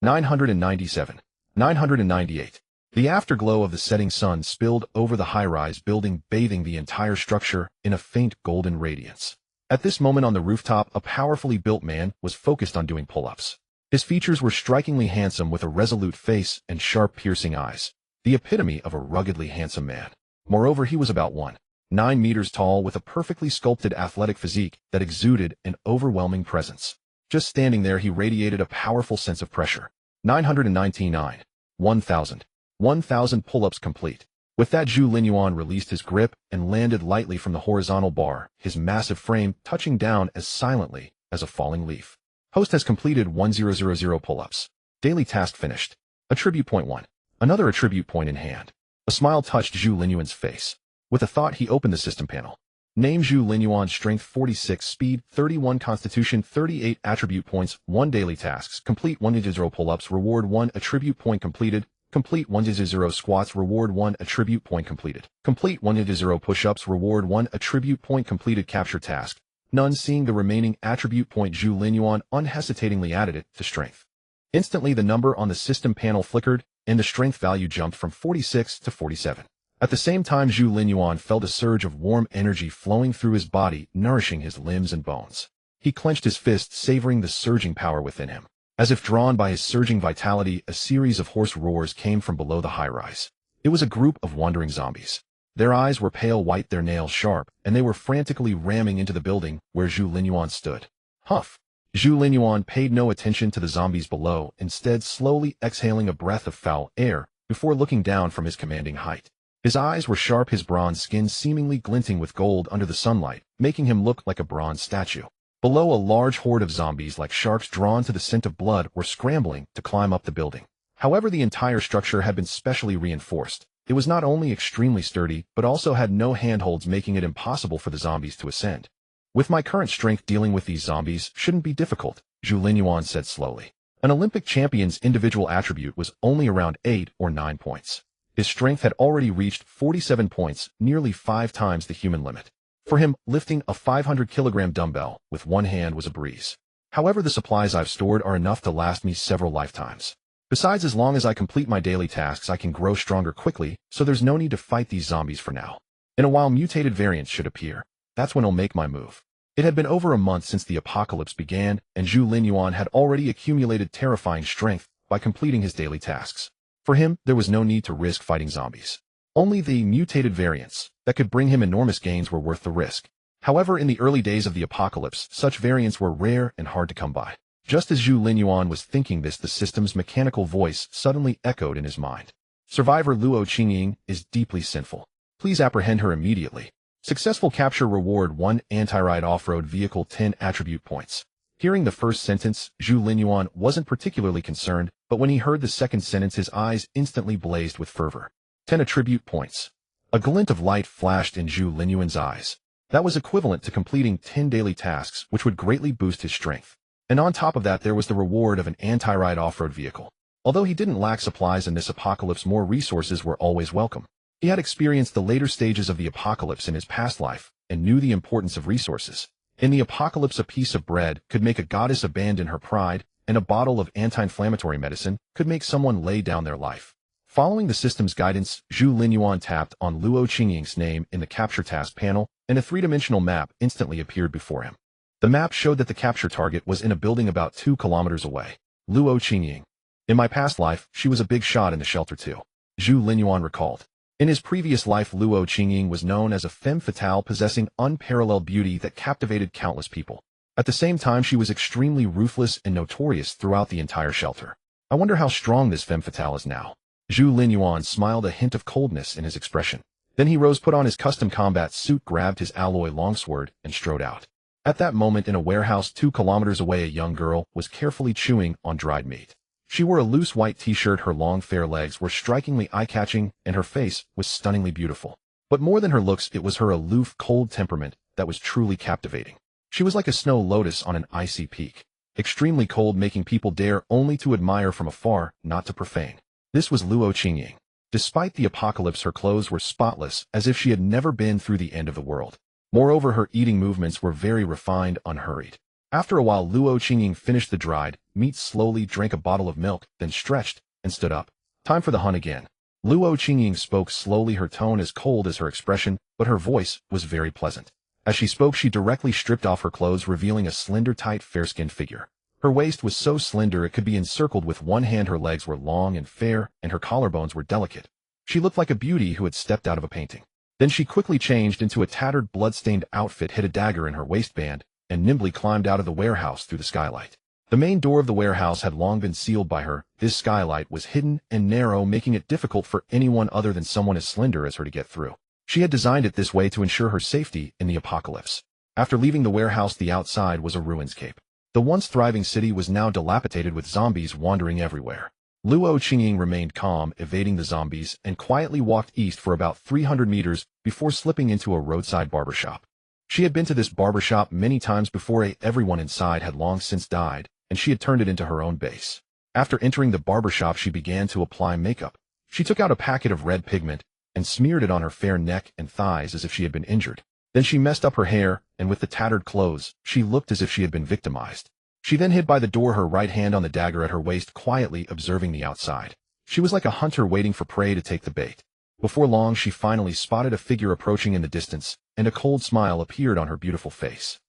997. 998. The afterglow of the setting sun spilled over the high-rise building, bathing the entire structure in a faint golden radiance. At this moment on the rooftop, a powerfully built man was focused on doing pull-ups. His features were strikingly handsome with a resolute face and sharp, piercing eyes, the epitome of a ruggedly handsome man. Moreover, he was about 1.9 meters tall with a perfectly sculpted athletic physique that exuded an overwhelming presence. Just standing there, he radiated a powerful sense of pressure. 999. 1,000. 1,000 pull-ups complete. With that, Zhu Linyuan released his grip and landed lightly from the horizontal bar, his massive frame touching down as silently as a falling leaf. Host has completed 1,000 pull-ups. Daily task finished. Attribute point 1. Another attribute point in hand. A smile touched Zhu Linyuan's face. With a thought, he opened the system panel. Name: Zhu Linyuan. Strength 46, Speed 31, Constitution 38. Attribute points 1. Daily tasks. Complete 1,000 pull-ups. Reward 1. Attribute point completed. Complete 1,000 squats. Reward 1. Attribute point completed. Complete 1,000 push-ups. Reward 1. Attribute point completed. Capture task. None. Seeing the remaining attribute point, Zhu Linyuan unhesitatingly added it to strength. Instantly, the number on the system panel flickered, and the strength value jumped from 46 to 47. At the same time, Zhu Linyuan felt a surge of warm energy flowing through his body, nourishing his limbs and bones. He clenched his fist, savoring the surging power within him. As if drawn by his surging vitality, a series of hoarse roars came from below the high-rise. It was a group of wandering zombies. Their eyes were pale white, their nails sharp, and they were frantically ramming into the building where Zhu Linyuan stood. Huff! Zhu Linyuan paid no attention to the zombies below, instead slowly exhaling a breath of foul air before looking down from his commanding height. His eyes were sharp, his bronze skin seemingly glinting with gold under the sunlight, making him look like a bronze statue. Below, a large horde of zombies like sharks drawn to the scent of blood were scrambling to climb up the building. However, the entire structure had been specially reinforced. It was not only extremely sturdy, but also had no handholds, making it impossible for the zombies to ascend. With my current strength, dealing with these zombies shouldn't be difficult, Zhu Linyuan said slowly. An Olympic champion's individual attribute was only around 8 or 9 points. His strength had already reached 47 points, nearly 5 times the human limit. For him, lifting a 500-kilogram dumbbell with one hand was a breeze. However, the supplies I've stored are enough to last me several lifetimes. Besides, as long as I complete my daily tasks, I can grow stronger quickly, so there's no need to fight these zombies for now. In a while, mutated variants should appear. That's when I'll make my move. It had been over a month since the apocalypse began, and Zhu Linyuan had already accumulated terrifying strength by completing his daily tasks. For him, there was no need to risk fighting zombies. Only the mutated variants that could bring him enormous gains were worth the risk. However, in the early days of the apocalypse, such variants were rare and hard to come by. Just as Zhu Linyuan was thinking this, the system's mechanical voice suddenly echoed in his mind. Survivor Luo Qingying is deeply sinful. Please apprehend her immediately. Successful capture. Reward 1. Anti-ride off-road vehicle 10 attribute points. Hearing the first sentence, Zhu Linyuan wasn't particularly concerned, but when he heard the second sentence, his eyes instantly blazed with fervor. 10 attribute points. A glint of light flashed in Zhu Linyuan's eyes. That was equivalent to completing 10 daily tasks, which would greatly boost his strength. And on top of that, there was the reward of an anti-ride off-road vehicle. Although he didn't lack supplies in this apocalypse, more resources were always welcome. He had experienced the later stages of the apocalypse in his past life, and knew the importance of resources. In the apocalypse, a piece of bread could make a goddess abandon her pride, and a bottle of anti-inflammatory medicine could make someone lay down their life. Following the system's guidance, Zhu Linyuan tapped on Luo Qingying's name in the capture task panel, and a three-dimensional map instantly appeared before him. The map showed that the capture target was in a building about 2 kilometers away. Luo Qingying. In my past life, she was a big shot in the shelter too. Zhu Linyuan recalled. In his previous life, Luo Qingying was known as a femme fatale possessing unparalleled beauty that captivated countless people. At the same time, she was extremely ruthless and notorious throughout the entire shelter. I wonder how strong this femme fatale is now. Zhu Linyuan smiled, a hint of coldness in his expression. Then he rose, put on his custom combat suit, grabbed his alloy longsword, and strode out. At that moment, in a warehouse 2 kilometers away, a young girl was carefully chewing on dried meat. She wore a loose white t-shirt, her long fair legs were strikingly eye-catching, and her face was stunningly beautiful. But more than her looks, it was her aloof, cold temperament that was truly captivating. She was like a snow lotus on an icy peak. Extremely cold, making people dare only to admire from afar, not to profane. This was Luo Qingying. Despite the apocalypse, her clothes were spotless, as if she had never been through the end of the world. Moreover, her eating movements were very refined, unhurried. After a while, Luo Qingying finished the dried meat, slowly drank a bottle of milk, then stretched and stood up. Time for the hunt again. Luo Qingying spoke slowly, her tone as cold as her expression, but her voice was very pleasant. As she spoke, she directly stripped off her clothes, revealing a slender, tight, fair-skinned figure. Her waist was so slender it could be encircled with one hand, her legs were long and fair, and her collarbones were delicate. She looked like a beauty who had stepped out of a painting. Then she quickly changed into a tattered, blood-stained outfit, hid a dagger in her waistband, and nimbly climbed out of the warehouse through the skylight. The main door of the warehouse had long been sealed by her. This skylight was hidden and narrow, making it difficult for anyone other than someone as slender as her to get through. She had designed it this way to ensure her safety in the apocalypse. After leaving the warehouse, the outside was a ruinscape. The once thriving city was now dilapidated with zombies wandering everywhere. Luo Qingying remained calm, evading the zombies, and quietly walked east for about 300 meters before slipping into a roadside barbershop. She had been to this barbershop many times before. Everyone inside had long since died, and she had turned it into her own base. After entering the barbershop, she began to apply makeup. She took out a packet of red pigment and smeared it on her fair neck and thighs as if she had been injured. Then she messed up her hair, and with the tattered clothes, she looked as if she had been victimized. She then hid by the door, her right hand on the dagger at her waist, quietly observing the outside. She was like a hunter waiting for prey to take the bait. Before long, she finally spotted a figure approaching in the distance, and a cold smile appeared on her beautiful face.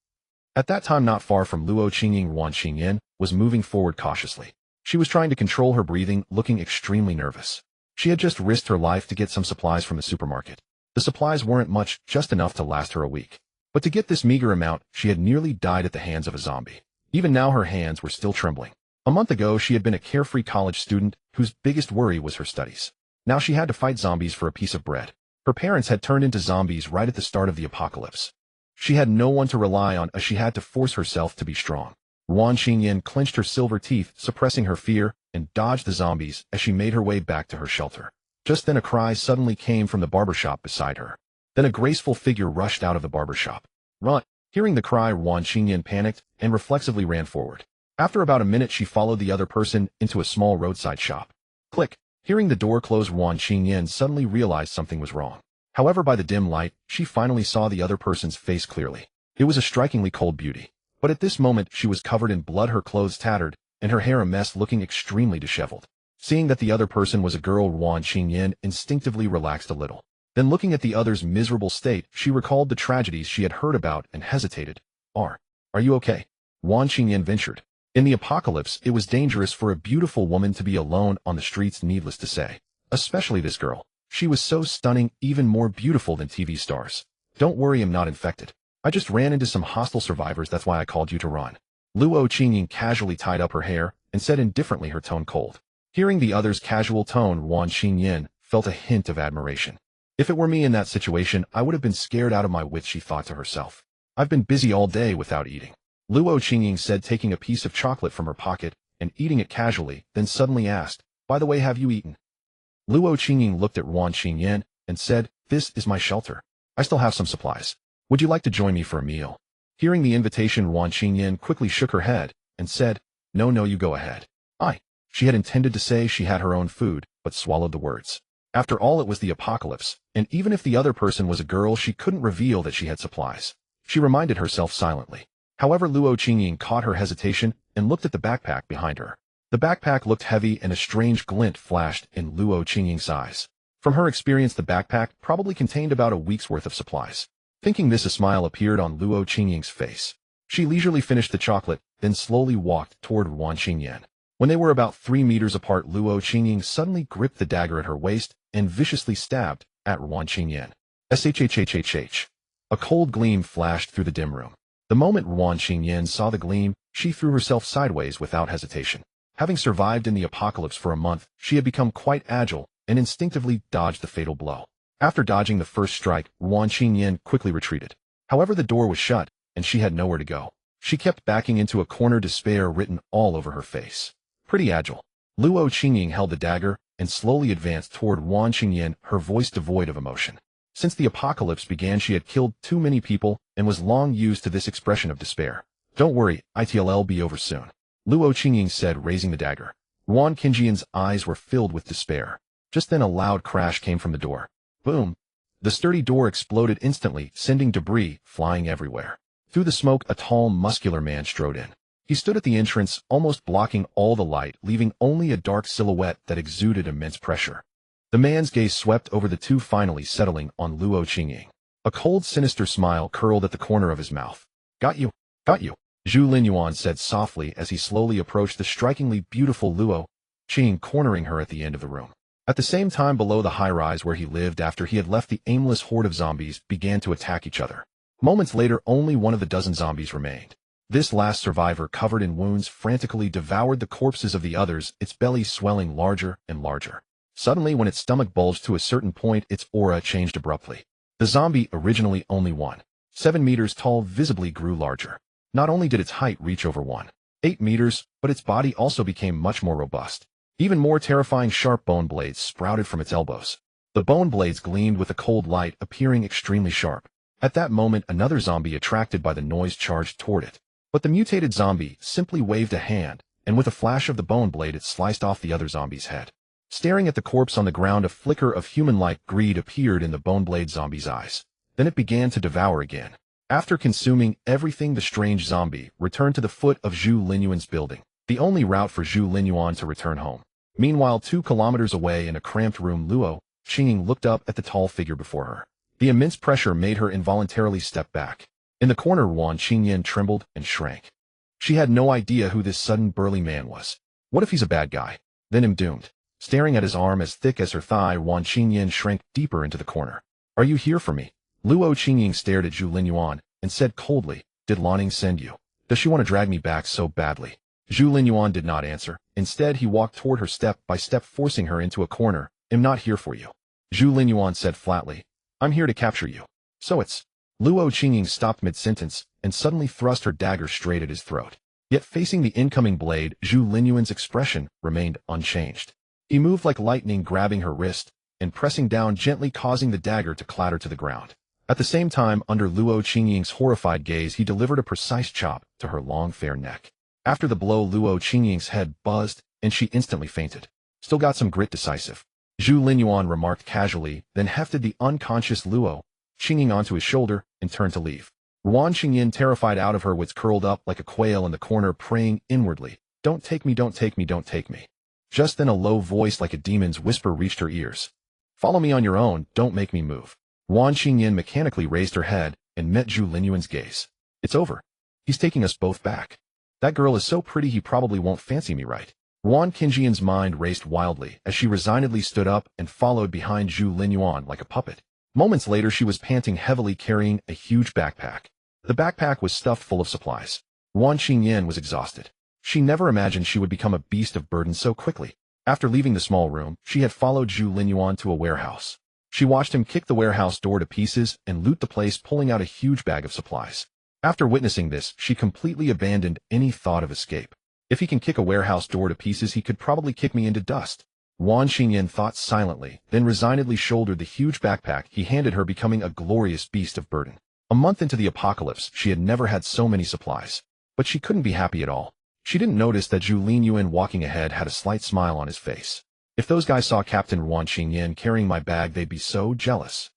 At that time, not far from Luo Qingying, Wan Qingyan was moving forward cautiously. She was trying to control her breathing, looking extremely nervous. She had just risked her life to get some supplies from the supermarket. The supplies weren't much, just enough to last her a week. But to get this meager amount, she had nearly died at the hands of a zombie. Even now, her hands were still trembling. A month ago, she had been a carefree college student whose biggest worry was her studies. Now she had to fight zombies for a piece of bread. Her parents had turned into zombies right at the start of the apocalypse. She had no one to rely on, as she had to force herself to be strong. Wan Qingyan clenched her silver teeth, suppressing her fear, and dodged the zombies as she made her way back to her shelter. Just then a cry suddenly came from the barbershop beside her. Then a graceful figure rushed out of the barbershop. Run! Hearing the cry, Wan Qingyan panicked and reflexively ran forward. After about a minute, she followed the other person into a small roadside shop. Click! Hearing the door close, Wan Qingyan suddenly realized something was wrong. However, by the dim light, she finally saw the other person's face clearly. It was a strikingly cold beauty. But at this moment, she was covered in blood, her clothes tattered, and her hair a mess, looking extremely disheveled. Seeing that the other person was a girl, Wan Qingyan instinctively relaxed a little. Then, looking at the other's miserable state, she recalled the tragedies she had heard about and hesitated. Are you okay? Wan Qingyan ventured. In the apocalypse, it was dangerous for a beautiful woman to be alone on the streets, needless to say. Especially this girl. She was so stunning, even more beautiful than TV stars. Don't worry, I'm not infected. I just ran into some hostile survivors, that's why I called you to run. Luo Qingying casually tied up her hair and said indifferently, her tone cold. Hearing the other's casual tone, Wan Qingyan felt a hint of admiration. If it were me in that situation, I would have been scared out of my wits, she thought to herself. I've been busy all day without eating. Luo Qingying said, taking a piece of chocolate from her pocket and eating it casually, then suddenly asked, by the way, have you eaten? Luo Qingying looked at Wan Qingyan and said, this is my shelter. I still have some supplies. Would you like to join me for a meal? Hearing the invitation, Wan Qingyan quickly shook her head and said, no, you go ahead. She had intended to say she had her own food, but swallowed the words. After all, it was the apocalypse, and even if the other person was a girl, she couldn't reveal that she had supplies. She reminded herself silently. However, Luo Qingying caught her hesitation and looked at the backpack behind her. The backpack looked heavy, and a strange glint flashed in Luo Qingying's eyes. From her experience, the backpack probably contained about a week's worth of supplies. Thinking this, a smile appeared on Luo Qingying's face. She leisurely finished the chocolate, then slowly walked toward Wan Qingyan. When they were about 3 meters apart, Luo Qingying suddenly gripped the dagger at her waist and viciously stabbed at Wan Qingyan. Shhhhhh. A cold gleam flashed through the dim room. The moment Wan Qingyan saw the gleam, she threw herself sideways without hesitation. Having survived in the apocalypse for a month, she had become quite agile and instinctively dodged the fatal blow. After dodging the first strike, Wan Qingyan quickly retreated. However, the door was shut, and she had nowhere to go. She kept backing into a corner, despair written all over her face. Pretty agile. Luo Qingying held the dagger and slowly advanced toward Wan Qingyan, her voice devoid of emotion. Since the apocalypse began, she had killed too many people and was long used to this expression of despair. Don't worry, it'll be over soon, Luo Qingying said, raising the dagger. Wan Qingyan's eyes were filled with despair. Just then a loud crash came from the door. Boom! The sturdy door exploded instantly, sending debris flying everywhere. Through the smoke, a tall, muscular man strode in. He stood at the entrance, almost blocking all the light, leaving only a dark silhouette that exuded immense pressure. The man's gaze swept over the two, finally settling on Luo Qingying. A cold, sinister smile curled at the corner of his mouth. Got you. Got you, Zhu Linyuan said softly as he slowly approached the strikingly beautiful Luo Qing, cornering her at the end of the room. At the same time, below the high-rise where he lived after he had left, the aimless horde of zombies began to attack each other. Moments later, only one of the dozen zombies remained. This last survivor, covered in wounds, frantically devoured the corpses of the others, its belly swelling larger and larger. Suddenly, when its stomach bulged to a certain point, its aura changed abruptly. The zombie, originally only 1.7 meters tall, visibly grew larger. Not only did its height reach over 1.8 meters, but its body also became much more robust. Even more terrifying, sharp bone blades sprouted from its elbows. The bone blades gleamed with a cold light, appearing extremely sharp. At that moment, another zombie, attracted by the noise, charged toward it. But the mutated zombie simply waved a hand, and with a flash of the bone blade, it sliced off the other zombie's head. Staring at the corpse on the ground, a flicker of human-like greed appeared in the bone blade zombie's eyes. Then it began to devour again. After consuming everything, the strange zombie returned to the foot of Zhu Linyuan's building, the only route for Zhu Linyuan to return home. Meanwhile, 2 kilometers away in a cramped room, Luo Qingying looked up at the tall figure before her. The immense pressure made her involuntarily step back. In the corner, Wan Qingyan trembled and shrank. She had no idea who this sudden burly man was. What if he's a bad guy? Then I'm doomed. Staring at his arm as thick as her thigh, Wan Qingyan shrank deeper into the corner. Are you here for me? Luo Qingying stared at Zhu Linyuan and said coldly, Did Lanning send you? Does she want to drag me back so badly? Zhu Linyuan did not answer. Instead, he walked toward her step by step, forcing her into a corner. I'm not here for you. Zhu Linyuan said flatly, I'm here to capture you. So it's... Luo Qingying stopped mid-sentence and suddenly thrust her dagger straight at his throat. Yet facing the incoming blade, Zhu Linyuan's expression remained unchanged. He moved like lightning, grabbing her wrist and pressing down gently, causing the dagger to clatter to the ground. At the same time, under Luo Qingying's horrified gaze, he delivered a precise chop to her long, fair neck. After the blow, Luo Qingying's head buzzed, and she instantly fainted. Still got some grit, decisive. Zhu Linyuan remarked casually, then hefted the unconscious Luo Qingying onto his shoulder and turned to leave. Wan Qingyan, terrified out of her wits, curled up like a quail in the corner, praying inwardly, Don't take me, don't take me, don't take me. Just then a low voice like a demon's whisper reached her ears. Follow me on your own, don't make me move. Wan Qingyan mechanically raised her head and met Zhu Linyuan's gaze. It's over. He's taking us both back. That girl is so pretty, he probably won't fancy me, right? Wan Qingyan's mind raced wildly as she resignedly stood up and followed behind Zhu Linyuan like a puppet. Moments later, she was panting heavily, carrying a huge backpack. The backpack was stuffed full of supplies. Wan Qingyan was exhausted. She never imagined she would become a beast of burden so quickly. After leaving the small room, she had followed Zhu Linyuan to a warehouse. She watched him kick the warehouse door to pieces and loot the place, pulling out a huge bag of supplies. After witnessing this, she completely abandoned any thought of escape. If he can kick a warehouse door to pieces, he could probably kick me into dust. Wan Qingyan thought silently, then resignedly shouldered the huge backpack he handed her, becoming a glorious beast of burden. A month into the apocalypse, she had never had so many supplies. But she couldn't be happy at all. She didn't notice that Zhu Linyuan walking ahead had a slight smile on his face. If those guys saw Captain Wan Qingyan carrying my bag, they'd be so jealous.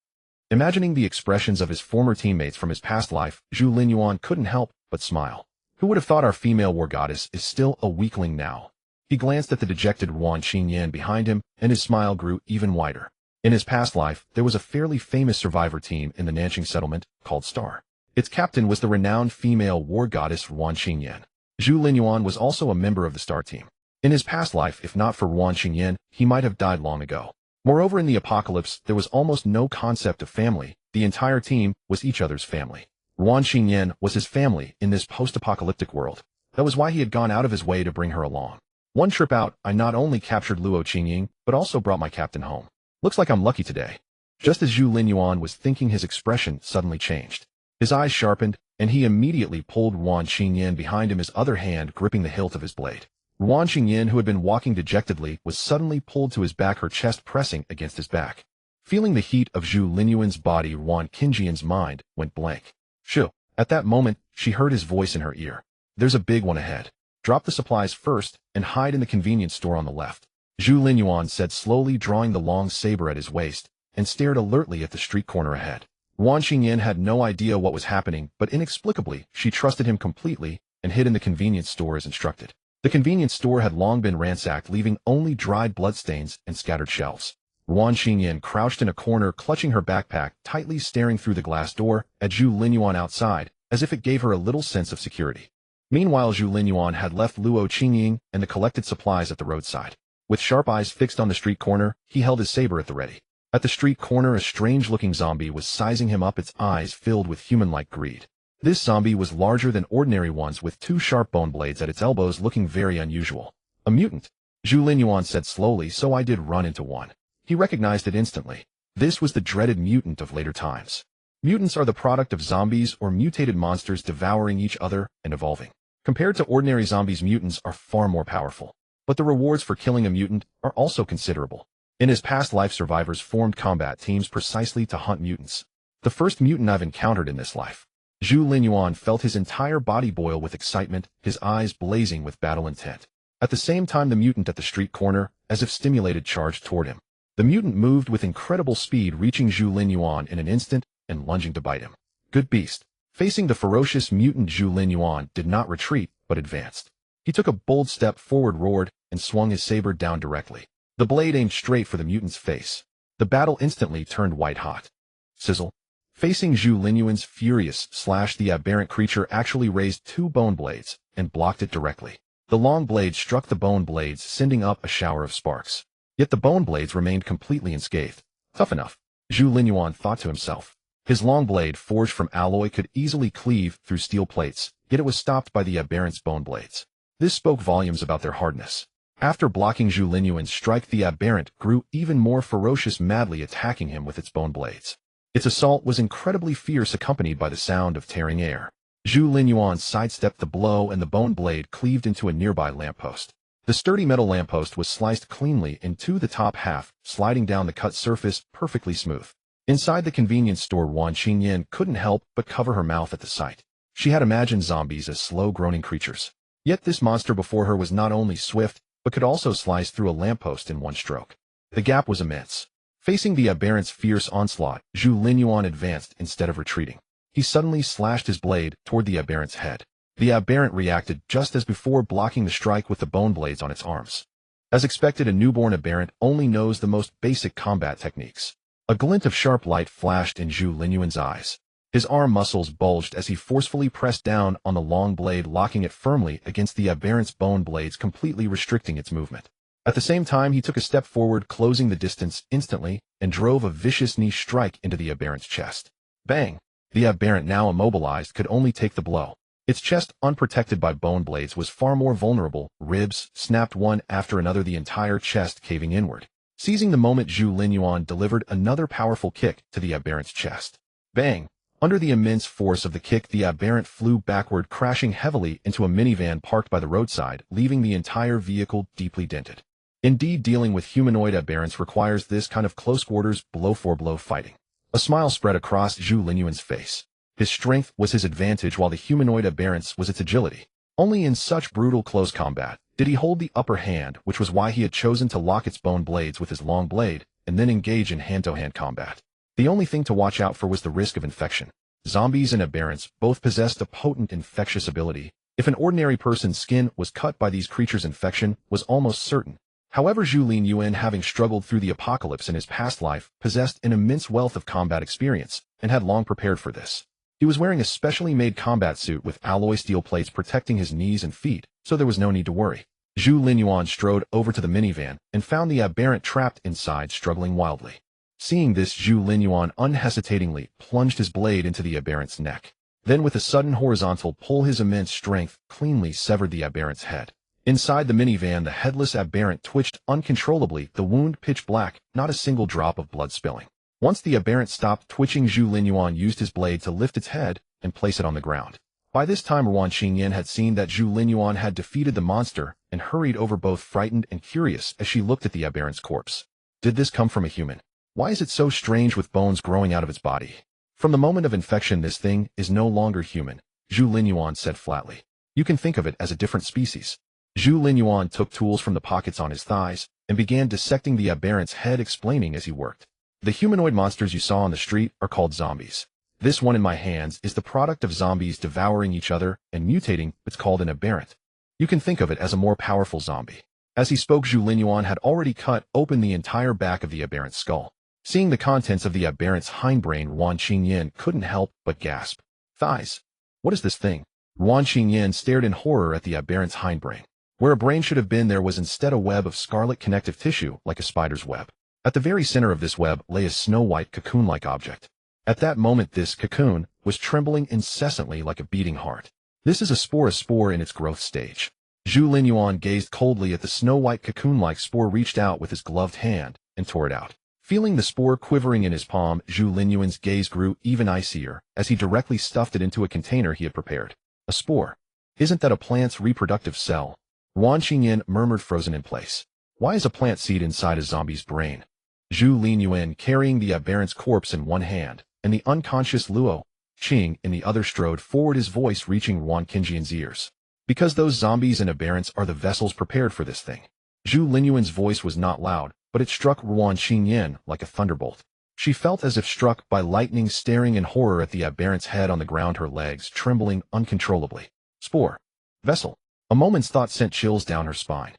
Imagining the expressions of his former teammates from his past life, Zhu Linyuan couldn't help but smile. Who would have thought our female war goddess is still a weakling now? He glanced at the dejected Wan Qingyan behind him, and his smile grew even wider. In his past life, there was a fairly famous survivor team in the Nanqing settlement called Star. Its captain was the renowned female war goddess Wan Qingyan. Zhu Linyuan was also a member of the Star team. In his past life, if not for Wan Qingyan, he might have died long ago. Moreover, in the apocalypse, there was almost no concept of family. The entire team was each other's family. Wan Qingyan was his family in this post-apocalyptic world. That was why he had gone out of his way to bring her along. One trip out, I not only captured Luo Qingying, but also brought my captain home. Looks like I'm lucky today. Just as Zhu Linyuan was thinking, his expression suddenly changed. His eyes sharpened, and he immediately pulled Wan Qingyan behind him, his other hand gripping the hilt of his blade. Wan Qingyan, who had been walking dejectedly, was suddenly pulled to his back, her chest pressing against his back. Feeling the heat of Zhu Linyuan's body, Wan Qingyan's mind went blank. Shoo! At that moment, she heard his voice in her ear. There's a big one ahead. Drop the supplies first and hide in the convenience store on the left. Zhu Linyuan said slowly, drawing the long saber at his waist, and stared alertly at the street corner ahead. Wan Xingyan had no idea what was happening, but inexplicably, she trusted him completely and hid in the convenience store as instructed. The convenience store had long been ransacked, leaving only dried bloodstains and scattered shelves. Wan Xingyan crouched in a corner, clutching her backpack, tightly staring through the glass door at Zhu Linyuan outside, as if it gave her a little sense of security. Meanwhile, Zhu Linyuan had left Luo Qingying and the collected supplies at the roadside. With sharp eyes fixed on the street corner, he held his saber at the ready. At the street corner, a strange-looking zombie was sizing him up, its eyes filled with human-like greed. This zombie was larger than ordinary ones, with two sharp bone blades at its elbows, looking very unusual. A mutant, Zhu Linyuan said slowly, so I did run into one. He recognized it instantly. This was the dreaded mutant of later times. Mutants are the product of zombies or mutated monsters devouring each other and evolving. Compared to ordinary zombies, mutants are far more powerful. But the rewards for killing a mutant are also considerable. In his past life, survivors formed combat teams precisely to hunt mutants. The first mutant I've encountered in this life. Zhu Linyuan felt his entire body boil with excitement, his eyes blazing with battle intent. At the same time, the mutant at the street corner, as if stimulated, charged toward him. The mutant moved with incredible speed, reaching Zhu Linyuan in an instant and lunging to bite him. Good beast. Facing the ferocious mutant, Zhu Linyuan did not retreat, but advanced. He took a bold step forward, roared, and swung his saber down directly. The blade aimed straight for the mutant's face. The battle instantly turned white-hot. Sizzle. Facing Zhu Linyuan's furious slash, the aberrant creature actually raised two bone blades and blocked it directly. The long blade struck the bone blades, sending up a shower of sparks. Yet the bone blades remained completely unscathed. Tough enough, Zhu Linyuan thought to himself. His long blade, forged from alloy, could easily cleave through steel plates, yet it was stopped by the aberrant's bone blades. This spoke volumes about their hardness. After blocking Zhu Linyuan's strike, the aberrant grew even more ferocious, madly attacking him with its bone blades. Its assault was incredibly fierce, accompanied by the sound of tearing air. Zhu Linyuan sidestepped the blow, and the bone blade cleaved into a nearby lamppost. The sturdy metal lamppost was sliced cleanly into the top half, sliding down the cut surface perfectly smooth. Inside the convenience store, Wan Qingyan couldn't help but cover her mouth at the sight. She had imagined zombies as slow-groaning creatures. Yet this monster before her was not only swift, but could also slice through a lamppost in one stroke. The gap was immense. Facing the aberrant's fierce onslaught, Zhu Linyuan advanced instead of retreating. He suddenly slashed his blade toward the aberrant's head. The aberrant reacted just as before, blocking the strike with the bone blades on its arms. As expected, a newborn aberrant only knows the most basic combat techniques. A glint of sharp light flashed in Zhu Linyuan's eyes. His arm muscles bulged as he forcefully pressed down on the long blade, locking it firmly against the aberrant's bone blades, completely restricting its movement. At the same time, he took a step forward, closing the distance instantly, and drove a vicious knee strike into the aberrant's chest. Bang! The aberrant, now immobilized, could only take the blow. Its chest, unprotected by bone blades, was far more vulnerable. Ribs snapped one after another, the entire chest caving inward. Seizing the moment, Zhu Linyuan delivered another powerful kick to the aberrant's chest. Bang! Under the immense force of the kick, the aberrant flew backward, crashing heavily into a minivan parked by the roadside, leaving the entire vehicle deeply dented. Indeed, dealing with humanoid aberrants requires this kind of close-quarters, blow-for-blow fighting. A smile spread across Zhu Linyuan's face. His strength was his advantage, while the humanoid aberrant's was its agility. Only in such brutal close combat did he hold the upper hand, which was why he had chosen to lock its bone blades with his long blade, and then engage in hand-to-hand combat. The only thing to watch out for was the risk of infection. Zombies and aberrants both possessed a potent infectious ability. If an ordinary person's skin was cut by these creatures, infection was almost certain. However, Zhu Linyuan, having struggled through the apocalypse in his past life, possessed an immense wealth of combat experience, and had long prepared for this. He was wearing a specially made combat suit with alloy steel plates protecting his knees and feet, so there was no need to worry. Zhu Linyuan strode over to the minivan and found the aberrant trapped inside, struggling wildly. Seeing this, Zhu Linyuan unhesitatingly plunged his blade into the aberrant's neck. Then, with a sudden horizontal pull, his immense strength cleanly severed the aberrant's head. Inside the minivan, the headless aberrant twitched uncontrollably, the wound pitch black, not a single drop of blood spilling. Once the aberrant stopped twitching, Zhu Linyuan used his blade to lift its head and place it on the ground. By this time, Wan Qingyan had seen that Zhu Linyuan had defeated the monster and hurried over, both frightened and curious as she looked at the aberrant's corpse. Did this come from a human? Why is it so strange with bones growing out of its body? From the moment of infection, this thing is no longer human, Zhu Linyuan said flatly. You can think of it as a different species. Zhu Linyuan took tools from the pockets on his thighs and began dissecting the aberrant's head, explaining as he worked. The humanoid monsters you saw on the street are called zombies. This one in my hands is the product of zombies devouring each other and mutating. It's called an aberrant. You can think of it as a more powerful zombie. As he spoke, Zhu Linyuan had already cut open the entire back of the aberrant's skull. Seeing the contents of the aberrant's hindbrain, Wan Qingyan couldn't help but gasp. Thighs. What is this thing? Wan Qingyan stared in horror at the aberrant's hindbrain. Where a brain should have been, there was instead a web of scarlet connective tissue like a spider's web. At the very center of this web lay a snow-white cocoon-like object. At that moment, this cocoon was trembling incessantly like a beating heart. This is a spore in its growth stage. Zhu Linyuan gazed coldly at the snow-white cocoon-like spore, reached out with his gloved hand, and tore it out. Feeling the spore quivering in his palm, Zhu Linyuan's gaze grew even icier as he directly stuffed it into a container he had prepared. A spore. Isn't that a plant's reproductive cell? Wan Qingyan murmured, frozen in place. Why is a plant seed inside a zombie's brain? Zhu Linyuan, carrying the aberrant's corpse in one hand, and the unconscious Luo Qing in the other, strode forward, his voice reaching Wan Qingyan's ears. Because those zombies and aberrants are the vessels prepared for this thing. Zhu Linyuan's voice was not loud, but it struck Wan Qingyan like a thunderbolt. She felt as if struck by lightning, staring in horror at the aberrant's head on the ground, her legs trembling uncontrollably. Spore. Vessel. A moment's thought sent chills down her spine.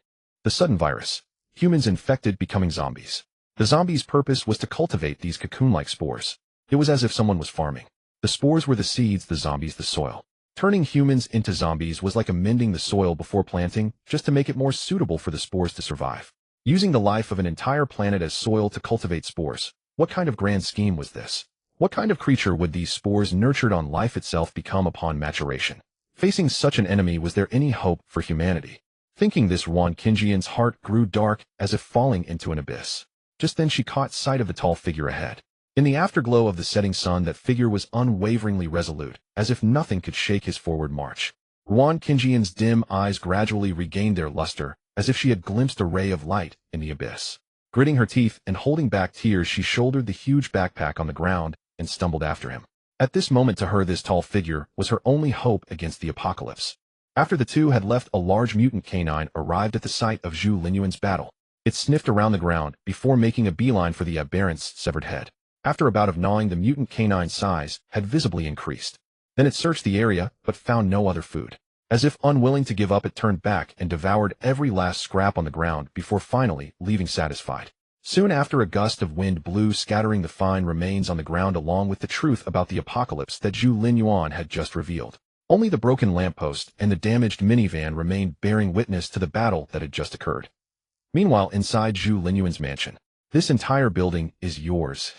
The sudden virus. Humans infected becoming zombies. The zombies' purpose was to cultivate these cocoon-like spores. It was as if someone was farming. The spores were the seeds, the zombies the soil. Turning humans into zombies was like amending the soil before planting, just to make it more suitable for the spores to survive. Using the life of an entire planet as soil to cultivate spores. What kind of grand scheme was this? What kind of creature would these spores, nurtured on life itself, become upon maturation? Facing such an enemy, was there any hope for humanity? Thinking this, Wan Qingyan's heart grew dark, as if falling into an abyss. Just then she caught sight of the tall figure ahead. In the afterglow of the setting sun, that figure was unwaveringly resolute, as if nothing could shake his forward march. Wan Qingyan's dim eyes gradually regained their luster, as if she had glimpsed a ray of light in the abyss. Gritting her teeth and holding back tears, she shouldered the huge backpack on the ground and stumbled after him. At this moment, to her, this tall figure was her only hope against the apocalypse. After the two had left, a large mutant canine arrived at the site of Zhu Linyuan's battle. It sniffed around the ground before making a beeline for the aberrant's severed head. After a bout of gnawing, the mutant canine's size had visibly increased. Then it searched the area, but found no other food. As if unwilling to give up, it turned back and devoured every last scrap on the ground before finally leaving satisfied. Soon after, a gust of wind blew, scattering the fine remains on the ground along with the truth about the apocalypse that Zhu Linyuan had just revealed. Only the broken lamppost and the damaged minivan remained, bearing witness to the battle that had just occurred. Meanwhile, inside Zhu Linyuan's mansion, this entire building is yours.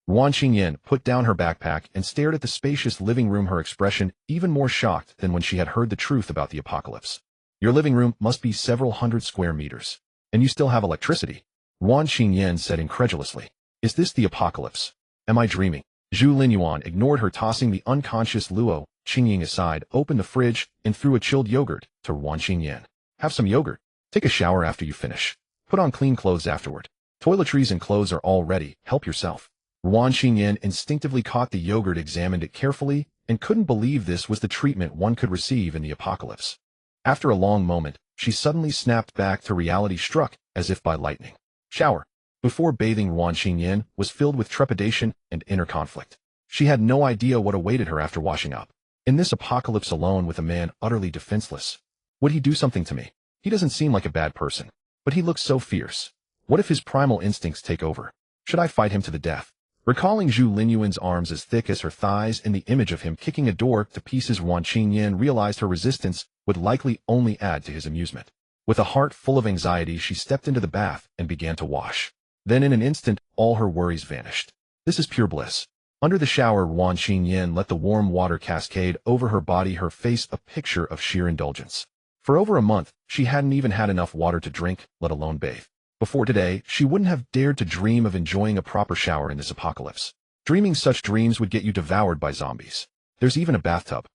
Wan Qingyan put down her backpack and stared at the spacious living room, her expression even more shocked than when she had heard the truth about the apocalypse. Your living room must be several hundred square meters. And you still have electricity? Wan Qingyan said incredulously. Is this the apocalypse? Am I dreaming? Zhu Linyuan ignored her, tossing the unconscious Luo Qingyan aside, opened the fridge, and threw a chilled yogurt to Wan Qingyan. Have some yogurt. Take a shower after you finish. Put on clean clothes afterward. Toiletries and clothes are all ready. Help yourself. Wan Qingyan instinctively caught the yogurt, examined it carefully, and couldn't believe this was the treatment one could receive in the apocalypse. After a long moment, she suddenly snapped back to reality, struck as if by lightning. Shower. Before bathing, Wan Qingyan was filled with trepidation and inner conflict. She had no idea what awaited her after washing up. In this apocalypse, alone with a man utterly defenseless. Would he do something to me? He doesn't seem like a bad person, but he looks so fierce. What if his primal instincts take over? Should I fight him to the death? Recalling Zhu Linyuan's arms as thick as her thighs and the image of him kicking a door to pieces, Wan Qingyan realized her resistance would likely only add to his amusement. With a heart full of anxiety, she stepped into the bath and began to wash. Then in an instant, all her worries vanished. This is pure bliss. Under the shower, Wan Qingyan let the warm water cascade over her body, her face a picture of sheer indulgence. For over a month, she hadn't even had enough water to drink, let alone bathe. Before today, she wouldn't have dared to dream of enjoying a proper shower in this apocalypse. Dreaming such dreams would get you devoured by zombies. There's even a bathtub.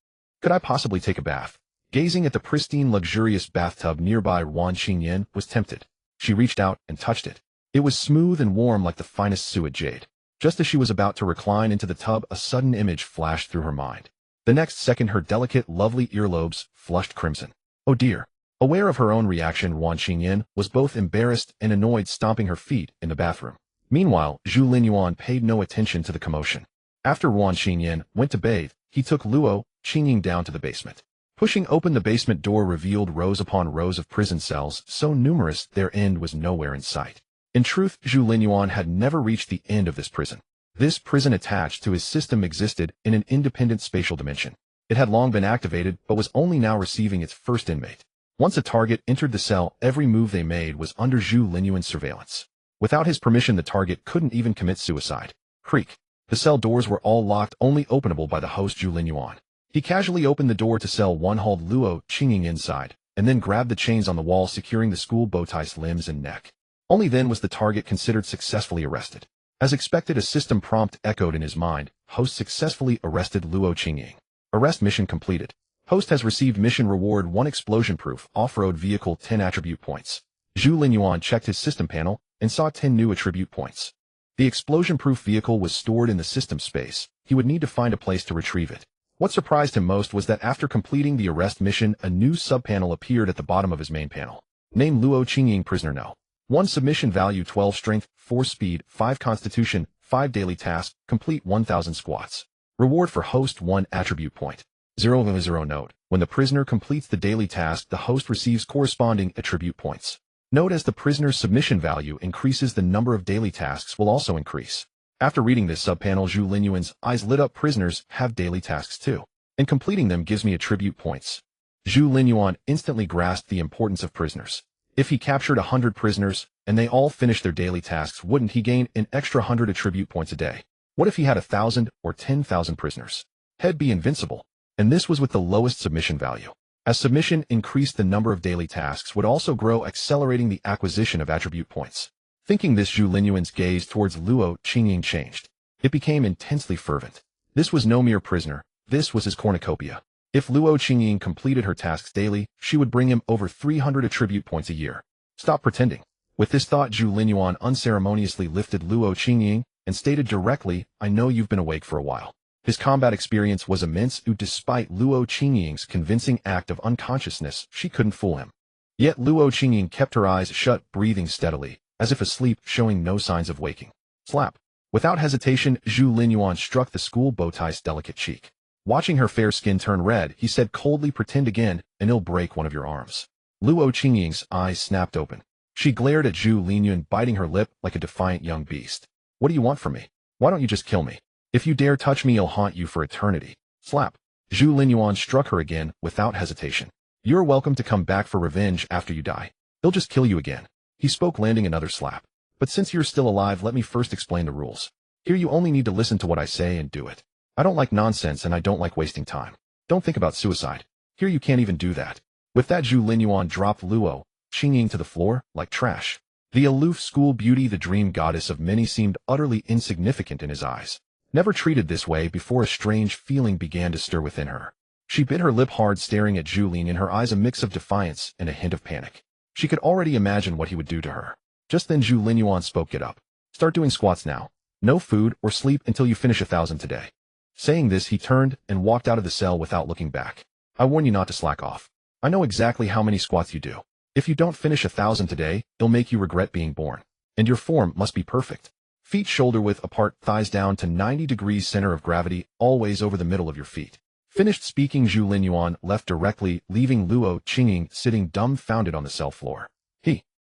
Could I possibly take a bath? Gazing at the pristine, luxurious bathtub nearby, Wan Qingyan was tempted. She reached out and touched it. It was smooth and warm like the finest suet jade. Just as she was about to recline into the tub, a sudden image flashed through her mind. The next second, her delicate, lovely earlobes flushed crimson. Oh dear. Aware of her own reaction, Wan Qingyan was both embarrassed and annoyed, stomping her feet in the bathroom. Meanwhile, Zhu Linyuan paid no attention to the commotion. After Wan Qingyan went to bathe, he took Luo Qingying down to the basement. Pushing open the basement door revealed rows upon rows of prison cells, so numerous their end was nowhere in sight. In truth, Zhu Linyuan had never reached the end of this prison. This prison attached to his system existed in an independent spatial dimension. It had long been activated but was only now receiving its first inmate. Once a target entered the cell, every move they made was under Zhu Linyuan's surveillance. Without his permission, the target couldn't even commit suicide. Creak. The cell doors were all locked, only openable by the host Zhu Linyuan. He casually opened the door to cell 1, hauled Luo Qingying inside, and then grabbed the chains on the wall securing the school bowtie's limbs and neck. Only then was the target considered successfully arrested. As expected, a system prompt echoed in his mind. Host successfully arrested Luo Qingying. Arrest mission completed. Host has received mission reward 1 explosion-proof off-road vehicle 10 attribute points. Zhu Linyuan checked his system panel and saw 10 new attribute points. The explosion-proof vehicle was stored in the system space. He would need to find a place to retrieve it. What surprised him most was that after completing the arrest mission, a new subpanel appeared at the bottom of his main panel. Name Luo Qingying Prisoner No. 1 submission value 12 strength, 4 speed, 5 constitution, 5 daily task, complete 1000 squats. Reward for host 1 attribute point. 0 note. When the prisoner completes the daily task, the host receives corresponding attribute points. Note as the prisoner's submission value increases, the number of daily tasks will also increase. After reading this subpanel, Zhu Linyuan's eyes lit up. Prisoners have daily tasks too, and completing them gives me attribute points. Zhu Linyuan instantly grasped the importance of prisoners. If he captured 100 prisoners, and they all finished their daily tasks, wouldn't he gain an extra 100 attribute points a day? What if he had 1,000 or 10,000 prisoners? He'd be invincible. And this was with the lowest submission value. As submission increased, the number of daily tasks would also grow, accelerating the acquisition of attribute points. Thinking this, Zhu Linyuan's gaze towards Luo Qingying changed. It became intensely fervent. This was no mere prisoner. This was his cornucopia. If Luo Qingying completed her tasks daily, she would bring him over 300 attribute points a year. Stop pretending. With this thought, Zhu Linyuan unceremoniously lifted Luo Qingying and stated directly, I know you've been awake for a while. His combat experience was immense. Despite Luo Qingying's convincing act of unconsciousness, she couldn't fool him. Yet Luo Qingying kept her eyes shut, breathing steadily, as if asleep, showing no signs of waking. Slap. Without hesitation, Zhu Linyuan struck the school bowtie's delicate cheek. Watching her fair skin turn red, he said coldly, pretend again, and I'll break one of your arms. Luo Qingying's eyes snapped open. She glared at Zhu Linyuan, biting her lip like a defiant young beast. What do you want from me? Why don't you just kill me? If you dare touch me, I'll haunt you for eternity. Slap. Zhu Linyuan struck her again, without hesitation. You're welcome to come back for revenge after you die. They'll just kill you again. He spoke, landing another slap. But since you're still alive, let me first explain the rules. Here you only need to listen to what I say and do it. I don't like nonsense and I don't like wasting time. Don't think about suicide. Here you can't even do that. With that, Zhu Linyuan dropped Luo Qingying to the floor like trash. The aloof school beauty, the dream goddess of many, seemed utterly insignificant in his eyes. Never treated this way before, a strange feeling began to stir within her. She bit her lip hard, staring at Zhu Linyuan, in her eyes a mix of defiance and a hint of panic. She could already imagine what he would do to her. Just then Zhu Linyuan spoke. Get up. Start doing squats now. No food or sleep until you finish 1,000 today. Saying this, he turned and walked out of the cell without looking back. I warn you not to slack off. I know exactly how many squats you do. If you don't finish 1,000 today, it'll make you regret being born. And your form must be perfect. Feet shoulder width apart, thighs down to 90 degrees, center of gravity, always over the middle of your feet. Finished speaking, Zhu Linyuan left directly, leaving Luo Qingying sitting dumbfounded on the cell floor.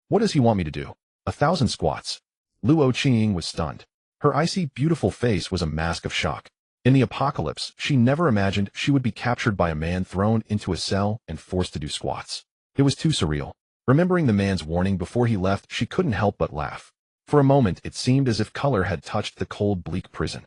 What does he want me to do? 1,000 squats. Luo Qingying was stunned. Her icy, beautiful face was a mask of shock. In the apocalypse, she never imagined she would be captured by a man, thrown into a cell, and forced to do squats. It was too surreal. Remembering the man's warning before he left, she couldn't help but laugh. For a moment, it seemed as if color had touched the cold, bleak prison.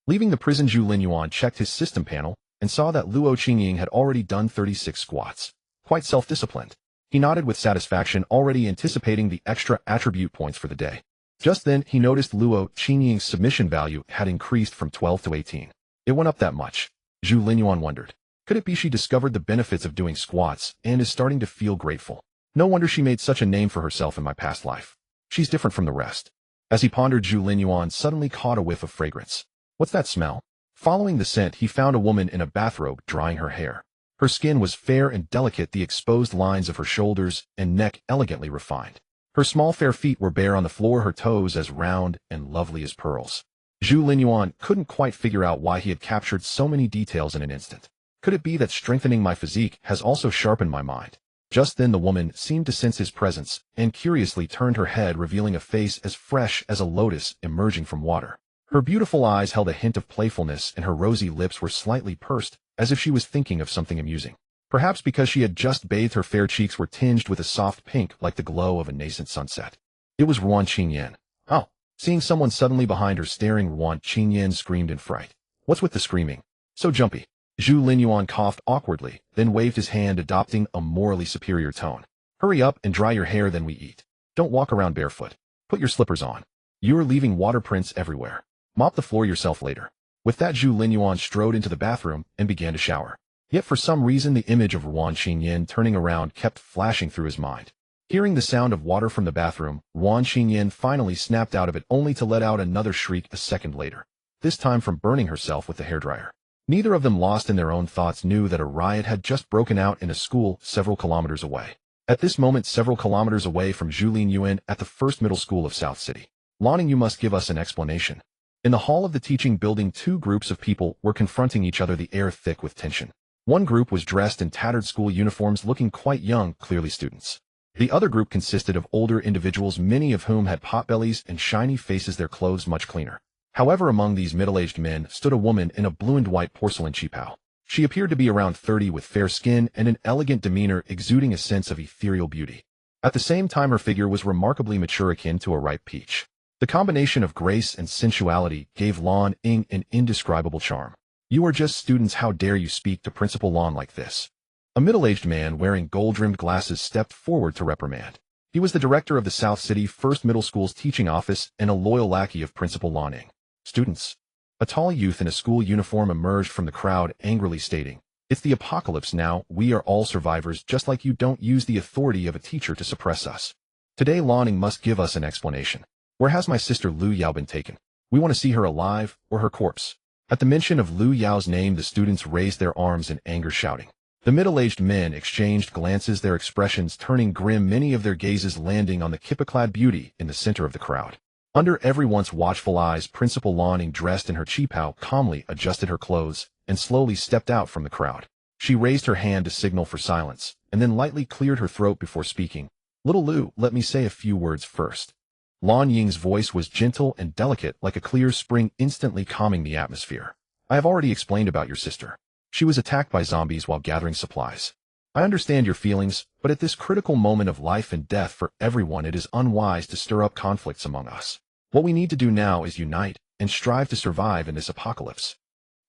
Leaving the prison, Zhu Linyuan checked his system panel and saw that Luo Qingying had already done 36 squats. Quite self-disciplined. He nodded with satisfaction, already anticipating the extra attribute points for the day. Just then, he noticed Luo Qingying's submission value had increased from 12 to 18. It went up that much. Zhu Linyuan wondered. Could it be she discovered the benefits of doing squats and is starting to feel grateful? No wonder she made such a name for herself in my past life. She's different from the rest. As he pondered, Zhu Linyuan suddenly caught a whiff of fragrance. What's that smell? Following the scent, he found a woman in a bathrobe drying her hair. Her skin was fair and delicate, the exposed lines of her shoulders and neck elegantly refined. Her small fair feet were bare on the floor, her toes as round and lovely as pearls. Zhu Linyuan couldn't quite figure out why he had captured so many details in an instant. Could it be that strengthening my physique has also sharpened my mind? Just then the woman seemed to sense his presence, and curiously turned her head, revealing a face as fresh as a lotus emerging from water. Her beautiful eyes held a hint of playfulness, and her rosy lips were slightly pursed, as if she was thinking of something amusing. Perhaps because she had just bathed, her fair cheeks were tinged with a soft pink like the glow of a nascent sunset. It was Ruan Qingyan. Oh! Seeing someone suddenly behind her staring, Ruan Qingyan screamed in fright. What's with the screaming? So jumpy. Zhu Linyuan coughed awkwardly, then waved his hand, adopting a morally superior tone. Hurry up and dry your hair, then we eat. Don't walk around barefoot. Put your slippers on. You're leaving water prints everywhere. Mop the floor yourself later. With that, Zhu Linyuan strode into the bathroom and began to shower. Yet for some reason the image of Ruan Qingyan turning around kept flashing through his mind. Hearing the sound of water from the bathroom, Ruan Qingyan finally snapped out of it, only to let out another shriek a second later, this time from burning herself with the hairdryer. Neither of them, lost in their own thoughts, knew that a riot had just broken out in a school several kilometers away. At this moment, several kilometers away from Zhu Linyuan at the first middle school of South City. Lanning, you must give us an explanation. In the hall of the teaching building, two groups of people were confronting each other, the air thick with tension. One group was dressed in tattered school uniforms, looking quite young, clearly students. The other group consisted of older individuals, many of whom had potbellies and shiny faces, their clothes much cleaner. However, among these middle-aged men stood a woman in a blue and white porcelain qipao. She appeared to be around 30, with fair skin and an elegant demeanor exuding a sense of ethereal beauty. At the same time, her figure was remarkably mature, akin to a ripe peach. The combination of grace and sensuality gave Lan Ying an indescribable charm. You are just students, how dare you speak to Principal Lan like this? A middle-aged man wearing gold-rimmed glasses stepped forward to reprimand. He was the director of the South City First Middle School's teaching office and a loyal lackey of Principal Lan Ying. Students. A tall youth in a school uniform emerged from the crowd, angrily stating, "It's the apocalypse now, we are all survivors, just like you don't use the authority of a teacher to suppress us. Today Lan Ying must give us an explanation. Where has my sister Lu Yao been taken? We want to see her alive, or her corpse." At the mention of Lu Yao's name, the students raised their arms in anger, shouting. The middle-aged men exchanged glances, their expressions turning grim, many of their gazes landing on the kippa-clad beauty in the center of the crowd. Under everyone's watchful eyes, Principal Lan Ying, dressed in her qipao, calmly adjusted her clothes and slowly stepped out from the crowd. She raised her hand to signal for silence, and then lightly cleared her throat before speaking. "Little Lu, let me say a few words first." Lan Ying's voice was gentle and delicate, like a clear spring, instantly calming the atmosphere. "I have already explained about your sister. She was attacked by zombies while gathering supplies. I understand your feelings, but at this critical moment of life and death for everyone, it is unwise to stir up conflicts among us. What we need to do now is unite and strive to survive in this apocalypse."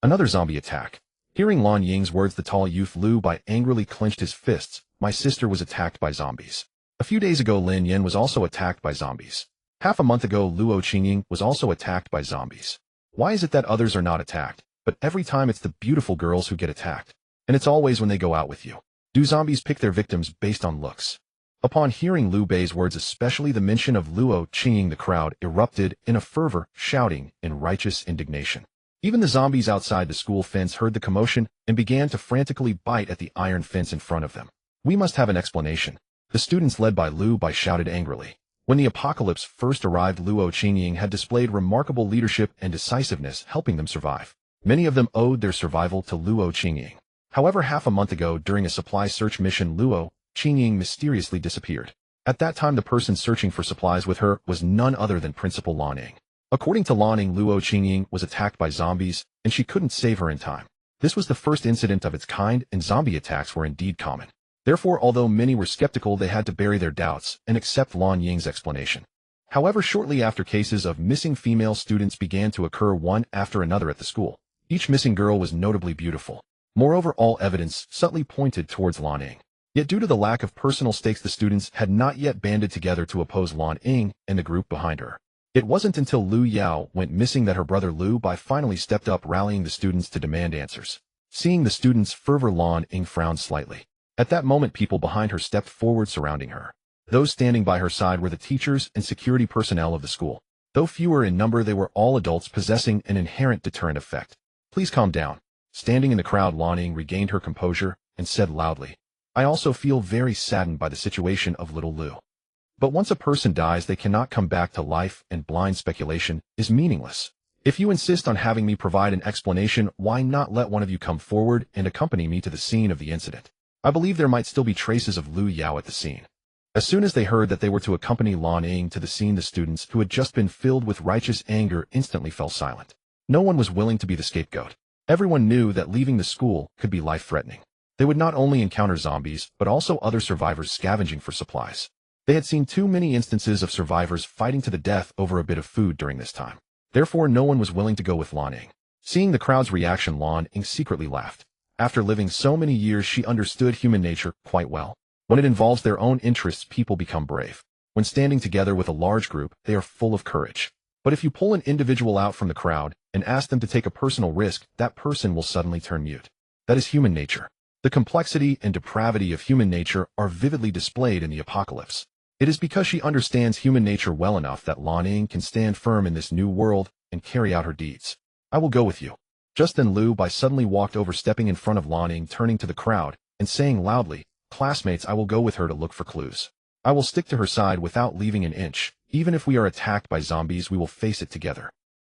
Another zombie attack. Hearing Lan Ying's words, the tall youth Lu Bai angrily clenched his fists. "My sister was attacked by zombies. A few days ago, Lin Yan was also attacked by zombies. Half a month ago, Luo Qingying was also attacked by zombies. Why is it that others are not attacked, but every time it's the beautiful girls who get attacked? And it's always when they go out with you. Do zombies pick their victims based on looks?" Upon hearing Lu Bei's words, especially the mention of Luo Qingying, the crowd erupted in a fervor, shouting in righteous indignation. Even the zombies outside the school fence heard the commotion and began to frantically bite at the iron fence in front of them. "We must have an explanation," the students led by Lu Bai shouted angrily. When the apocalypse first arrived, Luo Qingying had displayed remarkable leadership and decisiveness, helping them survive. Many of them owed their survival to Luo Qingying. However, half a month ago, during a supply search mission, Luo Qingying mysteriously disappeared. At that time, the person searching for supplies with her was none other than Principal Lan Ying. According to Lan Ying, Luo Qingying was attacked by zombies, and she couldn't save her in time. This was the first incident of its kind, and zombie attacks were indeed common. Therefore, although many were skeptical, they had to bury their doubts and accept Lan Ying's explanation. However, shortly after, cases of missing female students began to occur one after another at the school. Each missing girl was notably beautiful. Moreover, all evidence subtly pointed towards Lan Ying. Yet due to the lack of personal stakes, the students had not yet banded together to oppose Lan Ying and the group behind her. It wasn't until Lu Yao went missing that her brother Lu Bai finally stepped up, rallying the students to demand answers. Seeing the students' fervor, Lan Ying frowned slightly. At that moment, people behind her stepped forward, surrounding her. Those standing by her side were the teachers and security personnel of the school. Though fewer in number, they were all adults possessing an inherent deterrent effect. "Please calm down." Standing in the crowd, Lan Ying regained her composure and said loudly, "I also feel very saddened by the situation of little Lu. But once a person dies, they cannot come back to life, and blind speculation is meaningless. If you insist on having me provide an explanation, why not let one of you come forward and accompany me to the scene of the incident? I believe there might still be traces of Lu Yao at the scene. As soon as they heard that they were to accompany Lan Ying to the scene, the students, who had just been filled with righteous anger, instantly fell silent. No one was willing to be the scapegoat. Everyone knew that leaving the school could be life-threatening. They would not only encounter zombies, but also other survivors scavenging for supplies. They had seen too many instances of survivors fighting to the death over a bit of food during this time. Therefore, no one was willing to go with Lan Ying. Seeing the crowd's reaction, Lan Ying secretly laughed. After living so many years, she understood human nature quite well. When it involves their own interests, people become brave. When standing together with a large group, they are full of courage. But if you pull an individual out from the crowd and ask them to take a personal risk, that person will suddenly turn mute. That is human nature. The complexity and depravity of human nature are vividly displayed in the apocalypse. It is because she understands human nature well enough that Lan Ying can stand firm in this new world and carry out her deeds. I will go with you. Just then Lu Bai suddenly walked over, stepping in front of Lan Ying, turning to the crowd and saying loudly, "Classmates, I will go with her to look for clues. I will stick to her side without leaving an inch. Even if we are attacked by zombies, we will face it together.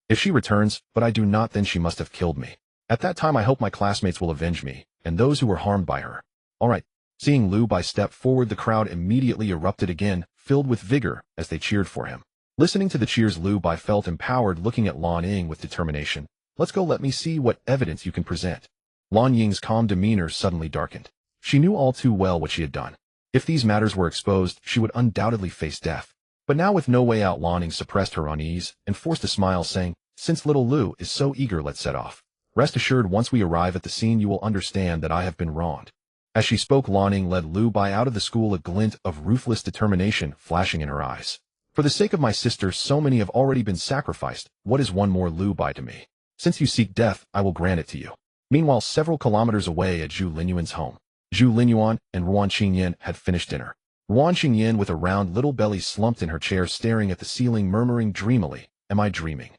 If she returns, but I do not, then she must have killed me. At that time, I hope my classmates will avenge me and those who were harmed by her." All right. Seeing Lu Bai step forward, the crowd immediately erupted again, filled with vigor as they cheered for him. Listening to the cheers, Lu Bai felt empowered, looking at Lan Ying with determination. "Let's go, let me see what evidence you can present." Lan Ying's calm demeanor suddenly darkened. She knew all too well what she had done. If these matters were exposed, she would undoubtedly face death. But now, with no way out, Lan Ying suppressed her unease and forced a smile, saying, "Since little Lu is so eager, let's set off. Rest assured, once we arrive at the scene, you will understand that I have been wronged." As she spoke, Lan Ying led Lu Bai out of the school, a glint of ruthless determination flashing in her eyes. "For the sake of my sister, so many have already been sacrificed. What is one more Lu Bai to me? Since you seek death, I will grant it to you." Meanwhile, several kilometers away at Zhu Linyuan's home, Zhu Linyuan and Ruan Qingyan had finished dinner. Ruan Qingyan, with a round little belly, slumped in her chair, staring at the ceiling, murmuring dreamily, "Am I dreaming?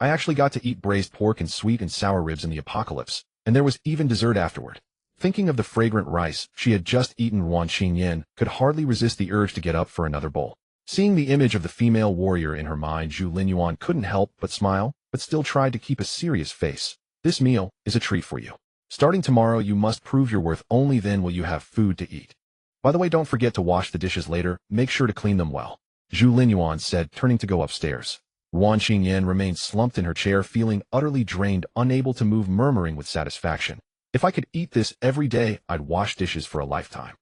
I actually got to eat braised pork and sweet and sour ribs in the apocalypse, and there was even dessert afterward." Thinking of the fragrant rice she had just eaten, Ruan Qingyan could hardly resist the urge to get up for another bowl. Seeing the image of the female warrior in her mind, Zhu Linyuan couldn't help but smile, but still tried to keep a serious face. "This meal is a treat for you. Starting tomorrow, you must prove your worth. Only then will you have food to eat. By the way, don't forget to wash the dishes later. Make sure to clean them well," Zhu Linyuan said, turning to go upstairs. Ruan Qingyan remained slumped in her chair, feeling utterly drained, unable to move, murmuring with satisfaction, "If I could eat this every day, I'd wash dishes for a lifetime."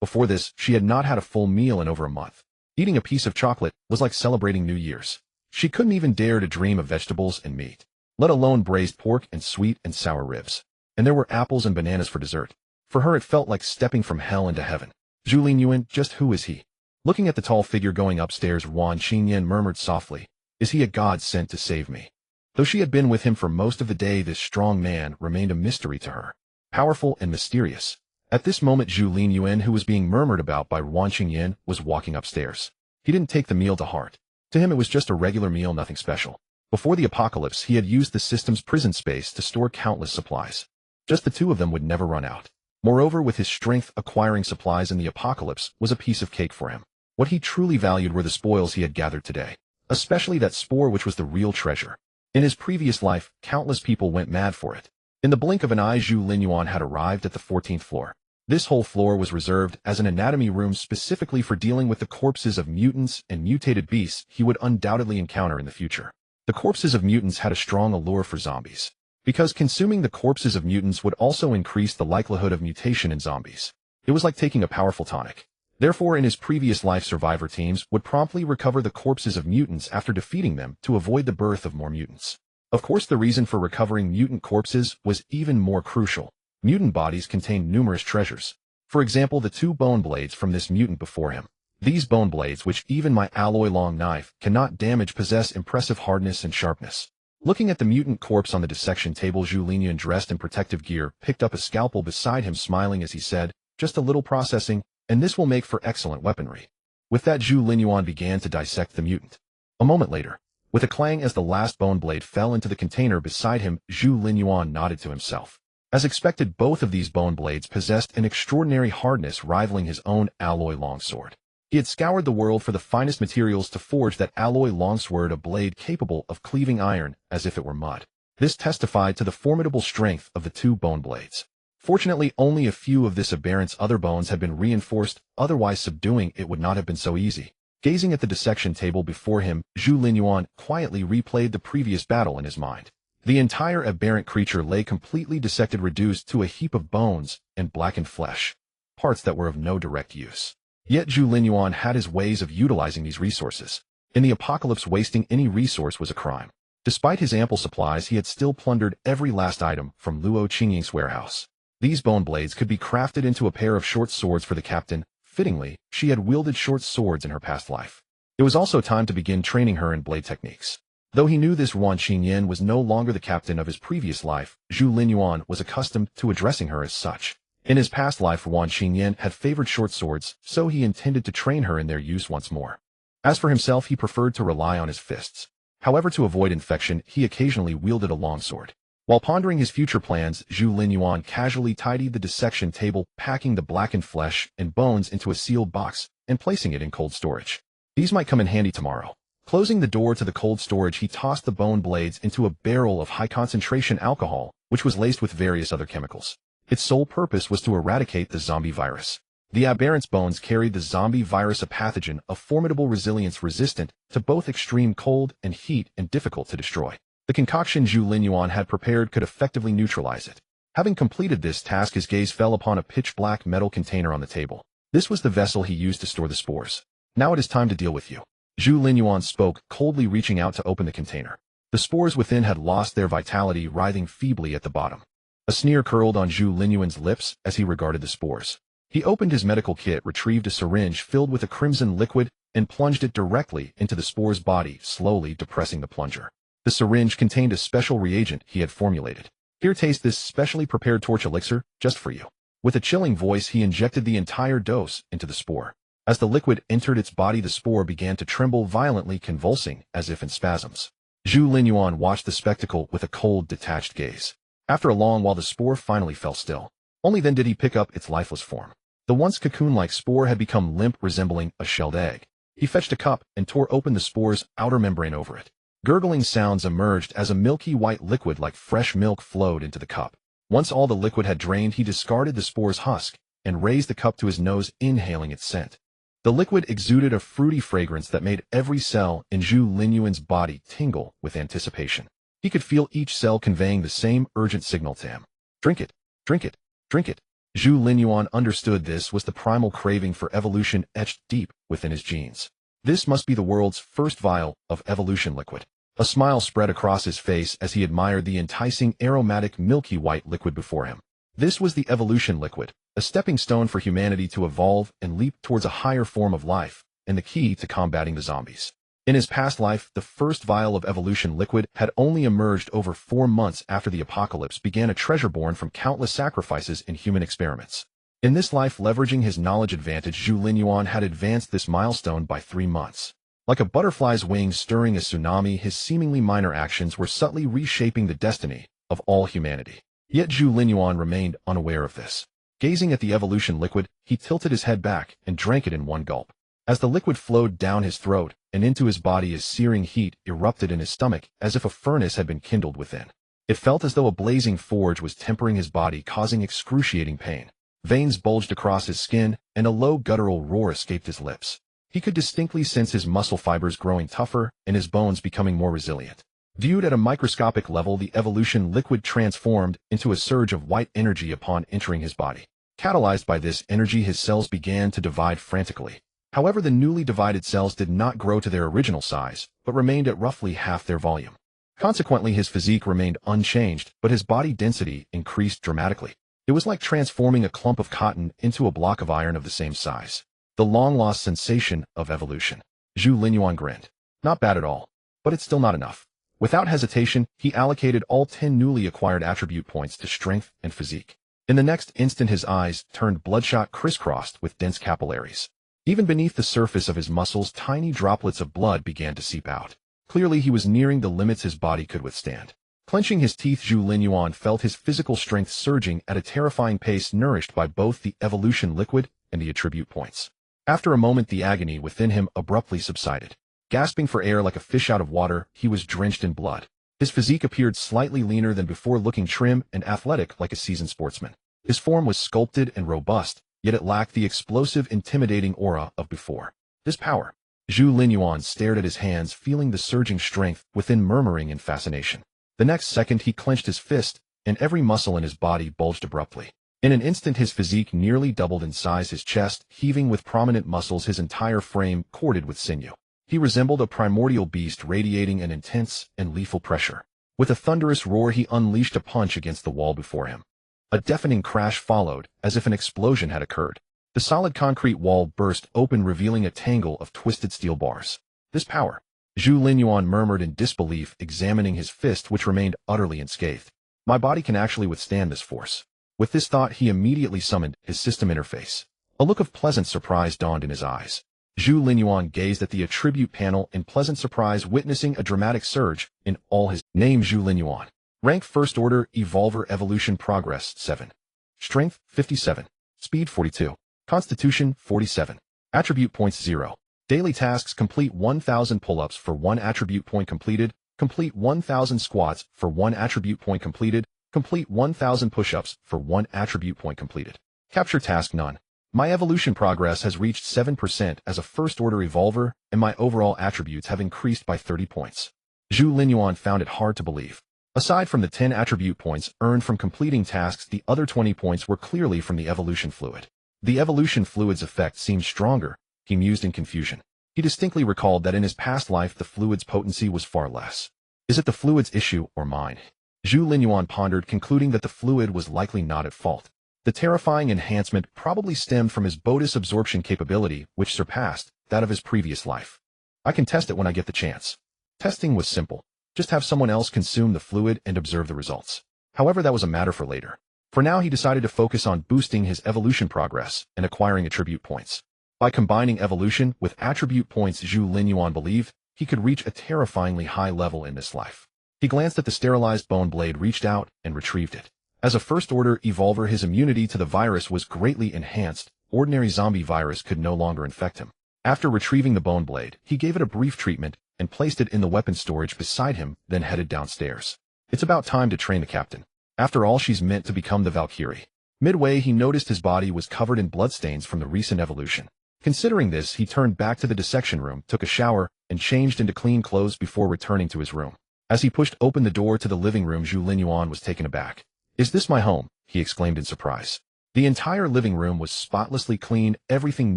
Before this, she had not had a full meal in over a month. Eating a piece of chocolate was like celebrating New Year's. She couldn't even dare to dream of vegetables and meat, let alone braised pork and sweet and sour ribs. And there were apples and bananas for dessert. For her, it felt like stepping from hell into heaven. Zhu Linyuan, just who is he? Looking at the tall figure going upstairs, Ruan Qingyan murmured softly, "Is he a god sent to save me?" Though she had been with him for most of the day, this strong man remained a mystery to her, powerful and mysterious. At this moment, Zhu Linyuan, who was being murmured about by Ruan Qingyan, was walking upstairs. He didn't take the meal to heart. To him, it was just a regular meal, nothing special. Before the apocalypse, he had used the system's prison space to store countless supplies. Just the two of them would never run out. Moreover, with his strength, acquiring supplies in the apocalypse was a piece of cake for him. What he truly valued were the spoils he had gathered today, especially that spore which was the real treasure. In his previous life, countless people went mad for it. In the blink of an eye, Zhu Linyuan had arrived at the 14th floor. This whole floor was reserved as an anatomy room specifically for dealing with the corpses of mutants and mutated beasts he would undoubtedly encounter in the future. The corpses of mutants had a strong allure for zombies, because consuming the corpses of mutants would also increase the likelihood of mutation in zombies. It was like taking a powerful tonic. Therefore, in his previous life, survivor teams would promptly recover the corpses of mutants after defeating them to avoid the birth of more mutants. Of course, the reason for recovering mutant corpses was even more crucial. Mutant bodies contained numerous treasures. For example, the two bone blades from this mutant before him. These bone blades, which even my alloy-long knife cannot damage, possess impressive hardness and sharpness. Looking at the mutant corpse on the dissection table, Zhu Linyuan, dressed in protective gear, picked up a scalpel beside him, smiling as he said, "Just a little processing, and this will make for excellent weaponry." With that, Zhu Linyuan began to dissect the mutant. A moment later, with a clang as the last bone blade fell into the container beside him, Zhu Linyuan nodded to himself. As expected, both of these bone blades possessed an extraordinary hardness rivaling his own alloy longsword. He had scoured the world for the finest materials to forge that alloy longsword, a blade capable of cleaving iron as if it were mud. This testified to the formidable strength of the two bone blades. Fortunately, only a few of this aberrant's other bones had been reinforced, otherwise subduing it would not have been so easy. Gazing at the dissection table before him, Zhu Linyuan quietly replayed the previous battle in his mind. The entire aberrant creature lay completely dissected, reduced to a heap of bones and blackened flesh, parts that were of no direct use. Yet Zhu Linyuan had his ways of utilizing these resources. In the apocalypse, wasting any resource was a crime. Despite his ample supplies, he had still plundered every last item from Luo Qingying's warehouse. These bone blades could be crafted into a pair of short swords for the captain. Fittingly, she had wielded short swords in her past life. It was also time to begin training her in blade techniques. Though he knew this Wan Qingyan was no longer the captain of his previous life, Zhu Linyuan was accustomed to addressing her as such. In his past life, Wan Qingyan had favored short swords, so he intended to train her in their use once more. As for himself, he preferred to rely on his fists. However, to avoid infection, he occasionally wielded a longsword. While pondering his future plans, Zhu Linyuan casually tidied the dissection table, packing the blackened flesh and bones into a sealed box and placing it in cold storage. These might come in handy tomorrow. Closing the door to the cold storage, he tossed the bone blades into a barrel of high-concentration alcohol, which was laced with various other chemicals. Its sole purpose was to eradicate the zombie virus. The aberrant's bones carried the zombie virus, a pathogen of formidable resilience, resistant to both extreme cold and heat and difficult to destroy. The concoction Zhu Linyuan had prepared could effectively neutralize it. Having completed this task, his gaze fell upon a pitch-black metal container on the table. This was the vessel he used to store the spores. Now it is time to deal with you. Zhu Linyuan spoke, coldly reaching out to open the container. The spores within had lost their vitality, writhing feebly at the bottom. A sneer curled on Zhu Linyuan's lips as he regarded the spores. He opened his medical kit, retrieved a syringe filled with a crimson liquid, and plunged it directly into the spore's body, slowly depressing the plunger. The syringe contained a special reagent he had formulated. Here, taste this specially prepared torch elixir, just for you. With a chilling voice, he injected the entire dose into the spore. As the liquid entered its body, the spore began to tremble violently, convulsing as if in spasms. Zhu Linyuan watched the spectacle with a cold, detached gaze. After a long while, the spore finally fell still. Only then did he pick up its lifeless form. The once cocoon-like spore had become limp, resembling a shelled egg. He fetched a cup and tore open the spore's outer membrane over it. Gurgling sounds emerged as a milky white liquid like fresh milk flowed into the cup. Once all the liquid had drained, he discarded the spore's husk and raised the cup to his nose, inhaling its scent. The liquid exuded a fruity fragrance that made every cell in Zhu Linyuan's body tingle with anticipation. He could feel each cell conveying the same urgent signal to him. Drink it, drink it, drink it. Zhu Linyuan understood this was the primal craving for evolution etched deep within his genes. This must be the world's first vial of evolution liquid. A smile spread across his face as he admired the enticing, aromatic, milky white liquid before him. This was the evolution liquid, a stepping stone for humanity to evolve and leap towards a higher form of life, and the key to combating the zombies. In his past life, the first vial of evolution liquid had only emerged over 4 months after the apocalypse began, a treasure born from countless sacrifices in human experiments. In this life, leveraging his knowledge advantage, Zhu Linyuan had advanced this milestone by 3 months. Like a butterfly's wings stirring a tsunami, his seemingly minor actions were subtly reshaping the destiny of all humanity. Yet Zhu Linyuan remained unaware of this. Gazing at the evolution liquid, he tilted his head back and drank it in one gulp. As the liquid flowed down his throat and into his body, a searing heat erupted in his stomach as if a furnace had been kindled within. It felt as though a blazing forge was tempering his body, causing excruciating pain. Veins bulged across his skin, and a low guttural roar escaped his lips. He could distinctly sense his muscle fibers growing tougher and his bones becoming more resilient. Viewed at a microscopic level, the evolution liquid transformed into a surge of white energy upon entering his body. Catalyzed by this energy, his cells began to divide frantically. However, the newly divided cells did not grow to their original size, but remained at roughly half their volume. Consequently, his physique remained unchanged, but his body density increased dramatically. It was like transforming a clump of cotton into a block of iron of the same size. The long-lost sensation of evolution. Zhu Linyuan grinned. Not bad at all, but it's still not enough. Without hesitation, he allocated all 10 newly acquired attribute points to strength and physique. In the next instant, his eyes turned bloodshot, crisscrossed with dense capillaries. Even beneath the surface of his muscles, tiny droplets of blood began to seep out. Clearly, he was nearing the limits his body could withstand. Clenching his teeth, Zhu Linyuan felt his physical strength surging at a terrifying pace, nourished by both the evolution liquid and the attribute points. After a moment, the agony within him abruptly subsided. Gasping for air like a fish out of water, he was drenched in blood. His physique appeared slightly leaner than before, looking trim and athletic like a seasoned sportsman. His form was sculpted and robust, yet it lacked the explosive, intimidating aura of before. This power. Zhu Linyuan stared at his hands, feeling the surging strength within, murmuring in fascination. The next second he clenched his fist, and every muscle in his body bulged abruptly. In an instant his physique nearly doubled in size, his chest heaving with prominent muscles, his entire frame corded with sinew. He resembled a primordial beast, radiating an intense and lethal pressure. With a thunderous roar he unleashed a punch against the wall before him. A deafening crash followed, as if an explosion had occurred. The solid concrete wall burst open, revealing a tangle of twisted steel bars. This power. Zhu Linyuan murmured in disbelief, examining his fist, which remained utterly unscathed. My body can actually withstand this force. With this thought he immediately summoned his system interface. A look of pleasant surprise dawned in his eyes. Zhu Linyuan gazed at the attribute panel in pleasant surprise, witnessing a dramatic surge in all his name. Zhu Linyuan. Rank First Order, Evolver, Evolution, Progress 7. Strength 57. Speed 42. Constitution 47. Attribute points 0. Daily tasks: complete 1,000 pull-ups for 1 attribute point completed, complete 1,000 squats for 1 attribute point completed, complete 1,000 push-ups for 1 attribute point completed. Capture task none. My evolution progress has reached 7% as a First Order Evolver, and my overall attributes have increased by 30 points. Zhu Linyuan found it hard to believe. Aside from the 10 attribute points earned from completing tasks, the other 20 points were clearly from the evolution fluid. The evolution fluid's effect seemed stronger, he mused in confusion. He distinctly recalled that in his past life the fluid's potency was far less. Is it the fluid's issue or mine? Zhu Linyuan pondered, concluding that the fluid was likely not at fault. The terrifying enhancement probably stemmed from his Bodis absorption capability, which surpassed that of his previous life. I can test it when I get the chance. Testing was simple. Just have someone else consume the fluid and observe the results. However, that was a matter for later. For now, he decided to focus on boosting his evolution progress and acquiring attribute points. By combining evolution with attribute points, Zhu Linyuan believed he could reach a terrifyingly high level in this life. He glanced at the sterilized bone blade, reached out, and retrieved it. As a First Order Evolver, his immunity to the virus was greatly enhanced. Ordinary zombie virus could no longer infect him. After retrieving the bone blade, he gave it a brief treatment and placed it in the weapon storage beside him, then headed downstairs. It's about time to train the captain. After all, she's meant to become the Valkyrie. Midway, he noticed his body was covered in bloodstains from the recent evolution. Considering this, he turned back to the dissection room, took a shower, and changed into clean clothes before returning to his room. As he pushed open the door to the living room, Zhu Linyuan was taken aback. "Is this my home?" he exclaimed in surprise. The entire living room was spotlessly clean, everything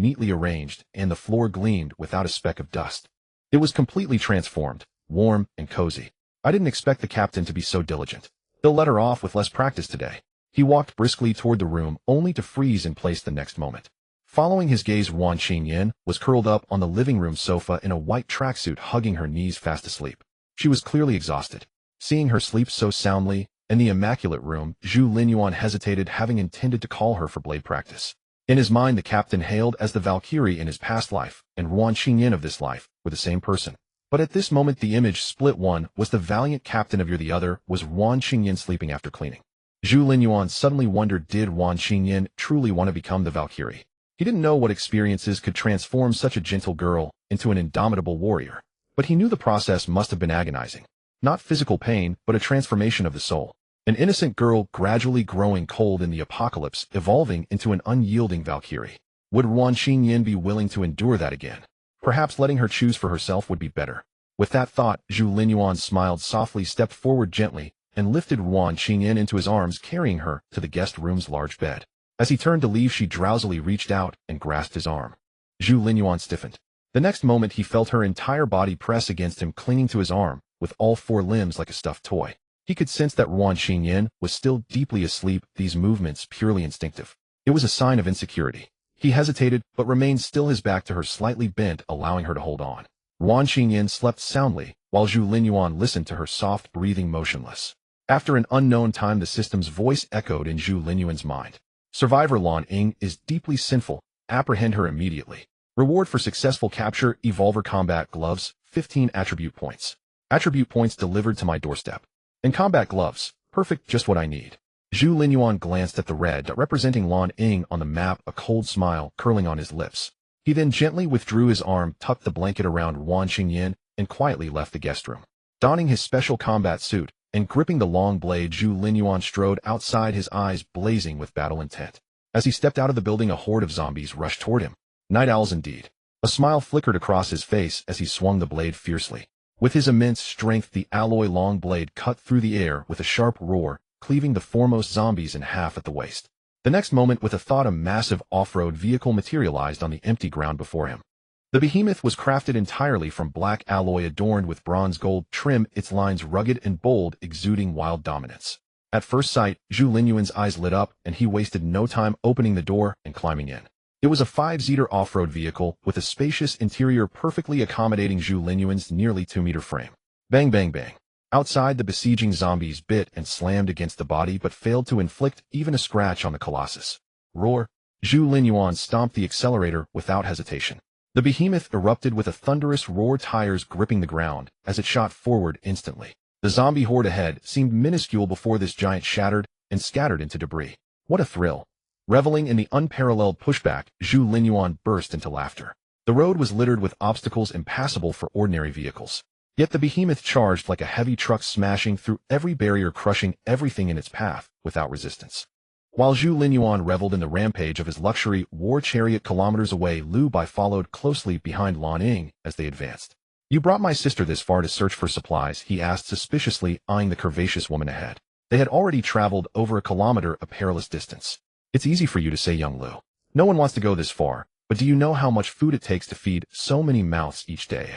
neatly arranged, and the floor gleamed without a speck of dust. It was completely transformed, warm and cozy. I didn't expect the captain to be so diligent. He'll let her off with less practice today. He walked briskly toward the room, only to freeze in place the next moment. Following his gaze, Wan Qingyan was curled up on the living room sofa in a white tracksuit, hugging her knees, fast asleep. She was clearly exhausted. Seeing her sleep so soundly in the immaculate room, Zhu Linyuan hesitated, having intended to call her for blade practice. In his mind, the captain hailed as the Valkyrie in his past life, and Wan Qingyan of this life were the same person. But at this moment the image split. One was the valiant captain of yore, the other was Wan Qingyan sleeping after cleaning. Zhu Linyuan suddenly wondered, did Wan Qingyan truly want to become the Valkyrie? He didn't know what experiences could transform such a gentle girl into an indomitable warrior, but he knew the process must have been agonizing. Not physical pain, but a transformation of the soul. An innocent girl gradually growing cold in the apocalypse, evolving into an unyielding Valkyrie. Would Wan Qingyan be willing to endure that again? Perhaps letting her choose for herself would be better. With that thought, Zhu Linyuan smiled softly, stepped forward gently, and lifted Wan Qingyan into his arms, carrying her to the guest room's large bed. As he turned to leave, she drowsily reached out and grasped his arm. Zhu Linyuan stiffened. The next moment he felt her entire body press against him, clinging to his arm, with all 4 limbs like a stuffed toy. He could sense that Wan Qingyan was still deeply asleep, these movements purely instinctive. It was a sign of insecurity. He hesitated, but remained still, his back to her, slightly bent, allowing her to hold on. Wan Qingyan slept soundly, while Zhu Linyuan listened to her soft breathing, motionless. After an unknown time, the system's voice echoed in Zhu Linyuan's mind. Survivor Lan Ying is deeply sinful. Apprehend her immediately. Reward for successful capture: Evolver Combat Gloves, 15 attribute points. Attribute points delivered to my doorstep. And combat gloves, perfect, just what I need. Zhu Linyuan glanced at the red dot representing Lan Ying on the map, a cold smile curling on his lips. He then gently withdrew his arm, tucked the blanket around Wan Qingyan, and quietly left the guest room. Donning his special combat suit and gripping the long blade, Zhu Linyuan strode outside, his eyes blazing with battle intent. As he stepped out of the building, a horde of zombies rushed toward him. Night owls indeed. A smile flickered across his face as he swung the blade fiercely. With his immense strength, the alloy long blade cut through the air with a sharp roar, cleaving the foremost zombies in half at the waist. The next moment, with a thought, a massive off-road vehicle materialized on the empty ground before him. The behemoth was crafted entirely from black alloy adorned with bronze gold trim, its lines rugged and bold, exuding wild dominance. At first sight, Zhu Linyuan's eyes lit up, and he wasted no time opening the door and climbing in. It was a 5-seater off-road vehicle with a spacious interior perfectly accommodating Zhu Linyuan's nearly 2-meter frame. Bang, bang, bang. Outside, the besieging zombies bit and slammed against the body but failed to inflict even a scratch on the colossus. Roar! Zhu Linyuan stomped the accelerator without hesitation. The behemoth erupted with a thunderous roar, tires gripping the ground as it shot forward instantly. The zombie horde ahead seemed minuscule before this giant shattered and scattered into debris. What a thrill! Reveling in the unparalleled pushback, Zhu Linyuan burst into laughter. The road was littered with obstacles impassable for ordinary vehicles. Yet the behemoth charged like a heavy truck, smashing through every barrier, crushing everything in its path without resistance. While Zhu Linyuan reveled in the rampage of his luxury war chariot, kilometers away, Lu Bai followed closely behind Lan Ying as they advanced. "You brought my sister this far to search for supplies?" he asked suspiciously, eyeing the curvaceous woman ahead. They had already traveled over a kilometer, a perilous distance. "It's easy for you to say, young Lu. No one wants to go this far, but do you know how much food it takes to feed so many mouths each day?"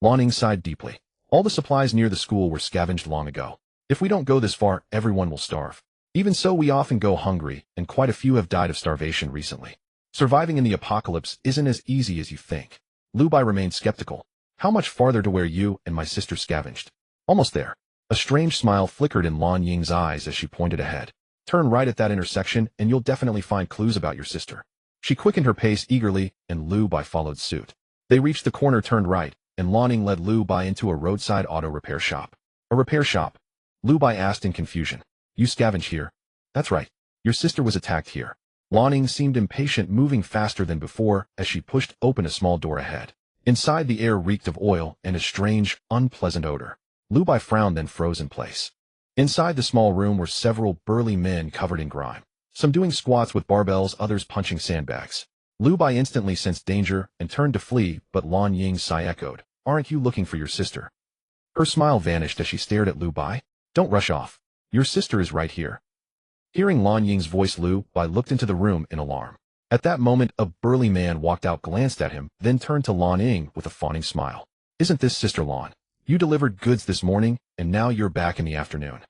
Lan Ying sighed deeply. "All the supplies near the school were scavenged long ago. If we don't go this far, everyone will starve. Even so, we often go hungry, and quite a few have died of starvation recently. Surviving in the apocalypse isn't as easy as you think." Lu Bai remained skeptical. "How much farther to where you and my sister scavenged?" "Almost there." A strange smile flickered in Lan Ying's eyes as she pointed ahead. "Turn right at that intersection, and you'll definitely find clues about your sister." She quickened her pace eagerly, and Lu Bai followed suit. They reached the corner, turned right, and Lan Ying led Lu Bai into a roadside auto repair shop. "A repair shop?" Lu Bai asked in confusion. "You scavenge here?" "That's right. Your sister was attacked here." Lan Ying seemed impatient, moving faster than before as she pushed open a small door ahead. Inside, the air reeked of oil and a strange, unpleasant odor. Lu Bai frowned, then froze in place. Inside the small room were several burly men covered in grime. Some doing squats with barbells, others punching sandbags. Lu Bai instantly sensed danger and turned to flee, but Lan Ying's sigh echoed. "Aren't you looking for your sister?" Her smile vanished as she stared at Lu Bai. "Don't rush off. Your sister is right here." Hearing Lan Ying's voice, Lu Bai looked into the room in alarm. At that moment, a burly man walked out, glanced at him, then turned to Lan Ying with a fawning smile. "Isn't this Sister Lan? You delivered goods this morning, and now you're back in the afternoon.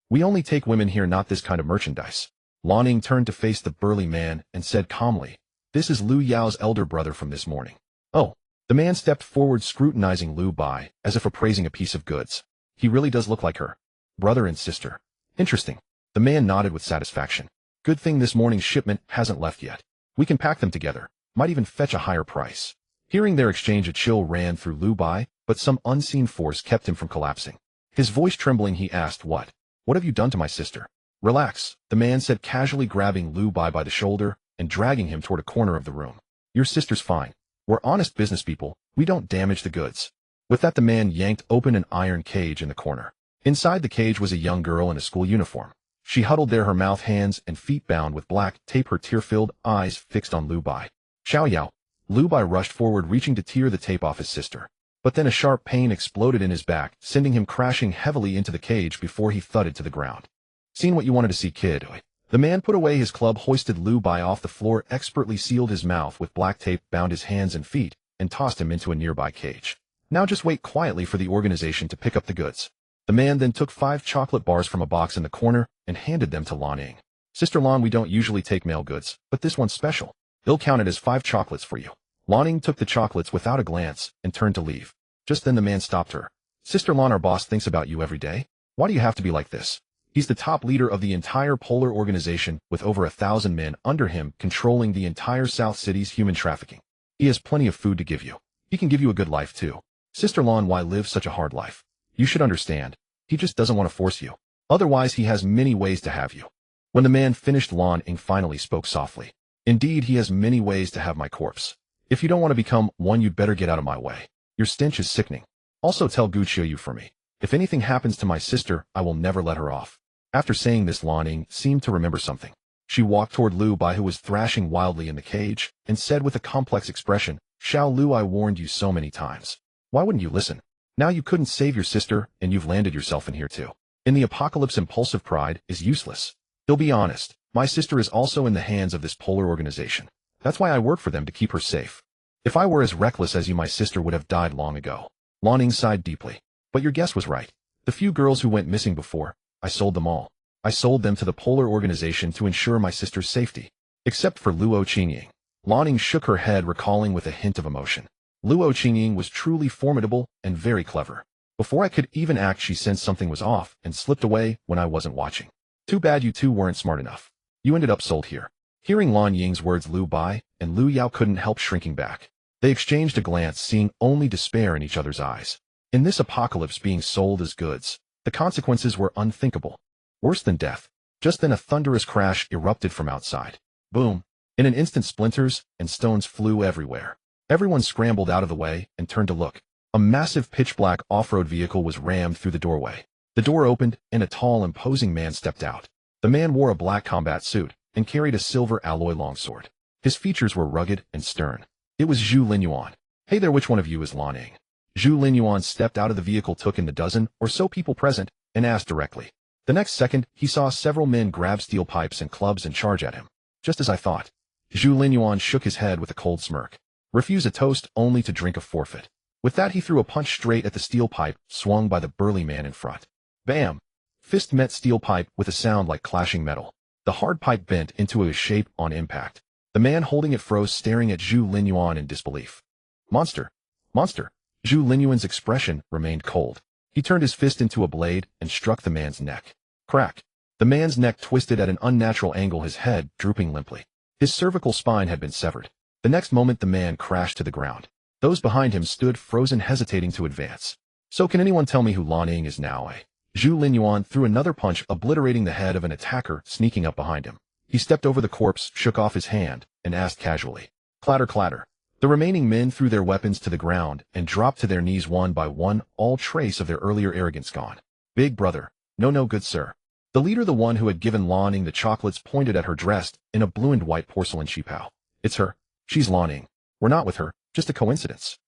We only take women here, not this kind of merchandise." Lan Ying turned to face the burly man and said calmly, "This is Lu Yao's elder brother from this morning." "Oh." The man stepped forward, scrutinizing Lu Bai as if appraising a piece of goods. "He really does look like her. Brother and sister. Interesting." The man nodded with satisfaction. "Good thing this morning's shipment hasn't left yet. We can pack them together. Might even fetch a higher price." Hearing their exchange, a chill ran through Lu Bai, but some unseen force kept him from collapsing. His voice trembling, he asked, What have you done to my sister?" "Relax," the man said casually, grabbing Lu Bai by the shoulder and dragging him toward a corner of the room. "Your sister's fine. We're honest business people. We don't damage the goods." With that, the man yanked open an iron cage in the corner. Inside the cage was a young girl in a school uniform. She huddled there, her mouth, hands, and feet bound with black tape, her tear-filled eyes fixed on Lu Bai. "Xiao Yao." Lu Bai rushed forward, reaching to tear the tape off his sister. But then a sharp pain exploded in his back, sending him crashing heavily into the cage before he thudded to the ground. "Seen what you wanted to see, kid." The man put away his club, hoisted Lu Bai off the floor, expertly sealed his mouth with black tape, bound his hands and feet, and tossed him into a nearby cage. "Now just wait quietly for the organization to pick up the goods." The man then took 5 chocolate bars from a box in the corner and handed them to Lan Ying. "Sister Lan, we don't usually take male goods, but this one's special. They'll count it as 5 chocolates for you." Lan Ying took the chocolates without a glance and turned to leave. Just then the man stopped her. "Sister Lan, our boss thinks about you every day. Why do you have to be like this? He's the top leader of the entire Polar organization with over 1,000 men under him, controlling the entire South City's human trafficking. He has plenty of food to give you. He can give you a good life too. Sister Lan, why live such a hard life? You should understand. He just doesn't want to force you. Otherwise, he has many ways to have you." When the man finished, Lan Ying finally spoke softly. "Indeed, he has many ways to have my corpse. If you don't want to become one, you'd better get out of my way. Your stench is sickening. Also tell Guccio you for me. If anything happens to my sister, I will never let her off. After saying this, Lan Ying seemed to remember something. She walked toward Lu Bai, who was thrashing wildly in the cage, and said with a complex expression, Xiao Lu, I warned you so many times. Why wouldn't you listen? Now you couldn't save your sister, and you've landed yourself in here too. In the apocalypse, impulsive pride is useless. He'll be honest, my sister is also in the hands of this polar organization. That's why I work for them, to keep her safe. If I were as reckless as you, my sister would have died long ago. Lan Ying sighed deeply. But your guess was right. The few girls who went missing before, I sold them all. I sold them to the polar organization to ensure my sister's safety. Except for Luo Qingying. Lan Ying shook her head, recalling with a hint of emotion. Luo Qingying was truly formidable and very clever. Before I could even act, she sensed something was off and slipped away when I wasn't watching. Too bad you two weren't smart enough. You ended up sold here. Hearing Lan Ying's words, Lu Bai and Lu Yao couldn't help shrinking back. They exchanged a glance, seeing only despair in each other's eyes. In this apocalypse, being sold as goods, the consequences were unthinkable. Worse than death. Just then a thunderous crash erupted from outside. Boom! In an instant, splinters and stones flew everywhere. Everyone scrambled out of the way and turned to look. A massive pitch-black off-road vehicle was rammed through the doorway. The door opened, and a tall, imposing man stepped out. The man wore a black combat suit and carried a silver alloy longsword. His features were rugged and stern. It was Zhu Linyuan. Hey there, which one of you is Lan Ying? Zhu Linyuan stepped out of the vehicle, took in the dozen or so people present, and asked directly. The next second, he saw several men grab steel pipes and clubs and charge at him. Just as I thought. Zhu Linyuan shook his head with a cold smirk. Refuse a toast only to drink a forfeit. With that, he threw a punch straight at the steel pipe swung by the burly man in front. Bam! Fist met steel pipe with a sound like clashing metal. The hard pipe bent into a shape on impact. The man holding it froze, staring at Zhu Linyuan in disbelief. Monster! Monster! Zhu Linyuan's expression remained cold. He turned his fist into a blade and struck the man's neck. Crack! The man's neck twisted at an unnatural angle, his head drooping limply. His cervical spine had been severed. The next moment, the man crashed to the ground. Those behind him stood frozen, hesitating to advance. So can anyone tell me who Lan Ying is now, eh? Zhu Linyuan threw another punch, obliterating the head of an attacker sneaking up behind him. He stepped over the corpse, shook off his hand, and asked casually. Clatter, clatter. The remaining men threw their weapons to the ground and dropped to their knees one by one, all trace of their earlier arrogance gone. Big brother. No, good sir. The leader, the one who had given Lan Ying the chocolates, pointed at her, dressed in a blue and white porcelain qipao. It's her. She's Lan Ying. We're not with her, just a coincidence.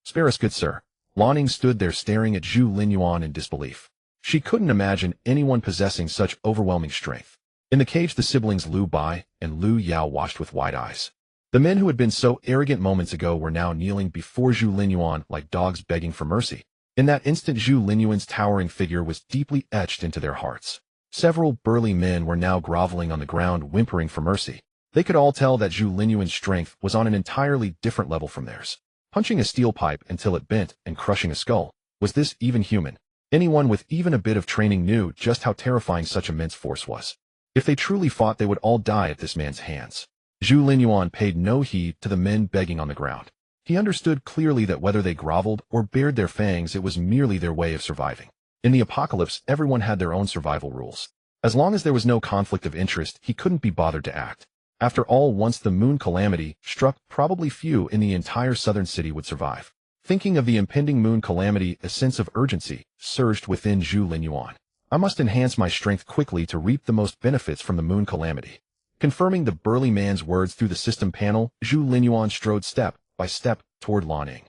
Spare us, good sir. Lan Ying stood there staring at Zhu Linyuan in disbelief. She couldn't imagine anyone possessing such overwhelming strength. In the cage, the siblings Lu Bai and Lu Yao watched with wide eyes. The men who had been so arrogant moments ago were now kneeling before Zhu Linyuan like dogs begging for mercy. In that instant, Zhu Linyuan's towering figure was deeply etched into their hearts. Several burly men were now groveling on the ground, whimpering for mercy. They could all tell that Zhu Linyuan's strength was on an entirely different level from theirs. Punching a steel pipe until it bent and crushing a skull. Was this even human? Anyone with even a bit of training knew just how terrifying such immense force was. If they truly fought, they would all die at this man's hands. Zhu Linyuan paid no heed to the men begging on the ground. He understood clearly that whether they groveled or bared their fangs, it was merely their way of surviving. In the apocalypse, everyone had their own survival rules. As long as there was no conflict of interest, he couldn't be bothered to act. After all, once the moon calamity struck, probably few in the entire southern city would survive. Thinking of the impending moon calamity, a sense of urgency surged within Zhu Linyuan. I must enhance my strength quickly to reap the most benefits from the moon calamity. Confirming the burly man's words through the system panel, Zhu Linyuan strode step by step toward Lan Ying.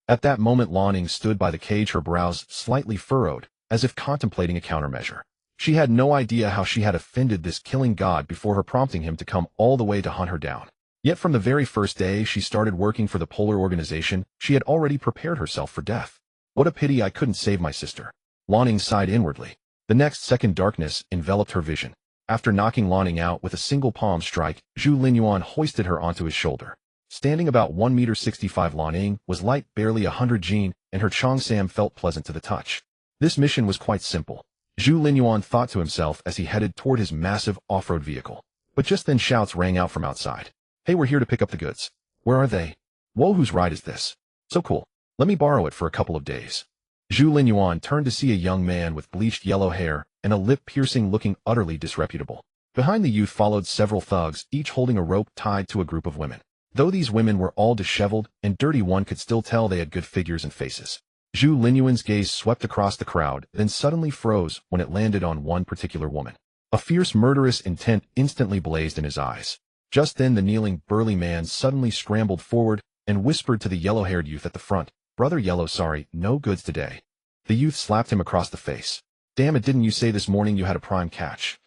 At that moment, Lan Ying stood by the cage, her brows slightly furrowed, as if contemplating a countermeasure. She had no idea how she had offended this killing god before her, prompting him to come all the way to hunt her down. Yet from the very first day she started working for the Polar Organization, she had already prepared herself for death. What a pity I couldn't save my sister. Lan Ying sighed inwardly. The next second, darkness enveloped her vision. After knocking Lan Ying out with a single palm strike, Zhu Linyuan hoisted her onto his shoulder. Standing about 1.65 m, Lan Ying was light, barely 100 jin, and her Cheongsam felt pleasant to the touch. This mission was quite simple. Zhu Linyuan thought to himself as he headed toward his massive off-road vehicle. But just then shouts rang out from outside. Hey, we're here to pick up the goods. Where are they? Whoa, whose ride is this? So cool. Let me borrow it for a couple of days. Zhu Linyuan turned to see a young man with bleached yellow hair and a lip piercing, looking utterly disreputable. Behind the youth followed several thugs, each holding a rope tied to a group of women. Though these women were all disheveled and dirty, one could still tell they had good figures and faces. Zhu Linyuan's gaze swept across the crowd, then suddenly froze when it landed on one particular woman. A fierce murderous intent instantly blazed in his eyes. Just then the kneeling, burly man suddenly scrambled forward and whispered to the yellow-haired youth at the front, "Brother Yellow, sorry, no goods today." The youth slapped him across the face. "Damn it, didn't you say this morning you had a prime catch?"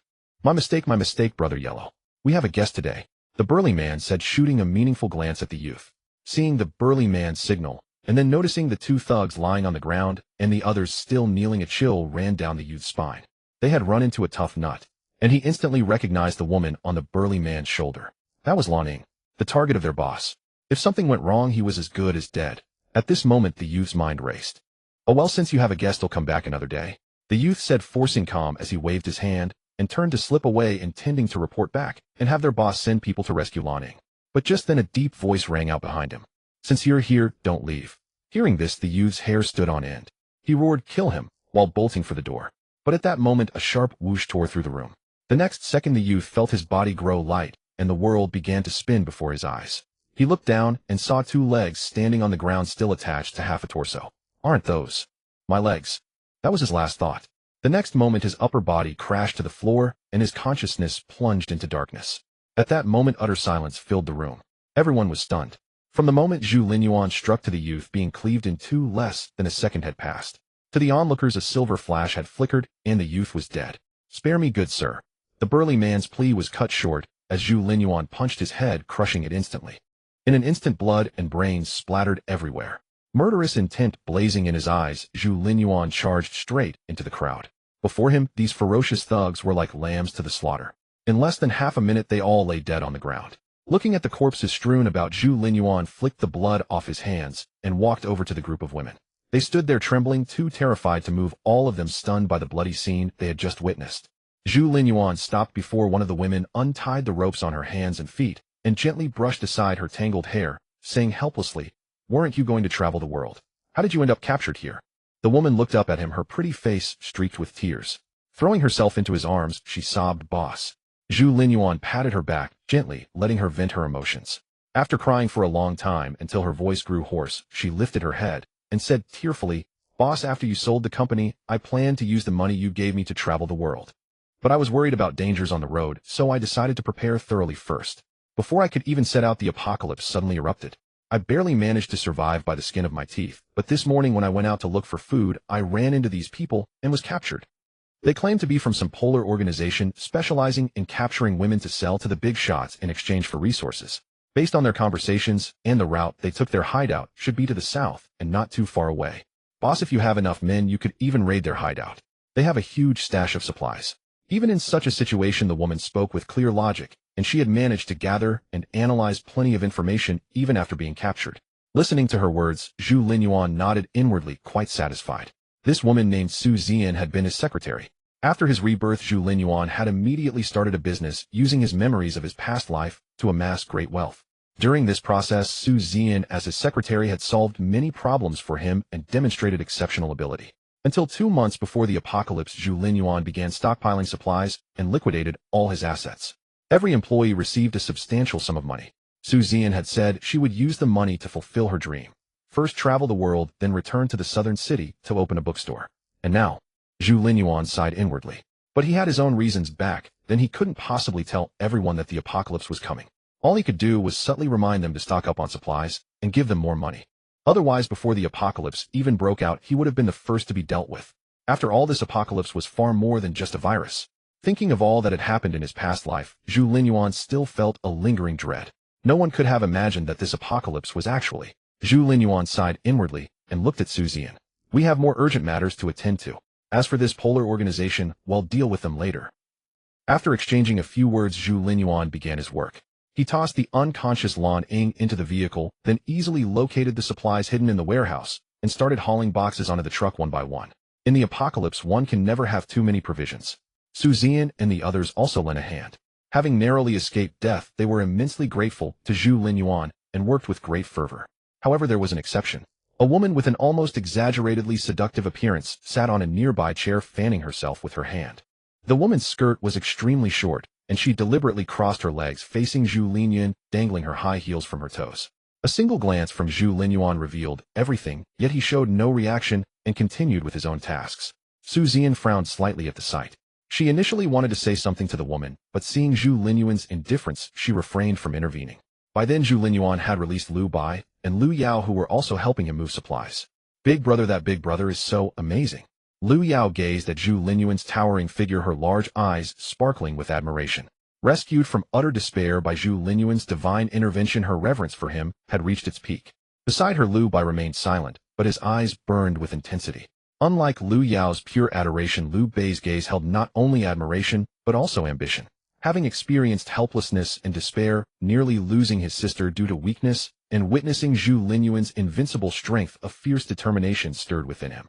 My mistake, Brother Yellow. We have a guest today," the burly man said, shooting a meaningful glance at the youth. Seeing the burly man's signal, and then noticing the two thugs lying on the ground and the others still kneeling, a chill ran down the youth's spine. They had run into a tough nut, and he instantly recognized the woman on the burly man's shoulder. That was Lan Ying, the target of their boss. If something went wrong, he was as good as dead. At this moment, the youth's mind raced. "Oh well, since you have a guest, he'll come back another day," the youth said, forcing calm as he waved his hand and turned to slip away, intending to report back and have their boss send people to rescue Lan Ying. But just then a deep voice rang out behind him. "Since you're here, don't leave." Hearing this, the youth's hair stood on end. He roared, "Kill him," while bolting for the door. But at that moment, a sharp whoosh tore through the room. The next second, the youth felt his body grow light, and the world began to spin before his eyes. He looked down and saw two legs standing on the ground, still attached to half a torso. "Aren't those my legs?" That was his last thought. The next moment, his upper body crashed to the floor, and his consciousness plunged into darkness. At that moment, utter silence filled the room. Everyone was stunned. From the moment Zhu Linyuan struck to the youth being cleaved in two, less than a second had passed. To the onlookers, a silver flash had flickered, and the youth was dead. "Spare me, good sir." The burly man's plea was cut short as Zhu Linyuan punched his head, crushing it instantly. In an instant, blood and brains splattered everywhere. Murderous intent blazing in his eyes, Zhu Linyuan charged straight into the crowd. Before him, these ferocious thugs were like lambs to the slaughter. In less than half a minute, they all lay dead on the ground. Looking at the corpses strewn about, Zhu Linyuan flicked the blood off his hands and walked over to the group of women. They stood there trembling, too terrified to move, all of them stunned by the bloody scene they had just witnessed. Zhu Linyuan stopped before one of the women, untied the ropes on her hands and feet, and gently brushed aside her tangled hair, saying helplessly, "Weren't you going to travel the world? How did you end up captured here?" The woman looked up at him, her pretty face streaked with tears. Throwing herself into his arms, she sobbed, "Boss." Zhu Linyuan patted her back, gently letting her vent her emotions. After crying for a long time until her voice grew hoarse, she lifted her head and said tearfully, "Boss, after you sold the company, I planned to use the money you gave me to travel the world. But I was worried about dangers on the road, so I decided to prepare thoroughly first. Before I could even set out, the apocalypse suddenly erupted. I barely managed to survive by the skin of my teeth, but this morning when I went out to look for food, I ran into these people and was captured. They claimed to be from some polar organization specializing in capturing women to sell to the big shots in exchange for resources. Based on their conversations and the route they took, their hideout should be to the south and not too far away. Boss, if you have enough men, you could even raid their hideout. They have a huge stash of supplies." Even in such a situation, the woman spoke with clear logic, and she had managed to gather and analyze plenty of information even after being captured. Listening to her words, Zhu Linyuan nodded inwardly, quite satisfied. This woman named Su Zian had been his secretary. After his rebirth, Zhu Linyuan had immediately started a business using his memories of his past life to amass great wealth. During this process, Su Zian as his secretary had solved many problems for him and demonstrated exceptional ability. Until 2 months before the apocalypse, Zhu Linyuan began stockpiling supplies and liquidated all his assets. Every employee received a substantial sum of money. Su Zian had said she would use the money to fulfill her dream. First travel the world, then return to the southern city to open a bookstore. And now, Zhu Linyuan sighed inwardly. But he had his own reasons back then. He couldn't possibly tell everyone that the apocalypse was coming. All he could do was subtly remind them to stock up on supplies and give them more money. Otherwise, before the apocalypse even broke out, he would have been the first to be dealt with. After all, this apocalypse was far more than just a virus. Thinking of all that had happened in his past life, Zhu Linyuan still felt a lingering dread. No one could have imagined that this apocalypse was actually. Zhu Linyuan sighed inwardly and looked at Su Zian. "We have more urgent matters to attend to. As for this polar organization, we'll deal with them later." After exchanging a few words, Zhu Linyuan began his work. He tossed the unconscious Lan Ying into the vehicle, then easily located the supplies hidden in the warehouse, and started hauling boxes onto the truck one by one. In the apocalypse, one can never have too many provisions. Su Zian and the others also lent a hand. Having narrowly escaped death, they were immensely grateful to Zhu Linyuan and worked with great fervor. However, there was an exception. A woman with an almost exaggeratedly seductive appearance sat on a nearby chair, fanning herself with her hand. The woman's skirt was extremely short, and she deliberately crossed her legs, facing Zhu Linyuan, dangling her high heels from her toes. A single glance from Zhu Linyuan revealed everything, yet he showed no reaction and continued with his own tasks. Su Zian frowned slightly at the sight. She initially wanted to say something to the woman, but seeing Zhu Linyuan's indifference, she refrained from intervening. By then Zhu Linyuan had released Lu Bai and Lu Yao, who were also helping him move supplies. Big brother, that big brother is so amazing. Lu Yao gazed at Zhu Linyuan's towering figure, her large eyes sparkling with admiration. Rescued from utter despair by Zhu Linyuan's divine intervention, her reverence for him had reached its peak. Beside her, Lu Bai remained silent, but his eyes burned with intensity. Unlike Lu Yao's pure adoration, Lu Bai's gaze held not only admiration, but also ambition. Having experienced helplessness and despair, nearly losing his sister due to weakness, and witnessing Zhu Linyuan's invincible strength, a fierce determination stirred within him.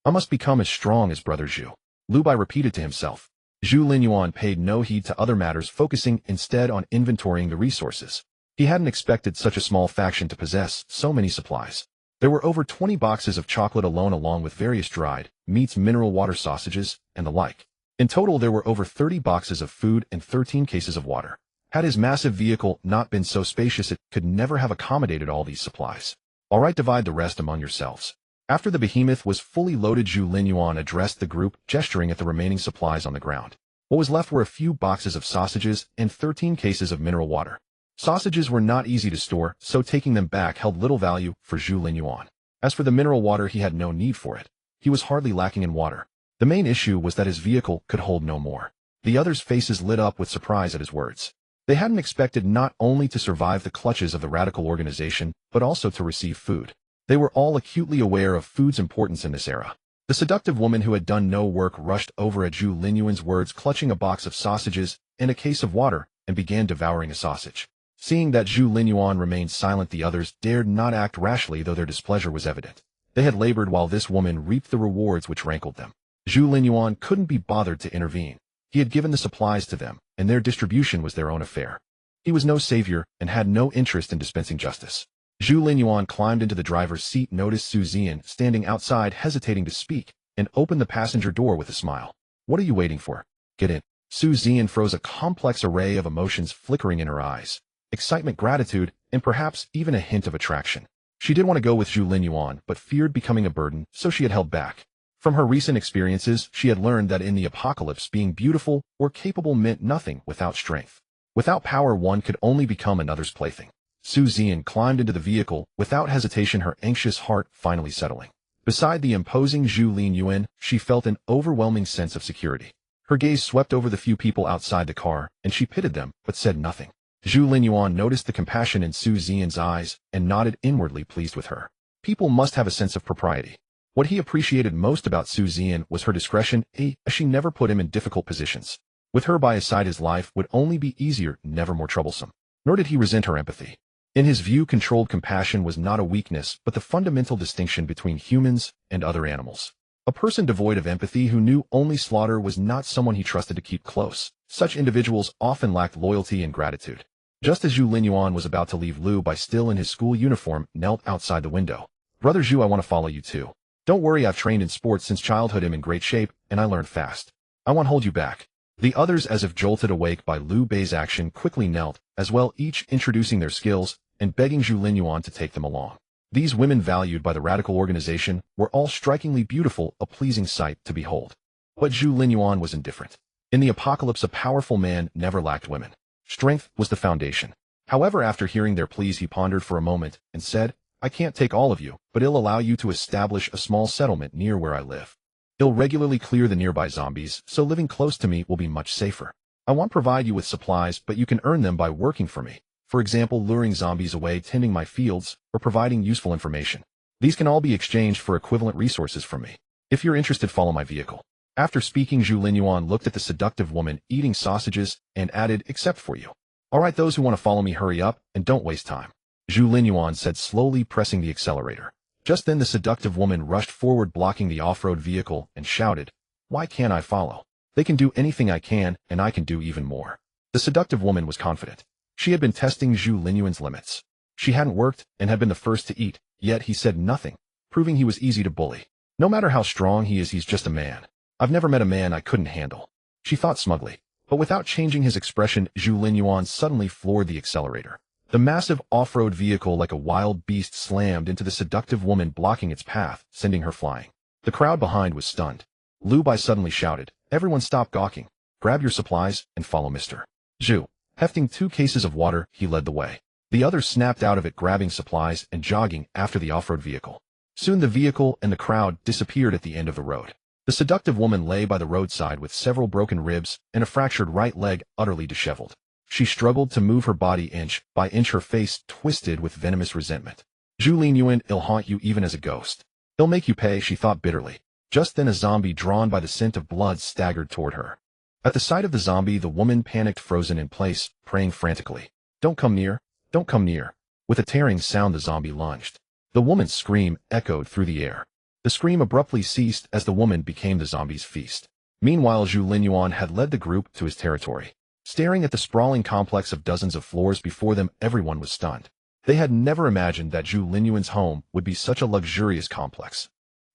I must become as strong as Brother Zhu, Lu Bai repeated to himself. Zhu Linyuan paid no heed to other matters, focusing instead on inventorying the resources. He hadn't expected such a small faction to possess so many supplies. There were over 20 boxes of chocolate alone, along with various dried meats, mineral water, sausages, and the like. In total, there were over 30 boxes of food and 13 cases of water. Had his massive vehicle not been so spacious, it could never have accommodated all these supplies. All right, divide the rest among yourselves. After the behemoth was fully loaded, Zhu Linyuan addressed the group, gesturing at the remaining supplies on the ground. What was left were a few boxes of sausages and 13 cases of mineral water. Sausages were not easy to store, so taking them back held little value for Zhu Linyuan. As for the mineral water, he had no need for it. He was hardly lacking in water. The main issue was that his vehicle could hold no more. The others' faces lit up with surprise at his words. They hadn't expected not only to survive the clutches of the radical organization, but also to receive food. They were all acutely aware of food's importance in this era. The seductive woman who had done no work rushed over at Zhu Linyuan's words, clutching a box of sausages and a case of water, and began devouring a sausage. Seeing that Zhu Linyuan remained silent, the others dared not act rashly, though their displeasure was evident. They had labored while this woman reaped the rewards which rankled them. Zhu Linyuan couldn't be bothered to intervene. He had given the supplies to them, and their distribution was their own affair. He was no savior and had no interest in dispensing justice. Zhu Linyuan climbed into the driver's seat, noticed Su Zian standing outside, hesitating to speak, and opened the passenger door with a smile. What are you waiting for? Get in. Su Zian froze, a complex array of emotions flickering in her eyes. Excitement, gratitude, and perhaps even a hint of attraction. She did want to go with Zhu Linyuan, but feared becoming a burden, so she had held back. From her recent experiences, she had learned that in the apocalypse, being beautiful or capable meant nothing without strength. Without power, one could only become another's plaything. Su Zian climbed into the vehicle without hesitation, her anxious heart finally settling. Beside the imposing Zhu Linyuan, she felt an overwhelming sense of security. Her gaze swept over the few people outside the car, and she pitied them, but said nothing. Zhu Linyuan noticed the compassion in Su Zian's eyes and nodded, inwardly pleased with her. People must have a sense of propriety. What he appreciated most about Su Zian was her discretion, as she never put him in difficult positions. With her by his side, his life would only be easier, never more troublesome. Nor did he resent her empathy. In his view, controlled compassion was not a weakness, but the fundamental distinction between humans and other animals. A person devoid of empathy who knew only slaughter was not someone he trusted to keep close. Such individuals often lacked loyalty and gratitude. Just as Zhu Linyuan was about to leave, Lu Bai, still in his school uniform, knelt outside the window. Brother Zhu, I want to follow you too. Don't worry, I've trained in sports since childhood, I'm in great shape, and I learned fast. I won't hold you back. The others, as if jolted awake by Lu Bai's action, quickly knelt, as well, each introducing their skills and begging Zhu Linyuan to take them along. These women, valued by the radical organization, were all strikingly beautiful, a pleasing sight to behold. But Zhu Linyuan was indifferent. In the apocalypse, a powerful man never lacked women. Strength was the foundation. However, after hearing their pleas, he pondered for a moment and said, I can't take all of you, but I'll allow you to establish a small settlement near where I live. I'll regularly clear the nearby zombies, so living close to me will be much safer. I won't provide you with supplies, but you can earn them by working for me. For example, luring zombies away, tending my fields, or providing useful information. These can all be exchanged for equivalent resources from me. If you're interested, follow my vehicle. After speaking, Zhu Linyuan looked at the seductive woman eating sausages and added, except for you. All right, those who want to follow me, hurry up and don't waste time. Zhu Linyuan said, slowly pressing the accelerator. Just then the seductive woman rushed forward, blocking the off-road vehicle, and shouted, Why can't I follow? They can do anything I can, and I can do even more. The seductive woman was confident. She had been testing Zhu Linyuan's limits. She hadn't worked and had been the first to eat, yet he said nothing, proving he was easy to bully. No matter how strong he is, he's just a man. I've never met a man I couldn't handle. She thought smugly. But without changing his expression, Zhu Linyuan suddenly floored the accelerator. The massive off-road vehicle like a wild beast slammed into the seductive woman, blocking its path, sending her flying. The crowd behind was stunned. Lu Bai suddenly shouted, "Everyone stop gawking. Grab your supplies and follow Mr. Zhu." Hefting 2 cases of water, he led the way. The others snapped out of it, grabbing supplies and jogging after the off-road vehicle. Soon the vehicle and the crowd disappeared at the end of the road. The seductive woman lay by the roadside with several broken ribs and a fractured right leg, utterly disheveled. She struggled to move her body inch by inch, her face twisted with venomous resentment. "Zhu Linyuan, it'll haunt you even as a ghost. He'll make you pay," she thought bitterly. Just then a zombie drawn by the scent of blood staggered toward her. At the sight of the zombie, the woman panicked, frozen in place, praying frantically. "Don't come near, don't come near." With a tearing sound, the zombie lunged. The woman's scream echoed through the air. The scream abruptly ceased as the woman became the zombie's feast. Meanwhile, Zhu Linyuan had led the group to his territory. Staring at the sprawling complex of dozens of floors before them, everyone was stunned. They had never imagined that Zhu Linyuan's home would be such a luxurious complex.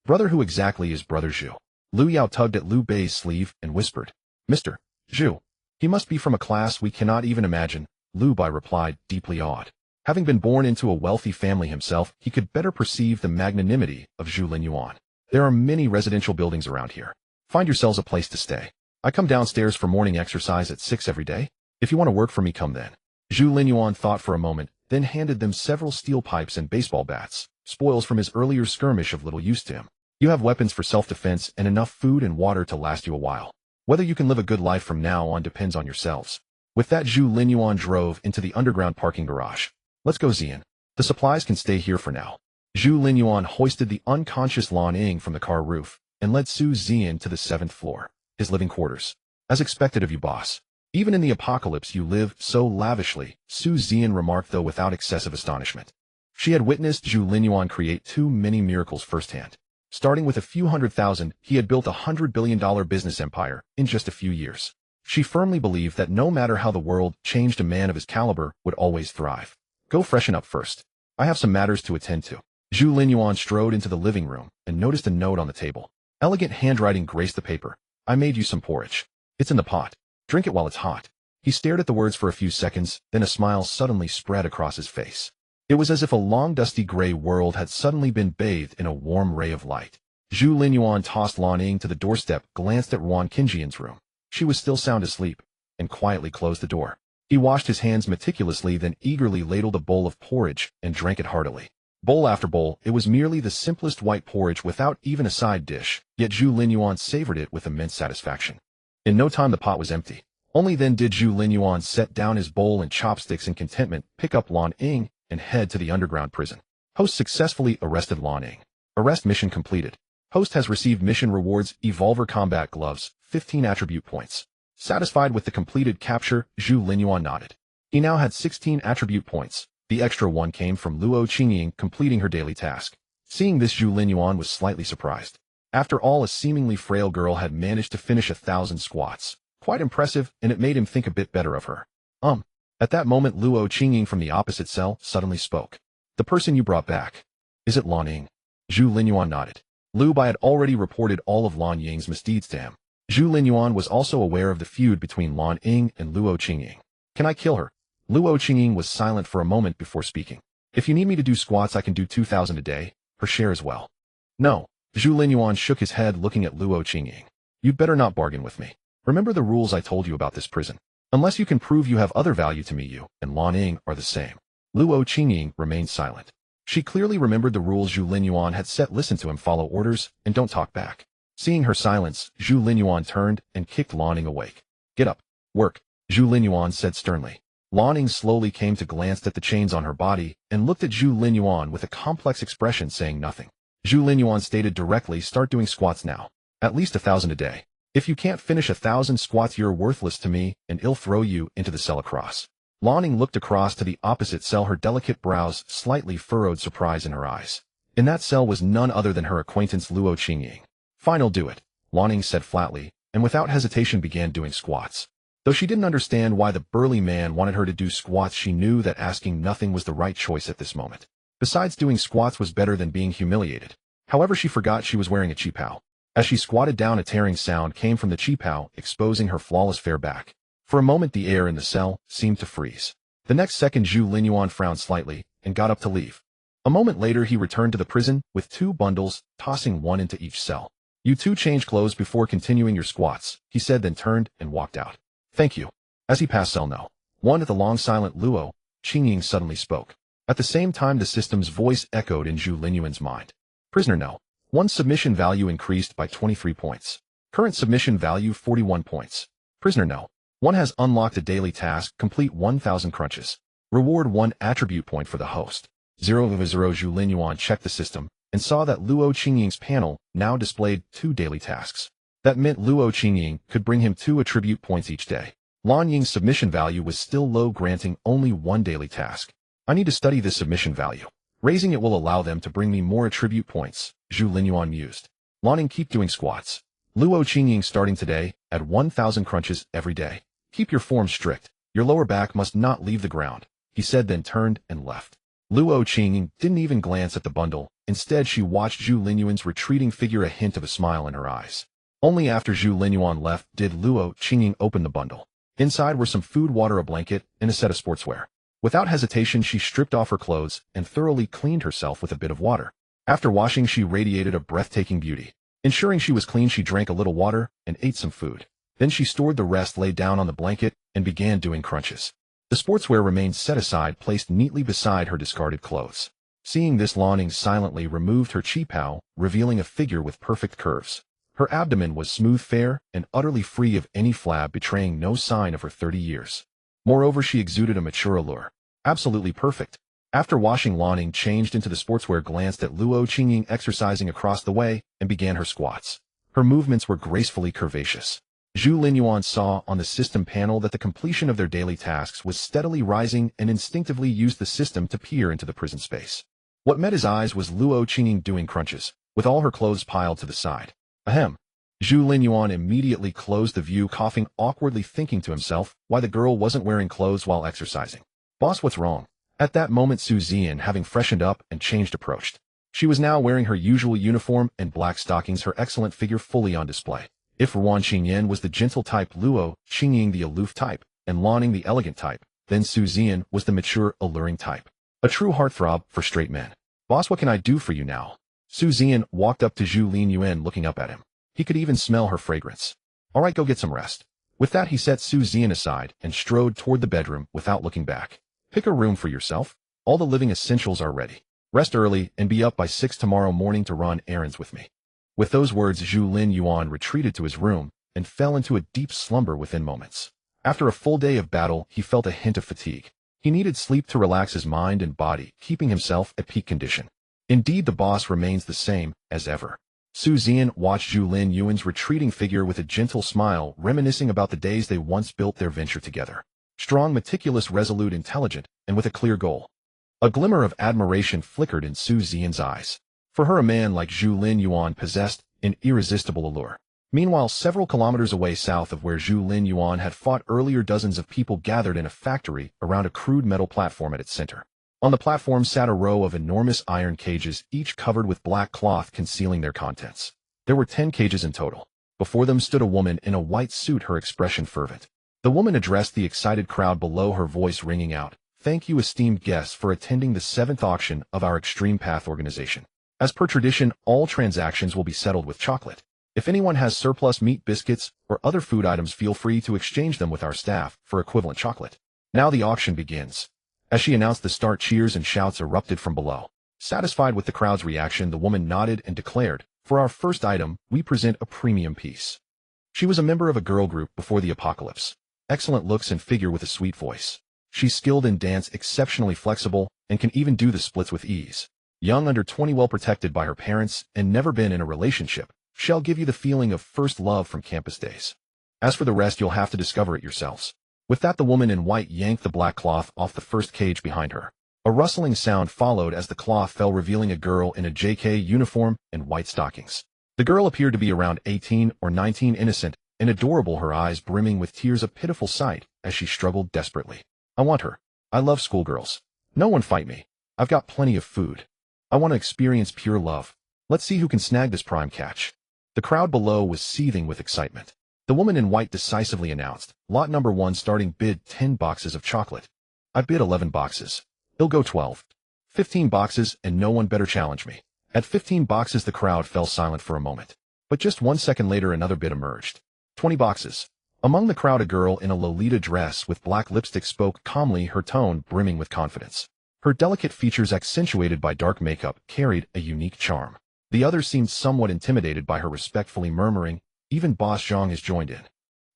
"Brother, who exactly is Brother Zhu?" Lu Yao tugged at Lu Bei's sleeve and whispered, "Mr. Zhu. He must be from a class we cannot even imagine," Lu Bai replied, deeply awed. Having been born into a wealthy family himself, he could better perceive the magnanimity of Zhu Linyuan. "There are many residential buildings around here. Find yourselves a place to stay. I come downstairs for morning exercise at 6 every day. If you want to work for me, come then." Zhu Linyuan thought for a moment, then handed them several steel pipes and baseball bats, spoils from his earlier skirmish of little use to him. "You have weapons for self-defense and enough food and water to last you a while. Whether you can live a good life from now on depends on yourselves." With that, Zhu Linyuan drove into the underground parking garage. "Let's go, Zian. The supplies can stay here for now." Zhu Linyuan hoisted the unconscious Lan Ying from the car roof and led Su Zian to the 7th floor, his living quarters. "As expected of you, boss. Even in the apocalypse you live so lavishly," Su Zian remarked, though without excessive astonishment. She had witnessed Zhu Linyuan create too many miracles firsthand. Starting with a few $100,000, he had built a $100 billion business empire in just a few years. She firmly believed that no matter how the world changed, a man of his caliber would always thrive. "Go freshen up first. I have some matters to attend to." Zhu Linyuan strode into the living room and noticed a note on the table. Elegant handwriting graced the paper. "I made you some porridge. It's in the pot. Drink it while it's hot." He stared at the words for a few seconds, then a smile suddenly spread across his face. It was as if a long dusty gray world had suddenly been bathed in a warm ray of light. Zhu Linyuan tossed Lan Ying to the doorstep, glanced at Wan Qingjian's room. She was still sound asleep, and quietly closed the door. He washed his hands meticulously, then eagerly ladled a bowl of porridge and drank it heartily. Bowl after bowl, it was merely the simplest white porridge without even a side dish, yet Zhu Linyuan savored it with immense satisfaction. In no time the pot was empty. Only then did Zhu Linyuan set down his bowl and chopsticks in contentment, pick up Lan Ying, and head to the underground prison. Host successfully arrested Lan Ying. Arrest mission completed. Host has received mission rewards: Evolver combat gloves, 15 attribute points. Satisfied with the completed capture, Zhu Linyuan nodded. He now had 16 attribute points. The extra one came from Luo Qingying completing her daily task. Seeing this, Zhu Linyuan was slightly surprised. After all, a seemingly frail girl had managed to finish 1,000 squats. Quite impressive, and it made him think a bit better of her. At that moment, Luo Qingying from the opposite cell suddenly spoke. "The person you brought back. Is it Lan Ying?" Zhu Linyuan nodded. Lu Bai had already reported all of Lan Ying's misdeeds to him. Zhu Linyuan was also aware of the feud between Lan Ying and Luo Qingying. "Can I kill her?" Luo Qingying was silent for a moment before speaking. "If you need me to do squats, I can do 2,000 a day, her share as well." "No." Zhu Linyuan shook his head, looking at Luo Qingying. "You'd better not bargain with me. Remember the rules I told you about this prison. Unless you can prove you have other value to me, you and Lan Ying are the same." Luo Qingying remained silent. She clearly remembered the rules Zhu Linyuan had set: listen to him, follow orders, and don't talk back. Seeing her silence, Zhu Linyuan turned and kicked Lan Ying awake. "Get up. Work," Zhu Linyuan said sternly. Lan Ying slowly came to, glanced at the chains on her body, and looked at Zhu Linyuan with a complex expression, saying nothing. Zhu Linyuan stated directly, "Start doing squats now. At least 1,000 a day. If you can't finish 1,000 squats, you're worthless to me, and I'll throw you into the cell across." Lan Ying looked across to the opposite cell, her delicate brows slightly furrowed, surprise in her eyes. In that cell was none other than her acquaintance Luo Qingying. "Fine, I'll do it," Lan Ying said flatly, and without hesitation began doing squats. Though she didn't understand why the burly man wanted her to do squats, she knew that asking nothing was the right choice at this moment. Besides, doing squats was better than being humiliated. However, she forgot she was wearing a qipao. As she squatted down, a tearing sound came from the qipao, exposing her flawless fair back. For a moment the air in the cell seemed to freeze. The next second Zhu Linyuan frowned slightly and got up to leave. A moment later he returned to the prison with 2 bundles, tossing one into each cell. "You two change clothes before continuing your squats," he said, then turned and walked out. "Thank you." As he passed cell No. 1 at the long silent Luo, Qingying suddenly spoke. At the same time the system's voice echoed in Zhu Linyuan's mind. "Prisoner No. 1's submission value increased by 23 points. Current submission value 41 points. Prisoner No. 1 has unlocked a daily task, complete 1,000 crunches. Reward 1 attribute point for the host." 0/0 Zhu Linyuan checked the system and saw that Luo Qingying's panel now displayed 2 daily tasks. That meant Luo Qingying could bring him 2 attribute points each day. Lan Ying's submission value was still low, granting only 1 daily task. "I need to study this submission value. Raising it will allow them to bring me more attribute points," Zhu Linyuan mused. "Lan Ying, keep doing squats. Luo Qingying starting today at 1,000 crunches every day. Keep your form strict. Your lower back must not leave the ground," he said, then turned and left. Luo Qingying didn't even glance at the bundle. Instead she watched Zhu Linyuan's retreating figure, a hint of a smile in her eyes. Only after Zhu Linyuan left did Luo Qingying open the bundle. Inside were some food, water, a blanket, and a set of sportswear. Without hesitation she stripped off her clothes and thoroughly cleaned herself with a bit of water. After washing she radiated a breathtaking beauty. Ensuring she was clean she drank a little water and ate some food. Then she stored the rest, lay down on the blanket, and began doing crunches. The sportswear remained set aside, placed neatly beside her discarded clothes. Seeing this, Lan Ying silently removed her qipao, revealing a figure with perfect curves. Her abdomen was smooth, fair, and utterly free of any flab, betraying no sign of her 30 years. Moreover, she exuded a mature allure. Absolutely perfect. After washing, Lan Ying changed into the sportswear, glanced at Luo Qingying exercising across the way, and began her squats. Her movements were gracefully curvaceous. Zhu Linyuan saw on the system panel that the completion of their daily tasks was steadily rising and instinctively used the system to peer into the prison space. What met his eyes was Luo Qingying doing crunches, with all her clothes piled to the side. Ahem. Zhu Linyuan immediately closed the view, coughing awkwardly, thinking to himself why the girl wasn't wearing clothes while exercising. "Boss, what's wrong?" At that moment Su Zian, having freshened up and changed, approached. She was now wearing her usual uniform and black stockings, her excellent figure fully on display. If Wan Qingyan was the gentle type, Luo Qingying the aloof type, and Lan Ying the elegant type, then Su Zian was the mature, alluring type. A true heartthrob for straight men. "Boss, what can I do for you now?" Su Zian walked up to Zhu Linyuan, looking up at him. He could even smell her fragrance. "All right, go get some rest." With that he set Su Zian aside and strode toward the bedroom without looking back. "Pick a room for yourself. All the living essentials are ready. Rest early and be up by 6 tomorrow morning to run errands with me." With those words Zhu Linyuan retreated to his room and fell into a deep slumber within moments. After a full day of battle he felt a hint of fatigue. He needed sleep to relax his mind and body, keeping himself at peak condition. Indeed, the boss remains the same as ever. Su Zian watched Zhu Linyuan's retreating figure with a gentle smile, reminiscing about the days they once built their venture together. Strong, meticulous, resolute, intelligent, and with a clear goal. A glimmer of admiration flickered in Su Zian's eyes. For her, a man like Zhu Linyuan possessed an irresistible allure. Meanwhile, several kilometers away south of where Zhu Linyuan had fought earlier, dozens of people gathered in a factory around a crude metal platform at its center. On the platform sat a row of enormous iron cages, each covered with black cloth concealing their contents. There were 10 cages in total. Before them stood a woman in a white suit, her expression fervent. The woman addressed the excited crowd below, her voice ringing out, "Thank you, esteemed guests, for attending the 7th auction of our Extreme Path organization. As per tradition, all transactions will be settled with chocolate. If anyone has surplus meat, biscuits, or other food items, feel free to exchange them with our staff for equivalent chocolate. Now the auction begins." As she announced the start, cheers and shouts erupted from below. Satisfied with the crowd's reaction, the woman nodded and declared, "For our first item, we present a premium piece." She was a member of a girl group before the apocalypse. Excellent looks and figure with a sweet voice. She's skilled in dance, exceptionally flexible, and can even do the splits with ease. Young, under 20, well protected by her parents, and never been in a relationship, she'll give you the feeling of first love from campus days. As for the rest, you'll have to discover it yourselves. With that, the woman in white yanked the black cloth off the first cage behind her. A rustling sound followed as the cloth fell, revealing a girl in a JK uniform and white stockings. The girl appeared to be around 18 or 19, innocent and adorable, her eyes brimming with tears, a pitiful sight as she struggled desperately. "I want her. I love schoolgirls. No one fight me. I've got plenty of food. I want to experience pure love. Let's see who can snag this prime catch." The crowd below was seething with excitement. The woman in white decisively announced, "Lot number 1 starting bid 10 boxes of chocolate." I bid 11 boxes. He'll go 12. 15 boxes and no one better challenge me. At 15 boxes the crowd fell silent for a moment. But just 1 second later another bid emerged. 20 boxes. Among the crowd a girl in a Lolita dress with black lipstick spoke calmly, her tone brimming with confidence. Her delicate features accentuated by dark makeup carried a unique charm. The others seemed somewhat intimidated by her, respectfully murmuring, "Even Boss Zhang has joined in."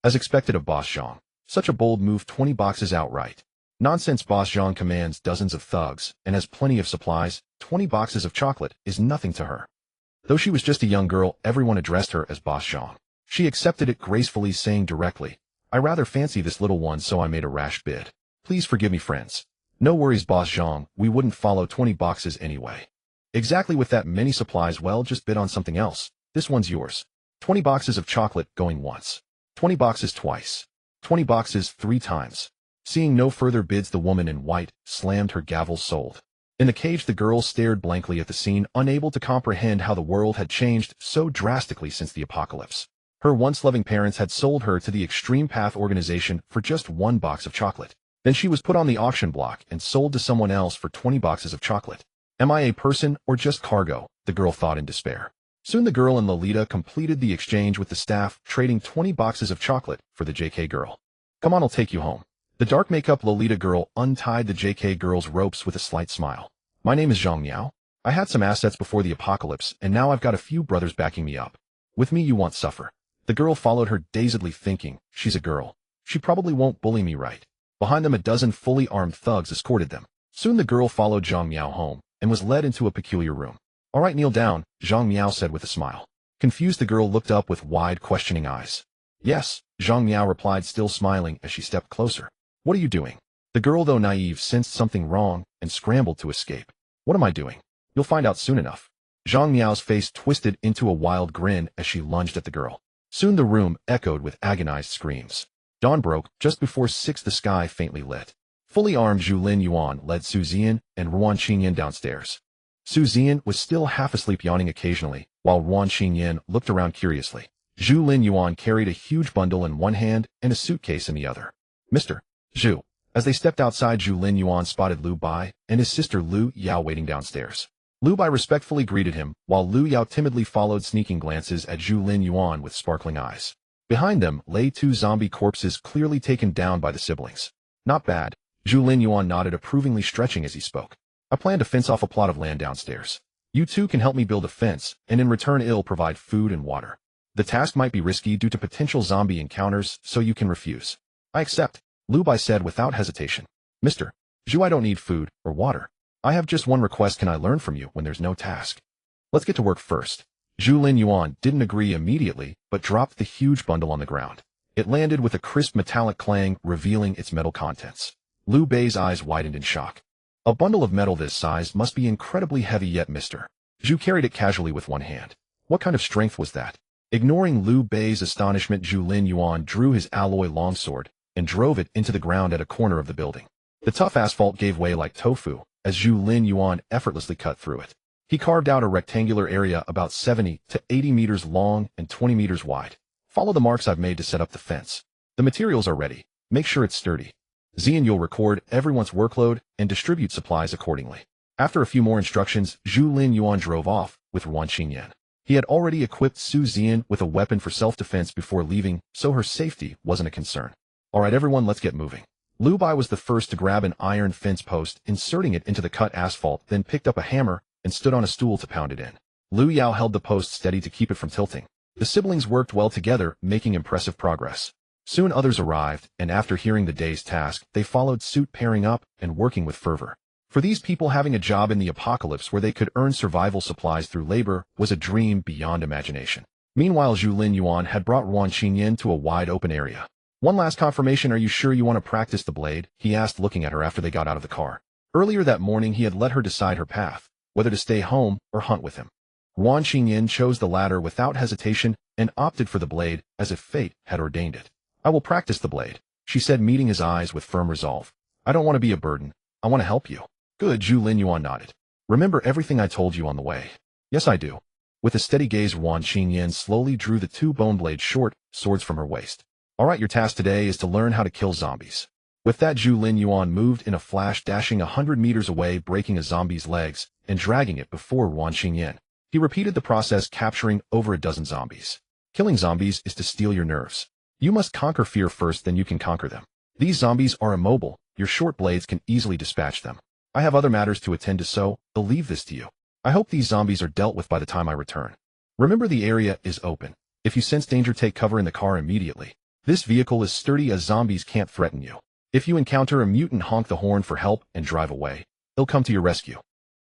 As expected of Boss Zhang, such a bold move, 20 boxes outright. Nonsense. Boss Zhang commands dozens of thugs and has plenty of supplies. 20 boxes of chocolate is nothing to her. Though she was just a young girl, everyone addressed her as Boss Zhang. She accepted it gracefully, saying directly, "I rather fancy this little one, so I made a rash bid. Please forgive me, friends." "No worries, Boss Zhang, we wouldn't follow 20 boxes anyway." "Exactly, with that many supplies, well, just bid on something else. This one's yours." 20 boxes of chocolate going once. 20 boxes twice. 20 boxes 3 times. Seeing no further bids, the woman in white slammed her gavel. "Sold." In the cage the girl stared blankly at the scene, unable to comprehend how the world had changed so drastically since the apocalypse. Her once loving parents had sold her to the Extreme Path organization for just 1 box of chocolate. Then she was put on the auction block and sold to someone else for 20 boxes of chocolate. Am I a person or just cargo? The girl thought in despair. Soon the girl in Lolita completed the exchange with the staff, trading 20 boxes of chocolate for the JK girl. "Come on, I'll take you home." The dark makeup Lolita girl untied the JK girl's ropes with a slight smile. "My name is Zhang Miao. I had some assets before the apocalypse, and now I've got a few brothers backing me up. With me you won't suffer." The girl followed her dazedly, thinking, "She's a girl. She probably won't bully me, right?" Behind them a dozen fully armed thugs escorted them. Soon the girl followed Zhang Miao home and was led into a peculiar room. "All right, kneel down," Zhang Miao said with a smile. Confused, the girl looked up with wide, questioning eyes. "Yes," Zhang Miao replied, still smiling as she stepped closer. "What are you doing?" The girl, though naive, sensed something wrong and scrambled to escape. "What am I doing?" "You'll find out soon enough." Zhang Miao's face twisted into a wild grin as she lunged at the girl. Soon the room echoed with agonized screams. Dawn broke just before 6, the sky faintly lit. Fully armed Zhu Lin Yuan led Su Zian and Ruan Qingyan downstairs. Su Zian was still half asleep, yawning occasionally, while Ruan Qingyan looked around curiously. Zhu Lin Yuan carried a huge bundle in one hand and a suitcase in the other. "Mr. Zhu." As they stepped outside, Zhu Lin Yuan spotted Lu Bai and his sister Lu Yao waiting downstairs. Lu Bai respectfully greeted him, while Lu Yao timidly followed, sneaking glances at Zhu Lin Yuan with sparkling eyes. Behind them lay 2 zombie corpses, clearly taken down by the siblings. "Not bad." Zhu Lin Yuan nodded approvingly, stretching as he spoke. "I plan to fence off a plot of land downstairs. You two can help me build a fence, and in return I'll provide food and water. The task might be risky due to potential zombie encounters, so you can refuse." "I accept," Lu Bai said without hesitation. "Mr. Zhu, I don't need food or water. I have just one request. Can I learn from you when there's no task?" "Let's get to work first." Zhu Lin Yuan didn't agree immediately, but dropped the huge bundle on the ground. It landed with a crisp metallic clang, revealing its metal contents. Lu Bai's eyes widened in shock. A bundle of metal this size must be incredibly heavy, yet Mr. Zhu carried it casually with one hand. What kind of strength was that? Ignoring Lu Bai's astonishment, Zhu Lin Yuan drew his alloy longsword and drove it into the ground at a corner of the building. The tough asphalt gave way like tofu as Zhu Lin Yuan effortlessly cut through it. He carved out a rectangular area about 70 to 80 meters long and 20 meters wide. "Follow the marks I've made to set up the fence. The materials are ready. Make sure it's sturdy. Zian, you'll record everyone's workload and distribute supplies accordingly." After a few more instructions, Zhu Lin Yuan drove off with Ruan Qingyan. He had already equipped Su Zian with a weapon for self-defense before leaving, so her safety wasn't a concern. "All right, everyone, let's get moving." Lu Bai was the first to grab an iron fence post, inserting it into the cut asphalt, then picked up a hammer and stood on a stool to pound it in. Lu Yao held the post steady to keep it from tilting. The siblings worked well together, making impressive progress. Soon others arrived, and after hearing the day's task, they followed suit, pairing up and working with fervor. For these people, having a job in the apocalypse where they could earn survival supplies through labor was a dream beyond imagination. Meanwhile, Zhu Lin Yuan had brought Ruan Qingyan to a wide open area. "One last confirmation, are you sure you want to practice the blade?" he asked, looking at her after they got out of the car. Earlier that morning he had let her decide her path, whether to stay home or hunt with him. Ruan Qingyan chose the latter without hesitation and opted for the blade as if fate had ordained it. "I will practice the blade," she said, meeting his eyes with firm resolve. "I don't want to be a burden. I want to help you." "Good," Zhu Lin Yuan nodded. "Remember everything I told you on the way?" "Yes, I do." With a steady gaze, Wan Qingyan slowly drew the two bone blade short swords from her waist. Alright, your task today is to learn how to kill zombies. With that, Zhu Linyuan moved in a flash, dashing 100 meters away, breaking a zombie's legs and dragging it before Wan Qingyan. He repeated the process, capturing over a dozen zombies. Killing zombies is to steal your nerves. You must conquer fear first, then you can conquer them. These zombies are immobile. Your short blades can easily dispatch them. I have other matters to attend to, so I'll leave this to you. I hope these zombies are dealt with by the time I return. Remember, the area is open. If you sense danger, take cover in the car immediately. This vehicle is sturdy, as zombies can't threaten you. If you encounter a mutant, honk the horn for help and drive away. He'll come to your rescue.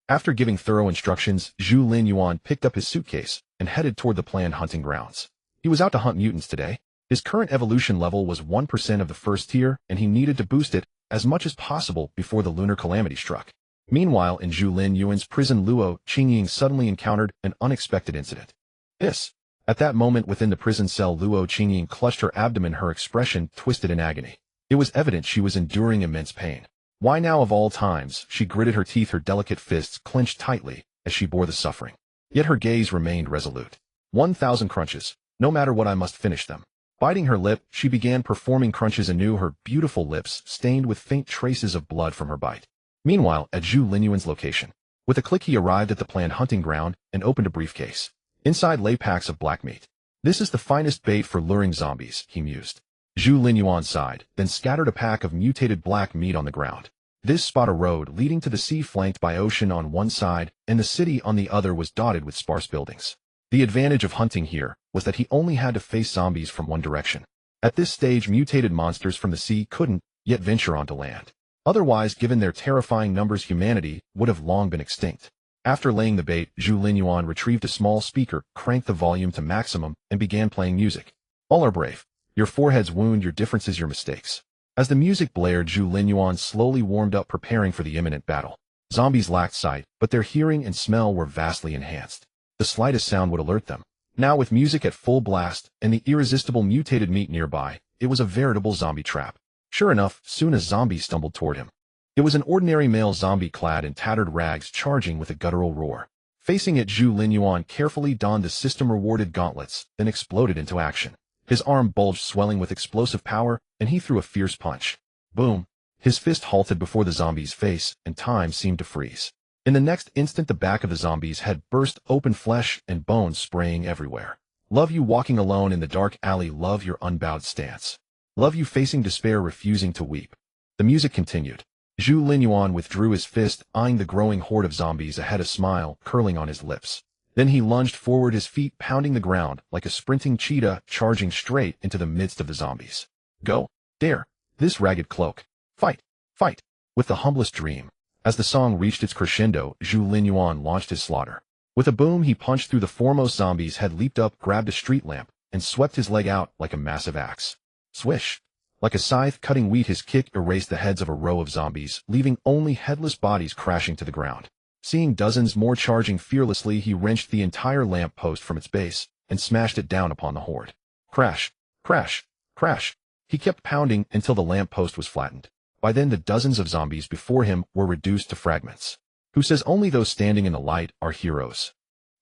After giving thorough instructions, Zhu Linyuan picked up his suitcase and headed toward the planned hunting grounds. He was out to hunt mutants today. His current evolution level was 1% of the first tier, and he needed to boost it as much as possible before the lunar calamity struck. Meanwhile, in Zhu Linyuan's prison, Luo Qingying suddenly encountered an unexpected incident. At that moment, within the prison cell, Luo Qingying clutched her abdomen, her expression twisted in agony. It was evident she was enduring immense pain. Why now, of all times? She gritted her teeth, her delicate fists clenched tightly as she bore the suffering. Yet her gaze remained resolute. 1,000 crunches. No matter what, I must finish them. Biting her lip, she began performing crunches anew, her beautiful lips stained with faint traces of blood from her bite. Meanwhile, at Zhu Linyuan's location, with a click he arrived at the planned hunting ground and opened a briefcase. Inside lay packs of black meat. This is the finest bait for luring zombies, he mused. Zhu Linyuan sighed, then scattered a pack of mutated black meat on the ground. This spot, a road leading to the sea flanked by ocean on one side and the city on the other, was dotted with sparse buildings. The advantage of hunting here was that he only had to face zombies from one direction. At this stage, mutated monsters from the sea couldn't yet venture onto land. Otherwise, given their terrifying numbers, humanity would have long been extinct. After laying the bait, Zhu Linyuan retrieved a small speaker, cranked the volume to maximum, and began playing music. All are brave. Your foreheads wound, your differences, your mistakes. As the music blared, Zhu Linyuan slowly warmed up, preparing for the imminent battle. Zombies lacked sight, but their hearing and smell were vastly enhanced. The slightest sound would alert them. Now, with music at full blast and the irresistible mutated meat nearby, it was a veritable zombie trap. Sure enough, soon a zombie stumbled toward him. It was an ordinary male zombie clad in tattered rags, charging with a guttural roar. Facing it, Zhu Linyuan carefully donned the system-rewarded gauntlets, then exploded into action. His arm bulged, swelling with explosive power, and he threw a fierce punch. Boom! His fist halted before the zombie's face, and time seemed to freeze. In the next instant, the back of the zombie's head burst open, flesh and bones spraying everywhere. Love you walking alone in the dark alley. Love your unbowed stance. Love you facing despair, refusing to weep. The music continued. Zhu Linyuan withdrew his fist, eyeing the growing horde of zombies ahead, a smile curling on his lips. Then he lunged forward, his feet pounding the ground like a sprinting cheetah, charging straight into the midst of the zombies. Go! Dare! This ragged cloak! Fight! Fight! With the humblest dream. As the song reached its crescendo, Zhu Linyuan launched his slaughter. With a boom, he punched through the foremost zombies, head leaped up, grabbed a street lamp, and swept his leg out like a massive axe. Swish! Like a scythe cutting wheat, his kick erased the heads of a row of zombies, leaving only headless bodies crashing to the ground. Seeing dozens more charging fearlessly, he wrenched the entire lamp post from its base and smashed it down upon the horde. Crash! Crash! Crash! He kept pounding until the lamp post was flattened. By then, the dozens of zombies before him were reduced to fragments. Who says only those standing in the light are heroes?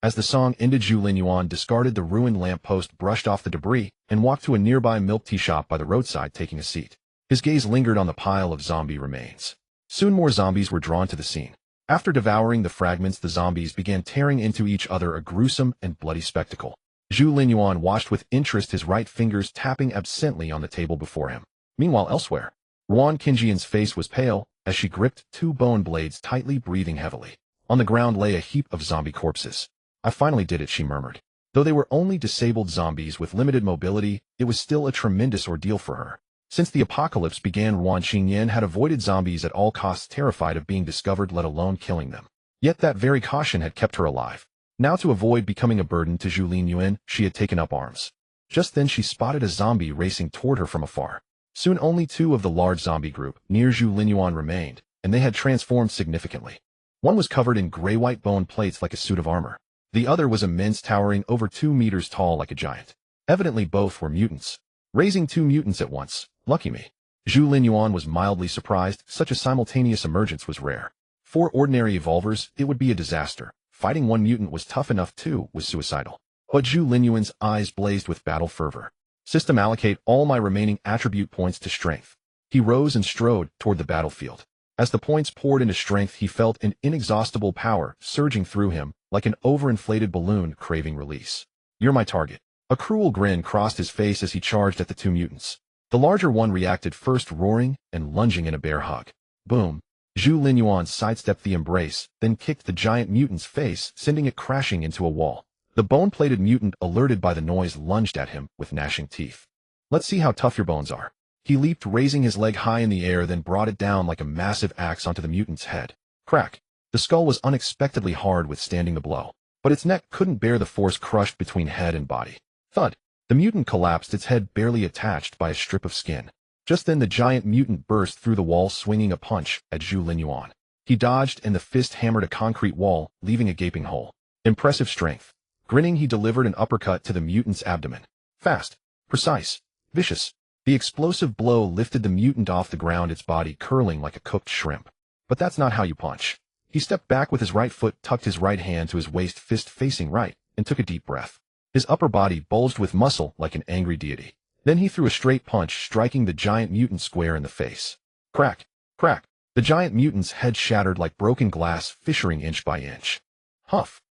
As the song ended, Zhu Linyuan discarded the ruined lamppost, brushed off the debris, and walked to a nearby milk tea shop by the roadside, taking a seat. His gaze lingered on the pile of zombie remains. Soon more zombies were drawn to the scene. After devouring the fragments, the zombies began tearing into each other, a gruesome and bloody spectacle. Zhu Linyuan watched with interest, his right fingers tapping absently on the table before him. Meanwhile, elsewhere, Wan Qingyan's face was pale as she gripped two bone blades tightly, breathing heavily. On the ground lay a heap of zombie corpses. I finally did it, she murmured. Though they were only disabled zombies with limited mobility, it was still a tremendous ordeal for her. Since the apocalypse began, Wan Qingyan had avoided zombies at all costs, terrified of being discovered, let alone killing them. Yet that very caution had kept her alive. Now, to avoid becoming a burden to Zhu Linyuan, she had taken up arms. Just then she spotted a zombie racing toward her from afar. Soon only two of the large zombie group near Zhu Linyuan remained, and they had transformed significantly. One was covered in gray-white bone plates like a suit of armor. The other was immense, towering over 2 meters tall like a giant. Evidently both were mutants. Raising two mutants at once, lucky me. Zhu Linyuan was mildly surprised. Such a simultaneous emergence was rare. For ordinary evolvers, it would be a disaster. Fighting one mutant was tough enough too, was suicidal. But Zhu Linyuan's eyes blazed with battle fervor. System, allocate all my remaining attribute points to strength. He rose and strode toward the battlefield. As the points poured into strength, he felt an inexhaustible power surging through him, like an overinflated balloon craving release. You're my target. A cruel grin crossed his face as he charged at the two mutants. The larger one reacted first, roaring and lunging in a bear hug. Boom. Zhu Linyuan sidestepped the embrace, then kicked the giant mutant's face, sending it crashing into a wall. The bone-plated mutant, alerted by the noise, lunged at him with gnashing teeth. Let's see how tough your bones are. He leaped, raising his leg high in the air, then brought it down like a massive axe onto the mutant's head. Crack. The skull was unexpectedly hard, withstanding the blow, but its neck couldn't bear the force, crushed between head and body. Thud. The mutant collapsed, its head barely attached by a strip of skin. Just then the giant mutant burst through the wall, swinging a punch at Zhu Linyuan. He dodged, and the fist hammered a concrete wall, leaving a gaping hole. Impressive strength. Grinning, he delivered an uppercut to the mutant's abdomen. Fast, precise, vicious. The explosive blow lifted the mutant off the ground, its body curling like a cooked shrimp. But that's not how you punch. He stepped back with his right foot, tucked his right hand to his waist, fist facing right, and took a deep breath. His upper body bulged with muscle like an angry deity. Then he threw a straight punch, striking the giant mutant square in the face. Crack, crack. The giant mutant's head shattered like broken glass, fissuring inch by inch. Huff,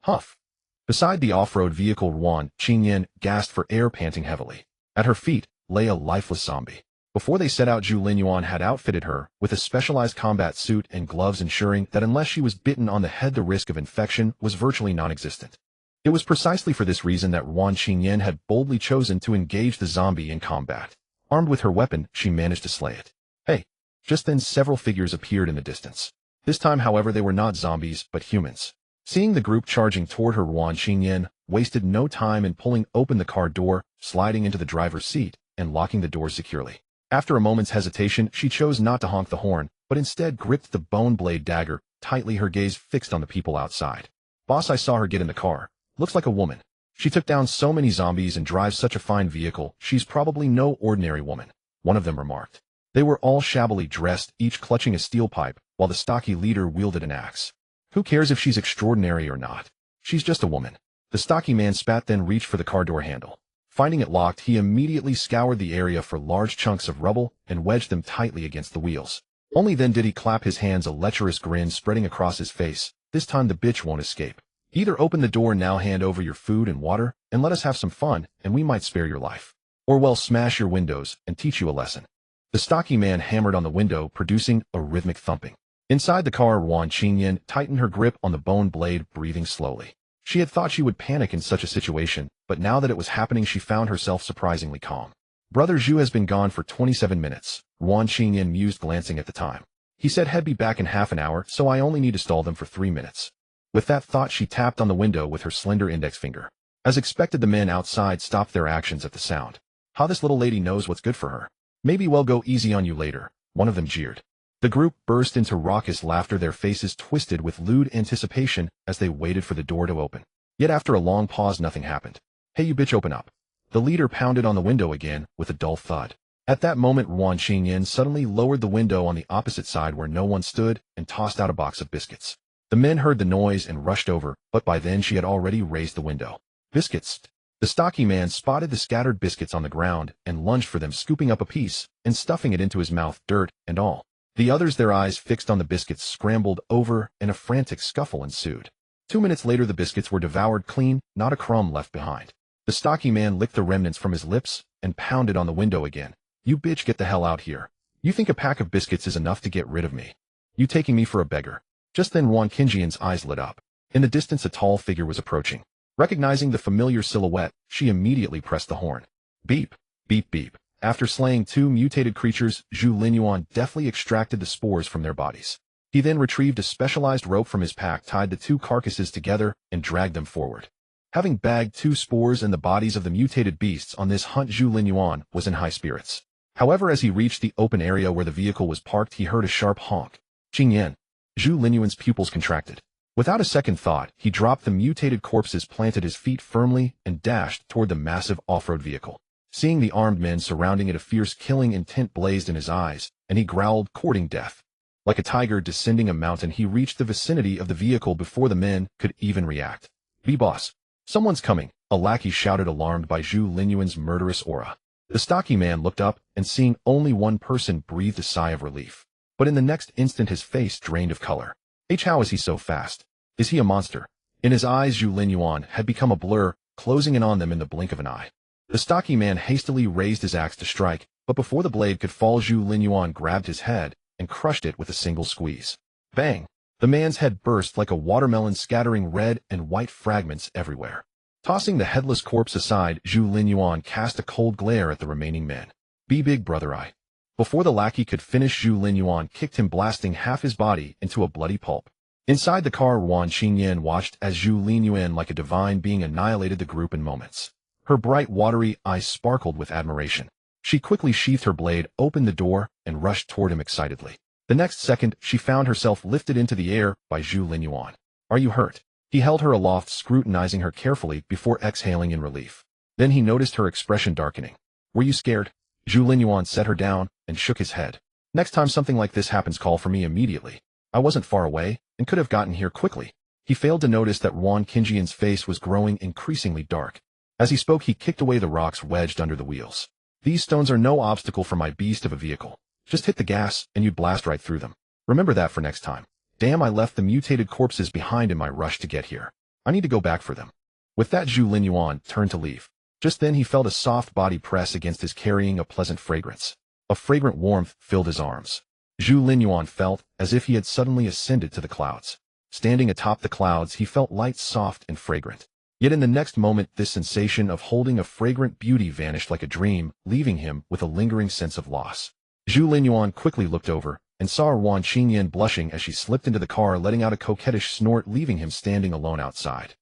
huff. Beside the off-road vehicle, Yuan Qingyan gasped for air, panting heavily. At her feet lay a lifeless zombie. Before they set out, Zhu Linyuan had outfitted her with a specialized combat suit and gloves, ensuring that unless she was bitten on the head, the risk of infection was virtually non-existent. It was precisely for this reason that Yuan Qingyan had boldly chosen to engage the zombie in combat. Armed with her weapon, she managed to slay it. Hey! Just then several figures appeared in the distance. This time, however, they were not zombies, but humans. Seeing the group charging toward her, Yuan Qingyan wasted no time in pulling open the car door, sliding into the driver's seat, and locking the door securely. After a moment's hesitation, she chose not to honk the horn, but instead gripped the bone blade dagger tightly, her gaze fixed on the people outside. Boss, I saw her get in the car. Looks like a woman. She took down so many zombies and drives such a fine vehicle. She's probably no ordinary woman, one of them remarked. They were all shabbily dressed, each clutching a steel pipe, while the stocky leader wielded an axe. Who cares if she's extraordinary or not? She's just a woman. The stocky man spat, then reached for the car door handle. Finding it locked, he immediately scoured the area for large chunks of rubble and wedged them tightly against the wheels. Only then did he clap his hands, a lecherous grin spreading across his face. This time the bitch won't escape. Either open the door now, hand over your food and water, and let us have some fun, and we might spare your life. Or well, smash your windows and teach you a lesson. The stocky man hammered on the window, producing a rhythmic thumping. Inside the car, Yuan Qingyan tightened her grip on the bone blade, breathing slowly. She had thought she would panic in such a situation, but now that it was happening, she found herself surprisingly calm. Brother Zhu has been gone for 27 minutes, Yuan Qingyan mused, glancing at the time. He said he'd be back in half an hour, so I only need to stall them for 3 minutes. With that thought, she tapped on the window with her slender index finger. As expected, the men outside stopped their actions at the sound. How this little lady knows what's good for her. Maybe we'll go easy on you later, one of them jeered. The group burst into raucous laughter, their faces twisted with lewd anticipation as they waited for the door to open. Yet after a long pause, nothing happened. Hey, you bitch, open up. The leader pounded on the window again with a dull thud. At that moment, Yuan Qingyan suddenly lowered the window on the opposite side where no one stood and tossed out a box of biscuits. The men heard the noise and rushed over, but by then she had already raised the window. Biscuits. The stocky man spotted the scattered biscuits on the ground and lunged for them, scooping up a piece and stuffing it into his mouth, dirt and all. The others, their eyes fixed on the biscuits, scrambled over, and a frantic scuffle ensued. 2 minutes later, the biscuits were devoured clean, not a crumb left behind. The stocky man licked the remnants from his lips and pounded on the window again. You bitch, get the hell out here. You think a pack of biscuits is enough to get rid of me? You taking me for a beggar? Just then Yuan Qingyan's eyes lit up. In the distance, a tall figure was approaching. Recognizing the familiar silhouette, she immediately pressed the horn. Beep, beep, beep. After slaying 2 mutated creatures, Zhu Linyuan deftly extracted the spores from their bodies. He then retrieved a specialized rope from his pack, tied the 2 carcasses together, and dragged them forward. Having bagged 2 spores in the bodies of the mutated beasts on this hunt, Zhu Linyuan was in high spirits. However, as he reached the open area where the vehicle was parked, he heard a sharp honk. Qingyan. Zhu Linyuan's pupils contracted. Without a second thought, he dropped the mutated corpses, planted his feet firmly, and dashed toward the massive off-road vehicle. Seeing the armed men surrounding it, a fierce killing intent blazed in his eyes, and he growled, courting death. Like a tiger descending a mountain, he reached the vicinity of the vehicle before the men could even react. "B-boss, someone's coming," a lackey shouted, alarmed by Zhu Linyuan's murderous aura. The stocky man looked up, and seeing only one person, breathed a sigh of relief. But in the next instant his face drained of color. How is he so fast? Is he a monster? In his eyes, Zhu Linyuan had become a blur, closing in on them in the blink of an eye. The stocky man hastily raised his axe to strike, but before the blade could fall, Zhu Linyuan grabbed his head and crushed it with a single squeeze. Bang! The man's head burst like a watermelon, scattering red and white fragments everywhere. Tossing the headless corpse aside, Zhu Linyuan cast a cold glare at the remaining men. "Be big, brother, I." Before the lackey could finish, Zhu Linyuan kicked him, blasting half his body into a bloody pulp. Inside the car, Wan Qingyan watched as Zhu Linyuan, like a divine being, annihilated the group in moments. Her bright, watery eyes sparkled with admiration. She quickly sheathed her blade, opened the door, and rushed toward him excitedly. The next second, she found herself lifted into the air by Zhu Linyuan. "Are you hurt?" He held her aloft, scrutinizing her carefully before exhaling in relief. Then he noticed her expression darkening. "Were you scared?" Zhu Linyuan set her down and shook his head. "Next time something like this happens, call for me immediately. I wasn't far away and could have gotten here quickly." He failed to notice that Wan Qingyan's face was growing increasingly dark. As he spoke, he kicked away the rocks wedged under the wheels. "These stones are no obstacle for my beast of a vehicle. Just hit the gas and you'd blast right through them. Remember that for next time. Damn, I left the mutated corpses behind in my rush to get here. I need to go back for them." With that, Zhu Linyuan turned to leave. Just then he felt a soft body press against his, carrying a pleasant fragrance. A fragrant warmth filled his arms. Zhu Linyuan felt as if he had suddenly ascended to the clouds. Standing atop the clouds, he felt light, soft, and fragrant. Yet in the next moment, this sensation of holding a fragrant beauty vanished like a dream, leaving him with a lingering sense of loss. Zhu Linyuan quickly looked over and saw Wan Qingyan blushing as she slipped into the car, letting out a coquettish snort, leaving him standing alone outside.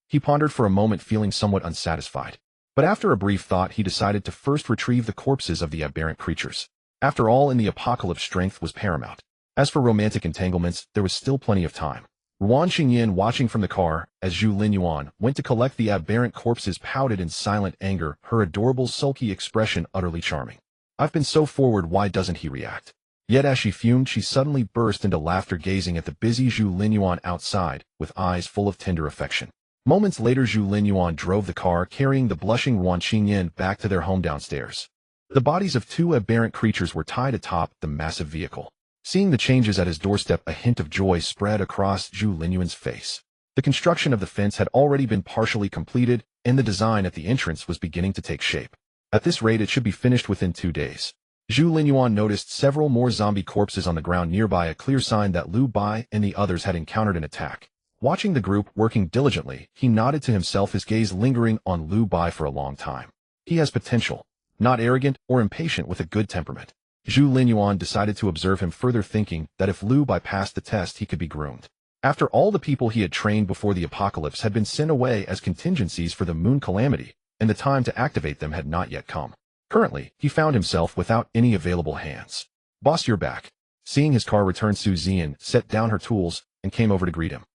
He pondered for a moment, feeling somewhat unsatisfied. But after a brief thought, he decided to first retrieve the corpses of the aberrant creatures. After all, in the apocalypse, strength was paramount. As for romantic entanglements, there was still plenty of time. Wan Qingyan, watching from the car as Zhu Linyuan went to collect the aberrant corpses, pouted in silent anger, her adorable sulky expression utterly charming. "I've been so forward, why doesn't he react?" Yet as she fumed, she suddenly burst into laughter, gazing at the busy Zhu Linyuan outside with eyes full of tender affection. Moments later, Zhu Linyuan drove the car, carrying the blushing Wan Qingyan back to their home downstairs. The bodies of two aberrant creatures were tied atop the massive vehicle. Seeing the changes at his doorstep, a hint of joy spread across Zhu Linyuan's face. The construction of the fence had already been partially completed, and the design at the entrance was beginning to take shape. At this rate, it should be finished within 2 days. Zhu Linyuan noticed several more zombie corpses on the ground nearby, a clear sign that Lu Bai and the others had encountered an attack. Watching the group working diligently, he nodded to himself, his gaze lingering on Lu Bai for a long time. He has potential, not arrogant or impatient, with a good temperament. Zhu Linyuan decided to observe him further, thinking that if Lu Bai passed the test, he could be groomed. After all, the people he had trained before the apocalypse had been sent away as contingencies for the moon calamity, and the time to activate them had not yet come. Currently, he found himself without any available hands. "Boss, you're back." Seeing his car return, Su Zian set down her tools and came over to greet him.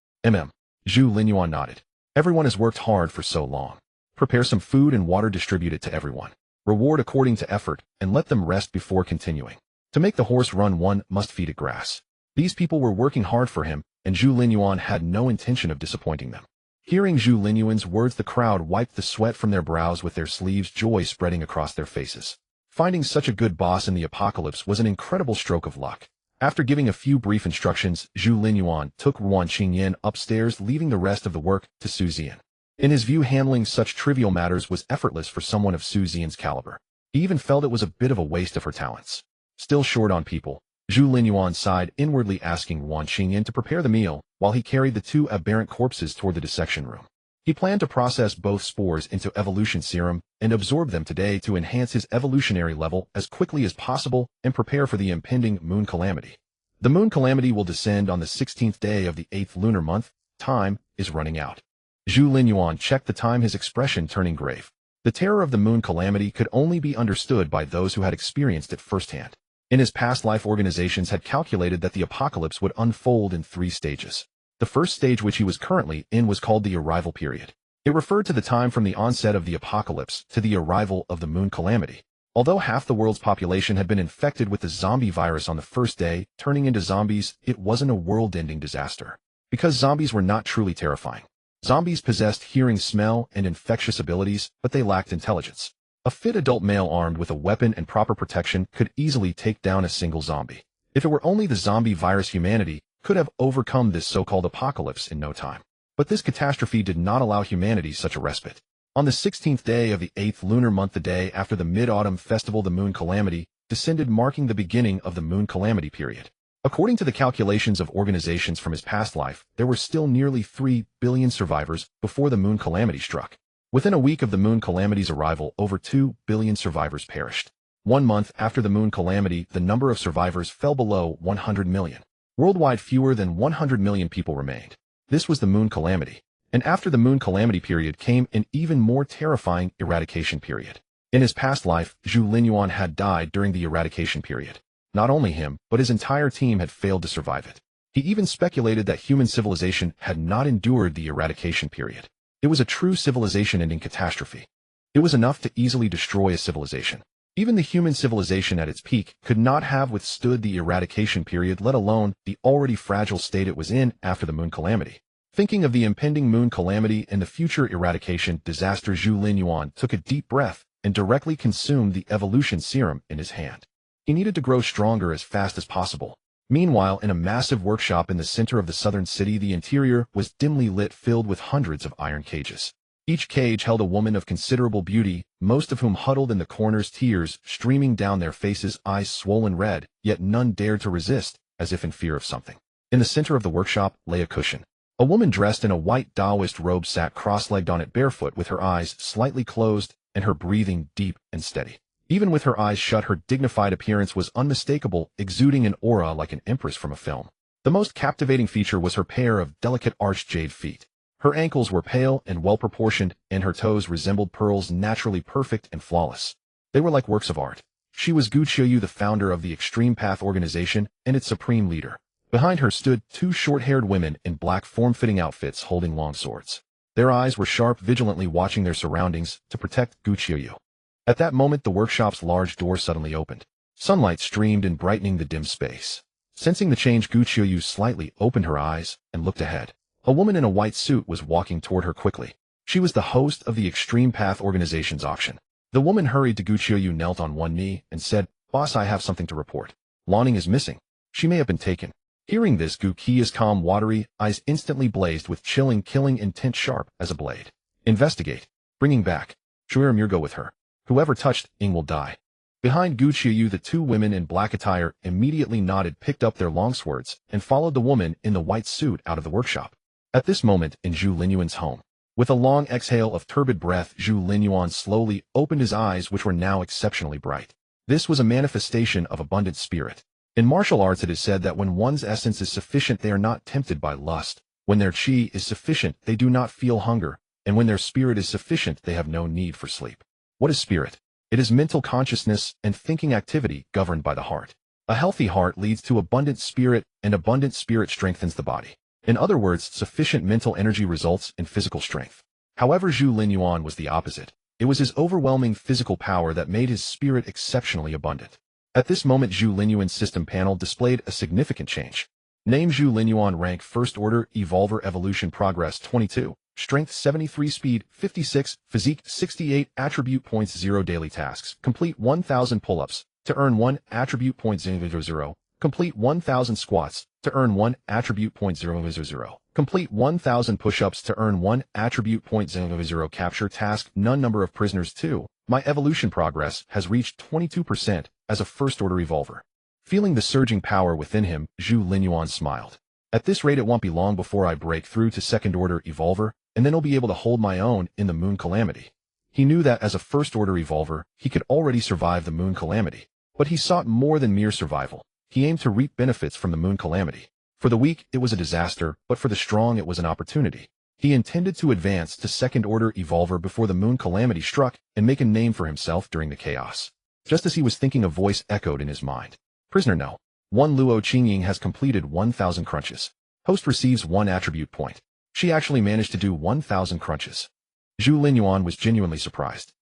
Zhu Linyuan nodded. "Everyone has worked hard for so long. Prepare some food and water, distribute it to everyone. Reward according to effort, and let them rest before continuing. To make the horse run, one must feed it grass." These people were working hard for him, and Zhu Linyuan had no intention of disappointing them. Hearing Zhu Linyuan's words, the crowd wiped the sweat from their brows with their sleeves, joy spreading across their faces. Finding such a good boss in the apocalypse was an incredible stroke of luck. After giving a few brief instructions, Zhu Linyuan took Wan Qingyan upstairs, leaving the rest of the work to Su Zian. In his view, handling such trivial matters was effortless for someone of Su Zian's caliber. He even felt it was a bit of a waste of her talents. Still short on people, Zhu Linyuan sighed inwardly, asking Wan Qingyan to prepare the meal while he carried the two aberrant corpses toward the dissection room. He planned to process both spores into evolution serum and absorb them today to enhance his evolutionary level as quickly as possible and prepare for the impending moon calamity. The moon calamity will descend on the 16th day of the 8th lunar month. Time is running out. Zhu Linyuan checked the time, his expression turning grave. The terror of the moon calamity could only be understood by those who had experienced it firsthand. In his past life, organizations had calculated that the apocalypse would unfold in 3 stages. The first stage, which he was currently in, was called the arrival period. It referred to the time from the onset of the apocalypse to the arrival of the moon calamity. Although half the world's population had been infected with the zombie virus on the first day, turning into zombies, it wasn't a world-ending disaster. Because zombies were not truly terrifying. Zombies possessed hearing, smell, and infectious abilities, but they lacked intelligence. A fit adult male armed with a weapon and proper protection could easily take down a single zombie. If it were only the zombie virus, humanity could have overcome this so-called apocalypse in no time. But this catastrophe did not allow humanity such a respite. On the 16th day of the 8th lunar month, the day after the mid-autumn festival, the moon calamity descended, marking the beginning of the moon calamity period. According to the calculations of organizations from his past life, there were still nearly 3 billion survivors before the moon calamity struck. Within a week of the moon calamity's arrival, over 2 billion survivors perished. 1 month after the moon calamity, the number of survivors fell below 100 million. Worldwide, fewer than 100 million people remained. This was the moon calamity. And after the moon calamity period came an even more terrifying eradication period. In his past life, Zhu Linyuan had died during the eradication period. Not only him, but his entire team had failed to survive it. He even speculated that human civilization had not endured the eradication period. It was a true civilization-ending catastrophe. It was enough to easily destroy a civilization. Even the human civilization at its peak could not have withstood the eradication period, let alone the already fragile state it was in after the moon calamity. Thinking of the impending moon calamity and the future eradication disaster, Zhu Linyuan took a deep breath and directly consumed the evolution serum in his hand. He needed to grow stronger as fast as possible. Meanwhile, in a massive workshop in the center of the southern city, the interior was dimly lit, filled with hundreds of iron cages. Each cage held a woman of considerable beauty, most of whom huddled in the corners, tears streaming down their faces, eyes swollen red, yet none dared to resist, as if in fear of something. In the center of the workshop lay a cushion. A woman dressed in a white Taoist robe sat cross-legged on it, barefoot, with her eyes slightly closed and her breathing deep and steady. Even with her eyes shut, her dignified appearance was unmistakable, exuding an aura like an empress from a film. The most captivating feature was her pair of delicate arched jade feet. Her ankles were pale and well-proportioned, and her toes resembled pearls, naturally perfect and flawless. They were like works of art. She was Gu Qiuyu, the founder of the Extreme Path organization and its supreme leader. Behind her stood 2 short-haired women in black form-fitting outfits holding long swords. Their eyes were sharp, vigilantly watching their surroundings to protect Gu Qiuyu. At that moment, the workshop's large door suddenly opened. Sunlight streamed in, brightening the dim space. Sensing the change, Gu Qiuyu slightly opened her eyes and looked ahead. A woman in a white suit was walking toward her quickly. She was the host of the Extreme Path organization's auction. The woman hurried to Gu Qiuyu, knelt on one knee, and said, "Boss, I have something to report. Lanning is missing. She may have been taken." Hearing this, Gu Qiu's calm, watery eyes instantly blazed with chilling, killing intent, sharp as a blade. "Investigate. Bringing back. Shuiramir, go with her. Whoever touched Ing will die." Behind Gu Qiuyu, the 2 women in black attire immediately nodded, picked up their long swords, and followed the woman in the white suit out of the workshop. At this moment, in Zhu Linyuan's home, with a long exhale of turbid breath, Zhu Linyuan slowly opened his eyes, which were now exceptionally bright. This was a manifestation of abundant spirit. In martial arts, it is said that when one's essence is sufficient, they are not tempted by lust. When their qi is sufficient, they do not feel hunger. And when their spirit is sufficient, they have no need for sleep. What is spirit? It is mental consciousness and thinking activity governed by the heart. A healthy heart leads to abundant spirit, and abundant spirit strengthens the body. In other words, sufficient mental energy results in physical strength. However, Zhu Linyuan was the opposite. It was his overwhelming physical power that made his spirit exceptionally abundant. At this moment, Zhu Linyuan's system panel displayed a significant change. Name: Zhu Linyuan. Rank: First Order Evolver. Evolution Progress 22. Strength 73. Speed 56. Physique 68. Attribute points 0. Daily tasks: complete 1,000 pull-ups to earn 1 attribute point 000. Complete 1,000 squats to earn 1 attribute point 000. Complete 1,000 push-ups to earn 1 attribute point 000. Capture task: none. Number of prisoners 2. My evolution progress has reached 22% as a first-order evolver. Feeling the surging power within him, Zhu Linyuan smiled. At this rate, it won't be long before I break through to second-order evolver, and then I'll be able to hold my own in the moon calamity. He knew that as a first-order evolver, he could already survive the moon calamity. But he sought more than mere survival. He aimed to reap benefits from the moon calamity. For the weak, it was a disaster, but for the strong, it was an opportunity. He intended to advance to second-order evolver before the moon calamity struck and make a name for himself during the chaos. Just as he was thinking, a voice echoed in his mind. Prisoner No. 1 Luo Qingying has completed 1,000 crunches. Host receives 1 attribute point. She actually managed to do 1,000 crunches. Zhu Linyuan was genuinely surprised.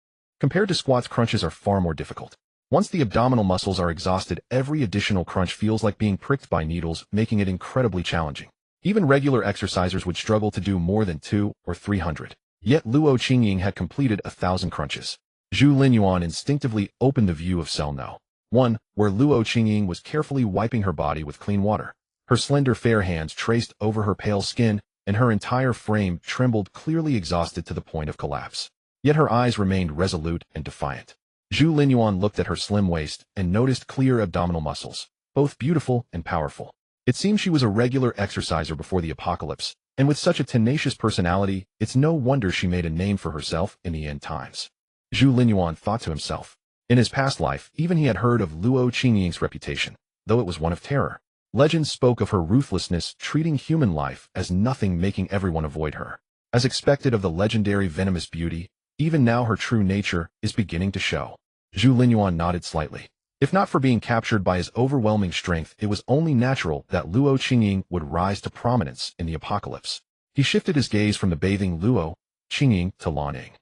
Compared to squats, crunches are far more difficult. Once the abdominal muscles are exhausted, every additional crunch feels like being pricked by needles, making it incredibly challenging. Even regular exercisers would struggle to do more than 200 or 300. Yet Luo Qingying had completed 1,000 crunches. Zhu Linyuan instinctively opened the view of cell No. 1, where Luo Qingying was carefully wiping her body with clean water. Her slender fair hands traced over her pale skin, and her entire frame trembled, clearly exhausted to the point of collapse. Yet her eyes remained resolute and defiant. Zhu Linyuan looked at her slim waist and noticed clear abdominal muscles, both beautiful and powerful. It seemed she was a regular exerciser before the apocalypse, and with such a tenacious personality, it's no wonder she made a name for herself in the end times. Zhu Linyuan thought to himself. In his past life, even he had heard of Luo Qingying's reputation, though it was one of terror. Legends spoke of her ruthlessness, treating human life as nothing, making everyone avoid her. As expected of the legendary venomous beauty, even now her true nature is beginning to show. Zhu Linyuan nodded slightly. If not for being captured by his overwhelming strength, it was only natural that Luo Qingying would rise to prominence in the apocalypse. He shifted his gaze from the bathing Luo Qingying to Laning.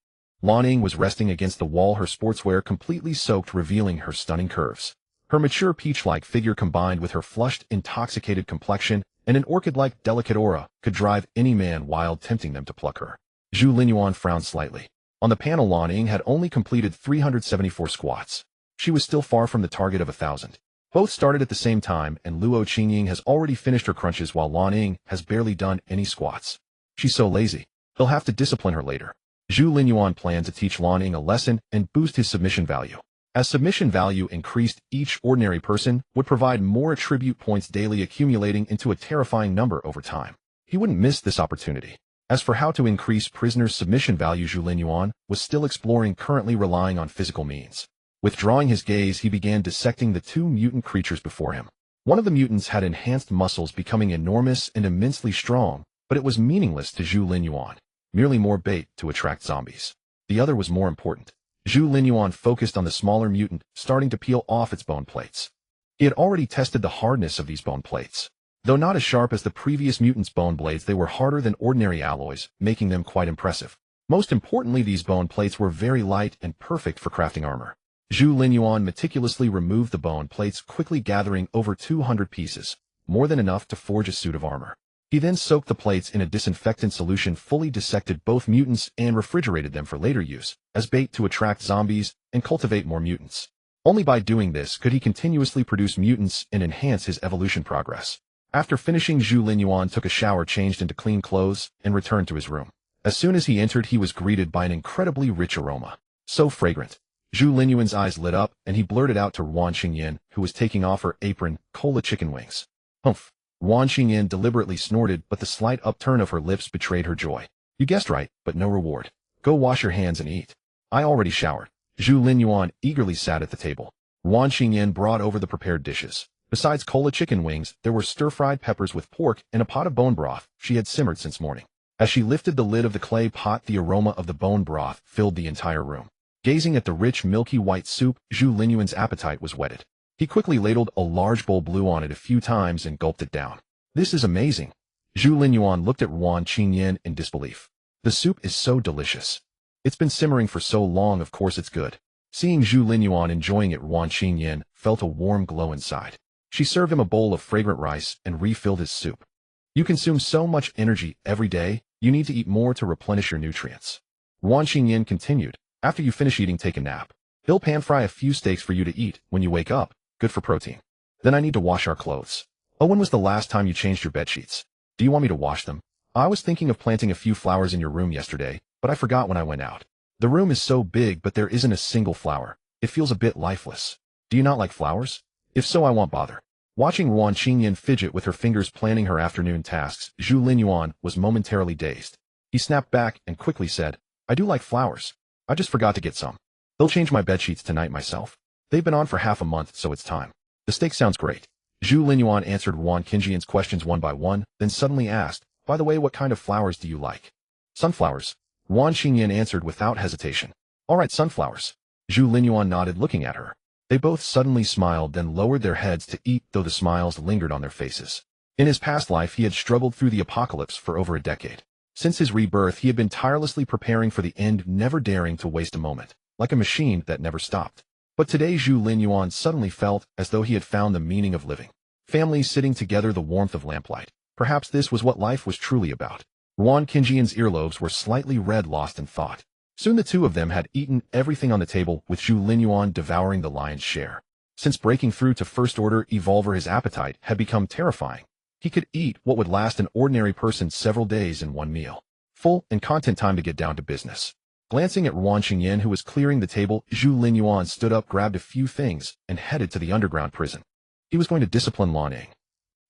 Laning was resting against the wall, her sportswear completely soaked, revealing her stunning curves. Her mature peach-like figure combined with her flushed, intoxicated complexion and an orchid-like delicate aura could drive any man wild, tempting them to pluck her. Zhu Linyuan frowned slightly. On the panel, Laning had only completed 374 squats. She was still far from the target of 1,000. Both started at the same time, and Luo Qingying has already finished her crunches while Laning has barely done any squats. She's so lazy. He'll have to discipline her later. Zhu Linyuan planned to teach Laning a lesson and boost his submission value. As submission value increased, each ordinary person would provide more attribute points daily, accumulating into a terrifying number over time. He wouldn't miss this opportunity. As for how to increase prisoners' submission value, Zhu Linyuan was still exploring, currently relying on physical means. Withdrawing his gaze, he began dissecting the two mutant creatures before him. One of the mutants had enhanced muscles, becoming enormous and immensely strong, but it was meaningless to Zhu Linyuan, merely more bait to attract zombies. The other was more important. Zhu Linyuan focused on the smaller mutant, starting to peel off its bone plates. He had already tested the hardness of these bone plates. Though not as sharp as the previous mutant's bone blades, they were harder than ordinary alloys, making them quite impressive. Most importantly, these bone plates were very light and perfect for crafting armor. Zhu Linyuan meticulously removed the bone plates, quickly gathering over 200 pieces, more than enough to forge a suit of armor. He then soaked the plates in a disinfectant solution, fully dissected both mutants, and refrigerated them for later use, as bait to attract zombies and cultivate more mutants. Only by doing this could he continuously produce mutants and enhance his evolution progress. After finishing, Zhu Linyuan took a shower, changed into clean clothes, and returned to his room. As soon as he entered, he was greeted by an incredibly rich aroma. So fragrant. Zhu Linyuan's eyes lit up, and he blurted out to Ruan Qingyan, who was taking off her apron, "Cola chicken wings." Humph. Ruan Qingyan deliberately snorted, but the slight upturn of her lips betrayed her joy. "You guessed right, but no reward. Go wash your hands and eat." "I already showered." Zhu Linyuan eagerly sat at the table. Ruan Qingyan brought over the prepared dishes. Besides cola chicken wings, there were stir-fried peppers with pork and a pot of bone broth she had simmered since morning. As she lifted the lid of the clay pot, the aroma of the bone broth filled the entire room. Gazing at the rich, milky white soup, Zhu Linyuan's appetite was whetted. He quickly ladled a large bowl, blew on it a few times, and gulped it down. "This is amazing." Zhu Linyuan looked at Ruan Qingyan in disbelief. "The soup is so delicious. It's been simmering for so long, of course it's good." Seeing Zhu Linyuan enjoying it, Ruan Qingyan felt a warm glow inside. She served him a bowl of fragrant rice and refilled his soup. "You consume so much energy every day, you need to eat more to replenish your nutrients." Ruan Qingyan continued. "After you finish eating, take a nap. He'll pan-fry a few steaks for you to eat when you wake up, good for protein. Then I need to wash our clothes." "Oh, when was the last time you changed your bedsheets? Do you want me to wash them?" "I was thinking of planting a few flowers in your room yesterday, but I forgot when I went out. The room is so big, but there isn't a single flower. It feels a bit lifeless. Do you not like flowers? If so, I won't bother." Watching Ruan Qingyan fidget with her fingers planning her afternoon tasks, Zhu Linyuan was momentarily dazed. He snapped back and quickly said, "I do like flowers. I just forgot to get some. They'll change my bedsheets tonight myself. They've been on for half a month, so it's time." "The steak sounds great." Zhu Linyuan answered Ruan Qingyan's questions one by one, then suddenly asked, "By the way, what kind of flowers do you like?" "Sunflowers." Ruan Qingyan answered without hesitation. "All right, sunflowers." Zhu Linyuan nodded, looking at her. They both suddenly smiled, then lowered their heads to eat, though the smiles lingered on their faces. In his past life, he had struggled through the apocalypse for over a decade. Since his rebirth, he had been tirelessly preparing for the end, never daring to waste a moment. like a machine that never stopped. But today Zhu Linyuan suddenly felt as though he had found the meaning of living. Families sitting together, the warmth of lamplight. Perhaps this was what life was truly about. Ruan Qingjian's earlobes were slightly red, lost in thought. Soon the two of them had eaten everything on the table, with Zhu Linyuan devouring the lion's share. Since breaking through to First Order Evolver, his appetite had become terrifying. He could eat what would last an ordinary person several days in one meal. Full and content, time to get down to business. Glancing at Ruan Qingyan, who was clearing the table, Zhu Linyuan stood up, grabbed a few things, and headed to the underground prison. He was going to discipline Lan Ying.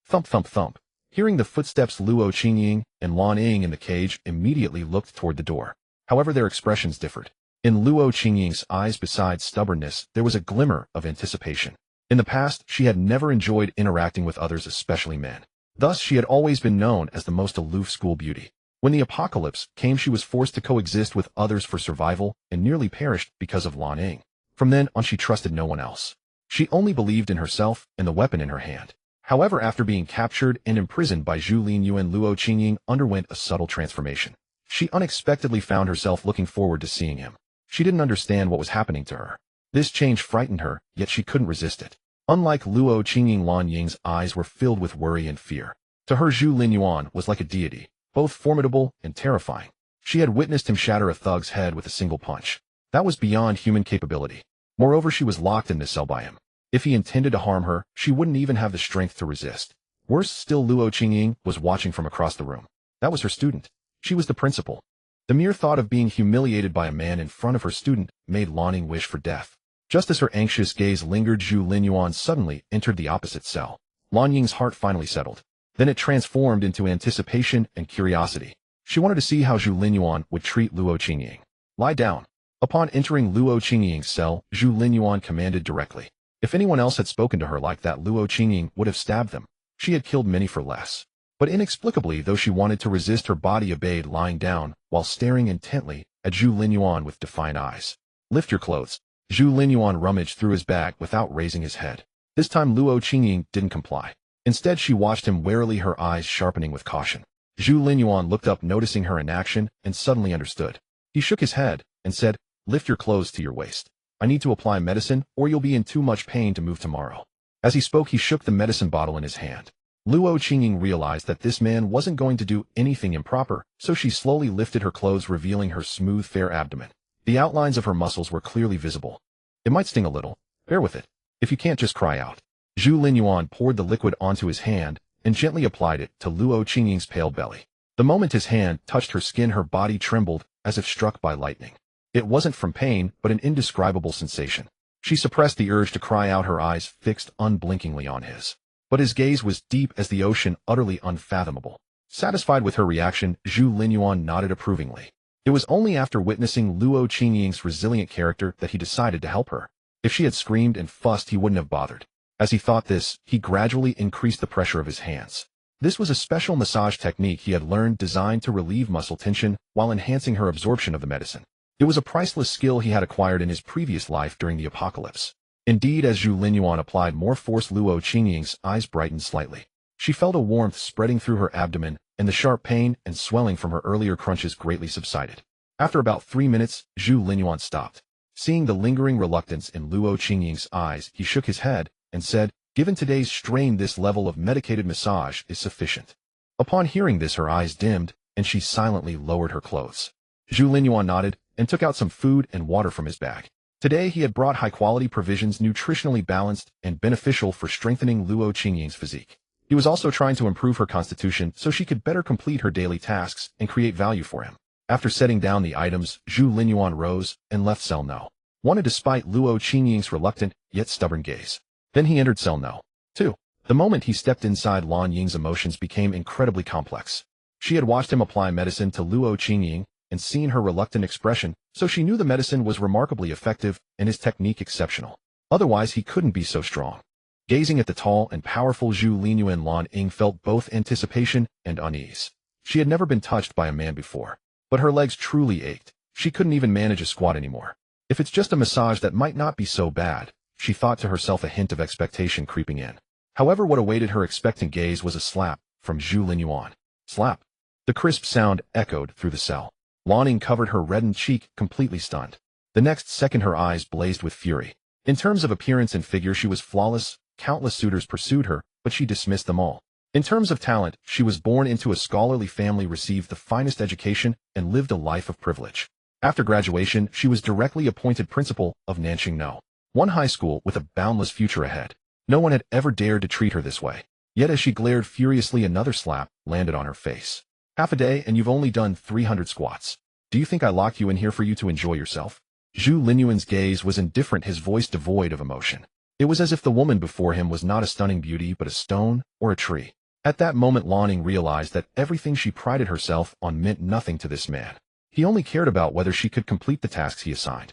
Thump, thump, thump. Hearing the footsteps, Luo Qingying and Lan Ying in the cage immediately looked toward the door. However, their expressions differed. In Luo Qingying's eyes, besides stubbornness, there was a glimmer of anticipation. In the past, she had never enjoyed interacting with others, especially men. Thus, she had always been known as the most aloof school beauty. When the apocalypse came, she was forced to coexist with others for survival and nearly perished because of Lan Ying. From then on, she trusted no one else. She only believed in herself and the weapon in her hand. However, after being captured and imprisoned by Zhu Linyuan, Luo Qingying underwent a subtle transformation. She unexpectedly found herself looking forward to seeing him. She didn't understand what was happening to her. This change frightened her, yet she couldn't resist it. Unlike Luo Qingying, Lan Ying's eyes were filled with worry and fear. To her, Zhu Linyuan was like a deity, both formidable and terrifying. She had witnessed him shatter a thug's head with a single punch. That was beyond human capability. Moreover, she was locked in this cell by him. If he intended to harm her, she wouldn't even have the strength to resist. Worse still, Luo Qingying was watching from across the room. That was her student. She was the principal. The mere thought of being humiliated by a man in front of her student made Lan Ying wish for death. Just as her anxious gaze lingered, Zhu Linyuan suddenly entered the opposite cell. Lan Ying's heart finally settled. Then it transformed into anticipation and curiosity. She wanted to see how Zhu Linyuan would treat Luo Qingying. Lie down. Upon entering Luo Qingying's cell, Zhu Linyuan commanded directly. If anyone else had spoken to her like that, Luo Qingying would have stabbed them. She had killed many for less. But inexplicably, though she wanted to resist, her body obeyed, lying down while staring intently at Zhu Linyuan with defiant eyes. Lift your clothes. Zhu Linyuan rummaged through his bag without raising his head. This time Luo Qingying didn't comply. Instead, she watched him warily, her eyes sharpening with caution. Zhu Linyuan looked up, noticing her inaction, and suddenly understood. He shook his head and said, "Lift your clothes to your waist. I need to apply medicine, or you'll be in too much pain to move tomorrow." As he spoke, he shook the medicine bottle in his hand. Luo Qingying realized that this man wasn't going to do anything improper, so she slowly lifted her clothes, revealing her smooth, fair abdomen. The outlines of her muscles were clearly visible. It might sting a little. Bear with it. If you can't, just cry out. Zhu Linyuan poured the liquid onto his hand and gently applied it to Luo Qingying's pale belly. The moment his hand touched her skin, her body trembled as if struck by lightning. It wasn't from pain, but an indescribable sensation. She suppressed the urge to cry out, her eyes fixed unblinkingly on his. But his gaze was deep as the ocean, utterly unfathomable. Satisfied with her reaction, Zhu Linyuan nodded approvingly. It was only after witnessing Luo Qingying's resilient character that he decided to help her. If she had screamed and fussed, he wouldn't have bothered. As he thought this, he gradually increased the pressure of his hands. This was a special massage technique he had learned, designed to relieve muscle tension while enhancing her absorption of the medicine. It was a priceless skill he had acquired in his previous life during the apocalypse. Indeed, as Zhu Linyuan applied more force, Luo Qingying's eyes brightened slightly. She felt a warmth spreading through her abdomen, and the sharp pain and swelling from her earlier crunches greatly subsided. After about 3 minutes, Zhu Linyuan stopped. Seeing the lingering reluctance in Luo Qingying's eyes, he shook his head and said, "Given today's strain, this level of medicated massage is sufficient." Upon hearing this, her eyes dimmed, and she silently lowered her clothes. Zhu Linyuan nodded and took out some food and water from his bag. Today he had brought high-quality provisions, nutritionally balanced and beneficial for strengthening Luo Qingying's physique. He was also trying to improve her constitution so she could better complete her daily tasks and create value for him. After setting down the items, Zhu Linyuan rose and left Cell No. 1 despite Luo Qingying's reluctant yet stubborn gaze. Then he entered Cell No. 2. The moment he stepped inside, Lan Ying's emotions became incredibly complex. She had watched him apply medicine to Luo Qingying and seen her reluctant expression, so she knew the medicine was remarkably effective and his technique exceptional. Otherwise, he couldn't be so strong. Gazing at the tall and powerful Zhu Linyuan, Lan Ying felt both anticipation and unease. She had never been touched by a man before, but her legs truly ached. She couldn't even manage a squat anymore. If it's just a massage, that might not be so bad, she thought to herself, a hint of expectation creeping in. However, what awaited her expectant gaze was a slap from Zhu Linyuan. Slap. The crisp sound echoed through the cell. Lan Ying covered her reddened cheek, completely stunned. The next second her eyes blazed with fury. In terms of appearance and figure she was flawless, countless suitors pursued her, but she dismissed them all. In terms of talent, she was born into a scholarly family, received the finest education, and lived a life of privilege. After graduation, she was directly appointed principal of Nanjing No. One high school with a boundless future ahead. No one had ever dared to treat her this way. Yet as she glared furiously, another slap landed on her face. Half a day and you've only done 300 squats. Do you think I locked you in here for you to enjoy yourself? Zhu Linyuan's gaze was indifferent, his voice devoid of emotion. It was as if the woman before him was not a stunning beauty but a stone or a tree. At that moment Lan Ying realized that everything she prided herself on meant nothing to this man. He only cared about whether she could complete the tasks he assigned.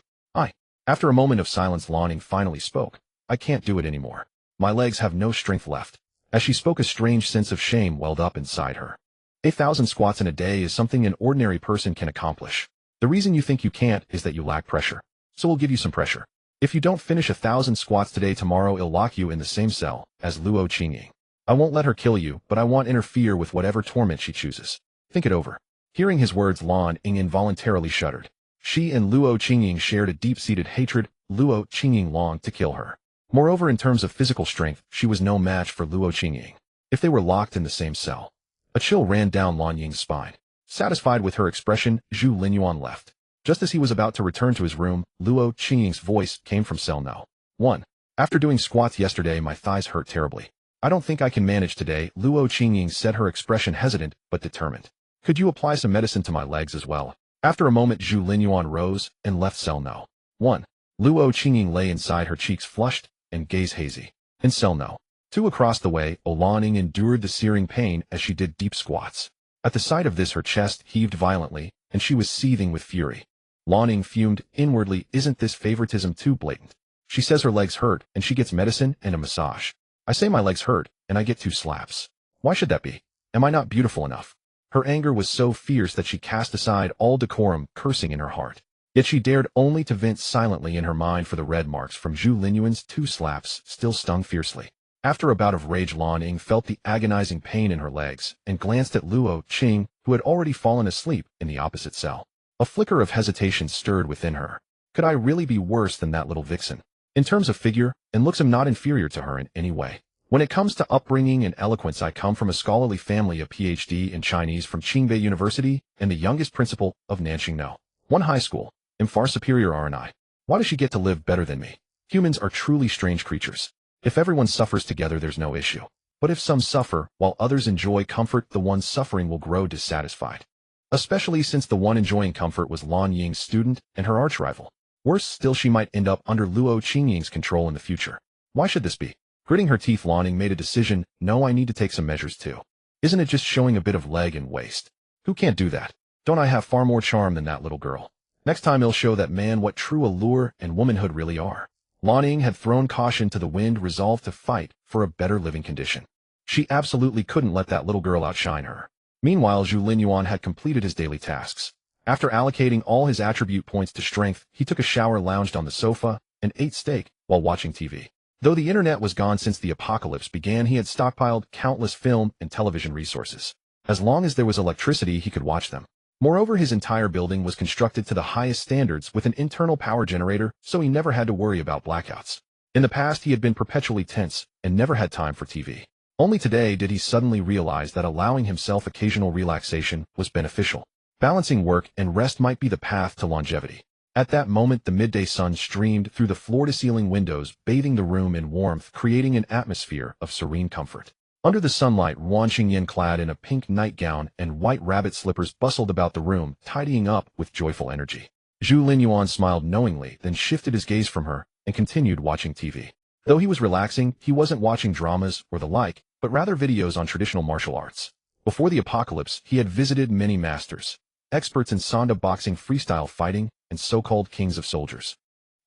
After a moment of silence, Lan Ying finally spoke. I can't do it anymore. My legs have no strength left. As she spoke, a strange sense of shame welled up inside her. 1,000 squats in a day is something an ordinary person can accomplish. The reason you think you can't is that you lack pressure. So we'll give you some pressure. If you don't finish 1,000 squats today, tomorrow I'll lock you in the same cell as Luo Qingying. I won't let her kill you, but I won't interfere with whatever torment she chooses. Think it over. Hearing his words, Lan Ying involuntarily shuddered. She and Luo Qingying shared a deep-seated hatred. Luo Qingying longed to kill her. Moreover, in terms of physical strength, she was no match for Luo Qingying. If they were locked in the same cell, a chill ran down Lan Ying's spine. Satisfied with her expression, Zhu Linyuan left. Just as he was about to return to his room, Luo Qingying's voice came from cell No. 1. After doing squats yesterday, my thighs hurt terribly. I don't think I can manage today, Luo Qingying said, her expression hesitant but determined. Could you apply some medicine to my legs as well? After a moment, Zhu Linyuan rose and left cell No. 1. Luo Qingying lay inside, her cheeks flushed and gaze hazy. In cell No. 2 across the way, Lan Ying endured the searing pain as she did deep squats. At the sight of this, her chest heaved violently, and she was seething with fury. Lan Ying fumed inwardly. Isn't this favoritism too blatant? She says her legs hurt, and she gets medicine and a massage. I say my legs hurt, and I get 2 slaps. Why should that be? Am I not beautiful enough? Her anger was so fierce that she cast aside all decorum, cursing in her heart. Yet she dared only to vent silently in her mind, for the red marks from Zhu Linyuan's 2 slaps still stung fiercely. After a bout of rage, Lan Ying felt the agonizing pain in her legs and glanced at Luo Qing, who had already fallen asleep in the opposite cell. A flicker of hesitation stirred within her. Could I really be worse than that little vixen? In terms of figure and looks, I'm not inferior to her in any way. When it comes to upbringing and eloquence, I come from a scholarly family, a PhD in Chinese from Qingbei University, and the youngest principal of Nanjing No. 1 high school. Am far superior, aren't I? Why does she get to live better than me? Humans are truly strange creatures. If everyone suffers together, there's no issue. But if some suffer while others enjoy comfort, the one suffering will grow dissatisfied. Especially since the one enjoying comfort was Lan Ying's student and her arch-rival. Worse still, she might end up under Luo Qingying's control in the future. Why should this be? Gritting her teeth, Lan Ying made a decision. No, I need to take some measures too. Isn't it just showing a bit of leg and waist? Who can't do that? Don't I have far more charm than that little girl? Next time he'll show that man what true allure and womanhood really are. Lan Ying had thrown caution to the wind, resolved to fight for a better living condition. She absolutely couldn't let that little girl outshine her. Meanwhile, Zhu Linyuan had completed his daily tasks. After allocating all his attribute points to strength, he took a shower, lounged on the sofa, and ate steak while watching TV. Though the internet was gone since the apocalypse began, he had stockpiled countless film and television resources. As long as there was electricity, he could watch them. Moreover, his entire building was constructed to the highest standards with an internal power generator, so he never had to worry about blackouts. In the past, he had been perpetually tense and never had time for TV. Only today did he suddenly realize that allowing himself occasional relaxation was beneficial. Balancing work and rest might be the path to longevity. At that moment, the midday sun streamed through the floor-to-ceiling windows, bathing the room in warmth, creating an atmosphere of serene comfort. Under the sunlight, Wan Qingyan, clad in a pink nightgown and white rabbit slippers, bustled about the room, tidying up with joyful energy. Zhu Linyuan smiled knowingly, then shifted his gaze from her and continued watching TV. Though he was relaxing, he wasn't watching dramas or the like, but rather videos on traditional martial arts. Before the apocalypse, he had visited many masters, experts in Sanda boxing, freestyle fighting, and so-called kings of soldiers.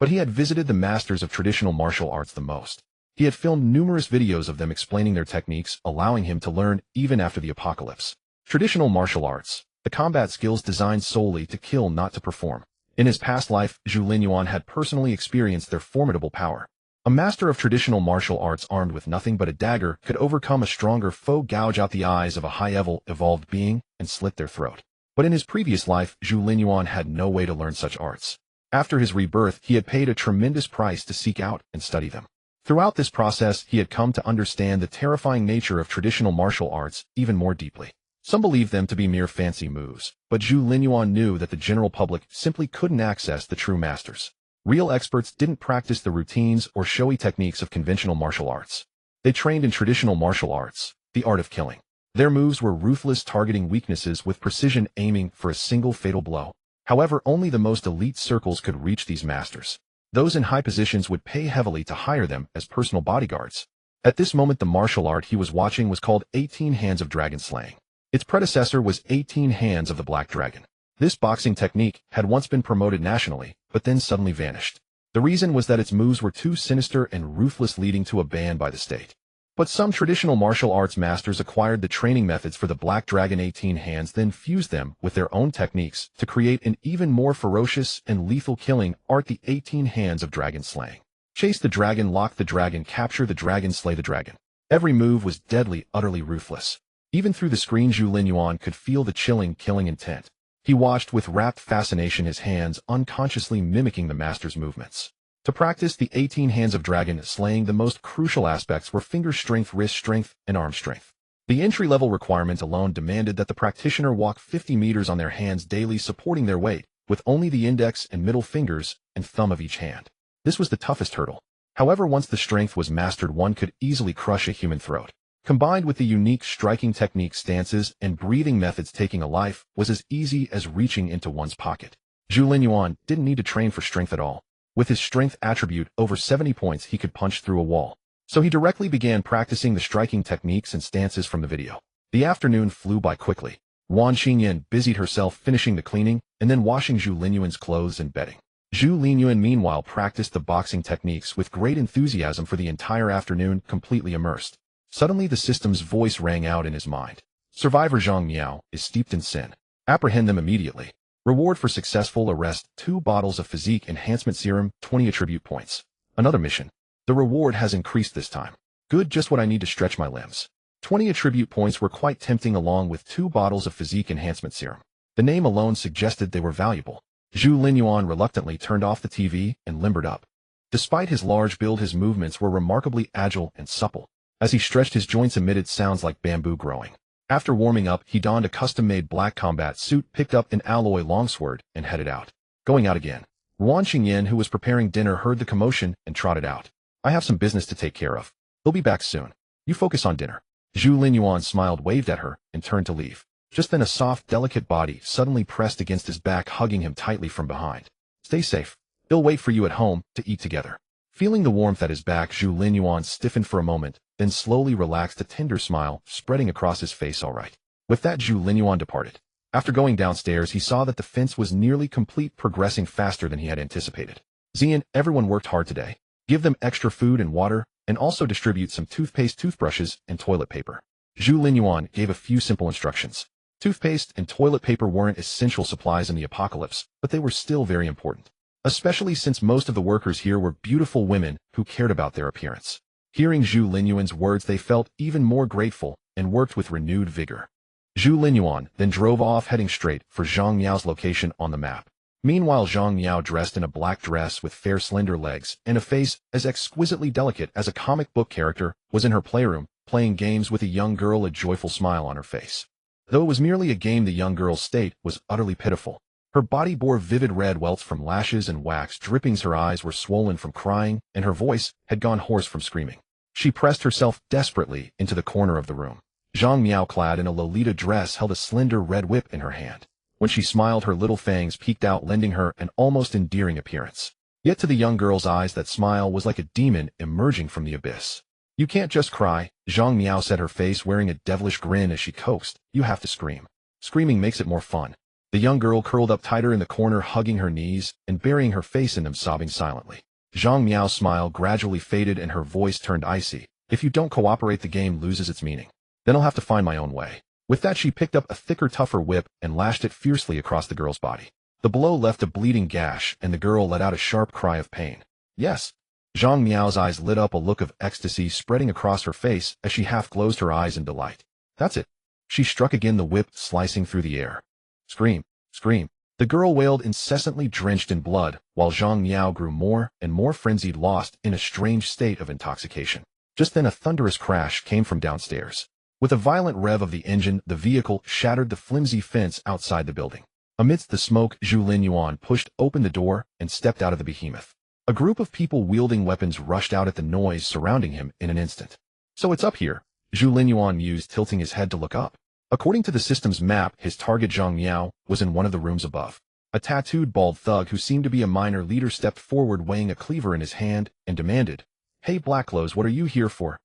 But he had visited the masters of traditional martial arts the most. He had filmed numerous videos of them explaining their techniques, allowing him to learn even after the apocalypse. Traditional martial arts, the combat skills designed solely to kill, not to perform. In his past life, Zhu Linyuan had personally experienced their formidable power. A master of traditional martial arts armed with nothing but a dagger could overcome a stronger foe, gouge out the eyes of a high-level evolved being, and slit their throat. But in his previous life, Zhu Linyuan had no way to learn such arts. After his rebirth, he had paid a tremendous price to seek out and study them. Throughout this process, he had come to understand the terrifying nature of traditional martial arts even more deeply. Some believed them to be mere fancy moves, but Zhu Linyuan knew that the general public simply couldn't access the true masters. Real experts didn't practice the routines or showy techniques of conventional martial arts. They trained in traditional martial arts, the art of killing. Their moves were ruthless, targeting weaknesses with precision, aiming for a single fatal blow. However, only the most elite circles could reach these masters. Those in high positions would pay heavily to hire them as personal bodyguards. At this moment, the martial art he was watching was called 18 Hands of Dragon Slaying. Its predecessor was 18 Hands of the Black Dragon. This boxing technique had once been promoted nationally, but then suddenly vanished. The reason was that its moves were too sinister and ruthless, leading to a ban by the state. But some traditional martial arts masters acquired the training methods for the Black Dragon 18 Hands, then fused them with their own techniques to create an even more ferocious and lethal killing art, the 18 Hands of Dragon Slaying. Chase the dragon, lock the dragon, capture the dragon, slay the dragon. Every move was deadly, utterly ruthless. Even through the screen, Zhu Linyuan could feel the chilling, killing intent. He watched with rapt fascination, his hands unconsciously mimicking the master's movements. To practice the 18 Hands of Dragon Slaying, the most crucial aspects were finger strength, wrist strength, and arm strength. The entry-level requirement alone demanded that the practitioner walk 50 meters on their hands daily, supporting their weight, with only the index and middle fingers and thumb of each hand. This was the toughest hurdle. However, once the strength was mastered, one could easily crush a human throat. Combined with the unique striking techniques, stances, and breathing methods, taking a life was as easy as reaching into one's pocket. Zhu Linyuan didn't need to train for strength at all. With his strength attribute over 70 points, he could punch through a wall. So he directly began practicing the striking techniques and stances from the video. The afternoon flew by quickly. Wan Xingyan busied herself finishing the cleaning and then washing Zhu Linyuan's clothes and bedding. Zhu Linyuan meanwhile practiced the boxing techniques with great enthusiasm for the entire afternoon, completely immersed. Suddenly the system's voice rang out in his mind. Survivor Zhang Miao is steeped in sin. Apprehend them immediately. Reward for successful arrest: 2 bottles of physique enhancement serum, 20 attribute points. Another mission. The reward has increased this time. Good, just what I need to stretch my limbs. 20 attribute points were quite tempting, along with 2 bottles of physique enhancement serum. The name alone suggested they were valuable. Zhu Linyuan reluctantly turned off the TV and limbered up. Despite his large build, his movements were remarkably agile and supple. As he stretched, his joints emitted sounds like bamboo growing. After warming up, he donned a custom-made black combat suit, picked up an alloy longsword, and headed out. Going out again. Wan Xingyan, who was preparing dinner, heard the commotion and trotted out. I have some business to take care of. He'll be back soon. You focus on dinner. Zhu Linyuan smiled, waved at her, and turned to leave. Just then a soft, delicate body suddenly pressed against his back, hugging him tightly from behind. Stay safe. He'll wait for you at home to eat together. Feeling the warmth at his back, Zhu Linyuan stiffened for a moment, then slowly relaxed, a tender smile spreading across his face. All right. With that, Zhu Linyuan departed. After going downstairs, he saw that the fence was nearly complete, progressing faster than he had anticipated. Xian, everyone worked hard today. Give them extra food and water, and also distribute some toothpaste, toothbrushes, and toilet paper. Zhu Linyuan gave a few simple instructions. Toothpaste and toilet paper weren't essential supplies in the apocalypse, but they were still very important, especially since most of the workers here were beautiful women who cared about their appearance. Hearing Zhu Linyuan's words, they felt even more grateful and worked with renewed vigor. Zhu Linyuan then drove off, heading straight for Zhang Miao's location on the map. Meanwhile, Zhang Miao, dressed in a black dress with fair, slender legs and a face as exquisitely delicate as a comic book character, was in her playroom, playing games with a young girl, a joyful smile on her face. Though it was merely a game, the young girl's state was utterly pitiful. Her body bore vivid red welts from lashes and wax drippings, her eyes were swollen from crying, and her voice had gone hoarse from screaming. She pressed herself desperately into the corner of the room. Zhang Miao, clad in a Lolita dress, held a slender red whip in her hand. When she smiled, her little fangs peeked out, lending her an almost endearing appearance. Yet to the young girl's eyes, that smile was like a demon emerging from the abyss. You can't just cry, Zhang Miao said, her face wearing a devilish grin as she coaxed. You have to scream. Screaming makes it more fun. The young girl curled up tighter in the corner, hugging her knees and burying her face in them, sobbing silently. Zhang Miao's smile gradually faded and her voice turned icy. If you don't cooperate, the game loses its meaning. Then I'll have to find my own way. With that, she picked up a thicker, tougher whip and lashed it fiercely across the girl's body. The blow left a bleeding gash, and the girl let out a sharp cry of pain. Yes. Zhang Miao's eyes lit up, a look of ecstasy spreading across her face as she half closed her eyes in delight. That's it. She struck again, the whip slicing through the air. Scream, scream. The girl wailed incessantly, drenched in blood, while Zhang Yao grew more and more frenzied, lost in a strange state of intoxication. Just then a thunderous crash came from downstairs. With a violent rev of the engine, the vehicle shattered the flimsy fence outside the building. Amidst the smoke, Zhu Linyuan pushed open the door and stepped out of the behemoth. A group of people wielding weapons rushed out at the noise surrounding him in an instant. So it's up here, Zhu Linyuan mused, tilting his head to look up. According to the system's map, his target Zhang Yao was in one of the rooms above. A tattooed bald thug who seemed to be a minor leader stepped forward, weighing a cleaver in his hand, and demanded, "Hey Blackclothes, what are you here for?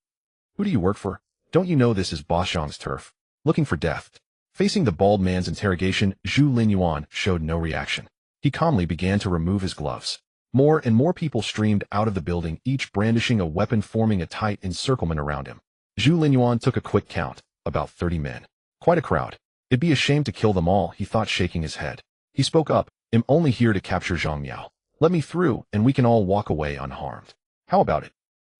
Who do you work for? Don't you know this is Boss Zhang's turf? Looking for death?" Facing the bald man's interrogation, Zhu Linyuan showed no reaction. He calmly began to remove his gloves. More and more people streamed out of the building, each brandishing a weapon, forming a tight encirclement around him. Zhu Linyuan took a quick count, about 30 men. Quite a crowd. It'd be a shame to kill them all, he thought, shaking his head. He spoke up, "I'm only here to capture Zhang Yao. Let me through, and we can all walk away unharmed. How about it?"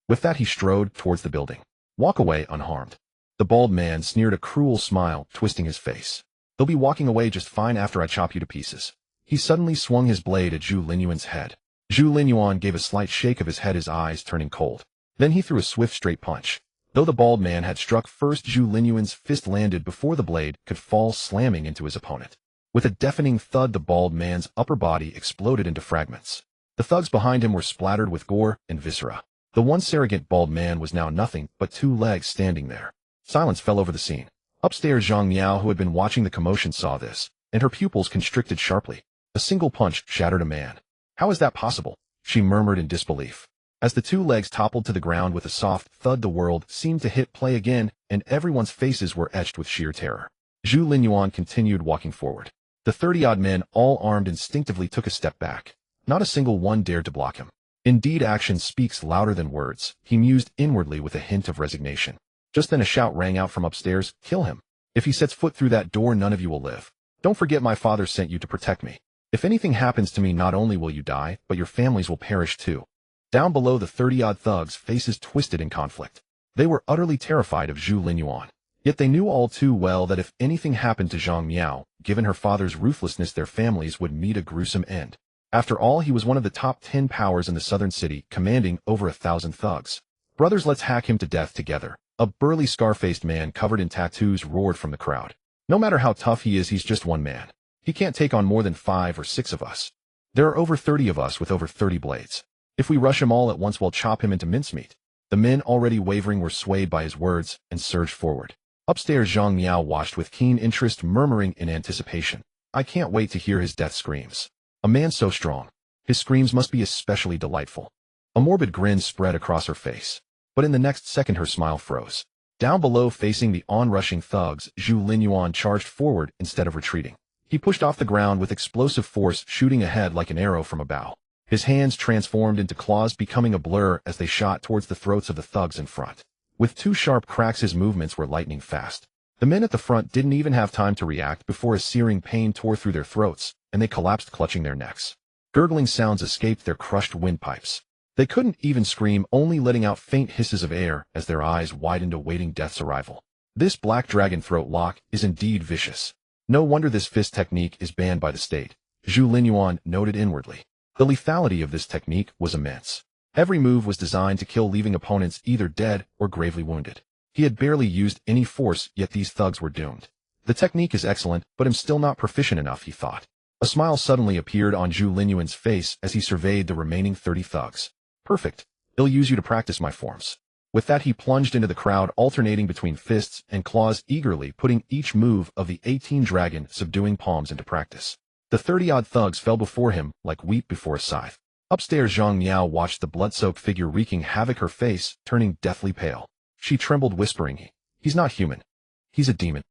With that he strode towards the building. Walk away unharmed. The bald man sneered, a cruel smile twisting his face. "They'll be walking away just fine after I chop you to pieces." He suddenly swung his blade at Zhu Linyuan's head. Zhu Linyuan gave a slight shake of his head, his eyes turning cold. Then he threw a swift straight punch. Though the bald man had struck first, Zhu Linyuan's fist landed before the blade could fall, slamming into his opponent. With a deafening thud, the bald man's upper body exploded into fragments. The thugs behind him were splattered with gore and viscera. The once arrogant bald man was now nothing but two legs standing there. Silence fell over the scene. Upstairs, Zhang Yao, who had been watching the commotion, saw this, and her pupils constricted sharply. A single punch shattered a man. "How is that possible?" she murmured in disbelief. As the two legs toppled to the ground with a soft thud, the world seemed to hit play again, and everyone's faces were etched with sheer terror. Zhu Linyuan continued walking forward. The 30-odd men, all armed, instinctively took a step back. Not a single one dared to block him. Indeed, action speaks louder than words, he mused inwardly with a hint of resignation. Just then a shout rang out from upstairs, "Kill him. If he sets foot through that door, none of you will live. Don't forget my father sent you to protect me. If anything happens to me, not only will you die, but your families will perish too." Down below, the 30-odd thugs' faces twisted in conflict. They were utterly terrified of Zhu Linyuan. Yet they knew all too well that if anything happened to Zhang Yao, given her father's ruthlessness, their families would meet a gruesome end. After all, he was one of the top 10 powers in the southern city, commanding over 1,000 thugs. "Brothers, let's hack him to death together." A burly, scar-faced man covered in tattoos roared from the crowd. "No matter how tough he is, he's just one man. He can't take on more than 5 or 6 of us. There are over 30 of us with over 30 blades. If we rush him all at once, we'll chop him into mincemeat." The men, already wavering, were swayed by his words and surged forward. Upstairs, Zhang Yao watched with keen interest, murmuring in anticipation, "I can't wait to hear his death screams. A man so strong. His screams must be especially delightful." A morbid grin spread across her face. But in the next second her smile froze. Down below, facing the onrushing thugs, Zhu Linyuan charged forward instead of retreating. He pushed off the ground with explosive force, shooting ahead like an arrow from a bow. His hands transformed into claws, becoming a blur as they shot towards the throats of the thugs in front. With 2 sharp cracks, his movements were lightning fast. The men at the front didn't even have time to react before a searing pain tore through their throats, and they collapsed, clutching their necks. Gurgling sounds escaped their crushed windpipes. They couldn't even scream, only letting out faint hisses of air as their eyes widened, awaiting death's arrival. This black dragon throat lock is indeed vicious. No wonder this fist technique is banned by the state, Zhu Linyuan noted inwardly. The lethality of this technique was immense. Every move was designed to kill, leaving opponents either dead or gravely wounded. He had barely used any force, yet these thugs were doomed. The technique is excellent, but I'm still not proficient enough, he thought. A smile suddenly appeared on Zhu Linyuan's face as he surveyed the remaining 30 thugs. "Perfect. I'll use you to practice my forms." With that, he plunged into the crowd, alternating between fists and claws, eagerly putting each move of the 18 dragon subduing palms into practice. The 30-odd thugs fell before him like wheat before a scythe. Upstairs, Zhang Yao watched the blood-soaked figure wreaking havoc, her face turning deathly pale. She trembled, whispering, "He's not human. He's a demon."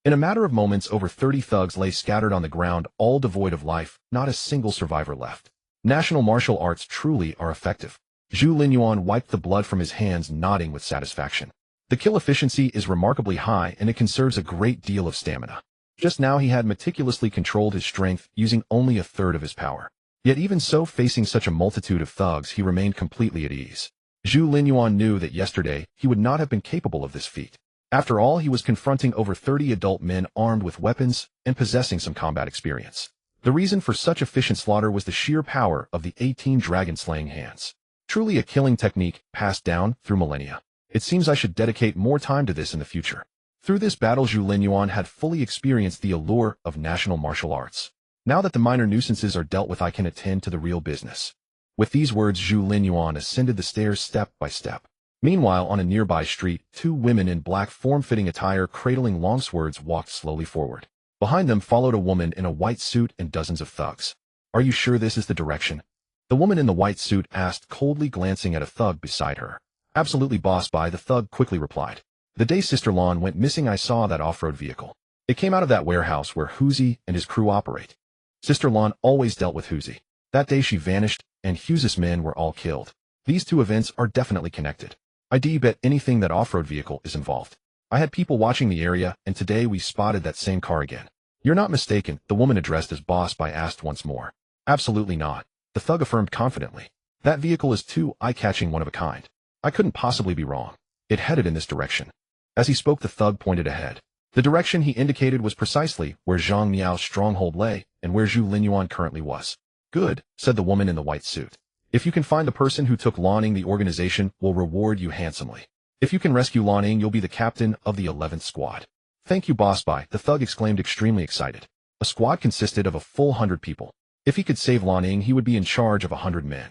In a matter of moments, over 30 thugs lay scattered on the ground, all devoid of life, not a single survivor left. National martial arts truly are effective. Zhu Linyuan wiped the blood from his hands, nodding with satisfaction. The kill efficiency is remarkably high, and it conserves a great deal of stamina. Just now he had meticulously controlled his strength, using only a third of his power. Yet even so, facing such a multitude of thugs, he remained completely at ease. Zhu Linyuan knew that yesterday he would not have been capable of this feat. After all, he was confronting over 30 adult men armed with weapons and possessing some combat experience. The reason for such efficient slaughter was the sheer power of the 18 dragon-slaying hands. Truly a killing technique passed down through millennia. It seems I should dedicate more time to this in the future. Through this battle, Zhu Linyuan had fully experienced the allure of national martial arts. Now that the minor nuisances are dealt with, I can attend to the real business. With these words, Zhu Linyuan ascended the stairs step by step. Meanwhile, on a nearby street, two women in black form-fitting attire cradling long swords walked slowly forward. Behind them followed a woman in a white suit and dozens of thugs. "Are you sure this is the direction?" The woman in the white suit asked, coldly glancing at a thug beside her. "Absolutely, boss." The thug quickly replied. "The day Sister Lon went missing, I saw that off-road vehicle. It came out of that warehouse where Huzi and his crew operate. Sister Lon always dealt with Huzi. That day she vanished, and Huzi's men were all killed. These two events are definitely connected. I bet anything that off-road vehicle is involved. I had people watching the area, and today we spotted that same car again." "You're not mistaken," the woman addressed as boss asked once more. "Absolutely not," the thug affirmed confidently. "That vehicle is too eye-catching, one of a kind. I couldn't possibly be wrong. It headed in this direction." As he spoke, the thug pointed ahead. The direction he indicated was precisely where Zhang Miao's stronghold lay and where Zhu Linyuan currently was. "Good," said the woman in the white suit. "If you can find the person who took Lanning, the organization will reward you handsomely. If you can rescue Lanning, you'll be the captain of the 11th squad." "Thank you, boss." The thug exclaimed, extremely excited. A squad consisted of a full 100 people. If he could save Lanning, he would be in charge of 100 men.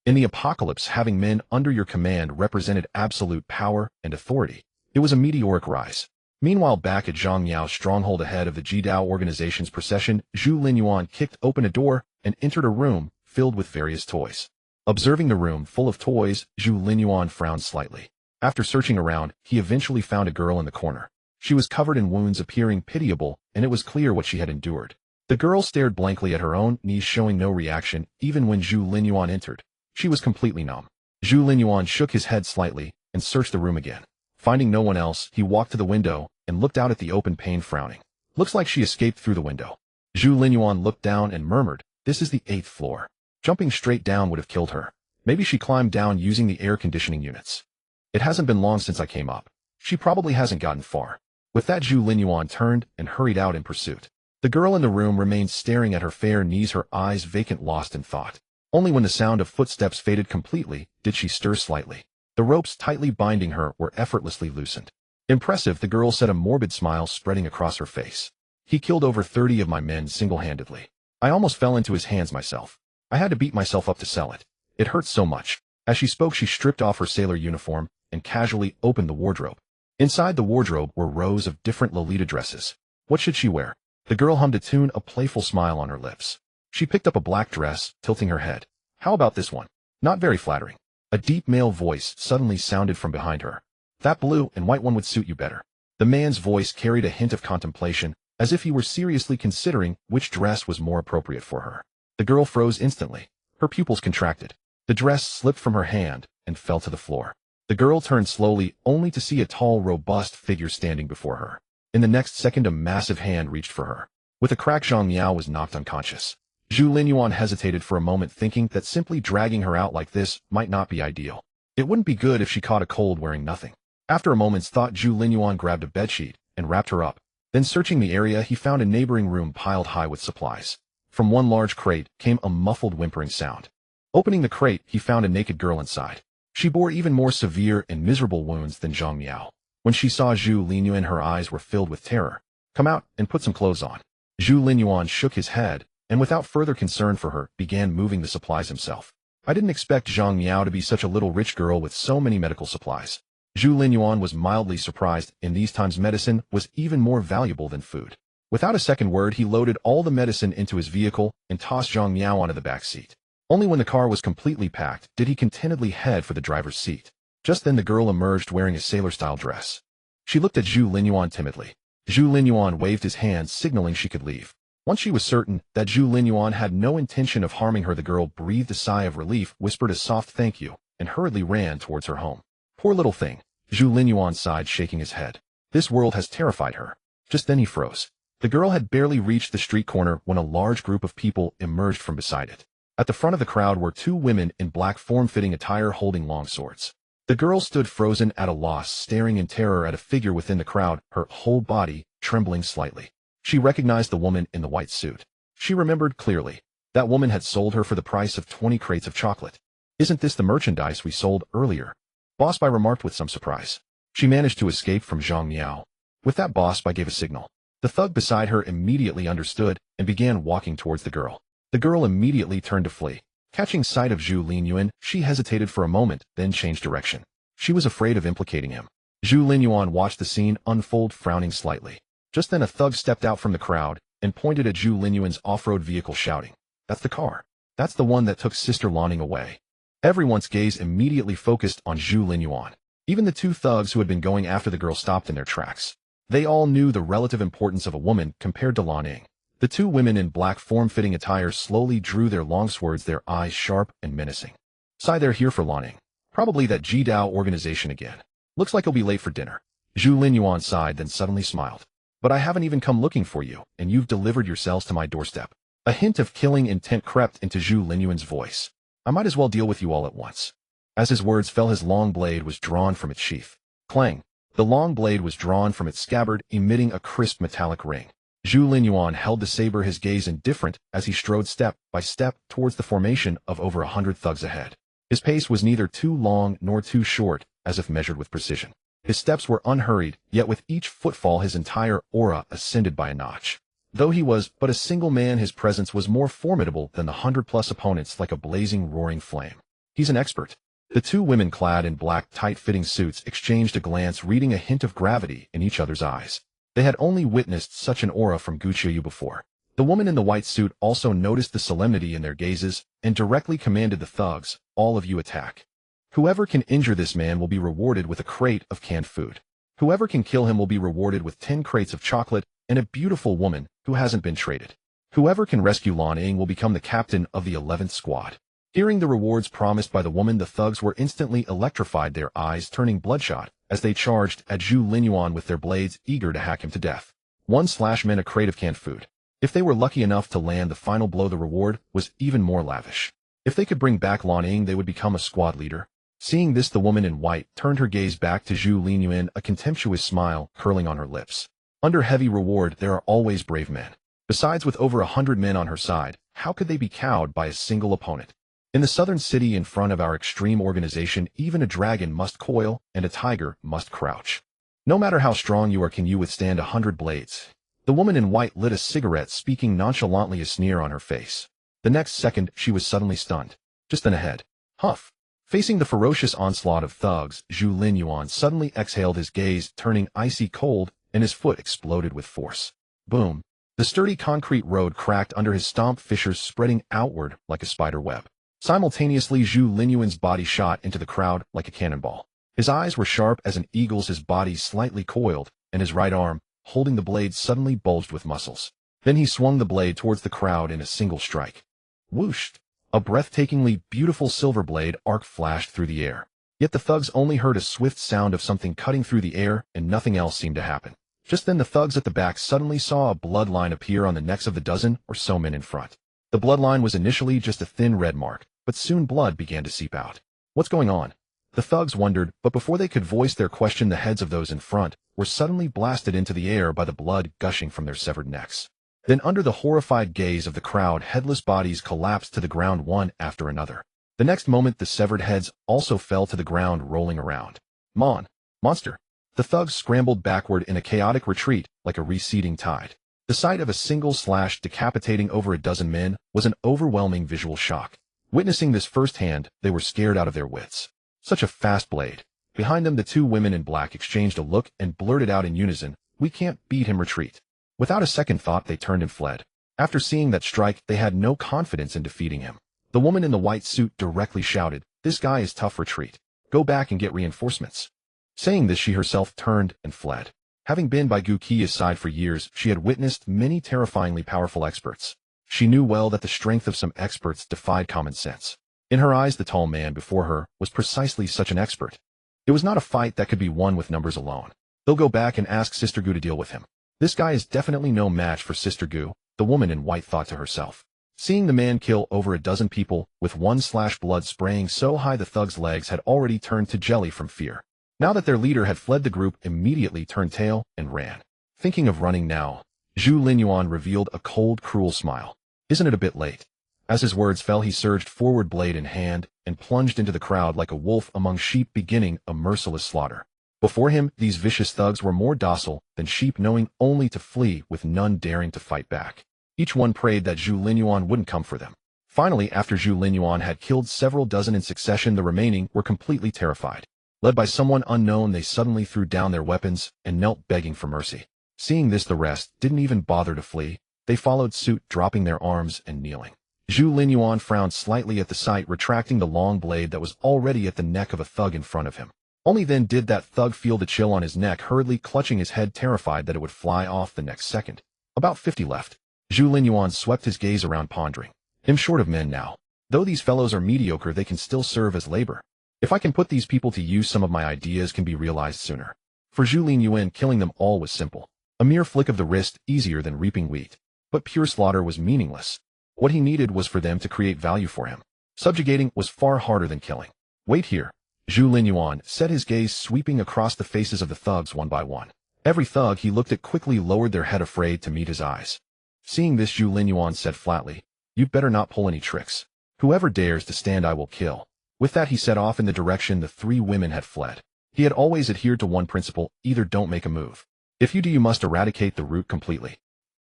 In the apocalypse, having men under your command represented absolute power and authority. It was a meteoric rise. Meanwhile, back at Zhang Miao's stronghold ahead of the Jidao organization's procession, Zhu Linyuan kicked open a door and entered a room filled with various toys. Observing the room full of toys, Zhu Linyuan frowned slightly. After searching around, he eventually found a girl in the corner. She was covered in wounds, appearing pitiable, and it was clear what she had endured. The girl stared blankly at her own knees, showing no reaction, even when Zhu Linyuan entered. She was completely numb. Zhu Linyuan shook his head slightly and searched the room again. Finding no one else, he walked to the window and looked out at the open pane, frowning. "Looks like she escaped through the window." Zhu Linyuan looked down and murmured, "This is the 8th floor. Jumping straight down would have killed her. Maybe she climbed down using the air conditioning units. It hasn't been long since I came up. She probably hasn't gotten far." With that, Zhu Linyuan turned and hurried out in pursuit. The girl in the room remained staring at her fair knees, her eyes vacant, lost in thought. Only when the sound of footsteps faded completely did she stir slightly. The ropes tightly binding her were effortlessly loosened. "Impressive," the girl said, a morbid smile spreading across her face. "He killed over 30 of my men single-handedly. I almost fell into his hands myself. I had to beat myself up to sell it. It hurts so much." As she spoke, she stripped off her sailor uniform and casually opened the wardrobe. Inside the wardrobe were rows of different Lolita dresses. What should she wear? The girl hummed a tune, a playful smile on her lips. She picked up a black dress, tilting her head. "How about this one? Not very flattering." A deep male voice suddenly sounded from behind her. "That blue and white one would suit you better." The man's voice carried a hint of contemplation, as if he were seriously considering which dress was more appropriate for her. The girl froze instantly. Her pupils contracted. The dress slipped from her hand and fell to the floor. The girl turned slowly, only to see a tall, robust figure standing before her. In the next second, a massive hand reached for her. With a crack, Zhang Miao was knocked unconscious. Zhu Linyuan hesitated for a moment, thinking that simply dragging her out like this might not be ideal. It wouldn't be good if she caught a cold wearing nothing. After a moment's thought, Zhu Linyuan grabbed a bedsheet and wrapped her up. Then, searching the area, he found a neighboring room piled high with supplies. From one large crate came a muffled whimpering sound. Opening the crate, he found a naked girl inside. She bore even more severe and miserable wounds than Zhang Miao. When she saw Zhu Linyuan, her eyes were filled with terror. "Come out and put some clothes on." Zhu Linyuan shook his head, and without further concern for her, began moving the supplies himself. I didn't expect Zhang Miao to be such a little rich girl with so many medical supplies. Zhu Linyuan was mildly surprised. In these times, medicine was even more valuable than food. Without a second word, he loaded all the medicine into his vehicle and tossed Zhang Miao onto the back seat. Only when the car was completely packed did he contentedly head for the driver's seat. Just then, the girl emerged wearing a sailor-style dress. She looked at Zhu Linyuan timidly. Zhu Linyuan waved his hand, signaling she could leave. Once she was certain that Zhu Linyuan had no intention of harming her, the girl breathed a sigh of relief, whispered a soft thank you, and hurriedly ran towards her home. "Poor little thing," Zhu Linyuan sighed, shaking his head. "This world has terrified her." Just then he froze. The girl had barely reached the street corner when a large group of people emerged from beside it. At the front of the crowd were two women in black form-fitting attire holding long swords. The girl stood frozen at a loss, staring in terror at a figure within the crowd, her whole body trembling slightly. She recognized the woman in the white suit. She remembered clearly. That woman had sold her for the price of 20 crates of chocolate. "Isn't this the merchandise we sold earlier?" Boss Bai remarked with some surprise. She managed to escape from Zhang Miao. With that, Boss Bai gave a signal. The thug beside her immediately understood and began walking towards the girl. The girl immediately turned to flee. Catching sight of Zhu Linyuan, she hesitated for a moment, then changed direction. She was afraid of implicating him. Zhu Linyuan watched the scene unfold, frowning slightly. Just then a thug stepped out from the crowd and pointed at Zhu Linyuan's off-road vehicle, shouting, "That's the car. That's the one that took Sister Lanning away." Everyone's gaze immediately focused on Zhu Linyuan. Even the two thugs who had been going after the girl stopped in their tracks. They all knew the relative importance of a woman compared to Lanning. The two women in black form-fitting attire slowly drew their long swords, their eyes sharp and menacing. "Sai, they're here for Lanning. Probably that Jidao organization again. Looks like he'll be late for dinner." Zhu Linyuan sighed, then suddenly smiled. "But I haven't even come looking for you, and you've delivered yourselves to my doorstep." A hint of killing intent crept into Zhu Linyuan's voice. "I might as well deal with you all at once." As his words fell, his long blade was drawn from its sheath. Clang! The long blade was drawn from its scabbard, emitting a crisp metallic ring. Zhu Linyuan held the saber, his gaze indifferent, as he strode step by step towards the formation of over 100 thugs ahead. His pace was neither too long nor too short, as if measured with precision. His steps were unhurried, yet with each footfall his entire aura ascended by a notch. Though he was but a single man, his presence was more formidable than the 100-plus opponents, like a blazing, roaring flame. "He's an expert." The two women clad in black, tight-fitting suits exchanged a glance, reading a hint of gravity in each other's eyes. They had only witnessed such an aura from Gu Qiuyu before. The woman in the white suit also noticed the solemnity in their gazes and directly commanded the thugs, "All of you attack. Whoever can injure this man will be rewarded with a crate of canned food. Whoever can kill him will be rewarded with 10 crates of chocolate and a beautiful woman who hasn't been traded. Whoever can rescue Lan Ying will become the captain of the 11th squad." Hearing the rewards promised by the woman, the thugs were instantly electrified, their eyes turning bloodshot as they charged at Zhu Linyuan with their blades, eager to hack him to death. One slash meant a crate of canned food. If they were lucky enough to land the final blow, the reward was even more lavish. If they could bring back Lan Ying, they would become a squad leader. Seeing this, the woman in white turned her gaze back to Zhu Linyuan, a contemptuous smile curling on her lips. Under heavy reward, there are always brave men. Besides, with over 100 men on her side, how could they be cowed by a single opponent? In the southern city, in front of our extreme organization, even a dragon must coil and a tiger must crouch. No matter how strong you are, can you withstand 100 blades? The woman in white lit a cigarette, speaking nonchalantly, a sneer on her face. The next second, she was suddenly stunned. Just then ahead. Huff! Facing the ferocious onslaught of thugs, Zhu Linyuan suddenly exhaled, his gaze turning icy cold, and his foot exploded with force. Boom! The sturdy concrete road cracked under his stomp, fissures spreading outward like a spider web. Simultaneously, Zhu Linyuan's body shot into the crowd like a cannonball. His eyes were sharp as an eagle's, his body slightly coiled, and his right arm, holding the blade, suddenly bulged with muscles. Then he swung the blade towards the crowd in a single strike. Whoosh! A breathtakingly beautiful silver blade arc flashed through the air. Yet the thugs only heard a swift sound of something cutting through the air, and nothing else seemed to happen. Just then the thugs at the back suddenly saw a bloodline appear on the necks of the dozen or so men in front. The bloodline was initially just a thin red mark, but soon blood began to seep out. What's going on? The thugs wondered, but before they could voice their question, the heads of those in front were suddenly blasted into the air by the blood gushing from their severed necks. Then, under the horrified gaze of the crowd, headless bodies collapsed to the ground one after another. The next moment, the severed heads also fell to the ground, rolling around. Monster! The thugs scrambled backward in a chaotic retreat like a receding tide. The sight of a single slash decapitating over a dozen men was an overwhelming visual shock. Witnessing this firsthand, they were scared out of their wits. Such a fast blade. Behind them, the two women in black exchanged a look and blurted out in unison, "We can't beat him, retreat." Without a second thought, they turned and fled. After seeing that strike, they had no confidence in defeating him. The woman in the white suit directly shouted, "This guy is tough, retreat. Go back and get reinforcements." Saying this, she herself turned and fled. Having been by Gu Qiu's side for years, she had witnessed many terrifyingly powerful experts. She knew well that the strength of some experts defied common sense. In her eyes, the tall man before her was precisely such an expert. It was not a fight that could be won with numbers alone. They'll go back and ask Sister Gu to deal with him. This guy is definitely no match for Sister Gu, the woman in white thought to herself. Seeing the man kill over a dozen people with one slash blood spraying so high the thug's legs had already turned to jelly from fear. Now that their leader had fled, the group immediately turned tail and ran. Thinking of running now, Zhu Linyuan revealed a cold, cruel smile. Isn't it a bit late? As his words fell, he surged forward, blade in hand, and plunged into the crowd like a wolf among sheep, beginning a merciless slaughter. Before him, these vicious thugs were more docile than sheep, knowing only to flee, with none daring to fight back. Each one prayed that Zhu Linyuan wouldn't come for them. Finally, after Zhu Linyuan had killed several dozen in succession, the remaining were completely terrified. Led by someone unknown, they suddenly threw down their weapons and knelt begging for mercy. Seeing this, the rest didn't even bother to flee. They followed suit, dropping their arms and kneeling. Zhu Linyuan frowned slightly at the sight, retracting the long blade that was already at the neck of a thug in front of him. Only then did that thug feel the chill on his neck, hurriedly clutching his head, terrified that it would fly off the next second. About 50 left. Zhu Linyuan swept his gaze around, pondering. I'm short of men now. Though these fellows are mediocre, they can still serve as labor. If I can put these people to use, some of my ideas can be realized sooner. For Zhu Linyuan, killing them all was simple. A mere flick of the wrist, easier than reaping wheat. But pure slaughter was meaningless. What he needed was for them to create value for him. Subjugating was far harder than killing. Wait here. Zhu Linyuan said, his gaze sweeping across the faces of the thugs one by one. Every thug he looked at quickly lowered their head, afraid to meet his eyes. Seeing this, Zhu Linyuan said flatly, "You'd better not pull any tricks. Whoever dares to stand, I will kill." With that, he set off in the direction the three women had fled. He had always adhered to one principle: either don't make a move. If you do, you must eradicate the root completely.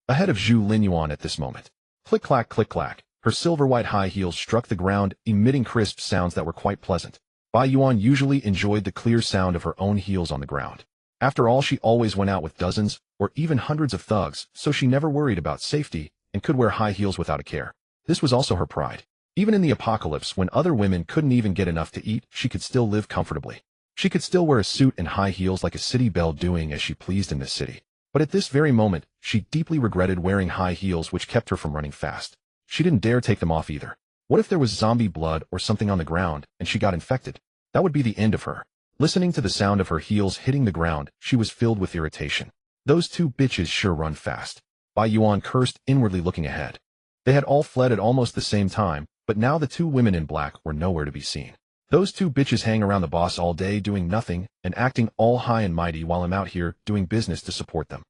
Ahead of Zhu Linyuan at this moment, click-clack, click-clack, her silver-white high heels struck the ground, emitting crisp sounds that were quite pleasant. Bai Yuan usually enjoyed the clear sound of her own heels on the ground. After all, she always went out with dozens or even hundreds of thugs, so she never worried about safety and could wear high heels without a care. This was also her pride. Even in the apocalypse, when other women couldn't even get enough to eat, she could still live comfortably. She could still wear a suit and high heels like a city belle, doing as she pleased in this city. But at this very moment, she deeply regretted wearing high heels, which kept her from running fast. She didn't dare take them off either. What if there was zombie blood or something on the ground and she got infected? That would be the end of her. Listening to the sound of her heels hitting the ground, she was filled with irritation. Those two bitches sure run fast. Bai Yuan cursed, inwardly looking ahead. They had all fled at almost the same time, but now the two women in black were nowhere to be seen. Those two bitches hang around the boss all day doing nothing and acting all high and mighty, while I'm out here doing business to support them.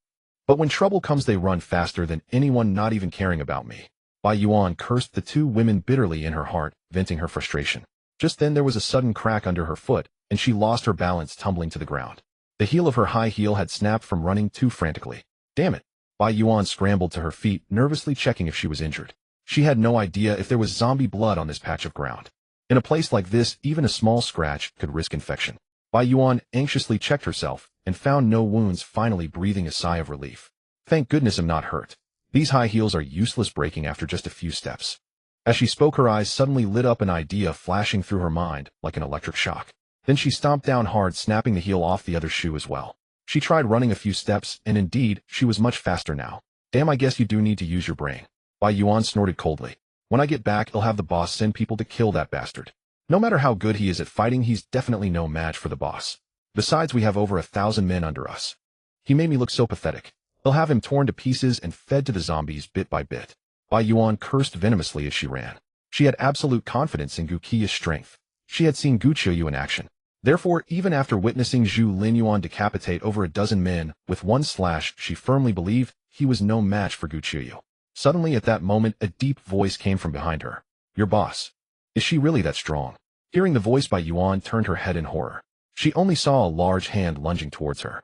But when trouble comes, they run faster than anyone, not even caring about me. Bai Yuan cursed the two women bitterly in her heart, venting her frustration. Just then there was a sudden crack under her foot, and she lost her balance, tumbling to the ground. The heel of her high heel had snapped from running too frantically. Damn it! Bai Yuan scrambled to her feet, nervously checking if she was injured. She had no idea if there was zombie blood on this patch of ground. In a place like this, even a small scratch could risk infection. Bai Yuan anxiously checked herself and found no wounds, finally breathing a sigh of relief. Thank goodness I'm not hurt. These high heels are useless, breaking after just a few steps. As she spoke, her eyes suddenly lit up, an idea flashing through her mind like an electric shock. Then she stomped down hard, snapping the heel off the other shoe as well. She tried running a few steps, and indeed, she was much faster now. Damn, I guess you do need to use your brain. Bai Yuan snorted coldly. When I get back, I'll have the boss send people to kill that bastard. No matter how good he is at fighting, he's definitely no match for the boss. Besides, we have over 1,000 men under us. He made me look so pathetic. They'll have him torn to pieces and fed to the zombies bit by bit. Bai Yuan cursed venomously as she ran. She had absolute confidence in Gu Qi's strength. She had seen Gu Qiyu in action. Therefore, even after witnessing Zhu Linyuan decapitate over a dozen men with one slash, she firmly believed he was no match for Gu Qiyu. Suddenly at that moment, a deep voice came from behind her. Your boss. Is she really that strong? Hearing the voice, Bai Yuan turned her head in horror. She only saw a large hand lunging towards her.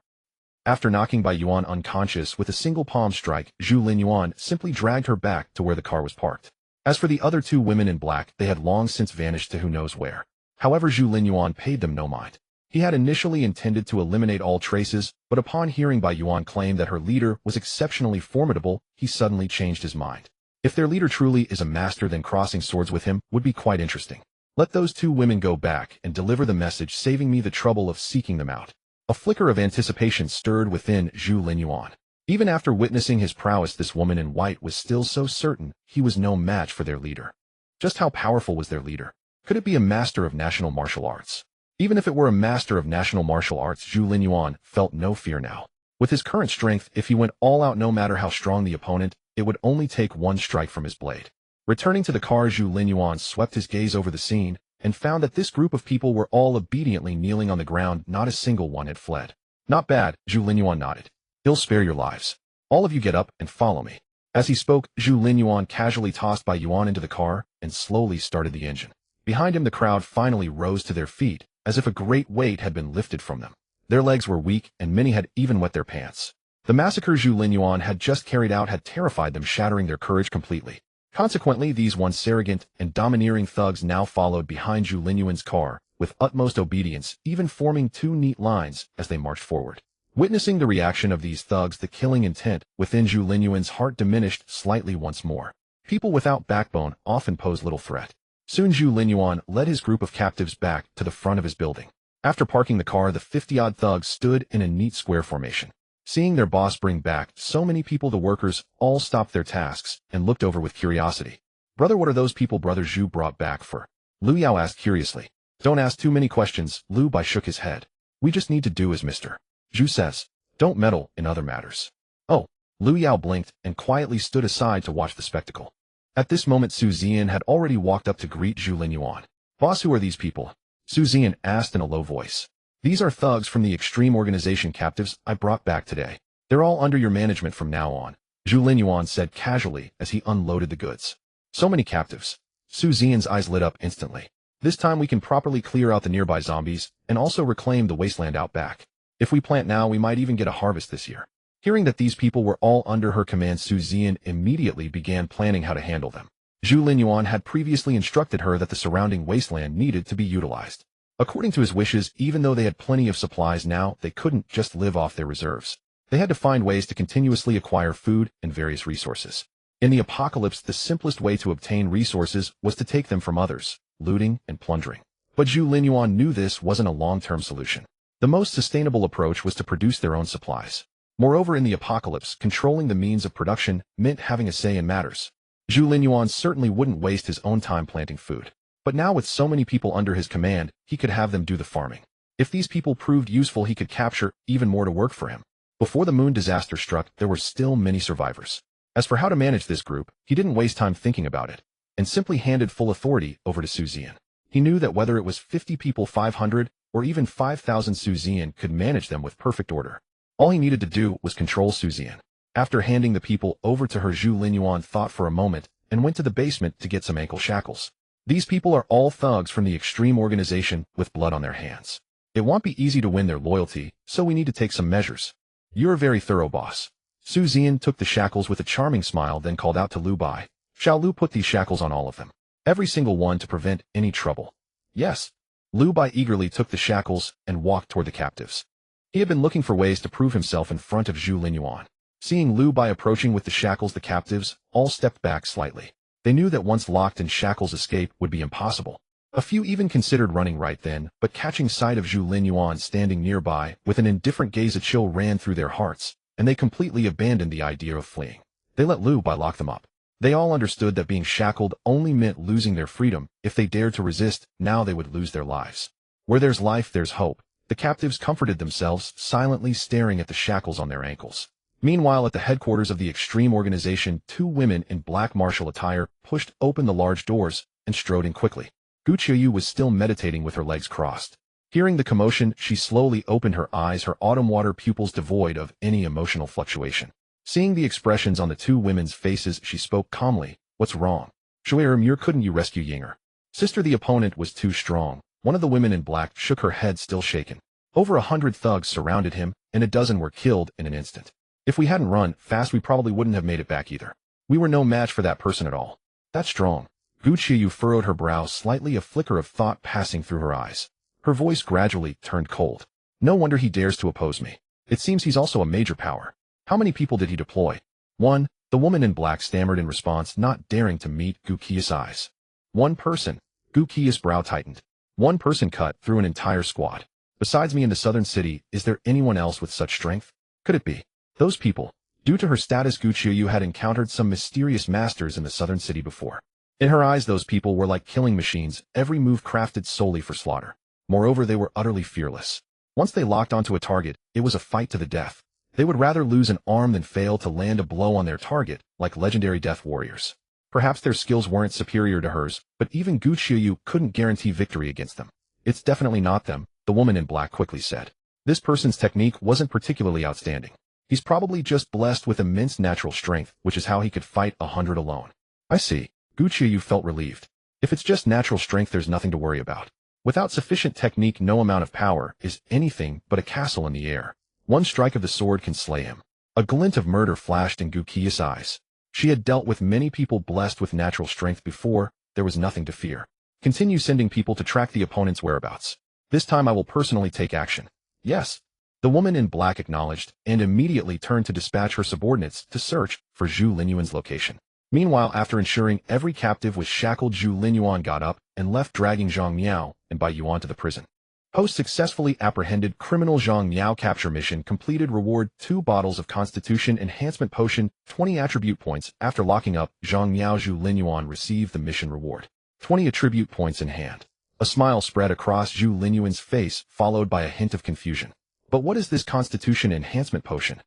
After knocking Bai Yuan unconscious with a single palm strike, Zhu Linyuan simply dragged her back to where the car was parked. As for the other two women in black, they had long since vanished to who knows where. However, Zhu Linyuan paid them no mind. He had initially intended to eliminate all traces, but upon hearing Bai Yuan claim that her leader was exceptionally formidable, he suddenly changed his mind. If their leader truly is a master, then crossing swords with him would be quite interesting. Let those two women go back and deliver the message, saving me the trouble of seeking them out. A flicker of anticipation stirred within Zhu Linyuan. Even after witnessing his prowess, this woman in white was still so certain he was no match for their leader. Just how powerful was their leader? Could it be a master of national martial arts? Even if it were a master of national martial arts, Zhu Linyuan felt no fear now. With his current strength, if he went all out, no matter how strong the opponent, it would only take one strike from his blade. Returning to the car, Zhu Linyuan swept his gaze over the scene and found that this group of people were all obediently kneeling on the ground. Not a single one had fled. Not bad, Zhu Linyuan nodded. He'll spare your lives. All of you get up and follow me. As he spoke, Zhu Linyuan casually tossed Bai Yuan into the car and slowly started the engine. Behind him, the crowd finally rose to their feet, as if a great weight had been lifted from them. Their legs were weak, and many had even wet their pants. The massacre Zhu Linyuan had just carried out had terrified them, shattering their courage completely. Consequently, these once arrogant and domineering thugs now followed behind Zhu Linyuan's car, with utmost obedience, even forming two neat lines as they marched forward. Witnessing the reaction of these thugs, the killing intent within Zhu Linyuan's heart diminished slightly once more. People without backbone often pose little threat. Soon Zhu Linyuan led his group of captives back to the front of his building. After parking the car, the 50-odd thugs stood in a neat square formation. Seeing their boss bring back so many people, the workers all stopped their tasks and looked over with curiosity. Brother, what are those people Brother Zhu brought back for? Lu Yao asked curiously. Don't ask too many questions, Lu Bai shook his head. We just need to do as Mr. Zhu says. Don't meddle in other matters. Oh, Lu Yao blinked and quietly stood aside to watch the spectacle. At this moment, Su Zian had already walked up to greet Zhu Linyuan. Boss, who are these people? Su Zian asked in a low voice. These are thugs from the extreme organization captives I brought back today. They're all under your management from now on, Zhu Linyuan said casually as he unloaded the goods. So many captives. Su Zian's eyes lit up instantly. This time we can properly clear out the nearby zombies and also reclaim the wasteland out back. If we plant now, we might even get a harvest this year. Hearing that these people were all under her command, Su Zian immediately began planning how to handle them. Zhu Linyuan had previously instructed her that the surrounding wasteland needed to be utilized. According to his wishes, even though they had plenty of supplies now, they couldn't just live off their reserves. They had to find ways to continuously acquire food and various resources. In the apocalypse, the simplest way to obtain resources was to take them from others, looting and plundering. But Zhu Linyuan knew this wasn't a long-term solution. The most sustainable approach was to produce their own supplies. Moreover, in the apocalypse, controlling the means of production meant having a say in matters. Zhu Linyuan certainly wouldn't waste his own time planting food. But now with so many people under his command, he could have them do the farming. If these people proved useful, he could capture even more to work for him. Before the moon disaster struck, there were still many survivors. As for how to manage this group, he didn't waste time thinking about it, and simply handed full authority over to Su Zian. He knew that whether it was 50 people, 500, or even 5,000, Su Zian could manage them with perfect order. All he needed to do was control Su Zian. After handing the people over to her, Zhu Linyuan thought for a moment and went to the basement to get some ankle shackles. These people are all thugs from the extreme organization with blood on their hands. It won't be easy to win their loyalty, so we need to take some measures. You're a very thorough boss. Su Zian took the shackles with a charming smile, then called out to Lu Bai. Shall Lu put these shackles on all of them? Every single one, to prevent any trouble. Yes. Lu Bai eagerly took the shackles and walked toward the captives. He had been looking for ways to prove himself in front of Zhu Linyuan. Seeing Lu Bai approaching with the shackles, the captives all stepped back slightly. They knew that once locked in shackles, escape would be impossible. A few even considered running right then, but catching sight of Zhu Linyuan standing nearby with an indifferent gaze, a chill ran through their hearts, and they completely abandoned the idea of fleeing. They let Lu Bai lock them up. They all understood that being shackled only meant losing their freedom. If they dared to resist, now they would lose their lives. Where there's life, there's hope. The captives comforted themselves, silently staring at the shackles on their ankles. Meanwhile, at the headquarters of the extreme organization, two women in black martial attire pushed open the large doors and strode in quickly. Gu Qiuyu was still meditating with her legs crossed. Hearing the commotion, she slowly opened her eyes, her autumn water pupils devoid of any emotional fluctuation. Seeing the expressions on the two women's faces, she spoke calmly. What's wrong? Shuai, couldn't you rescue Yinger? Sister, the opponent was too strong. One of the women in black shook her head, still shaken. Over 100 thugs surrounded him, and a dozen were killed in an instant. If we hadn't run fast, we probably wouldn't have made it back either. We were no match for that person at all. That's strong. Gu Qiuyu furrowed her brow slightly, a flicker of thought passing through her eyes. Her voice gradually turned cold. No wonder he dares to oppose me. It seems he's also a major power. How many people did he deploy? One, the woman in black stammered in response, not daring to meet Gu Qiu's eyes. One person. Gu Qiu's brow tightened. One person cut through an entire squad. Besides me in the southern city, is there anyone else with such strength? Could it be those people? Due to her status, Gu Qiuyu had encountered some mysterious masters in the southern city before. In her eyes, those people were like killing machines, every move crafted solely for slaughter. Moreover, they were utterly fearless. Once they locked onto a target, it was a fight to the death. They would rather lose an arm than fail to land a blow on their target, like legendary death warriors. Perhaps their skills weren't superior to hers, but even Gu Qiuyu couldn't guarantee victory against them. It's definitely not them, the woman in black quickly said. This person's technique wasn't particularly outstanding. He's probably just blessed with immense natural strength, which is how he could fight 100 alone. I see. Gu Qiuyu felt relieved. If it's just natural strength, there's nothing to worry about. Without sufficient technique, no amount of power is anything but a castle in the air. One strike of the sword can slay him. A glint of murder flashed in Gu Qiuyu's eyes. She had dealt with many people blessed with natural strength before. There was nothing to fear. Continue sending people to track the opponent's whereabouts. This time I will personally take action. Yes. The woman in black acknowledged and immediately turned to dispatch her subordinates to search for Zhu Linyuan's location. Meanwhile, after ensuring every captive was shackled, Zhu Linyuan got up and left, dragging Zhang Miao and Bai Yuan to the prison. Post successfully apprehended criminal Zhang Miao capture mission completed. Reward 2 bottles of Constitution Enhancement Potion, 20 attribute points. After locking up Zhang Miao, Zhu Linyuan received the mission reward, 20 attribute points in hand. A smile spread across Zhu Linyuan's face, followed by a hint of confusion. But what is this Constitution Enhancement Potion?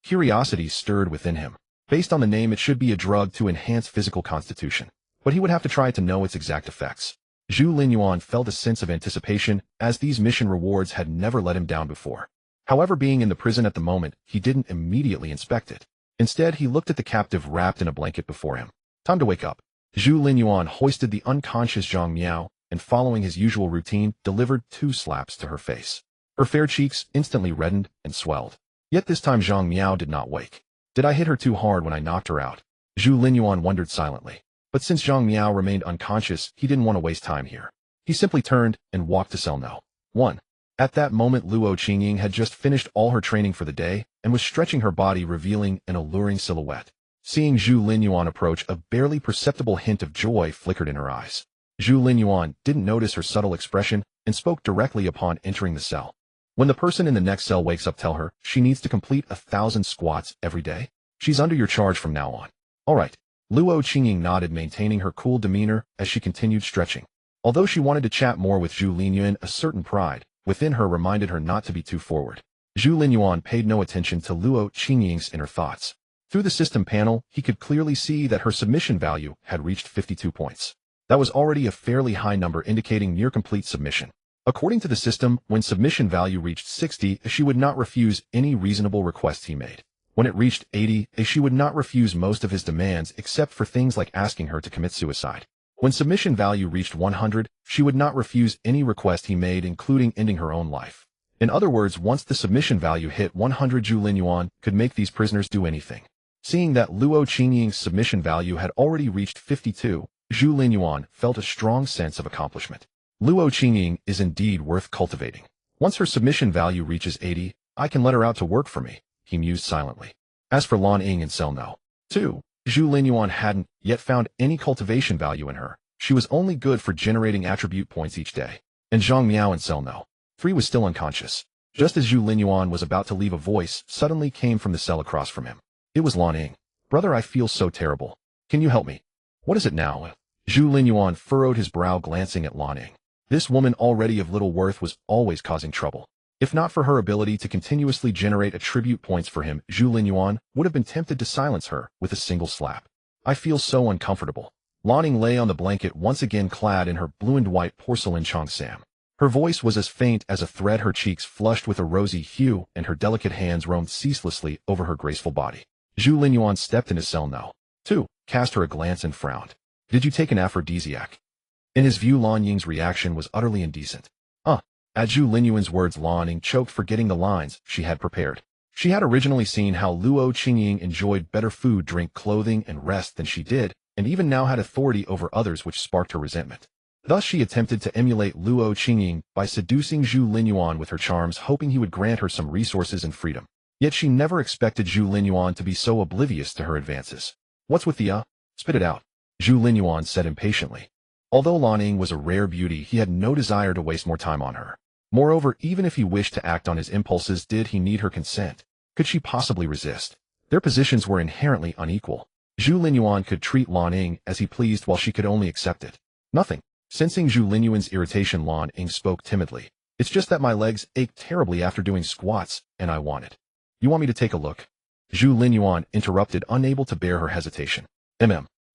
Curiosity stirred within him. Based on the name, it should be a drug to enhance physical constitution, but he would have to try to know its exact effects. Zhu Linyuan felt a sense of anticipation, as these mission rewards had never let him down before. However, being in the prison at the moment, he didn't immediately inspect it. Instead, he looked at the captive wrapped in a blanket before him. Time to wake up. Zhu Linyuan hoisted the unconscious Zhang Miao, and following his usual routine, delivered 2 slaps to her face. Her fair cheeks instantly reddened and swelled. Yet this time Zhang Miao did not wake. Did I hit her too hard when I knocked her out? Zhu Linyuan wondered silently. But since Zhang Miao remained unconscious, he didn't want to waste time here. He simply turned and walked to cell No. 1. At that moment, Luo Qingying had just finished all her training for the day and was stretching her body, revealing an alluring silhouette. Seeing Zhu Linyuan approach, a barely perceptible hint of joy flickered in her eyes. Zhu Linyuan didn't notice her subtle expression and spoke directly upon entering the cell. When the person in the next cell wakes up, tell her she needs to complete 1,000 squats every day. She's under your charge from now on. All right. Luo Qingying nodded, maintaining her cool demeanor as she continued stretching. Although she wanted to chat more with Zhu Linyuan, a certain pride within her reminded her not to be too forward. Zhu Linyuan paid no attention to Luo Qingying's inner thoughts. Through the system panel, he could clearly see that her submission value had reached 52 points. That was already a fairly high number, indicating near complete submission. According to the system, when submission value reached 60, she would not refuse any reasonable request he made. When it reached 80, she would not refuse most of his demands except for things like asking her to commit suicide. When submission value reached 100, she would not refuse any request he made, including ending her own life. In other words, once the submission value hit 100, Zhu Linyuan could make these prisoners do anything. Seeing that Luo Qingying's submission value had already reached 52, Zhu Linyuan felt a strong sense of accomplishment. Luo Qingying is indeed worth cultivating. Once her submission value reaches 80, I can let her out to work for me, he mused silently. As for Lan Ying in cell No. 2, Zhu Linyuan hadn't yet found any cultivation value in her. She was only good for generating attribute points each day. And Zhang Miao in cell No. 3 was still unconscious. Just as Zhu Linyuan was about to leave, a voice suddenly came from the cell across from him. It was Lan Ying. Brother, I feel so terrible. Can you help me? What is it now? Zhu Linyuan furrowed his brow, glancing at Lan Ying. This woman, already of little worth, was always causing trouble. If not for her ability to continuously generate attribute points for him, Zhu Linyuan would have been tempted to silence her with a single slap. I feel so uncomfortable. Lan Ying lay on the blanket, once again clad in her blue and white porcelain cheongsam. Her voice was as faint as a thread, her cheeks flushed with a rosy hue, and her delicate hands roamed ceaselessly over her graceful body. Zhu Linyuan stepped into cell No. 2, cast her a glance and frowned. Did you take an aphrodisiac? In his view, Lan Ying's reaction was utterly indecent. At Zhu Linyuan's words, Lan Ying choked, forgetting the lines she had prepared. She had originally seen how Luo Qingying enjoyed better food, drink, clothing, and rest than she did, and even now had authority over others, which sparked her resentment. Thus she attempted to emulate Luo Qingying by seducing Zhu Linyuan with her charms, hoping he would grant her some resources and freedom. Yet she never expected Zhu Linyuan to be so oblivious to her advances. What's with the Spit it out, Zhu Linyuan said impatiently. Although Lan Ying was a rare beauty, he had no desire to waste more time on her. Moreover, even if he wished to act on his impulses, did he need her consent? Could she possibly resist? Their positions were inherently unequal. Zhu Linyuan could treat Lan Ying as he pleased, while she could only accept it. Nothing. Sensing Zhu Linyuan's irritation, Lan Ying spoke timidly. It's just that my legs ache terribly after doing squats, and I want it. You want me to take a look? Zhu Linyuan interrupted, unable to bear her hesitation.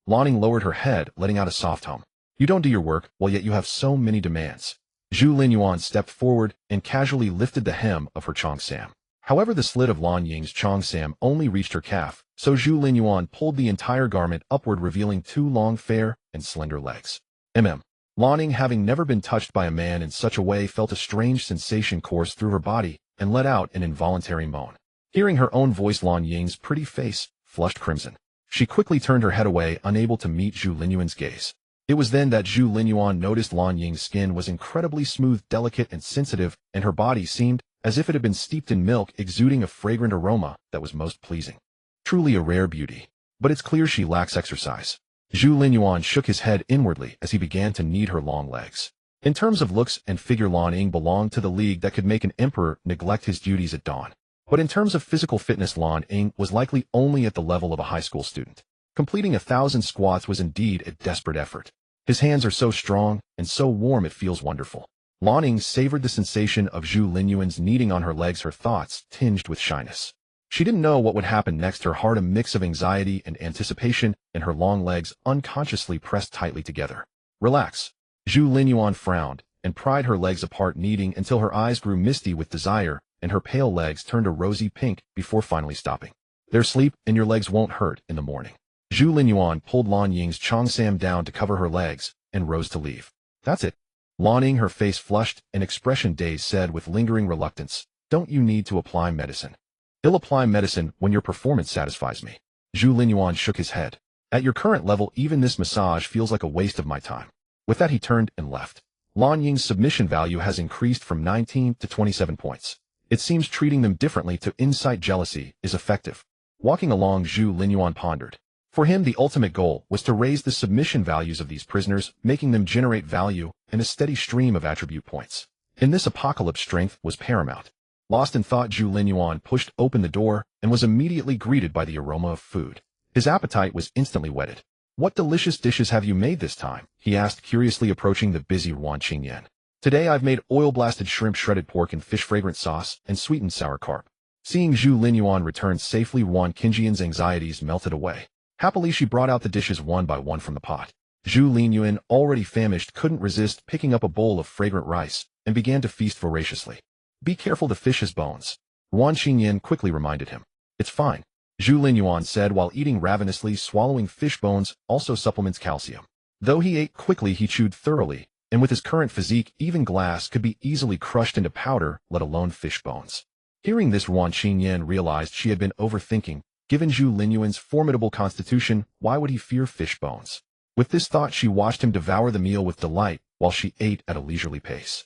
Lanning lowered her head, letting out a soft hum. You don't do your work, while yet you have so many demands. Zhu Linyuan stepped forward and casually lifted the hem of her cheongsam. However, the slit of Lan Ying's cheongsam only reached her calf, so Zhu Linyuan pulled the entire garment upward, revealing 2 long, fair, and slender legs. Lan Ying, having never been touched by a man in such a way, felt a strange sensation course through her body and let out an involuntary moan. Hearing her own voice, Lan Ying's pretty face flushed crimson. She quickly turned her head away, unable to meet Zhu Linyuan's gaze. It was then that Zhu Linyuan noticed Lan Ying's skin was incredibly smooth, delicate, and sensitive, and her body seemed as if it had been steeped in milk, exuding a fragrant aroma that was most pleasing. Truly a rare beauty. But it's clear she lacks exercise. Zhu Linyuan shook his head inwardly as he began to knead her long legs. In terms of looks and figure, Lan Ying belonged to the league that could make an emperor neglect his duties at dawn. But in terms of physical fitness, Lan Ying was likely only at the level of a high school student. Completing 1,000 squats was indeed a desperate effort. His hands are so strong and so warm it feels wonderful. Lan Ying savored the sensation of Zhu Linyuan's kneading on her legs, her thoughts tinged with shyness. She didn't know what would happen next, her heart a mix of anxiety and anticipation, and her long legs unconsciously pressed tightly together. Relax. Zhu Linyuan frowned and pried her legs apart, kneading until her eyes grew misty with desire and her pale legs turned a rosy pink before finally stopping. There's sleep, and your legs won't hurt in the morning. Zhu Linyuan pulled Lan Ying's cheongsam down to cover her legs and rose to leave. That's it. Lan Ying, her face flushed, an expression dazed, said with lingering reluctance, Don't you need to apply medicine? He'll apply medicine when your performance satisfies me. Zhu Linyuan shook his head. At your current level, even this massage feels like a waste of my time. With that, he turned and left. Lan Ying's submission value has increased from 19 to 27 points. It seems treating them differently to incite jealousy is effective. Walking along, Zhu Linyuan pondered. For him, the ultimate goal was to raise the submission values of these prisoners, making them generate value and a steady stream of attribute points. In this apocalypse, strength was paramount. Lost in thought, Zhu Linyuan pushed open the door and was immediately greeted by the aroma of food. His appetite was instantly whetted. What delicious dishes have you made this time? He asked, curiously approaching the busy Wan Qingyan. Today I've made oil-blasted shrimp, shredded pork and fish fragrant sauce, and sweetened sour carp. Seeing Zhu Linyuan return safely, Wan Qingyan's anxieties melted away. Happily, she brought out the dishes one by one from the pot. Zhu Linyuan, already famished, couldn't resist picking up a bowl of fragrant rice and began to feast voraciously. Be careful, the fish has bones. Wan Qingyan quickly reminded him. It's fine, Zhu Linyuan said while eating ravenously. Swallowing fish bones also supplements calcium. Though he ate quickly, he chewed thoroughly, and with his current physique, even glass could be easily crushed into powder, let alone fish bones. Hearing this, Wan Qingyan realized she had been overthinking. Given Zhu Linyuan's formidable constitution, why would he fear fish bones? With this thought, she watched him devour the meal with delight while she ate at a leisurely pace.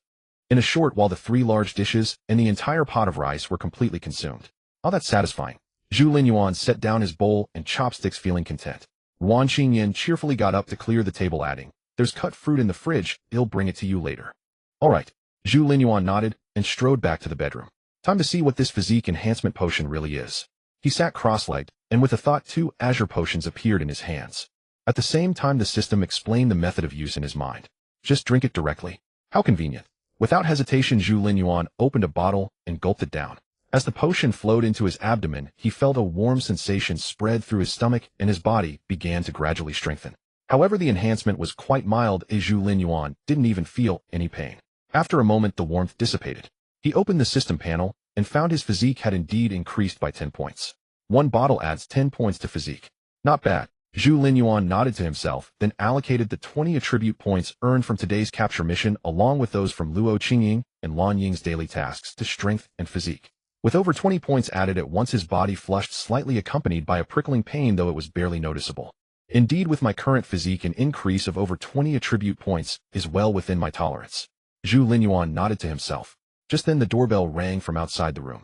In a short while, the 3 large dishes and the entire pot of rice were completely consumed. Oh, that's satisfying. Zhu Linyuan set down his bowl and chopsticks, feeling content. Wan Qingyan cheerfully got up to clear the table, adding, There's cut fruit in the fridge, I'll bring it to you later. All right. Zhu Linyuan nodded and strode back to the bedroom. Time to see what this physique enhancement potion really is. He sat cross-legged, and with a thought, 2 azure potions appeared in his hands. At the same time, the system explained the method of use in his mind. Just drink it directly. How convenient. Without hesitation, Zhu Linyuan opened a bottle and gulped it down. As the potion flowed into his abdomen, he felt a warm sensation spread through his stomach and his body began to gradually strengthen. However, the enhancement was quite mild, as Zhu Linyuan didn't even feel any pain. After a moment, the warmth dissipated. He opened the system panel and found his physique had indeed increased by 10 points. 1 bottle adds 10 points to physique. Not bad. Zhu Linyuan nodded to himself, then allocated the 20 attribute points earned from today's capture mission along with those from Luo Qingying and Lan Ying's daily tasks to strength and physique. With over 20 points added at once, his body flushed slightly, accompanied by a prickling pain, though it was barely noticeable. Indeed, with my current physique, an increase of over 20 attribute points is well within my tolerance. Zhu Linyuan nodded to himself. Just then the doorbell rang from outside the room.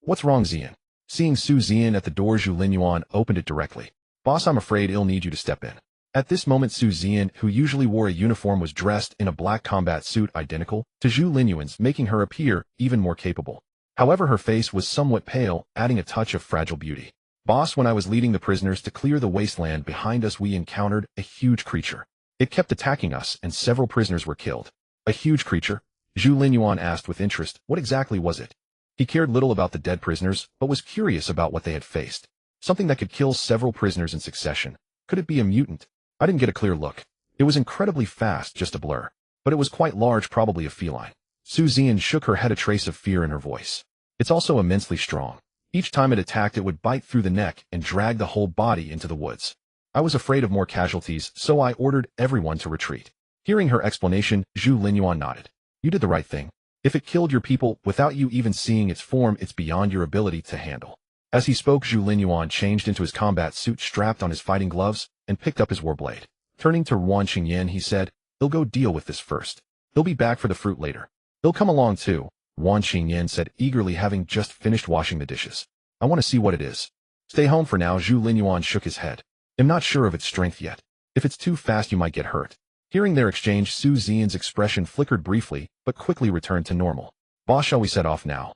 What's wrong, Zian? Seeing Su Zian at the door, Zhu Linyuan opened it directly. Boss, I'm afraid I'll need you to step in. At this moment, Su Zian, who usually wore a uniform, was dressed in a black combat suit identical to Zhu Linyuan's, making her appear even more capable. However, her face was somewhat pale, adding a touch of fragile beauty. Boss, when I was leading the prisoners to clear the wasteland behind us, we encountered a huge creature. It kept attacking us, and several prisoners were killed. A huge creature? Zhu Linyuan asked with interest. What exactly was it? He cared little about the dead prisoners, but was curious about what they had faced. Something that could kill several prisoners in succession. Could it be a mutant? I didn't get a clear look. It was incredibly fast, just a blur. But it was quite large, probably a feline. Su Zian shook her head, a trace of fear in her voice. It's also immensely strong. Each time it attacked, it would bite through the neck and drag the whole body into the woods. I was afraid of more casualties, so I ordered everyone to retreat. Hearing her explanation, Zhu Linyuan nodded. You did the right thing. If it killed your people without you even seeing its form, it's beyond your ability to handle. As he spoke, Zhu Linyuan changed into his combat suit, strapped on his fighting gloves, and picked up his warblade. Turning to Ruan Qingyan, he said, "He'll go deal with this first. He'll be back for the fruit later. He'll come along too," Ruan Qingyan said eagerly, having just finished washing the dishes. "I want to see what it is." "Stay home for now," Zhu Linyuan shook his head. "I'm not sure of its strength yet. If it's too fast, you might get hurt." Hearing their exchange, Su Zian's expression flickered briefly, but quickly returned to normal. "Boss, shall we set off now?"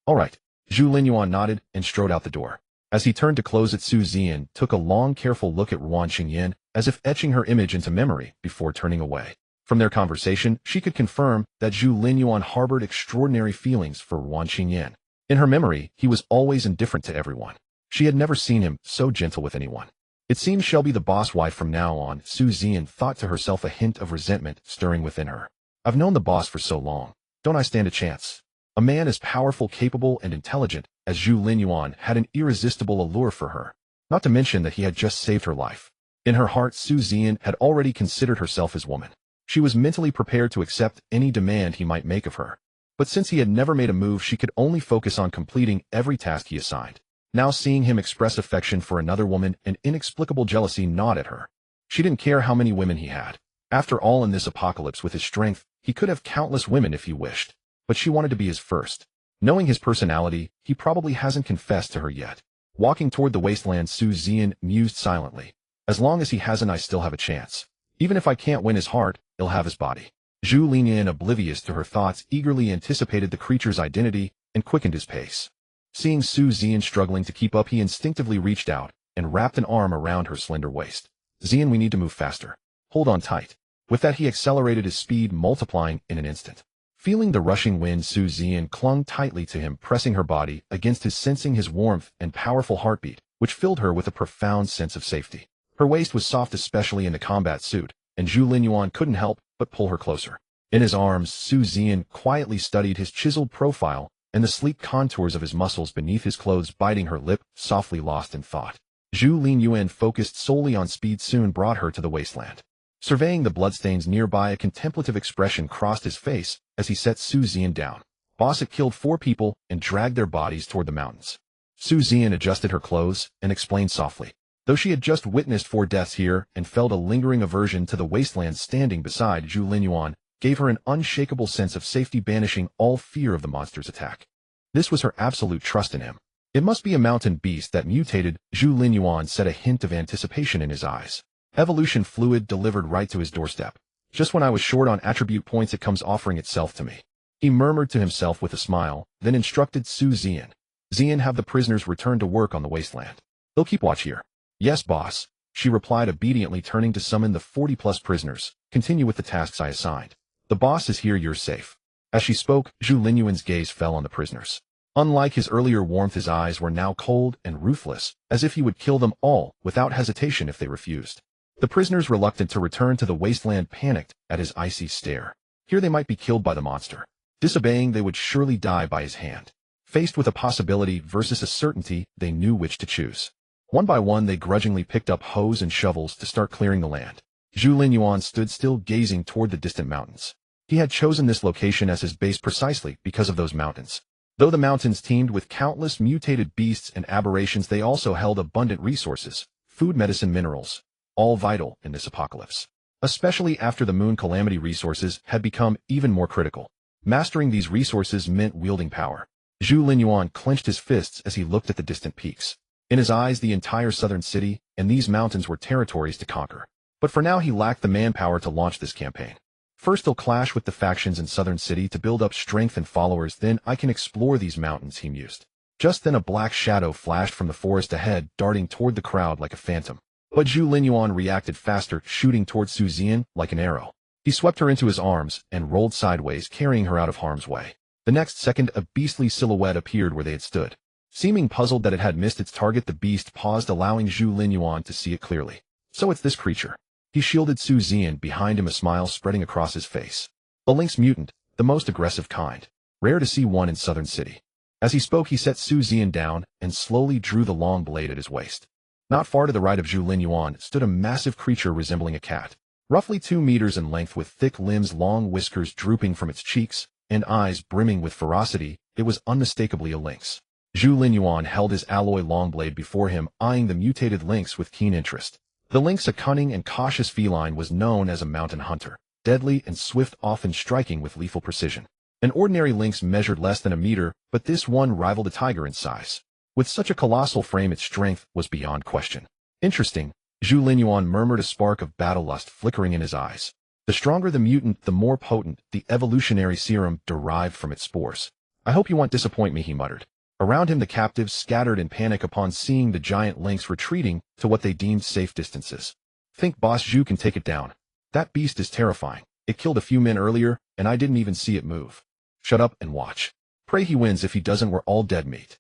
"All right." Zhu Linyuan nodded and strode out the door. As he turned to close it, Su Zian took a long, careful look at Ruan Qingyan, as if etching her image into memory before turning away. From their conversation, she could confirm that Zhu Linyuan harbored extraordinary feelings for Ruan Qingyan. In her memory, he was always indifferent to everyone. She had never seen him so gentle with anyone. It seems she'll be the boss wife from now on, Su Zian thought to herself, a hint of resentment stirring within her. I've known the boss for so long. Don't I stand a chance? A man as powerful, capable, and intelligent as Zhu Linyuan had an irresistible allure for her. Not to mention that he had just saved her life. In her heart, Su Zian had already considered herself his woman. She was mentally prepared to accept any demand he might make of her. But since he had never made a move, she could only focus on completing every task he assigned. Now seeing him express affection for another woman, an inexplicable jealousy gnawed at her. She didn't care how many women he had. After all, in this apocalypse, with his strength, he could have countless women if he wished. But she wanted to be his first. Knowing his personality, he probably hasn't confessed to her yet. Walking toward the wasteland, Su Zian mused silently. As long as he hasn't, I still have a chance. Even if I can't win his heart, he'll have his body. Zhu Linyuan, oblivious to her thoughts, eagerly anticipated the creature's identity and quickened his pace. Seeing Su Zian struggling to keep up, he instinctively reached out and wrapped an arm around her slender waist. "Zian, we need to move faster. Hold on tight." With that, he accelerated his speed, multiplying in an instant. Feeling the rushing wind, Su Zian clung tightly to him, pressing her body against his, sensing his warmth and powerful heartbeat, which filled her with a profound sense of safety. Her waist was soft, especially in the combat suit, and Zhu Linyuan couldn't help but pull her closer. In his arms, Su Zian quietly studied his chiseled profile and the sleek contours of his muscles beneath his clothes, biting her lip, softly lost in thought. Zhu Linyuan, focused solely on speed, soon brought her to the wasteland. Surveying the bloodstains nearby, a contemplative expression crossed his face as he set Su Zian down. "Boss, it killed 4 people and dragged their bodies toward the mountains." Su Zian adjusted her clothes and explained softly. Though she had just witnessed 4 deaths here and felt a lingering aversion to the wasteland, standing beside Zhu Linyuan gave her an unshakable sense of safety, banishing all fear of the monster's attack. This was her absolute trust in him. "It must be a mountain beast that mutated," Zhu Linyuan said, a hint of anticipation in his eyes. "Evolution fluid delivered right to his doorstep. Just when I was short on attribute points, it comes offering itself to me." He murmured to himself with a smile, then instructed Su Zian. "Zian, have the prisoners return to work on the wasteland. They'll keep watch here." "Yes, boss," she replied obediently, turning to summon the 40+ prisoners. "Continue with the tasks I assigned. The boss is here, you're safe." As she spoke, Zhu Linyuan's gaze fell on the prisoners. Unlike his earlier warmth, his eyes were now cold and ruthless, as if he would kill them all without hesitation if they refused. The prisoners, reluctant to return to the wasteland, panicked at his icy stare. Here they might be killed by the monster. Disobeying, they would surely die by his hand. Faced with a possibility versus a certainty, they knew which to choose. One by one, they grudgingly picked up hoes and shovels to start clearing the land. Zhu Linyuan stood still, gazing toward the distant mountains. He had chosen this location as his base precisely because of those mountains. Though the mountains teemed with countless mutated beasts and aberrations, they also held abundant resources: food, medicine, minerals. All vital in this apocalypse. Especially after the moon calamity, resources had become even more critical. Mastering these resources meant wielding power. Zhu Linyuan clenched his fists as he looked at the distant peaks. In his eyes, the entire southern city and these mountains were territories to conquer. But for now, he lacked the manpower to launch this campaign. First, he'll clash with the factions in southern city to build up strength and followers, then I can explore these mountains, he mused. Just then, a black shadow flashed from the forest ahead, darting toward the crowd like a phantom. But Zhu Linyuan reacted faster, shooting toward Su Zian like an arrow. He swept her into his arms and rolled sideways, carrying her out of harm's way. The next second, a beastly silhouette appeared where they had stood. Seeming puzzled that it had missed its target, the beast paused, allowing Zhu Linyuan to see it clearly. So it's this creature. He shielded Su Zian behind him, a smile spreading across his face. A lynx mutant, the most aggressive kind. Rare to see one in Southern City. As he spoke, he set Su Zian down and slowly drew the long blade at his waist. Not far to the right of Zhu Linyuan stood a massive creature resembling a cat. Roughly 2 meters in length, with thick limbs, long whiskers drooping from its cheeks, and eyes brimming with ferocity, it was unmistakably a lynx. Zhu Linyuan held his alloy long blade before him, eyeing the mutated lynx with keen interest. The lynx, a cunning and cautious feline, was known as a mountain hunter, deadly and swift, often striking with lethal precision. An ordinary lynx measured less than a meter, but this one rivaled a tiger in size. With such a colossal frame, its strength was beyond question. Interesting, Zhu Linyuan murmured, a spark of battle lust flickering in his eyes. The stronger the mutant, the more potent the evolutionary serum derived from its spores. I hope you won't disappoint me, he muttered. Around him, the captives scattered in panic upon seeing the giant lynx retreating to what they deemed safe distances. Think Boss Zhu can take it down. That beast is terrifying. It killed a few men earlier, and I didn't even see it move. Shut up and watch. Pray he wins. If he doesn't, we're all dead meat.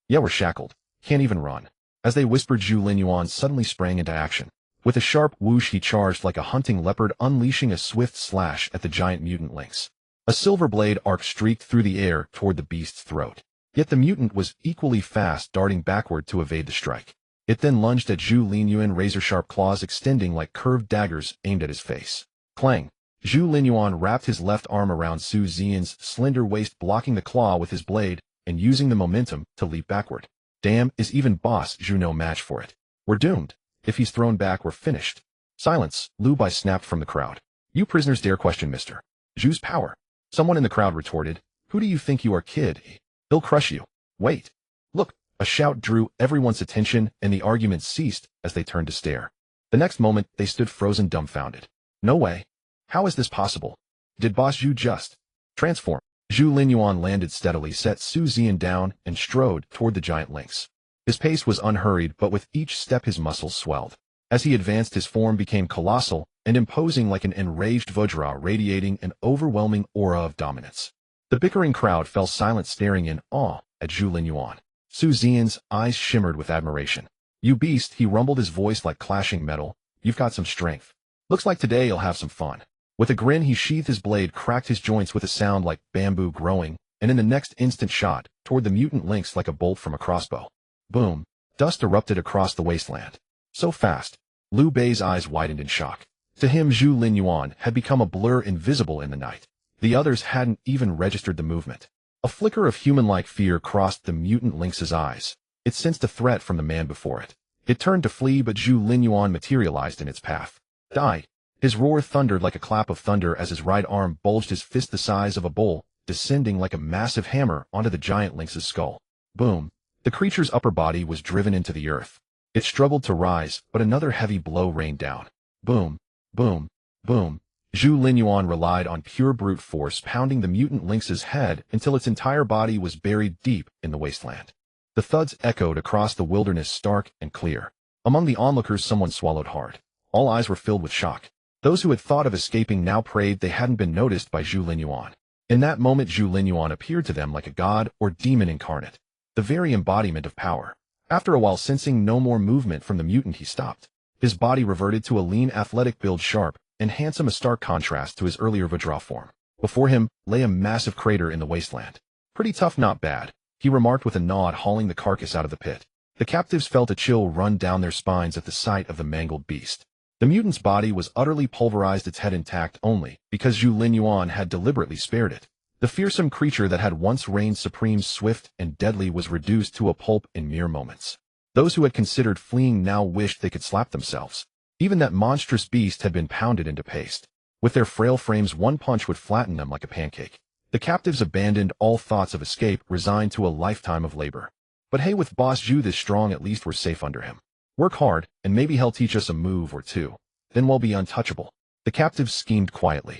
Yeah, we're shackled. Can't even run. As they whispered, Zhu Linyuan suddenly sprang into action. With a sharp whoosh, he charged like a hunting leopard, unleashing a swift slash at the giant mutant lynx. A silver blade arc streaked through the air toward the beast's throat. Yet the mutant was equally fast, darting backward to evade the strike. It then lunged at Zhu Linyuan, razor-sharp claws extending like curved daggers aimed at his face. Clang! Zhu Linyuan wrapped his left arm around Su Zian's slender waist, blocking the claw with his blade and using the momentum to leap backward. Damn, is even Boss Zhu no match for it? We're doomed. If he's thrown back, we're finished. Silence, Lu Bai snapped from the crowd. You prisoners dare question Mr. Zhu's power? Someone in the crowd retorted. Who do you think you are, kid? He'll crush you. Wait. Look. A shout drew everyone's attention, and the argument ceased as they turned to stare. The next moment, they stood frozen, dumbfounded. No way. How is this possible? Did Boss Zhu just transform? Zhu Linyuan landed steadily, set Su Zian down, and strode toward the giant lynx. His pace was unhurried, but with each step his muscles swelled. As he advanced, his form became colossal and imposing, like an enraged Vajra, radiating an overwhelming aura of dominance. The bickering crowd fell silent, staring in awe at Zhu Linyuan. Su Zian's eyes shimmered with admiration. You beast, he rumbled, his voice like clashing metal. You've got some strength. Looks like today you'll have some fun. With a grin, he sheathed his blade, cracked his joints with a sound like bamboo growing, and in the next instant shot toward the mutant lynx like a bolt from a crossbow. Boom! Dust erupted across the wasteland. So fast, Liu Bei's eyes widened in shock. To him, Zhu Linyuan had become a blur, invisible in the night. The others hadn't even registered the movement. A flicker of human-like fear crossed the mutant lynx's eyes. It sensed a threat from the man before it. It turned to flee, but Zhu Linyuan materialized in its path. Die! His roar thundered like a clap of thunder as his right arm bulged, his fist the size of a bull, descending like a massive hammer onto the giant lynx's skull. Boom! The creature's upper body was driven into the earth. It struggled to rise, but another heavy blow rained down. Boom! Boom! Boom! Zhu Linyuan relied on pure brute force, pounding the mutant lynx's head until its entire body was buried deep in the wasteland. The thuds echoed across the wilderness, stark and clear. Among the onlookers, someone swallowed hard. All eyes were filled with shock. Those who had thought of escaping now prayed they hadn't been noticed by Zhu Linyuan. In that moment, Zhu Linyuan appeared to them like a god or demon incarnate, the very embodiment of power. After a while, sensing no more movement from the mutant, he stopped. His body reverted to a lean, athletic build, sharp and handsome, a stark contrast to his earlier Vajra form. Before him lay a massive crater in the wasteland. Pretty tough, not bad, he remarked with a nod, hauling the carcass out of the pit. The captives felt a chill run down their spines at the sight of the mangled beast. The mutant's body was utterly pulverized, its head intact only because Zhu Linyuan had deliberately spared it. The fearsome creature that had once reigned supreme, swift and deadly, was reduced to a pulp in mere moments. Those who had considered fleeing now wished they could slap themselves. Even that monstrous beast had been pounded into paste. With their frail frames, one punch would flatten them like a pancake. The captives abandoned all thoughts of escape, resigned to a lifetime of labor. But hey, with Boss Zhu this strong, at least we're safe under him. Work hard, and maybe he'll teach us a move or two. Then we'll be untouchable. The captives schemed quietly.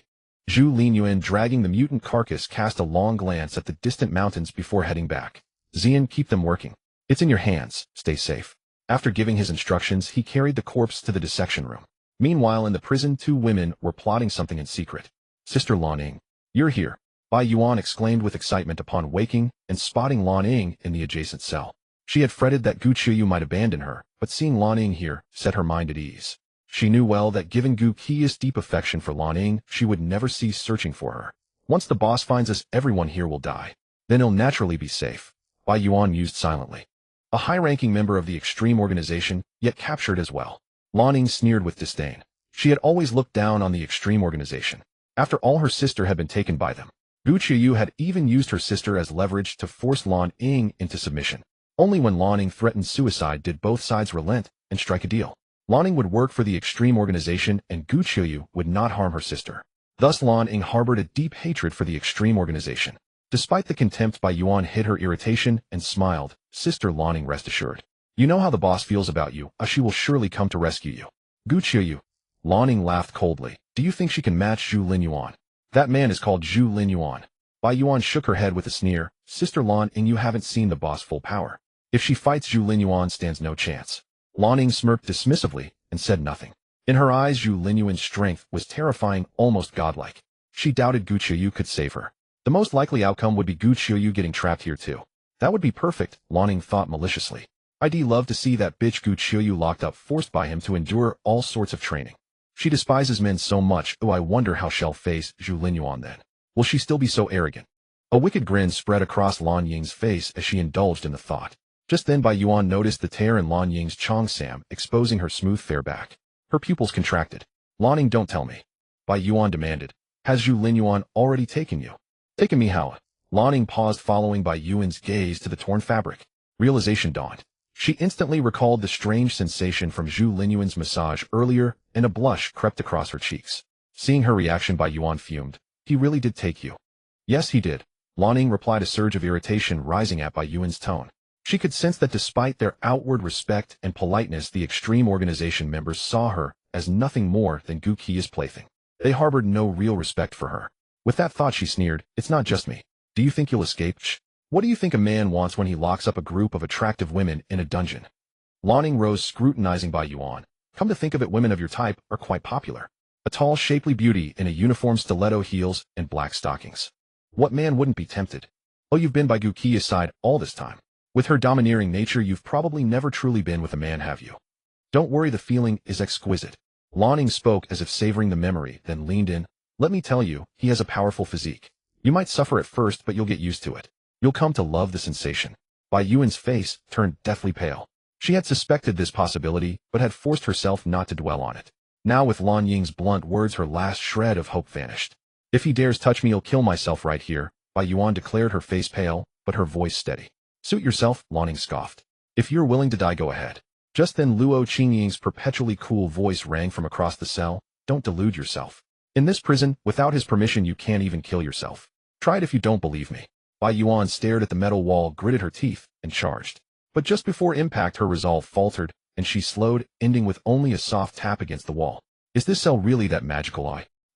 Zhu Linyuan, dragging the mutant carcass, cast a long glance at the distant mountains before heading back. Zian, keep them working. It's in your hands. Stay safe. After giving his instructions, he carried the corpse to the dissection room. Meanwhile, in the prison, 2 women were plotting something in secret. Sister Lan Ying, you're here, Bai Yuan exclaimed with excitement upon waking and spotting Lan Ying in the adjacent cell. She had fretted that Gu Qiyu might abandon her, but seeing Lan Ying here set her mind at ease. She knew well that given Gu Qi's deep affection for Lan Ying, she would never cease searching for her. Once the boss finds us, everyone here will die. Then he'll naturally be safe. Bai Yuan mused silently. A high-ranking member of the extreme organization, yet captured as well. Lan Ying sneered with disdain. She had always looked down on the extreme organization. After all, her sister had been taken by them. Gu Qiyu had even used her sister as leverage to force Lan Ying into submission. Only when Lan Ying threatened suicide did both sides relent and strike a deal. Lan Ying would work for the extreme organization and Gu Qiyu would not harm her sister. Thus Lan Ying harbored a deep hatred for the extreme organization. Despite the contempt, Bai Yuan hid her irritation and smiled. Sister Lan Ying, rest assured. You know how the boss feels about you, she will surely come to rescue you. Gu Qiyu. Lan Ying laughed coldly. Do you think she can match Zhu Linyuan? That man is called Zhu Linyuan. Bai Yuan shook her head with a sneer. Sister Lan Ying, you haven't seen the boss' full power. If she fights, Zhu Linyuan stands no chance. Lan Ying smirked dismissively and said nothing. In her eyes, Zhu Linyuan's strength was terrifying, almost godlike. She doubted Gu Qiyu could save her. The most likely outcome would be Gu Qiyu getting trapped here too. That would be perfect, Lan Ying thought maliciously. I'd love to see that bitch Gu Qiyu locked up, forced by him to endure all sorts of training. She despises men so much. Oh, I wonder how she'll face Zhu Linyuan then. Will she still be so arrogant? A wicked grin spread across Lan Ying's face as she indulged in the thought. Just then Bai Yuan noticed the tear in Lan Ying's cheongsam, exposing her smooth fair back. Her pupils contracted. Lan Ying, don't tell me. Bai Yuan demanded. Has Zhu Linyuan already taken you? Taken me how? Lan Ying paused, following Bai Yuan's gaze to the torn fabric. Realization dawned. She instantly recalled the strange sensation from Zhu Linyuan's massage earlier, and a blush crept across her cheeks. Seeing her reaction, Bai Yuan fumed. He really did take you. Yes, he did. Lan Ying replied, a surge of irritation rising at Bai Yuan's tone. She could sense that despite their outward respect and politeness, the extreme organization members saw her as nothing more than Gu Qi's plaything. They harbored no real respect for her. With that thought, she sneered, it's not just me. Do you think you'll escape? Shh. What do you think a man wants when he locks up a group of attractive women in a dungeon? Lan Ying rose, scrutinizing Bai Yuan. Come to think of it, women of your type are quite popular. A tall, shapely beauty in a uniform, stiletto heels, and black stockings. What man wouldn't be tempted? Oh, you've been by Gu Qi's side all this time. With her domineering nature, you've probably never truly been with a man, have you? Don't worry, the feeling is exquisite. Lan Ying spoke as if savoring the memory, then leaned in. Let me tell you, he has a powerful physique. You might suffer at first, but you'll get used to it. You'll come to love the sensation. Bai Yuan's face turned deathly pale. She had suspected this possibility, but had forced herself not to dwell on it. Now with Lan Ying's blunt words, her last shred of hope vanished. If he dares touch me, I'll kill myself right here, Bai Yuan declared, her face pale, but her voice steady. Suit yourself, Lan Ying scoffed. If you're willing to die, go ahead. Just then Luo Qingying's perpetually cool voice rang from across the cell. Don't delude yourself. In this prison, without his permission, you can't even kill yourself. Try it if you don't believe me. Bai Yuan stared at the metal wall, gritted her teeth, and charged. But just before impact, her resolve faltered, and she slowed, ending with only a soft tap against the wall. Is this cell really that magical?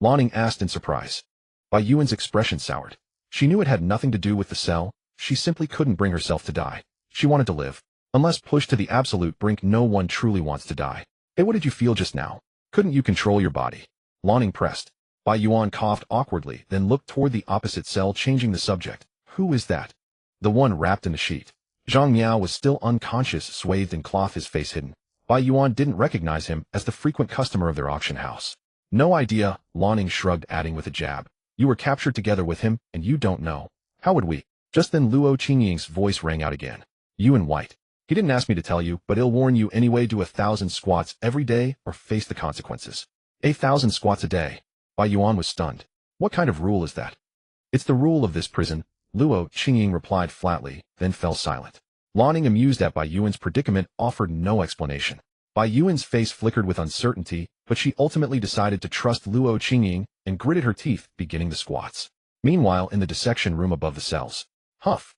Lan Ying asked in surprise. Bai Yuan's expression soured. She knew it had nothing to do with the cell. She simply couldn't bring herself to die. She wanted to live. Unless pushed to the absolute brink, no one truly wants to die. Hey, what did you feel just now? Couldn't you control your body? Lan Ying pressed. Bai Yuan coughed awkwardly, then looked toward the opposite cell, changing the subject. Who is that? The one wrapped in the sheet. Zhang Miao was still unconscious, swathed in cloth, his face hidden. Bai Yuan didn't recognize him as the frequent customer of their auction house. No idea, Lan Ying shrugged, adding with a jab. You were captured together with him, and you don't know. How would we? Just then Luo Qingying's voice rang out again. You in white. He didn't ask me to tell you, but he'll warn you anyway. Do 1,000 squats every day or face the consequences. 1,000 squats a day. Bai Yuan was stunned. What kind of rule is that? It's the rule of this prison, Luo Qingying replied flatly, then fell silent. Lan Ying, amused at Bai Yuan's predicament, offered no explanation. Bai Yuan's face flickered with uncertainty, but she ultimately decided to trust Luo Qingying and gritted her teeth, beginning the squats. Meanwhile, in the dissection room above the cells. Huff.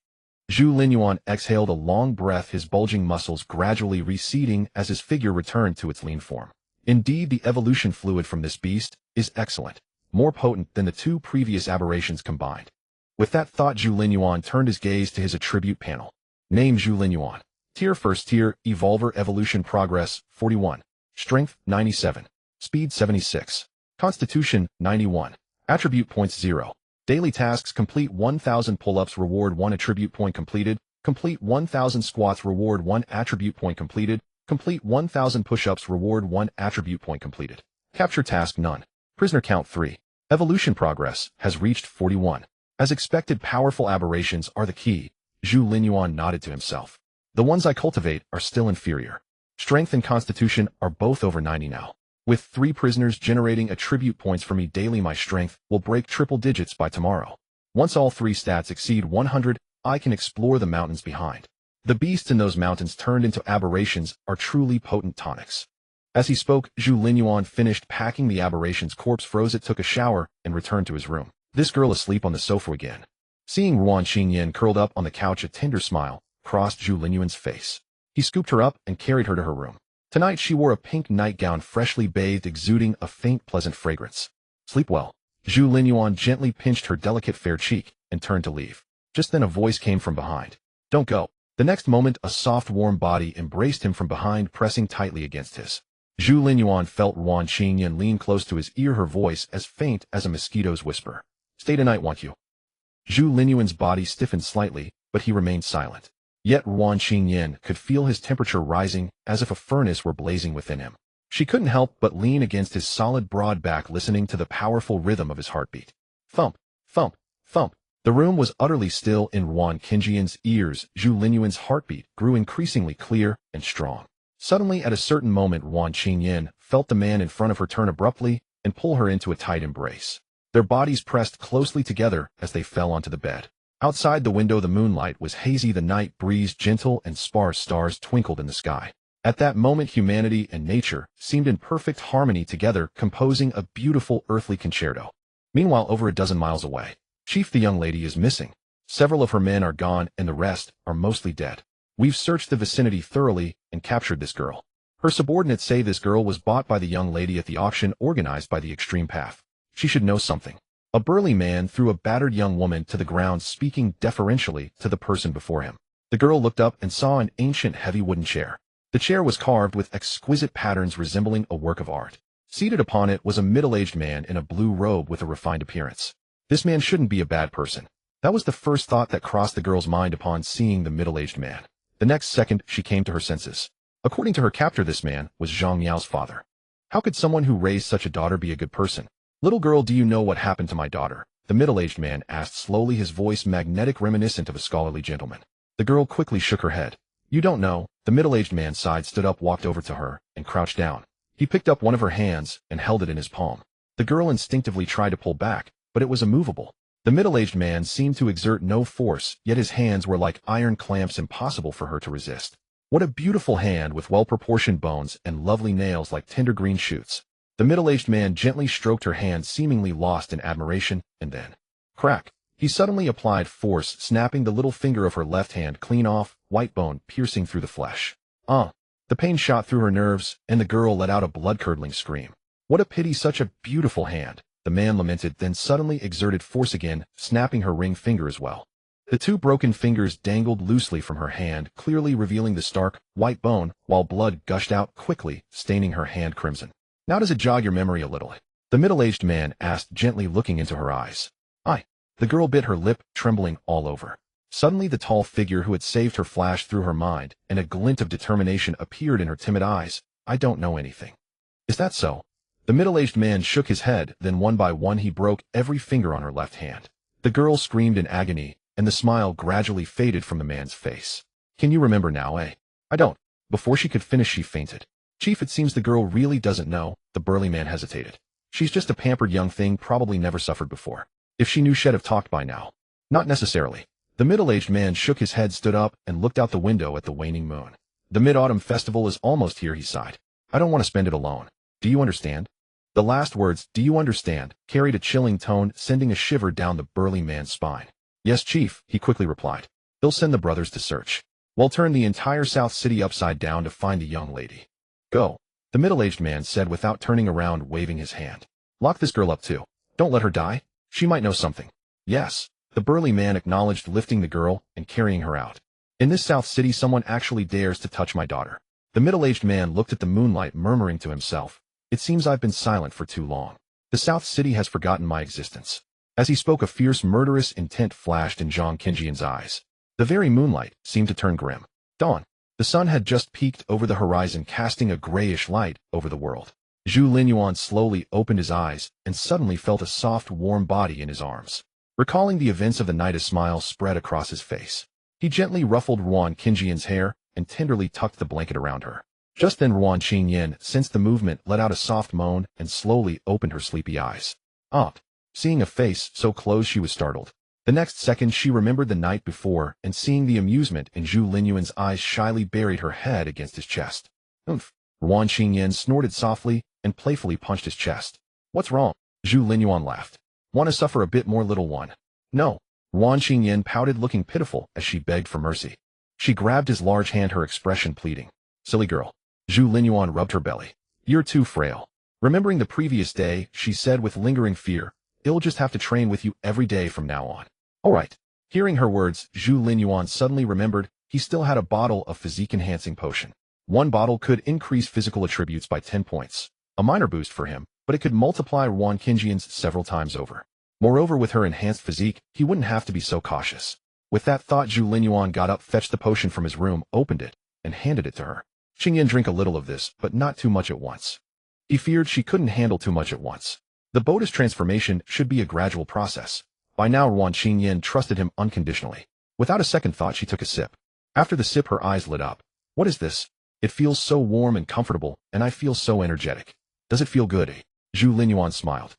Zhu Linyuan exhaled a long breath, his bulging muscles gradually receding as his figure returned to its lean form. Indeed, the evolution fluid from this beast is excellent, more potent than the two previous aberrations combined. With that thought, Zhu Linyuan turned his gaze to his attribute panel. Name Zhu Linyuan. Tier: First Tier, Evolver, Evolution Progress, 41. Strength, 97. Speed, 76. Constitution, 91. Attribute points, 0. Daily tasks: complete 1,000 pull-ups, reward 1 attribute point completed. Complete 1,000 squats, reward 1 attribute point completed. Complete 1,000 push-ups. Reward 1 attribute point completed. Capture task none. Prisoner count 3. Evolution progress has reached 41. As expected, powerful aberrations are the key. Zhu Linyuan nodded to himself. The ones I cultivate are still inferior. Strength and constitution are both over 90 now. With 3 prisoners generating attribute points for me daily, my strength will break triple digits by tomorrow. Once all 3 stats exceed 100, I can explore the mountains behind. The beasts in those mountains turned into aberrations are truly potent tonics. As he spoke, Zhu Linyuan finished packing the aberration's corpse, froze it, took a shower, and returned to his room. This girl asleep on the sofa again. Seeing Ruan Xingyan curled up on the couch, a tender smile crossed Zhu Linyuan's face. He scooped her up and carried her to her room. Tonight she wore a pink nightgown, freshly bathed, exuding a faint, pleasant fragrance. Sleep well. Zhu Linyuan gently pinched her delicate fair cheek and turned to leave. Just then a voice came from behind. Don't go. The next moment a soft, warm body embraced him from behind, pressing tightly against his. Zhu Linyuan felt Ruan Xingyan lean close to his ear, her voice as faint as a mosquito's whisper. Stay tonight, want you? Zhu Linyuan's body stiffened slightly, but he remained silent. Yet Ruan Xingyan could feel his temperature rising, as if a furnace were blazing within him. She couldn't help but lean against his solid, broad back, listening to the powerful rhythm of his heartbeat. Thump, thump, thump. The room was utterly still in Ruan Xingyan's ears. Zhu Linyuan's heartbeat grew increasingly clear and strong. Suddenly, at a certain moment, Ruan Xingyan felt the man in front of her turn abruptly and pull her into a tight embrace. Their bodies pressed closely together as they fell onto the bed. Outside the window, the moonlight was hazy, the night breeze gentle, and sparse stars twinkled in the sky. At that moment, humanity and nature seemed in perfect harmony together, composing a beautiful earthly concerto. Meanwhile, over a dozen miles away, Chief, the young lady is missing. Several of her men are gone, and the rest are mostly dead. We've searched the vicinity thoroughly and captured this girl. Her subordinates say this girl was bought by the young lady at the auction organized by the Extreme Path. She should know something. A burly man threw a battered young woman to the ground, speaking deferentially to the person before him. The girl looked up and saw an ancient, heavy wooden chair. The chair was carved with exquisite patterns resembling a work of art. Seated upon it was a middle-aged man in a blue robe with a refined appearance. This man shouldn't be a bad person. That was the first thought that crossed the girl's mind upon seeing the middle-aged man. The next second, she came to her senses. According to her captor, this man was Zhang Yao's father. How could someone who raised such a daughter be a good person? Little girl, do you know what happened to my daughter? The middle-aged man asked slowly, his voice magnetic, reminiscent of a scholarly gentleman. The girl quickly shook her head. You don't know. The middle-aged man sighed, stood up, walked over to her, and crouched down. He picked up one of her hands and held it in his palm. The girl instinctively tried to pull back, but it was immovable. The middle-aged man seemed to exert no force, yet his hands were like iron clamps, impossible for her to resist. What a beautiful hand, with well-proportioned bones and lovely nails like tender green shoots. The middle-aged man gently stroked her hand, seemingly lost in admiration, and then, crack, he suddenly applied force, snapping the little finger of her left hand clean off, white bone piercing through the flesh. The pain shot through her nerves, and the girl let out a blood-curdling scream. What a pity, such a beautiful hand, the man lamented, then suddenly exerted force again, snapping her ring finger as well. The 2 broken fingers dangled loosely from her hand, clearly revealing the stark, white bone, while blood gushed out quickly, staining her hand crimson. Now does it jog your memory a little? The middle-aged man asked gently, looking into her eyes. Aye. The girl bit her lip, trembling all over. Suddenly the tall figure who had saved her flashed through her mind, and a glint of determination appeared in her timid eyes. I don't know anything. Is that so? The middle-aged man shook his head, then one by one he broke every finger on her left hand. The girl screamed in agony, and the smile gradually faded from the man's face. Can you remember now, eh? I don't. Before she could finish, she fainted. Chief, it seems the girl really doesn't know. The burly man hesitated. She's just a pampered young thing, probably never suffered before. If she knew, she'd have talked by now. Not necessarily. The middle-aged man shook his head, stood up, and looked out the window at the waning moon. The Mid-Autumn Festival is almost here, he sighed. I don't want to spend it alone. Do you understand? The last words, do you understand, carried a chilling tone, sending a shiver down the burly man's spine. Yes, Chief, he quickly replied. They'll send the brothers to search. We'll turn the entire South City upside down to find the young lady. Go. The middle-aged man said without turning around, waving his hand. Lock this girl up too. Don't let her die. She might know something. Yes. The burly man acknowledged, lifting the girl and carrying her out. In this South City, someone actually dares to touch my daughter. The middle-aged man looked at the moonlight, murmuring to himself. It seems I've been silent for too long. The South City has forgotten my existence. As he spoke, a fierce, murderous intent flashed in Zhang Qingyan's eyes. The very moonlight seemed to turn grim. Dawn. The sun had just peaked over the horizon, casting a grayish light over the world. Zhu Linyuan slowly opened his eyes and suddenly felt a soft, warm body in his arms. Recalling the events of the night, a smile spread across his face. He gently ruffled Ruan Qingyan's hair and tenderly tucked the blanket around her. Just then Ruan Qingyan sensed the movement, let out a soft moan, and slowly opened her sleepy eyes. Seeing a face so close, she was startled. The next second she remembered the night before, and seeing the amusement in Zhu Linyuan's eyes, shyly buried her head against his chest. "Oomph." Ruan Qingyan snorted softly and playfully punched his chest. "What's wrong?" Zhu Linyuan laughed. "Want to suffer a bit more, little one?" "No." Ruan Qingyan pouted, looking pitiful as she begged for mercy. She grabbed his large hand, her expression pleading. "Silly girl." Zhu Linyuan rubbed her belly. "You're too frail." Remembering the previous day, she said with lingering fear, "I'll just have to train with you every day from now on." "All right." Hearing her words, Zhu Linyuan suddenly remembered he still had a bottle of physique-enhancing potion. One bottle could increase physical attributes by 10 points. A minor boost for him, but it could multiply Ruan Qingyan's several times over. Moreover, with her enhanced physique, he wouldn't have to be so cautious. With that thought, Zhu Linyuan got up, fetched the potion from his room, opened it, and handed it to her. "Qingyan, drink a little of this, but not too much at once." He feared she couldn't handle too much at once. The Buddha's transformation should be a gradual process. By now, Ruan Qingyan trusted him unconditionally. Without a second thought, she took a sip. After the sip, her eyes lit up. "What is this? It feels so warm and comfortable, and I feel so energetic. Does it feel good?" Zhu Linyuan smiled.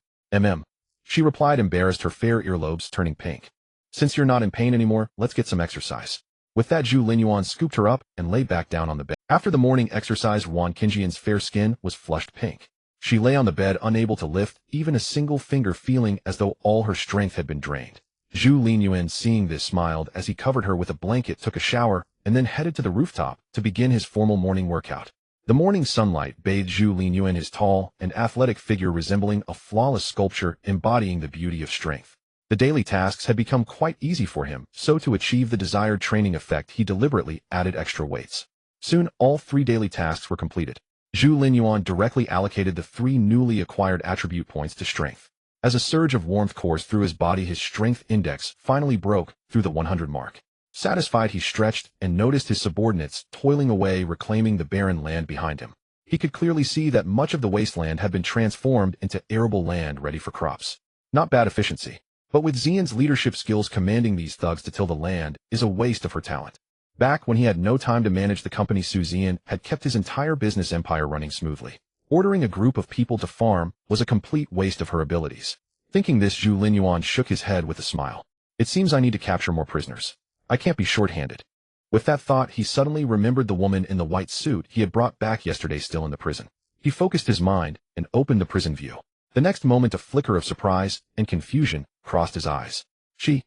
She replied, embarrassed, her fair earlobes turning pink. "Since you're not in pain anymore, let's get some exercise." With that, Zhu Linyuan scooped her up and lay back down on the bed. After the morning exercise, Ruan Qingyan's fair skin was flushed pink. She lay on the bed, unable to lift even a single finger, feeling as though all her strength had been drained. Zhu Linyuan, seeing this, smiled as he covered her with a blanket, took a shower, and then headed to the rooftop to begin his formal morning workout. The morning sunlight bathed Zhu Linyuan, his tall and athletic figure resembling a flawless sculpture embodying the beauty of strength. The daily tasks had become quite easy for him, so to achieve the desired training effect, he deliberately added extra weights. Soon, all 3 daily tasks were completed. Zhu Linyuan directly allocated the 3 newly acquired attribute points to strength. As a surge of warmth coursed through his body, his strength index finally broke through the 100 mark. Satisfied, he stretched and noticed his subordinates toiling away, reclaiming the barren land behind him. He could clearly see that much of the wasteland had been transformed into arable land ready for crops. Not bad efficiency. But with Xian's leadership skills, commanding these thugs to till the land is a waste of her talent. Back when he had no time to manage the company, Su Xian had kept his entire business empire running smoothly. Ordering a group of people to farm was a complete waste of her abilities. Thinking this, Zhu Linyuan shook his head with a smile. "It seems I need to capture more prisoners. I can't be short-handed." With that thought, he suddenly remembered the woman in the white suit he had brought back yesterday still in the prison. He focused his mind and opened the prison view. The next moment, a flicker of surprise and confusion crossed his eyes. He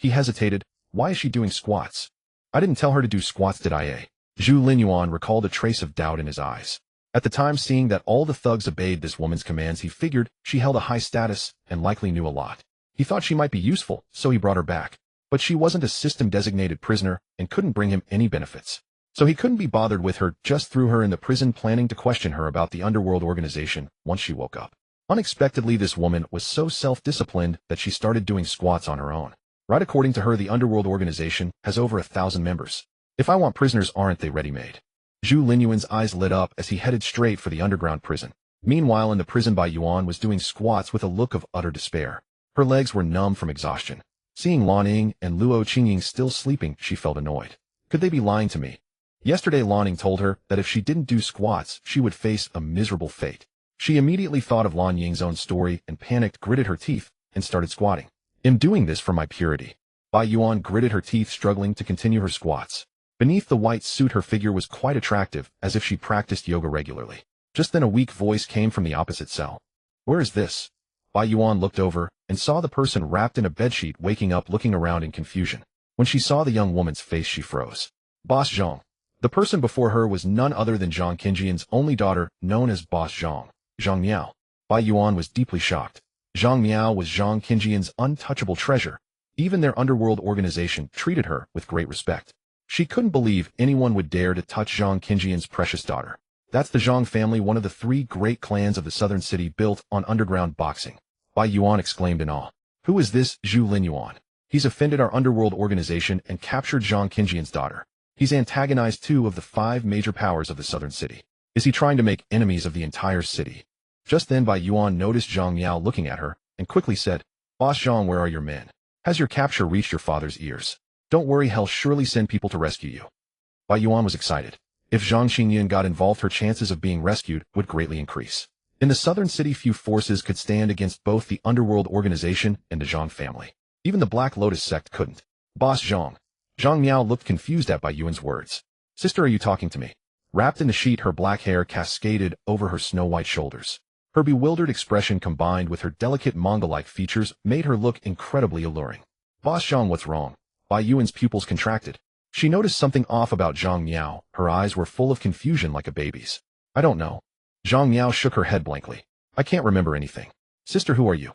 hesitated. "Why is she doing squats? I didn't tell her to do squats, did I?" Zhu Linyuan recalled a trace of doubt in his eyes. At the time, seeing that all the thugs obeyed this woman's commands, he figured she held a high status and likely knew a lot. He thought she might be useful, so he brought her back. But she wasn't a system-designated prisoner and couldn't bring him any benefits. So he couldn't be bothered with her, just threw her in the prison, planning to question her about the underworld organization once she woke up. Unexpectedly, this woman was so self-disciplined that she started doing squats on her own. Right, according to her, the underworld organization has over 1,000 members. If I want prisoners, aren't they ready-made? Zhu Linyuan's eyes lit up as he headed straight for the underground prison. Meanwhile, in the prison, Bai Yuan was doing squats with a look of utter despair. Her legs were numb from exhaustion. Seeing Lan Ying and Luo Qingying still sleeping, she felt annoyed. Could they be lying to me? Yesterday, Lan Ying told her that if she didn't do squats, she would face a miserable fate. She immediately thought of Lan Ying's own story and panicked, gritted her teeth, and started squatting. "I'm doing this for my purity." Bai Yuan gritted her teeth, struggling to continue her squats. Beneath the white suit, her figure was quite attractive, as if she practiced yoga regularly. Just then, a weak voice came from the opposite cell. "Where is this?" Bai Yuan looked over and saw the person wrapped in a bedsheet waking up, looking around in confusion. When she saw the young woman's face, she froze. Boss Zhang. The person before her was none other than Zhang Qingyan's only daughter, known as Boss Zhang, Zhang Miao. Bai Yuan was deeply shocked. Zhang Miao was Zhang Qingyan's untouchable treasure. Even their underworld organization treated her with great respect. She couldn't believe anyone would dare to touch Zhang Qingyan's precious daughter. That's the Zhang family, one of the 3 great clans of the southern city built on underground boxing. Bai Yuan exclaimed in awe. "Who is this Zhu Linyuan? He's offended our underworld organization and captured Zhang Qingyan's daughter." He's antagonized 2 of the 5 major powers of the southern city. Is he trying to make enemies of the entire city? Just then Bai Yuan noticed Zhang Yao looking at her, and quickly said, Boss Zhang, where are your men? Has your capture reached your father's ears? Don't worry, he'll surely send people to rescue you. Bai Yuan was excited. If Zhang Xingyan got involved, her chances of being rescued would greatly increase. In the southern city, few forces could stand against both the underworld organization and the Zhang family. Even the Black Lotus sect couldn't. Boss Zhang. Zhang Miao looked confused at Bai Yuan's words. Sister, are you talking to me? Wrapped in the sheet, her black hair cascaded over her snow-white shoulders. Her bewildered expression combined with her delicate manga-like features made her look incredibly alluring. Boss Zhang, what's wrong? Bai Yuan's pupils contracted. She noticed something off about Zhang Miao. Her eyes were full of confusion like a baby's. I don't know. Zhang Miao shook her head blankly. I can't remember anything. Sister, who are you?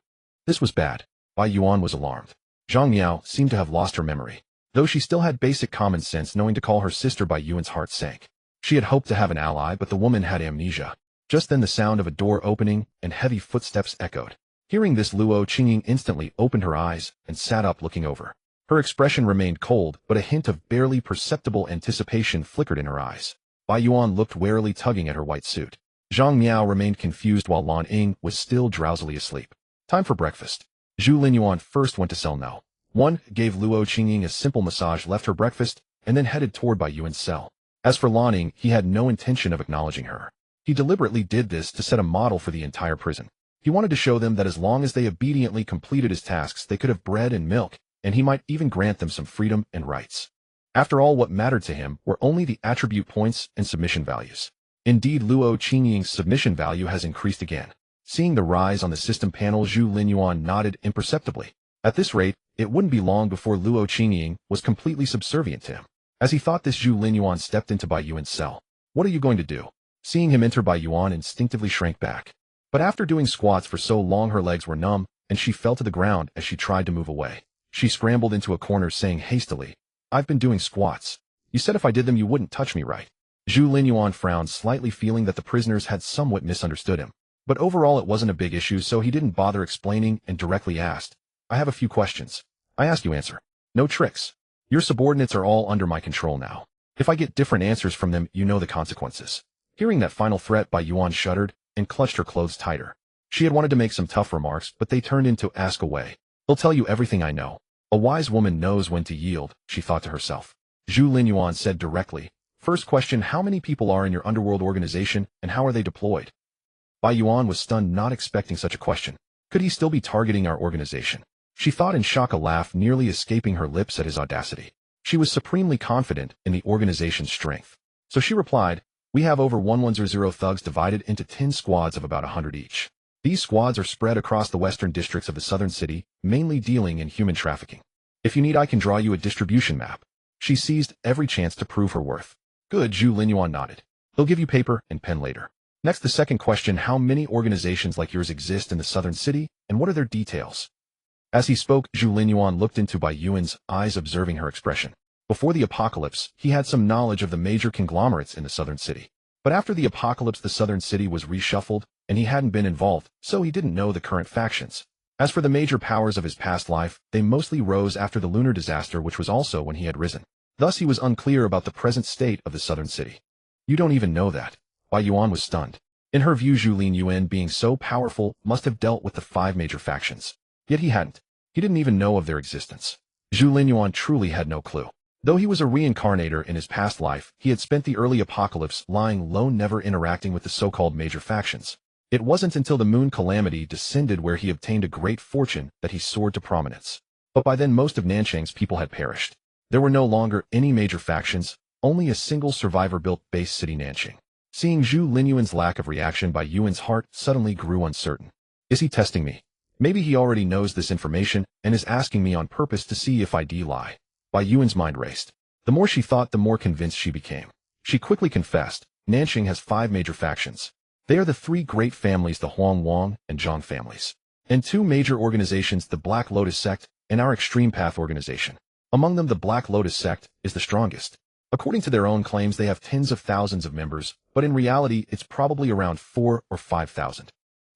This was bad. Bai Yuan was alarmed. Zhang Miao seemed to have lost her memory. Though she still had basic common sense, knowing to call her sister, Bai Yuan's heart sank. She had hoped to have an ally, but the woman had amnesia. Just then the sound of a door opening and heavy footsteps echoed. Hearing this, Luo Qingying instantly opened her eyes and sat up looking over. Her expression remained cold, but a hint of barely perceptible anticipation flickered in her eyes. Bai Yuan looked warily, tugging at her white suit. Zhang Miao remained confused while Lan Ying was still drowsily asleep. Time for breakfast. Zhu Linyuan first went to cell No. 1, gave Luo Qingying a simple massage, left her breakfast, and then headed toward Bai Yuan's cell. As for Lan Ying, he had no intention of acknowledging her. He deliberately did this to set a model for the entire prison. He wanted to show them that as long as they obediently completed his tasks, they could have bread and milk, and he might even grant them some freedom and rights. After all, what mattered to him were only the attribute points and submission values. Indeed, Luo Qingying's submission value has increased again. Seeing the rise on the system panel, Zhu Linyuan nodded imperceptibly. At this rate, it wouldn't be long before Luo Qingying was completely subservient to him. As he thought this, Zhu Linyuan stepped into Bai Yuan's cell. What are you going to do? Seeing him enter, Bai Yuan instinctively shrank back. But after doing squats for so long, her legs were numb, and she fell to the ground as she tried to move away. She scrambled into a corner, saying hastily, I've been doing squats. You said if I did them you wouldn't touch me, right? Zhu Linyuan frowned slightly, feeling that the prisoners had somewhat misunderstood him. But overall it wasn't a big issue, so he didn't bother explaining and directly asked, I have a few questions. I ask, you answer. No tricks. Your subordinates are all under my control now. If I get different answers from them, you know the consequences. Hearing that final threat, Bai Yuan shuddered and clutched her clothes tighter. She had wanted to make some tough remarks, but they turned into ask away. He'll tell you everything I know. A wise woman knows when to yield, she thought to herself. Zhu Linyuan said directly, First question, how many people are in your underworld organization, and how are they deployed? Bai Yuan was stunned, not expecting such a question. Could he still be targeting our organization? She thought in shock, a laugh nearly escaping her lips at his audacity. She was supremely confident in the organization's strength. So she replied, We have over 1100 thugs divided into 10 squads of about 100 each. These squads are spread across the western districts of the southern city, mainly dealing in human trafficking. If you need, I can draw you a distribution map. She seized every chance to prove her worth. Good, Zhu Linyuan nodded. He'll give you paper and pen later. Next, the second question, how many organizations like yours exist in the southern city, and what are their details? As he spoke, Zhu Linyuan looked into Bai Yuan's eyes, observing her expression. Before the apocalypse, he had some knowledge of the major conglomerates in the southern city. But after the apocalypse, the southern city was reshuffled, and he hadn't been involved, so he didn't know the current factions. As for the major powers of his past life, they mostly rose after the lunar disaster, which was also when he had risen. Thus he was unclear about the present state of the southern city. You don't even know that. Bai Yuan was stunned. In her view, Zhu Linyuan, being so powerful, must have dealt with the 5 major factions. Yet he hadn't. He didn't even know of their existence. Zhu Linyuan truly had no clue. Though he was a reincarnator in his past life, he had spent the early apocalypse lying low, never interacting with the so-called major factions. It wasn't until the moon calamity descended, where he obtained a great fortune, that he soared to prominence. But by then most of Nanchang's people had perished. There were no longer any major factions, only a single survivor-built base city, Nanchang. Seeing Zhu Linyuan's lack of reaction, Bai Yuan's heart suddenly grew uncertain. Is he testing me? Maybe he already knows this information and is asking me on purpose to see if I lie. Bai Yuan's mind raced. The more she thought, the more convinced she became. She quickly confessed, Nanchang has 5 major factions. They are the 3 great families, the Huang Wang and Zhang families, and 2 major organizations, the Black Lotus sect and our Extreme Path organization. Among them, the Black Lotus sect is the strongest. According to their own claims, they have tens of thousands of members, but in reality, it's probably around 4,000 or 5,000.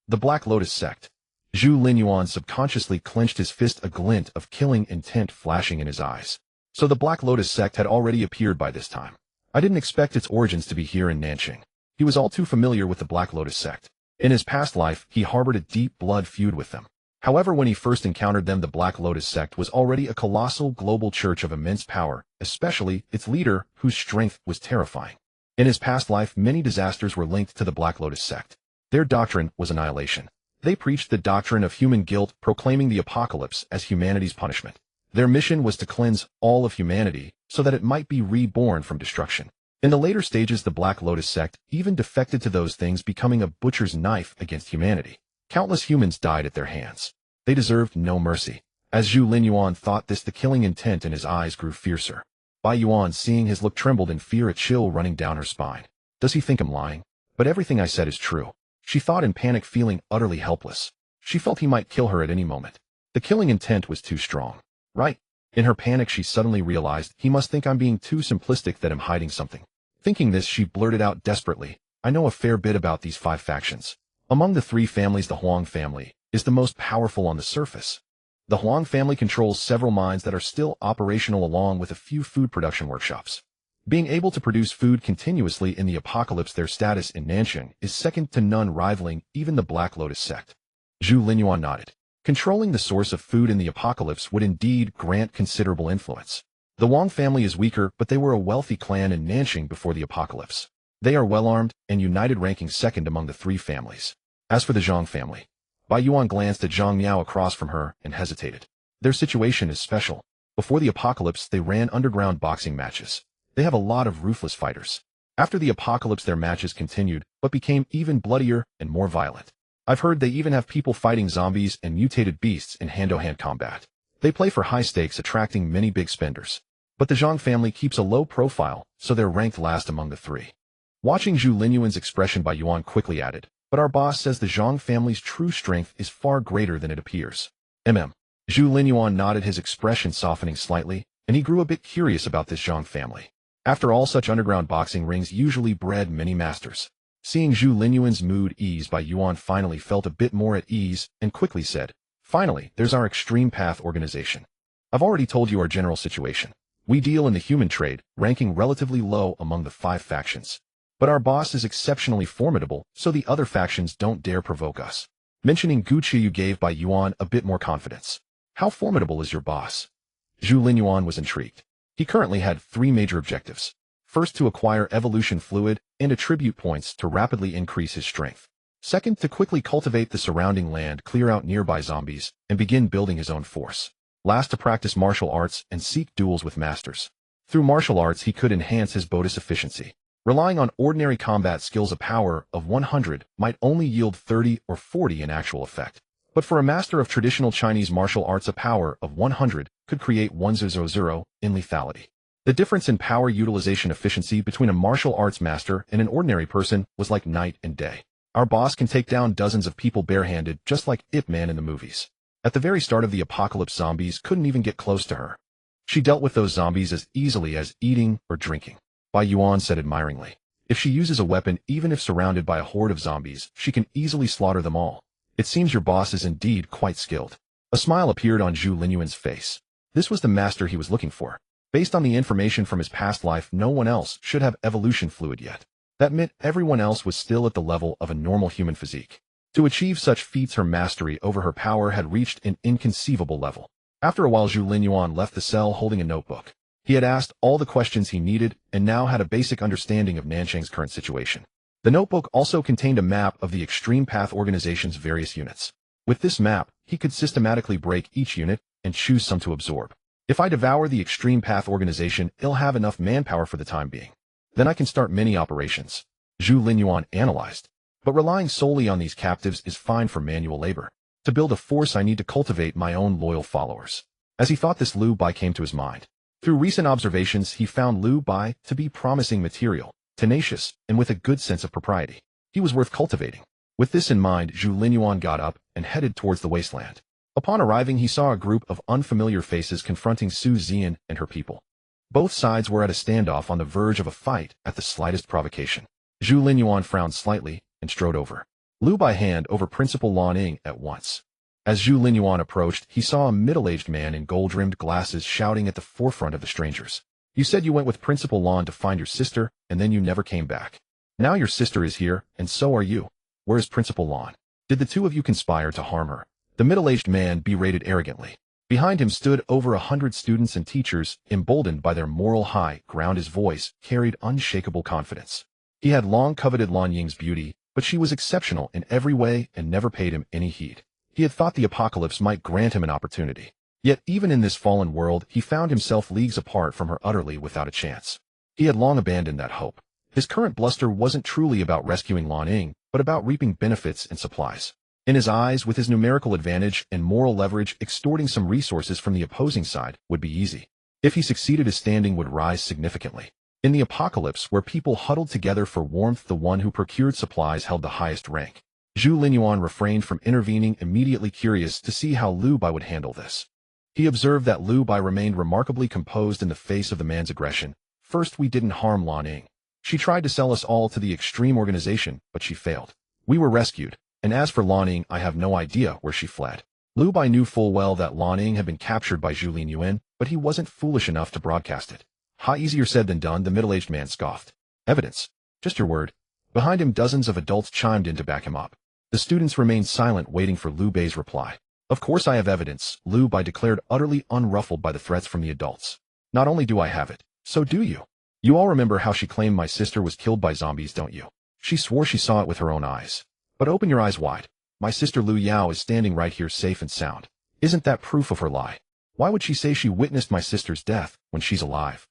The Black Lotus sect. Zhu Linyuan subconsciously clenched his fist, a glint of killing intent flashing in his eyes. So the Black Lotus sect had already appeared by this time. I didn't expect its origins to be here in Nanjing. He was all too familiar with the Black Lotus sect. In his past life, he harbored a deep blood feud with them. However, when he first encountered them, the Black Lotus sect was already a colossal global church of immense power, especially its leader, whose strength was terrifying. In his past life, many disasters were linked to the Black Lotus sect. Their doctrine was annihilation. They preached the doctrine of human guilt, proclaiming the apocalypse as humanity's punishment. Their mission was to cleanse all of humanity so that it might be reborn from destruction. In the later stages, the Black Lotus sect even defected to those things, becoming a butcher's knife against humanity. Countless humans died at their hands. They deserved no mercy. As Zhu Linyuan thought this, the killing intent in his eyes grew fiercer. Bai Yuan, seeing his look, trembled in fear, a chill running down her spine. Does he think I'm lying? But everything I said is true. She thought in panic, feeling utterly helpless. She felt he might kill her at any moment. The killing intent was too strong. Right? In her panic, she suddenly realized he must think I'm being too simplistic, that I'm hiding something. Thinking this, she blurted out desperately, I know a fair bit about these 5 factions. Among the 3 families, the Huang family is the most powerful on the surface. The Huang family controls several mines that are still operational, along with a few food production workshops. Being able to produce food continuously in the apocalypse, their status in Nanjing is second to none, rivaling even the Black Lotus sect. Zhu Linyuan nodded. Controlling the source of food in the apocalypse would indeed grant considerable influence. The Wang family is weaker, but they were a wealthy clan in Nanjing before the apocalypse. They are well-armed and united, ranking second among the 3 families. As for the Zhang family, Bai Yuan glanced at Zhang Miao across from her and hesitated. Their situation is special. Before the apocalypse, they ran underground boxing matches. They have a lot of ruthless fighters. After the apocalypse, their matches continued, but became even bloodier and more violent. I've heard they even have people fighting zombies and mutated beasts in hand-to-hand combat. They play for high stakes, attracting many big spenders. But the Zhang family keeps a low profile, so they're ranked last among the 3. Watching Zhu Linyuan's expression, Bai Yuan quickly added, but our boss says the Zhang family's true strength is far greater than it appears. Zhu Linyuan nodded, his expression softening slightly, and he grew a bit curious about this Zhang family. After all, such underground boxing rings usually bred many masters. Seeing Zhu Linyuan's mood ease, Bai Yuan finally felt a bit more at ease and quickly said, finally, there's our Extreme Path organization. I've already told you our general situation. We deal in the human trade, ranking relatively low among the 5 factions. But our boss is exceptionally formidable, so the other factions don't dare provoke us. Mentioning Guqiyu gave Bai Yuan a bit more confidence. How formidable is your boss? Zhu Linyuan was intrigued. He currently had 3 major objectives. First, to acquire evolution fluid and attribute points to rapidly increase his strength. Second, to quickly cultivate the surrounding land, clear out nearby zombies, and begin building his own force. Last, to practice martial arts and seek duels with masters. Through martial arts, he could enhance his bonus efficiency. Relying on ordinary combat skills, a power of 100 might only yield 30 or 40 in actual effect. But for a master of traditional Chinese martial arts, a power of 100 could create 100 in lethality. The difference in power utilization efficiency between a martial arts master and an ordinary person was like night and day. Our boss can take down dozens of people barehanded, just like Ip Man in the movies. At the very start of the apocalypse, zombies couldn't even get close to her. She dealt with those zombies as easily as eating or drinking. Bai Yuan said admiringly. If she uses a weapon, even if surrounded by a horde of zombies, she can easily slaughter them all. It seems your boss is indeed quite skilled. A smile appeared on Zhu Linyuan's face. This was the master he was looking for. Based on the information from his past life, no one else should have evolution fluid yet. That meant everyone else was still at the level of a normal human physique. To achieve such feats, her mastery over her power had reached an inconceivable level. After a while, Zhu Linyuan left the cell holding a notebook. He had asked all the questions he needed and now had a basic understanding of Nanjing's current situation. The notebook also contained a map of the Extreme Path organization's various units. With this map, he could systematically break each unit and choose some to absorb. If I devour the Extreme Path organization, it'll have enough manpower for the time being. Then I can start many operations. Zhu Linyuan analyzed. But relying solely on these captives is fine for manual labor. To build a force, I need to cultivate my own loyal followers. As he thought this, Liu Bai came to his mind. Through recent observations, he found Liu Bai to be promising material, tenacious, and with a good sense of propriety. He was worth cultivating. With this in mind, Zhu Linyuan got up and headed towards the wasteland. Upon arriving, he saw a group of unfamiliar faces confronting Su Zian and her people. Both sides were at a standoff, on the verge of a fight at the slightest provocation. Zhu Linyuan frowned slightly and strode over. Liu Bai hand over Principal Lan Ying at once. As Zhu Linyuan approached, he saw a middle-aged man in gold-rimmed glasses shouting at the forefront of the strangers. You said you went with Principal Lan to find your sister, and then you never came back. Now your sister is here, and so are you. Where is Principal Lan? Did the two of you conspire to harm her? The middle-aged man berated arrogantly. Behind him stood over 100 students and teachers, emboldened by their moral high ground. His voice carried unshakable confidence. He had long coveted Lan Ying's beauty, but she was exceptional in every way and never paid him any heed. He had thought the apocalypse might grant him an opportunity. Yet even in this fallen world, he found himself leagues apart from her, utterly without a chance. He had long abandoned that hope. His current bluster wasn't truly about rescuing Lan Ying, but about reaping benefits and supplies. In his eyes, with his numerical advantage and moral leverage, extorting some resources from the opposing side would be easy. If he succeeded, his standing would rise significantly. In the apocalypse, where people huddled together for warmth, the one who procured supplies held the highest rank. Zhu Linyuan refrained from intervening, immediately curious to see how Lu Bai would handle this. He observed that Lu Bai remained remarkably composed in the face of the man's aggression. First, we didn't harm Lan Ying. She tried to sell us all to the extreme organization, but she failed. We were rescued, and as for Lan Ying, I have no idea where she fled. Lu Bai knew full well that Lan Ying had been captured by Zhu Linyuan, but he wasn't foolish enough to broadcast it. Ha, easier said than done, the middle-aged man scoffed. Evidence? Just your word. Behind him, dozens of adults chimed in to back him up. The students remained silent, waiting for Lu Bai's reply. Of course I have evidence, Lu Bai declared, utterly unruffled by the threats from the adults. Not only do I have it, so do you. You all remember how she claimed my sister was killed by zombies, don't you? She swore she saw it with her own eyes. But open your eyes wide. My sister Lu Yao is standing right here, safe and sound. Isn't that proof of her lie? Why would she say she witnessed my sister's death when she's alive?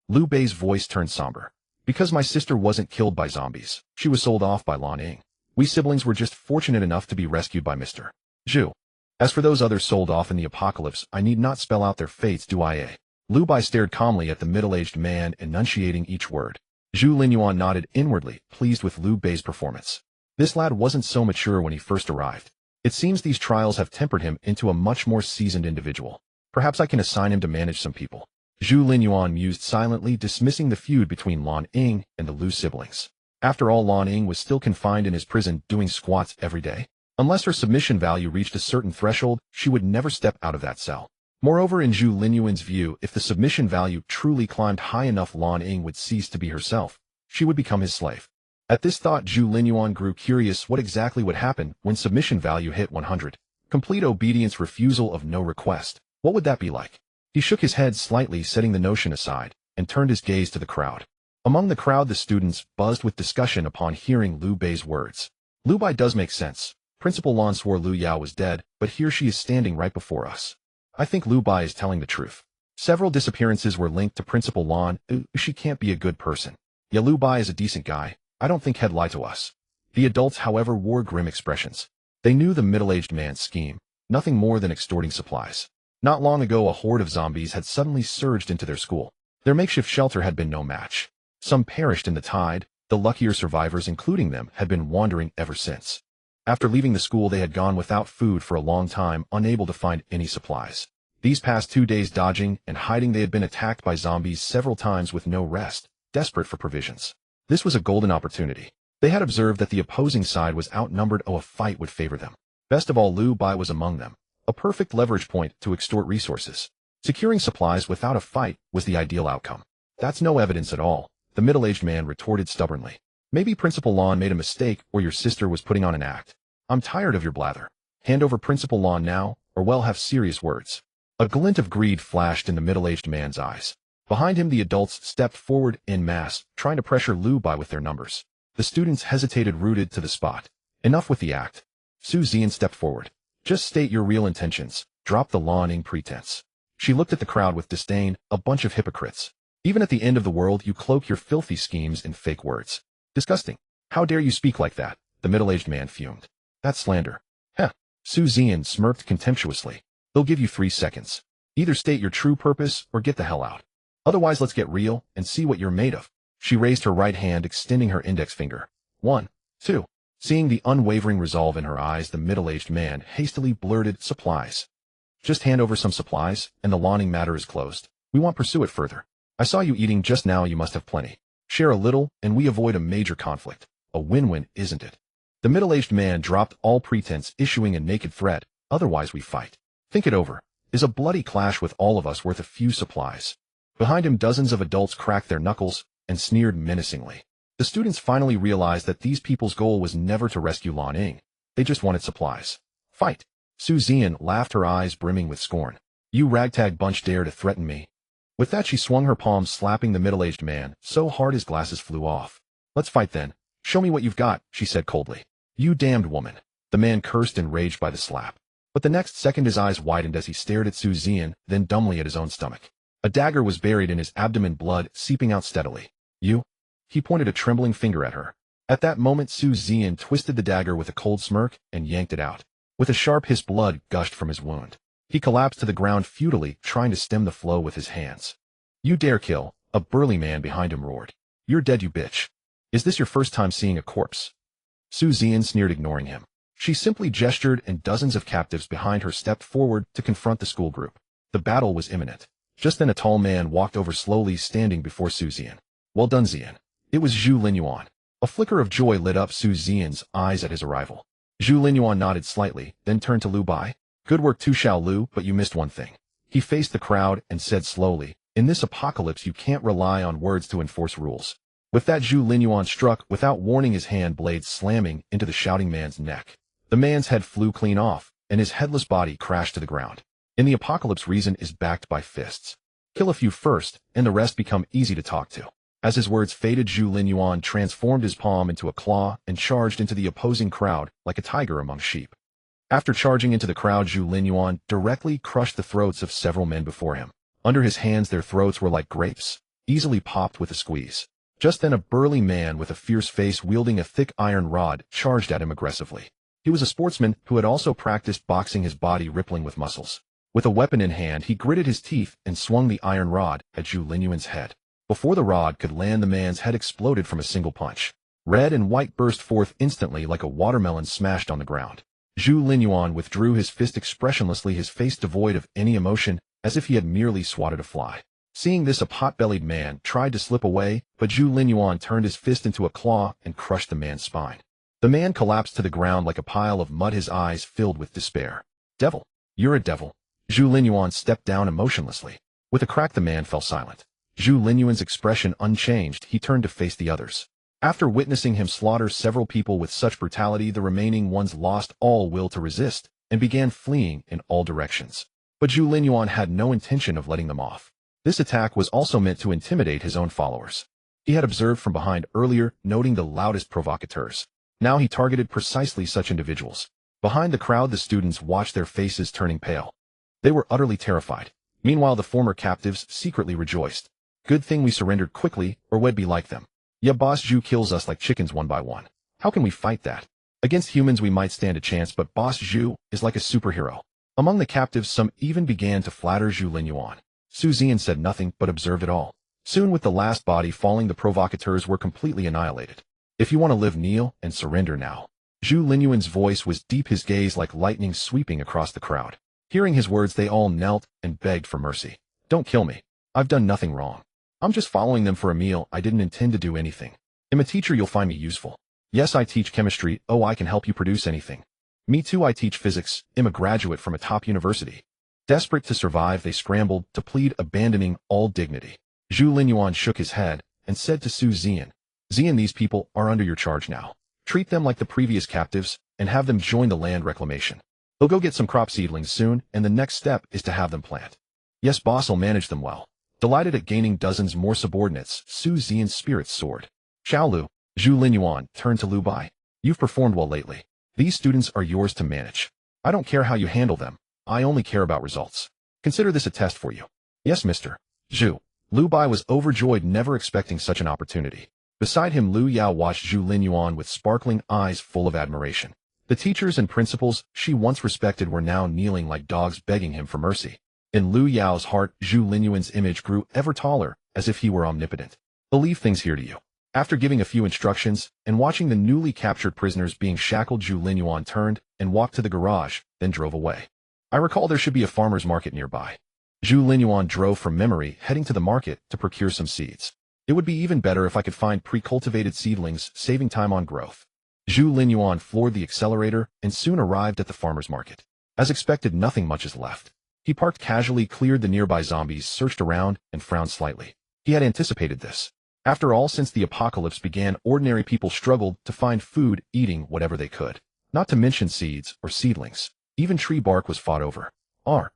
Lu Bai's voice turned somber. Because my sister wasn't killed by zombies. She was sold off by Lan Ying. We siblings were just fortunate enough to be rescued by Mr. Zhu. As for those others sold off in the apocalypse, I need not spell out their fates, do I? Lu Bai stared calmly at the middle-aged man, enunciating each word. Zhu Linyuan nodded inwardly, pleased with Lu Bai's performance. This lad wasn't so mature when he first arrived. It seems these trials have tempered him into a much more seasoned individual. Perhaps I can assign him to manage some people. Zhu Linyuan mused silently, dismissing the feud between Lan Ying and the Lu siblings. After all, Lan Ying was still confined in his prison, doing squats every day. Unless her submission value reached a certain threshold, she would never step out of that cell. Moreover, in Zhu Linyuan's view, if the submission value truly climbed high enough, Lan Ying would cease to be herself. She would become his slave. At this thought, Zhu Linyuan grew curious what exactly would happen when submission value hit 100. Complete obedience, refusal of no request. What would that be like? He shook his head slightly, setting the notion aside, and turned his gaze to the crowd. Among the crowd, the students buzzed with discussion upon hearing Lu Bai's words. Lu Bai does make sense. Principal Lan swore Lu Yao was dead, but here she is standing right before us. I think Lu Bai is telling the truth. Several disappearances were linked to Principal Lan. She can't be a good person. Yeah, Lu Bai is a decent guy. I don't think he'd lie to us. The adults, however, wore grim expressions. They knew the middle-aged man's scheme, nothing more than extorting supplies. Not long ago, a horde of zombies had suddenly surged into their school. Their makeshift shelter had been no match. Some perished in the tide. The luckier survivors, including them, had been wandering ever since. After leaving the school, they had gone without food for a long time, unable to find any supplies. These past 2 days dodging and hiding, they had been attacked by zombies several times with no rest, desperate for provisions. This was a golden opportunity. They had observed that the opposing side was outnumbered. A fight would favor them. Best of all, Lu Bai was among them. A perfect leverage point to extort resources. Securing supplies without a fight was the ideal outcome. That's no evidence at all, the middle-aged man retorted stubbornly. Maybe Principal Lan made a mistake, or your sister was putting on an act. I'm tired of your blather. Hand over Principal Lan now, or we'll have serious words. A glint of greed flashed in the middle-aged man's eyes. Behind him, the adults stepped forward en masse, trying to pressure Lu Bai with their numbers. The students hesitated, rooted to the spot. Enough with the act. Su Zian stepped forward. Just state your real intentions. Drop the Lan Ying pretense. She looked at the crowd with disdain, a bunch of hypocrites. Even at the end of the world, you cloak your filthy schemes in fake words. Disgusting. How dare you speak like that? The middle-aged man fumed. That's slander. Heh. Su Zian smirked contemptuously. They'll give you 3 seconds. Either state your true purpose or get the hell out. Otherwise, let's get real and see what you're made of. She raised her right hand, extending her index finger. 1, 2. Seeing the unwavering resolve in her eyes, the middle-aged man hastily blurted, supplies. Just hand over some supplies, and the Lan Ying matter is closed. We won't pursue it further. I saw you eating just now, you must have plenty. Share a little, and we avoid a major conflict. A win-win, isn't it? The middle-aged man dropped all pretense, issuing a naked threat. otherwise we fight. Think it over. Is a bloody clash with all of us worth a few supplies? Behind him, dozens of adults cracked their knuckles and sneered menacingly. The students finally realized that these people's goal was never to rescue Lan Ying. They just wanted supplies. Fight! Su Zian laughed, her eyes brimming with scorn. You ragtag bunch dare to threaten me? With that, she swung her palm, slapping the middle-aged man so hard his glasses flew off. Let's fight then. Show me what you've got, she said coldly. You damned woman. The man cursed, enraged by the slap. But the next second his eyes widened as he stared at Su Zian, then dumbly at his own stomach. A dagger was buried in his abdomen, blood seeping out steadily. You? He pointed a trembling finger at her. At that moment, Su Zian twisted the dagger with a cold smirk and yanked it out. With a sharp hiss, blood gushed from his wound. He collapsed to the ground futilely, trying to stem the flow with his hands. You dare kill? A burly man behind him roared. You're dead, you bitch. Is this your first time seeing a corpse? Su Zian sneered, ignoring him. She simply gestured, and dozens of captives behind her stepped forward to confront the school group. The battle was imminent. Just then a tall man walked over slowly, standing before Su Zian. Well done, Zian. It was Zhu Linyuan. A flicker of joy lit up Su Zian's eyes at his arrival. Zhu Linyuan nodded slightly, then turned to Lu Bai. Good work too, Xiao Lu, but you missed one thing. He faced the crowd and said slowly, in this apocalypse you can't rely on words to enforce rules. With that, Zhu Linyuan struck without warning, his hand blade slamming into the shouting man's neck. The man's head flew clean off, and his headless body crashed to the ground. In the apocalypse, reason is backed by fists. Kill a few first, and the rest become easy to talk to. As his words faded, Zhu Linyuan transformed his palm into a claw and charged into the opposing crowd like a tiger among sheep. After charging into the crowd, Zhu Linyuan directly crushed the throats of several men before him. Under his hands, their throats were like grapes, easily popped with a squeeze. Just then a burly man with a fierce face, wielding a thick iron rod, charged at him aggressively. He was a sportsman who had also practiced boxing, his body rippling with muscles. With a weapon in hand, he gritted his teeth and swung the iron rod at Zhu Linyuan's head. Before the rod could land, the man's head exploded from a single punch. Red and white burst forth instantly like a watermelon smashed on the ground. Zhu Linyuan withdrew his fist expressionlessly, his face devoid of any emotion, as if he had merely swatted a fly. Seeing this, a pot-bellied man tried to slip away, but Zhu Linyuan turned his fist into a claw and crushed the man's spine. The man collapsed to the ground like a pile of mud, his eyes filled with despair. Devil! You're a devil! Zhu Linyuan stepped down emotionlessly. With a crack, the man fell silent. Zhu Linyuan's expression unchanged, he turned to face the others. After witnessing him slaughter several people with such brutality, the remaining ones lost all will to resist and began fleeing in all directions. But Zhu Linyuan had no intention of letting them off. This attack was also meant to intimidate his own followers. He had observed from behind earlier, noting the loudest provocateurs. Now he targeted precisely such individuals. Behind the crowd, the students watched, their faces turning pale. They were utterly terrified. Meanwhile, the former captives secretly rejoiced. Good thing we surrendered quickly, or we'd be like them. Yeah, Boss Zhu kills us like chickens one by one. How can we fight that? Against humans we might stand a chance, but Boss Zhu is like a superhero. Among the captives, some even began to flatter Zhu Linyuan. Su Zian said nothing, but observed it all. Soon, with the last body falling, the provocateurs were completely annihilated. If you want to live, kneel and surrender now. Zhu Linyuan's voice was deep, his gaze like lightning sweeping across the crowd. Hearing his words, they all knelt and begged for mercy. Don't kill me. I've done nothing wrong. I'm just following them for a meal. I didn't intend to do anything. I'm a teacher, you'll find me useful. Yes, I teach chemistry. Oh, I can help you produce anything. Me too, I teach physics. I'm a graduate from a top university. Desperate to survive, they scrambled to plead, abandoning all dignity. Zhu Linyuan shook his head and said to Su Zian, Zian, these people are under your charge now. Treat them like the previous captives and have them join the land reclamation. They'll go get some crop seedlings soon, and the next step is to have them plant. Yes, boss, I'll manage them well. Delighted at gaining dozens more subordinates, Su Zian's spirits soared. Xiao Lu, Zhu Linyuan turned to Lu Bai. You've performed well lately. These students are yours to manage. I don't care how you handle them. I only care about results. Consider this a test for you. Yes, Mr. Zhu. Lu Bai was overjoyed, never expecting such an opportunity. Beside him, Lu Yao watched Zhu Linyuan with sparkling eyes full of admiration. The teachers and principals she once respected were now kneeling like dogs, begging him for mercy. In Lu Yao's heart, Zhu Linyuan's image grew ever taller, as if he were omnipotent. I'll leave things here to you. After giving a few instructions and watching the newly captured prisoners being shackled, Zhu Linyuan turned and walked to the garage, then drove away. I recall there should be a farmer's market nearby. Zhu Linyuan drove from memory, heading to the market to procure some seeds. It would be even better if I could find pre-cultivated seedlings, saving time on growth. Zhu Linyuan floored the accelerator and soon arrived at the farmer's market. As expected, nothing much is left. He parked casually, cleared the nearby zombies, searched around, and frowned slightly. He had anticipated this. After all, since the apocalypse began, ordinary people struggled to find food, eating whatever they could. Not to mention seeds or seedlings. Even tree bark was fought over. Are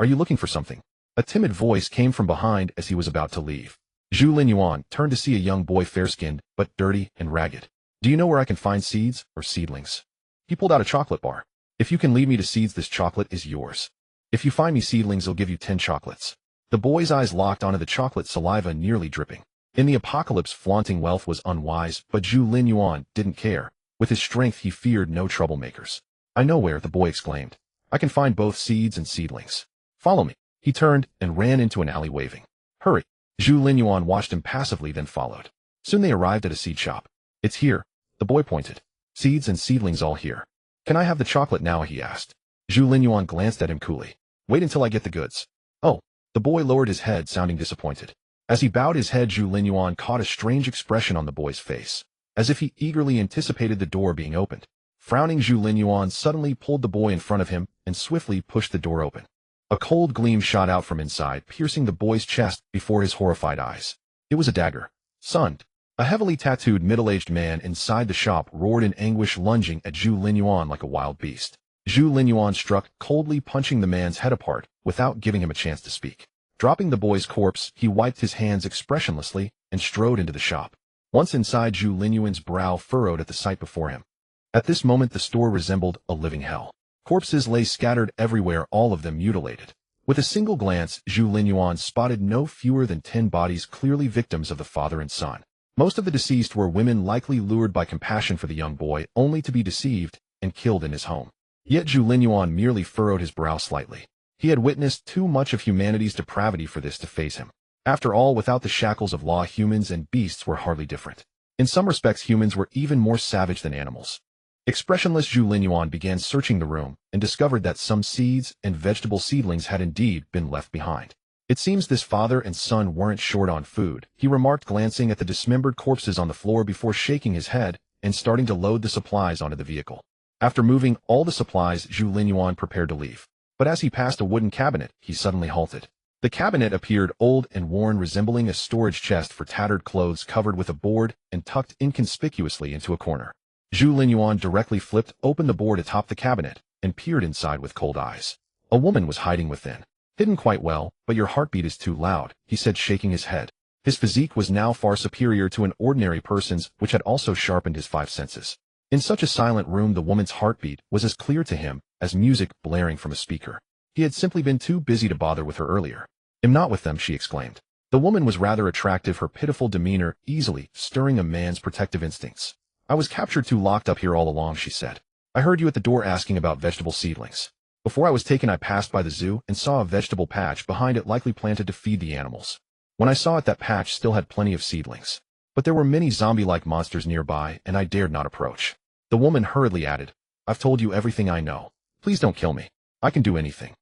you looking for something? A timid voice came from behind as he was about to leave. Zhu Linyuan turned to see a young boy, fair-skinned, but dirty and ragged. Do you know where I can find seeds or seedlings? He pulled out a chocolate bar. If you can lead me to seeds, this chocolate is yours. If you find me seedlings, I'll give you 10 chocolates. The boy's eyes locked onto the chocolate, saliva nearly dripping. In the apocalypse, flaunting wealth was unwise, but Zhu Linyuan didn't care. With his strength, he feared no troublemakers. I know where, the boy exclaimed. I can find both seeds and seedlings. Follow me. He turned and ran into an alley, waving. Hurry. Zhu Linyuan watched him passively, then followed. Soon they arrived at a seed shop. It's here. The boy pointed. Seeds and seedlings all here. Can I have the chocolate now? He asked. Zhu Linyuan glanced at him coolly. Wait until I get the goods. Oh. The boy lowered his head, sounding disappointed. As he bowed his head, Zhu Linyuan caught a strange expression on the boy's face, as if he eagerly anticipated the door being opened. Frowning, Zhu Linyuan suddenly pulled the boy in front of him and swiftly pushed the door open. A cold gleam shot out from inside, piercing the boy's chest before his horrified eyes. It was a dagger. Stunned. A heavily tattooed middle-aged man inside the shop roared in anguish, lunging at Zhu Linyuan like a wild beast. Zhu Linyuan struck, coldly punching the man's head apart without giving him a chance to speak. Dropping the boy's corpse, he wiped his hands expressionlessly and strode into the shop. Once inside, Zhu Linyuan's brow furrowed at the sight before him. At this moment, the store resembled a living hell. Corpses lay scattered everywhere, all of them mutilated. With a single glance, Zhu Linyuan spotted no fewer than 10 bodies, clearly victims of the father and son. Most of the deceased were women, likely lured by compassion for the young boy, only to be deceived and killed in his home. Yet Zhu Linyuan merely furrowed his brow slightly. He had witnessed too much of humanity's depravity for this to faze him. After all, without the shackles of law, humans and beasts were hardly different. In some respects, humans were even more savage than animals. Expressionless, Zhu Linyuan began searching the room and discovered that some seeds and vegetable seedlings had indeed been left behind. It seems this father and son weren't short on food, he remarked, glancing at the dismembered corpses on the floor before shaking his head and starting to load the supplies onto the vehicle. After moving all the supplies, Zhu Linyuan prepared to leave. But as he passed a wooden cabinet, he suddenly halted. The cabinet appeared old and worn, resembling a storage chest for tattered clothes covered with a board and tucked inconspicuously into a corner. Zhu Linyuan directly flipped open the board atop the cabinet and peered inside with cold eyes. A woman was hiding within. Hidden quite well, but your heartbeat is too loud, he said, shaking his head. His physique was now far superior to an ordinary person's, which had also sharpened his 5 senses. In such a silent room, the woman's heartbeat was as clear to him as music blaring from a speaker. He had simply been too busy to bother with her earlier. I'm not with them, she exclaimed. The woman was rather attractive, her pitiful demeanor easily stirring a man's protective instincts. I was captured too, locked up here all along, she said. I heard you at the door asking about vegetable seedlings. Before I was taken, I passed by the zoo and saw a vegetable patch behind it, likely planted to feed the animals. When I saw it, that patch still had plenty of seedlings. But there were many zombie-like monsters nearby, and I dared not approach. The woman hurriedly added, I've told you everything I know. Please don't kill me. I can do anything.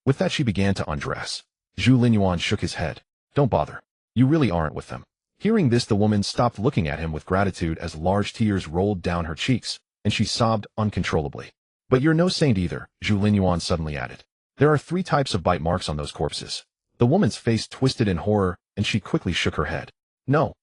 With that, she began to undress. Zhu Linyuan shook his head. Don't bother. You really aren't with them. Hearing this, the woman stopped looking at him with gratitude as large tears rolled down her cheeks, and she sobbed uncontrollably. But you're no saint either, Zhu Linyuan suddenly added. There are 3 types of bite marks on those corpses. The woman's face twisted in horror, and she quickly shook her head. No.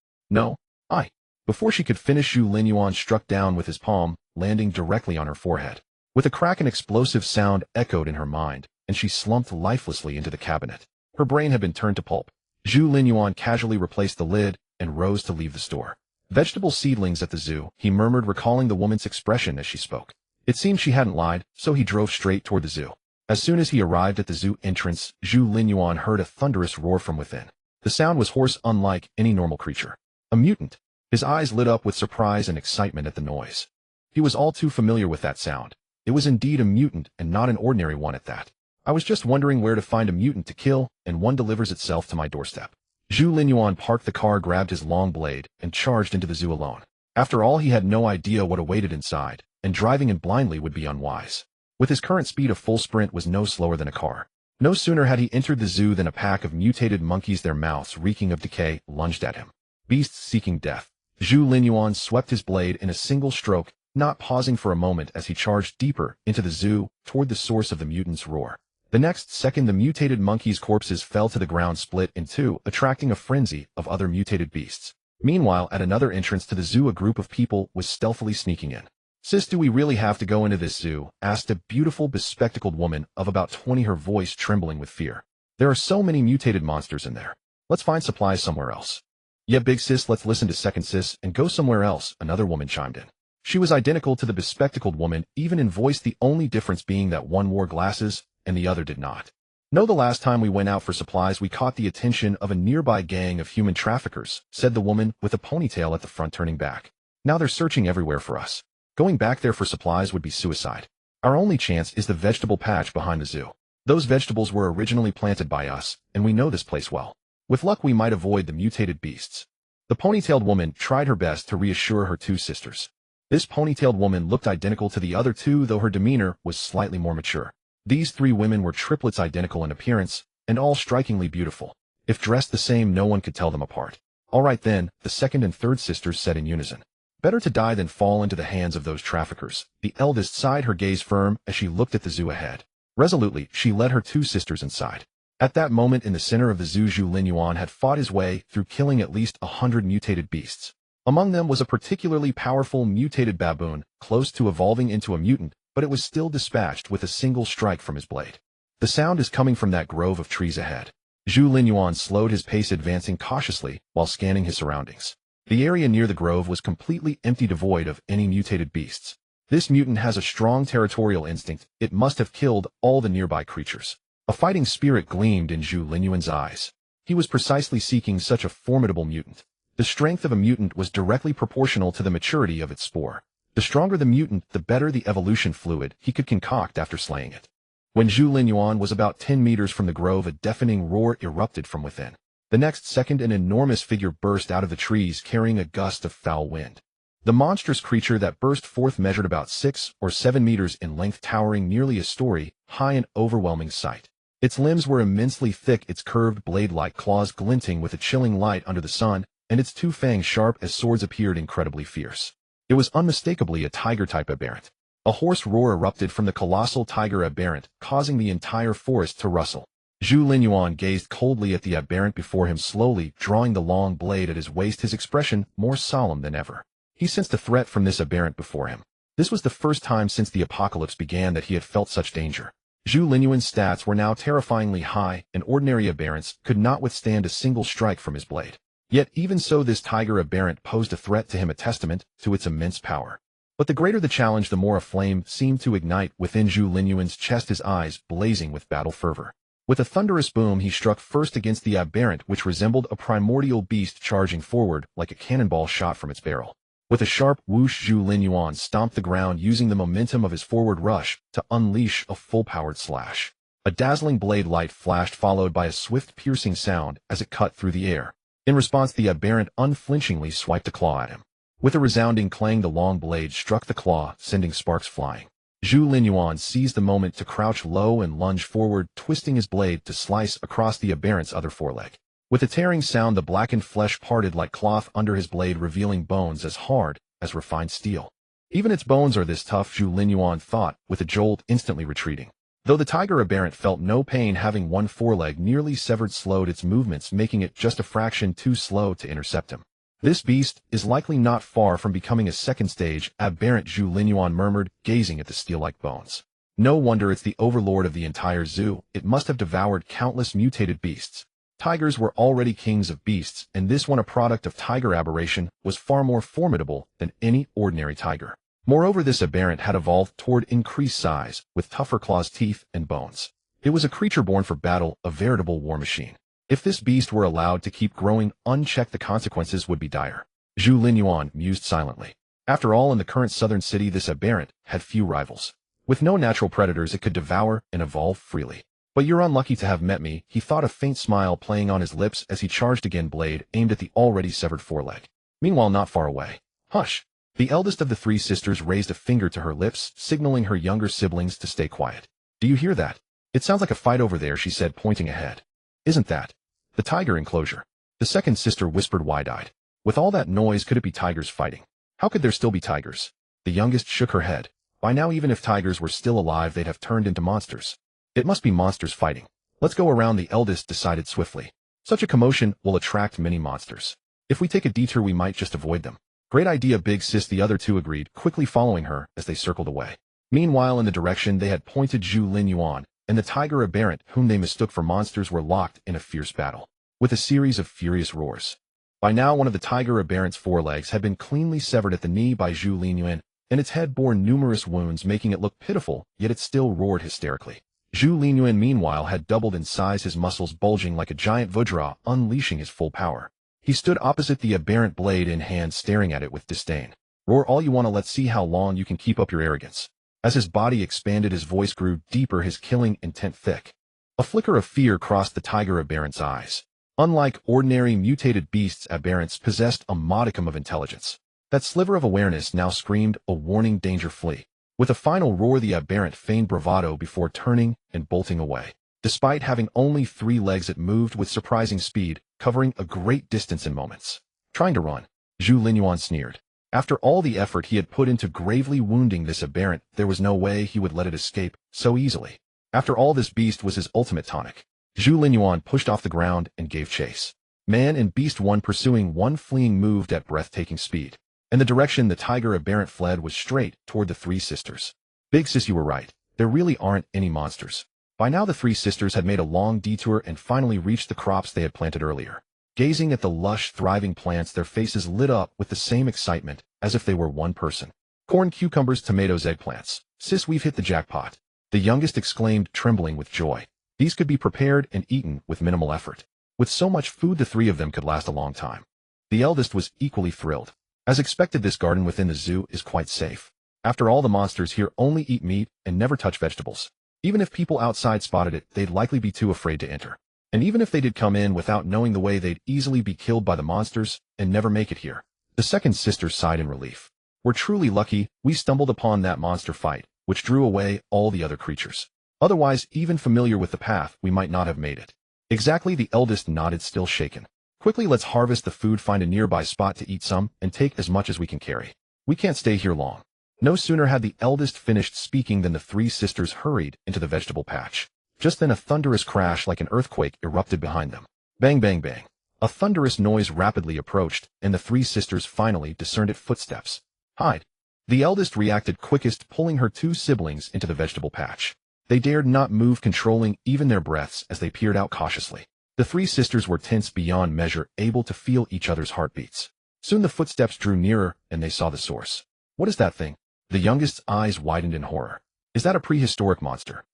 I. Before she could finish, Zhu Linyuan struck down with his palm, landing directly on her forehead. With a crack, an explosive sound echoed in her mind, and she slumped lifelessly into the cabinet. Her brain had been turned to pulp. Zhu Linyuan casually replaced the lid and rose to leave the store. Vegetable seedlings at the zoo, he murmured, recalling the woman's expression as she spoke. It seemed she hadn't lied, so he drove straight toward the zoo. As soon as he arrived at the zoo entrance, Zhu Linyuan heard a thunderous roar from within. The sound was hoarse, unlike any normal creature. A mutant. His eyes lit up with surprise and excitement at the noise. He was all too familiar with that sound. It was indeed a mutant, and not an ordinary one at that. I was just wondering where to find a mutant to kill, and one delivers itself to my doorstep. Zhu Linyuan parked the car, grabbed his long blade, and charged into the zoo alone. After all, he had no idea what awaited inside, and driving in blindly would be unwise. With his current speed, a full sprint was no slower than a car. No sooner had he entered the zoo than a pack of mutated monkeys, their mouths reeking of decay, lunged at him. Beasts seeking death. Zhu Linyuan swept his blade in a single stroke not pausing for a moment as he charged deeper into the zoo toward the source of the mutant's roar. The next second, the mutated monkeys' corpses fell to the ground, split in two, attracting a frenzy of other mutated beasts. Meanwhile, at another entrance to the zoo, a group of people was stealthily sneaking in. "Sis, do we really have to go into this zoo?" asked a beautiful, bespectacled woman of about 20, her voice trembling with fear. "There are so many mutated monsters in there. Let's find supplies somewhere else." "Yeah, big sis, let's listen to second sis and go somewhere else," another woman chimed in. She was identical to the bespectacled woman, even in voice, the only difference being that one wore glasses and the other did not. "No, the last time we went out for supplies, we caught the attention of a nearby gang of human traffickers," said the woman with a ponytail at the front, turning back. "Now they're searching everywhere for us. Going back there for supplies would be suicide. Our only chance is the vegetable patch behind the zoo. Those vegetables were originally planted by us, and we know this place well. With luck, we might avoid the mutated beasts." The ponytailed woman tried her best to reassure her two sisters. This ponytailed woman looked identical to the other two, though her demeanor was slightly more mature. These three women were triplets, identical in appearance, and all strikingly beautiful. If dressed the same, no one could tell them apart. "All right then," the second and third sisters said in unison. "Better to die than fall into the hands of those traffickers." The eldest sighed, her gaze firm as she looked at the zoo ahead. Resolutely, she led her two sisters inside. At that moment, in the center of the zoo, Zhu Linyuan had fought his way through, killing at least 100 mutated beasts. Among them was a particularly powerful mutated baboon, close to evolving into a mutant, but it was still dispatched with a single strike from his blade. "The sound is coming from that grove of trees ahead." Zhu Linyuan slowed his pace, advancing cautiously while scanning his surroundings. The area near the grove was completely empty, devoid of any mutated beasts. This mutant has a strong territorial instinct. It must have killed all the nearby creatures. A fighting spirit gleamed in Zhu Linyuan's eyes. He was precisely seeking such a formidable mutant. The strength of a mutant was directly proportional to the maturity of its spore. The stronger the mutant, the better the evolution fluid he could concoct after slaying it. When Zhu Linyuan was about 10 meters from the grove, a deafening roar erupted from within. The next second, an enormous figure burst out of the trees, carrying a gust of foul wind. The monstrous creature that burst forth measured about 6 or 7 meters in length, towering nearly a story high, an overwhelming sight. Its limbs were immensely thick, its curved blade-like claws glinting with a chilling light under the sun, and its two fangs, sharp as swords, appeared incredibly fierce. It was unmistakably a tiger-type aberrant. A hoarse roar erupted from the colossal tiger aberrant, causing the entire forest to rustle. Zhu Linyuan gazed coldly at the aberrant before him, slowly drawing the long blade at his waist, his expression more solemn than ever. He sensed a threat from this aberrant before him. This was the first time since the apocalypse began that he had felt such danger. Zhu Linyuan's stats were now terrifyingly high, and ordinary aberrants could not withstand a single strike from his blade. Yet even so, this tiger aberrant posed a threat to him, a testament to its immense power. But the greater the challenge, the more a flame seemed to ignite within Zhu Linyuan's chest, his eyes blazing with battle fervor. With a thunderous boom, he struck first against the aberrant, which resembled a primordial beast charging forward like a cannonball shot from its barrel. With a sharp whoosh, Zhu Linyuan stomped the ground, using the momentum of his forward rush to unleash a full-powered slash. A dazzling blade light flashed, followed by a swift, piercing sound as it cut through the air. In response, the aberrant unflinchingly swiped a claw at him. With a resounding clang, the long blade struck the claw, sending sparks flying. Zhu Linyuan seized the moment to crouch low and lunge forward, twisting his blade to slice across the aberrant's other foreleg. With a tearing sound, the blackened flesh parted like cloth under his blade, revealing bones as hard as refined steel. Even its bones are this tough, Zhu Linyuan thought, with a jolt, instantly retreating. Though the tiger aberrant felt no pain, having one foreleg nearly severed slowed its movements, making it just a fraction too slow to intercept him. "This beast is likely not far from becoming a second-stage aberrant," Zhu Linyuan murmured, gazing at the steel-like bones. "No wonder it's the overlord of the entire zoo. It must have devoured countless mutated beasts." Tigers were already kings of beasts, and this one, a product of tiger aberration, was far more formidable than any ordinary tiger. Moreover, this aberrant had evolved toward increased size, with tougher claws, teeth, and bones. It was a creature born for battle, a veritable war machine. If this beast were allowed to keep growing unchecked, the consequences would be dire. Zhu Linyuan mused silently. After all, in the current southern city, this aberrant had few rivals. With no natural predators, it could devour and evolve freely. "But you're unlucky to have met me," he thought, a faint smile playing on his lips as he charged again, blade aimed at the already severed foreleg. Meanwhile, not far away. "Hush!" The eldest of the three sisters raised a finger to her lips, signaling her younger siblings to stay quiet. "Do you hear that? It sounds like a fight over there," she said, pointing ahead. "Isn't that the tiger enclosure?" The second sister whispered, wide-eyed. "With all that noise, could it be tigers fighting? How could there still be tigers?" The youngest shook her head. By now, even if tigers were still alive, they'd have turned into monsters. It must be monsters fighting. Let's go around, the eldest decided swiftly. Such a commotion will attract many monsters. If we take a detour, we might just avoid them. Great idea, big sis, the other two agreed, quickly following her as they circled away. Meanwhile, in the direction they had pointed, Zhu Linyuan and the tiger aberrant, whom they mistook for monsters, were locked in a fierce battle, with a series of furious roars. By now, one of the tiger aberrant's forelegs had been cleanly severed at the knee by Zhu Linyuan, and its head bore numerous wounds, making it look pitiful, yet it still roared hysterically. Zhu Linyuan, meanwhile, had doubled in size, his muscles bulging like a giant Vajra, unleashing his full power. He stood opposite the aberrant, blade in hand, staring at it with disdain. Roar all you want to, let's see how long you can keep up your arrogance. As his body expanded, his voice grew deeper, his killing intent thick. A flicker of fear crossed the tiger aberrant's eyes. Unlike ordinary mutated beasts, aberrants possessed a modicum of intelligence. That sliver of awareness now screamed a warning, danger, flee. With a final roar, the aberrant feigned bravado before turning and bolting away. Despite having only 3 legs, it moved with surprising speed, covering a great distance in moments. Trying to run, Zhu Linyuan sneered. After all the effort he had put into gravely wounding this aberrant, there was no way he would let it escape so easily. After all, this beast was his ultimate tonic. Zhu Linyuan pushed off the ground and gave chase. Man and beast, one pursuing, one fleeing, moved at breathtaking speed. And the direction the tiger aberrant fled was straight toward the 3 sisters. Big sis, you were right. There really aren't any monsters. By now, the 3 sisters had made a long detour and finally reached the crops they had planted earlier. Gazing at the lush, thriving plants, their faces lit up with the same excitement as if they were one person. Corn, cucumbers, tomatoes, eggplants. Sis, we've hit the jackpot. The youngest exclaimed, trembling with joy. These could be prepared and eaten with minimal effort. With so much food, the 3 of them could last a long time. The eldest was equally thrilled. As expected, this garden within the zoo is quite safe. After all, the monsters here only eat meat and never touch vegetables. Even if people outside spotted it, they'd likely be too afraid to enter. And even if they did come in without knowing the way, they'd easily be killed by the monsters and never make it here. The second sister sighed in relief. We're truly lucky we stumbled upon that monster fight, which drew away all the other creatures. Otherwise, even familiar with the path, we might not have made it. Exactly, the eldest nodded, still shaken. Quickly, let's harvest the food, find a nearby spot to eat some, and take as much as we can carry. We can't stay here long. No sooner had the eldest finished speaking than the 3 sisters hurried into the vegetable patch. Just then, a thunderous crash like an earthquake erupted behind them. Bang, bang, bang. A thunderous noise rapidly approached, and the 3 sisters finally discerned it. Footsteps. Hide. The eldest reacted quickest, pulling her 2 siblings into the vegetable patch. They dared not move, controlling even their breaths as they peered out cautiously. The 3 sisters were tense beyond measure, able to feel each other's heartbeats. Soon the footsteps drew nearer, and they saw the source. What is that thing? The youngest's eyes widened in horror. Is that a prehistoric monster?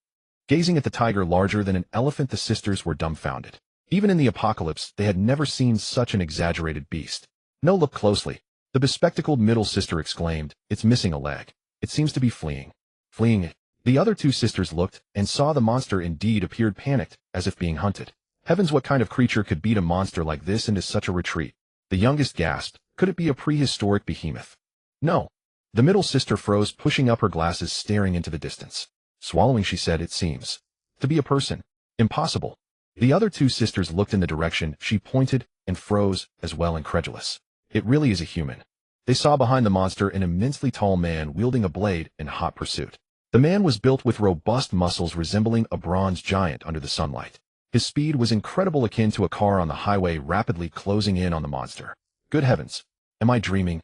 Gazing at the tiger larger than an elephant, the sisters were dumbfounded. Even in the apocalypse, they had never seen such an exaggerated beast. No, look closely. The bespectacled middle sister exclaimed, it's missing a leg. It seems to be fleeing. Fleeing. The other 2 sisters looked and saw the monster indeed appeared, panicked, as if being hunted. Heavens, what kind of creature could beat a monster like this into such a retreat? The youngest gasped. Could it be a prehistoric behemoth? No. The middle sister froze, pushing up her glasses, staring into the distance. Swallowing, she said, it seems to be a person. Impossible. The other 2 sisters looked in the direction she pointed and froze as well, incredulous. It really is a human. They saw behind the monster an immensely tall man wielding a blade in hot pursuit. The man was built with robust muscles resembling a bronze giant under the sunlight. His speed was incredible, akin to a car on the highway, rapidly closing in on the monster. Good heavens. Am I dreaming?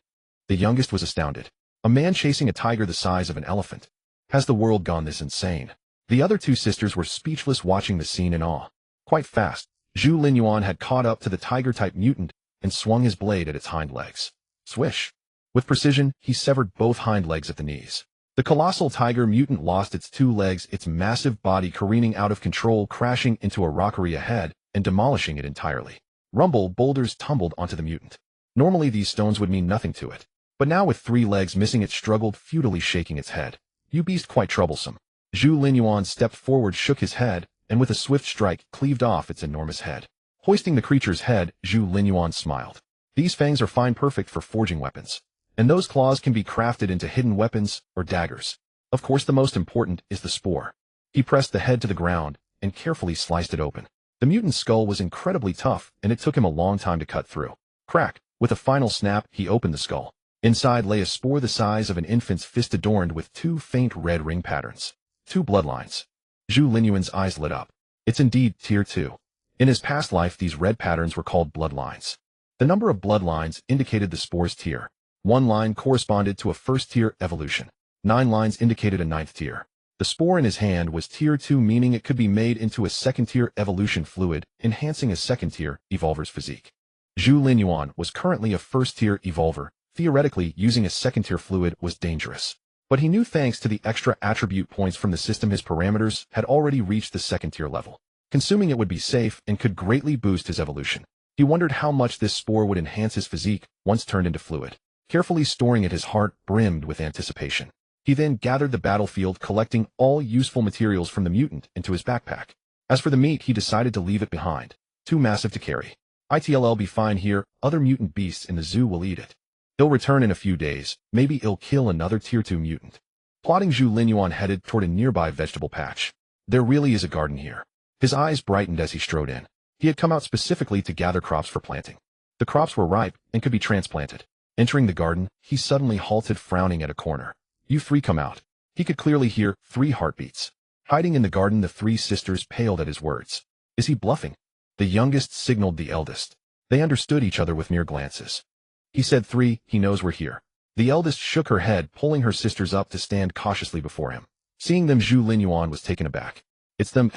The youngest was astounded. A man chasing a tiger the size of an elephant. Has the world gone this insane? The other 2 sisters were speechless, watching the scene in awe. Quite fast, Zhu Linyuan had caught up to the tiger-type mutant and swung his blade at its hind legs. Swish. With precision, he severed both hind legs at the knees. The colossal tiger mutant lost its 2 legs, its massive body careening out of control, crashing into a rockery ahead and demolishing it entirely. Rumble, boulders tumbled onto the mutant. Normally these stones would mean nothing to it, but now with 3 legs missing, it struggled, futilely shaking its head. You beast, quite troublesome. Zhu Linyuan stepped forward, shook his head, and with a swift strike, cleaved off its enormous head. Hoisting the creature's head, Zhu Linyuan smiled. These fangs are fine, perfect for forging weapons. And those claws can be crafted into hidden weapons or daggers. Of course, the most important is the spore. He pressed the head to the ground and carefully sliced it open. The mutant's skull was incredibly tough, and it took him a long time to cut through. Crack! With a final snap, he opened the skull. Inside lay a spore the size of an infant's fist adorned with two faint red ring patterns. Two bloodlines. Zhu Linyuan's eyes lit up. It's indeed Tier 2. In his past life, these red patterns were called bloodlines. The number of bloodlines indicated the spore's tier. 1 line corresponded to a first-tier evolution. 9 lines indicated a 9th tier. The spore in his hand was Tier 2, meaning it could be made into a second-tier evolution fluid, enhancing a second-tier evolver's physique. Zhu Linyuan was currently a first-tier evolver. Theoretically, using a second-tier fluid was dangerous. But he knew thanks to the extra attribute points from the system his parameters had already reached the second-tier level. Consuming it would be safe and could greatly boost his evolution. He wondered how much this spore would enhance his physique once turned into fluid. Carefully storing it, his heart brimmed with anticipation. He then gathered the battlefield, collecting all useful materials from the mutant into his backpack. As for the meat, he decided to leave it behind. Too massive to carry. It'll be fine here, other mutant beasts in the zoo will eat it. He'll return in a few days, maybe he'll kill another Tier 2 mutant. Plotting, Zhu Linyuan headed toward a nearby vegetable patch. There really is a garden here. His eyes brightened as he strode in. He had come out specifically to gather crops for planting. The crops were ripe and could be transplanted. Entering the garden, he suddenly halted, frowning at a corner. You 3 come out. He could clearly hear 3 heartbeats. Hiding in the garden, the 3 sisters paled at his words. Is he bluffing? The youngest signaled the eldest. They understood each other with mere glances. He said 3, he knows we're here. The eldest shook her head, pulling her sisters up to stand cautiously before him. Seeing them, Zhu Linyuan was taken aback. It's them,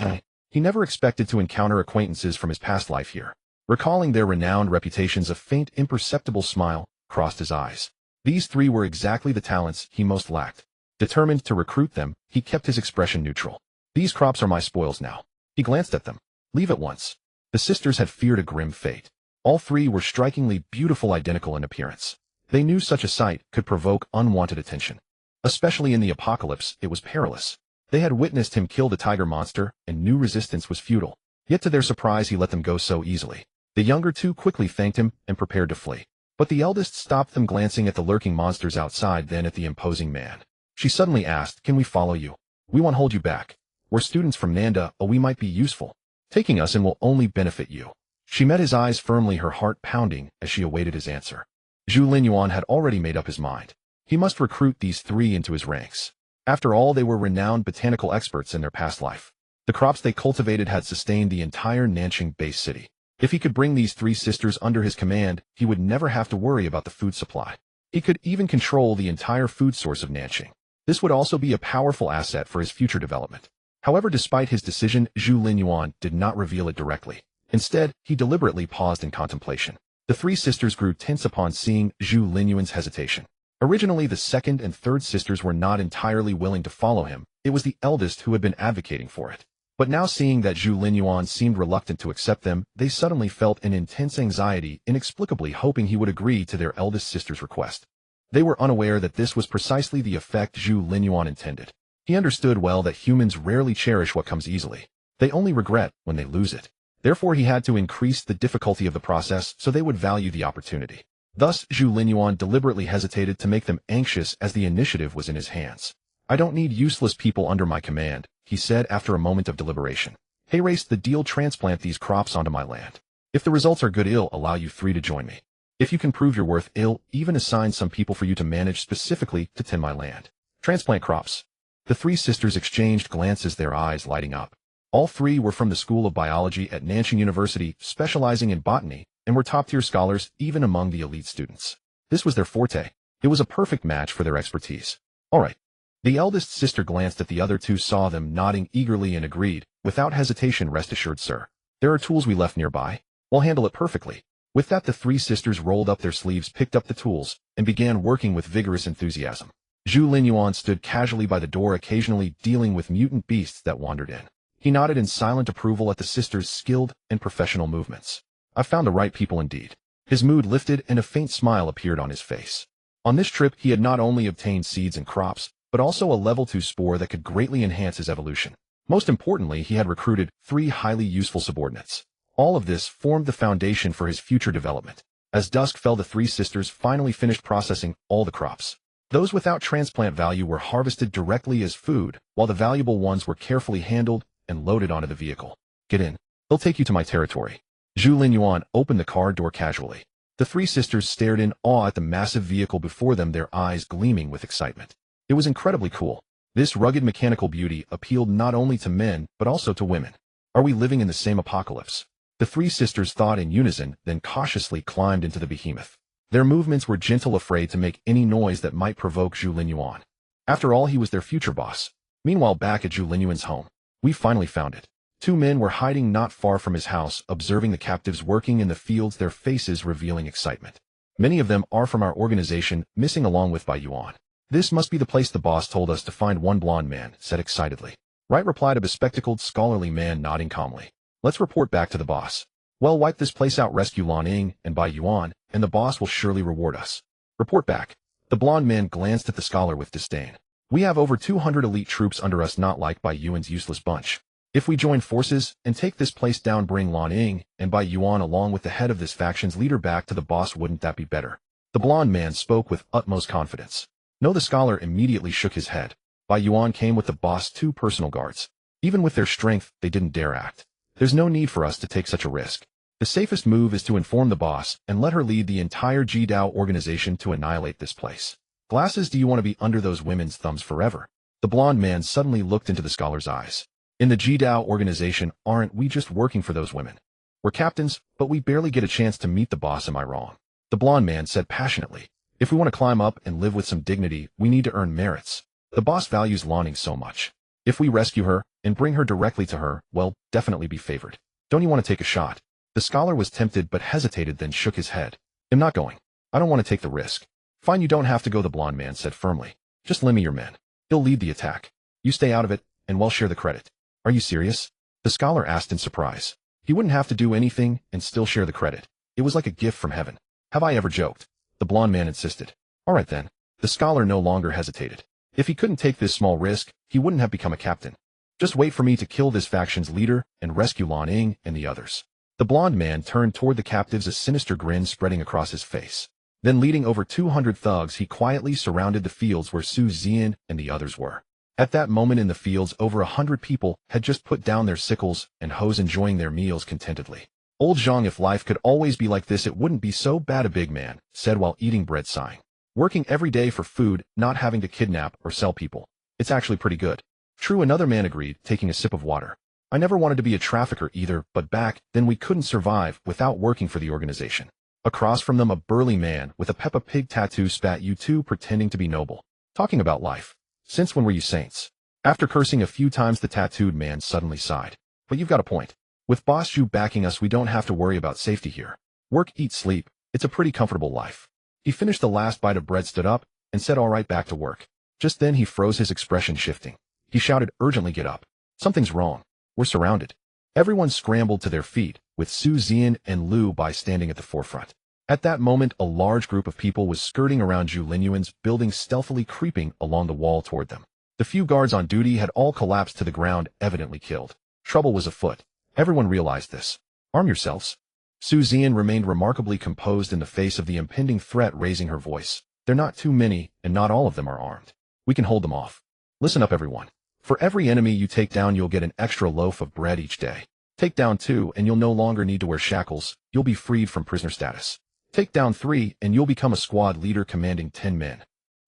He never expected to encounter acquaintances from his past life here. Recalling their renowned reputations, a faint, imperceptible smile crossed his eyes. These 3 were exactly the talents he most lacked. Determined to recruit them, he kept his expression neutral. These crops are my spoils now. He glanced at them. Leave at once. The sisters had feared a grim fate. All 3 were strikingly beautiful, identical in appearance. They knew such a sight could provoke unwanted attention. Especially in the apocalypse, it was perilous. They had witnessed him kill the tiger monster and knew resistance was futile. Yet to their surprise, he let them go so easily. The younger 2 quickly thanked him and prepared to flee. But the eldest stopped them, glancing at the lurking monsters outside, then at the imposing man. She suddenly asked, Can we follow you? We won't hold you back. We're students from Nanda, we might be useful. Taking us in will only benefit you. She met his eyes firmly, her heart pounding as she awaited his answer. Zhu Linyuan had already made up his mind. He must recruit these 3 into his ranks. After all, they were renowned botanical experts in their past life. The crops they cultivated had sustained the entire Nanqing base city. If he could bring these 3 sisters under his command, he would never have to worry about the food supply. He could even control the entire food source of Nanqing. This would also be a powerful asset for his future development. However, despite his decision, Zhu Linyuan did not reveal it directly. Instead, he deliberately paused in contemplation. The 3 sisters grew tense upon seeing Zhu Linyuan's hesitation. Originally, the 2nd and 3rd sisters were not entirely willing to follow him. It was the eldest who had been advocating for it. But now, seeing that Zhu Linyuan seemed reluctant to accept them, they suddenly felt an intense anxiety, inexplicably hoping he would agree to their eldest sister's request. They were unaware that this was precisely the effect Zhu Linyuan intended. He understood well that humans rarely cherish what comes easily. They only regret when they lose it. Therefore, he had to increase the difficulty of the process so they would value the opportunity. Thus, Zhu Linyuan deliberately hesitated to make them anxious as the initiative was in his hands. I don't need useless people under my command, he said after a moment of deliberation. Hey, race the deal, transplant these crops onto my land. If the results are good, I'll allow you 3 to join me. If you can prove your worth, I'll even assign some people for you to manage specifically to tend my land. Transplant crops. The 3 sisters exchanged glances, their eyes lighting up. All 3 were from the School of Biology at Nanqing University, specializing in botany, and were top-tier scholars even among the elite students. This was their forte. It was a perfect match for their expertise. All right. The eldest sister glanced at the other 2, saw them nodding eagerly, and agreed. Without hesitation, rest assured, sir. There are tools we left nearby. We'll handle it perfectly. With that, the 3 sisters rolled up their sleeves, picked up the tools, and began working with vigorous enthusiasm. Zhu Linyuan stood casually by the door, occasionally dealing with mutant beasts that wandered in. He nodded in silent approval at the sisters' skilled and professional movements. I've found the right people indeed. His mood lifted and a faint smile appeared on his face. On this trip, he had not only obtained seeds and crops, but also a level 2 spore that could greatly enhance his evolution. Most importantly, he had recruited 3 highly useful subordinates. All of this formed the foundation for his future development. As dusk fell, the 3 sisters finally finished processing all the crops. Those without transplant value were harvested directly as food, while the valuable ones were carefully handled and loaded onto the vehicle. Get in. They'll take you to my territory. Zhu Linyuan opened the car door casually. The three sisters stared in awe at the massive vehicle before them, their eyes gleaming with excitement. It was incredibly cool. This rugged mechanical beauty appealed not only to men, but also to women. Are we living in the same apocalypse? The three sisters thought in unison, then cautiously climbed into the behemoth. Their movements were gentle, afraid to make any noise that might provoke Zhu Linyuan. After all, he was their future boss. Meanwhile, back at Zhu Linyuan's home, we finally found it. Two men were hiding not far from his house, observing the captives working in the fields, their faces revealing excitement. Many of them are from our organization, missing along with Bai Yuan. This must be the place the boss told us to find, one blond man said excitedly. Right, replied a bespectacled, scholarly man, nodding calmly. Let's report back to the boss. Well, wipe this place out, rescue Lan Ying and Bai Yuan, and the boss will surely reward us. Report back. The blond man glanced at the scholar with disdain. We have over 200 elite troops under us, not like Bai Yuan's useless bunch. If we join forces and take this place down, bring Lan Ying and Bai Yuan along with the head of this faction's leader back to the boss, wouldn't that be better? The blond man spoke with utmost confidence. No, the scholar immediately shook his head. Bai Yuan came with the boss' 2 personal guards. Even with their strength, they didn't dare act. There's no need for us to take such a risk. The safest move is to inform the boss and let her lead the entire Jidao organization to annihilate this place. Glasses, do you want to be under those women's thumbs forever? The blond man suddenly looked into the scholar's eyes. In the Jidao organization, aren't we just working for those women? We're captains, but we barely get a chance to meet the boss, am I wrong? The blond man said passionately. If we want to climb up and live with some dignity, we need to earn merits. The boss values Lan Ying so much. If we rescue her and bring her directly to her, well, definitely be favored. Don't you want to take a shot? The scholar was tempted but hesitated, then shook his head. I'm not going. I don't want to take the risk. Fine, you don't have to go, the blond man said firmly. Just lend me your men. He'll lead the attack. You stay out of it, and we'll share the credit. Are you serious? The scholar asked in surprise. He wouldn't have to do anything and still share the credit. It was like a gift from heaven. Have I ever joked? The blond man insisted. All right then. The scholar no longer hesitated. If he couldn't take this small risk, he wouldn't have become a captain. Just wait for me to kill this faction's leader and rescue Lan Ying and the others. The blond man turned toward the captives, a sinister grin spreading across his face. Then, leading over 200 thugs, he quietly surrounded the fields where Su Zian and the others were. At that moment in the fields, over 100 people had just put down their sickles and hoes, enjoying their meals contentedly. Old Zhang, if life could always be like this, it wouldn't be so bad, a big man said while eating bread, sighing. Working every day for food, not having to kidnap or sell people. It's actually pretty good. True, another man agreed, taking a sip of water. I never wanted to be a trafficker either, but back then we couldn't survive without working for the organization. Across from them, a burly man with a Peppa Pig tattoo spat, you two pretending to be noble. Talking about life. Since when were you saints? After cursing a few times, the tattooed man suddenly sighed. But you've got a point. With Boss Zhu backing us, we don't have to worry about safety here. Work, eat, sleep. It's a pretty comfortable life. He finished the last bite of bread, stood up, and said, all right, back to work. Just then he froze, his expression shifting. He shouted urgently, get up. Something's wrong. We're surrounded. Everyone scrambled to their feet, with Su Zian and Lu Bai standing at the forefront. At that moment, a large group of people was skirting around Zhu Linyuan's building, stealthily creeping along the wall toward them. The few guards on duty had all collapsed to the ground, evidently killed. Trouble was afoot. Everyone realized this. Arm yourselves. Su Zian remained remarkably composed in the face of the impending threat, raising her voice. They're not too many, and not all of them are armed. We can hold them off. Listen up, everyone. For every enemy you take down, you'll get an extra loaf of bread each day. Take down 2, and you'll no longer need to wear shackles. You'll be freed from prisoner status. Take down 3, and you'll become a squad leader commanding 10 men.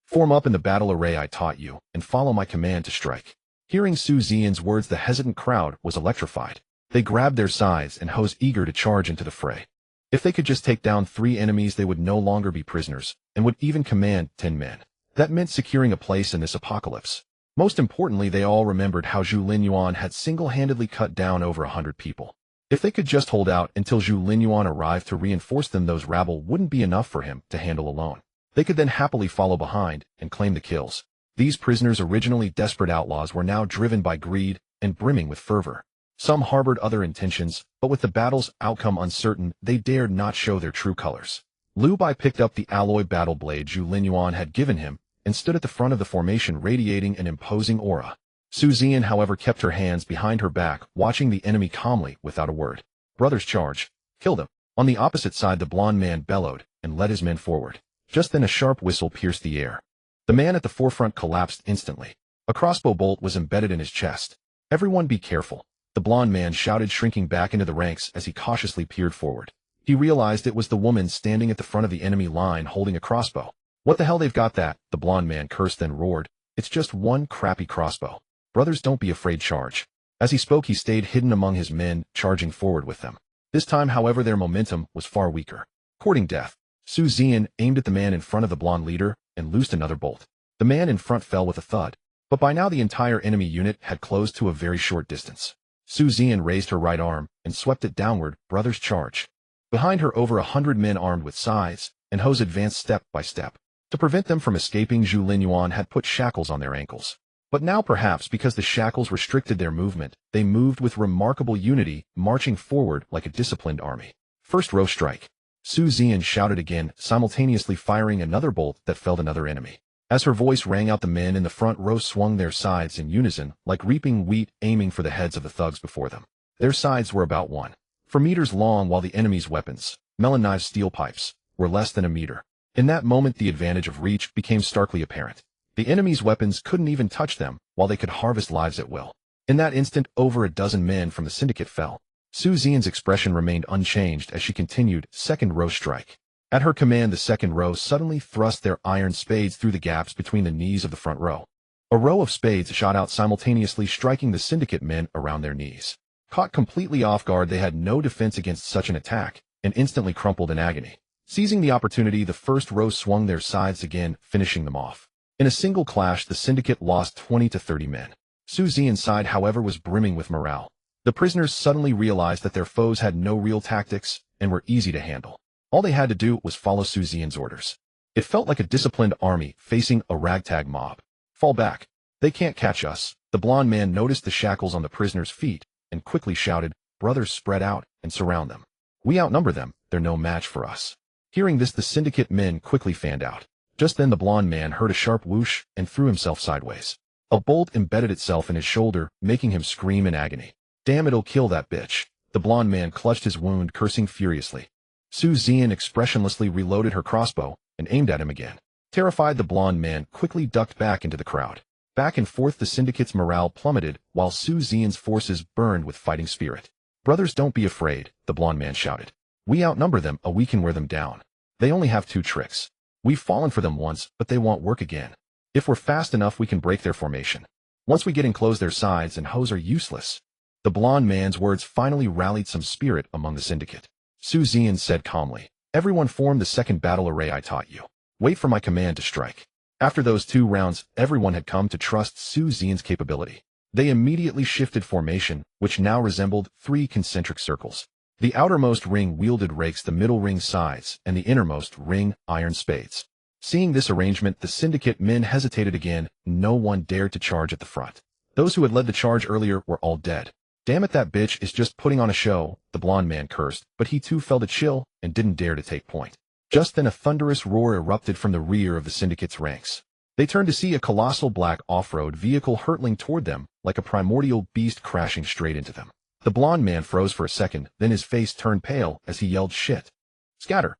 Form up in the battle array I taught you, and follow my command to strike. Hearing Su Zian's words, the hesitant crowd was electrified. They grabbed their scythes and hoes, eager to charge into the fray. If they could just take down 3 enemies, they would no longer be prisoners, and would even command 10 men. That meant securing a place in this apocalypse. Most importantly, they all remembered how Zhu Linyuan had single-handedly cut down over 100 people. If they could just hold out until Zhu Linyuan arrived to reinforce them, those rabble wouldn't be enough for him to handle alone. They could then happily follow behind and claim the kills. These prisoners, originally desperate outlaws, were now driven by greed and brimming with fervor. Some harbored other intentions, but with the battle's outcome uncertain, they dared not show their true colors. Lu Bai picked up the alloy battle blade Zhu Linyuan had given him and stood at the front of the formation, radiating an imposing aura. Su Zian, however, kept her hands behind her back, watching the enemy calmly without a word. Brothers, charge. Kill them. On the opposite side, the blond man bellowed and led his men forward. Just then a sharp whistle pierced the air. The man at the forefront collapsed instantly. A crossbow bolt was embedded in his chest. Everyone be careful. The blond man shouted, shrinking back into the ranks as he cautiously peered forward. He realized it was the woman standing at the front of the enemy line holding a crossbow. What the hell, they've got that, the blonde man cursed then roared. It's just one crappy crossbow. Brothers, don't be afraid, charge. As he spoke, he stayed hidden among his men, charging forward with them. This time, however, their momentum was far weaker. Courting death, Su Zian aimed at the man in front of the blonde leader and loosed another bolt. The man in front fell with a thud, but by now the entire enemy unit had closed to a very short distance. Su Zian raised her right arm and swept it downward. Brothers, charge. Behind her, over 100 men armed with scythes and hoes advanced step by step. To prevent them from escaping, Zhu Linyuan had put shackles on their ankles. But now, perhaps because the shackles restricted their movement, they moved with remarkable unity, marching forward like a disciplined army. First row strike. Su Zian shouted again, simultaneously firing another bolt that felled another enemy. As her voice rang out, the men in the front row swung their scythes in unison, like reaping wheat, aiming for the heads of the thugs before them. Their scythes were about 1 meter long, while the enemy's weapons, melon-knives, steel pipes, were less than 1 meter. In that moment, the advantage of reach became starkly apparent. The enemy's weapons couldn't even touch them, while they could harvest lives at will. In that instant, over a dozen men from the syndicate fell. Su Zian's expression remained unchanged as she continued, second row strike. At her command, the second row suddenly thrust their iron spades through the gaps between the knees of the front row. A row of spades shot out simultaneously, striking the syndicate men around their knees. Caught completely off guard, they had no defense against such an attack, and instantly crumpled in agony. Seizing the opportunity, the first row swung their scythes again, finishing them off. In a single clash, the syndicate lost 20 to 30 men. Su Zian's side, however, was brimming with morale. The prisoners suddenly realized that their foes had no real tactics and were easy to handle. All they had to do was follow Su Zian's orders. It felt like a disciplined army facing a ragtag mob. Fall back. They can't catch us. The blonde man noticed the shackles on the prisoners' feet and quickly shouted, brothers, spread out and surround them. We outnumber them. They're no match for us. Hearing this, the syndicate men quickly fanned out. Just then the blonde man heard a sharp whoosh and threw himself sideways. A bolt embedded itself in his shoulder, making him scream in agony. Damn, it'll kill that bitch. The blonde man clutched his wound, cursing furiously. Su Zian expressionlessly reloaded her crossbow and aimed at him again. Terrified, the blonde man quickly ducked back into the crowd. Back and forth, the syndicate's morale plummeted, while Su Zian's forces burned with fighting spirit. Brothers, don't be afraid, the blonde man shouted. We outnumber them, we can wear them down. They only have 2 tricks. We've fallen for them once, but they won't work again. If we're fast enough, we can break their formation. Once we get enclosed, their sides and hoes are useless. The blonde man's words finally rallied some spirit among the syndicate. Su Zian said calmly, everyone form the second battle array I taught you. Wait for my command to strike. After those 2 rounds, everyone had come to trust Su Zian's capability. They immediately shifted formation, which now resembled 3 concentric circles. The outermost ring wielded rakes, the middle ring scythes, and the innermost ring iron spades. Seeing this arrangement, the syndicate men hesitated again. No one dared to charge at the front. Those who had led the charge earlier were all dead. Damn it, that bitch is just putting on a show, the blonde man cursed, but he too felt a chill and didn't dare to take point. Just then a thunderous roar erupted from the rear of the syndicate's ranks. They turned to see a colossal black off-road vehicle hurtling toward them, like a primordial beast crashing straight into them. The blonde man froze for a second, then his face turned pale as he yelled, shit. Scatter.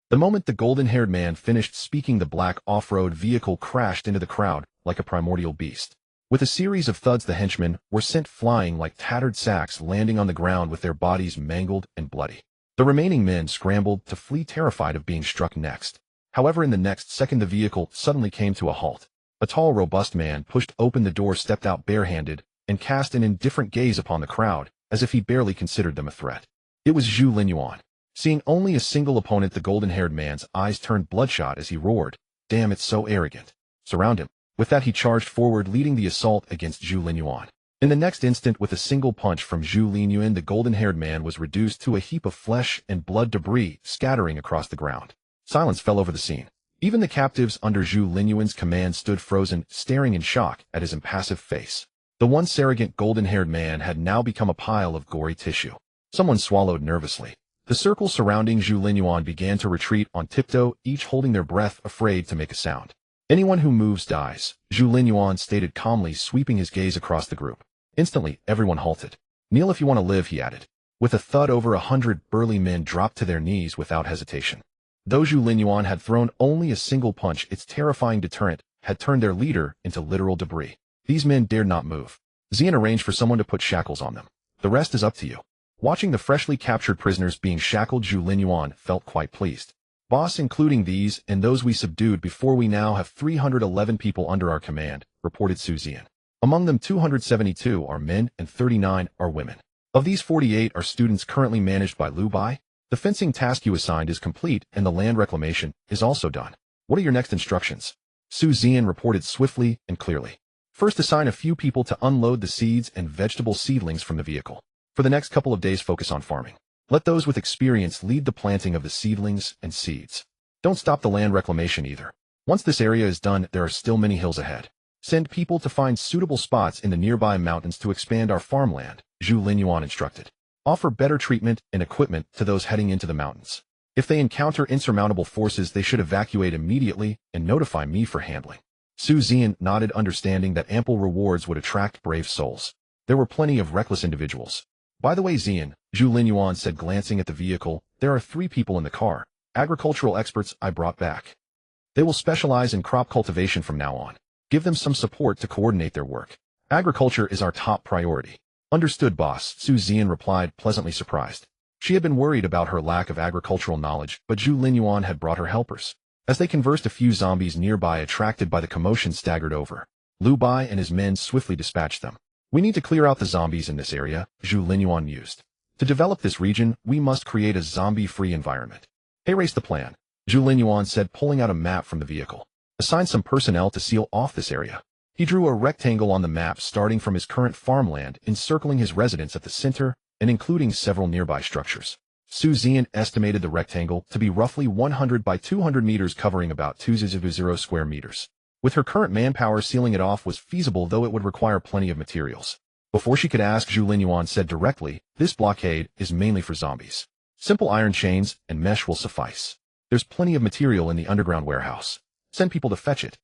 The moment the golden-haired man finished speaking, the black off-road vehicle crashed into the crowd like a primordial beast. With a series of thuds, the henchmen were sent flying like tattered sacks, landing on the ground with their bodies mangled and bloody. The remaining men scrambled to flee, terrified of being struck next. However, in the next second, the vehicle suddenly came to a halt. A tall, robust man pushed open the door, stepped out barehanded, and cast an indifferent gaze upon the crowd, as if he barely considered them a threat. It was Zhu Linyuan. Seeing only a single opponent, the golden-haired man's eyes turned bloodshot as he roared, damn, it's so arrogant. Surround him. With that, he charged forward, leading the assault against Zhu Linyuan. In the next instant, with a single punch from Zhu Linyuan, the golden-haired man was reduced to a heap of flesh and blood debris scattering across the ground. Silence fell over the scene. Even the captives under Zhu Linyuan's command stood frozen, staring in shock at his impassive face. The once arrogant golden-haired man had now become a pile of gory tissue. Someone swallowed nervously. The circle surrounding Zhu Linyuan began to retreat on tiptoe, each holding their breath, afraid to make a sound. Anyone who moves dies, Zhu Linyuan stated calmly, sweeping his gaze across the group. Instantly, everyone halted. Kneel if you want to live, he added. With a thud, over 100 burly men dropped to their knees without hesitation. Though Zhu Linyuan had thrown only a single punch, its terrifying deterrent had turned their leader into literal debris. These men dared not move. Zian arranged for someone to put shackles on them. The rest is up to you. Watching the freshly captured prisoners being shackled, Zhu Linyuan felt quite pleased. Boss, including these and those we subdued before, we now have 311 people under our command, reported Su Zian. Among them 272 are men and 39 are women. Of these 48 are students currently managed by Liu Bai. The fencing task you assigned is complete and the land reclamation is also done. What are your next instructions? Su Zian reported swiftly and clearly. First, assign a few people to unload the seeds and vegetable seedlings from the vehicle. For the next couple of days, focus on farming. Let those with experience lead the planting of the seedlings and seeds. Don't stop the land reclamation either. Once this area is done, there are still many hills ahead. Send people to find suitable spots in the nearby mountains to expand our farmland, Zhu Linyuan instructed. Offer better treatment and equipment to those heading into the mountains. If they encounter insurmountable forces, they should evacuate immediately and notify me for handling. Su Zian nodded, understanding that ample rewards would attract brave souls. There were plenty of reckless individuals. By the way, Zian, Zhu Linyuan said, glancing at the vehicle, there are 3 people in the car, agricultural experts I brought back. They will specialize in crop cultivation from now on. Give them some support to coordinate their work. Agriculture is our top priority. Understood, boss, Su Zian replied, pleasantly surprised. She had been worried about her lack of agricultural knowledge, but Zhu Linyuan had brought her helpers. As they conversed, a few zombies nearby, attracted by the commotion, staggered over. Liu Bai and his men swiftly dispatched them. We need to clear out the zombies in this area, Zhu Linyuan mused. To develop this region, we must create a zombie-free environment. Erase the plan, Zhu Linyuan said, pulling out a map from the vehicle. Assign some personnel to seal off this area. He drew a rectangle on the map starting from his current farmland, encircling his residence at the center and including several nearby structures. Su Zian estimated the rectangle to be roughly 100 by 200 meters, covering about 200 square meters. With her current manpower, sealing it off was feasible, though it would require plenty of materials. Before she could ask, Zhu Linyuan said directly, this blockade is mainly for zombies. Simple iron chains and mesh will suffice. There's plenty of material in the underground warehouse. Send people to fetch it.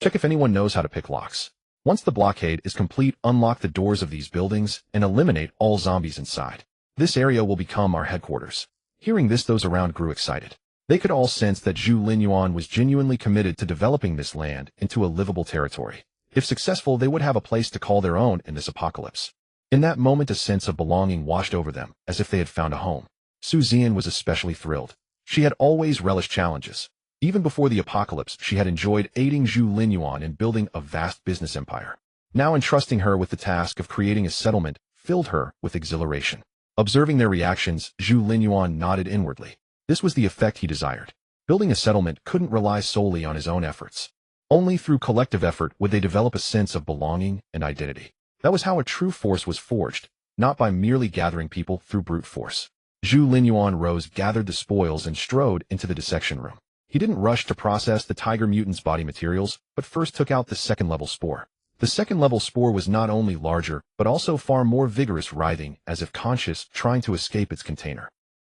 Check if anyone knows how to pick locks. Once the blockade is complete, unlock the doors of these buildings and eliminate all zombies inside. This area will become our headquarters. Hearing this, those around grew excited. They could all sense that Zhu Linyuan was genuinely committed to developing this land into a livable territory. If successful, they would have a place to call their own in this apocalypse. In that moment, a sense of belonging washed over them, as if they had found a home. Su Zian was especially thrilled. She had always relished challenges. Even before the apocalypse, she had enjoyed aiding Zhu Linyuan in building a vast business empire. Now entrusting her with the task of creating a settlement filled her with exhilaration. Observing their reactions, Zhu Linyuan nodded inwardly. This was the effect he desired. Building a settlement couldn't rely solely on his own efforts. Only through collective effort would they develop a sense of belonging and identity. That was how a true force was forged, not by merely gathering people through brute force. Zhu Linyuan rose, gathered the spoils, and strode into the dissection room. He didn't rush to process the tiger mutant's body materials, but first took out the second-level spore. The second-level spore was not only larger, but also far more vigorous, writhing as if conscious, trying to escape its container.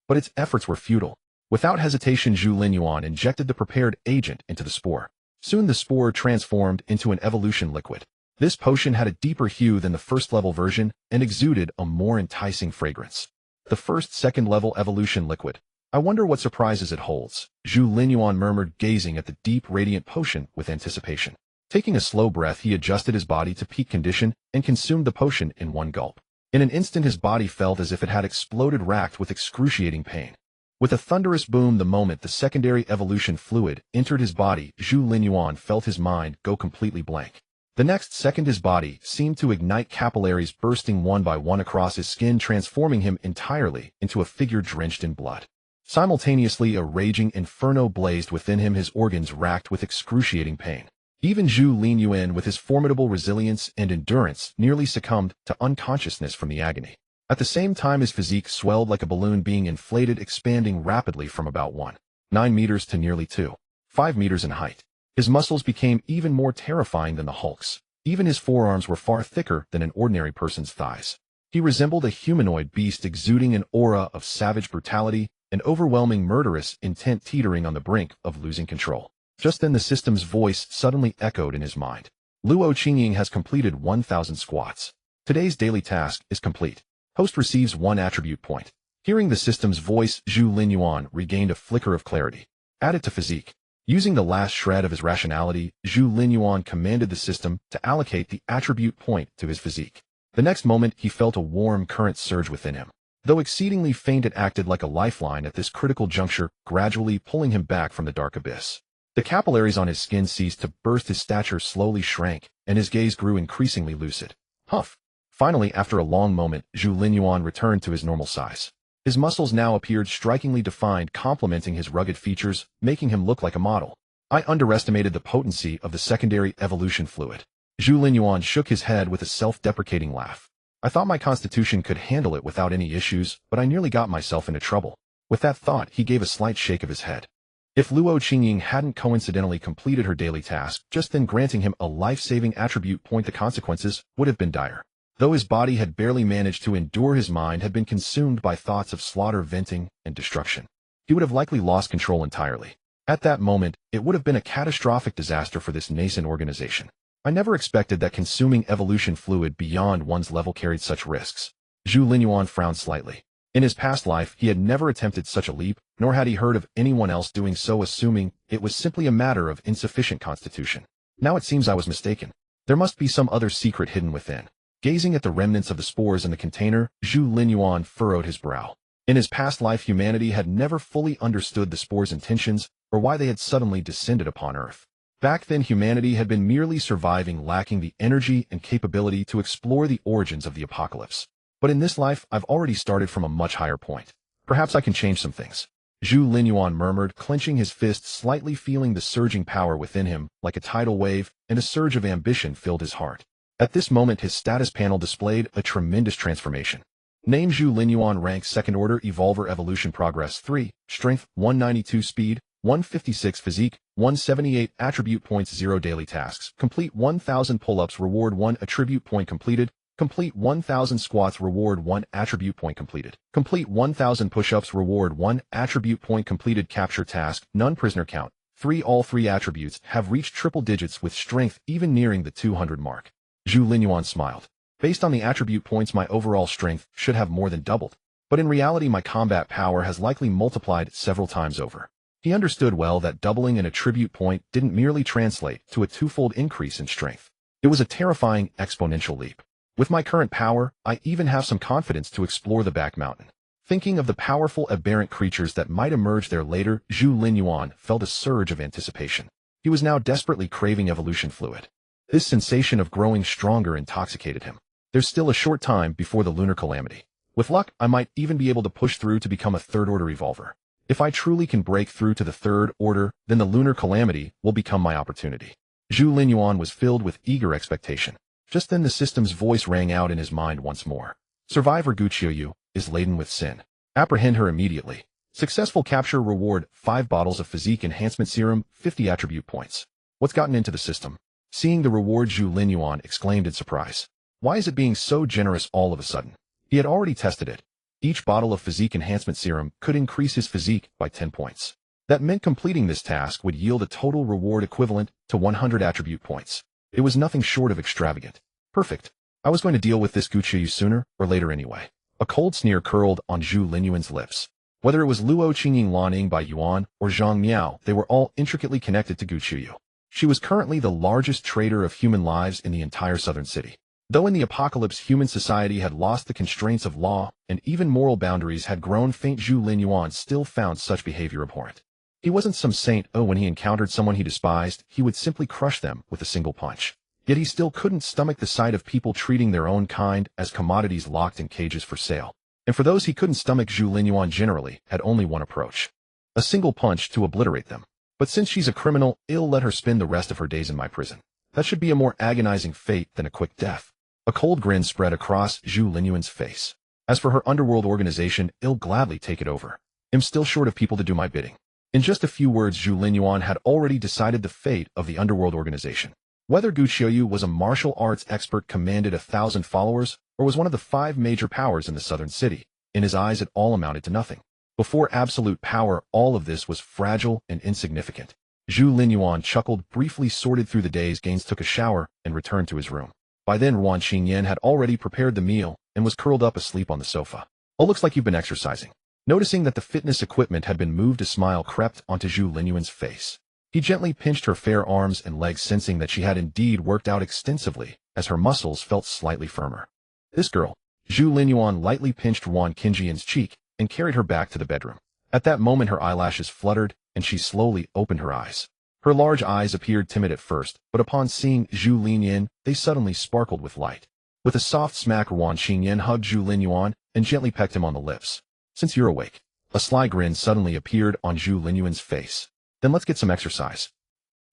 But its efforts were futile. Without hesitation, Zhu Linyuan injected the prepared agent into the spore. Soon the spore transformed into an evolution liquid. This potion had a deeper hue than the first-level version and exuded a more enticing fragrance. The first second-level evolution liquid. I wonder what surprises it holds, Zhu Linyuan murmured, gazing at the deep, radiant potion with anticipation. Taking a slow breath, he adjusted his body to peak condition and consumed the potion in one gulp. In an instant, his body felt as if it had exploded, racked with excruciating pain. With a thunderous boom, the moment the secondary evolution fluid entered his body, Zhu Linyuan felt his mind go completely blank. The next second, his body seemed to ignite, capillaries bursting one by one across his skin, transforming him entirely into a figure drenched in blood. Simultaneously, a raging inferno blazed within him, his organs racked with excruciating pain. Even Zhu Linyuan, with his formidable resilience and endurance, nearly succumbed to unconsciousness from the agony. At the same time, his physique swelled like a balloon being inflated, expanding rapidly from about 1.9 meters to nearly 2.5 meters in height. His muscles became even more terrifying than the Hulk's. Even his forearms were far thicker than an ordinary person's thighs. He resembled a humanoid beast, exuding an aura of savage brutality and overwhelming murderous intent, teetering on the brink of losing control. Just then, the system's voice suddenly echoed in his mind. Luo Qingying has completed 1,000 squats. Today's daily task is complete. Host receives 1 attribute point. Hearing the system's voice, Zhu Linyuan regained a flicker of clarity. Add it to physique. Using the last shred of his rationality, Zhu Linyuan commanded the system to allocate the attribute point to his physique. The next moment, he felt a warm current surge within him. Though exceedingly faint, it acted like a lifeline at this critical juncture, gradually pulling him back from the dark abyss. The capillaries on his skin ceased to burst, his stature slowly shrank, and his gaze grew increasingly lucid. Huff! Finally, after a long moment, Zhu Linyuan returned to his normal size. His muscles now appeared strikingly defined, complementing his rugged features, making him look like a model. I underestimated the potency of the secondary evolution fluid. Zhu Linyuan shook his head with a self-deprecating laugh. I thought my constitution could handle it without any issues, but I nearly got myself into trouble. With that thought, he gave a slight shake of his head. If Luo Qingying hadn't coincidentally completed her daily task, just then granting him a life-saving attribute point, the consequences would have been dire. Though his body had barely managed to endure, his mind had been consumed by thoughts of slaughter, venting, and destruction. He would have likely lost control entirely. At that moment, it would have been a catastrophic disaster for this nascent organization. I never expected that consuming evolution fluid beyond one's level carried such risks. Zhu Linyuan frowned slightly. In his past life, he had never attempted such a leap, nor had he heard of anyone else doing so, assuming it was simply a matter of insufficient constitution. Now it seems I was mistaken. There must be some other secret hidden within. Gazing at the remnants of the spores in the container, Zhu Linyuan furrowed his brow. In his past life, humanity had never fully understood the spores' intentions, or why they had suddenly descended upon Earth. Back then, humanity had been merely surviving, lacking the energy and capability to explore the origins of the apocalypse. But in this life, I've already started from a much higher point. Perhaps I can change some things. Zhu Linyuan murmured, clenching his fists slightly, feeling the surging power within him like a tidal wave, and a surge of ambition filled his heart. At this moment, his status panel displayed a tremendous transformation. Name: Zhu Linyuan. Rank: Second Order Evolver. Evolution Progress 3, Strength 192, Speed 156, Physique 178, Attribute Points 0, Daily Tasks. Complete 1,000 pull-ups, reward 1, Attribute Point completed. Complete 1,000 squats, reward 1, Attribute Point completed. Complete 1,000 push-ups, reward 1, Attribute Point completed. Capture task, none. Prisoner count 3. All 3 attributes have reached triple digits, with strength even nearing the 200 mark. Zhu Linyuan smiled. Based on the attribute points, my overall strength should have more than doubled. But in reality, my combat power has likely multiplied several times over. He understood well that doubling an attribute point didn't merely translate to a twofold increase in strength. It was a terrifying exponential leap. With my current power, I even have some confidence to explore the back mountain. Thinking of the powerful aberrant creatures that might emerge there later, Zhu Linyuan felt a surge of anticipation. He was now desperately craving evolution fluid. This sensation of growing stronger intoxicated him. There's still a short time before the lunar calamity. With luck, I might even be able to push through to become a third order evolver. If I truly can break through to the third order, then the lunar calamity will become my opportunity. Zhu Linyuan was filled with eager expectation. Just then the system's voice rang out in his mind once more. Survivor Guqiuyu is laden with sin. Apprehend her immediately. Successful capture, reward 5 bottles of physique enhancement serum, 50 attribute points. What's gotten into the system? Seeing the reward, Zhu Linyuan exclaimed in surprise. Why is it being so generous all of a sudden? He had already tested it. Each bottle of physique enhancement serum could increase his physique by 10 points. That meant completing this task would yield a total reward equivalent to 100 attribute points. It was nothing short of extravagant. Perfect. I was going to deal with this Guqiuyu sooner or later anyway. A cold sneer curled on Zhu Linyuan's lips. Whether it was Luo Qingying, Laning by Yuan, or Zhang Miao, they were all intricately connected to Guqiuyu. She was currently the largest trader of human lives in the entire southern city. Though in the apocalypse human society had lost the constraints of law, and even moral boundaries had grown faint, Zhu Linyuan still found such behavior abhorrent. He wasn't some saint. When he encountered someone he despised, he would simply crush them with a single punch. Yet he still couldn't stomach the sight of people treating their own kind as commodities locked in cages for sale. And for those he couldn't stomach, Zhu Linyuan generally had only one approach. A single punch to obliterate them. But since she's a criminal, I'll let her spend the rest of her days in my prison. That should be a more agonizing fate than a quick death. A cold grin spread across Zhu Linyuan's face. As for her underworld organization, I'll gladly take it over. I'm still short of people to do my bidding. In just a few words, Zhu Linyuan had already decided the fate of the underworld organization. Whether Guqiuyu was a martial arts expert, commanded 1,000 followers, or was one of the 5 major powers in the southern city, in his eyes it all amounted to nothing. Before absolute power, all of this was fragile and insignificant. Zhu Linyuan chuckled, briefly sorted through the day's gains, took a shower, and returned to his room. By then, Ruan Qingyan had already prepared the meal and was curled up asleep on the sofa. Oh, looks like you've been exercising. Noticing that the fitness equipment had been moved, a smile crept onto Zhu Linyuan's face. He gently pinched her fair arms and legs, sensing that she had indeed worked out extensively, as her muscles felt slightly firmer. This girl, Zhu Linyuan lightly pinched Wan Qingjian's cheek and carried her back to the bedroom. At that moment her eyelashes fluttered, and she slowly opened her eyes. Her large eyes appeared timid at first, but upon seeing Zhu Linyan, they suddenly sparkled with light. With a soft smack, Wan Qingyan hugged Zhu Linyuan and gently pecked him on the lips. "Since you're awake." A sly grin suddenly appeared on Zhu Linyuan's face. "Then let's get some exercise."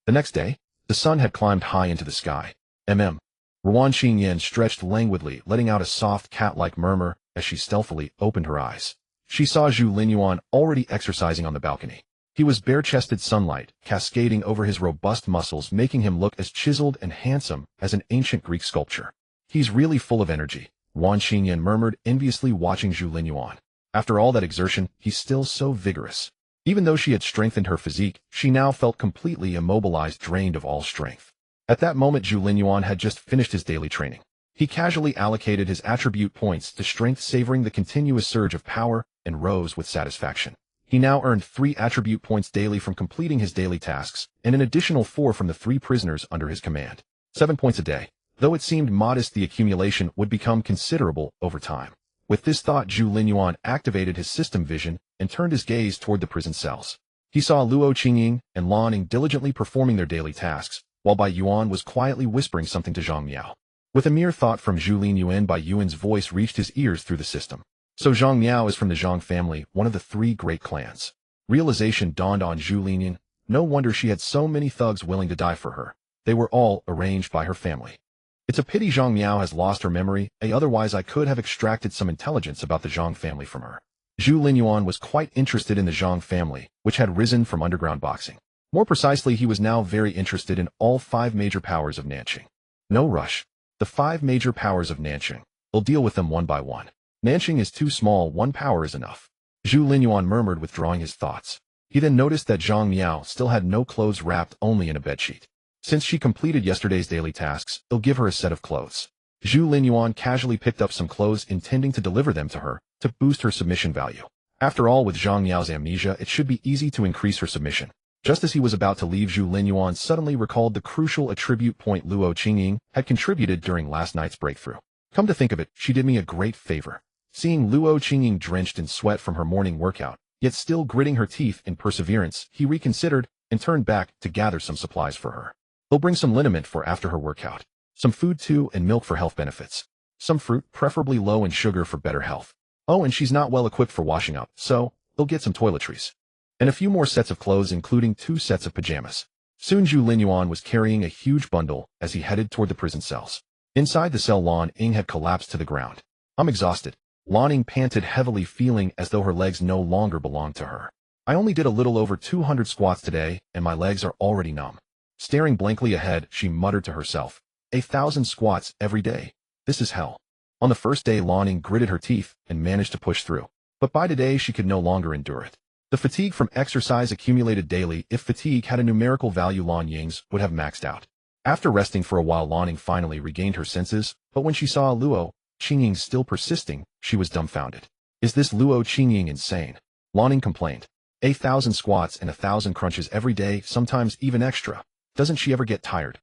The next day, the sun had climbed high into the sky. Wan Qingyan stretched languidly, letting out a soft cat-like murmur as she stealthily opened her eyes. She saw Zhu Linyuan already exercising on the balcony. He was bare-chested, sunlight cascading over his robust muscles, making him look as chiseled and handsome as an ancient Greek sculpture. "He's really full of energy," Wan Qingyan murmured, enviously watching Zhu Linyuan. After all that exertion, he's still so vigorous. Even though she had strengthened her physique, she now felt completely immobilized, drained of all strength. At that moment, Zhu Linyuan had just finished his daily training. He casually allocated his attribute points to strength, savoring the continuous surge of power, and rose with satisfaction. He now earned 3 attribute points daily from completing his daily tasks, and an additional 4 from the 3 prisoners under his command. 7 points a day. Though it seemed modest, the accumulation would become considerable over time. With this thought, Zhu Linyuan activated his system vision and turned his gaze toward the prison cells. He saw Luo Qingying and Lan Ning diligently performing their daily tasks, while Bai Yuan was quietly whispering something to Zhang Miao. With a mere thought from Zhu Linyuan, Bai Yuan's voice reached his ears through the system. "So Zhang Miao is from the Zhang family, one of the 3 great clans." Realization dawned on Zhu Linyuan. No wonder she had so many thugs willing to die for her. They were all arranged by her family. "It's a pity Zhang Miao has lost her memory, otherwise I could have extracted some intelligence about the Zhang family from her." Zhu Linyuan was quite interested in the Zhang family, which had risen from underground boxing. More precisely, he was now very interested in all 5 major powers of Nanqing. No rush. The 5 major powers of Nanqing. We'll deal with them one by one. Nanqing is too small, 1 power is enough. Zhu Linyuan murmured, withdrawing his thoughts. He then noticed that Zhang Miao still had no clothes, wrapped only in a bedsheet. Since she completed yesterday's daily tasks, they'll give her a set of clothes. Zhu Linyuan casually picked up some clothes, intending to deliver them to her, to boost her submission value. After all, with Zhang Miao's amnesia, it should be easy to increase her submission. Just as he was about to leave, Zhu Linyuan suddenly recalled the crucial attribute point Luo Qingying had contributed during last night's breakthrough. Come to think of it, she did me a great favor. Seeing Luo Qingying drenched in sweat from her morning workout, yet still gritting her teeth in perseverance, he reconsidered and turned back to gather some supplies for her. He'll bring some liniment for after her workout. Some food too, and milk for health benefits. Some fruit, preferably low in sugar, for better health. Oh, and she's not well equipped for washing up, so they'll get some toiletries. And a few more sets of clothes, including 2 sets of pajamas. Soon Zhu Linyuan was carrying a huge bundle as he headed toward the prison cells. Inside the cell, Lan Ning had collapsed to the ground. "I'm exhausted." Lan Ning panted heavily, feeling as though her legs no longer belonged to her. "I only did a little over 200 squats today, and my legs are already numb." Staring blankly ahead, she muttered to herself, 1,000 squats every day. This is hell. On the first day, Lan Ning gritted her teeth and managed to push through. But by today, she could no longer endure it. The fatigue from exercise accumulated daily. If fatigue had a numerical value, Lan Ning's would have maxed out. After resting for a while, Lan Ning finally regained her senses, but when she saw Luo Qingying still persisting, she was dumbfounded. "Is this Luo Qingying insane?" Lan Ning complained. 1,000 squats and 1,000 crunches every day, sometimes even extra. Doesn't she ever get tired?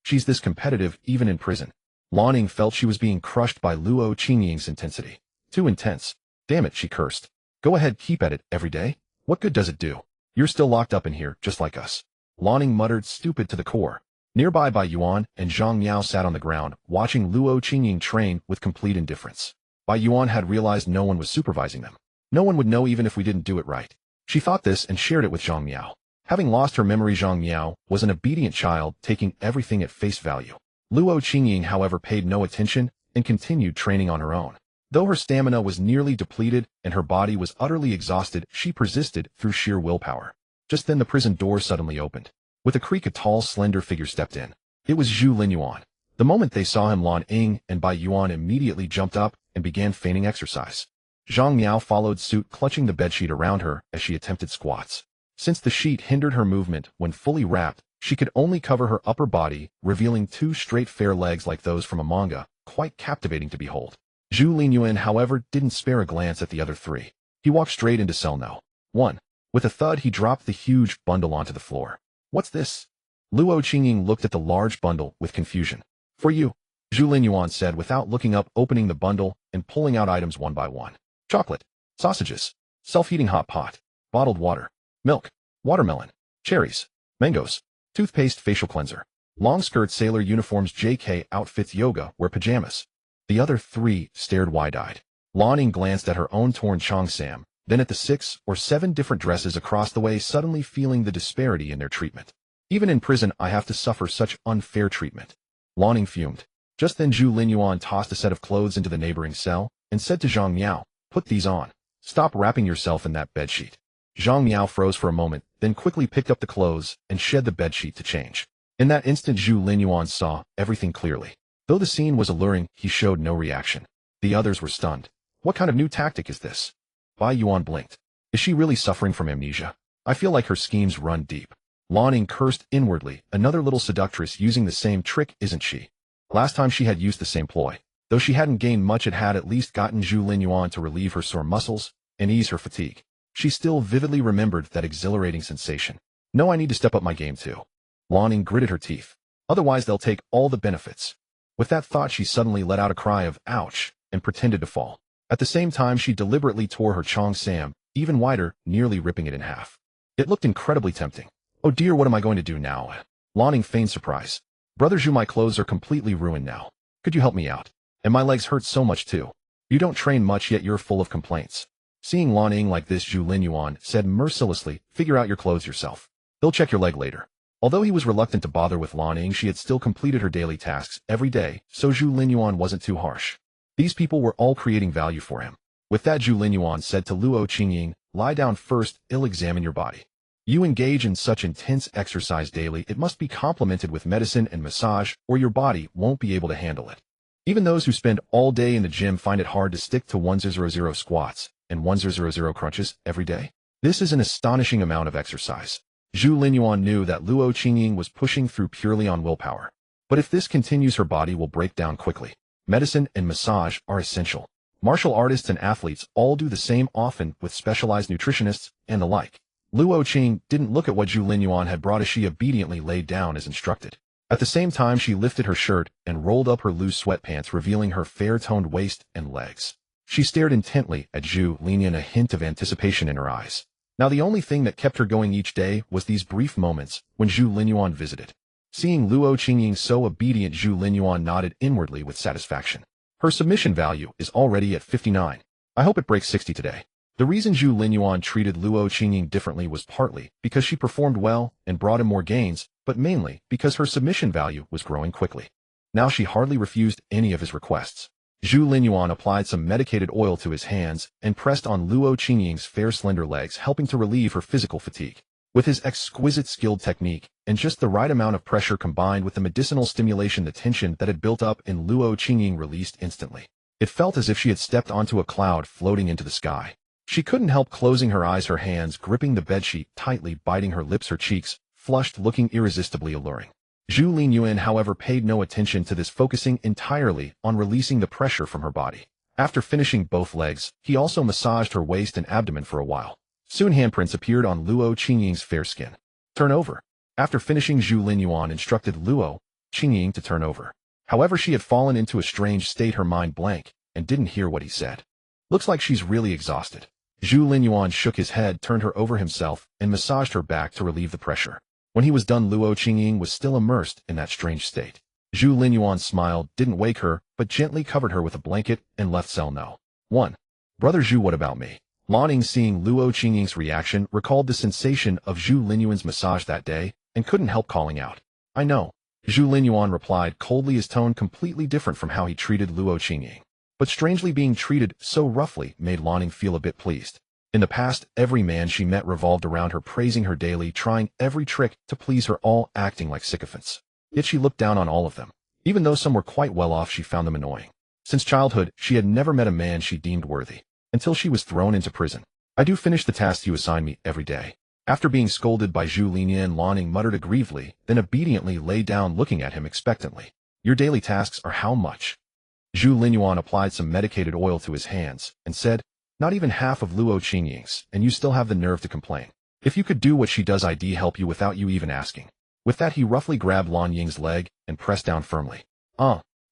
She's this competitive, even in prison. Lan Ning felt she was being crushed by Luo Qingying's intensity. Too intense. Damn it, she cursed. Go ahead, keep at it, every day. What good does it do? You're still locked up in here, just like us. Lan Ning muttered, stupid to the core. Nearby, Bai Yuan and Zhang Miao sat on the ground, watching Luo Qingying train with complete indifference. Bai Yuan had realized no one was supervising them. No one would know even if we didn't do it right. She thought this and shared it with Zhang Miao. Having lost her memory, Zhang Miao was an obedient child, taking everything at face value. Luo Qingying, however, paid no attention and continued training on her own. Though her stamina was nearly depleted and her body was utterly exhausted, she persisted through sheer willpower. Just then the prison door suddenly opened. With a creak, a tall, slender figure stepped in. It was Zhu Linyuan. The moment they saw him, Lan Ning and Bai Yuan immediately jumped up and began feigning exercise. Zhang Miao followed suit, clutching the bedsheet around her as she attempted squats. Since the sheet hindered her movement when fully wrapped, she could only cover her upper body, revealing 2 straight fair legs like those from a manga, quite captivating to behold. Zhu Linyuan, however, didn't spare a glance at the other 3. He walked straight into cell No. 1. With a thud, he dropped the huge bundle onto the floor. What's this? Luo Qingying looked at the large bundle with confusion. For you. Zhu Linyuan said without looking up, opening the bundle and pulling out items one by one. Chocolate, sausages, self-heating hot pot, bottled water, milk, watermelon, cherries, mangoes, toothpaste, facial cleanser, long skirt, sailor uniforms, JK outfits, yoga wear pajamas. The other three stared wide-eyed. Lan Ying glanced at her own torn cheongsam, then at the 6 or 7 different dresses across the way, suddenly feeling the disparity in their treatment. Even in prison, I have to suffer such unfair treatment. Lan Ying fumed. Just then Zhu Linyuan tossed a set of clothes into the neighboring cell and said to Zhang Miao, "Put these on. Stop wrapping yourself in that bedsheet." Zhang Miao froze for a moment, then quickly picked up the clothes and shed the bedsheet to change. In that instant Zhu Linyuan saw everything clearly. Though the scene was alluring, he showed no reaction. The others were stunned. What kind of new tactic is this? Bai Yuan blinked. Is she really suffering from amnesia? I feel like her schemes run deep. Lan Ying cursed inwardly. Another little seductress using the same trick, isn't she? Last time she had used the same ploy. Though she hadn't gained much, it had at least gotten Zhu Linyuan to relieve her sore muscles and ease her fatigue. She still vividly remembered that exhilarating sensation. No, I need to step up my game too. Lan Ying gritted her teeth. Otherwise they'll take all the benefits. With that thought, she suddenly let out a cry of ouch and pretended to fall. At the same time, she deliberately tore her cheongsam even wider, nearly ripping it in half. It looked incredibly tempting. Oh dear, what am I going to do now? Lan Ying feigned surprise. Brother Zhu, my clothes are completely ruined now. Could you help me out? And my legs hurt so much too. You don't train much, yet you're full of complaints. Seeing Lan Ying like this, Zhu Linyuan said mercilessly, figure out your clothes yourself. They'll check your leg later. Although he was reluctant to bother with Lan Ying, she had still completed her daily tasks every day, so Zhu Linyuan wasn't too harsh. These people were all creating value for him. With that, Zhu Linyuan said to Luo Qingying, lie down first, I'll examine your body. You engage in such intense exercise daily, it must be complemented with medicine and massage, or your body won't be able to handle it. Even those who spend all day in the gym find it hard to stick to 1,000 squats and 1,000 crunches every day. This is an astonishing amount of exercise. Zhu Linyuan knew that Luo Qingying was pushing through purely on willpower. But if this continues, her body will break down quickly. Medicine and massage are essential. Martial artists and athletes all do the same, often with specialized nutritionists and the like. Luo Qing didn't look at what Zhu Linyuan had brought as she obediently laid down as instructed. At the same time, she lifted her shirt and rolled up her loose sweatpants, revealing her fair-toned waist and legs. She stared intently at Zhu Linyuan, a hint of anticipation in her eyes. Now the only thing that kept her going each day was these brief moments when Zhu Linyuan visited. Seeing Luo Qingying so obedient, Zhu Linyuan nodded inwardly with satisfaction. Her submission value is already at 59. I hope it breaks 60 today. The reason Zhu Linyuan treated Luo Qingying differently was partly because she performed well and brought him more gains, but mainly because her submission value was growing quickly. Now she hardly refused any of his requests. Zhu Linyuan applied some medicated oil to his hands and pressed on Luo Qingying's fair slender legs, helping to relieve her physical fatigue. With his exquisite skilled technique and just the right amount of pressure combined with the medicinal stimulation, the tension that had built up in Luo Qingying released instantly. It felt as if she had stepped onto a cloud floating into the sky. She couldn't help closing her eyes, her hands gripping the bedsheet tightly, biting her lips, her cheeks flushed, looking irresistibly alluring. Zhu Linyuan, however, paid no attention to this, focusing entirely on releasing the pressure from her body. After finishing both legs, he also massaged her waist and abdomen for a while. Soon handprints appeared on Luo Qingying's fair skin. Turn over. After finishing, Zhu Linyuan instructed Luo Qingying to turn over. However, she had fallen into a strange state, her mind blank, and didn't hear what he said. Looks like she's really exhausted. Zhu Linyuan shook his head, turned her over himself, and massaged her back to relieve the pressure. When he was done, Luo Qingying was still immersed in that strange state. Zhu Linyuan smiled, didn't wake her, but gently covered her with a blanket and left cell no. 1. Brother Zhu, what about me? Lan Ying, seeing Luo Qingying's reaction, recalled the sensation of Zhu Linyuan's massage that day and couldn't help calling out. I know. Zhu Linyuan replied coldly, his tone completely different from how he treated Luo Qingying. But strangely, being treated so roughly made Lan Ying feel a bit pleased. In the past, every man she met revolved around her, praising her daily, trying every trick to please her, all acting like sycophants. Yet she looked down on all of them. Even though some were quite well off, she found them annoying. Since childhood, she had never met a man she deemed worthy, until she was thrown into prison. I do finish the tasks you assign me every day. After being scolded by Zhu Linyuan, Lan Ying muttered aggrievedly, then obediently lay down, looking at him expectantly. Your daily tasks are how much? Zhu Linyuan applied some medicated oil to his hands and said, not even half of Luo Qingying's, and you still have the nerve to complain. If you could do what she does, I'd help you without you even asking. With that, he roughly grabbed Lan Ying's leg and pressed down firmly.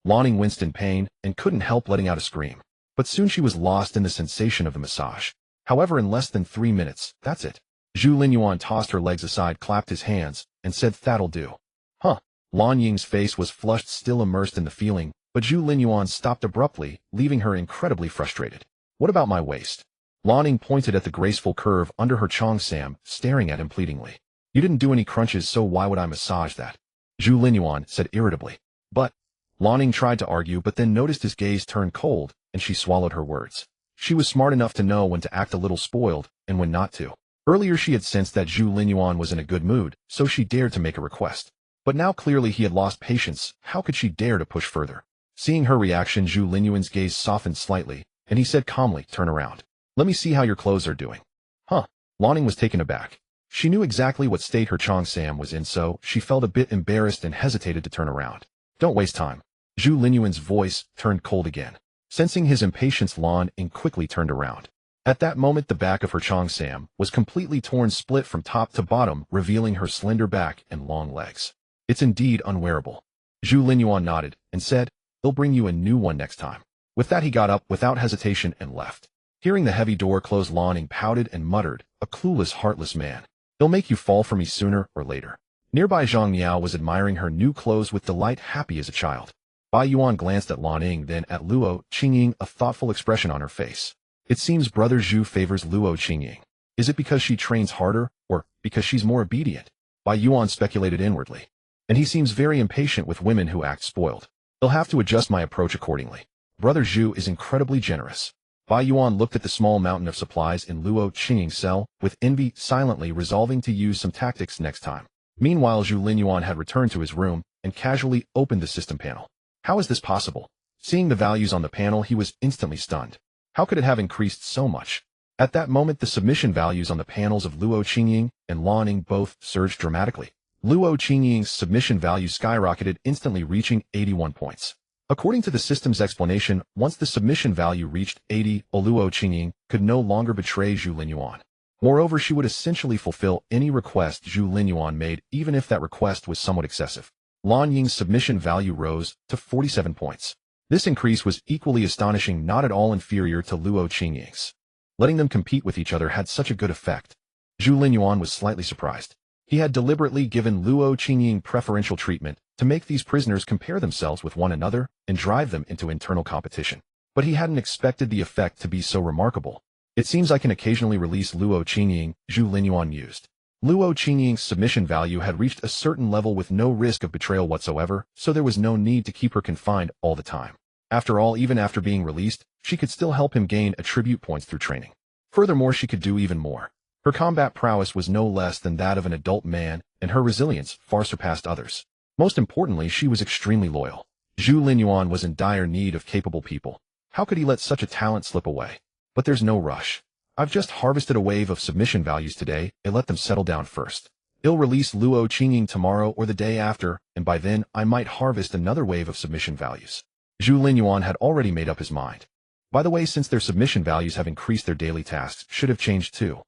Lanning winced in pain and couldn't help letting out a scream. But soon she was lost in the sensation of the massage. However, in less than 3 minutes, that's it. Zhu Linyuan tossed her legs aside, clapped his hands, and said, "That'll do." Huh. Lan Ying's face was flushed, still immersed in the feeling, but Zhu Linyuan stopped abruptly, leaving her incredibly frustrated. "What about my waist?" Lan Ying pointed at the graceful curve under her cheongsam, staring at him pleadingly. "You didn't do any crunches, so why would I massage that?" Zhu Linyuan said irritably. "But..." Lan Ying tried to argue, but then noticed his gaze turn cold, and she swallowed her words. She was smart enough to know when to act a little spoiled, and when not to. Earlier she had sensed that Zhu Linyuan was in a good mood, so she dared to make a request. But now clearly he had lost patience. How could she dare to push further? Seeing her reaction, Zhu Linyuan's gaze softened slightly, and he said calmly, "Turn around. Let me see how your clothes are doing." Huh. Lan Ying was taken aback. She knew exactly what state her cheongsam was in, so she felt a bit embarrassed and hesitated to turn around. "Don't waste time." Zhu Linyuan's voice turned cold again. Sensing his impatience, Lan Ying quickly turned around. At that moment, the back of her cheongsam was completely torn, split from top to bottom, revealing her slender back and long legs. "It's indeed unwearable." Zhu Linyuan nodded and said, "They'll bring you a new one next time." With that, he got up without hesitation and left. Hearing the heavy door close, Lan Ying pouted and muttered, "A clueless, heartless man. They'll make you fall for me sooner or later." Nearby, Zhang Niao was admiring her new clothes with delight, happy as a child. Bai Yuan glanced at Lan Ying, then at Luo Qingying, a thoughtful expression on her face. "It seems Brother Zhu favors Luo Qingying. Is it because she trains harder, or because she's more obedient?" Bai Yuan speculated inwardly. "And he seems very impatient with women who act spoiled. They'll have to adjust my approach accordingly. Brother Zhu is incredibly generous." Bai Yuan looked at the small mountain of supplies in Luo Qingying's cell with envy, silently resolving to use some tactics next time. Meanwhile, Zhu Linyuan had returned to his room and casually opened the system panel. How is this possible? Seeing the values on the panel, he was instantly stunned. How could it have increased so much? At that moment, the submission values on the panels of Luo Qingying and Lan Ying both surged dramatically. Luo Qingying's submission value skyrocketed, instantly reaching 81 points. According to the system's explanation, once the submission value reached 80, Luo Qingying could no longer betray Zhu Linyuan. Moreover, she would essentially fulfill any request Zhu Linyuan made, even if that request was somewhat excessive. Lan Ying's submission value rose to 47 points. This increase was equally astonishing, not at all inferior to Luo Qingying's. Letting them compete with each other had such a good effect. Zhu Linyuan was slightly surprised. He had deliberately given Luo Qingying preferential treatment to make these prisoners compare themselves with one another and drive them into internal competition. But he hadn't expected the effect to be so remarkable. "It seems I can occasionally release Luo Qingying," Zhu Linyuan mused. Luo Qingying's submission value had reached a certain level with no risk of betrayal whatsoever, so there was no need to keep her confined all the time. After all, even after being released, she could still help him gain attribute points through training. Furthermore, she could do even more. Her combat prowess was no less than that of an adult man, and her resilience far surpassed others. Most importantly, she was extremely loyal. Zhu Linyuan was in dire need of capable people. How could he let such a talent slip away? But there's no rush. I've just harvested a wave of submission values today, and let them settle down first. He'll release Luo Qingying tomorrow or the day after, and by then I might harvest another wave of submission values. Zhu Linyuan had already made up his mind. By the way, since their submission values have increased, their daily tasks should have changed too.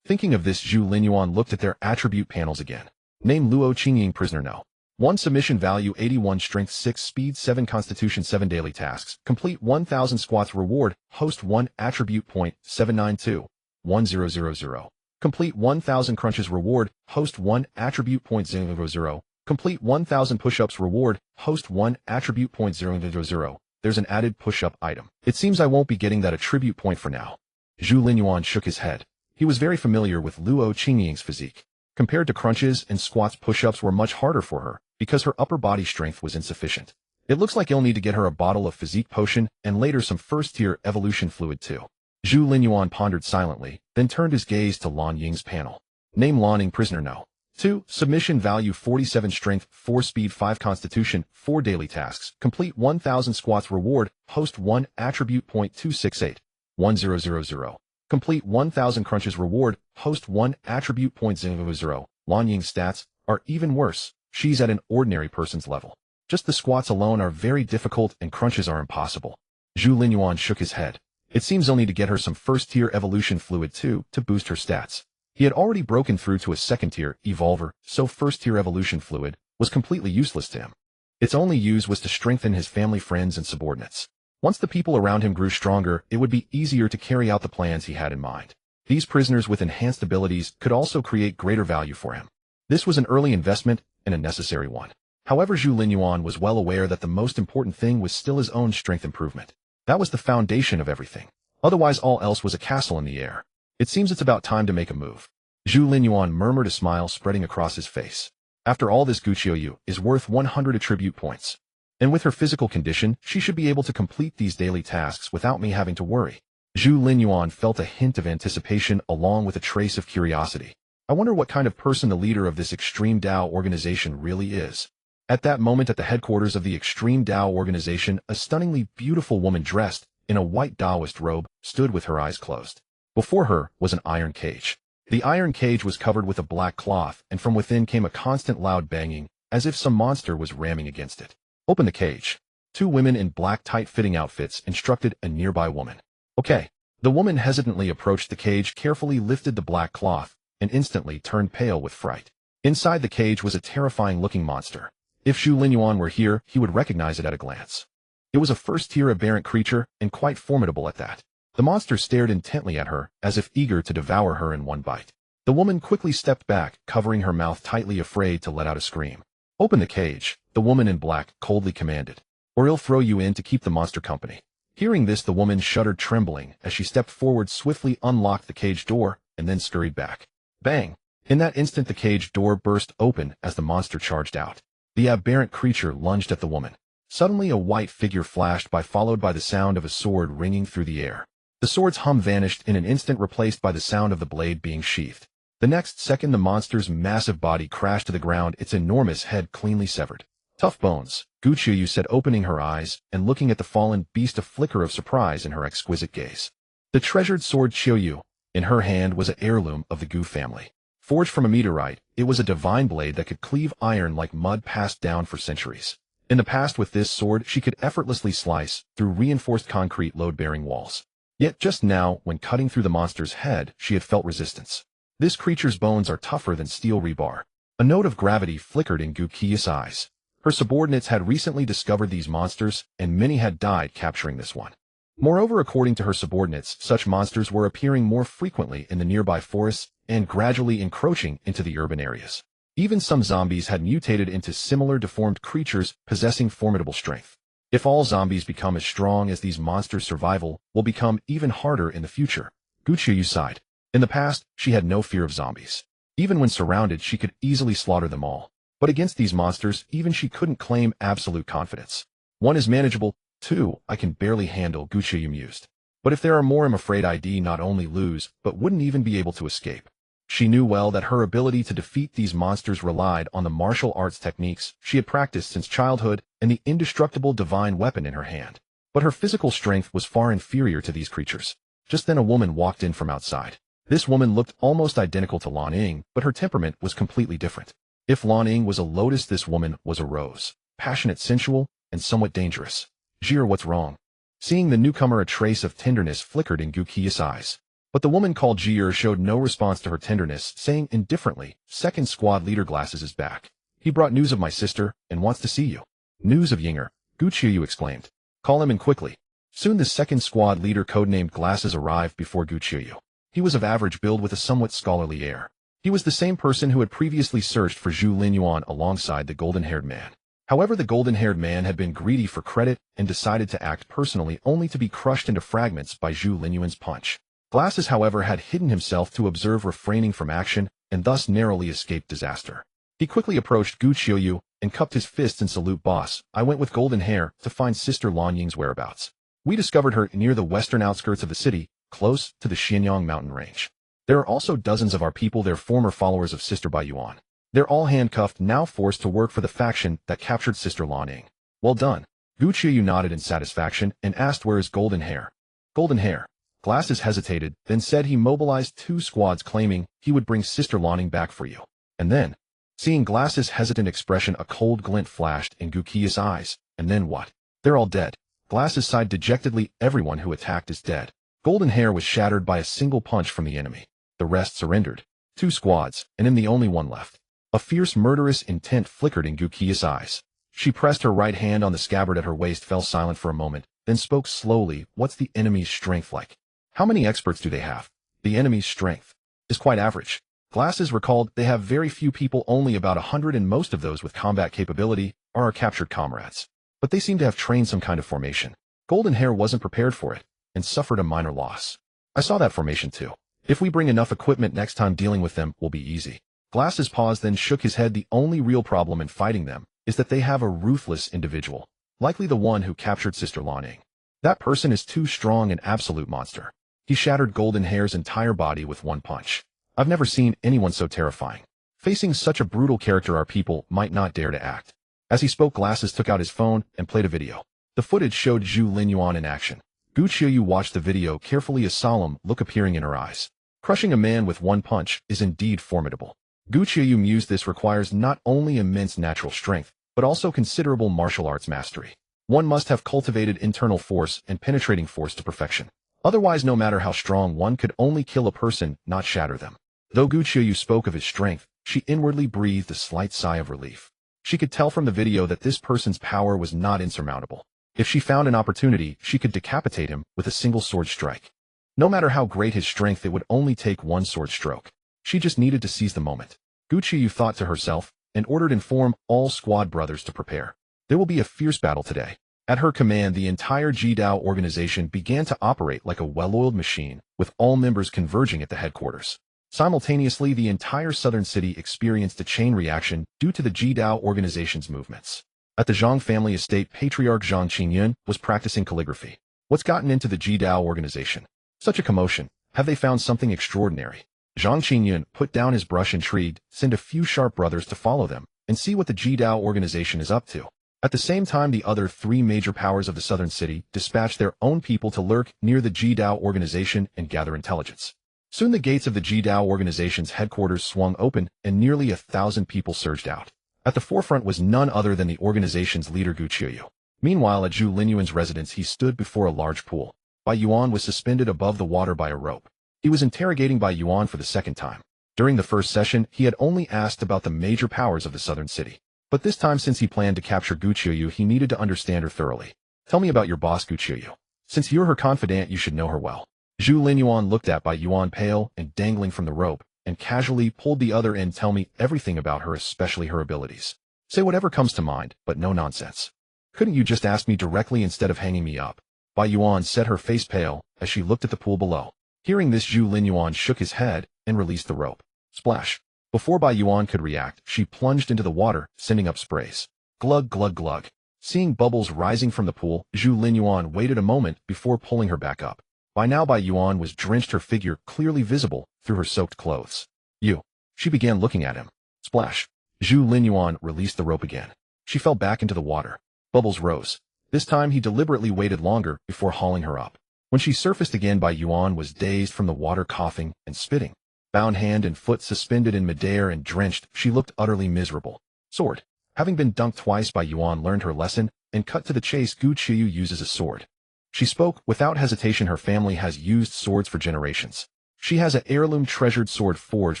Thinking of this, Zhu Linyuan looked at their attribute panels again. Name Luo Qingying prisoner no. 1 submission value 81 strength 6 speed 7 constitution 7 daily tasks. Complete 1000 squats reward. Host 1 attribute point 792 1000. Complete 1000 crunches reward. Host 1 attribute point 000. Complete 1000 push-ups reward. Host 1 attribute point 000. There's an added push-up item. It seems I won't be getting that attribute point for now. Zhu Linyuan shook his head. He was very familiar with Luo Qingying's physique. Compared to crunches and squats, push-ups were much harder for her, because her upper body strength was insufficient. It looks like he'll need to get her a bottle of physique potion, and later some first-tier evolution fluid too. Zhu Linyuan pondered silently, then turned his gaze to Lan Ying's panel. Name Lan Ying prisoner no. 2. Submission value 47 strength, 4 speed 5 constitution, 4 daily tasks. Complete 1000 squats reward. Host 1 attribute point 268 1000. Complete 1000 crunches reward. Host 1 attribute point 000. Lan Ying's stats are even worse. She's at an ordinary person's level. Just the squats alone are very difficult and crunches are impossible. Zhu Linyuan shook his head. It seems he'll need to get her some first-tier evolution fluid too to boost her stats. He had already broken through to a second-tier evolver, so first-tier evolution fluid was completely useless to him. Its only use was to strengthen his family, friends, and subordinates. Once the people around him grew stronger, it would be easier to carry out the plans he had in mind. These prisoners with enhanced abilities could also create greater value for him. This was an early investment and a necessary one. However, Zhu Linyuan was well aware that the most important thing was still his own strength improvement. That was the foundation of everything. Otherwise, all else was a castle in the air. It seems it's about time to make a move. Zhu Linyuan murmured, a smile spreading across his face. After all, this Gu Qiuyu is worth 100 attribute points. And with her physical condition, she should be able to complete these daily tasks without me having to worry. Zhu Linyuan felt a hint of anticipation along with a trace of curiosity. I wonder what kind of person the leader of this Extreme Dao organization really is. At that moment, at the headquarters of the Extreme Dao organization, a stunningly beautiful woman dressed in a white Taoist robe stood with her eyes closed. Before her was an iron cage. The iron cage was covered with a black cloth, and from within came a constant loud banging, as if some monster was ramming against it. Open the cage. Two women in black tight-fitting outfits instructed a nearby woman. Okay. The woman hesitantly approached the cage, carefully lifted the black cloth, and instantly turned pale with fright. Inside the cage was a terrifying-looking monster. If Zhu Linyuan were here, he would recognize it at a glance. It was a first-tier aberrant creature, and quite formidable at that. The monster stared intently at her, as if eager to devour her in one bite. The woman quickly stepped back, covering her mouth tightly, afraid to let out a scream. Open the cage, the woman in black coldly commanded, or he'll throw you in to keep the monster company. Hearing this, the woman shuddered, trembling, as she stepped forward, swiftly unlocked the cage door, and then scurried back. Bang! In that instant, the cage door burst open as the monster charged out. The aberrant creature lunged at the woman. Suddenly, a white figure flashed by, followed by the sound of a sword ringing through the air. The sword's hum vanished in an instant, replaced by the sound of the blade being sheathed. The next second, the monster's massive body crashed to the ground, its enormous head cleanly severed. Tough bones, Gu Qiuyu said, opening her eyes and looking at the fallen beast, a flicker of surprise in her exquisite gaze. The treasured sword Qiuyu, in her hand, was an heirloom of the Gu family. Forged from a meteorite, it was a divine blade that could cleave iron like mud, passed down for centuries. In the past, with this sword, she could effortlessly slice through reinforced concrete load-bearing walls. Yet just now, when cutting through the monster's head, she had felt resistance. This creature's bones are tougher than steel rebar. A note of gravity flickered in Gu Qiu's eyes. Her subordinates had recently discovered these monsters, and many had died capturing this one. Moreover, according to her subordinates, such monsters were appearing more frequently in the nearby forests and gradually encroaching into the urban areas. Even some zombies had mutated into similar deformed creatures possessing formidable strength. If all zombies become as strong as these monsters, survival will become even harder in the future. Gu Qiuyu sighed. In the past, she had no fear of zombies. Even when surrounded, she could easily slaughter them all. But against these monsters, even she couldn't claim absolute confidence. One is manageable. Two, I can barely handle, Gu Qiuyu mused. But if there are more, I'm afraid I'd not only lose, but wouldn't even be able to escape. She knew well that her ability to defeat these monsters relied on the martial arts techniques she had practiced since childhood and the indestructible divine weapon in her hand. But her physical strength was far inferior to these creatures. Just then, a woman walked in from outside. This woman looked almost identical to Lan Ying, but her temperament was completely different. If Lan Ying was a lotus, this woman was a rose. Passionate, sensual, and somewhat dangerous. Jir, what's wrong? Seeing the newcomer, a trace of tenderness flickered in Gu Qiu's eyes. But the woman called Jir showed no response to her tenderness, saying indifferently, Second Squad Leader Glasses is back. He brought news of my sister and wants to see you. News of Yinger, Gu Qiuyu exclaimed. Call him in quickly. Soon the second squad leader, codenamed Glasses, arrived before Gu Qiuyu. He was of average build with a somewhat scholarly air. He was the same person who had previously searched for Zhu Linyuan alongside the golden-haired man. However, the golden-haired man had been greedy for credit and decided to act personally, only to be crushed into fragments by Zhu Linyuan's punch. Glasses, however, had hidden himself to observe, refraining from action, and thus narrowly escaped disaster. He quickly approached Gu Qiuyu and cupped his fists in salute. Boss, I went with golden hair to find Sister Lan Ying's whereabouts. We discovered her near the western outskirts of the city, close to the Xianyang mountain range. There are also dozens of our people there, former followers of Sister Bai Yuan. They're all handcuffed, now forced to work for the faction that captured Sister Lan Ying. Well done. Gu Qiuyu nodded in satisfaction and asked, where is golden hair? Golden hair. Glasses hesitated, then said he mobilized 2 squads, claiming he would bring Sister Lan Ying back for you. And then, seeing Glasses' hesitant expression, a cold glint flashed in Gu Qiu's eyes. And then what? They're all dead. Glasses sighed dejectedly. Everyone who attacked is dead. Golden hair was shattered by a single punch from the enemy. The rest surrendered. 2 squads, and I'm the only one left. A fierce, murderous intent flickered in Gu Qiu's eyes. She pressed her right hand on the scabbard at her waist, fell silent for a moment, then spoke slowly. What's the enemy's strength like? How many experts do they have? The enemy's strength is quite average. Glasses recalled they have very few people, only about 100, and most of those with combat capability are our captured comrades. But they seem to have trained some kind of formation. Golden Hair wasn't prepared for it and suffered a minor loss. I saw that formation too. If we bring enough equipment, next time dealing with them will be easy. Glasses paused, then shook his head. The only real problem in fighting them is that they have a ruthless individual, likely the one who captured Sister Lan Ying. That person is too strong, an absolute monster. He shattered Golden Hair's entire body with one punch. I've never seen anyone so terrifying. Facing such a brutal character, our people might not dare to act. As he spoke, Glasses took out his phone and played a video. The footage showed Zhu Linyuan in action. Gu Qiuyu watched the video carefully, a solemn look appearing in her eyes. Crushing a man with one punch is indeed formidable. Gu Qiuyu mused, this requires not only immense natural strength, but also considerable martial arts mastery. One must have cultivated internal force and penetrating force to perfection. Otherwise, no matter how strong, one could only kill a person, not shatter them. Though Gu Qiuyu spoke of his strength, she inwardly breathed a slight sigh of relief. She could tell from the video that this person's power was not insurmountable. If she found an opportunity, she could decapitate him with a single sword strike. No matter how great his strength, it would only take one sword stroke. She just needed to seize the moment. Gu Qiuyu thought to herself and ordered inform all squad brothers to prepare. There will be a fierce battle today. At her command, the entire Jidao organization began to operate like a well-oiled machine, with all members converging at the headquarters. Simultaneously, the entire southern city experienced a chain reaction due to the Jidao organization's movements. At the Zhang family estate, Patriarch Zhang Qingyun was practicing calligraphy. What's gotten into the Jidao organization? Such a commotion. Have they found something extraordinary? Zhang Qingyun put down his brush, intrigued, send a few sharp brothers to follow them and see what the Jidao organization is up to. At the same time, the other three major powers of the southern city dispatched their own people to lurk near the Jidao organization and gather intelligence. Soon the gates of the Jidao organization's headquarters swung open and nearly 1,000 people surged out. At the forefront was none other than the organization's leader, Gu Qiuyu. Meanwhile, at Zhu Linyuan's residence, he stood before a large pool. Bai Yuan was suspended above the water by a rope. He was interrogating Bai Yuan for the second time. During the first session, he had only asked about the major powers of the southern city. But this time, since he planned to capture Gu Qiuyu, he needed to understand her thoroughly. Tell me about your boss, Gu Qiuyu. Since you're her confidant, you should know her well. Zhu Linyuan looked at Bai Yuan, pale and dangling from the rope, and casually pulled the other end. Tell me everything about her, especially her abilities. Say whatever comes to mind, but no nonsense. Couldn't you just ask me directly instead of hanging me up? Bai Yuan set her face pale as she looked at the pool below. Hearing this, Zhu Linyuan shook his head and released the rope. Splash. Before Bai Yuan could react, she plunged into the water, sending up sprays. Glug, glug, glug. Seeing bubbles rising from the pool, Zhu Linyuan waited a moment before pulling her back up. By now, Bai Yuan was drenched, her figure clearly visible through her soaked clothes. You. She began looking at him. Splash. Zhu Linyuan released the rope again. She fell back into the water. Bubbles rose. This time he deliberately waited longer before hauling her up. When she surfaced again, Bai Yuan was dazed from the water, coughing and spitting. Bound hand and foot suspended in midair and drenched, she looked utterly miserable. Sword. Having been dunked twice, Bai Yuan learned her lesson and cut to the chase. Gu Qiuyu uses a sword. She spoke without hesitation. Her family has used swords for generations. She has an heirloom treasured sword forged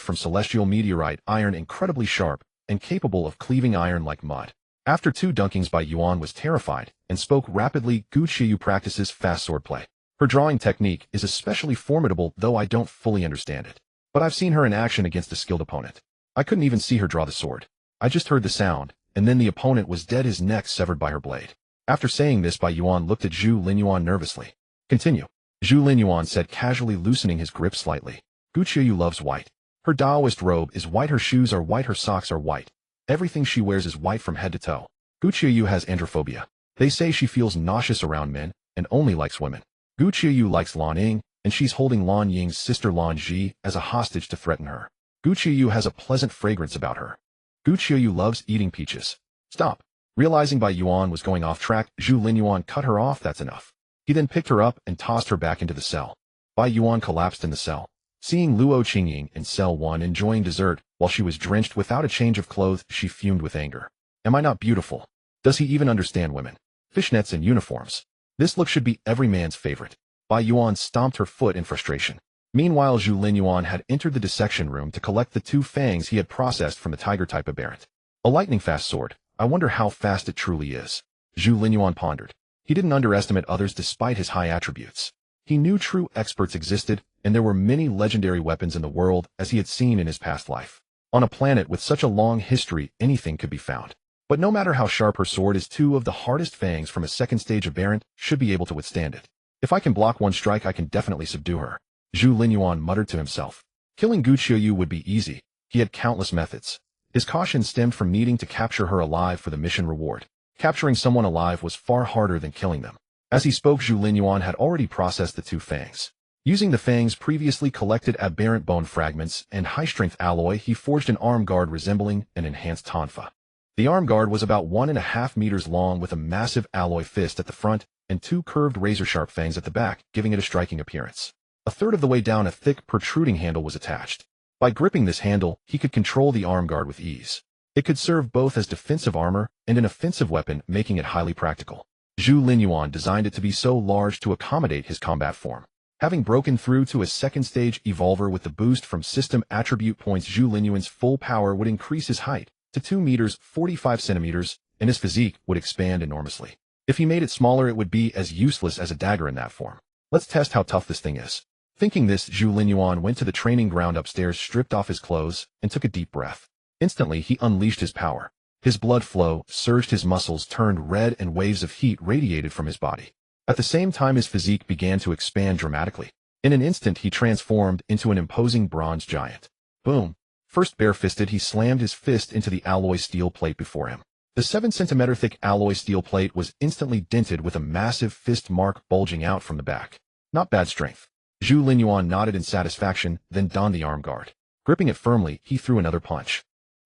from celestial meteorite iron, incredibly sharp and capable of cleaving iron like mud. After 2 dunkings, Bai Yuan was terrified and spoke rapidly. Gu Qiuyu practices fast swordplay. Her drawing technique is especially formidable, though I don't fully understand it. But I've seen her in action against a skilled opponent. I couldn't even see her draw the sword. I just heard the sound, and then the opponent was dead, his neck severed by her blade. After saying this, Bai Yuan looked at Zhu Linyuan nervously. Continue. Zhu Linyuan said casually, loosening his grip slightly. Gu Qiuyu loves white. Her Taoist robe is white, her shoes are white, her socks are white. Everything she wears is white from head to toe. Gu Qiuyu has androphobia. They say she feels nauseous around men and only likes women. Gu Qiuyu likes Lan Ying, and she's holding Lan Ying's sister Lan Ji as a hostage to threaten her. Gu Qiuyu has a pleasant fragrance about her. Gu Qiuyu loves eating peaches. Stop. Realizing Bai Yuan was going off track, Zhu Linyuan cut her off. That's enough. He then picked her up and tossed her back into the cell. Bai Yuan collapsed in the cell. Seeing Luo Qingying in cell 1 enjoying dessert while she was drenched without a change of clothes, she fumed with anger. Am I not beautiful? Does he even understand women? Fishnets and uniforms. This look should be every man's favorite. Bai Yuan stomped her foot in frustration. Meanwhile, Zhu Linyuan had entered the dissection room to collect the 2 fangs he had processed from the tiger-type aberrant. A lightning-fast sword, I wonder how fast it truly is. Zhu Linyuan pondered. He didn't underestimate others despite his high attributes. He knew true experts existed, and there were many legendary weapons in the world as he had seen in his past life. On a planet with such a long history, anything could be found. But no matter how sharp her sword is, two of the hardest fangs from a second-stage aberrant should be able to withstand it. If I can block one strike, I can definitely subdue her. Zhu Linyuan muttered to himself. Killing Gu Qiuyu would be easy. He had countless methods. His caution stemmed from needing to capture her alive for the mission reward. Capturing someone alive was far harder than killing them. As he spoke, Zhu Linyuan had already processed the two fangs. Using the fangs' previously collected aberrant bone fragments and high-strength alloy, he forged an arm guard resembling an enhanced tonfa. The arm guard was about 1.5 meters long with a massive alloy fist at the front and two curved razor-sharp fangs at the back, giving it a striking appearance. A third of the way down, a thick, protruding handle was attached. By gripping this handle, he could control the arm guard with ease. It could serve both as defensive armor and an offensive weapon, making it highly practical. Zhu Linyuan designed it to be so large to accommodate his combat form. Having broken through to a second-stage evolver with the boost from system attribute points, Zhu Linyuan's full power would increase his height to 2 meters 45 centimeters, and his physique would expand enormously. If he made it smaller, it would be as useless as a dagger in that form. Let's test how tough this thing is. Thinking this, Zhu Linyuan went to the training ground upstairs, stripped off his clothes, and took a deep breath. Instantly, he unleashed his power. His blood flow surged, his muscles turned red, and waves of heat radiated from his body. At the same time, his physique began to expand dramatically. In an instant, he transformed into an imposing bronze giant. Boom! First bare-fisted, he slammed his fist into the alloy steel plate before him. The 7-centimeter thick alloy steel plate was instantly dented with a massive fist mark bulging out from the back. Not bad strength. Zhu Linyuan nodded in satisfaction, then donned the arm guard. Gripping it firmly, he threw another punch.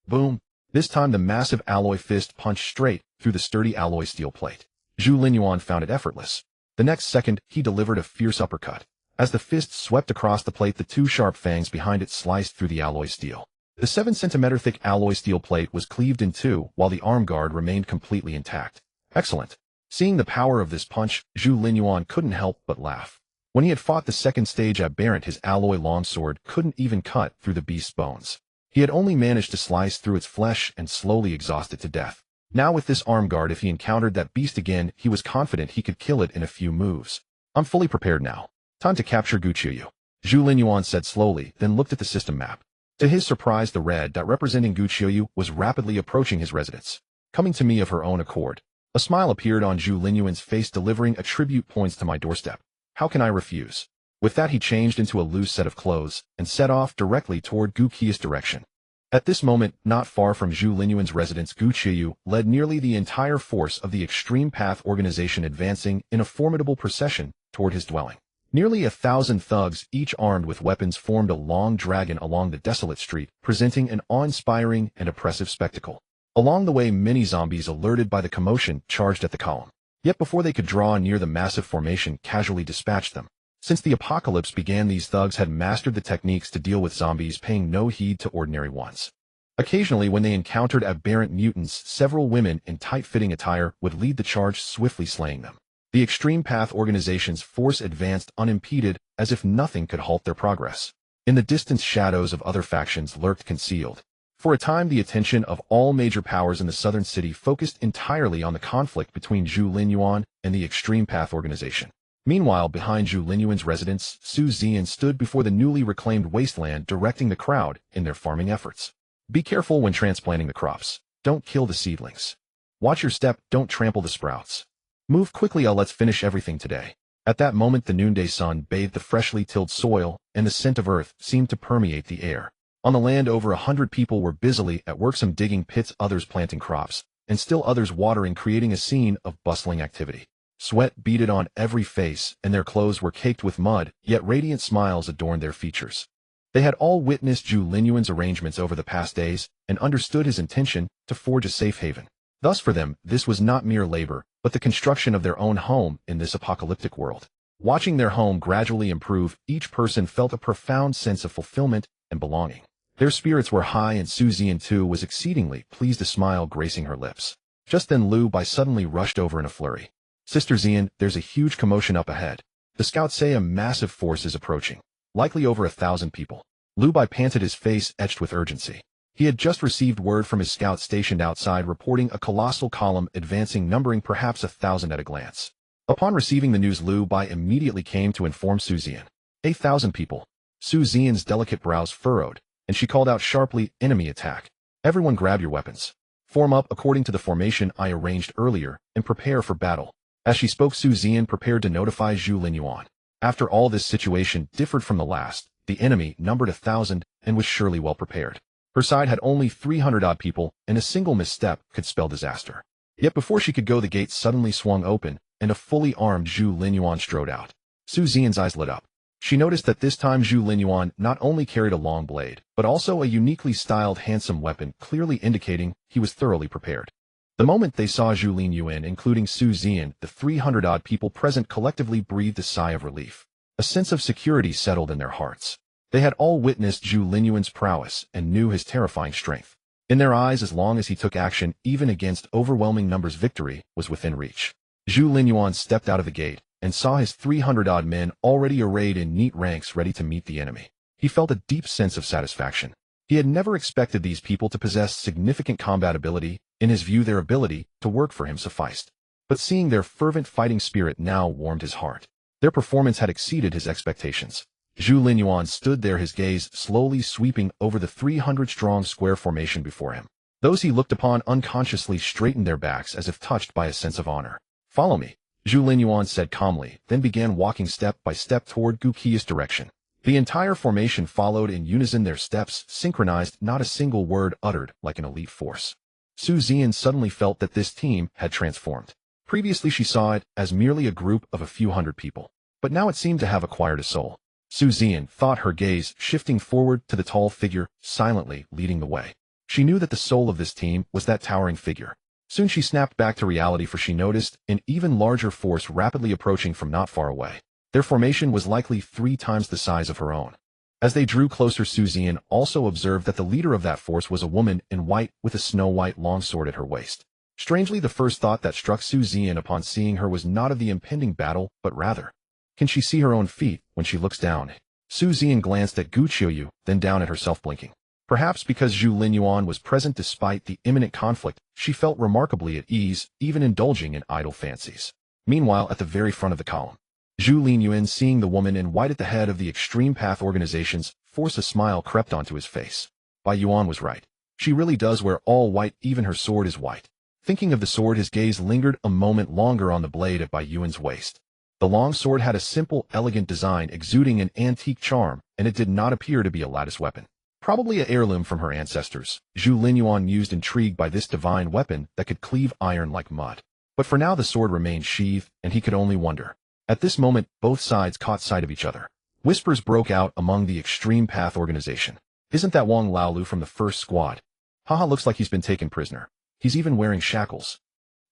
Boom! This time the massive alloy fist punched straight through the sturdy alloy steel plate. Zhu Linyuan found it effortless. The next second, he delivered a fierce uppercut. As the fist swept across the plate, the two sharp fangs behind it sliced through the alloy steel. The 7-centimeter thick alloy steel plate was cleaved in two, while the arm guard remained completely intact. Excellent. Seeing the power of this punch, Zhu Linyuan couldn't help but laugh. When he had fought the second-stage aberrant, his alloy longsword couldn't even cut through the beast's bones. He had only managed to slice through its flesh and slowly exhaust it to death. Now with this arm guard, if he encountered that beast again, he was confident he could kill it in a few moves. I'm fully prepared now. Time to capture Gu Qiuyu. Zhu Linyuan said slowly, then looked at the system map. To his surprise, the red dot representing Gu Qiuyu was rapidly approaching his residence. Coming to me of her own accord. A smile appeared on Zhu Linyuan's face, delivering attribute points to my doorstep. How can I refuse? With that, he changed into a loose set of clothes and set off directly toward Gu Qiu's direction. At this moment, not far from Zhu Linyuan's residence, Gu Qiuyu led nearly the entire force of the Extreme Path organization, advancing in a formidable procession toward his dwelling. Nearly 1,000 thugs, each armed with weapons, formed a long dragon along the desolate street, presenting an awe-inspiring and oppressive spectacle. Along the way, many zombies, alerted by the commotion, charged at the column. Yet before they could draw near the massive formation, casually dispatched them. Since the apocalypse began, these thugs had mastered the techniques to deal with zombies, paying no heed to ordinary ones. Occasionally, when they encountered aberrant mutants, several women in tight-fitting attire would lead the charge, swiftly slaying them. The Extreme Path organization's force advanced unimpeded, as if nothing could halt their progress. In the distant shadows of other factions lurked concealed. For a time, the attention of all major powers in the southern city focused entirely on the conflict between Zhu Linyuan and the Extreme Path organization. Meanwhile, behind Zhu Linyuan's residence, Su Zian stood before the newly reclaimed wasteland, directing the crowd in their farming efforts. Be careful when transplanting the crops. Don't kill the seedlings. Watch your step, don't trample the sprouts. Move quickly, let's finish everything today. At that moment, the noonday sun bathed the freshly tilled soil, and the scent of earth seemed to permeate the air. On the land, over 100 people were busily at work, some digging pits, others planting crops, and still others watering, creating a scene of bustling activity. Sweat beaded on every face, and their clothes were caked with mud, yet radiant smiles adorned their features. They had all witnessed Zhu Linyuan's arrangements over the past days, and understood his intention to forge a safe haven. Thus for them, this was not mere labor, but the construction of their own home in this apocalyptic world. Watching their home gradually improve, each person felt a profound sense of fulfillment and belonging. Their spirits were high, and Su Zian too was exceedingly pleased, a smile gracing her lips. Just then Lu Bai suddenly rushed over in a flurry. Sister Zian, there's a huge commotion up ahead. The scouts say a massive force is approaching. Likely over 1,000 people. Lu Bai panted, his face etched with urgency. He had just received word from his scouts stationed outside reporting a colossal column advancing numbering perhaps 1,000 at a glance. Upon receiving the news, Liu Bai immediately came to inform Su Zian. 1,000 people. Su Zian's delicate brows furrowed, and she called out sharply, "Enemy attack. Everyone grab your weapons. Form up according to the formation I arranged earlier, and prepare for battle." As she spoke, Su Zian prepared to notify Zhu Linyuan. After all, this situation differed from the last. The enemy numbered 1,000 and was surely well prepared. Her side had only 300-odd people, and a single misstep could spell disaster. Yet before she could go, the gates suddenly swung open, and a fully armed Zhu Linyuan strode out. Su Zian's eyes lit up. She noticed that this time Zhu Linyuan not only carried a long blade, but also a uniquely styled handsome weapon, clearly indicating he was thoroughly prepared. The moment they saw Zhu Linyuan, including Su Zian, the 300-odd people present collectively breathed a sigh of relief. A sense of security settled in their hearts. They had all witnessed Zhu Linyuan's prowess and knew his terrifying strength. In their eyes, as long as he took action, even against overwhelming numbers, victory was within reach. Zhu Linyuan stepped out of the gate and saw his 300-odd men already arrayed in neat ranks ready to meet the enemy. He felt a deep sense of satisfaction. He had never expected these people to possess significant combat ability. In his view, their ability to work for him sufficed. But seeing their fervent fighting spirit now warmed his heart. Their performance had exceeded his expectations. Zhu Linyuan stood there, his gaze slowly sweeping over the 300-strong square formation before him. Those he looked upon unconsciously straightened their backs as if touched by a sense of honor. "Follow me," Zhu Linyuan said calmly, then began walking step by step toward Gu Qi's direction. The entire formation followed in unison, their steps synchronized, not a single word uttered, like an elite force. Su Zian suddenly felt that this team had transformed. Previously she saw it as merely a group of a few hundred people, but now it seemed to have acquired a soul. Su Zian thought, her gaze shifting forward to the tall figure silently leading the way. She knew that the soul of this team was that towering figure. Soon she snapped back to reality, for she noticed an even larger force rapidly approaching from not far away. Their formation was likely 3 times the size of her own. As they drew closer, Su Zian also observed that the leader of that force was a woman in white with a snow-white longsword at her waist. Strangely, the first thought that struck Su Zian upon seeing her was not of the impending battle, but rather, can she see her own feet when she looks down? Su Zian glanced at Gu Qiyu, then down at herself, blinking. Perhaps because Zhu Linyuan was present despite the imminent conflict, she felt remarkably at ease, even indulging in idle fancies. Meanwhile, at the very front of the column, Zhu Linyuan, seeing the woman in white at the head of the Extreme Path organization's force, a smile crept onto his face. Bai Yuan was right. She really does wear all white, even her sword is white. Thinking of the sword, his gaze lingered a moment longer on the blade at Bai Yuan's waist. The long sword had a simple, elegant design exuding an antique charm, and it did not appear to be a lattice weapon. Probably an heirloom from her ancestors. Zhu Linyuan mused, intrigued by this divine weapon that could cleave iron like mud. But for now the sword remained sheathed, and he could only wonder. At this moment, both sides caught sight of each other. Whispers broke out among the Extreme Path organization. "Isn't that Wang Laolu from the first squad? Haha, looks like he's been taken prisoner. He's even wearing shackles.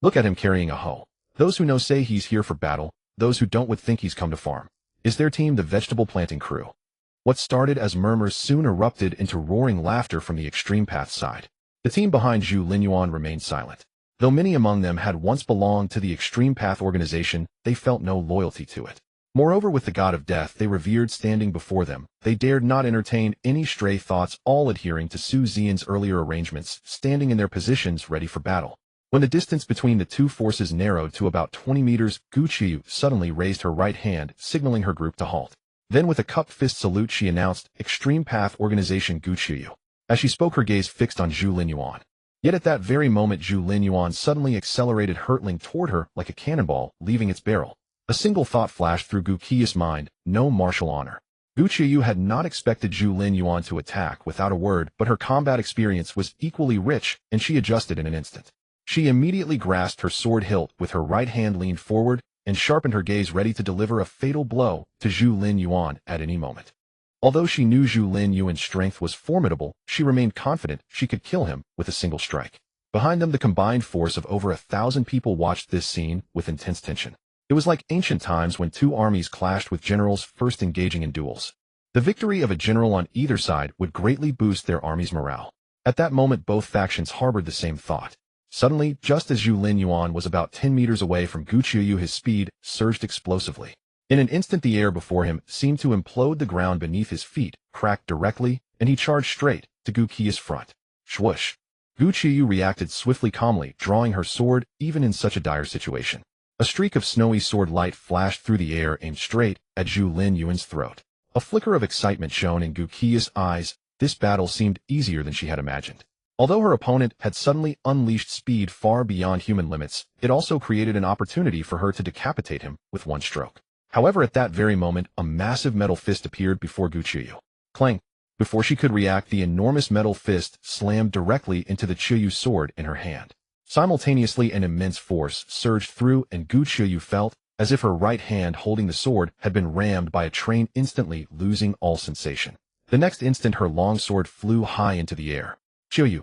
Look at him carrying a hoe. Those who know say he's here for battle. Those who don't would think he's come to farm. Is their team the vegetable planting crew?" What started as murmurs soon erupted into roaring laughter from the Extreme Path side. The team behind Zhu Linyuan remained silent. Though many among them had once belonged to the Extreme Path organization, they felt no loyalty to it. Moreover, with the god of death they revered standing before them, they dared not entertain any stray thoughts, all adhering to Su Zian's earlier arrangements, standing in their positions ready for battle. When the distance between the two forces narrowed to about 20 meters, Gu Qiyu suddenly raised her right hand, signaling her group to halt. Then with a cupped fist salute she announced, "Extreme Path Organization Gu Qiyu." As she spoke, her gaze fixed on Zhu Linyuan. Yet at that very moment Zhu Linyuan suddenly accelerated, hurtling toward her like a cannonball, leaving its barrel. A single thought flashed through Gu Qiyu's mind: no martial honor. Gu Qiyu had not expected Zhu Linyuan to attack without a word, but her combat experience was equally rich, and she adjusted in an instant. She immediately grasped her sword hilt with her right hand, leaned forward, and sharpened her gaze, ready to deliver a fatal blow to Zhu Linyuan at any moment. Although she knew Zhu Linyuan's strength was formidable, she remained confident she could kill him with a single strike. Behind them, the combined force of over 1,000 people watched this scene with intense tension. It was like ancient times when two armies clashed, with generals first engaging in duels. The victory of a general on either side would greatly boost their army's morale. At that moment, both factions harbored the same thought. Suddenly, just as Zhu Linyuan was about 10 meters away from Gu Qiyu, his speed surged explosively. In an instant, the air before him seemed to implode, the ground beneath his feet cracked directly, and he charged straight to Gu Qiyu's front. Swoosh. Gu Qiyu reacted swiftly calmly, drawing her sword even in such a dire situation. A streak of snowy sword light flashed through the air aimed straight at Zhu Lin Yuan's throat. A flicker of excitement shone in Gu Qiya's eyes. This battle seemed easier than she had imagined. Although her opponent had suddenly unleashed speed far beyond human limits, it also created an opportunity for her to decapitate him with one stroke. However, at that very moment, a massive metal fist appeared before Gu Qiyu. Clang! Before she could react, the enormous metal fist slammed directly into the Qiyu sword in her hand. Simultaneously, an immense force surged through, and Gu Qiyu felt as if her right hand holding the sword had been rammed by a train, instantly losing all sensation. The next instant, her long sword flew high into the air. Qiyu.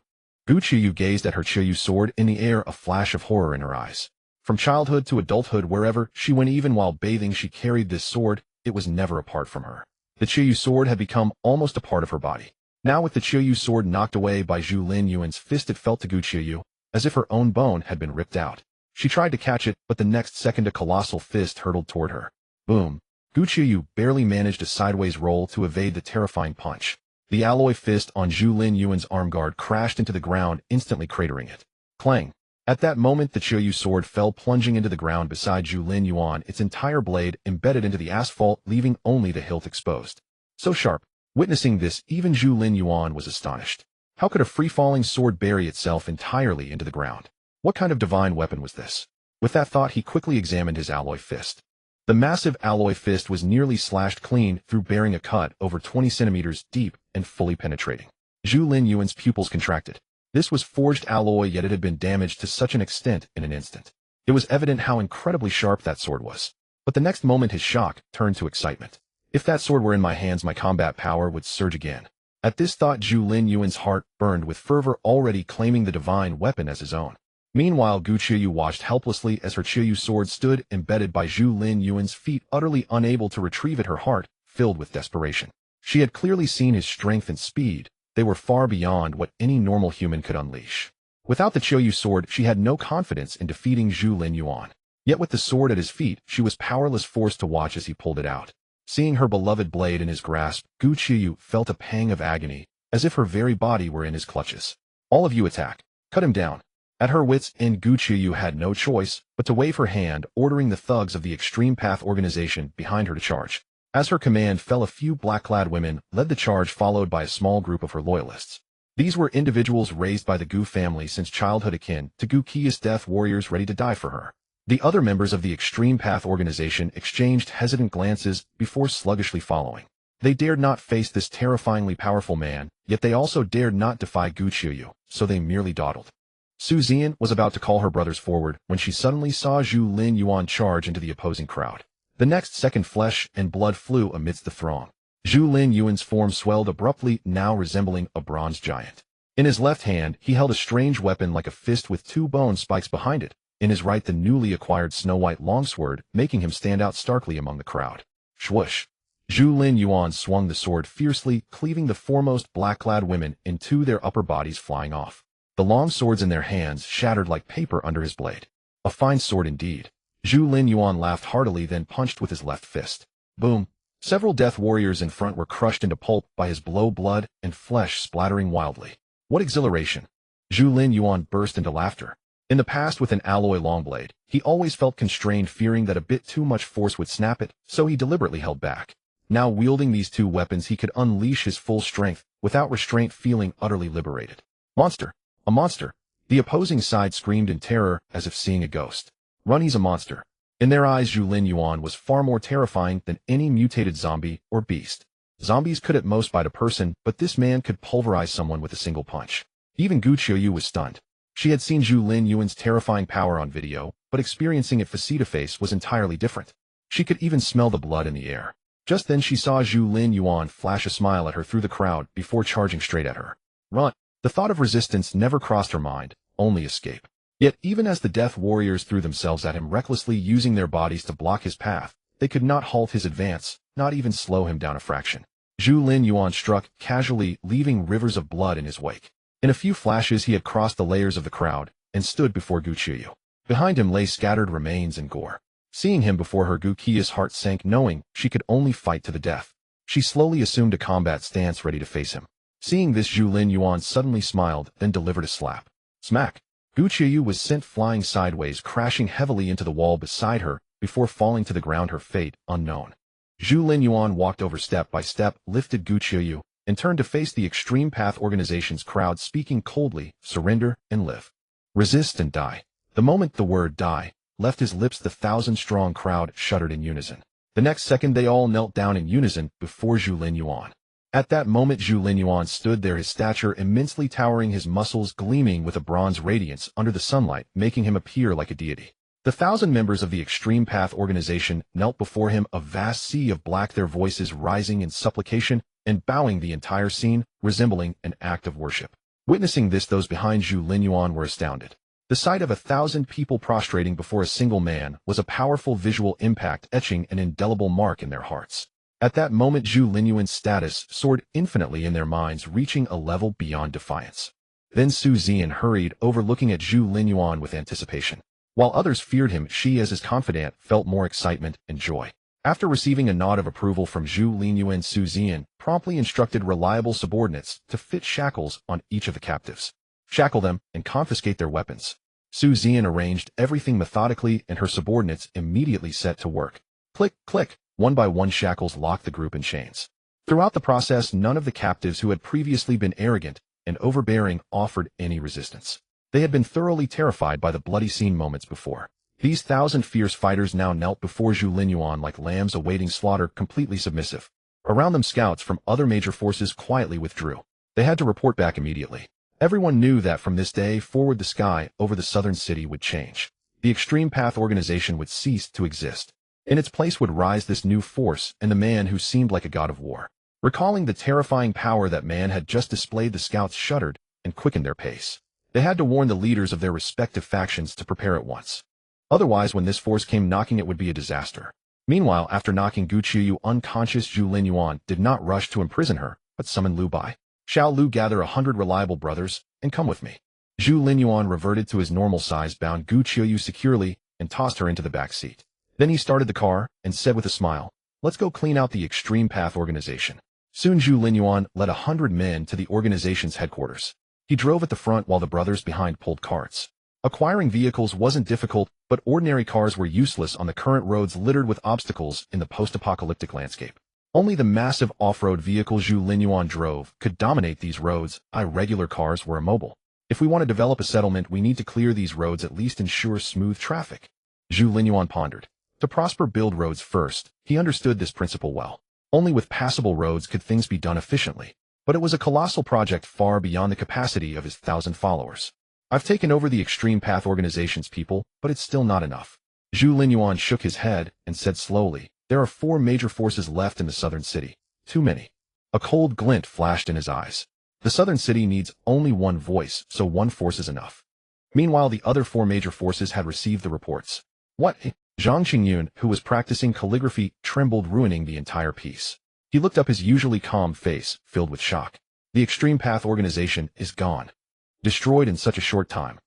Gu Qiyu gazed at her Qiyu sword in the air, a flash of horror in her eyes. From childhood to adulthood, wherever she went, even while bathing, she carried this sword. It was never apart from her. The Qiyu sword had become almost a part of her body. Now, with the Qiyu sword knocked away by Zhu Lin Yuan's fist, it felt to Gu Qiyu as if her own bone had been ripped out. She tried to catch it, but the next second a colossal fist hurtled toward her. Boom! Gu Qiyu barely managed a sideways roll to evade the terrifying punch. The alloy fist on Zhu Lin Yuan's armguard crashed into the ground, instantly cratering it. Clang! At that moment, the Qiyu sword fell plunging into the ground beside Zhu Lin Yuan, its entire blade embedded into the asphalt, leaving only the hilt exposed. So sharp! Witnessing this, even Zhu Lin Yuan was astonished. How could a free-falling sword bury itself entirely into the ground? What kind of divine weapon was this? With that thought, he quickly examined his alloy fist. The massive alloy fist was nearly slashed clean through, bearing a cut over 20 centimeters deep and fully penetrating. Zhu Lin Yuan's pupils contracted. This was forged alloy, yet it had been damaged to such an extent in an instant. It was evident how incredibly sharp that sword was. But the next moment, his shock turned to excitement. If that sword were in my hands, my combat power would surge again. At this thought, Zhu Lin Yuan's heart burned with fervor, already claiming the divine weapon as his own. Meanwhile, Gu Qiyu watched helplessly as her Qiyu sword stood embedded by Zhu Lin Yuan's feet, utterly unable to retrieve it, her heart filled with desperation. She had clearly seen his strength and speed. They were far beyond what any normal human could unleash. Without the Qiyu sword, she had no confidence in defeating Zhu Lin Yuan. Yet with the sword at his feet, she was powerless, forced to watch as he pulled it out. Seeing her beloved blade in his grasp, Gu Qiyu felt a pang of agony, as if her very body were in his clutches. All of you attack. Cut him down. At her wits' end, Gu Qiyu had no choice but to wave her hand, ordering the thugs of the Extreme Path organization behind her to charge. As her command fell, a few black-clad women led the charge, followed by a small group of her loyalists. These were individuals raised by the Gu family since childhood, akin to Gu Qiya's death warriors ready to die for her. The other members of the Extreme Path organization exchanged hesitant glances before sluggishly following. They dared not face this terrifyingly powerful man, yet they also dared not defy Gu Qiyu, so they merely dawdled. Su Zian was about to call her brothers forward when she suddenly saw Zhu Lin Yuan charge into the opposing crowd. The next second, flesh and blood flew amidst the throng. Zhu Lin Yuan's form swelled abruptly, now resembling a bronze giant. In his left hand, he held a strange weapon like a fist with two bone spikes behind it. In his right, the newly acquired snow-white longsword, making him stand out starkly among the crowd. Swoosh! Zhu Lin Yuan swung the sword fiercely, cleaving the foremost black-clad women in two, their upper bodies flying off. The long swords in their hands shattered like paper under his blade. A fine sword indeed. Zhu Lin Yuan laughed heartily, then punched with his left fist. Boom! Several death warriors in front were crushed into pulp by his blow, blood and flesh splattering wildly. What exhilaration! Zhu Lin Yuan burst into laughter. In the past, with an alloy longblade, he always felt constrained, fearing that a bit too much force would snap it, so he deliberately held back. Now, wielding these two weapons, he could unleash his full strength without restraint, feeling utterly liberated. Monster! A monster! The opposing side screamed in terror, as if seeing a ghost. Run, he's a monster. In their eyes, Zhu Lin Yuan was far more terrifying than any mutated zombie or beast. Zombies could at most bite a person, but this man could pulverize someone with a single punch. Even Gu Qiyu was stunned. She had seen Zhu Lin Yuan's terrifying power on video, but experiencing it face-to-face was entirely different. She could even smell the blood in the air. Just then she saw Zhu Lin Yuan flash a smile at her through the crowd before charging straight at her. Run! The thought of resistance never crossed her mind, only escape. Yet even as the death warriors threw themselves at him recklessly, using their bodies to block his path, they could not halt his advance, not even slow him down a fraction. Zhu Lin Yuan struck casually, leaving rivers of blood in his wake. In a few flashes, he had crossed the layers of the crowd and stood before Gu Qiyu. Behind him lay scattered remains and gore. Seeing him before her, Gu Qiya's heart sank, knowing she could only fight to the death. She slowly assumed a combat stance, ready to face him. Seeing this, Zhu Linyuan suddenly smiled, then delivered a slap. Smack! Gu Qiuyu was sent flying sideways, crashing heavily into the wall beside her, before falling to the ground, her fate unknown. Zhu Linyuan walked over step by step, lifted Gu Qiuyu, and turned to face the Extreme Path Organization's crowd, speaking coldly, "Surrender and live. Resist and die." The moment the word "die" left his lips, the 1,000-strong crowd shuddered in unison. The next second, they all knelt down in unison before Zhu Linyuan. At that moment, Zhu Linyuan stood there, his stature immensely towering, his muscles gleaming with a bronze radiance under the sunlight, making him appear like a deity. The 1,000 members of the Extreme Path Organization knelt before him, a vast sea of black, their voices rising in supplication and bowing, the entire scene resembling an act of worship. Witnessing this, those behind Zhu Linyuan were astounded. The sight of 1,000 people prostrating before a single man was a powerful visual impact, etching an indelible mark in their hearts. At that moment, Zhu Linyuan's status soared infinitely in their minds, reaching a level beyond defiance. Then Su Zian hurried over, looking at Zhu Linyuan with anticipation. While others feared him, she, as his confidant, felt more excitement and joy. After receiving a nod of approval from Zhu Linyuan, Su Zian promptly instructed reliable subordinates to fit shackles on each of the captives, shackle them, and confiscate their weapons. Su Zian arranged everything methodically, and her subordinates immediately set to work. Click, click. One by one, shackles locked the group in chains. Throughout the process, none of the captives who had previously been arrogant and overbearing offered any resistance. They had been thoroughly terrified by the bloody scene moments before. These 1,000 fierce fighters now knelt before Zhu Linyuan like lambs awaiting slaughter, completely submissive. Around them, scouts from other major forces quietly withdrew. They had to report back immediately. Everyone knew that from this day forward, the sky over the southern city would change. The Extreme Path Organization would cease to exist. In its place would rise this new force and the man who seemed like a god of war. Recalling the terrifying power that man had just displayed, the scouts shuddered and quickened their pace. They had to warn the leaders of their respective factions to prepare at once. Otherwise, when this force came knocking, it would be a disaster. Meanwhile, after knocking Gu Qiuyu unconscious, Zhu Linyuan did not rush to imprison her, but summoned Lu Bai. "Shall Lu gather 100 reliable brothers and come with me?" Zhu Linyuan reverted to his normal size, bound Gu Qiuyu securely, and tossed her into the back seat. Then he started the car and said with a smile, "Let's go clean out the Extreme Path Organization." Soon Zhu Linyuan led 100 men to the organization's headquarters. He drove at the front while the brothers behind pulled carts. Acquiring vehicles wasn't difficult, but ordinary cars were useless on the current roads littered with obstacles in the post-apocalyptic landscape. Only the massive off-road vehicles Zhu Linyuan drove could dominate these roads. Irregular cars were immobile. If we want to develop a settlement, we need to clear these roads, at least ensure smooth traffic. Zhu Linyuan pondered. To prosper, build roads first. He understood this principle well. Only with passable roads could things be done efficiently. But it was a colossal project far beyond the capacity of his 1,000 followers. "I've taken over the Extreme Path Organization's people, but it's still not enough." Zhu Linyuan shook his head and said slowly, "There are 4 major forces left in the southern city. Too many." A cold glint flashed in his eyes. The southern city needs only one voice, so one force is enough. Meanwhile, the other 4 major forces had received the reports. "What?" Zhang Qingyun, who was practicing calligraphy, trembled, ruining the entire piece. He looked up, his usually calm face filled with shock. "The Extreme Path Organization is gone. Destroyed in such a short time."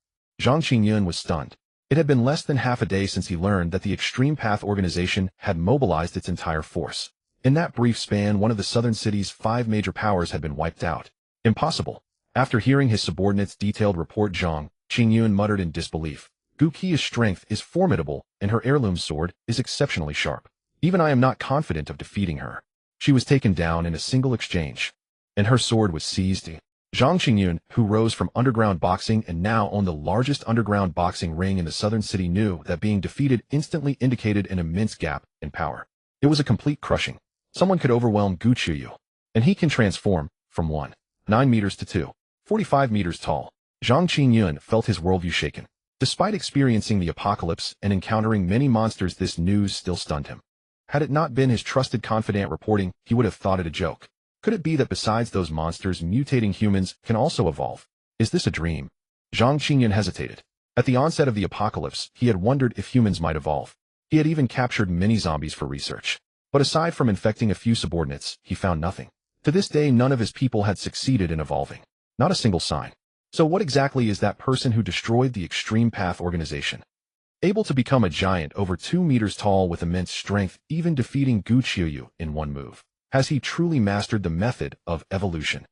Zhang Qingyun was stunned. It had been less than half a day since he learned that the Extreme Path Organization had mobilized its entire force. In that brief span, one of the southern city's 5 major powers had been wiped out. Impossible. After hearing his subordinate's detailed report, Zhang Qingyun muttered in disbelief. "Gu Qi's strength is formidable, and her heirloom sword is exceptionally sharp. Even I am not confident of defeating her. She was taken down in a single exchange, and her sword was seized." Zhang Qingyun, who rose from underground boxing and now owned the largest underground boxing ring in the southern city, knew that being defeated instantly indicated an immense gap in power. It was a complete crushing. Someone could overwhelm Gu Qiuyu, and he can transform from 9 meters to 45 meters tall. Zhang Qingyun felt his worldview shaken. Despite experiencing the apocalypse and encountering many monsters, this news still stunned him. Had it not been his trusted confidant reporting, he would have thought it a joke. Could it be that besides those monsters, mutating humans can also evolve? Is this a dream? Zhang Qingyun hesitated. At the onset of the apocalypse, he had wondered if humans might evolve. He had even captured many zombies for research. But aside from infecting a few subordinates, he found nothing. To this day, none of his people had succeeded in evolving. Not a single sign. So what exactly is that person who destroyed the Extreme Path Organization? Able to become a giant over 2 meters tall with immense strength, even defeating Gu Qiuyu in one move. Has he truly mastered the method of evolution?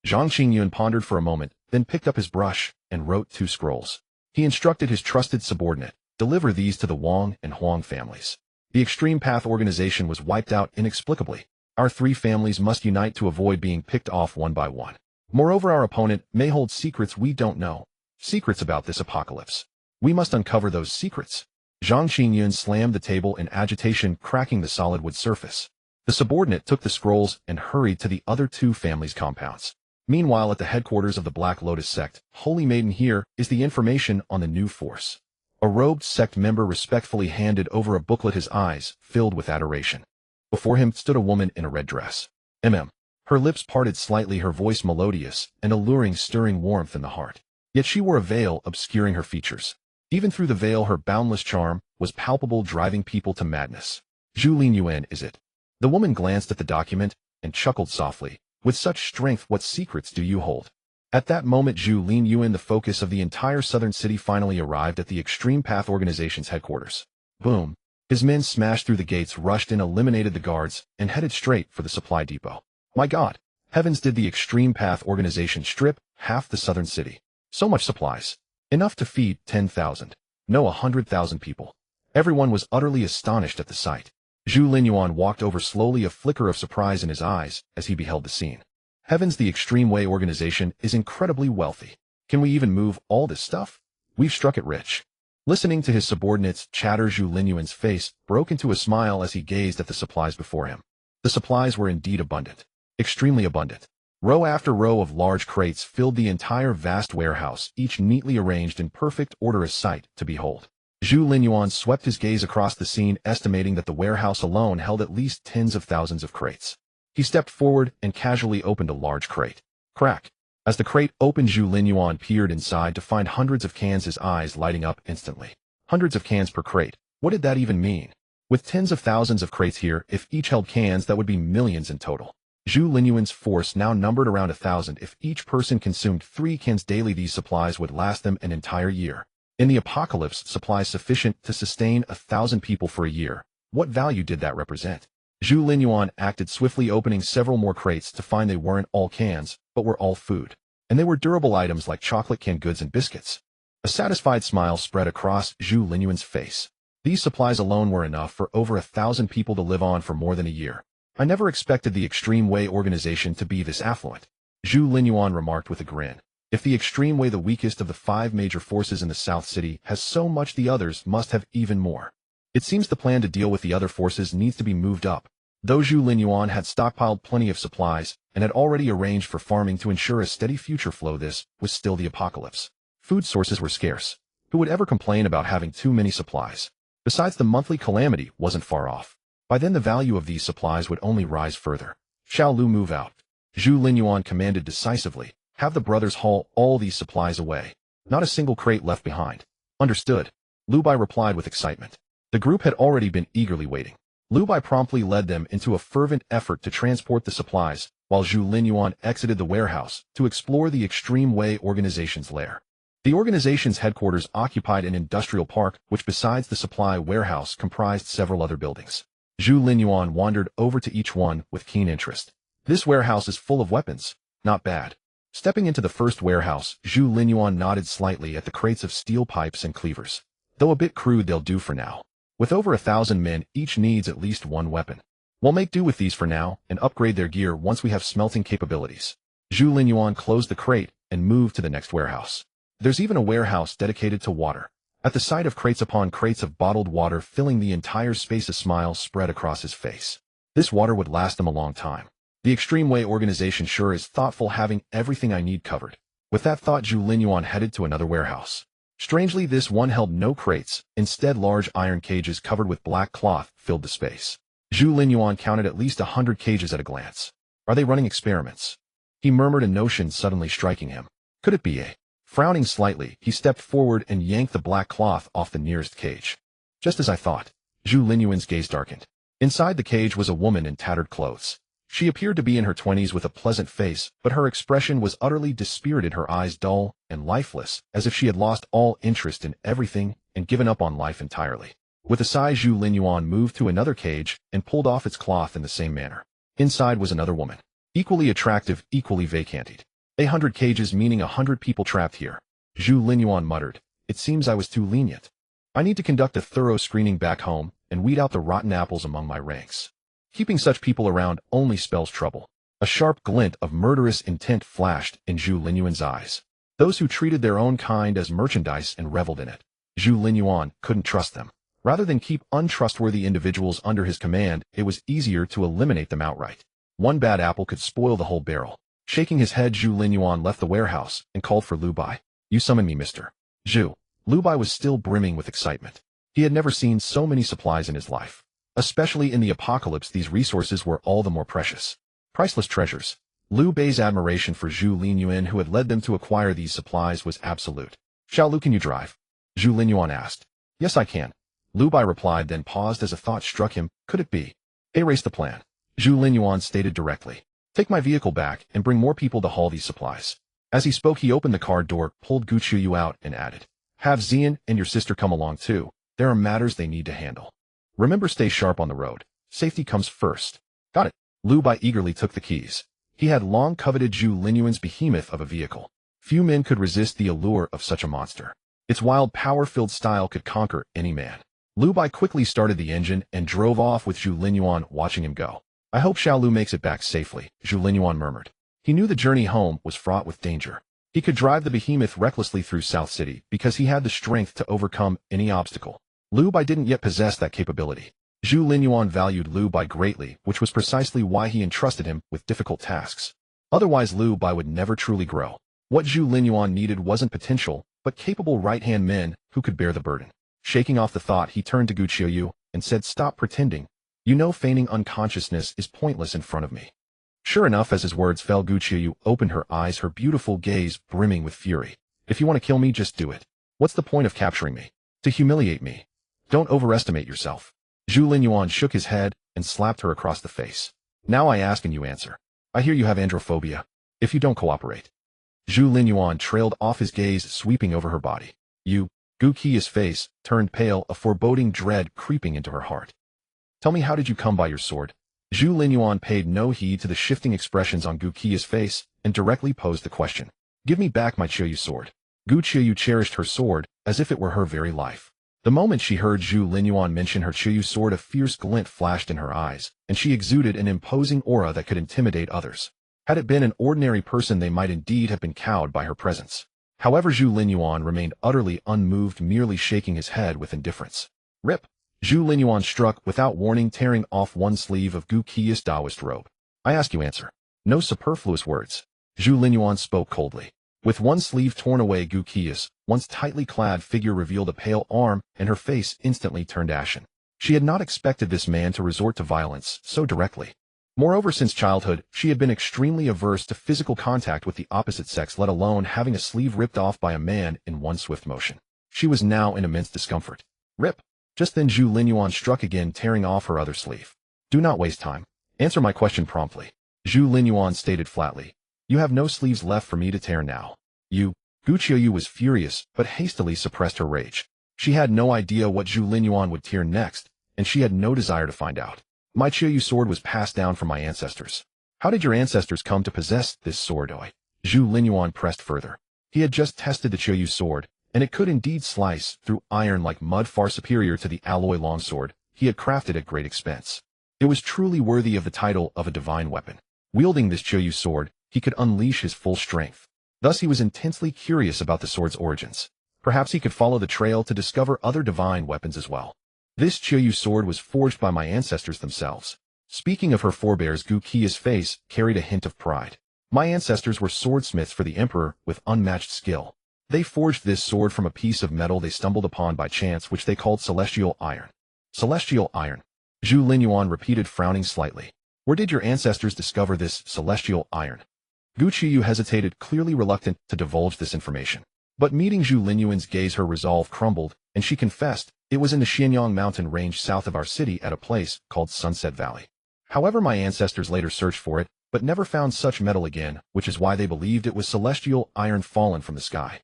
Zhang Qingyun pondered for a moment, then picked up his brush and wrote 2 scrolls. He instructed his trusted subordinate, deliver these to the Wang and Huang families. The Extreme Path organization was wiped out inexplicably. Our 3 families must unite to avoid being picked off one by one. Moreover, our opponent may hold secrets we don't know. Secrets about this apocalypse. We must uncover those secrets. Zhang Qingyun slammed the table in agitation, cracking the solid wood surface. The subordinate took the scrolls and hurried to the other 2 families' compounds. Meanwhile, at the headquarters of the Black Lotus sect, Holy Maiden, here is the information on the new force. A robed sect member respectfully handed over a booklet, his eyes filled with adoration. Before him stood a woman in a red dress. Her lips parted slightly, her voice melodious and alluring, stirring warmth in the heart. Yet she wore a veil obscuring her features. Even through the veil, her boundless charm was palpable, driving people to madness. Zhu Linyuan, is it? The woman glanced at the document and chuckled softly. With such strength, what secrets do you hold? At that moment, Zhu Linyuan, the focus of the entire southern city, finally arrived at the Extreme Path organization's headquarters. Boom. His men smashed through the gates, rushed in, eliminated the guards, and headed straight for the supply depot. My God! Heavens, did the Extreme Path organization strip half the southern city? So much supplies. Enough to feed 10,000. No, 100,000 people. Everyone was utterly astonished at the sight. Zhu Linyuan walked over slowly, a flicker of surprise in his eyes as he beheld the scene. Heavens, the Extreme Way organization is incredibly wealthy. Can we even move all this stuff? We've struck it rich. Listening to his subordinates chatter, Zhu Linyuan's face broke into a smile as he gazed at the supplies before him. The supplies were indeed abundant. Extremely abundant. Row after row of large crates filled the entire vast warehouse, each neatly arranged in perfect order, a sight to behold. Zhu Linyuan swept his gaze across the scene, estimating that the warehouse alone held at least tens of thousands of crates. He stepped forward and casually opened a large crate. Crack. As the crate opened, Zhu Linyuan peered inside to find hundreds of cans, his eyes lighting up instantly. Hundreds of cans per crate. What did that even mean? With tens of thousands of crates here, if each held cans, that would be millions in total. Zhu Linyuan's force now numbered around 1,000. If each person consumed 3 cans daily, these supplies would last them an entire year. In the apocalypse, supplies sufficient to sustain 1,000 people for a year. What value did that represent? Zhu Linyuan acted swiftly, opening several more crates to find they weren't all cans, but were all food. And they were durable items like chocolate, canned goods, and biscuits. A satisfied smile spread across Zhu Linyuan's face. These supplies alone were enough for over 1,000 people to live on for more than a year. I never expected the Extreme Way organization to be this affluent. Zhu Linyuan remarked with a grin. If the Extreme Way, the weakest of the 5 major forces in the South City, has so much, the others must have even more. It seems the plan to deal with the other forces needs to be moved up. Though Zhu Linyuan had stockpiled plenty of supplies and had already arranged for farming to ensure a steady future flow, this was still the apocalypse. Food sources were scarce. Who would ever complain about having too many supplies? Besides, the monthly calamity wasn't far off. By then, the value of these supplies would only rise further. Shall Lu move out? Zhu Linyuan commanded decisively. Have the brothers haul all these supplies away. Not a single crate left behind. Understood. Lu Bai replied with excitement. The group had already been eagerly waiting. Lu Bai promptly led them into a fervent effort to transport the supplies, while Zhu Linyuan exited the warehouse to explore the Extreme Way organization's lair. The organization's headquarters occupied an industrial park, which besides the supply warehouse comprised several other buildings. Zhu Linyuan wandered over to each one with keen interest. This warehouse is full of weapons. Not bad. Stepping into the first warehouse, Zhu Linyuan nodded slightly at the crates of steel pipes and cleavers. Though a bit crude, they'll do for now. With over 1,000 men, each needs at least one weapon. We'll make do with these for now and upgrade their gear once we have smelting capabilities. Zhu Linyuan closed the crate and moved to the next warehouse. There's even a warehouse dedicated to water. At the sight of crates upon crates of bottled water filling the entire space, a smile spread across his face. This water would last them a long time. The Extreme Way organization sure is thoughtful, having everything I need covered. With that thought, Zhu Linyuan headed to another warehouse. Strangely, this one held no crates. Instead, large iron cages covered with black cloth filled the space. Zhu Linyuan counted at least 100 cages at a glance. Are they running experiments? He murmured, a notion suddenly striking him. Could it be a... Frowning slightly, he stepped forward and yanked the black cloth off the nearest cage. Just as I thought. Zhu Linyuan's gaze darkened. Inside the cage was a woman in tattered clothes. She appeared to be in her 20s with a pleasant face, but her expression was utterly dispirited, her eyes dull and lifeless, as if she had lost all interest in everything and given up on life entirely. With a sigh, Zhu Linyuan moved to another cage and pulled off its cloth in the same manner. Inside was another woman. Equally attractive, equally vacanted. 100 cages meaning 100 people trapped here. Zhu Linyuan muttered. It seems I was too lenient. I need to conduct a thorough screening back home and weed out the rotten apples among my ranks. Keeping such people around only spells trouble. A sharp glint of murderous intent flashed in Zhu Linyuan's eyes. Those who treated their own kind as merchandise and reveled in it. Zhu Linyuan couldn't trust them. Rather than keep untrustworthy individuals under his command, it was easier to eliminate them outright. One bad apple could spoil the whole barrel. Shaking his head, Zhu Linyuan left the warehouse and called for Lu Bai. You summon me, Mr. Zhu. Lu Bai was still brimming with excitement. He had never seen so many supplies in his life. Especially in the apocalypse, these resources were all the more precious. Priceless treasures. Lu Bai's admiration for Zhu Linyuan, who had led them to acquire these supplies, was absolute. Xiao Lu, can you drive? Zhu Linyuan asked. Yes, I can. Lu Bai replied, then paused as a thought struck him. Could it be? Erase the plan. Zhu Linyuan stated directly. Take my vehicle back and bring more people to haul these supplies. As he spoke, he opened the car door, pulled Gu Qiuyu out, and added, Have Xian and your sister come along too. There are matters they need to handle. Remember, stay sharp on the road. Safety comes first. Got it. Lu Bai eagerly took the keys. He had long coveted Zhu Linyuan's behemoth of a vehicle. Few men could resist the allure of such a monster. Its wild, power-filled style could conquer any man. Lu Bai quickly started the engine and drove off with Zhu Linyuan watching him go. I hope Xiao Lu makes it back safely, Zhu Linyuan murmured. He knew the journey home was fraught with danger. He could drive the behemoth recklessly through South City because he had the strength to overcome any obstacle. Lu Bai didn't yet possess that capability. Zhu Linyuan valued Lu Bai greatly, which was precisely why he entrusted him with difficult tasks. Otherwise, Lu Bai would never truly grow. What Zhu Linyuan needed wasn't potential, but capable right-hand men who could bear the burden. Shaking off the thought, he turned to Gu Qiuyu and said, Stop pretending. You know feigning unconsciousness is pointless in front of me. Sure enough, as his words fell, Gu Qiuyu opened her eyes, her beautiful gaze brimming with fury. If you want to kill me, just do it. What's the point of capturing me? To humiliate me. Don't overestimate yourself. Zhu Linyuan shook his head and slapped her across the face. Now I ask and you answer. I hear you have androphobia. If you don't cooperate. Zhu Linyuan trailed off, his gaze sweeping over her body. You. Gu Qiu's face turned pale, a foreboding dread creeping into her heart. Tell me, how did you come by your sword? Zhu Linyuan paid no heed to the shifting expressions on Gu Qiu's face and directly posed the question. Give me back my Qiuyu sword. Gu Qiuyu cherished her sword as if it were her very life. The moment she heard Zhu Linyuan mention her Qiuyu sword, a fierce glint flashed in her eyes, and she exuded an imposing aura that could intimidate others. Had it been an ordinary person, they might indeed have been cowed by her presence. However, Zhu Linyuan remained utterly unmoved, merely shaking his head with indifference. Rip! Zhu Linyuan struck without warning, tearing off one sleeve of Gu Qiu's Taoist robe. I ask you, answer. No superfluous words. Zhu Linyuan spoke coldly. With one sleeve torn away, Gu Qiu's once tightly clad figure revealed a pale arm, and her face instantly turned ashen. She had not expected this man to resort to violence so directly. Moreover, since childhood, she had been extremely averse to physical contact with the opposite sex, let alone having a sleeve ripped off by a man in one swift motion. She was now in immense discomfort. Rip! Just then Zhu Linyuan struck again, tearing off her other sleeve. Do not waste time. Answer my question promptly. Zhu Linyuan stated flatly. You have no sleeves left for me to tear now. You. Gu Qiuyu was furious, but hastily suppressed her rage. She had no idea what Zhu Linyuan would tear next, and she had no desire to find out. My Qiuyu sword was passed down from my ancestors. How did your ancestors come to possess this sword? Zhu Linyuan pressed further. He had just tested the Qiuyu sword, and it could indeed slice through iron like mud, far superior to the alloy longsword he had crafted at great expense. It was truly worthy of the title of a divine weapon. Wielding this Qiuyu sword, he could unleash his full strength. Thus he was intensely curious about the sword's origins. Perhaps he could follow the trail to discover other divine weapons as well. This Qiuyu sword was forged by my ancestors themselves. Speaking of her forebears, Gu Qiu's face carried a hint of pride. My ancestors were swordsmiths for the emperor with unmatched skill. They forged this sword from a piece of metal they stumbled upon by chance, which they called celestial iron. Celestial iron. Zhu Linyuan repeated, frowning slightly. Where did your ancestors discover this celestial iron? Gu Qiuyu hesitated, clearly reluctant to divulge this information. But meeting Zhu Linyuan's gaze, her resolve crumbled, and she confessed, it was in the Xianyang mountain range south of our city at a place called Sunset Valley. However, my ancestors later searched for it, but never found such metal again, which is why they believed it was celestial iron fallen from the sky.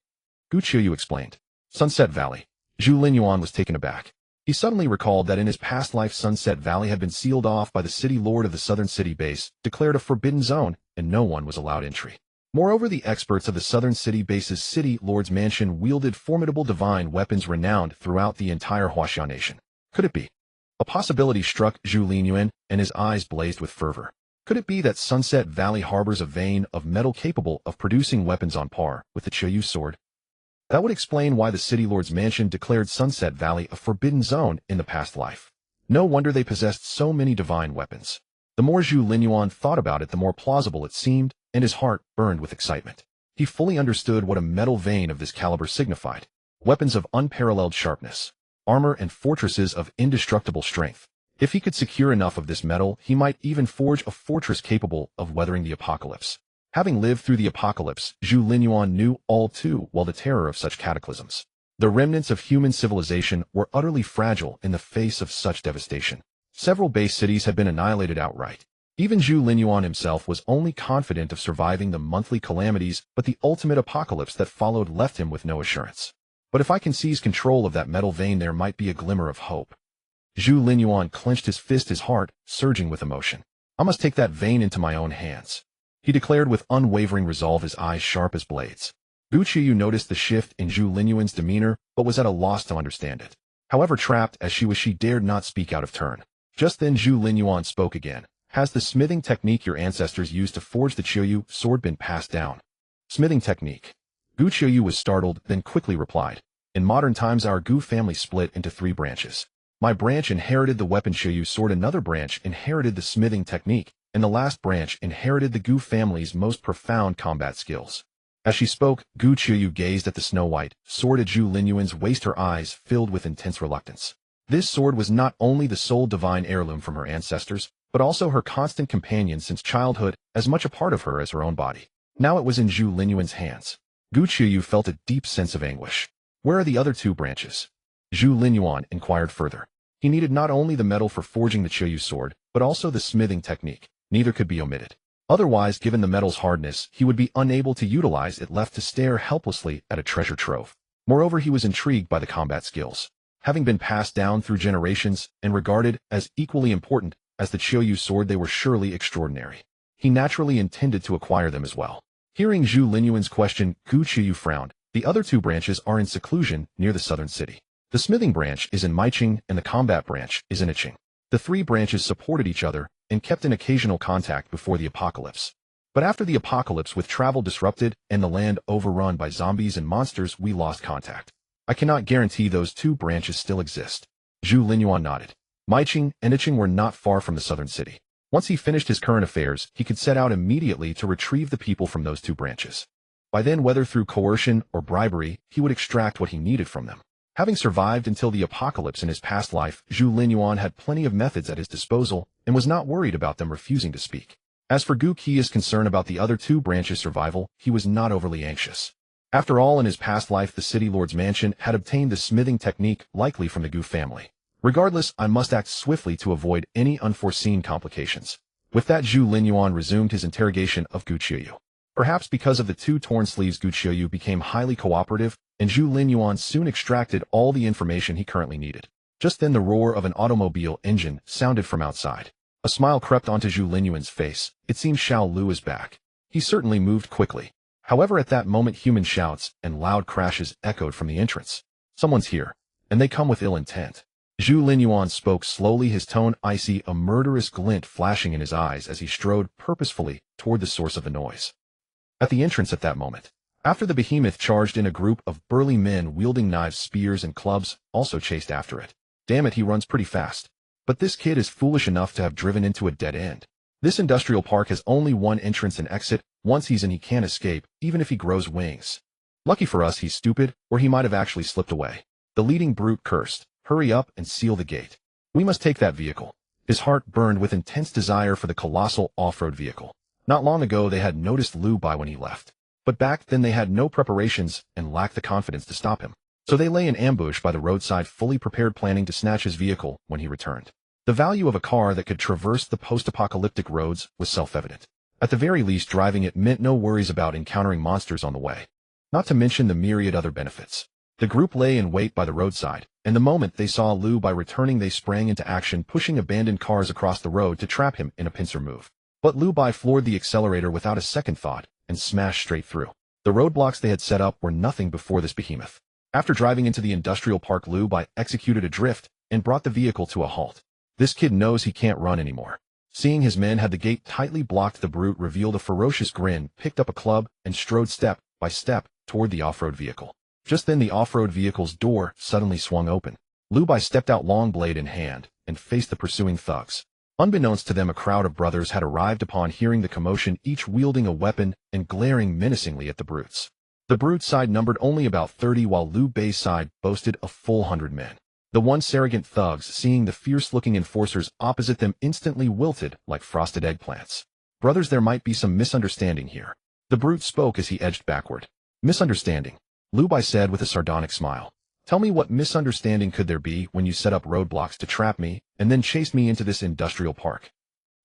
Gu Qiuyu explained. Sunset Valley. Zhu Linyuan was taken aback. He suddenly recalled that in his past life Sunset Valley had been sealed off by the city lord of the southern city base, declared a forbidden zone, and no one was allowed entry. Moreover, the experts of the southern city base's City Lord's Mansion wielded formidable divine weapons renowned throughout the entire Huaxiao nation. Could it be? A possibility struck Zhu Linyuan, and his eyes blazed with fervor. Could it be that Sunset Valley harbors a vein of metal capable of producing weapons on par with the Qiuyu sword? That would explain why the City Lord's Mansion declared Sunset Valley a forbidden zone in the past life. No wonder they possessed so many divine weapons. The more Zhu Linyuan thought about it, the more plausible it seemed, and his heart burned with excitement. He fully understood what a metal vein of this caliber signified. Weapons of unparalleled sharpness, armor, and fortresses of indestructible strength. If he could secure enough of this metal, he might even forge a fortress capable of weathering the apocalypse. Having lived through the apocalypse, Zhu Linyuan knew all too well the terror of such cataclysms. The remnants of human civilization were utterly fragile in the face of such devastation. Several base cities had been annihilated outright. Even Zhu Linyuan himself was only confident of surviving the monthly calamities, but the ultimate apocalypse that followed left him with no assurance. But if I can seize control of that metal vein, there might be a glimmer of hope. Zhu Linyuan clenched his fist, his heart surging with emotion. I must take that vein into my own hands, he declared with unwavering resolve, his eyes sharp as blades. Gu Qiuyu noticed the shift in Zhu Linyuan's demeanor, but was at a loss to understand it. However, trapped as she was, she dared not speak out of turn. Just then Zhu Linyuan spoke again. Has the smithing technique your ancestors used to forge the Qiuyu sword been passed down? Smithing technique. Gu Qiuyu was startled, then quickly replied. In modern times, our Gu family split into 3 branches. My branch inherited the weapon Qiuyu sword, another branch inherited the smithing technique, and the last branch inherited the Gu family's most profound combat skills. As she spoke, Gu Qiuyu gazed at the snow-white sword at Zhu Linyuan's waist, her eyes filled with intense reluctance. This sword was not only the sole divine heirloom from her ancestors, but also her constant companion since childhood, as much a part of her as her own body. Now it was in Zhu Linyuan's hands. Gu Qiuyu felt a deep sense of anguish. Where are the other 2 branches? Zhu Linyuan inquired further. He needed not only the metal for forging the Qiuyu sword, but also the smithing technique. Neither could be omitted. Otherwise, given the metal's hardness, he would be unable to utilize it, left to stare helplessly at a treasure trove. Moreover, he was intrigued by the combat skills. Having been passed down through generations and regarded as equally important as the Qiuyu sword, they were surely extraordinary. He naturally intended to acquire them as well. Hearing Zhu Linyuan's question, Gu Qiuyu frowned. The other 2 branches are in seclusion near the southern city. The smithing branch is in Maiqing and the combat branch is in Iqing. The 3 branches supported each other and kept in occasional contact before the apocalypse. But after the apocalypse, with travel disrupted and the land overrun by zombies and monsters, we lost contact. I cannot guarantee those 2 branches still exist. Zhu Linyuan nodded. Maiqing and Iqing were not far from the southern city. Once he finished his current affairs, he could set out immediately to retrieve the people from those 2 branches. By then, whether through coercion or bribery, he would extract what he needed from them. Having survived until the apocalypse in his past life, Zhu Linyuan had plenty of methods at his disposal and was not worried about them refusing to speak. As for Gu Qiu's concern about the other 2 branches' survival, he was not overly anxious. After all, in his past life, the City Lord's Mansion had obtained the smithing technique, likely from the Gu family. Regardless, I must act swiftly to avoid any unforeseen complications. With that, Zhu Linyuan resumed his interrogation of Gu Qiuyu. Perhaps because of the 2 torn sleeves, Gu Qiuyu became highly cooperative, and Zhu Linyuan soon extracted all the information he currently needed. Just then the roar of an automobile engine sounded from outside. A smile crept onto Zhu Linyuan's face. It seemed Xiao Lu was back. He certainly moved quickly. However, at that moment, human shouts and loud crashes echoed from the entrance. Someone's here, and they come with ill intent. Zhu Linyuan spoke slowly, his tone icy, a murderous glint flashing in his eyes as he strode purposefully toward the source of the noise. At the entrance at that moment, after the behemoth charged in, a group of burly men wielding knives, spears, and clubs also chased after it. Damn it, he runs pretty fast. But this kid is foolish enough to have driven into a dead end. This industrial park has only one entrance and exit. Once he's in, he can't escape, even if he grows wings. Lucky for us, he's stupid, or he might have actually slipped away. The leading brute cursed. Hurry up and seal the gate. We must take that vehicle. His heart burned with intense desire for the colossal off-road vehicle. Not long ago, they had noticed Lu Bai when he left. But back then they had no preparations and lacked the confidence to stop him. So they lay in ambush by the roadside, fully prepared, planning to snatch his vehicle when he returned. The value of a car that could traverse the post-apocalyptic roads was self-evident. At the very least, driving it meant no worries about encountering monsters on the way. Not to mention the myriad other benefits. The group lay in wait by the roadside, and the moment they saw Lu Bai returning, they sprang into action, pushing abandoned cars across the road to trap him in a pincer move. But Lu Bai floored the accelerator without a second thought, and smashed straight through. The roadblocks they had set up were nothing before this behemoth. After driving into the industrial park, Liu Bai executed a drift and brought the vehicle to a halt. This kid knows he can't run anymore. Seeing his men had the gate tightly blocked, the brute revealed a ferocious grin, picked up a club, and strode step by step toward the off-road vehicle. Just then the off-road vehicle's door suddenly swung open. Liu Bai stepped out, long blade in hand, and faced the pursuing thugs. Unbeknownst to them, a crowd of brothers had arrived upon hearing the commotion, each wielding a weapon and glaring menacingly at the brutes. The brute side numbered only about 30, while Liu Bai's side boasted a full 100 men. The once arrogant thugs, seeing the fierce-looking enforcers opposite them, instantly wilted like frosted eggplants. "Brothers, there might be some misunderstanding here." The brute spoke as he edged backward. "Misunderstanding?" Liu Bai said with a sardonic smile. "Tell me, what misunderstanding could there be when you set up roadblocks to trap me and then chased me into this industrial park?"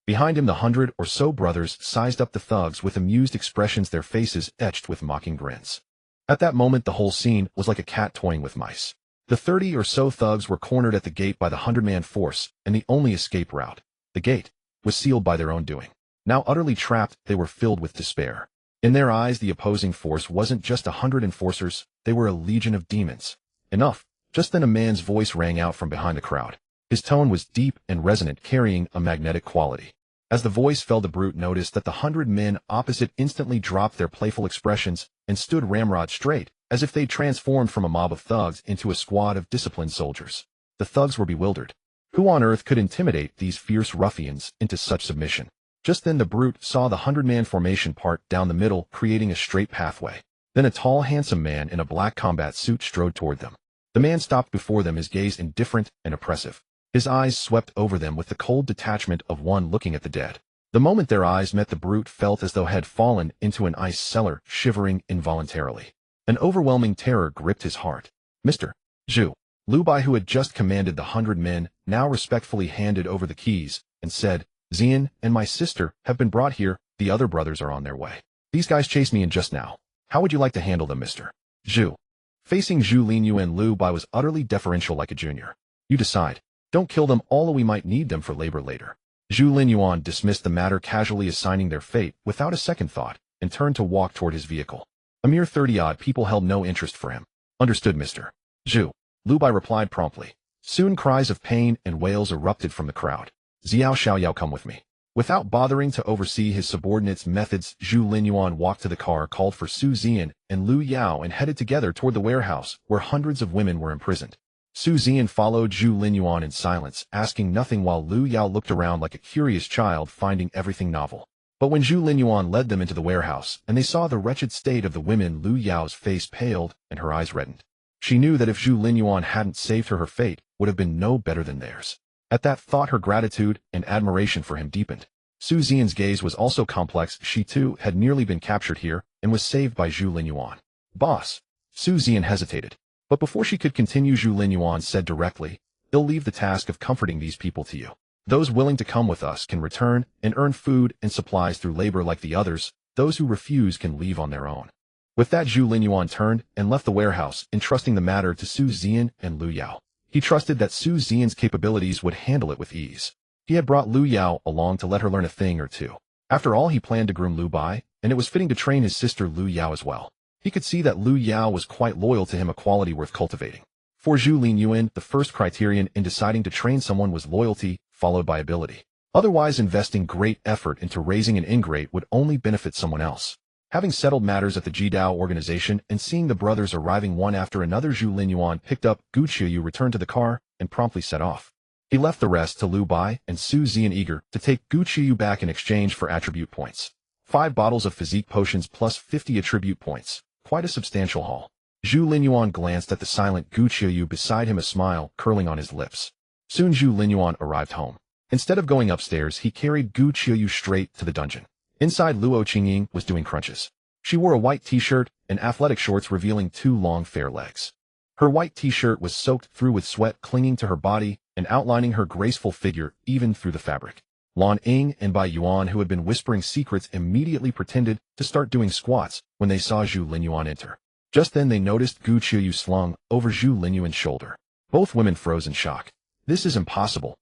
Behind him, the 100 or so brothers sized up the thugs with amused expressions, their faces etched with mocking grins. At that moment, the whole scene was like a cat toying with mice. The 30 or so thugs were cornered at the gate by the 100-man force, and the only escape route, the gate, was sealed by their own doing. Now utterly trapped, they were filled with despair. In their eyes, the opposing force wasn't just 100 enforcers, they were a legion of demons. "Enough." Just then a man's voice rang out from behind the crowd. His tone was deep and resonant, carrying a magnetic quality. As the voice fell, the brute noticed that the 100 men opposite instantly dropped their playful expressions and stood ramrod straight, as if they'd transformed from a mob of thugs into a squad of disciplined soldiers. The thugs were bewildered. Who on earth could intimidate these fierce ruffians into such submission? Just then the brute saw the 100-man formation part down the middle, creating a straight pathway. Then a tall, handsome man in a black combat suit strode toward them. The man stopped before them, his gaze indifferent and oppressive. His eyes swept over them with the cold detachment of one looking at the dead. The moment their eyes met, the brute felt as though had fallen into an ice cellar, shivering involuntarily. An overwhelming terror gripped his heart. "Mr. Zhu." Liu Bai, who had just commanded the 100 men, now respectfully handed over the keys and said, "Xian and my sister have been brought here. The other brothers are on their way. These guys chased me in just now. How would you like to handle them, Mr. Zhu?" Facing Zhu Linyuan, Liu Bai was utterly deferential, like a junior. "You decide. Don't kill them all, we might need them for labor later." Zhu Linyuan dismissed the matter, casually assigning their fate without a second thought, and turned to walk toward his vehicle. A mere 30-odd people held no interest for him. "Understood, Mr. Zhu," Liu Bai replied promptly. Soon cries of pain and wails erupted from the crowd. "Xiao Xiaoyao, come with me." Without bothering to oversee his subordinates' methods, Zhu Linyuan walked to the car, called for Su Xian and Lu Yao, and headed together toward the warehouse, where hundreds of women were imprisoned. Su Xian followed Zhu Linyuan in silence, asking nothing, while Lu Yao looked around like a curious child, finding everything novel. But when Zhu Linyuan led them into the warehouse, and they saw the wretched state of the women, Lu Yao's face paled and her eyes reddened. She knew that if Zhu Linyuan hadn't saved her, her fate would have been no better than theirs. At that thought, her gratitude and admiration for him deepened. Su Xian's gaze was also complex. She too had nearly been captured here and was saved by Zhu Linyuan. "Boss." Su Xian hesitated. But before she could continue, Zhu Linyuan said directly, "They'll leave the task of comforting these people to you. Those willing to come with us can return and earn food and supplies through labor like the others. Those who refuse can leave on their own." With that, Zhu Linyuan turned and left the warehouse, entrusting the matter to Su Xian and Lu Yao. He trusted that Su Xian's capabilities would handle it with ease. He had brought Lu Yao along to let her learn a thing or two. After all, he planned to groom Liu Bai, and it was fitting to train his sister Lu Yao as well. He could see that Lu Yao was quite loyal to him, a quality worth cultivating. For Zhu Linyuan, the first criterion in deciding to train someone was loyalty, followed by ability. Otherwise, investing great effort into raising an ingrate would only benefit someone else. Having settled matters at the Jidao organization and seeing the brothers arriving one after another, Zhu Linyuan picked up Gu Qiuyu, returned to the car, and promptly set off. He left the rest to Liu Bai and Su Xian, eager to take Gu Qiuyu back in exchange for attribute points. 5 bottles of physique potions plus 50 attribute points. Quite a substantial haul. Zhu Linyuan glanced at the silent Gu Qiuyu beside him, a smile curling on his lips. Soon Zhu Linyuan arrived home. Instead of going upstairs, he carried Gu Qiuyu straight to the dungeon. Inside, Luo Qingying was doing crunches. She wore a white t-shirt and athletic shorts, revealing 2 long fair legs. Her white t-shirt was soaked through with sweat, clinging to her body and outlining her graceful figure even through the fabric. Lan Ying and Bai Yuan, who had been whispering secrets, immediately pretended to start doing squats when they saw Zhu Linyuan enter. Just then they noticed Gu Qiuyu slung over Zhu Linyuan's shoulder. Both women froze in shock. "This is impossible."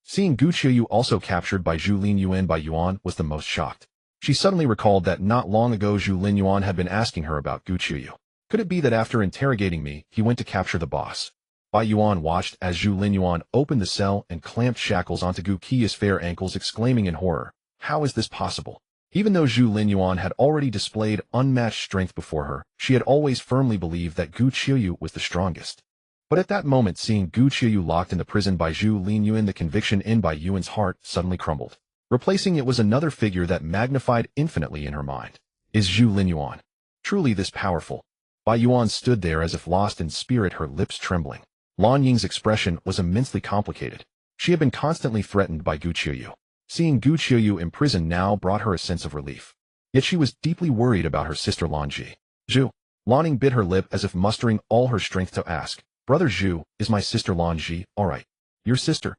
Seeing Gu Qiuyu also captured by Zhu Linyuan, Bai Yuan was the most shocked. She suddenly recalled that not long ago Zhu Linyuan had been asking her about Gu Qiuyu. Could it be that after interrogating me, he went to capture the boss? Bai Yuan watched as Zhu Linyuan opened the cell and clamped shackles onto Gu Qiu's fair ankles, exclaiming in horror, "How is this possible?" Even though Zhu Linyuan had already displayed unmatched strength before her, she had always firmly believed that Gu Qiuyu was the strongest. But at that moment, seeing Gu Qiuyu locked in the prison by Zhu Linyuan, the conviction in Bai Yuan's heart suddenly crumbled. Replacing it was another figure that magnified infinitely in her mind. Is Zhu Linyuan truly this powerful? Bai Yuan stood there as if lost in spirit, her lips trembling. Lan Ying's expression was immensely complicated. She had been constantly threatened by Gu Qiuyu. Seeing Gu Qiuyu imprisoned now brought her a sense of relief. Yet she was deeply worried about her sister Lan Ji. Zhu. Lan Ying bit her lip as if mustering all her strength to ask, "Brother Zhu, is my sister Lan Ji all right?" "Your sister?"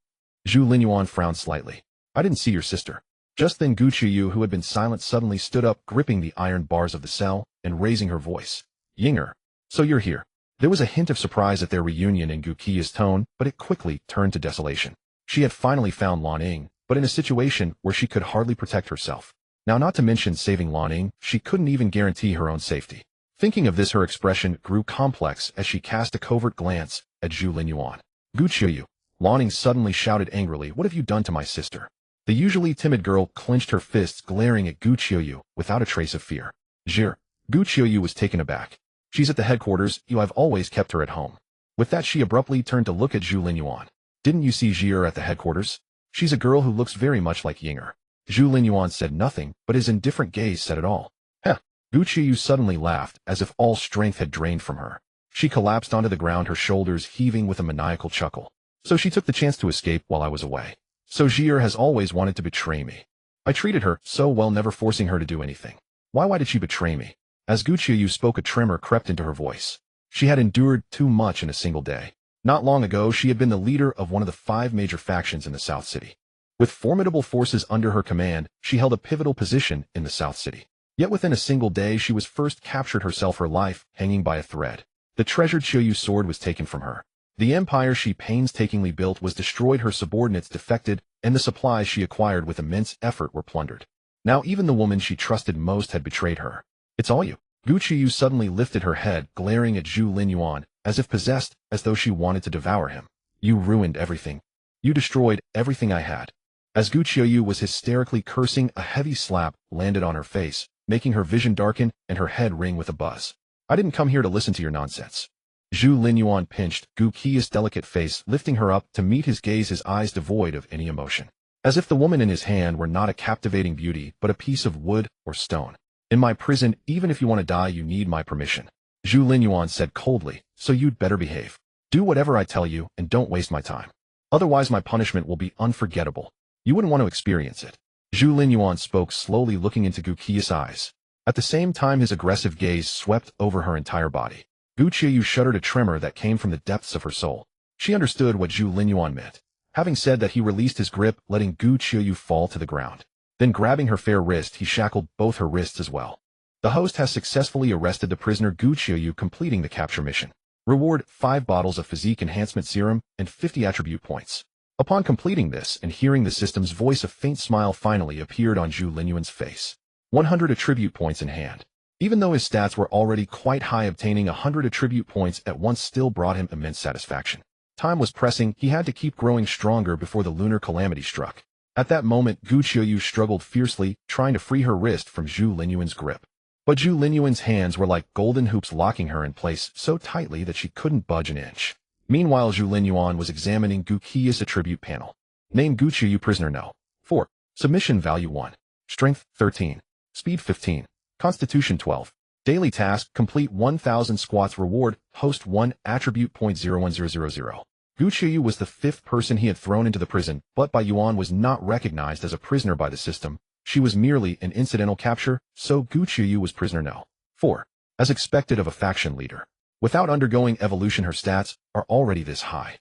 Zhu Linyuan frowned slightly. "I didn't see your sister." Just then Gu Qiuyu, who had been silent, suddenly stood up, gripping the iron bars of the cell and raising her voice. "Yinger, so you're here." There was a hint of surprise at their reunion in Gu Qiu's tone, but it quickly turned to desolation. She had finally found Lan Ying, but in a situation where she could hardly protect herself. Now, not to mention saving Lan Ying, she couldn't even guarantee her own safety. Thinking of this, her expression grew complex as she cast a covert glance at Zhu Linyuan. "Gu Qiuyu." Lan Ying suddenly shouted angrily, "What have you done to my sister?" The usually timid girl clenched her fists, glaring at Gu Qiuyu without a trace of fear. "Zhir." Gu Qiuyu was taken aback. "She's at the headquarters, I've always kept her at home." With that, she abruptly turned to look at Zhu Linyuan. "Didn't you see Zhir at the headquarters? She's a girl who looks very much like Yinger." Zhu Linyuan said nothing, but his indifferent gaze said it all. "Heh." Gu Qiuyu suddenly laughed, as if all strength had drained from her. She collapsed onto the ground, her shoulders heaving with a maniacal chuckle. "So she took the chance to escape while I was away. So Zhir has always wanted to betray me. I treated her so well, never forcing her to do anything. Why did she betray me?" As Gu Qiuyu spoke, a tremor crept into her voice. She had endured too much in a single day. Not long ago, she had been the leader of one of the 5 major factions in the South City. With formidable forces under her command, she held a pivotal position in the South City. Yet within a single day, she was first captured, herself, her life hanging by a thread. The treasured Qiuyu sword was taken from her. The empire she painstakingly built was destroyed, her subordinates defected, and the supplies she acquired with immense effort were plundered. Now even the woman she trusted most had betrayed her. "It's all you." Gu Qiuyu suddenly lifted her head, glaring at Zhu Linyuan, as if possessed, as though she wanted to devour him. "You ruined everything. You destroyed everything I had." As Gu Qiuyu was hysterically cursing, a heavy slap landed on her face, making her vision darken and her head ring with a buzz. "I didn't come here to listen to your nonsense." Zhu Linyuan pinched Gu Qiu's delicate face, lifting her up to meet his gaze, his eyes devoid of any emotion. As if the woman in his hand were not a captivating beauty, but a piece of wood or stone. "In my prison, even if you want to die, you need my permission." Zhu Linyuan said coldly, "So you'd better behave. Do whatever I tell you, and don't waste my time. Otherwise my punishment will be unforgettable. You wouldn't want to experience it." Zhu Linyuan spoke slowly, looking into Gu Qiu's eyes. At the same time, his aggressive gaze swept over her entire body. Gu Qiuyu shuddered, a tremor that came from the depths of her soul. She understood what Zhu Linyuan meant. Having said that, he released his grip, letting Gu Qiuyu fall to the ground. Then grabbing her fair wrist, he shackled both her wrists as well. "The host has successfully arrested the prisoner Gu Qiuyu, completing the capture mission. Reward: 5 bottles of physique enhancement serum and 50 attribute points." Upon completing this and hearing the system's voice, a faint smile finally appeared on Zhu Linyuan's face. 100 attribute points in hand. Even though his stats were already quite high, obtaining 100 attribute points at once still brought him immense satisfaction. Time was pressing, he had to keep growing stronger before the lunar calamity struck. At that moment, Gu Qiuyu struggled fiercely, trying to free her wrist from Zhu Linyuan's grip. But Zhu Linyuan's hands were like golden hoops, locking her in place so tightly that she couldn't budge an inch. Meanwhile, Zhu Linyuan was examining Gu Qiu's attribute panel. Name: Gu Qiuyu, prisoner No. 4. Submission value 1. Strength 13. Speed 15. Constitution 12. Daily task: complete 1,000 squats. Reward: host 1 attribute point 01000. Gu Qiuyu was the 5th person he had thrown into the prison, but Bai Yuan was not recognized as a prisoner by the system. She was merely an incidental capture, so Gu Qiuyu was prisoner No. 4. As expected of a faction leader. Without undergoing evolution, her stats are already this high.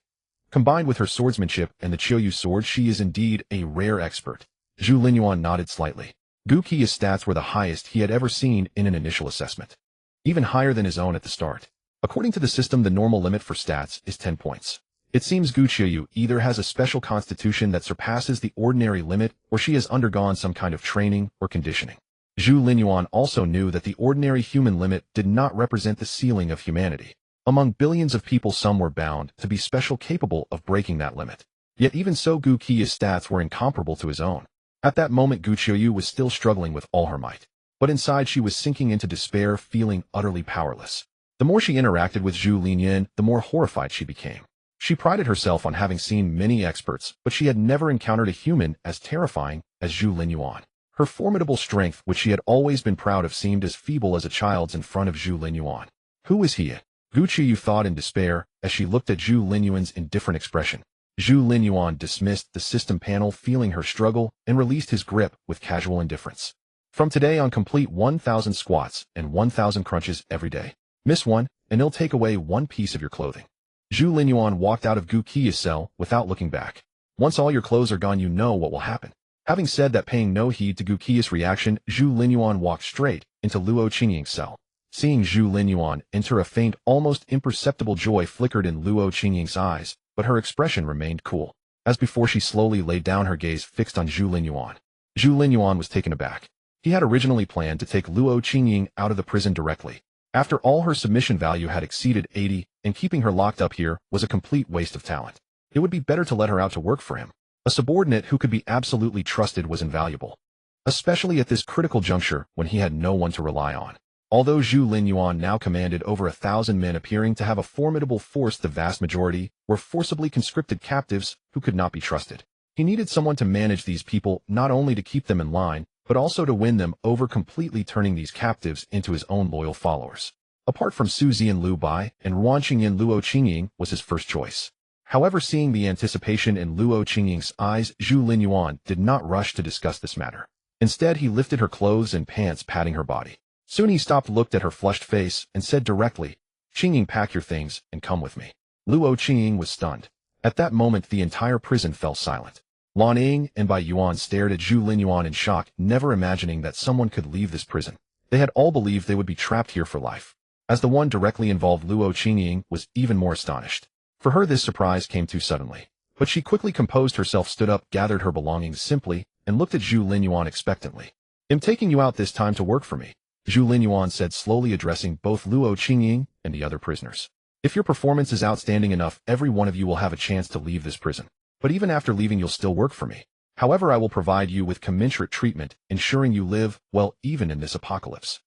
Combined with her swordsmanship and the Qiuyu sword, she is indeed a rare expert. Zhu Linyuan nodded slightly. Gu Qiu's stats were the highest he had ever seen in an initial assessment. Even higher than his own at the start. According to the system, the normal limit for stats is 10 points. It seems Gu Qiuyu either has a special constitution that surpasses the ordinary limit, or she has undergone some kind of training or conditioning. Zhu Linyuan also knew that the ordinary human limit did not represent the ceiling of humanity. Among billions of people, some were bound to be special, capable of breaking that limit. Yet even so, Gu Qi's stats were incomparable to his own. At that moment, Gu Qiyu was still struggling with all her might. But inside she was sinking into despair, feeling utterly powerless. The more she interacted with Zhu Linyan, the more horrified she became. She prided herself on having seen many experts, but she had never encountered a human as terrifying as Zhu Linyuan. Her formidable strength, which she had always been proud of, seemed as feeble as a child's in front of Zhu Linyuan. Who was he? Gu Qiyu thought in despair as she looked at Zhu Linyuan's indifferent expression. Zhu Linyuan dismissed the system panel, feeling her struggle, and released his grip with casual indifference. From today on, complete 1,000 squats and 1,000 crunches every day. Miss one, and he'll take away one piece of your clothing. Zhu Linyuan walked out of Gu Qi's cell without looking back. Once all your clothes are gone, you know what will happen. Having said that, paying no heed to Gu Qi's reaction, Zhu Linyuan walked straight into Luo Qingying's cell. Seeing Zhu Linyuan enter, a faint, almost imperceptible joy flickered in Luo Qingying's eyes, but her expression remained cool. As before, she slowly laid down, her gaze fixed on Zhu Linyuan. Zhu Linyuan was taken aback. He had originally planned to take Luo Qingying out of the prison directly. After all, her submission value had exceeded 80, and keeping her locked up here was a complete waste of talent. It would be better to let her out to work for him. A subordinate who could be absolutely trusted was invaluable, especially at this critical juncture when he had no one to rely on. Although Zhu Linyuan now commanded over 1,000 men, appearing to have a formidable force, the vast majority were forcibly conscripted captives who could not be trusted. He needed someone to manage these people, not only to keep them in line, but also to win them over, completely turning these captives into his own loyal followers. Apart from Su Zian Lu Bai and Ruan Qingyin, Luo Qingying was his first choice. However, seeing the anticipation in Luo Qingying's eyes, Zhu Linyuan did not rush to discuss this matter. Instead, he lifted her clothes and pants, patting her body. Soon he stopped, looked at her flushed face, and said directly, "Qingying, pack your things and come with me." Luo Qingying was stunned. At that moment, the entire prison fell silent. Lan Ying and Bai Yuan stared at Zhu Linyuan in shock, never imagining that someone could leave this prison. They had all believed they would be trapped here for life. As the one directly involved, Luo Qingying was even more astonished. For her, this surprise came too suddenly. But she quickly composed herself, stood up, gathered her belongings simply, and looked at Zhu Linyuan expectantly. "I'm taking you out this time to work for me," Zhu Linyuan said, slowly addressing both Luo Qingying and the other prisoners. "If your performance is outstanding enough, every one of you will have a chance to leave this prison. But even after leaving, you'll still work for me. However, I will provide you with commensurate treatment, ensuring you live well even in this apocalypse."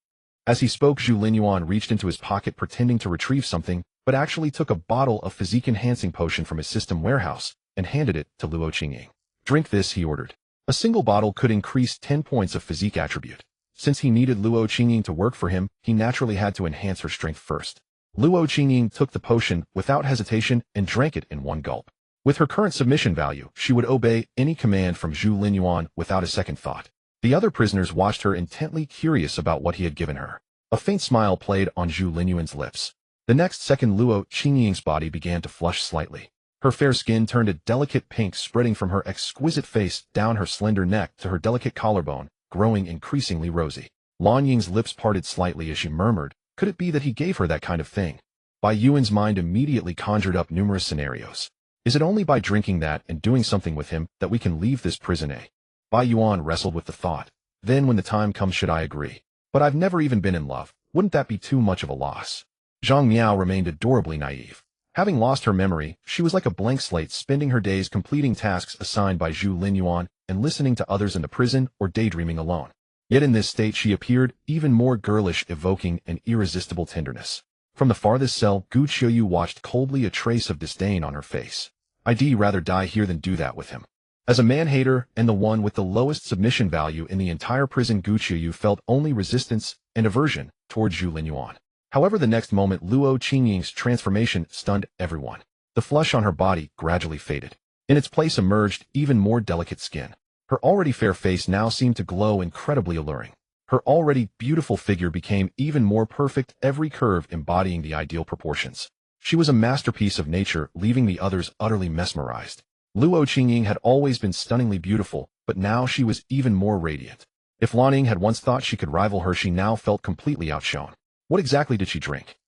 As he spoke, Zhu Linyuan reached into his pocket, pretending to retrieve something, but actually took a bottle of physique-enhancing potion from his system warehouse and handed it to Luo Qingying. "Drink this," he ordered. A single bottle could increase 10 points of physique attribute. Since he needed Luo Qingying to work for him, he naturally had to enhance her strength first. Luo Qingying took the potion without hesitation and drank it in one gulp. With her current submission value, she would obey any command from Zhu Linyuan without a second thought. The other prisoners watched her intently, curious about what he had given her. A faint smile played on Zhu Linyuan's lips. The next second, Luo Qingying's body began to flush slightly. Her fair skin turned a delicate pink, spreading from her exquisite face down her slender neck to her delicate collarbone, growing increasingly rosy. Lan Ying's lips parted slightly as she murmured, "Could it be that he gave her that kind of thing?" Bai Yuan's mind immediately conjured up numerous scenarios. Is it only by drinking that and doing something with him that we can leave this prison? Bai Yuan wrestled with the thought. Then when the time comes, should I agree? But I've never even been in love. Wouldn't that be too much of a loss? Zhang Miao remained adorably naive. Having lost her memory, she was like a blank slate, spending her days completing tasks assigned by Zhu Linyuan and listening to others in the prison or daydreaming alone. Yet in this state she appeared even more girlish, evoking an irresistible tenderness. From the farthest cell, Gu Qiyu watched coldly, a trace of disdain on her face. "I'd rather die here than do that with him." As a man-hater and the one with the lowest submission value in the entire prison, Gu Qiyu felt only resistance and aversion toward Zhu Linyuan. However, the next moment, Luo Qingying's transformation stunned everyone. The flush on her body gradually faded. In its place emerged even more delicate skin. Her already fair face now seemed to glow incredibly alluring. Her already beautiful figure became even more perfect, every curve embodying the ideal proportions. She was a masterpiece of nature, leaving the others utterly mesmerized. Luo Qingying had always been stunningly beautiful, but now she was even more radiant. If Lan Ying had once thought she could rival her, she now felt completely outshone. What exactly did she drink?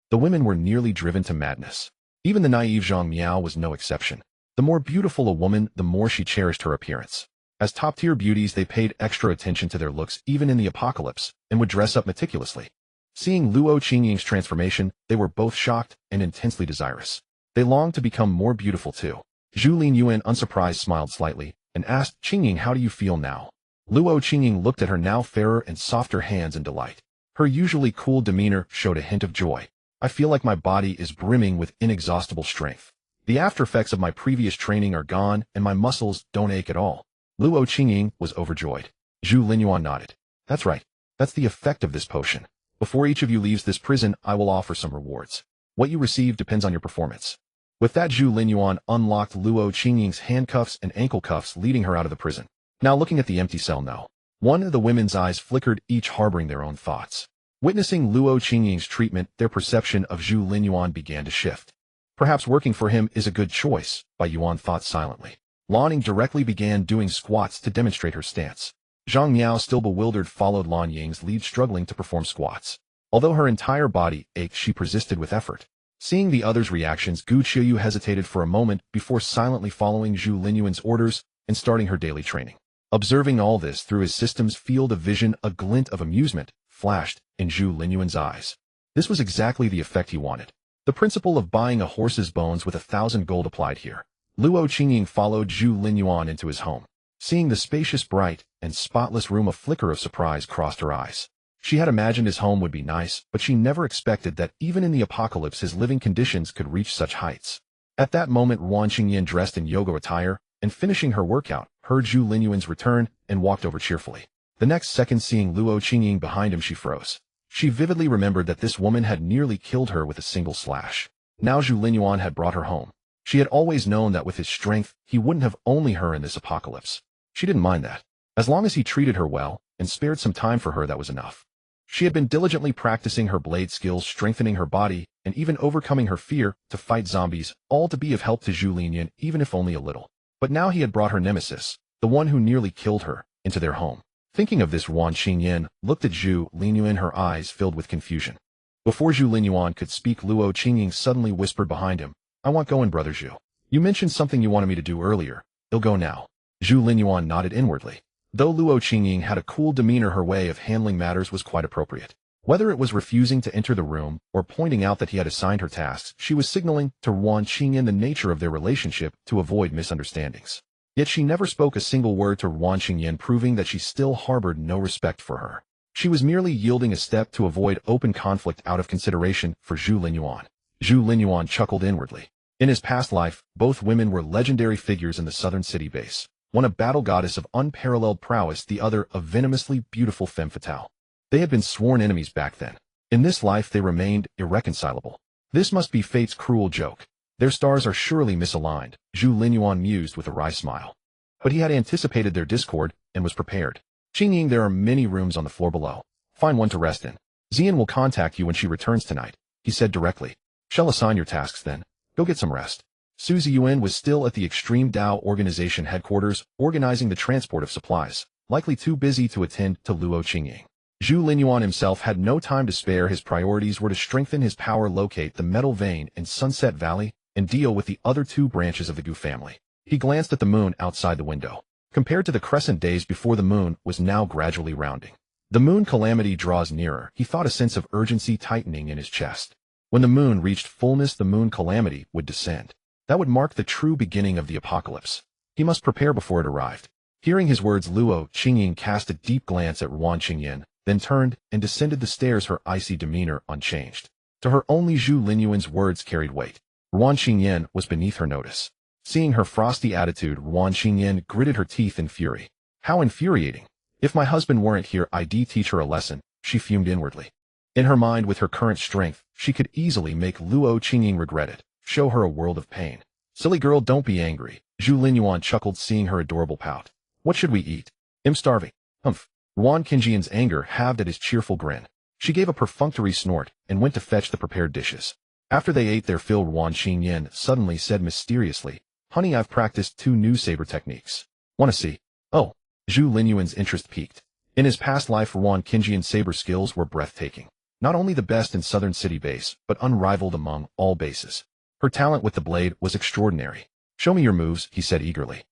The women were nearly driven to madness. Even the naive Zhang Miao was no exception. The more beautiful a woman, the more she cherished her appearance. As top-tier beauties, they paid extra attention to their looks even in the apocalypse, and would dress up meticulously. Seeing Luo Qingying's transformation, they were both shocked and intensely desirous. They longed to become more beautiful too. Zhu Linyuan, unsurprised, smiled slightly, and asked, "Qingying, how do you feel now?" Luo Qingying looked at her now fairer and softer hands in delight. Her usually cool demeanor showed a hint of joy. "I feel like my body is brimming with inexhaustible strength. The after-effects of my previous training are gone, and my muscles don't ache at all." Luo Qingying was overjoyed. Zhu Linyuan nodded. "That's right. That's the effect of this potion. Before each of you leaves this prison, I will offer some rewards. What you receive depends on your performance." With that, Zhu Linyuan unlocked Luo Qingying's handcuffs and ankle cuffs, leading her out of the prison. Now looking at the empty cell now. One of the women's eyes flickered, each harboring their own thoughts. Witnessing Luo Qingying's treatment, their perception of Zhu Linyuan began to shift. Perhaps working for him is a good choice, Bai Yuan thought silently. Lan Ying directly began doing squats to demonstrate her stance. Zhang Miao, still bewildered, followed Lan Ying's lead, struggling to perform squats. Although her entire body ached, she persisted with effort. Seeing the others' reactions, Gu Qiuyu hesitated for a moment before silently following Zhu Linyuan's orders and starting her daily training. Observing all this through his system's field of vision, a glint of amusement flashed in Zhu Linyuan's eyes. This was exactly the effect he wanted. The principle of buying a horse's bones with 1,000 gold applied here. Luo Qingying followed Zhu Linyuan into his home. Seeing the spacious, bright, and spotless room, a flicker of surprise crossed her eyes. She had imagined his home would be nice, but she never expected that even in the apocalypse his living conditions could reach such heights. At that moment, Wan Qingyan, dressed in yoga attire and finishing her workout, heard Zhu Linyuan's return and walked over cheerfully. The next second, seeing Luo Qingying behind him, she froze. She vividly remembered that this woman had nearly killed her with a single slash. Now Zhu Linyuan had brought her home. She had always known that with his strength, he wouldn't have only her in this apocalypse. She didn't mind that. As long as he treated her well and spared some time for her, that was enough. She had been diligently practicing her blade skills, strengthening her body, and even overcoming her fear to fight zombies, all to be of help to Zhu Linyuan, even if only a little. But now he had brought her nemesis, the one who nearly killed her, into their home. Thinking of this, Wan Qingyan looked at Zhu Linyuan, her eyes filled with confusion. Before Zhu Linyuan could speak, Luo Qingying suddenly whispered behind him, "I want going, brother Zhu. You mentioned something you wanted me to do earlier. It'll go now." Zhu Linyuan nodded inwardly. Though Luo Qingying had a cool demeanor, her way of handling matters was quite appropriate. Whether it was refusing to enter the room or pointing out that he had assigned her tasks, she was signaling to Wan Qingyan the nature of their relationship to avoid misunderstandings. Yet she never spoke a single word to Wan Qingyan, proving that she still harbored no respect for her. She was merely yielding a step to avoid open conflict out of consideration for Zhu Linyuan. Zhu Linyuan chuckled inwardly. In his past life, both women were legendary figures in the southern city base. One a battle goddess of unparalleled prowess, the other a venomously beautiful femme fatale. They had been sworn enemies back then. In this life they remained irreconcilable. This must be fate's cruel joke. Their stars are surely misaligned, Zhu Linyuan mused with a wry smile. But he had anticipated their discord and was prepared. Qingying, there are many rooms on the floor below. Find one to rest in. Xian will contact you when she returns tonight, he said directly. Shall assign your tasks then. Go get some rest. Su Ziyuan was still at the Extreme Dao Organization headquarters, organizing the transport of supplies, likely too busy to attend to Luo Qingying. Zhu Linyuan himself had no time to spare. His priorities were to strengthen his power, locate the metal vein in Sunset Valley, and deal with the other two branches of the Gu family. He glanced at the moon outside the window. Compared to the crescent days before, the moon was now gradually rounding. The moon calamity draws nearer, he thought, a sense of urgency tightening in his chest. When the moon reached fullness, the moon calamity would descend. That would mark the true beginning of the apocalypse. He must prepare before it arrived. Hearing his words, Luo Qingying cast a deep glance at Wan Qingyan, then turned and descended the stairs, her icy demeanor unchanged. To her, only Zhu Linyuan's words carried weight. Wan Qingyan was beneath her notice. Seeing her frosty attitude, Wan Qingyan gritted her teeth in fury. How infuriating. If my husband weren't here, I'd teach her a lesson, she fumed inwardly. In her mind, with her current strength, she could easily make Luo Qingying regret it, show her a world of pain. Silly girl, don't be angry, Zhu Linyuan chuckled, seeing her adorable pout. What should we eat? I'm starving. Humph. Wan Qingyan's anger halved at his cheerful grin. She gave a perfunctory snort and went to fetch the prepared dishes. After they ate their fill, Wan Qingyan suddenly said mysteriously, Honey, I've practiced 2 new saber techniques. Wanna see? Oh. Zhu Linyuan's interest piqued. In his past life, Wan Qingyan's saber skills were breathtaking. Not only the best in Southern City base, but unrivaled among all bases. Her talent with the blade was extraordinary. Show me your moves, he said eagerly.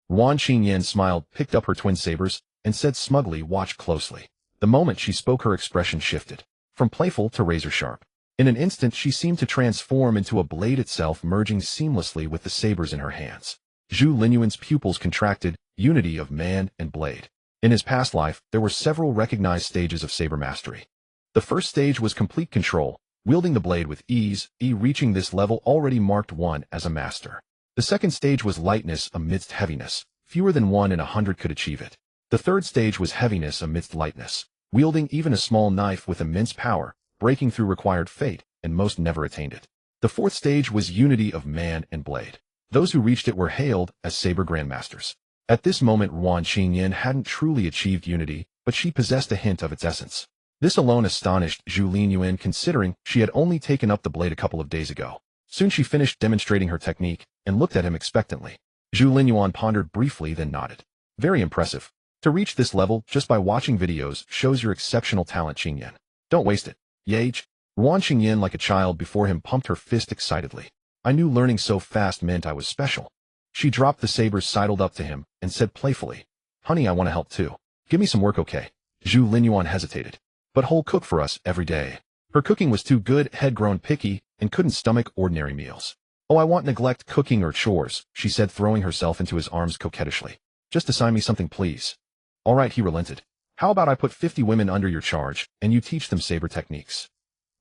Wan Qingyan smiled, picked up her twin sabers, and said smugly, "Watch closely." The moment she spoke, her expression shifted, from playful to razor-sharp. In an instant, she seemed to transform into a blade itself, merging seamlessly with the sabers in her hands. Zhu Linyuan's pupils contracted, unity of man and blade. In his past life, there were several recognized stages of saber mastery. The first stage was complete control, wielding the blade with ease. Reaching this level already marked one as a master. The second stage was lightness amidst heaviness. Fewer than 1 in 100 could achieve it. The third stage was heaviness amidst lightness, wielding even a small knife with immense power. Breaking through required fate, and most never attained it. The fourth stage was unity of man and blade. Those who reached it were hailed as saber grandmasters. At this moment, Wan Qingyan hadn't truly achieved unity, but she possessed a hint of its essence. This alone astonished Zhu Linyuan, considering she had only taken up the blade a couple of days ago. Soon she finished demonstrating her technique, and looked at him expectantly. Zhu Linyuan pondered briefly, then nodded. Very impressive. To reach this level just by watching videos shows your exceptional talent, Qingyan. Don't waste it. Yage. Wan Qingyan, like a child before him, pumped her fist excitedly. I knew learning so fast meant I was special. She dropped the sabers, sidled up to him, and said playfully, "Honey, I want to help too. Give me some work, okay?" Zhu Linyuan hesitated. "But whole cook for us every day." Her cooking was too good, had grown picky, and couldn't stomach ordinary meals. "Oh, I won't neglect cooking or chores," she said, throwing herself into his arms coquettishly. "Just assign me something, please." "All right," he relented. "How about I put 50 women under your charge, and you teach them saber techniques?"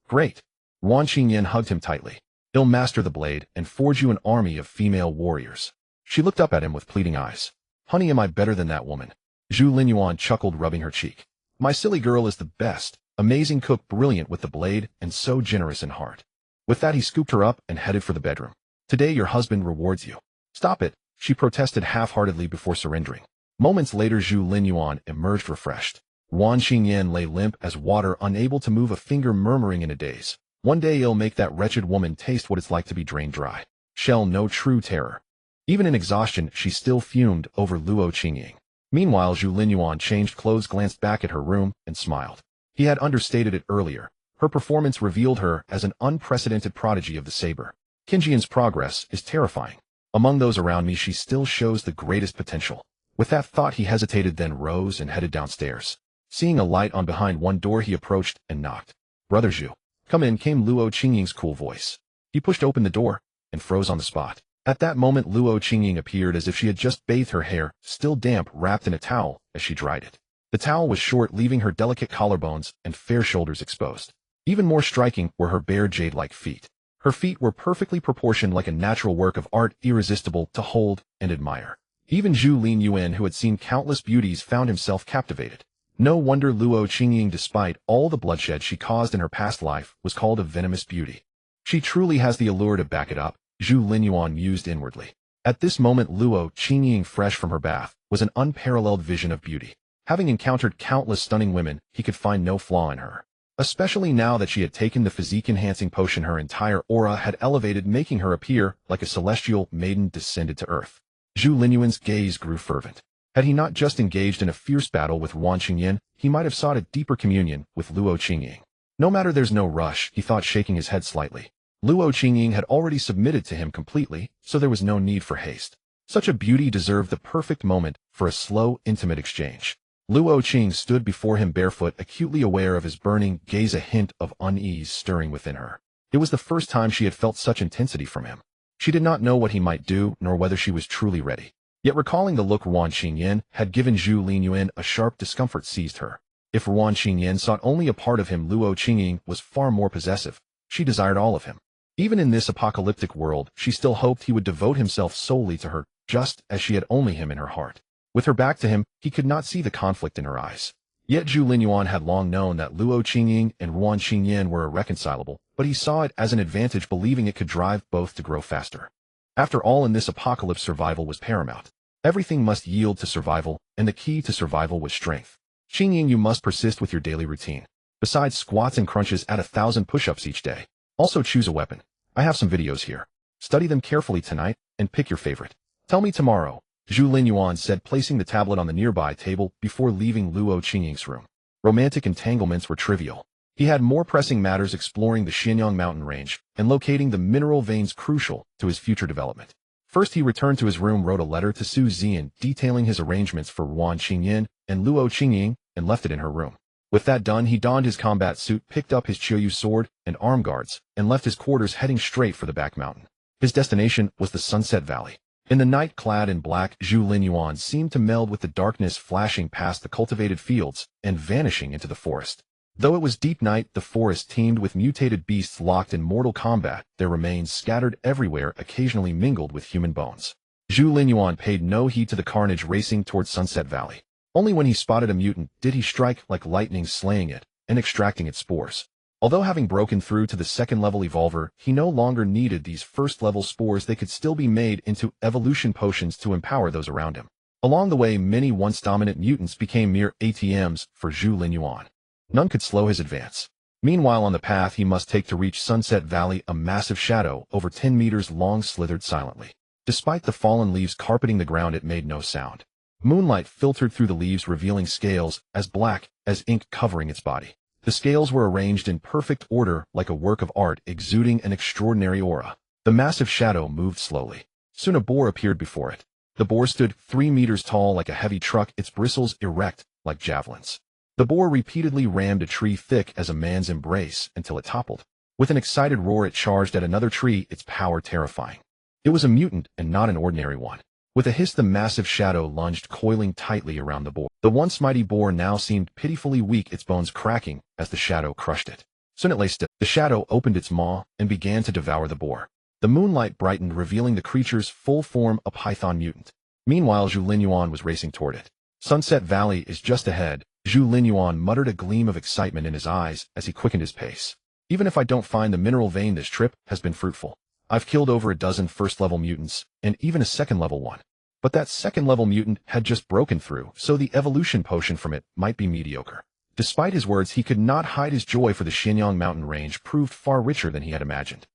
"Great." Wan Qingyan hugged him tightly. "They'll master the blade and forge you an army of female warriors." She looked up at him with pleading eyes. "Honey, am I better than that woman?" Zhu Linyuan chuckled, rubbing her cheek. "My silly girl is the best. Amazing cook, brilliant with the blade, and so generous in heart." With that, he scooped her up and headed for the bedroom. "Today your husband rewards you." "Stop it," she protested half-heartedly before surrendering. Moments later, Zhu Linyuan emerged refreshed. Wan Qingyan lay limp as water, unable to move a finger, murmuring in a daze. "One day he'll make that wretched woman taste what it's like to be drained dry. Shall know true terror." Even in exhaustion, she still fumed over Luo Qingying. Meanwhile, Zhu Linyuan changed clothes, glanced back at her room, and smiled. He had understated it earlier. Her performance revealed her as an unprecedented prodigy of the saber. Qingyan's progress is terrifying. Among those around me, she still shows the greatest potential. With that thought, he hesitated, then rose and headed downstairs. Seeing a light on behind one door, he approached and knocked. "Brother Zhu, come in," came Luo Qingying's cool voice. He pushed open the door and froze on the spot. At that moment, Luo Qingying appeared as if she had just bathed, her hair still damp, wrapped in a towel as she dried it. The towel was short, leaving her delicate collarbones and fair shoulders exposed. Even more striking were her bare jade-like feet. Her feet were perfectly proportioned, like a natural work of art, irresistible to hold and admire. Even Zhu Linyuan, who had seen countless beauties, found himself captivated. No wonder Luo Qingying, despite all the bloodshed she caused in her past life, was called a venomous beauty. She truly has the allure to back it up, Zhu Linyuan mused inwardly. At this moment, Luo Qingying, fresh from her bath, was an unparalleled vision of beauty. Having encountered countless stunning women, he could find no flaw in her. Especially now that she had taken the physique-enhancing potion, her entire aura had elevated, making her appear like a celestial maiden descended to earth. Zhu Linyuan's gaze grew fervent. Had he not just engaged in a fierce battle with Wan Qingyan, he might have sought a deeper communion with Luo Qingying. No matter, there's no rush, he thought, shaking his head slightly. Luo Qingying had already submitted to him completely, so there was no need for haste. Such a beauty deserved the perfect moment for a slow, intimate exchange. Luo Qing stood before him barefoot, acutely aware of his burning gaze, a hint of unease stirring within her. It was the first time she had felt such intensity from him. She did not know what he might do, nor whether she was truly ready. Yet recalling the look Wan Qingyan had given Zhu Linyuan, a sharp discomfort seized her. If Wan Qingyan sought only a part of him, Luo Qingying was far more possessive. She desired all of him. Even in this apocalyptic world, she still hoped he would devote himself solely to her, just as she had only him in her heart. With her back to him, he could not see the conflict in her eyes. Yet Zhu Linyuan had long known that Luo Qingying and Wan Qingyan were irreconcilable, but he saw it as an advantage, believing it could drive both to grow faster. After all, in this apocalypse, survival was paramount. Everything must yield to survival, and the key to survival was strength. Qingying, you must persist with your daily routine. Besides squats and crunches, add 1,000 push-ups each day. Also choose a weapon. I have some videos here. Study them carefully tonight, and pick your favorite. Tell me tomorrow, Zhu Linyuan said, placing the tablet on the nearby table before leaving Luo Qingying's room. Romantic entanglements were trivial. He had more pressing matters, exploring the Xianyang mountain range and locating the mineral veins crucial to his future development. First, he returned to his room, wrote a letter to Su Zian detailing his arrangements for Wan Qingyin and Luo Qingying, and left it in her room. With that done, he donned his combat suit, picked up his Qiuyu sword and arm guards, and left his quarters, heading straight for the back mountain. His destination was the Sunset Valley. In the night, clad in black, Zhu Linyuan seemed to meld with the darkness, flashing past the cultivated fields and vanishing into the forest. Though it was deep night, the forest teemed with mutated beasts locked in mortal combat, their remains scattered everywhere, occasionally mingled with human bones. Zhu Linyuan paid no heed to the carnage racing towards Sunset Valley. Only when he spotted a mutant did he strike like lightning, slaying it and extracting its spores. Although having broken through to the second-level evolver, he no longer needed these first-level spores. They could still be made into evolution potions to empower those around him. Along the way, many once dominant mutants became mere ATMs for Zhu Linyuan. None could slow his advance. Meanwhile, on the path he must take to reach Sunset Valley, a massive shadow, over 10 meters long, slithered silently. Despite the fallen leaves carpeting the ground, it made no sound. Moonlight filtered through the leaves, revealing scales as black as ink covering its body. The scales were arranged in perfect order, like a work of art, exuding an extraordinary aura. The massive shadow moved slowly. Soon a boar appeared before it. The boar stood 3 meters tall, like a heavy truck, its bristles erect like javelins. The boar repeatedly rammed a tree thick as a man's embrace until it toppled. With an excited roar, it charged at another tree, its power terrifying. It was a mutant and not an ordinary one. With a hiss, the massive shadow lunged, coiling tightly around the boar. The once mighty boar now seemed pitifully weak, its bones cracking as the shadow crushed it. Soon it lay still. The shadow opened its maw and began to devour the boar. The moonlight brightened, revealing the creature's full form, a python mutant. Meanwhile, Zhu Linyuan was racing toward it. Sunset Valley is just ahead. Zhu Linyuan muttered, a gleam of excitement in his eyes as he quickened his pace. Even if I don't find the mineral vein, this trip has been fruitful. I've killed over a dozen first-level mutants, and even a second-level one. But that second-level mutant had just broken through, so the evolution potion from it might be mediocre. Despite his words, he could not hide his joy, for the Xianyang mountain range proved far richer than he had imagined.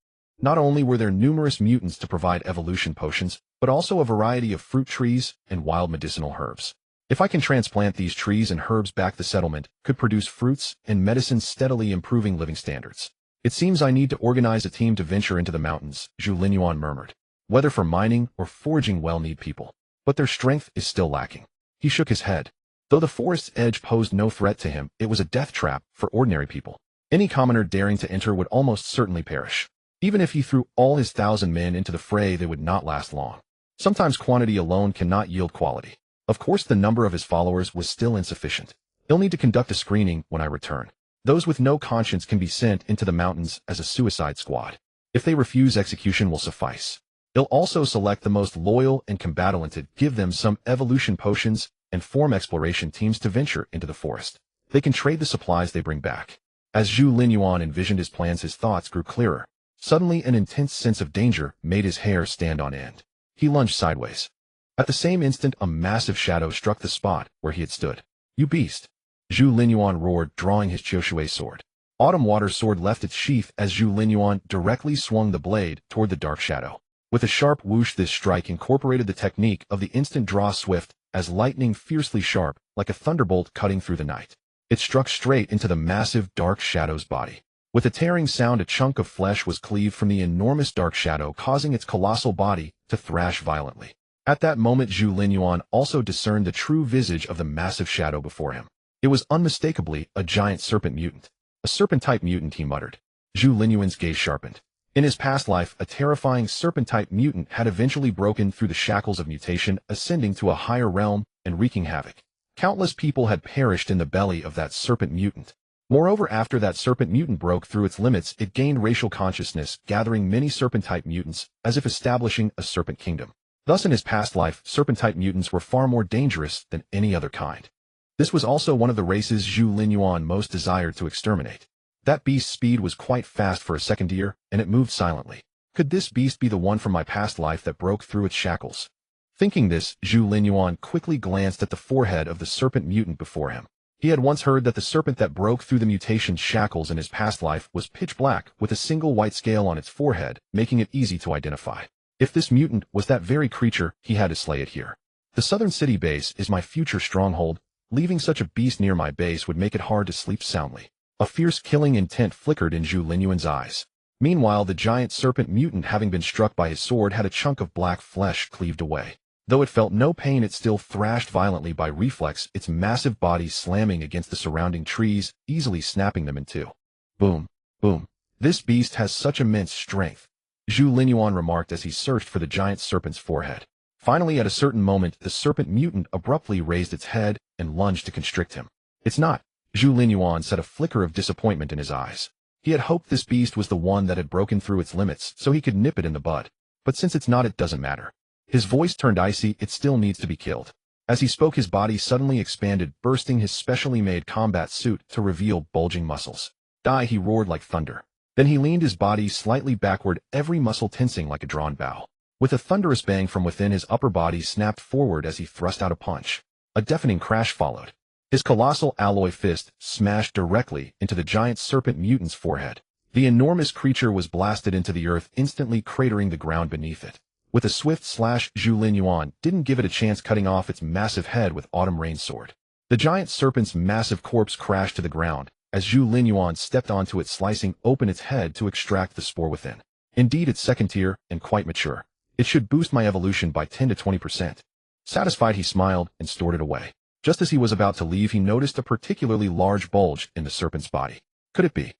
Not only were there numerous mutants to provide evolution potions, but also a variety of fruit trees and wild medicinal herbs. If I can transplant these trees and herbs back, the settlement could produce fruits and medicines, steadily improving living standards. It seems I need to organize a team to venture into the mountains, Zhu Linyuan murmured. Whether for mining or foraging, well, need people. But their strength is still lacking. He shook his head. Though the forest's edge posed no threat to him, it was a death trap for ordinary people. Any commoner daring to enter would almost certainly perish. Even if he threw all his 1,000 men into the fray, they would not last long. Sometimes quantity alone cannot yield quality. Of course, the number of his followers was still insufficient. He'll need to conduct a screening when I return. Those with no conscience can be sent into the mountains as a suicide squad. If they refuse, execution will suffice. He'll also select the most loyal and combatant, give them some evolution potions, and form exploration teams to venture into the forest. They can trade the supplies they bring back. As Zhu Linyuan envisioned his plans, his thoughts grew clearer. Suddenly, an intense sense of danger made his hair stand on end. He lunged sideways. At the same instant, a massive shadow struck the spot where he had stood. "You beast!" Zhu Linyuan roared, drawing his Qiushui sword. Autumn Water's sword left its sheath as Zhu Linyuan directly swung the blade toward the dark shadow. With a sharp whoosh, this strike incorporated the technique of the instant draw, swift as lightning, fiercely sharp, like a thunderbolt cutting through the night. It struck straight into the massive dark shadow's body. With a tearing sound, a chunk of flesh was cleaved from the enormous dark shadow, causing its colossal body to thrash violently. At that moment, Zhu Linyuan also discerned the true visage of the massive shadow before him. It was unmistakably a giant serpent mutant. "A serpent-type mutant," he muttered. Zhu Linyuan's gaze sharpened. In his past life, a terrifying serpent-type mutant had eventually broken through the shackles of mutation, ascending to a higher realm and wreaking havoc. Countless people had perished in the belly of that serpent mutant. Moreover, after that serpent mutant broke through its limits, it gained racial consciousness, gathering many serpent-type mutants, as if establishing a serpent kingdom. Thus, in his past life, serpent-type mutants were far more dangerous than any other kind. This was also one of the races Zhu Linyuan most desired to exterminate. That beast's speed was quite fast for a second year, and it moved silently. Could this beast be the one from my past life that broke through its shackles? Thinking this, Zhu Linyuan quickly glanced at the forehead of the serpent mutant before him. He had once heard that the serpent that broke through the mutation's shackles in his past life was pitch black, with a single white scale on its forehead, making it easy to identify. If this mutant was that very creature, he had to slay it here. The southern city base is my future stronghold. Leaving such a beast near my base would make it hard to sleep soundly. A fierce killing intent flickered in Zhu Linyuan's eyes. Meanwhile, the giant serpent mutant, having been struck by his sword, had a chunk of black flesh cleaved away. Though it felt no pain, it still thrashed violently by reflex, its massive body slamming against the surrounding trees, easily snapping them in two. Boom, boom. This beast has such immense strength, Zhu Linyuan remarked as he searched for the giant serpent's forehead. Finally, at a certain moment, the serpent mutant abruptly raised its head and lunged to constrict him. It's not, Zhu Linyuan said, a flicker of disappointment in his eyes. He had hoped this beast was the one that had broken through its limits so he could nip it in the bud. But since it's not, it doesn't matter. His voice turned icy. It still needs to be killed. As he spoke, his body suddenly expanded, bursting his specially made combat suit to reveal bulging muscles. Die, he roared like thunder. Then he leaned his body slightly backward, every muscle tensing like a drawn bow. With a thunderous bang from within, his upper body snapped forward as he thrust out a punch. A deafening crash followed. His colossal alloy fist smashed directly into the giant serpent mutant's forehead. The enormous creature was blasted into the earth, instantly cratering the ground beneath it. With a swift slash, Zhu Linyuan didn't give it a chance, cutting off its massive head with Autumn Rain's sword. The giant serpent's massive corpse crashed to the ground as Zhu Linyuan stepped onto it, slicing open its head to extract the spore within. Indeed, it's second tier and quite mature. It should boost my evolution by 10 to 20%. Satisfied, he smiled and stored it away. Just as he was about to leave, he noticed a particularly large bulge in the serpent's body. Could it be?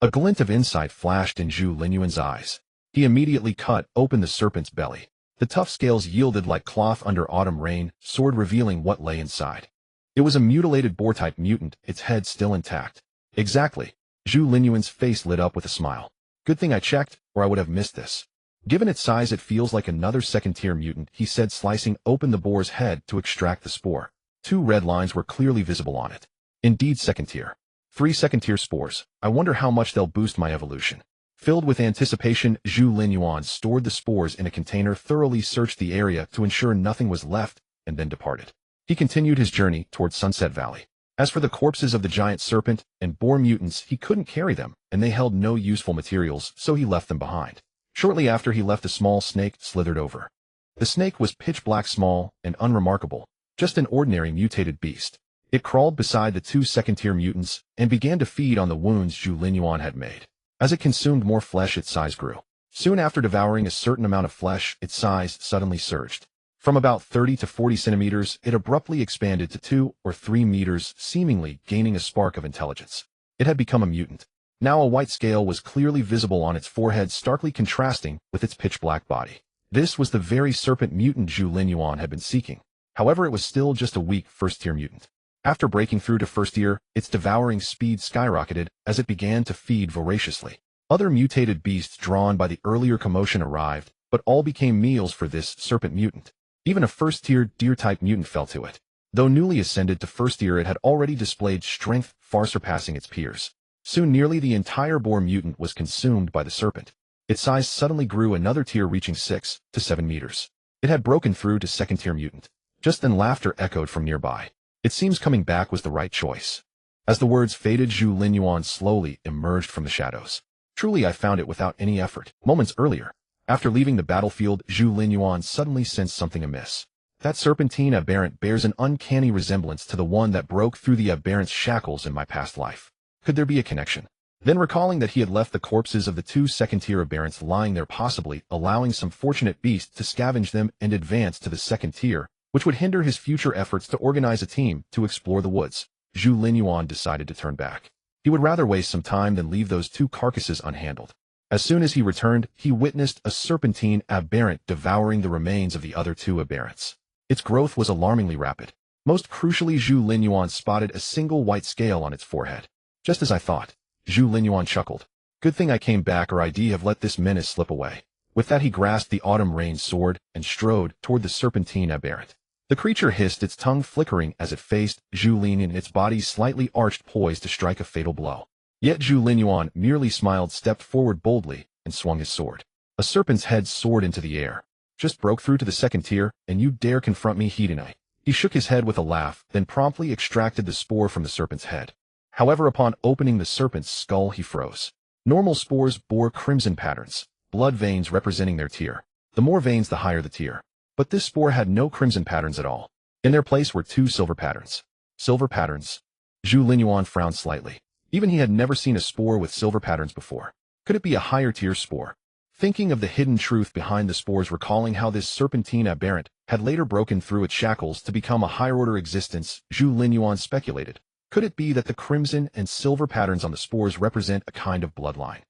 A glint of insight flashed in Zhu Linyuan's eyes. He immediately cut open the serpent's belly. The tough scales yielded like cloth under Autumn Rain, sword revealing what lay inside. It was a mutilated boar-type mutant, its head still intact. Exactly. Zhu Linyuan's face lit up with a smile. Good thing I checked, or I would have missed this. Given its size, it feels like another second-tier mutant, he said, slicing open the boar's head to extract the spore. 2 red lines were clearly visible on it. Indeed, second tier. 3 second-tier spores. I wonder how much they'll boost my evolution. Filled with anticipation, Zhu Linyuan stored the spores in a container, thoroughly searched the area to ensure nothing was left, and then departed. He continued his journey toward Sunset Valley. As for the corpses of the giant serpent and boar mutants, he couldn't carry them, and they held no useful materials, so he left them behind. Shortly after he left, a small snake slithered over. The snake was pitch black, small and unremarkable, just an ordinary mutated beast. It crawled beside the 2 second-tier mutants and began to feed on the wounds Zhu Linyuan had made. As it consumed more flesh, its size grew. Soon after devouring a certain amount of flesh, its size suddenly surged. From about 30 to 40 centimeters, it abruptly expanded to 2 or 3 meters, seemingly gaining a spark of intelligence. It had become a mutant. Now a white scale was clearly visible on its forehead, starkly contrasting with its pitch-black body. This was the very serpent mutant Zhu Linyuan had been seeking. However, it was still just a weak first-tier mutant. After breaking through to first tier, its devouring speed skyrocketed as it began to feed voraciously. Other mutated beasts drawn by the earlier commotion arrived, but all became meals for this serpent mutant. Even a first-tier deer-type mutant fell to it. Though newly ascended to first tier, it had already displayed strength far surpassing its peers. Soon nearly the entire boar mutant was consumed by the serpent. Its size suddenly grew another tier, reaching 6 to 7 meters. It had broken through to second-tier mutant. Just then laughter echoed from nearby. It seems coming back was the right choice. As the words faded, Zhu Linyuan slowly emerged from the shadows. Truly, I found it without any effort. Moments earlier, after leaving the battlefield, Zhu Linyuan suddenly sensed something amiss. That serpentine aberrant bears an uncanny resemblance to the one that broke through the aberrant's shackles in my past life. Could there be a connection? Then, recalling that he had left the corpses of the 2 second-tier aberrants lying there, possibly allowing some fortunate beast to scavenge them and advance to the second tier, which would hinder his future efforts to organize a team to explore the woods, Zhu Linyuan decided to turn back. He would rather waste some time than leave those 2 carcasses unhandled. As soon as he returned, he witnessed a serpentine aberrant devouring the remains of the other 2 aberrants. Its growth was alarmingly rapid. Most crucially, Zhu Linyuan spotted a single white scale on its forehead. Just as I thought, Zhu Linyuan chuckled. Good thing I came back, or I'd have let this menace slip away. With that, he grasped the Autumn Rain sword and strode toward the serpentine aberrant. The creature hissed, its tongue flickering as it faced Zhu Linyuan, its body slightly arched, poised to strike a fatal blow. Yet Zhu Linyuan merely smiled, stepped forward boldly, and swung his sword. A serpent's head soared into the air. Just broke through to the second tier, and you dare confront me, Hedonite? He shook his head with a laugh, then promptly extracted the spore from the serpent's head. However, upon opening the serpent's skull, he froze. Normal spores bore crimson patterns, blood veins representing their tier. The more veins, the higher the tier. But this spore had no crimson patterns at all. In their place were 2 silver patterns. Silver patterns? Zhu Linyuan frowned slightly. Even he had never seen a spore with silver patterns before. Could it be a higher-tier spore? Thinking of the hidden truth behind the spores, recalling how this serpentine aberrant had later broken through its shackles to become a higher-order existence, Zhu Linyuan speculated. Could it be that the crimson and silver patterns on the spores represent a kind of bloodline?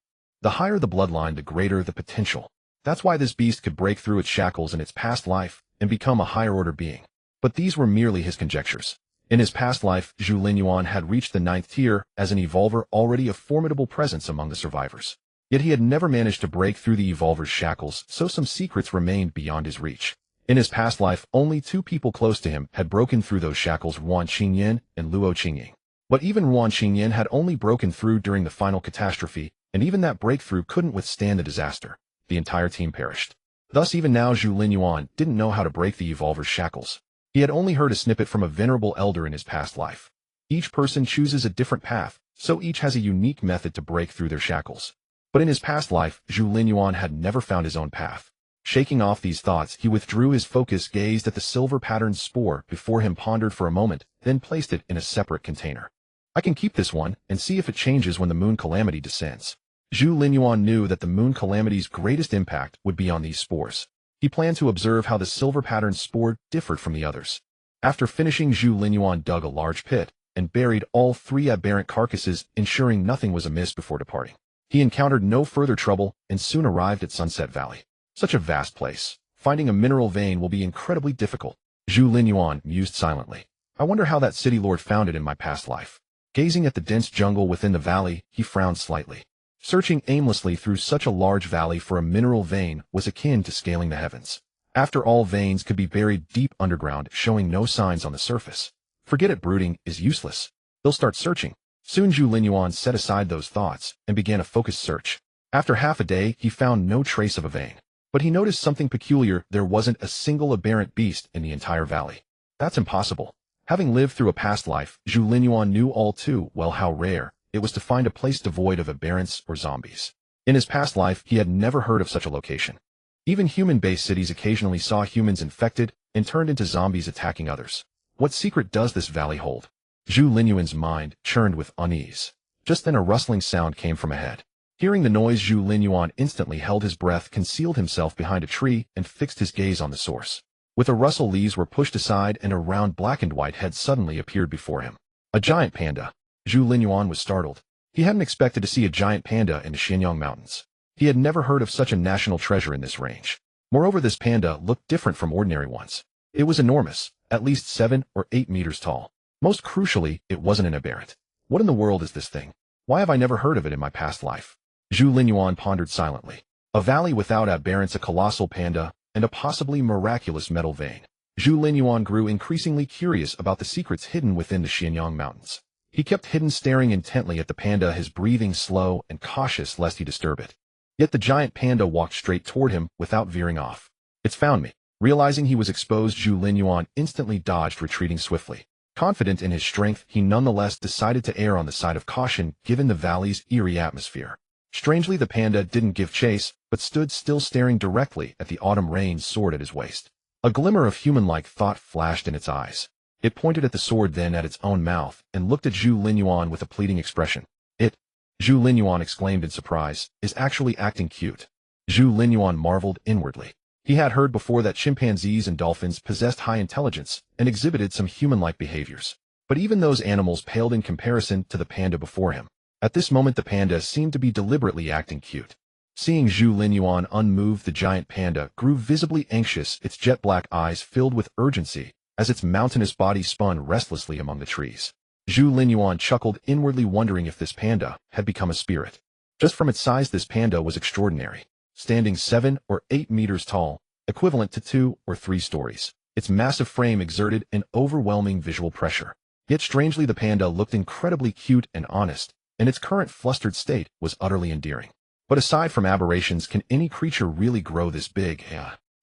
The higher the bloodline, the greater the potential. That's why this beast could break through its shackles in its past life and become a higher-order being. But these were merely his conjectures. In his past life, Zhu Linyuan had reached the 9th tier as an evolver, already a formidable presence among the survivors. Yet he had never managed to break through the evolver's shackles, so some secrets remained beyond his reach. In his past life, only 2 people close to him had broken through those shackles, Wan Qingyan and Luo Qingying. But even Wan Qingyan had only broken through during the final catastrophe, and even that breakthrough couldn't withstand the disaster. The entire team perished. Thus even now Zhu Linyuan didn't know how to break the evolver's shackles. He had only heard a snippet from a venerable elder in his past life. Each person chooses a different path, so each has a unique method to break through their shackles. But in his past life, Zhu Linyuan had never found his own path. Shaking off these thoughts, he withdrew his focus, gazed at the silver-patterned spore before him, pondered for a moment, then placed it in a separate container. I can keep this one and see if it changes when the moon calamity descends. Zhu Linyuan knew that the moon calamity's greatest impact would be on these spores. He planned to observe how the silver-patterned spore differed from the others. After finishing, Zhu Linyuan dug a large pit and buried all 3 aberrant carcasses, ensuring nothing was amiss before departing. He encountered no further trouble and soon arrived at Sunset Valley. Such a vast place. Finding a mineral vein will be incredibly difficult. Zhu Linyuan mused silently. I wonder how that city lord found it in my past life. Gazing at the dense jungle within the valley, he frowned slightly. Searching aimlessly through such a large valley for a mineral vein was akin to scaling the heavens. After all, veins could be buried deep underground, showing no signs on the surface. Forget it, brooding is useless. They'll start searching. Soon Zhu Linyuan set aside those thoughts and began a focused search. After half a day, he found no trace of a vein. But he noticed something peculiar. There wasn't a single aberrant beast in the entire valley. That's impossible. Having lived through a past life, Zhu Linyuan knew all too well how rare it was to find a place devoid of aberrants or zombies. In his past life, he had never heard of such a location. Even human-based cities occasionally saw humans infected and turned into zombies attacking others. What secret does this valley hold? Zhu Linyuan's mind churned with unease. Just then a rustling sound came from ahead. Hearing the noise, Zhu Linyuan instantly held his breath, concealed himself behind a tree, and fixed his gaze on the source. With a rustle, leaves were pushed aside and a round black and white head suddenly appeared before him. A giant panda. Zhu Linyuan was startled. He hadn't expected to see a giant panda in the Xianyang Mountains. He had never heard of such a national treasure in this range. Moreover, this panda looked different from ordinary ones. It was enormous, at least 7 or 8 meters tall. Most crucially, it wasn't an aberrant. What in the world is this thing? Why have I never heard of it in my past life? Zhu Linyuan pondered silently. A valley without aberrants, a colossal panda, and a possibly miraculous metal vein. Zhu Linyuan grew increasingly curious about the secrets hidden within the Xianyang Mountains. He kept hidden, staring intently at the panda, his breathing slow and cautious lest he disturb it. Yet the giant panda walked straight toward him without veering off. It's found me. Realizing he was exposed, Zhu Linyuan instantly dodged, retreating swiftly. Confident in his strength, he nonetheless decided to err on the side of caution given the valley's eerie atmosphere. Strangely, the panda didn't give chase, but stood still, staring directly at the autumn rain's sword at his waist. A glimmer of human-like thought flashed in its eyes. It pointed at the sword, then at its own mouth, and looked at Zhu Linyuan with a pleading expression. It, Zhu Linyuan exclaimed in surprise, is actually acting cute. Zhu Linyuan marveled inwardly. He had heard before that chimpanzees and dolphins possessed high intelligence and exhibited some human-like behaviors. But even those animals paled in comparison to the panda before him. At this moment, the panda seemed to be deliberately acting cute. Seeing Zhu Linyuan unmoved, the giant panda grew visibly anxious, its jet-black eyes filled with urgency as its mountainous body spun restlessly among the trees. Zhu Linyuan chuckled inwardly, wondering if this panda had become a spirit. Just from its size, this panda was extraordinary. Standing 7 or 8 meters tall, equivalent to 2 or 3 stories, its massive frame exerted an overwhelming visual pressure. Yet strangely, the panda looked incredibly cute and honest, and its current flustered state was utterly endearing. But aside from aberrations, can any creature really grow this big?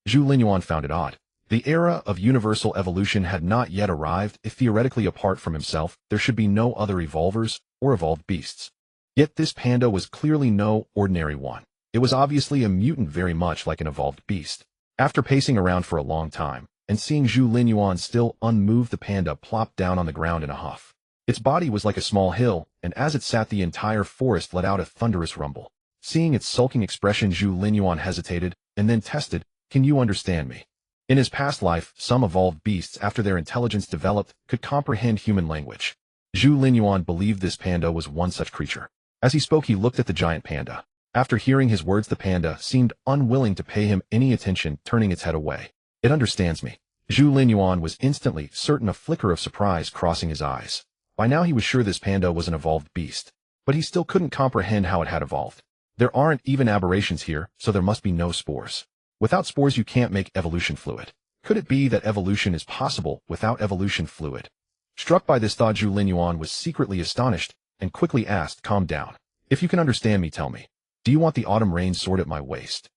Zhu Linyuan found it odd. The era of universal evolution had not yet arrived. If theoretically apart from himself, there should be no other evolvers or evolved beasts. Yet this panda was clearly no ordinary one. It was obviously a mutant, very much like an evolved beast. After pacing around for a long time, and seeing Zhu Linyuan still unmoved, the panda plopped down on the ground in a huff. Its body was like a small hill, and as it sat, the entire forest let out a thunderous rumble. Seeing its sulking expression, Zhu Linyuan hesitated, and then tested, "Can you understand me?" In his past life, some evolved beasts, after their intelligence developed, could comprehend human language. Zhu Linyuan believed this panda was one such creature. As he spoke, he looked at the giant panda. After hearing his words, the panda seemed unwilling to pay him any attention, turning its head away. "It understands me." Zhu Linyuan was instantly certain, a flicker of surprise crossing his eyes. By now he was sure this panda was an evolved beast, but he still couldn't comprehend how it had evolved. There aren't even aberrations here, so there must be no spores. Without spores you can't make evolution fluid. Could it be that evolution is possible without evolution fluid? Struck by this thought, Zhu Linyuan was secretly astonished, and quickly asked, "Calm down. If you can understand me, tell me. Do you want the autumn rain sword at my waist?"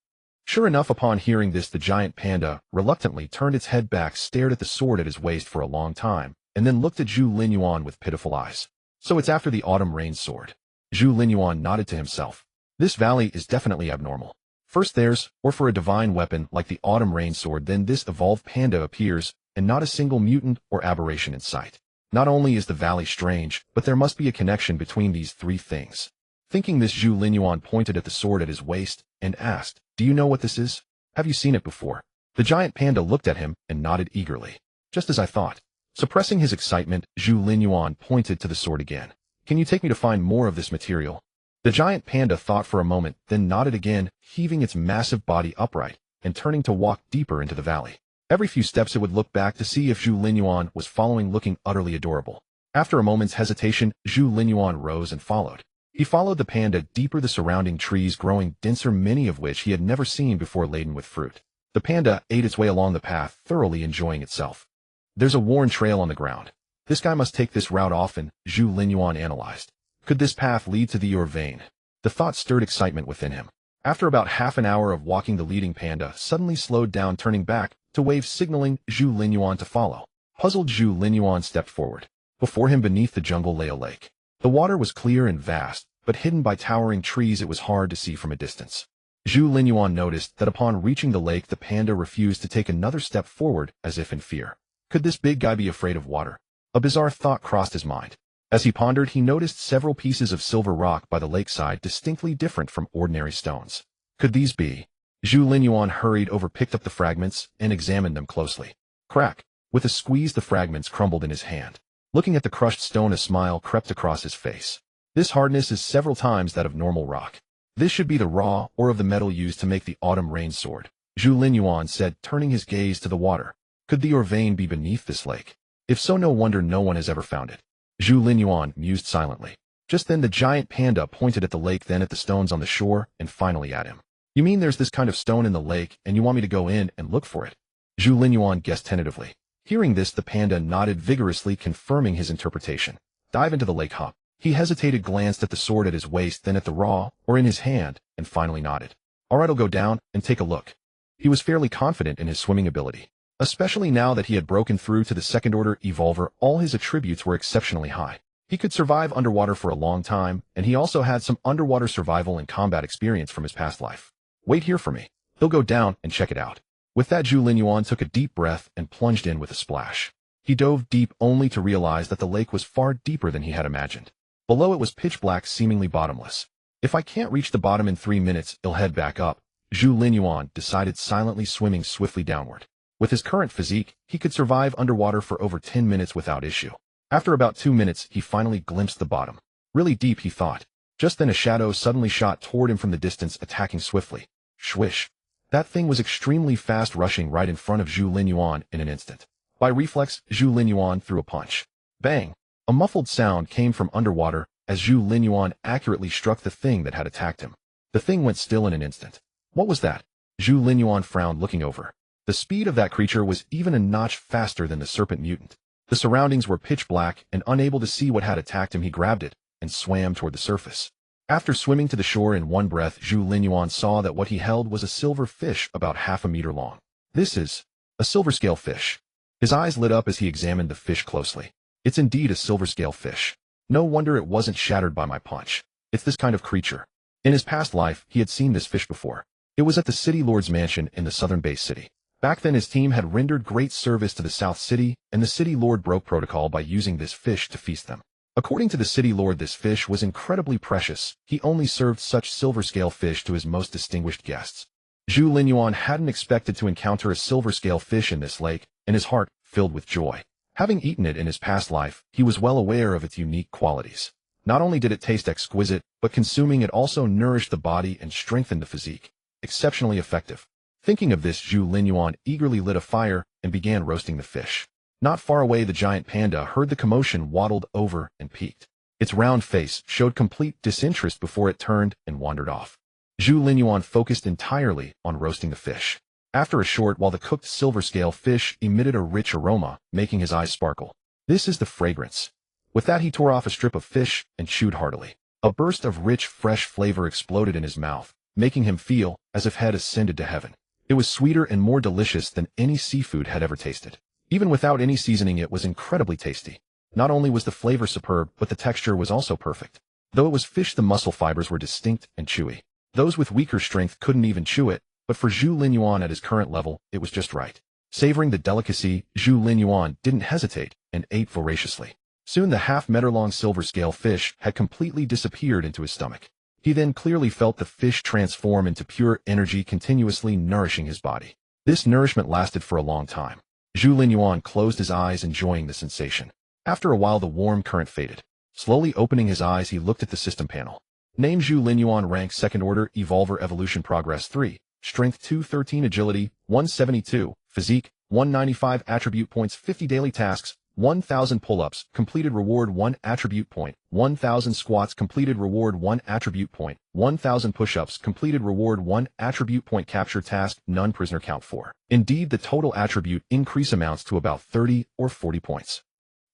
Sure enough, upon hearing this, the giant panda reluctantly turned its head back, stared at the sword at his waist for a long time, and then looked at Zhu Linyuan with pitiful eyes. "So it's after the autumn rain sword." Zhu Linyuan nodded to himself. This valley is definitely abnormal. First there's, or for a divine weapon like the autumn rain sword, then this evolved panda appears, and not a single mutant or aberration in sight. Not only is the valley strange, but there must be a connection between these three things. Thinking this, Zhu Linyuan pointed at the sword at his waist, and asked, "Do you know what this is? Have you seen it before?" The giant panda looked at him, and nodded eagerly. "Just as I thought." Suppressing his excitement, Zhu Linyuan pointed to the sword again. "Can you take me to find more of this material?" The giant panda thought for a moment, then nodded again, heaving its massive body upright, and turning to walk deeper into the valley. Every few steps it would look back to see if Zhu Linyuan was following, looking utterly adorable. After a moment's hesitation, Zhu Linyuan rose and followed. He followed the panda deeper, the surrounding trees growing denser, many of which he had never seen before, laden with fruit. The panda ate its way along the path, thoroughly enjoying itself. "There's a worn trail on the ground. This guy must take this route often," Zhu Linyuan analyzed. Could this path lead to the Urvain? The thought stirred excitement within him. After about half an hour of walking, the leading panda suddenly slowed down, turning back to wave, signaling Zhu Linyuan to follow. Puzzled, Zhu Linyuan stepped forward. Before him, beneath the jungle, lay a lake. The water was clear and vast, but hidden by towering trees it was hard to see from a distance. Zhu Linyuan noticed that upon reaching the lake, the panda refused to take another step forward, as if in fear. Could this big guy be afraid of water? A bizarre thought crossed his mind. As he pondered, he noticed several pieces of silver rock by the lakeside, distinctly different from ordinary stones. Could these be? Zhu Linyuan hurried over, picked up the fragments, and examined them closely. Crack! With a squeeze, the fragments crumbled in his hand. Looking at the crushed stone, a smile crept across his face. This hardness is several times that of normal rock. This should be the raw ore of the metal used to make the autumn rain sword, Zhu Linyuan said, turning his gaze to the water. Could the ore vein be beneath this lake? If so, no wonder no one has ever found it. Zhu Linyuan mused silently. Just then the giant panda pointed at the lake, then at the stones on the shore, and finally at him. "You mean there's this kind of stone in the lake, and you want me to go in and look for it?" Zhu Linyuan guessed tentatively. Hearing this, the panda nodded vigorously, confirming his interpretation. "Dive into the lake, hop." He hesitated, glanced at the sword at his waist, then at the raw ore in his hand, and finally nodded. "All right, I'll go down and take a look." He was fairly confident in his swimming ability. Especially now that he had broken through to the second-order evolver, all his attributes were exceptionally high. He could survive underwater for a long time, and he also had some underwater survival and combat experience from his past life. "Wait here for me. He'll go down and check it out." With that, Zhu Linyuan took a deep breath and plunged in with a splash. He dove deep, only to realize that the lake was far deeper than he had imagined. Below it was pitch black, seemingly bottomless. "If I can't reach the bottom in 3 minutes, I'll head back up," Zhu Linyuan decided, silently swimming swiftly downward. With his current physique, he could survive underwater for over 10 minutes without issue. After about 2 minutes, he finally glimpsed the bottom. Really deep, he thought. Just then a shadow suddenly shot toward him from the distance, attacking swiftly. Swish! That thing was extremely fast, rushing right in front of Zhu Linyuan in an instant. By reflex, Zhu Linyuan threw a punch. Bang! A muffled sound came from underwater as Zhu Linyuan accurately struck the thing that had attacked him. The thing went still in an instant. What was that? Zhu Linyuan frowned, looking over. The speed of that creature was even a notch faster than the serpent mutant. The surroundings were pitch black, and unable to see what had attacked him, he grabbed it and swam toward the surface. After swimming to the shore in one breath, Zhu Linyuan saw that what he held was a silver fish about half a meter long. "This is a silver scale fish." His eyes lit up as he examined the fish closely. "It's indeed a silver scale fish. No wonder it wasn't shattered by my punch. It's this kind of creature." In his past life, he had seen this fish before. It was at the City Lord's mansion in the southern base city. Back then his team had rendered great service to the South City, and the City Lord broke protocol by using this fish to feast them. According to the city lord, this fish was incredibly precious. He only served such silver-scale fish to his most distinguished guests. Zhu Linyuan hadn't expected to encounter a silver-scale fish in this lake, and his heart filled with joy. Having eaten it in his past life, he was well aware of its unique qualities. Not only did it taste exquisite, but consuming it also nourished the body and strengthened the physique. Exceptionally effective. Thinking of this, Zhu Linyuan eagerly lit a fire and began roasting the fish. Not far away, the giant panda heard the commotion, waddled over, and peeked. Its round face showed complete disinterest before it turned and wandered off. Zhu Linyuan focused entirely on roasting the fish. After a short while, the cooked silver-scale fish emitted a rich aroma, making his eyes sparkle. This is the fragrance. With that, he tore off a strip of fish and chewed heartily. A burst of rich, fresh flavor exploded in his mouth, making him feel as if he had ascended to heaven. It was sweeter and more delicious than any seafood had ever tasted. Even without any seasoning, it was incredibly tasty. Not only was the flavor superb, but the texture was also perfect. Though it was fish, the muscle fibers were distinct and chewy. Those with weaker strength couldn't even chew it, but for Zhu Linyuan at his current level, it was just right. Savoring the delicacy, Zhu Linyuan didn't hesitate and ate voraciously. Soon the half-meter-long silver-scale fish had completely disappeared into his stomach. He then clearly felt the fish transform into pure energy, continuously nourishing his body. This nourishment lasted for a long time. Zhu Linyuan closed his eyes, enjoying the sensation. After a while, the warm current faded. Slowly opening his eyes, he looked at the system panel. Name: Zhu Linyuan. Rank: Second Order, Evolver, Evolution, Progress 3. Strength 213, Agility 172, Physique 195, Attribute Points 50, Daily Tasks 1,000 pull-ups, completed reward 1 attribute point, 1,000 squats, completed reward 1 attribute point, 1,000 push-ups, completed reward 1 attribute point, capture task, none, prisoner count 4. Indeed, the total attribute increase amounts to about 30 or 40 points.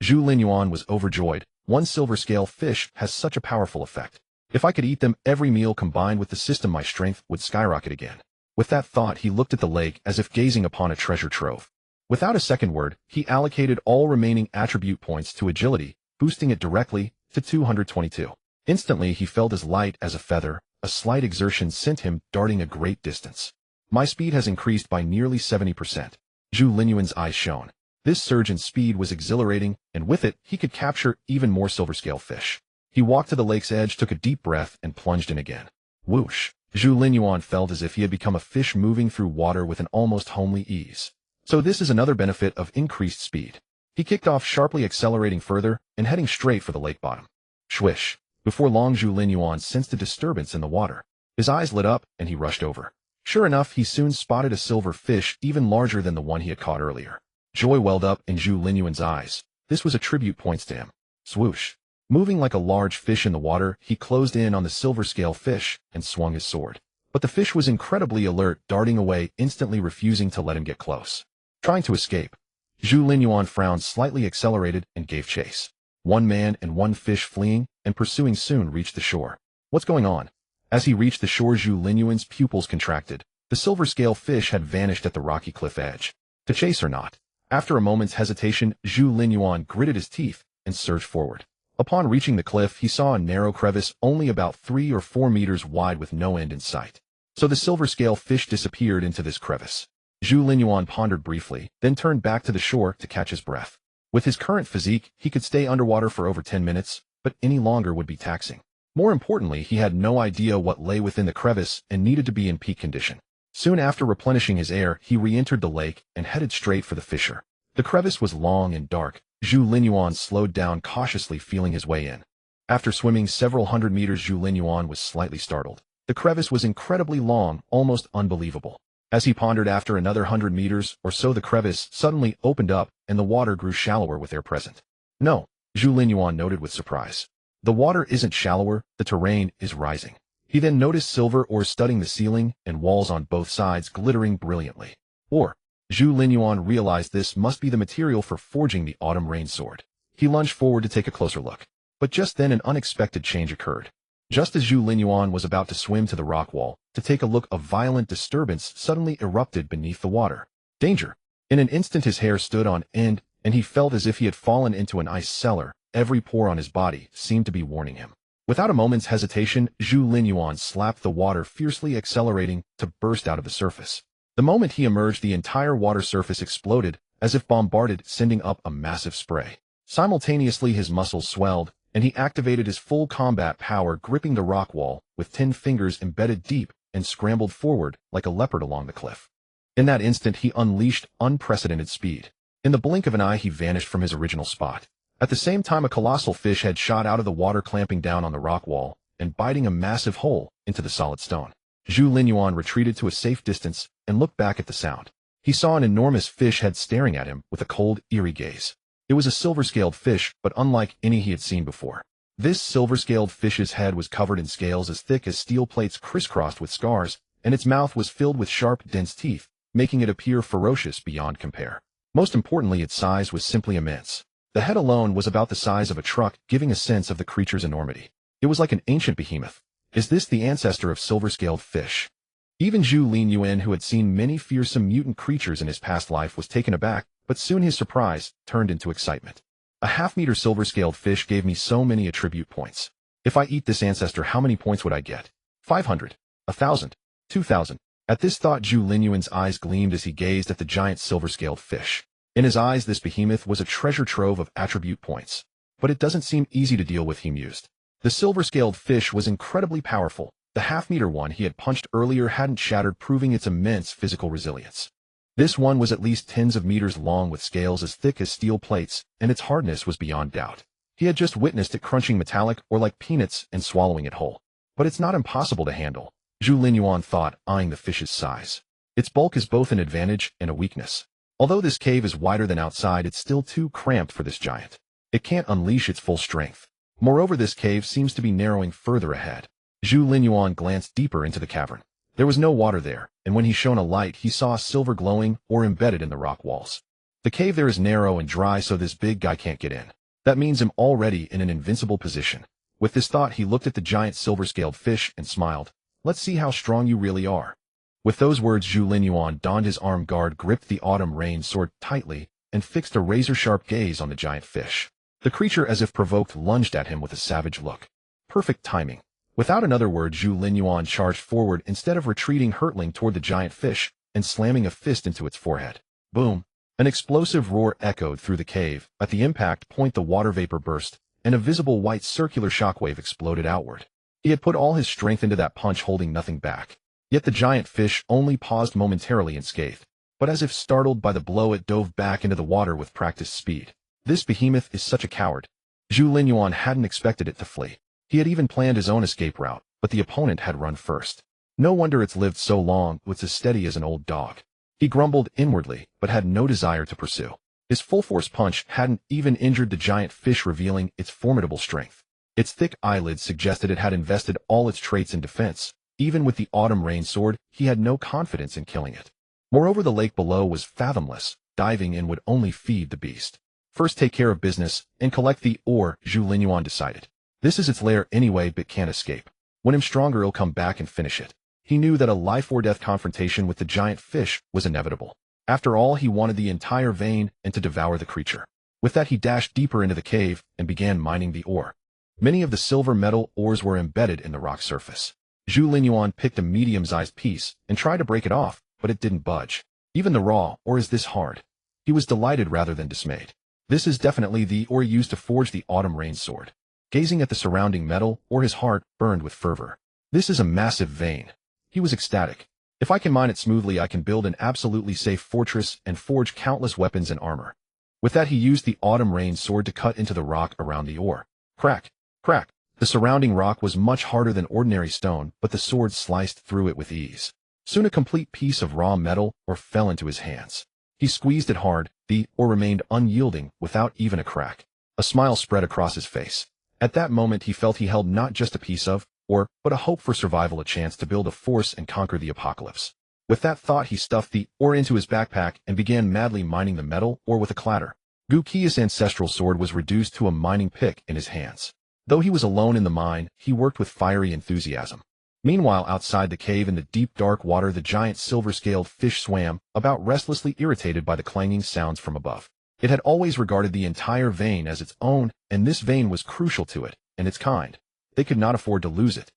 Zhu Linyuan was overjoyed. One silver-scale fish has such a powerful effect. If I could eat them every meal combined with the system, my strength would skyrocket again. With that thought, he looked at the lake as if gazing upon a treasure trove. Without a second word, he allocated all remaining attribute points to agility, boosting it directly to 222. Instantly, he felt as light as a feather. A slight exertion sent him darting a great distance. My speed has increased by nearly 70%. Zhu Linyuan's eyes shone. This surge in speed was exhilarating, and with it, he could capture even more silver-scale fish. He walked to the lake's edge, took a deep breath, and plunged in again. Whoosh! Zhu Linyuan felt as if he had become a fish moving through water with an almost homely ease. So this is another benefit of increased speed. He kicked off sharply, accelerating further and heading straight for the lake bottom. Swish! Before long, Zhu Linyuan sensed a disturbance in the water. His eyes lit up, and he rushed over. Sure enough, he soon spotted a silver fish even larger than the one he had caught earlier. Joy welled up in Zhu Linyuan's eyes. This was attribute points to him. Swoosh! Moving like a large fish in the water, he closed in on the silver-scale fish and swung his sword. But the fish was incredibly alert, darting away, instantly refusing to let him get close. Trying to escape. Zhu Linyuan frowned slightly, accelerated, and gave chase. One man and one fish fleeing and pursuing soon reached the shore. What's going on? As he reached the shore, Zhu Linyuan's pupils contracted. The silver-scale fish had vanished at the rocky cliff edge. To chase or not? After a moment's hesitation, Zhu Linyuan gritted his teeth and surged forward. Upon reaching the cliff, he saw a narrow crevice only about 3 or 4 meters wide with no end in sight. So the silver-scale fish disappeared into this crevice. Zhu Linyuan pondered briefly, then turned back to the shore to catch his breath. With his current physique, he could stay underwater for over 10 minutes, but any longer would be taxing. More importantly, he had no idea what lay within the crevice and needed to be in peak condition. Soon after replenishing his air, he re-entered the lake and headed straight for the fissure. The crevice was long and dark. Zhu Linyuan slowed down cautiously, feeling his way in. After swimming several hundred meters, Zhu Linyuan was slightly startled. The crevice was incredibly long, almost unbelievable. As he pondered, after another 100 meters or so, the crevice suddenly opened up and the water grew shallower with air present. No, Zhu Linyuan noted with surprise. The water isn't shallower, the terrain is rising. He then noticed silver ores studding the ceiling and walls on both sides, glittering brilliantly. Or, Zhu Linyuan realized this must be the material for forging the autumn rain sword. He lunged forward to take a closer look. But just then an unexpected change occurred. Just as Zhu Linyuan was about to swim to the rock wall to take a look, a violent disturbance suddenly erupted beneath the water. Danger! In an instant his hair stood on end, and he felt as if he had fallen into an ice cellar. Every pore on his body seemed to be warning him. Without a moment's hesitation, Zhu Linyuan slapped the water, fiercely accelerating to burst out of the surface. The moment he emerged, the entire water surface exploded, as if bombarded, sending up a massive spray. Simultaneously his muscles swelled, and he activated his full combat power, gripping the rock wall with 10 fingers embedded deep, and scrambled forward like a leopard along the cliff. In that instant, he unleashed unprecedented speed. In the blink of an eye, he vanished from his original spot. At the same time, a colossal fish head shot out of the water, clamping down on the rock wall and biting a massive hole into the solid stone. Zhu Linyuan retreated to a safe distance and looked back at the sound. He saw an enormous fish head staring at him with a cold, eerie gaze. It was a silver-scaled fish, but unlike any he had seen before. This silver-scaled fish's head was covered in scales as thick as steel plates crisscrossed with scars, and its mouth was filled with sharp, dense teeth, making it appear ferocious beyond compare. Most importantly, its size was simply immense. The head alone was about the size of a truck, giving a sense of the creature's enormity. It was like an ancient behemoth. Is this the ancestor of silver-scaled fish? Even Zhu Linyuan, who had seen many fearsome mutant creatures in his past life, was taken aback, but soon his surprise turned into excitement. A half-meter silver-scaled fish gave me so many attribute points. If I eat this ancestor, how many points would I get? 500, 1,000, 2,000. At this thought, Zhu Linyuan's eyes gleamed as he gazed at the giant silver-scaled fish. In his eyes, this behemoth was a treasure trove of attribute points. But it doesn't seem easy to deal with, he mused. The silver-scaled fish was incredibly powerful. The half-meter one he had punched earlier hadn't shattered, proving its immense physical resilience. This one was at least tens of meters long, with scales as thick as steel plates, and its hardness was beyond doubt. He had just witnessed it crunching metallic or like peanuts and swallowing it whole. But it's not impossible to handle, Zhu Linyuan thought, eyeing the fish's size. Its bulk is both an advantage and a weakness. Although this cave is wider than outside, it's still too cramped for this giant. It can't unleash its full strength. Moreover, this cave seems to be narrowing further ahead. Zhu Linyuan glanced deeper into the cavern. There was no water there, and when he shone a light, he saw silver glowing or embedded in the rock walls. The cave there is narrow and dry, so this big guy can't get in. That means I'm already in an invincible position. With this thought, he looked at the giant silver-scaled fish and smiled. Let's see how strong you really are. With those words, Zhu Linyuan donned his arm guard, gripped the autumn rain sword tightly, and fixed a razor-sharp gaze on the giant fish. The creature, as if provoked, lunged at him with a savage look. Perfect timing. Without another word, Zhu Linyuan charged forward instead of retreating, hurtling toward the giant fish and slamming a fist into its forehead. Boom! An explosive roar echoed through the cave. At the impact point, the water vapor burst, and a visible white circular shockwave exploded outward. He had put all his strength into that punch, holding nothing back. Yet the giant fish only paused momentarily unscathed. But as if startled by the blow, it dove back into the water with practiced speed. This behemoth is such a coward. Zhu Linyuan hadn't expected it to flee. He had even planned his own escape route, but the opponent had run first. No wonder it's lived so long, it's as steady as an old dog. He grumbled inwardly, but had no desire to pursue. His full-force punch hadn't even injured the giant fish, revealing its formidable strength. Its thick eyelids suggested it had invested all its traits in defense. Even with the autumn rain sword, he had no confidence in killing it. Moreover, the lake below was fathomless. Diving in would only feed the beast. First, take care of business and collect the ore, Zhu Linyuan decided. This is its lair anyway, but can't escape. When I'm stronger, he'll come back and finish it. He knew that a life-or-death confrontation with the giant fish was inevitable. After all, he wanted the entire vein and to devour the creature. With that, he dashed deeper into the cave and began mining the ore. Many of the silver metal ores were embedded in the rock surface. Zhu Linyuan picked a medium-sized piece and tried to break it off, but it didn't budge. Even the raw ore is this hard. He was delighted rather than dismayed. This is definitely the ore used to forge the autumn rain sword. Gazing at the surrounding metal ore, his heart burned with fervor. This is a massive vein. He was ecstatic. If I can mine it smoothly, I can build an absolutely safe fortress and forge countless weapons and armor. With that, he used the autumn rain sword to cut into the rock around the ore. Crack! Crack! The surrounding rock was much harder than ordinary stone, but the sword sliced through it with ease. Soon a complete piece of raw metal ore fell into his hands. He squeezed it hard. The ore remained unyielding, without even a crack. A smile spread across his face. At that moment, he felt he held not just a piece of ore, but a hope for survival, a chance to build a force and conquer the apocalypse. With that thought, he stuffed the ore into his backpack and began madly mining the metal ore with a clatter. Guqia's ancestral sword was reduced to a mining pick in his hands. Though he was alone in the mine, he worked with fiery enthusiasm. Meanwhile, outside the cave in the deep dark water, the giant silver-scaled fish swam about, restlessly irritated by the clanging sounds from above. It had always regarded the entire vein as its own, and this vein was crucial to it and its kind. They could not afford to lose it.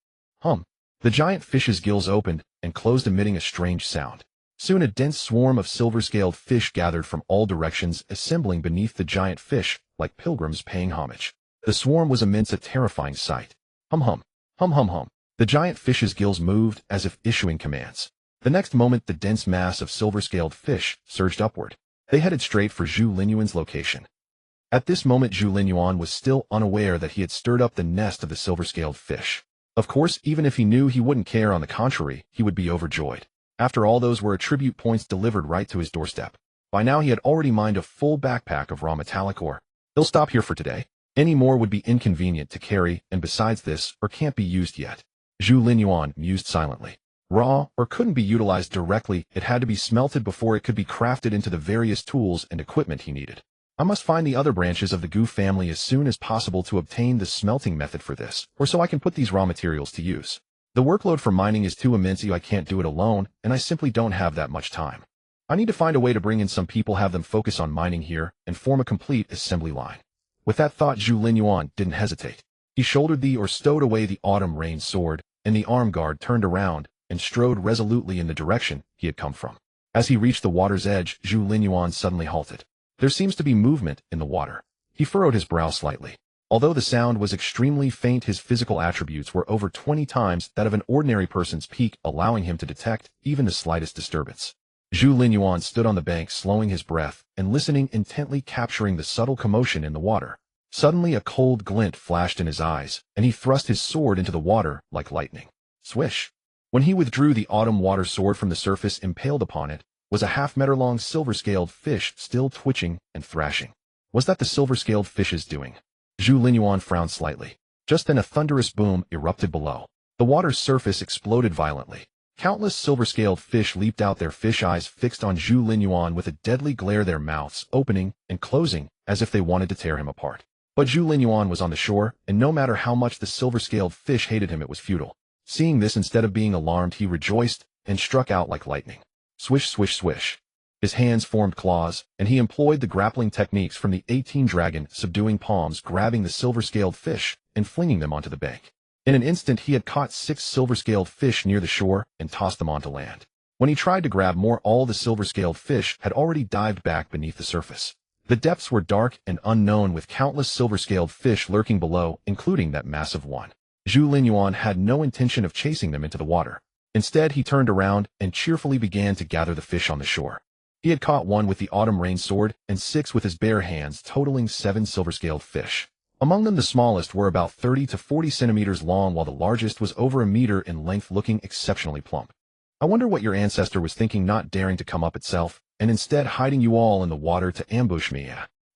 The giant fish's gills opened and closed, emitting a strange sound. Soon a dense swarm of silver-scaled fish gathered from all directions, assembling beneath the giant fish like pilgrims paying homage. The swarm was immense, a terrifying sight. Hum hum, hum hum hum. The giant fish's gills moved as if issuing commands. The next moment, the dense mass of silver-scaled fish surged upward. They headed straight for Zhu Linyuan's location. At this moment, Zhu Linyuan was still unaware that he had stirred up the nest of the silver-scaled fish. Of course, even if he knew, he wouldn't care. On the contrary, he would be overjoyed. After all, those were attribute points delivered right to his doorstep. By now, he had already mined a full backpack of raw metallic ore. He'll stop here for today. Any more would be inconvenient to carry, and besides this, or can't be used yet. Zhu Linyuan mused silently. Raw, or couldn't be utilized directly, it had to be smelted before it could be crafted into the various tools and equipment he needed. I must find the other branches of the Gu family as soon as possible to obtain the smelting method for this, or so I can put these raw materials to use. The workload for mining is too immense. I can't do it alone, and I simply don't have that much time. I need to find a way to bring in some people, have them focus on mining here, and form a complete assembly line. With that thought, Zhu Linyuan didn't hesitate. He shouldered or stowed away the autumn rain sword, and the arm guard turned around and strode resolutely in the direction he had come from. As he reached the water's edge, Zhu Linyuan suddenly halted. There seems to be movement in the water. He furrowed his brow slightly. Although the sound was extremely faint, his physical attributes were over 20 times that of an ordinary person's peak, allowing him to detect even the slightest disturbance. Zhu Linyuan stood on the bank, slowing his breath and listening intently, capturing the subtle commotion in the water. Suddenly, a cold glint flashed in his eyes, and he thrust his sword into the water like lightning. Swish! When he withdrew the autumn water sword from the surface, impaled upon it was a half-meter-long silver-scaled fish still twitching and thrashing. Was that the silver-scaled fish's doing? Zhu Linyuan frowned slightly. Just then a thunderous boom erupted below. The water's surface exploded violently. Countless silver-scaled fish leaped out, their fish eyes fixed on Zhu Linyuan with a deadly glare, their mouths opening and closing as if they wanted to tear him apart. But Zhu Linyuan was on the shore, and no matter how much the silver-scaled fish hated him, it was futile. Seeing this, instead of being alarmed, he rejoiced and struck out like lightning. Swish, swish, swish. His hands formed claws, and he employed the grappling techniques from the 18 dragon, subduing palms, grabbing the silver-scaled fish and flinging them onto the bank. In an instant, he had caught 6 silver-scaled fish near the shore and tossed them onto land. When he tried to grab more, all the silver-scaled fish had already dived back beneath the surface. The depths were dark and unknown, with countless silver-scaled fish lurking below, including that massive one. Zhu Linyuan had no intention of chasing them into the water. Instead, he turned around and cheerfully began to gather the fish on the shore. He had caught 1 with the autumn rain sword and 6 with his bare hands, totaling 7 silver-scaled fish. Among them, the smallest were about 30 to 40 centimeters long, while the largest was over a meter in length, looking exceptionally plump. I wonder what your ancestor was thinking, not daring to come up itself, and instead hiding you all in the water to ambush me.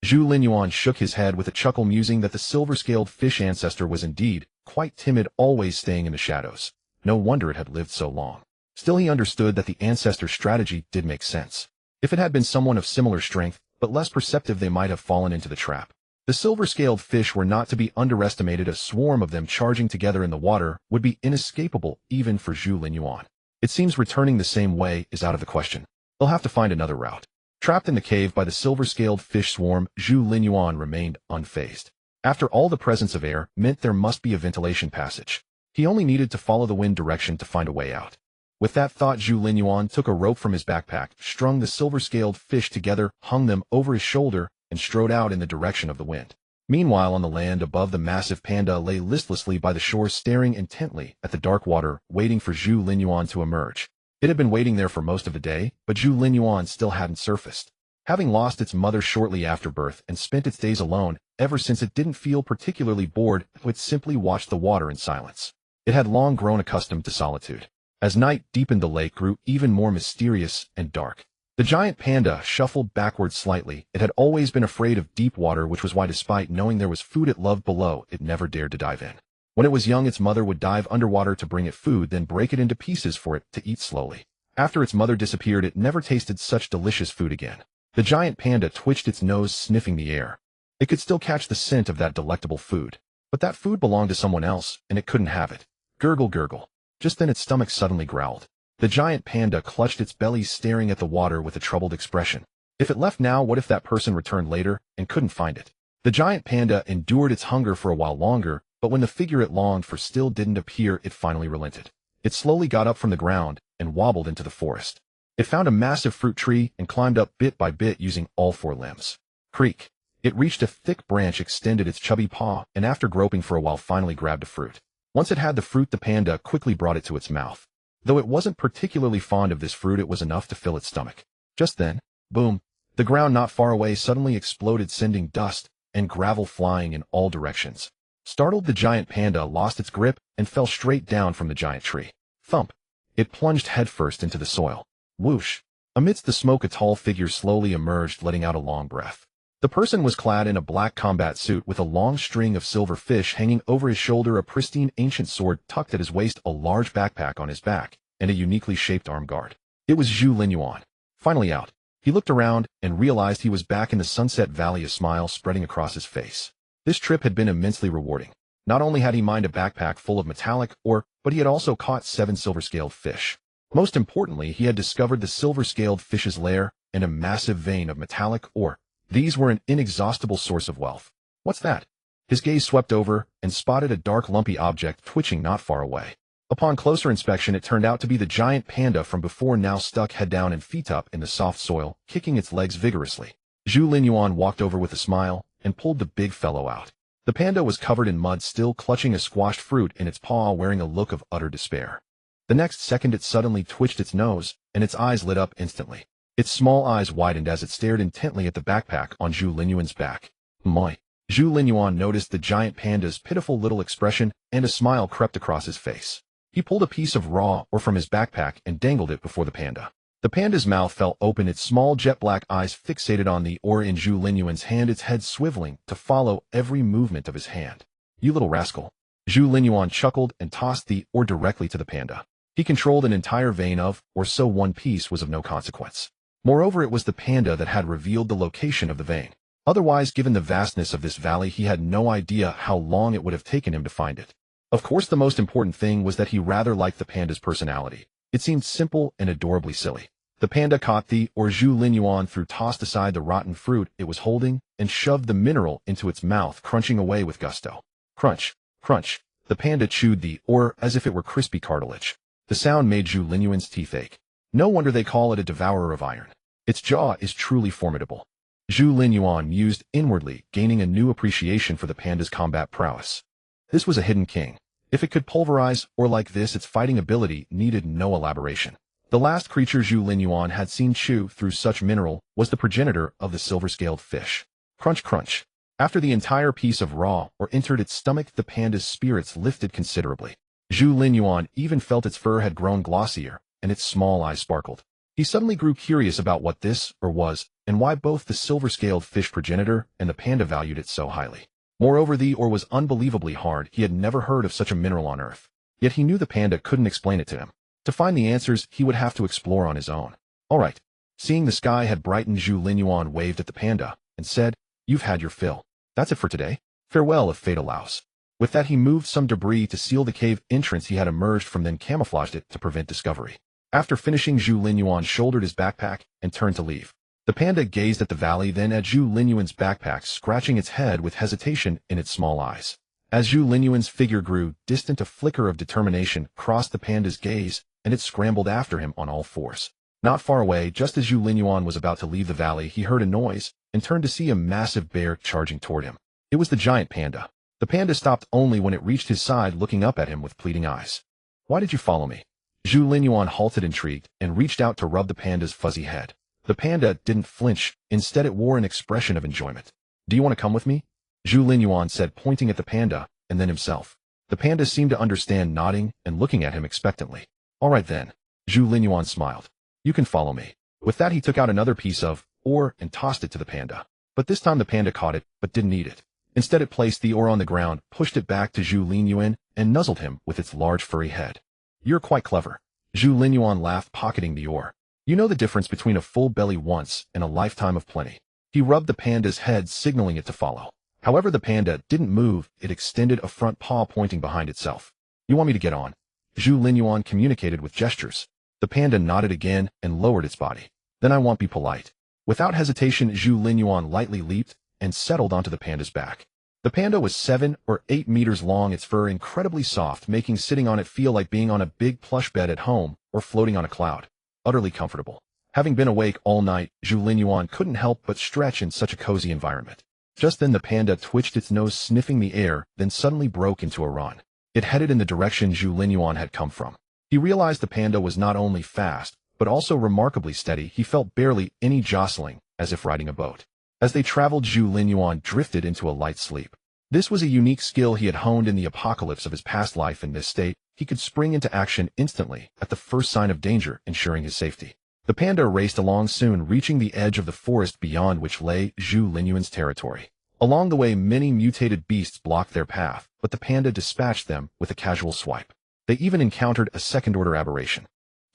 Zhu Linyuan shook his head with a chuckle, musing that the silver-scaled fish ancestor was indeed quite timid, always staying in the shadows. No wonder it had lived so long. Still, he understood that the ancestor's strategy did make sense. If it had been someone of similar strength, but less perceptive, they might have fallen into the trap. The silver-scaled fish were not to be underestimated. A swarm of them charging together in the water would be inescapable, even for Zhu Linyuan. It seems returning the same way is out of the question. They'll have to find another route. Trapped in the cave by the silver-scaled fish swarm, Zhu Linyuan remained unfazed. After all, the presence of air meant there must be a ventilation passage. He only needed to follow the wind direction to find a way out. With that thought, Zhu Linyuan took a rope from his backpack, strung the silver-scaled fish together, hung them over his shoulder, and strode out in the direction of the wind. Meanwhile, on the land above, the massive panda lay listlessly by the shore, staring intently at the dark water, waiting for Zhu Linyuan to emerge. It had been waiting there for most of the day, but Zhu Linyuan still hadn't surfaced. Having lost its mother shortly after birth and spent its days alone, ever since it didn't feel particularly bored, it simply watched the water in silence. It had long grown accustomed to solitude. As night deepened, the lake grew even more mysterious and dark. The giant panda shuffled backwards slightly. It had always been afraid of deep water, which was why, despite knowing there was food it loved below, it never dared to dive in. When it was young, its mother would dive underwater to bring it food, then break it into pieces for it to eat slowly. After its mother disappeared, it never tasted such delicious food again. The giant panda twitched its nose, sniffing the air. It could still catch the scent of that delectable food. But that food belonged to someone else, and it couldn't have it. Gurgle, gurgle. Just then its stomach suddenly growled. The giant panda clutched its belly, staring at the water with a troubled expression. If it left now, what if that person returned later and couldn't find it? The giant panda endured its hunger for a while longer, but when the figure it longed for still didn't appear, it finally relented. It slowly got up from the ground and wobbled into the forest. It found a massive fruit tree and climbed up bit by bit, using all 4 limbs. Creak. It reached a thick branch, extended its chubby paw, and after groping for a while finally grabbed a fruit. Once it had the fruit, the panda quickly brought it to its mouth. Though it wasn't particularly fond of this fruit, it was enough to fill its stomach. Just then, boom, the ground not far away suddenly exploded, sending dust and gravel flying in all directions. Startled, the giant panda lost its grip and fell straight down from the giant tree. Thump! It plunged headfirst into the soil. Whoosh! Amidst the smoke, a tall figure slowly emerged, letting out a long breath. The person was clad in a black combat suit with a long string of silver fish hanging over his shoulder, a pristine ancient sword tucked at his waist, a large backpack on his back, and a uniquely shaped arm guard. It was Zhu Linyuan. Finally out, he looked around and realized he was back in the Sunset Valley, a smile spreading across his face. This trip had been immensely rewarding. Not only had he mined a backpack full of metallic ore, but he had also caught 7 silver-scaled fish. Most importantly, he had discovered the silver-scaled fish's lair and a massive vein of metallic ore. These were an inexhaustible source of wealth. What's that? His gaze swept over and spotted a dark lumpy object twitching not far away. Upon closer inspection, it turned out to be the giant panda from before, now stuck head down and feet up in the soft soil, kicking its legs vigorously. Zhu Linyuan walked over with a smile and pulled the big fellow out. The panda was covered in mud, still clutching a squashed fruit in its paw, wearing a look of utter despair. The next second, it suddenly twitched its nose, and its eyes lit up instantly. Its small eyes widened as it stared intently at the backpack on Zhu Linyuan's back. Moi! Zhu Linyuan noticed the giant panda's pitiful little expression, and a smile crept across his face. He pulled a piece of raw ore from his backpack and dangled it before the panda. The panda's mouth fell open, its small jet-black eyes fixated on the ore in Zhu Linyuan's hand, its head swiveling to follow every movement of his hand. You little rascal! Zhu Linyuan chuckled and tossed the ore directly to the panda. He controlled an entire vein of, or so one piece was of no consequence. Moreover, it was the panda that had revealed the location of the vein. Otherwise, given the vastness of this valley, he had no idea how long it would have taken him to find it. Of course, the most important thing was that he rather liked the panda's personality. It seemed simple and adorably silly. The panda caught the ore Zhu Linyuan threw, tossed aside the rotten fruit it was holding, and shoved the mineral into its mouth, crunching away with gusto. Crunch, crunch. The panda chewed the ore as if it were crispy cartilage. The sound made Zhu Linyuan's teeth ache. No wonder they call it a devourer of iron. Its jaw is truly formidable. Zhu Linyuan mused inwardly, gaining a new appreciation for the panda's combat prowess. This was a hidden king. If it could pulverize ore like this, its fighting ability needed no elaboration. The last creature Zhu Linyuan had seen chew through such mineral was the progenitor of the silver-scaled fish. Crunch, crunch. After the entire piece of raw ore entered its stomach, the panda's spirits lifted considerably. Zhu Linyuan even felt its fur had grown glossier, and its small eyes sparkled. He suddenly grew curious about what this ore was, and why both the silver-scaled fish progenitor and the panda valued it so highly. Moreover, the ore was unbelievably hard. He had never heard of such a mineral on Earth. Yet he knew the panda couldn't explain it to him. To find the answers, he would have to explore on his own. All right. Seeing the sky had brightened, Zhu Linyuan waved at the panda and said, "You've had your fill. That's it for today. Farewell if fate allows." With that, he moved some debris to seal the cave entrance he had emerged from, then camouflaged it to prevent discovery. After finishing, Zhu Linyuan shouldered his backpack and turned to leave. The panda gazed at the valley, then at Zhu Linyuan's backpack, scratching its head with hesitation in its small eyes. As Zhu Linyuan's figure grew distant, a flicker of determination crossed the panda's gaze, and it scrambled after him on all fours. Not far away, just as Zhu Linyuan was about to leave the valley, he heard a noise and turned to see a massive bear charging toward him. It was the giant panda. The panda stopped only when it reached his side, looking up at him with pleading eyes. "Why did you follow me?" Zhu Linyuan halted, intrigued, and reached out to rub the panda's fuzzy head. The panda didn't flinch. Instead, it wore an expression of enjoyment. "Do you want to come with me?" Zhu Linyuan said, pointing at the panda, and then himself. The panda seemed to understand, nodding and looking at him expectantly. "All right then." Zhu Linyuan smiled. "You can follow me." With that, he took out another piece of ore and tossed it to the panda. But this time the panda caught it, but didn't eat it. Instead, it placed the ore on the ground, pushed it back to Zhu Linyuan, and nuzzled him with its large furry head. "You're quite clever." Zhu Linyuan laughed, pocketing the ore. "You know the difference between a full belly once and a lifetime of plenty." He rubbed the panda's head, signaling it to follow. However, the panda didn't move. It extended a front paw pointing behind itself. "You want me to get on?" Zhu Linyuan communicated with gestures. The panda nodded again and lowered its body. "Then I won't be polite." Without hesitation, Zhu Linyuan lightly leaped and settled onto the panda's back. The panda was 7 or 8 meters long, its fur incredibly soft, making sitting on it feel like being on a big plush bed at home or floating on a cloud. Utterly comfortable. Having been awake all night, Zhu Linyuan couldn't help but stretch in such a cozy environment. Just then the panda twitched its nose, sniffing the air, then suddenly broke into a run. It headed in the direction Zhu Linyuan had come from. He realized the panda was not only fast, but also remarkably steady. He felt barely any jostling, as if riding a boat. As they traveled, Zhu Linyuan drifted into a light sleep. This was a unique skill he had honed in the apocalypse of his past life. In this state, he could spring into action instantly at the first sign of danger, ensuring his safety. The panda raced along, soon reaching the edge of the forest beyond which lay Zhu Linyuan's territory. Along the way, many mutated beasts blocked their path, but the panda dispatched them with a casual swipe. They even encountered a second-order aberration.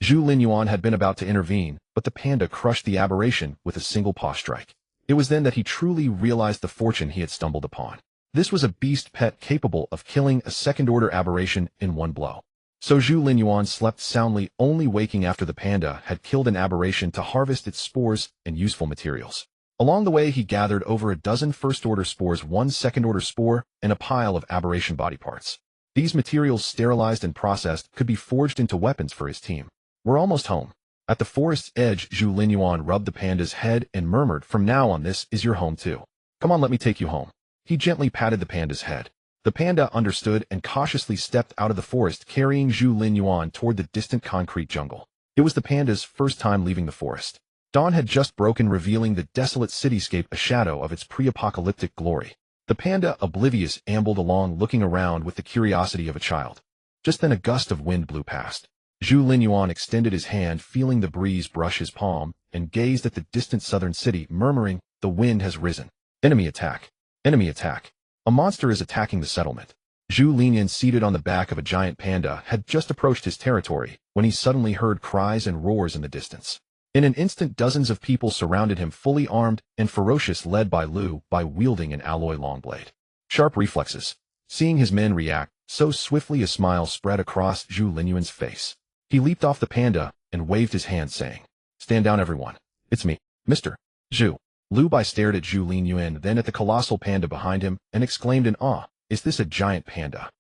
Zhu Linyuan had been about to intervene, but the panda crushed the aberration with a single paw strike. It was then that he truly realized the fortune he had stumbled upon. This was a beast pet capable of killing a second-order aberration in one blow. So Zhu Linyuan slept soundly, only waking after the panda had killed an aberration to harvest its spores and useful materials. Along the way, he gathered over a dozen first-order spores, one second-order spore, and a pile of aberration body parts. These materials, sterilized and processed, could be forged into weapons for his team. We're almost home. At the forest's edge, Zhu Linyuan rubbed the panda's head and murmured, "From now on, this is your home too. Come on, let me take you home." He gently patted the panda's head. The panda understood and cautiously stepped out of the forest, carrying Zhu Linyuan toward the distant concrete jungle. It was the panda's first time leaving the forest. Dawn had just broken, revealing the desolate cityscape, a shadow of its pre-apocalyptic glory. The panda, oblivious, ambled along, looking around with the curiosity of a child. Just then a gust of wind blew past. Zhu Linyuan extended his hand, feeling the breeze brush his palm, and gazed at the distant southern city, murmuring, "The wind has risen. Enemy attack! Enemy attack! A monster is attacking the settlement." Zhu Linyuan, seated on the back of a giant panda, had just approached his territory when he suddenly heard cries and roars in the distance. In an instant, dozens of people surrounded him, fully armed and ferocious, led by Lu Bai, wielding an alloy longblade. Sharp reflexes. Seeing his men react so swiftly, a smile spread across Zhu Linyuan's face. He leaped off the panda and waved his hand, saying, "Stand down, everyone. It's me, Mr. Zhu." Lu Bai stared at Zhu Linyuan, then at the colossal panda behind him, and exclaimed in awe, "Is this a giant panda?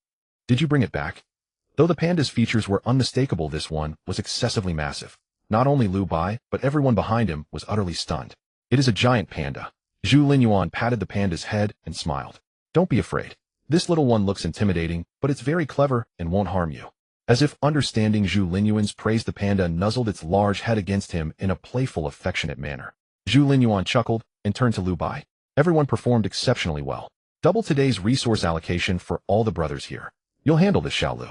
Did you bring it back?" Though the panda's features were unmistakable, this one was excessively massive. Not only Lu Bai, but everyone behind him was utterly stunned. "It is a giant panda." Zhu Linyuan patted the panda's head and smiled. "Don't be afraid. This little one looks intimidating, but it's very clever and won't harm you." As if understanding Zhu Linyuan's praise, the panda nuzzled its large head against him in a playful, affectionate manner. Zhu Linyuan chuckled and turned to Lu Bai. "Everyone performed exceptionally well. Double today's resource allocation for all the brothers here. You'll handle this, Xiao Lu."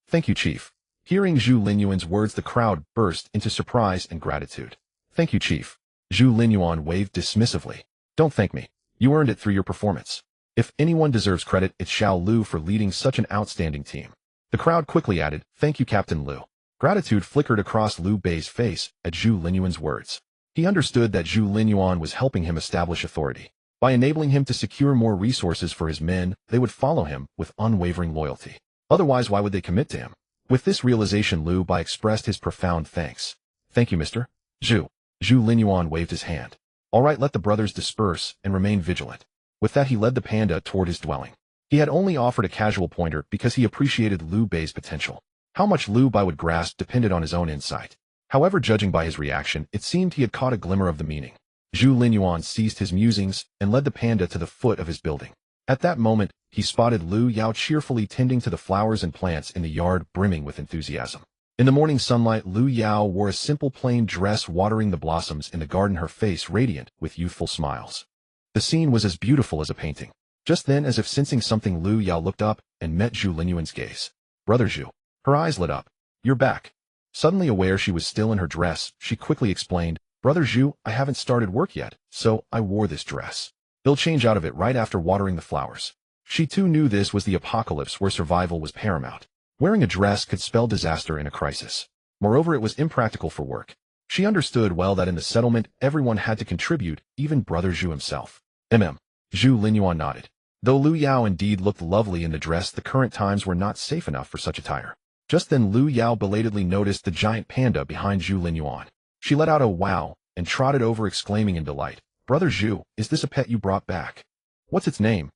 "Thank you, Chief." Hearing Zhu Linyuan's words, the crowd burst into surprise and gratitude. "Thank you, Chief." Zhu Linyuan waved dismissively. "Don't thank me. You earned it through your performance. If anyone deserves credit, it's Xiao Lu for leading such an outstanding team." The crowd quickly added, "Thank you, Captain Lu." Gratitude flickered across Lu Bai's face at Zhu Linyuan's words. He understood that Zhu Linyuan was helping him establish authority. By enabling him to secure more resources for his men, they would follow him with unwavering loyalty. Otherwise, why would they commit to him? With this realization, Lu Bai expressed his profound thanks. "Thank you, Mr. Zhu." Zhu Linyuan waved his hand. "All right, let the brothers disperse and remain vigilant." With that, he led the panda toward his dwelling. He had only offered a casual pointer because he appreciated Lu Bai's potential. How much Lu Bai would grasp depended on his own insight. However, judging by his reaction, it seemed he had caught a glimmer of the meaning. Zhu Linyuan ceased his musings and led the panda to the foot of his building. At that moment, he spotted Lu Yao cheerfully tending to the flowers and plants in the yard, brimming with enthusiasm. In the morning sunlight, Lu Yao wore a simple plain dress, watering the blossoms in the garden, her face radiant with youthful smiles. The scene was as beautiful as a painting. Just then, as if sensing something, Lu Yao looked up and met Zhu Linyuan's gaze. "Brother Zhu." Her eyes lit up. "You're back." Suddenly aware she was still in her dress, she quickly explained, "Brother Zhu, I haven't started work yet, so I wore this dress. They'll change out of it right after watering the flowers." She too knew this was the apocalypse where survival was paramount. Wearing a dress could spell disaster in a crisis. Moreover, it was impractical for work. She understood well that in the settlement, everyone had to contribute, even Brother Zhu himself. Zhu Linyuan nodded. Though Lu Yao indeed looked lovely in the dress, the current times were not safe enough for such attire. Just then Lu Yao belatedly noticed the giant panda behind Zhu Linyuan. She let out a wow and trotted over, exclaiming in delight, "Brother Zhu, is this a pet you brought back? What's its name?"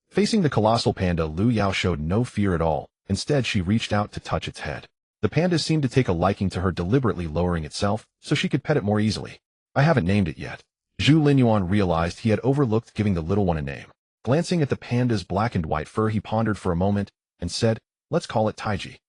Facing the colossal panda, Lu Yao showed no fear at all. Instead, she reached out to touch its head. The panda seemed to take a liking to her, deliberately lowering itself so she could pet it more easily. "I haven't named it yet." Zhu Linyuan realized he had overlooked giving the little one a name. Glancing at the panda's black and white fur, he pondered for a moment and said, "Let's call it Taiji."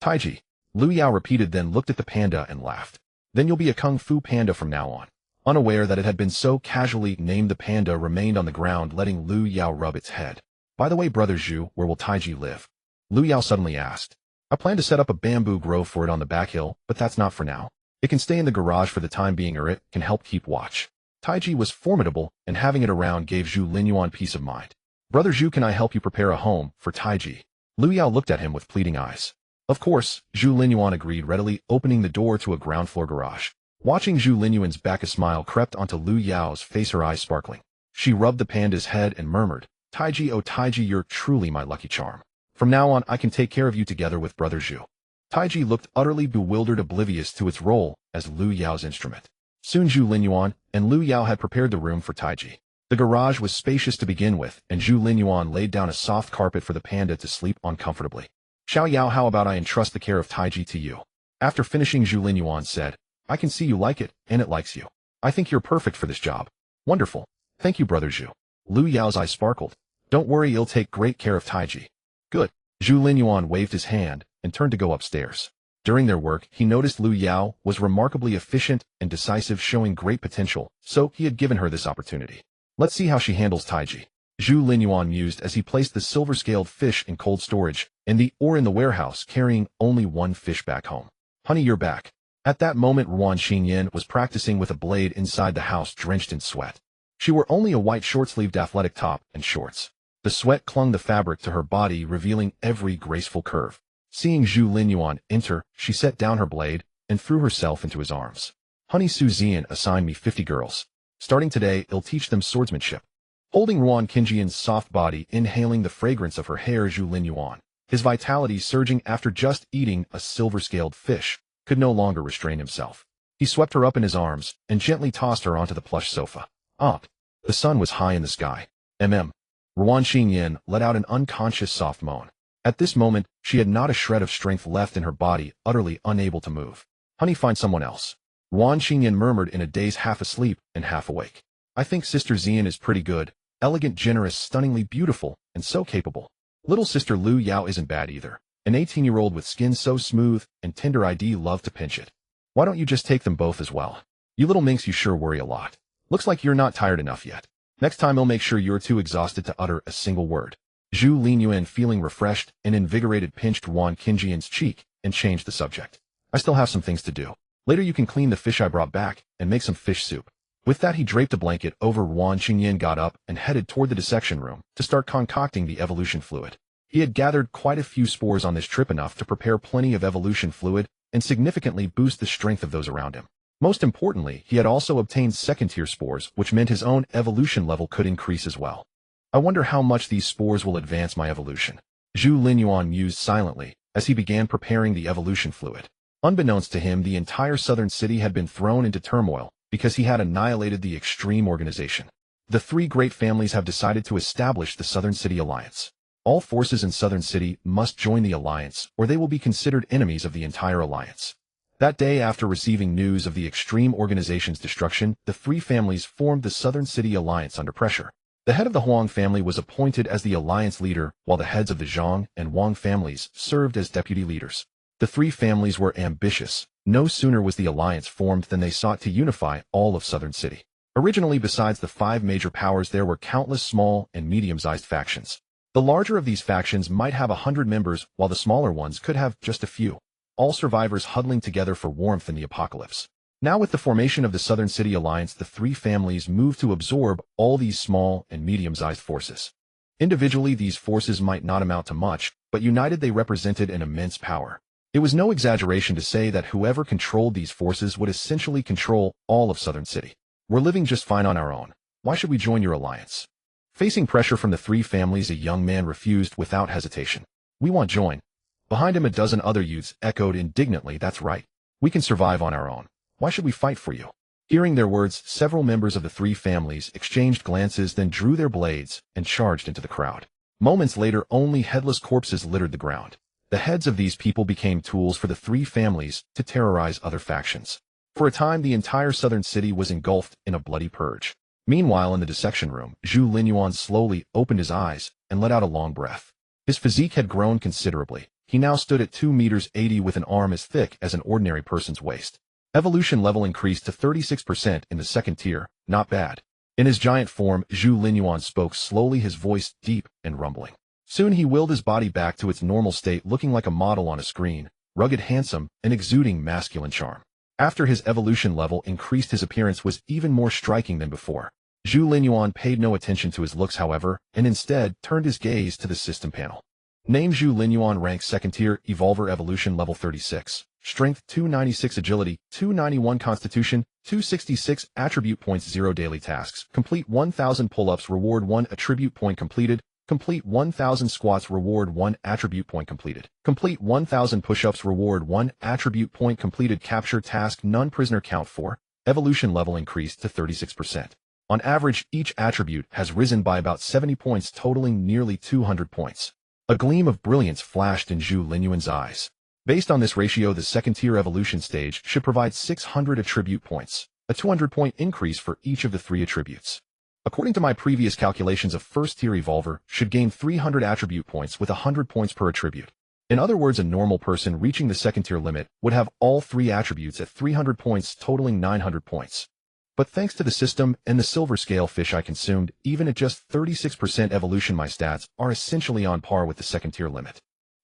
Taiji, Lu Yao repeated, then looked at the panda and laughed. "Then you'll be a kung fu panda from now on." Unaware that it had been so casually named, the panda remained on the ground, letting Lu Yao rub its head. "By the way, Brother Zhu, where will Taiji live?" Lu Yao suddenly asked. "I plan to set up a bamboo grove for it on the back hill, but that's not for now. It can stay in the garage for the time being, or it can help keep watch." Taiji was formidable, and having it around gave Zhu Linyuan peace of mind. "Brother Zhu, can I help you prepare a home for Taiji?" Lu Yao looked at him with pleading eyes. "Of course," Zhu Linyuan agreed readily, opening the door to a ground-floor garage. Watching Zhu Linyuan's back, a smile crept onto Lu Yao's face, her eyes sparkling. She rubbed the panda's head and murmured, "Taiji, oh Taiji, you're truly my lucky charm. From now on, I can take care of you together with Brother Zhu." Taiji looked utterly bewildered, oblivious to its role as Lu Yao's instrument. Soon Zhu Linyuan and Lu Yao had prepared the room for Taiji. The garage was spacious to begin with, and Zhu Linyuan laid down a soft carpet for the panda to sleep on comfortably. "Xiao Yao, how about I entrust the care of Taiji to you?" After finishing, Zhu Linyuan said, "I can see you like it, and it likes you. I think you're perfect for this job." "Wonderful. Thank you, Brother Zhu." Lu Yao's eyes sparkled. "Don't worry, you'll take great care of Taiji." "Good." Zhu Linyuan waved his hand and turned to go upstairs. During their work, he noticed Lu Yao was remarkably efficient and decisive, showing great potential, so he had given her this opportunity. "Let's see how she handles Taiji." Zhu Linyuan mused as he placed the silver-scaled fish in cold storage and the ore in the warehouse, carrying only one fish back home. "Honey, you're back." At that moment, Ruan Xingyan was practicing with a blade inside the house, drenched in sweat. She wore only a white short-sleeved athletic top and shorts. The sweat clung the fabric to her body, revealing every graceful curve. Seeing Zhu Linyuan enter, she set down her blade and threw herself into his arms. "Honey, Su Zian assigned me 50 girls. Starting today, I'll teach them swordsmanship." Holding Ruan Xingyan's soft body, inhaling the fragrance of her hair, Zhu Linyuan, his vitality surging after just eating a silver-scaled fish, could no longer restrain himself. He swept her up in his arms and gently tossed her onto the plush sofa. The sun was high in the sky. Ruan Xingyan let out an unconscious soft moan. At this moment, she had not a shred of strength left in her body, utterly unable to move. "Honey, find someone else." Ruan Xingyan murmured in a daze, half asleep and half awake. "I think Sister Zian is pretty good. Elegant, generous, stunningly beautiful, and so capable. Little Sister Lu Yao isn't bad either. An 18-year-old with skin so smooth and tender, I'd love to pinch it. Why don't you just take them both as well? You little minx, you sure worry a lot. Looks like you're not tired enough yet. Next time I'll make sure you're too exhausted to utter a single word." Zhu Linyuan, feeling refreshed and invigorated, pinched Ruan Xingyan's cheek and changed the subject. "I still have some things to do. Later you can clean the fish I brought back and make some fish soup." With that, he draped a blanket over Ruan Xingyan, got up, and headed toward the dissection room to start concocting the evolution fluid. He had gathered quite a few spores on this trip, enough to prepare plenty of evolution fluid and significantly boost the strength of those around him. Most importantly, he had also obtained second-tier spores, which meant his own evolution level could increase as well. "I wonder how much these spores will advance my evolution." Zhu Linyuan mused silently as he began preparing the evolution fluid. Unbeknownst to him, the entire southern city had been thrown into turmoil because he had annihilated the extreme organization. The three great families have decided to establish the Southern City Alliance. All forces in Southern City must join the alliance, or they will be considered enemies of the entire alliance. That day, after receiving news of the extreme organization's destruction, the three families formed the Southern City Alliance under pressure. The head of the Huang family was appointed as the alliance leader, while the heads of the Zhang and Wang families served as deputy leaders. The three families were ambitious. No sooner was the alliance formed than they sought to unify all of Southern City. Originally, besides the 5 major powers, there were countless small and medium-sized factions. The larger of these factions might have 100 members, while the smaller ones could have just a few. All survivors huddling together for warmth in the apocalypse. Now, with the formation of the Southern City Alliance, the three families moved to absorb all these small and medium-sized forces. Individually, these forces might not amount to much, but united they represented an immense power. It was no exaggeration to say that whoever controlled these forces would essentially control all of Southern City. "We're living just fine on our own. Why should we join your alliance?" Facing pressure from the three families, a young man refused without hesitation. "We won't join." Behind him, a dozen other youths echoed indignantly, "That's right. We can survive on our own. Why should we fight for you?" Hearing their words, several members of the three families exchanged glances, then drew their blades and charged into the crowd. Moments later, only headless corpses littered the ground. The heads of these people became tools for the three families to terrorize other factions. For a time, the entire southern city was engulfed in a bloody purge. Meanwhile, in the dissection room, Zhu Linyuan slowly opened his eyes and let out a long breath. His physique had grown considerably. He now stood at 2 meters 80 with an arm as thick as an ordinary person's waist. Evolution level increased to 36% in the second tier. Not bad. In his giant form, Zhu Linyuan spoke slowly, his voice deep and rumbling. Soon he willed his body back to its normal state, looking like a model on a screen, rugged, handsome, and exuding masculine charm. After his evolution level increased, his appearance was even more striking than before. Zhu Linyuan paid no attention to his looks, however, and instead turned his gaze to the system panel. Name: Zhu Linyuan, rank second tier, Evolver, evolution level 36, strength 296, agility 291, constitution 266, attribute points 0, daily tasks, complete 1000 pull-ups, reward 1, attribute point completed, complete 1000 squats, reward 1, attribute point completed, complete 1000 push-ups, reward 1, attribute point completed, capture task none, prisoner count 4, evolution level increased to 36%. On average, each attribute has risen by about 70 points, totaling nearly 200 points. A gleam of brilliance flashed in Zhu Linyuan's eyes. Based on this ratio, the second-tier evolution stage should provide 600 attribute points, a 200-point increase for each of the 3 attributes. According to my previous calculations, a first-tier Evolver should gain 300 attribute points with 100 points per attribute. In other words, a normal person reaching the second-tier limit would have all 3 attributes at 300 points, totaling 900 points. But thanks to the system and the silver scale fish I consumed, even at just 36% evolution, my stats are essentially on par with the second-tier limit.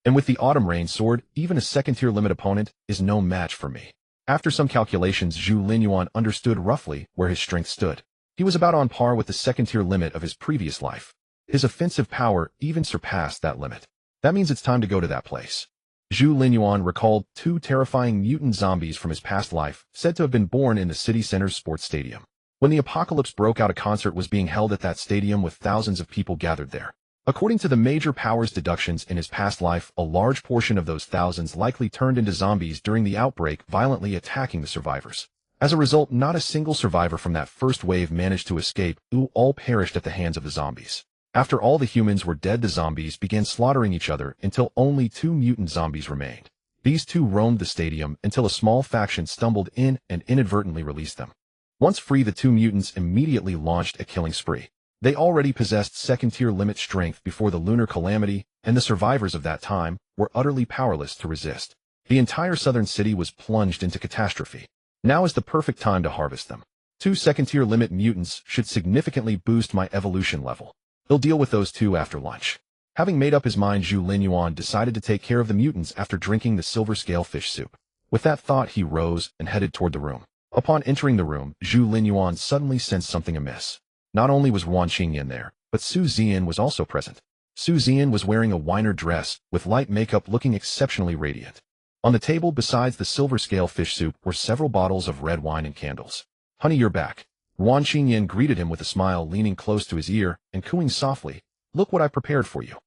And with the Autumn Rain Sword, even a second-tier limit opponent is no match for me. After some calculations, Zhu Linyuan understood roughly where his strength stood. He was about on par with the second-tier limit of his previous life. His offensive power even surpassed that limit. That means it's time to go to that place. Zhu Linyuan recalled 2 terrifying mutant zombies from his past life, said to have been born in the city center's sports stadium. When the apocalypse broke out, a concert was being held at that stadium with thousands of people gathered there. According to the major powers deductions in his past life, a large portion of those thousands likely turned into zombies during the outbreak, violently attacking the survivors. As a result, not a single survivor from that first wave managed to escape, who all perished at the hands of the zombies. After all the humans were dead, the zombies began slaughtering each other until only 2 mutant zombies remained. These 2 roamed the stadium until a small faction stumbled in and inadvertently released them. Once free, the 2 mutants immediately launched a killing spree. They already possessed second-tier limit strength before the lunar calamity, and the survivors of that time were utterly powerless to resist. The entire southern city was plunged into catastrophe. Now is the perfect time to harvest them. 2 second-tier limit mutants should significantly boost my evolution level. He'll deal with those 2 after lunch. Having made up his mind, Zhu Linyuan decided to take care of the mutants after drinking the silver scale fish soup. With that thought, he rose and headed toward the room. Upon entering the room, Zhu Linyuan suddenly sensed something amiss. Not only was Wan Qingyan there, but Su Ziyan was also present. Su Ziyan was wearing a Weiner dress, with light makeup, looking exceptionally radiant. On the table, besides the silver scale fish soup, were several bottles of red wine and candles. "Honey, you're back." Wan Qingyan greeted him with a smile, leaning close to his ear and cooing softly, "Look what I prepared for you."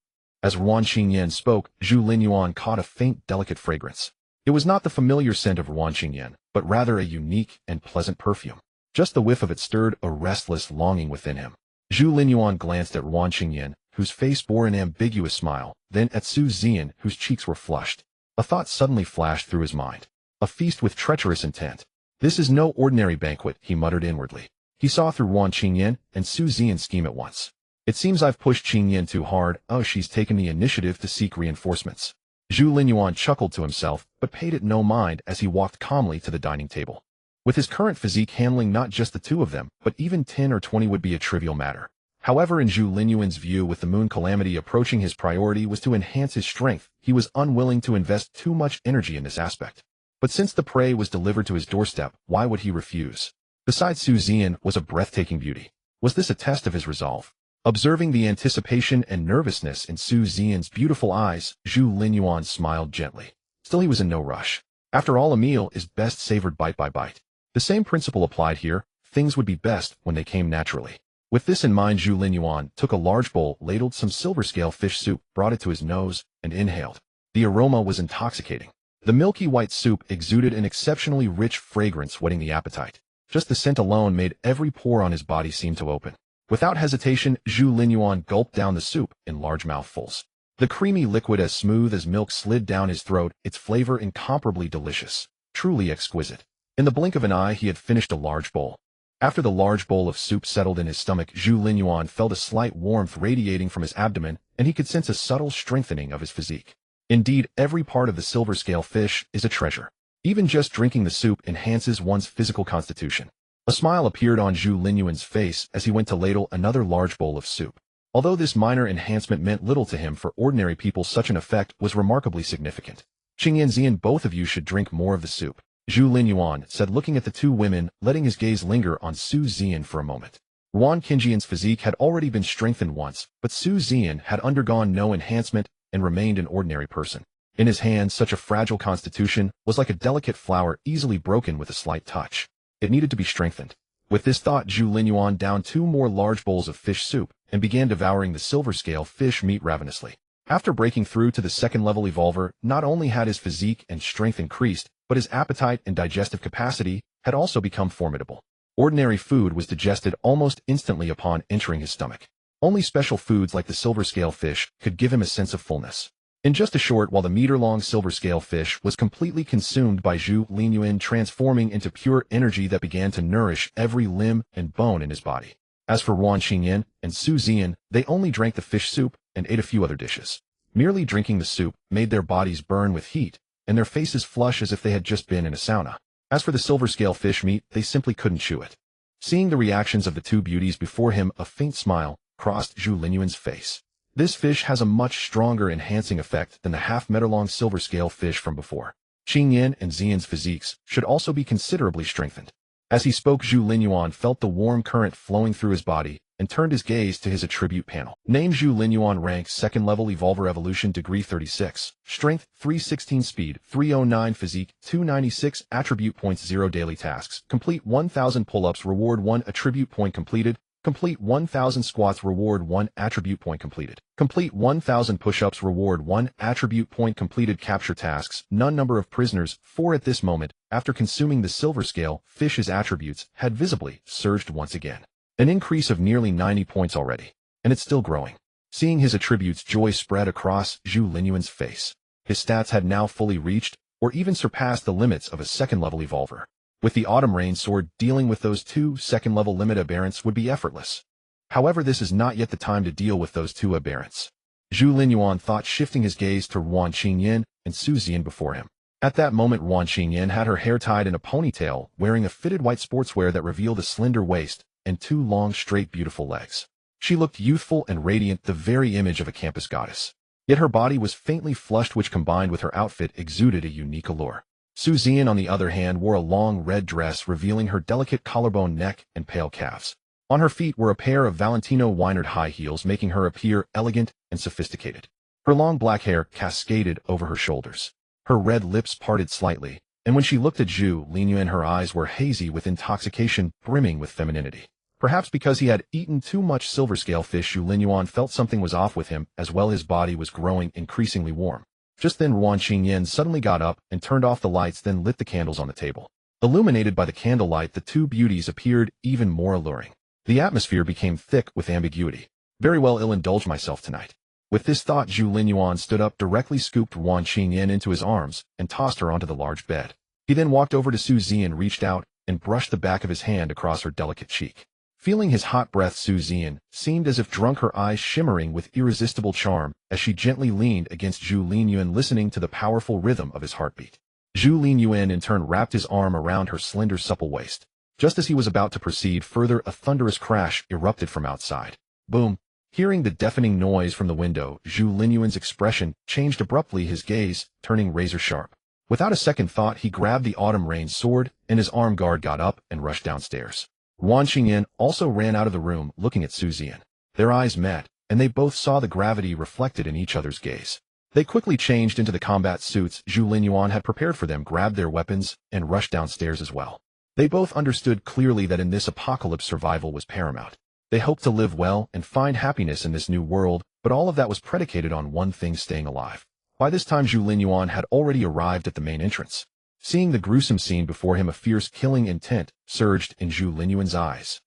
As Wan Qingyan spoke, Zhu Linyuan caught a faint, delicate fragrance. It was not the familiar scent of Wan Qingyan, but rather a unique and pleasant perfume. Just the whiff of it stirred a restless longing within him. Zhu Linyuan glanced at Wan Qingyan, whose face bore an ambiguous smile, then at Su Ziyan, whose cheeks were flushed. A thought suddenly flashed through his mind. A feast with treacherous intent. "This is no ordinary banquet," he muttered inwardly. He saw through Wan Qingyan and Su Ziyan's scheme at once. "It seems I've pushed Qingyan too hard. Oh, she's taken the initiative to seek reinforcements." Zhu Linyuan chuckled to himself, but paid it no mind as he walked calmly to the dining table. With his current physique, handling not just the 2 of them, but even 10 or 20 would be a trivial matter. However, in Zhu Linyuan's view, with the moon calamity approaching, his priority was to enhance his strength. He was unwilling to invest too much energy in this aspect. But since the prey was delivered to his doorstep, why would he refuse? Besides, Su Ziyan was a breathtaking beauty. Was this a test of his resolve? Observing the anticipation and nervousness in Su Ziyan's beautiful eyes, Zhu Linyuan smiled gently. Still, he was in no rush. After all, a meal is best savored bite by bite. The same principle applied here. Things would be best when they came naturally. With this in mind, Zhu Linyuan took a large bowl, ladled some silver scale fish soup, brought it to his nose, and inhaled. The aroma was intoxicating. The milky white soup exuded an exceptionally rich fragrance, whetting the appetite. Just the scent alone made every pore on his body seem to open. Without hesitation, Zhu Linyuan gulped down the soup in large mouthfuls. The creamy liquid, as smooth as milk, slid down his throat, its flavor incomparably delicious. Truly exquisite. In the blink of an eye, he had finished a large bowl. After the large bowl of soup settled in his stomach, Zhu Linyuan felt a slight warmth radiating from his abdomen, and he could sense a subtle strengthening of his physique. Indeed, every part of the silver scale fish is a treasure. Even just drinking the soup enhances one's physical constitution. A smile appeared on Zhu Linyuan's face as he went to ladle another large bowl of soup. Although this minor enhancement meant little to him, for ordinary people such an effect was remarkably significant. Qingyan Zian, both of you should drink more of the soup, Zhu Linyuan said, looking at the two women, letting his gaze linger on Su Zian for a moment. Ruan Qingyan's physique had already been strengthened once, but Su Zian had undergone no enhancement and remained an ordinary person. In his hands, such a fragile constitution was like a delicate flower easily broken with a slight touch. It needed to be strengthened. With this thought, Zhu Linyuan downed 2 more large bowls of fish soup and began devouring the silver scale fish meat ravenously. After breaking through to the second-level evolver, not only had his physique and strength increased, but his appetite and digestive capacity had also become formidable. Ordinary food was digested almost instantly upon entering his stomach. Only special foods like the silver scale fish could give him a sense of fullness. In just a short while, the meter-long silver scale fish was completely consumed by Zhu Linyuan, transforming into pure energy that began to nourish every limb and bone in his body. As for Ruan Qingyan and Su Zian, they only drank the fish soup and ate a few other dishes. Merely drinking the soup made their bodies burn with heat, and their faces flush as if they had just been in a sauna. As for the silver scale fish meat, they simply couldn't chew it. Seeing the reactions of the two beauties before him, a faint smile crossed Zhu Linyuan's face. This fish has a much stronger enhancing effect than the half-meter-long silver scale fish from before. Qingyan and Zian's physiques should also be considerably strengthened. As he spoke, Zhu Linyuan felt the warm current flowing through his body and turned his gaze to his attribute panel. Name: Zhu Linyuan. Rank: second level evolver, evolution degree 36, strength 316, speed 309, physique 296, attribute points 0, daily tasks: complete 1000 pull-ups, reward 1, attribute point completed; complete 1000 squats, reward 1, attribute point completed; complete 1000 push-ups, reward 1, attribute point completed; capture tasks, none; number of prisoners 4. At this moment, after consuming the silver scale fish, his attributes had visibly surged once again. An increase of nearly 90 points already, and it's still growing. Seeing his attributes, joy spread across Zhu Linyuan's face. His stats had now fully reached, or even surpassed, the limits of a second-level evolver. With the Autumn Rain Sword, dealing with those 2 second-level limit aberrants would be effortless. However, this is not yet the time to deal with those 2 aberrants. Zhu Linyuan thought, shifting his gaze to Ruan Qingyan and Su Zian before him. At that moment, Ruan Qingyan had her hair tied in a ponytail, wearing a fitted white sportswear that revealed a slender waist and 2 long, straight, beautiful legs. She looked youthful and radiant, the very image of a campus goddess. Yet her body was faintly flushed, which combined with her outfit exuded a unique allure. Su Zian, on the other hand, wore a long red dress revealing her delicate collarbone neck and pale calves. On her feet were a pair of Valentino Weinert high heels, making her appear elegant and sophisticated. Her long black hair cascaded over her shoulders. Her red lips parted slightly, and when she looked at Zhu Linyuan, her eyes were hazy with intoxication, brimming with femininity. Perhaps because he had eaten too much silver scale fish, Zhu Linyuan felt something was off with him, as well his body was growing increasingly warm. Just then Ruan Qingyan suddenly got up and turned off the lights, then lit the candles on the table. Illuminated by the candlelight, the 2 beauties appeared even more alluring. The atmosphere became thick with ambiguity. Very well, I'll indulge myself tonight. With this thought, Zhu Linyuan stood up, directly scooped Ruan Qingyan into his arms, and tossed her onto the large bed. He then walked over to Su Zian, reached out, and brushed the back of his hand across her delicate cheek. Feeling his hot breath, Su Zian seemed as if drunk, her eyes shimmering with irresistible charm as she gently leaned against Zhu Linyuan, listening to the powerful rhythm of his heartbeat. Zhu Linyuan in turn wrapped his arm around her slender, supple waist. Just as he was about to proceed further, a thunderous crash erupted from outside. Boom! Hearing the deafening noise from the window, Zhu Linyuan's expression changed abruptly, his gaze turning razor sharp. Without a second thought, he grabbed the Autumn Rain Sword, and his armed guard got up and rushed downstairs. Ruan Qingyan also ran out of the room, looking at Su Zian. Their eyes met, and they both saw the gravity reflected in each other's gaze. They quickly changed into the combat suits Zhu Linyuan had prepared for them, grabbed their weapons, and rushed downstairs as well. They both understood clearly that in this apocalypse, survival was paramount. They hoped to live well and find happiness in this new world, but all of that was predicated on one thing: staying alive. By this time, Zhu Linyuan had already arrived at the main entrance. Seeing the gruesome scene before him, a fierce, killing intent surged in Zhu Linyuan's eyes.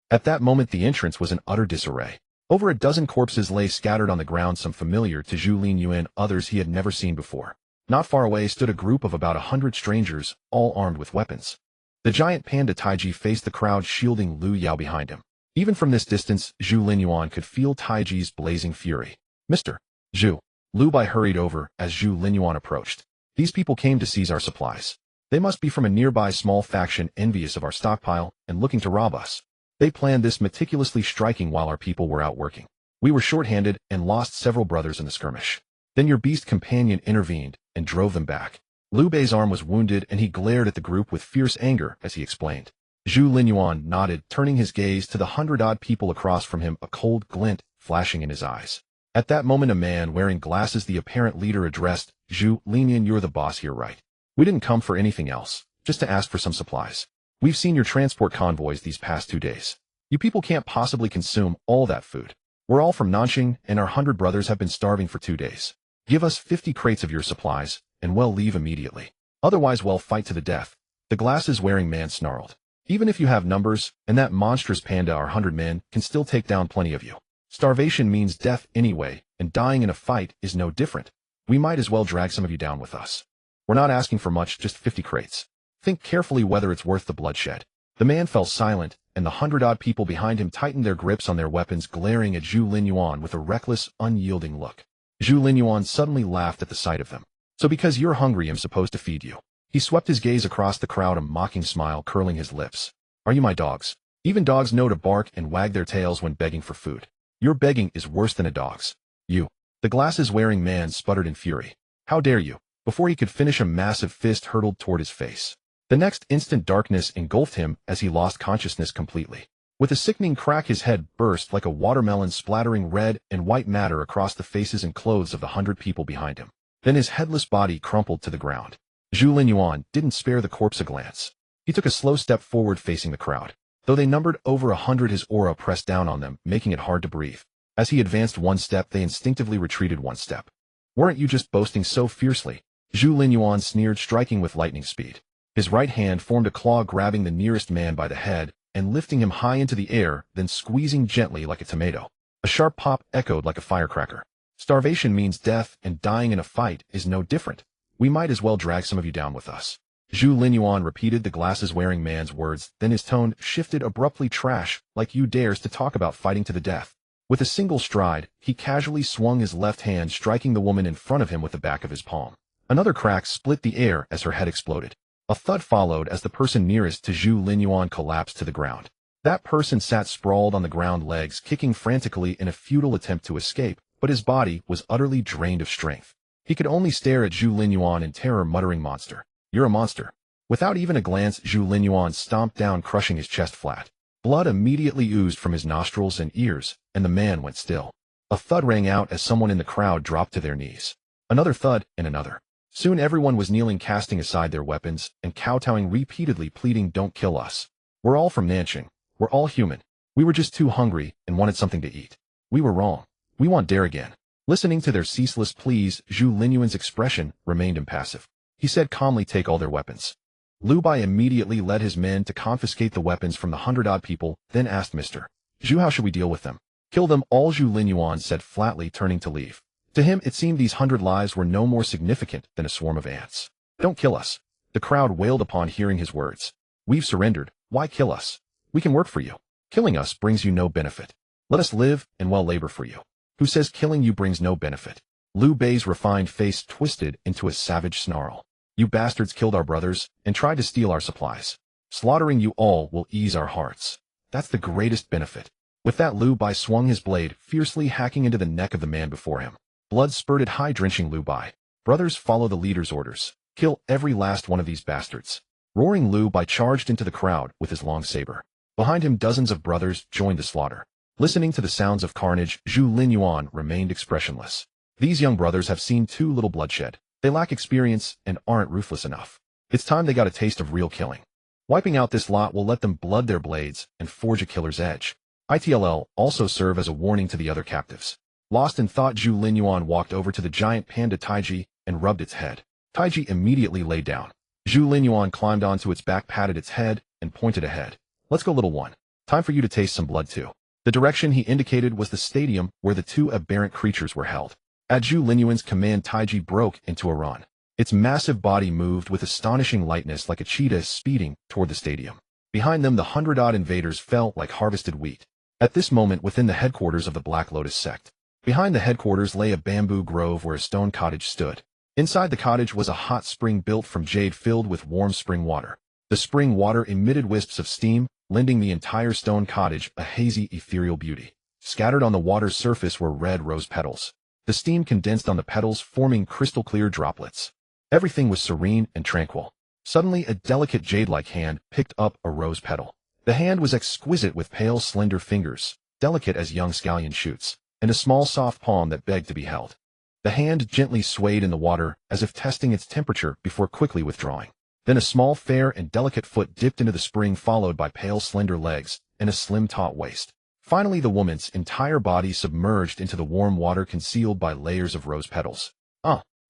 At that moment, the entrance was in utter disarray. Over a dozen corpses lay scattered on the ground, some familiar to Zhu Linyuan, others he had never seen before. Not far away stood a group of about 100 strangers, all armed with weapons. The giant panda Taiji faced the crowd, shielding Lu Yao behind him. Even from this distance, Zhu Linyuan could feel Taiji's blazing fury. Mr. Zhu. Lu Bai hurried over as Zhu Linyuan approached. These people came to seize our supplies. They must be from a nearby small faction envious of our stockpile and looking to rob us. They planned this meticulously, striking while our people were out working. We were short-handed and lost several brothers in the skirmish. Then your beast companion intervened and drove them back. Liu Bei's arm was wounded and he glared at the group with fierce anger as he explained. Zhu Linyuan nodded, turning his gaze to the 100-odd people across from him, a cold glint flashing in his eyes. At that moment, a man wearing glasses, the apparent leader, addressed, Zhu Linyuan, you're the boss here, right? We didn't come for anything else, just to ask for some supplies. We've seen your transport convoys these past 2 days. You people can't possibly consume all that food. We're all from Nanxing, and our 100 brothers have been starving for 2 days. Give us 50 crates of your supplies, and we'll leave immediately. Otherwise we'll fight to the death. The glasses-wearing man snarled. Even if you have numbers, and that monstrous panda, our 100 men can still take down plenty of you. Starvation means death anyway, and dying in a fight is no different. We might as well drag some of you down with us. We're not asking for much, just 50 crates. Think carefully whether it's worth the bloodshed. The man fell silent, and the 100-odd people behind him tightened their grips on their weapons, glaring at Zhu Linyuan with a reckless, unyielding look. Zhu Linyuan suddenly laughed at the sight of them. So because you're hungry, I'm supposed to feed you. He swept his gaze across the crowd, a mocking smile curling his lips. Are you my dogs? Even dogs know to bark and wag their tails when begging for food. Your begging is worse than a dog's. You. The glasses-wearing man sputtered in fury. How dare you? Before he could finish, a massive fist hurtled toward his face. The next instant, darkness engulfed him as he lost consciousness completely. With a sickening crack, his head burst like a watermelon, splattering red and white matter across the faces and clothes of the 100 people behind him. Then his headless body crumpled to the ground. Zhu Linyuan didn't spare the corpse a glance. He took a slow step forward, facing the crowd. Though they numbered over 100, his aura pressed down on them, making it hard to breathe. As he advanced 1 step, they instinctively retreated 1 step. Weren't you just boasting so fiercely? Zhu Linyuan sneered, striking with lightning speed. His right hand formed a claw, grabbing the nearest man by the head and lifting him high into the air, then squeezing gently like a tomato. A sharp pop echoed like a firecracker. Starvation means death, and dying in a fight is no different. We might as well drag some of you down with us. Zhu Linyuan repeated the glasses-wearing man's words, then his tone shifted abruptly. Trash, like you dares to talk about fighting to the death. With a single stride, he casually swung his left hand, striking the woman in front of him with the back of his palm. Another crack split the air as her head exploded. A thud followed as the person nearest to Zhu Linyuan collapsed to the ground. That person sat sprawled on the ground, legs kicking frantically in a futile attempt to escape, but his body was utterly drained of strength. He could only stare at Zhu Linyuan in terror, muttering, "Monster. You're a monster." Without even a glance, Zhu Linyuan stomped down, crushing his chest flat. Blood immediately oozed from his nostrils and ears, and the man went still. A thud rang out as someone in the crowd dropped to their knees. Another thud, and another. Soon everyone was kneeling, casting aside their weapons, and kowtowing repeatedly, pleading, "Don't kill us. We're all from Nanxing. We're all human. We were just too hungry and wanted something to eat. We were wrong. We want dare again." Listening to their ceaseless pleas, Zhu Linyuan's expression remained impassive. He said calmly, "Take all their weapons." Lu Bai immediately led his men to confiscate the weapons from the 100-odd people, then asked, "Mr. Zhu, how should we deal with them?" "Kill them all," Zhu Linyuan said flatly, turning to leave. To him, it seemed these 100 lives were no more significant than a swarm of ants. "Don't kill us." The crowd wailed upon hearing his words. "We've surrendered. Why kill us? We can work for you. Killing us brings you no benefit. Let us live and well labor for you." "Who says killing you brings no benefit?" Liu Bei's refined face twisted into a savage snarl. "You bastards killed our brothers and tried to steal our supplies. Slaughtering you all will ease our hearts. That's the greatest benefit." With that, Liu Bei swung his blade, fiercely hacking into the neck of the man before him. Blood spurted high, drenching Liu Bei. "Brothers, follow the leader's orders. Kill every last one of these bastards." Roaring, Liu Bei charged into the crowd with his long saber. Behind him, dozens of brothers joined the slaughter. Listening to the sounds of carnage, Zhu Linyuan remained expressionless. These young brothers have seen too little bloodshed. They lack experience and aren't ruthless enough. It's time they got a taste of real killing. Wiping out this lot will let them blood their blades and forge a killer's edge. It'll also serve as a warning to the other captives. Lost in thought, Zhu Linyuan walked over to the giant panda Taiji and rubbed its head. Taiji immediately lay down. Zhu Linyuan climbed onto its back, patted its head, and pointed ahead. "Let's go, little one. Time for you to taste some blood too." The direction he indicated was the stadium where the 2 aberrant creatures were held. At Zhu Linyuan's command, Taiji broke into a run. Its massive body moved with astonishing lightness like a cheetah speeding toward the stadium. Behind them, the 100-odd invaders fell like harvested wheat. At this moment, within the headquarters of the Black Lotus sect. Behind the headquarters lay a bamboo grove where a stone cottage stood. Inside the cottage was a hot spring built from jade filled with warm spring water. The spring water emitted wisps of steam, lending the entire stone cottage a hazy, ethereal beauty. Scattered on the water's surface were red rose petals. The steam condensed on the petals, forming crystal-clear droplets. Everything was serene and tranquil. Suddenly, a delicate jade-like hand picked up a rose petal. The hand was exquisite with pale, slender fingers, delicate as young scallion shoots, and a small, soft palm that begged to be held. The hand gently swayed in the water, as if testing its temperature before quickly withdrawing. Then a small, fair, and delicate foot dipped into the spring, followed by pale, slender legs and a slim, taut waist. Finally, the woman's entire body submerged into the warm water, concealed by layers of rose petals.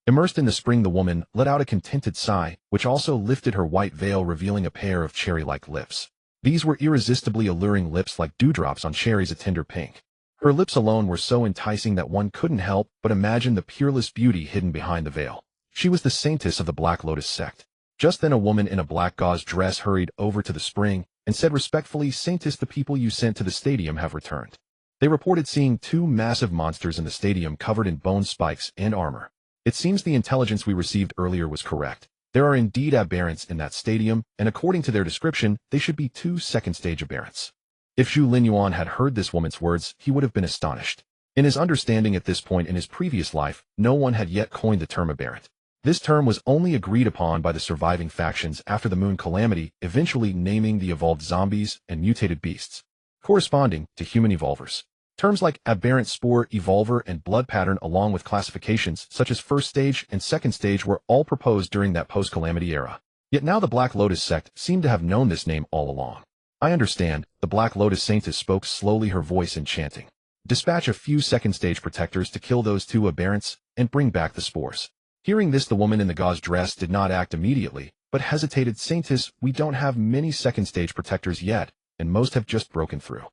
Immersed in the spring, the woman let out a contented sigh, which also lifted her white veil, revealing a pair of cherry-like lips. These were irresistibly alluring lips, like dewdrops on cherries, a tender pink. Her lips alone were so enticing that one couldn't help but imagine the peerless beauty hidden behind the veil. She was the saintess of the Black Lotus sect. Just then, a woman in a black gauze dress hurried over to the spring and said respectfully, "Saintess, the people you sent to the stadium have returned." They reported seeing two massive monsters in the stadium covered in bone spikes and armor. It seems the intelligence we received earlier was correct. There are indeed aberrants in that stadium, and according to their description, they should be 2 second-stage aberrants. If Zhu Linyuan had heard this woman's words, he would have been astonished. In his understanding at this point in his previous life, no one had yet coined the term aberrant. This term was only agreed upon by the surviving factions after the Moon Calamity, eventually naming the evolved zombies and mutated beasts, corresponding to human evolvers. Terms like aberrant, spore, evolver, and blood pattern, along with classifications such as first stage and second stage, were all proposed during that post-calamity era. Yet now the Black Lotus sect seemed to have known this name all along. "I understand," the Black Lotus saintess spoke slowly, her voice enchanting. "Dispatch a few second-stage protectors to kill those 2 aberrants and bring back the spores." Hearing this, the woman in the gauze dress did not act immediately, but hesitated. "Saintess, we don't have many second-stage protectors yet, and most have just broken through.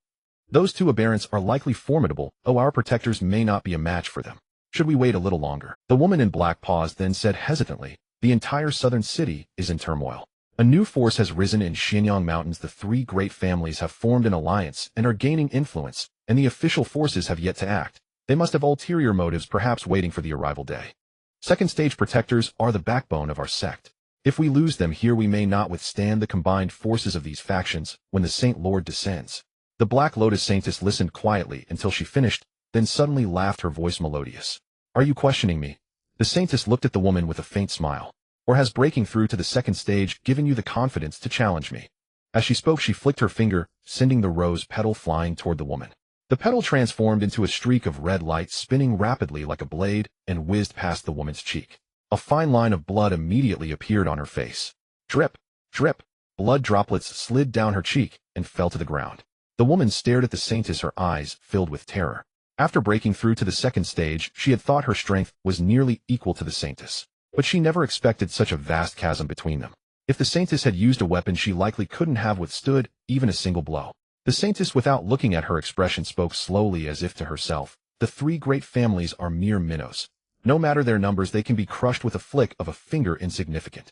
Those 2 aberrants are likely formidable, our protectors may not be a match for them. Should we wait a little longer?" The woman in black paused, then said hesitantly, "The entire southern city is in turmoil. A new force has risen in Xinjiang Mountains. The 3 great families have formed an alliance and are gaining influence, and the official forces have yet to act. They must have ulterior motives, perhaps waiting for the arrival day. Second-stage protectors are the backbone of our sect. If we lose them here, we may not withstand the combined forces of these factions when the Saint Lord descends." The Black Lotus saintess listened quietly until she finished, then suddenly laughed, her voice melodious. "Are you questioning me?" The saintess looked at the woman with a faint smile. "Or has breaking through to the second stage given you the confidence to challenge me?" As she spoke, she flicked her finger, sending the rose petal flying toward the woman. The petal transformed into a streak of red light, spinning rapidly like a blade, and whizzed past the woman's cheek. A fine line of blood immediately appeared on her face. Drip, drip, blood droplets slid down her cheek and fell to the ground. The woman stared at the saintess, her eyes filled with terror. After breaking through to the second stage, she had thought her strength was nearly equal to the saintess. But she never expected such a vast chasm between them. If the saintess had used a weapon, she likely couldn't have withstood even a single blow. The saintess, without looking at her expression, spoke slowly as if to herself. "The 3 great families are mere minnows. No matter their numbers, they can be crushed with a flick of a finger, insignificant.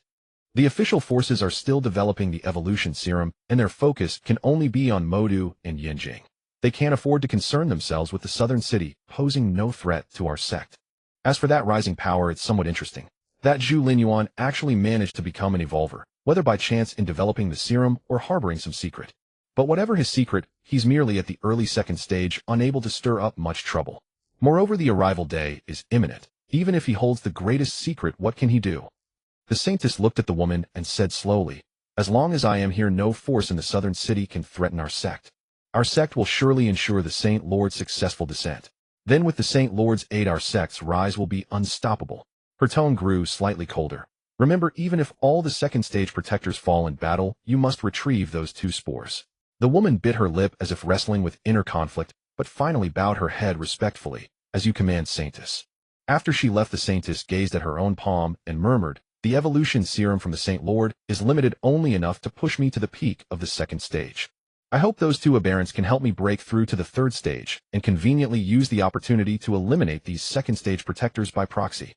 The official forces are still developing the evolution serum, and their focus can only be on Modu and Yinjing. They can't afford to concern themselves with the southern city, posing no threat to our sect. As for that rising power, it's somewhat interesting. That Zhu Linyuan actually managed to become an evolver, whether by chance in developing the serum or harboring some secret. But whatever his secret, he's merely at the early second stage, unable to stir up much trouble. Moreover, the arrival day is imminent. Even if he holds the greatest secret, what can he do?" The saintess looked at the woman and said slowly, "As long as I am here, no force in the southern city can threaten our sect. Our sect will surely ensure the Saint Lord's successful descent. Then with the Saint Lord's aid, our sect's rise will be unstoppable." Her tone grew slightly colder. "Remember, even if all the second stage protectors fall in battle, you must retrieve those 2 spores." The woman bit her lip as if wrestling with inner conflict, but finally bowed her head respectfully. "As you command, saintess." After she left, the saintess gazed at her own palm and murmured, "The evolution serum from the Saint Lord is limited only enough to push me to the peak of the second stage. I hope those 2 aberrants can help me break through to the third stage and conveniently use the opportunity to eliminate these second stage protectors by proxy."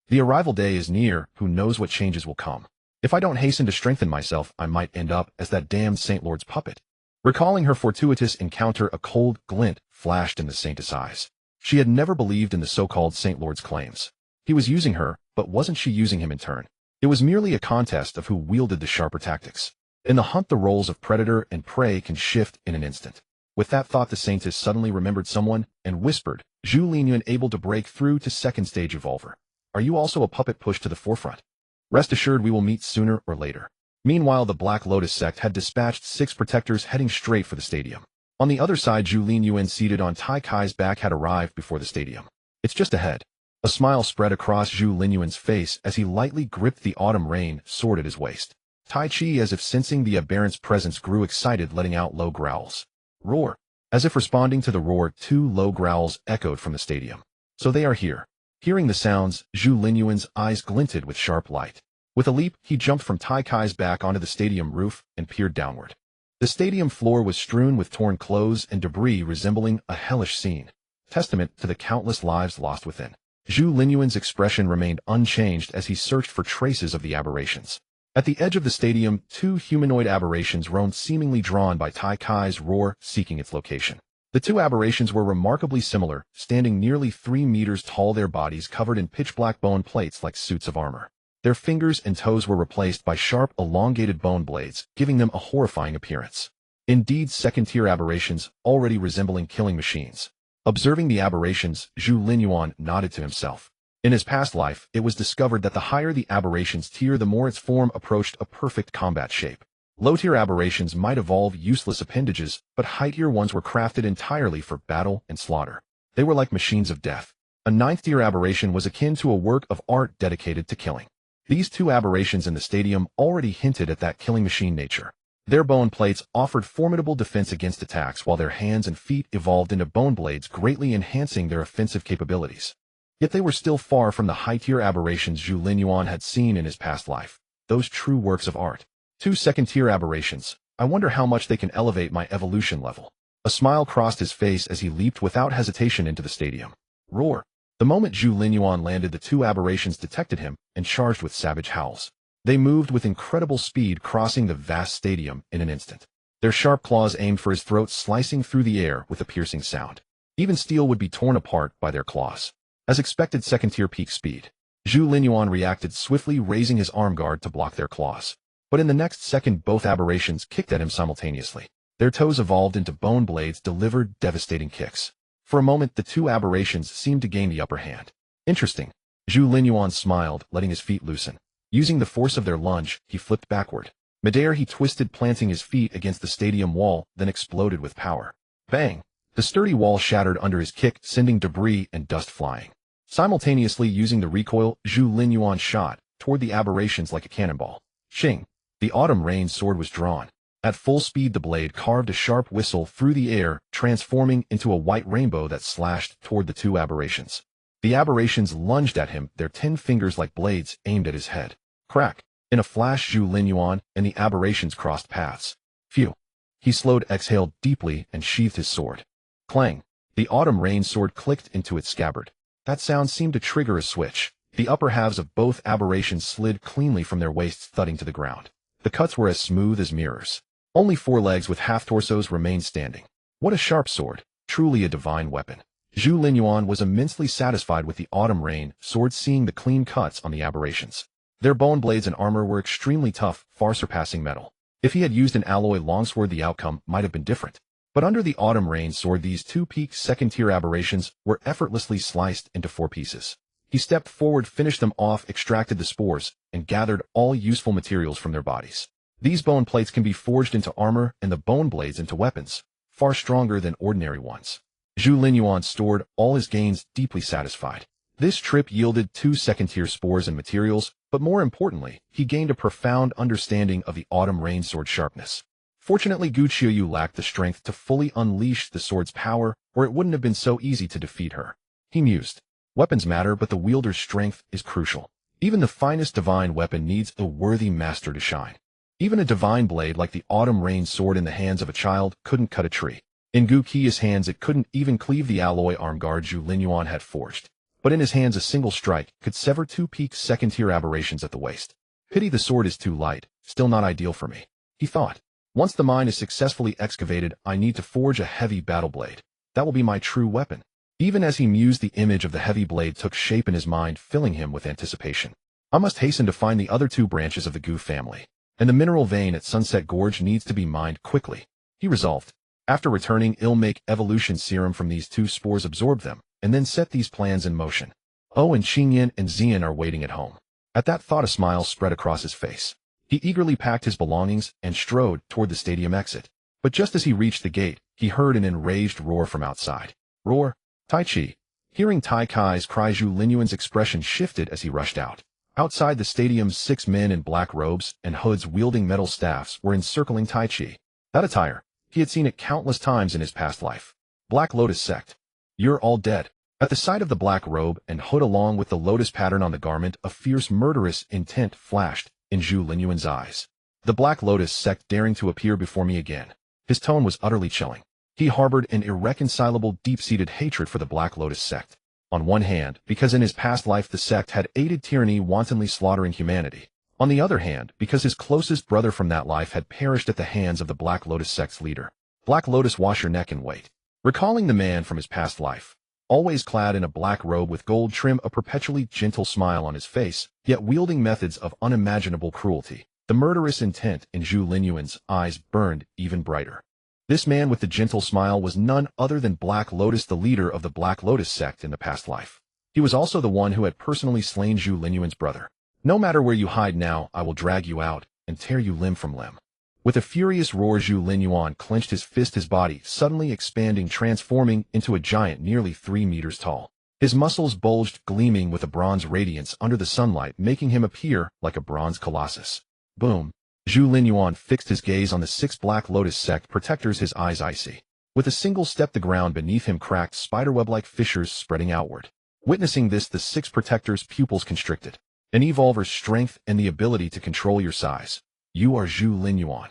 The arrival day is near, who knows what changes will come. If I don't hasten to strengthen myself, I might end up as that damned Saint Lord's puppet. Recalling her fortuitous encounter, a cold glint flashed in the saintess' eyes. She had never believed in the so-called Saint Lord's claims. He was using her, but wasn't she using him in turn? It was merely a contest of who wielded the sharper tactics. In the hunt, the roles of predator and prey can shift in an instant. With that thought, the saintess suddenly remembered someone and whispered, "Zhu Linyuan, able to break through to second stage evolver. Are you also a puppet pushed to the forefront? Rest assured we will meet sooner or later." Meanwhile, the Black Lotus sect had dispatched 6 protectors heading straight for the stadium. On the other side, Zhu Linyuan, seated on Tai Kai's back, had arrived before the stadium. "It's just ahead." A smile spread across Zhu Linyuan's face as he lightly gripped the autumn rain sword at his waist. Tai Chi, as if sensing the aberrant's presence, grew excited, letting out low growls. Roar. As if responding to the roar, 2 low growls echoed from the stadium. "So they are here." Hearing the sounds, Zhu Linyuan's eyes glinted with sharp light. With a leap, he jumped from Tai Kai's back onto the stadium roof and peered downward. The stadium floor was strewn with torn clothes and debris, resembling a hellish scene, testament to the countless lives lost within. Zhu Linyuan's expression remained unchanged as he searched for traces of the aberrations. At the edge of the stadium, 2 humanoid aberrations roamed, seemingly drawn by Tai Kai's roar, seeking its location. The 2 aberrations were remarkably similar, standing nearly 3 meters tall, their bodies covered in pitch-black bone plates like suits of armor. Their fingers and toes were replaced by sharp, elongated bone blades, giving them a horrifying appearance. Indeed, second-tier aberrations, already resembling killing machines. Observing the aberrations, Zhu Linyuan nodded to himself. In his past life, it was discovered that the higher the aberration's tier, the more its form approached a perfect combat shape. Low-tier aberrations might evolve useless appendages, but high-tier ones were crafted entirely for battle and slaughter. They were like machines of death. A 9th-tier aberration was akin to a work of art dedicated to killing. These 2 aberrations in the stadium already hinted at that killing machine nature. Their bone plates offered formidable defense against attacks, while their hands and feet evolved into bone blades, greatly enhancing their offensive capabilities. Yet they were still far from the high-tier aberrations Zhu Linyuan had seen in his past life, those true works of art. 2 second-tier aberrations. I wonder how much they can elevate my evolution level. A smile crossed his face as he leaped without hesitation into the stadium. Roar. The moment Zhu Linyuan landed, the 2 aberrations detected him and charged with savage howls. They moved with incredible speed, crossing the vast stadium in an instant. Their sharp claws aimed for his throat, slicing through the air with a piercing sound. Even steel would be torn apart by their claws. As expected, second-tier peak speed. Zhu Linyuan reacted swiftly, raising his arm guard to block their claws. But in the next second, both aberrations kicked at him simultaneously. Their toes evolved into bone blades, delivered devastating kicks. For a moment, the 2 aberrations seemed to gain the upper hand. Interesting. Zhu Linyuan smiled, letting his feet loosen. Using the force of their lunge, he flipped backward. Midair, he twisted, planting his feet against the stadium wall, then exploded with power. Bang! The sturdy wall shattered under his kick, sending debris and dust flying. Simultaneously, using the recoil, Zhu Linyuan shot toward the aberrations like a cannonball. Shing! The autumn rain sword was drawn. At full speed, the blade carved a sharp whistle through the air, transforming into a white rainbow that slashed toward the 2 aberrations. The aberrations lunged at him, their 10 fingers like blades aimed at his head. Crack! In a flash, Zhu Linyuan and the aberrations crossed paths. Phew! He slowed, exhaled deeply, and sheathed his sword. Clang! The autumn rain sword clicked into its scabbard. That sound seemed to trigger a switch. The upper halves of both aberrations slid cleanly from their waists, thudding to the ground. The cuts were as smooth as mirrors. Only 4 legs with half-torsos remained standing. What a sharp sword! Truly a divine weapon. Zhu Linyuan was immensely satisfied with the autumn rain sword, seeing the clean cuts on the aberrations. Their bone blades and armor were extremely tough, far surpassing metal. If he had used an alloy longsword, the outcome might have been different. But under the autumn rain sword, these 2 peak second-tier aberrations were effortlessly sliced into 4 pieces. He stepped forward, finished them off, extracted the spores, and gathered all useful materials from their bodies. These bone plates can be forged into armor and the bone blades into weapons, far stronger than ordinary ones. Zhu Linyuan stored all his gains, deeply satisfied. This trip yielded 2 second-tier spores and materials, but more importantly, he gained a profound understanding of the autumn rain sword sharpness. Fortunately, Gu Qiuyu lacked the strength to fully unleash the sword's power, or it wouldn't have been so easy to defeat her. He mused. Weapons matter, but the wielder's strength is crucial. Even the finest divine weapon needs a worthy master to shine. Even a divine blade like the autumn rain sword in the hands of a child couldn't cut a tree. In Gu Qiu's hands, it couldn't even cleave the alloy arm guard Zhu Linyuan had forged. but in his hands a single strike could sever two peak second-tier aberrations at the waist. Pity the sword is too light, still not ideal for me, he thought. Once the mine is successfully excavated, I need to forge a heavy battle blade. That will be my true weapon. Even as he mused, the image of the heavy blade took shape in his mind, filling him with anticipation. I must hasten to find the other two branches of the Goo family, and the mineral vein at Sunset Gorge needs to be mined quickly, he resolved. After returning, I'll make evolution serum from these two spores, absorb them, and then set these plans in motion. Oh, and Qingyan and Xian are waiting at home. At that thought, a smile spread across his face. He eagerly packed his belongings and strode toward the stadium exit. But just as he reached the gate, he heard an enraged roar from outside. Roar? Tai Chi. Hearing Tai Kai's cry, Zhu Linyuan's expression shifted as he rushed out. Outside the stadium's 6 men in black robes and hoods wielding metal staffs were encircling Tai Chi. That attire, he had seen it countless times in his past life. Black Lotus Sect. You're all dead. At the sight of the black robe and hood along with the lotus pattern on the garment, a fierce murderous intent flashed in Zhu Linyuan's eyes. The Black Lotus Sect daring to appear before me again. His tone was utterly chilling. He harbored an irreconcilable, deep-seated hatred for the Black Lotus Sect. On one hand, because in his past life the sect had aided tyranny, wantonly slaughtering humanity. On the other hand, because his closest brother from that life had perished at the hands of the Black Lotus Sect's leader. Black Lotus, wash your neck and wait. Recalling the man from his past life, always clad in a black robe with gold trim, a perpetually gentle smile on his face, yet wielding methods of unimaginable cruelty, the murderous intent in Zhu Linyuan's eyes burned even brighter. This man with the gentle smile was none other than Black Lotus, the leader of the Black Lotus Sect in the past life. He was also the one who had personally slain Zhu Linyuan's brother. No matter where you hide now, I will drag you out and tear you limb from limb. With a furious roar, Zhu Linyuan clenched his fist, his body suddenly expanding, transforming into a giant nearly 3 meters tall. His muscles bulged, gleaming with a bronze radiance under the sunlight, making him appear like a bronze colossus. Boom! Zhu Linyuan fixed his gaze on the 6 Black Lotus Sect protectors, his eyes icy. With a single step, the ground beneath him cracked, spiderweb-like fissures spreading outward. Witnessing this, the 6 protectors' pupils constricted. An evolver's strength and the ability to control your size. You are Zhu Linyuan.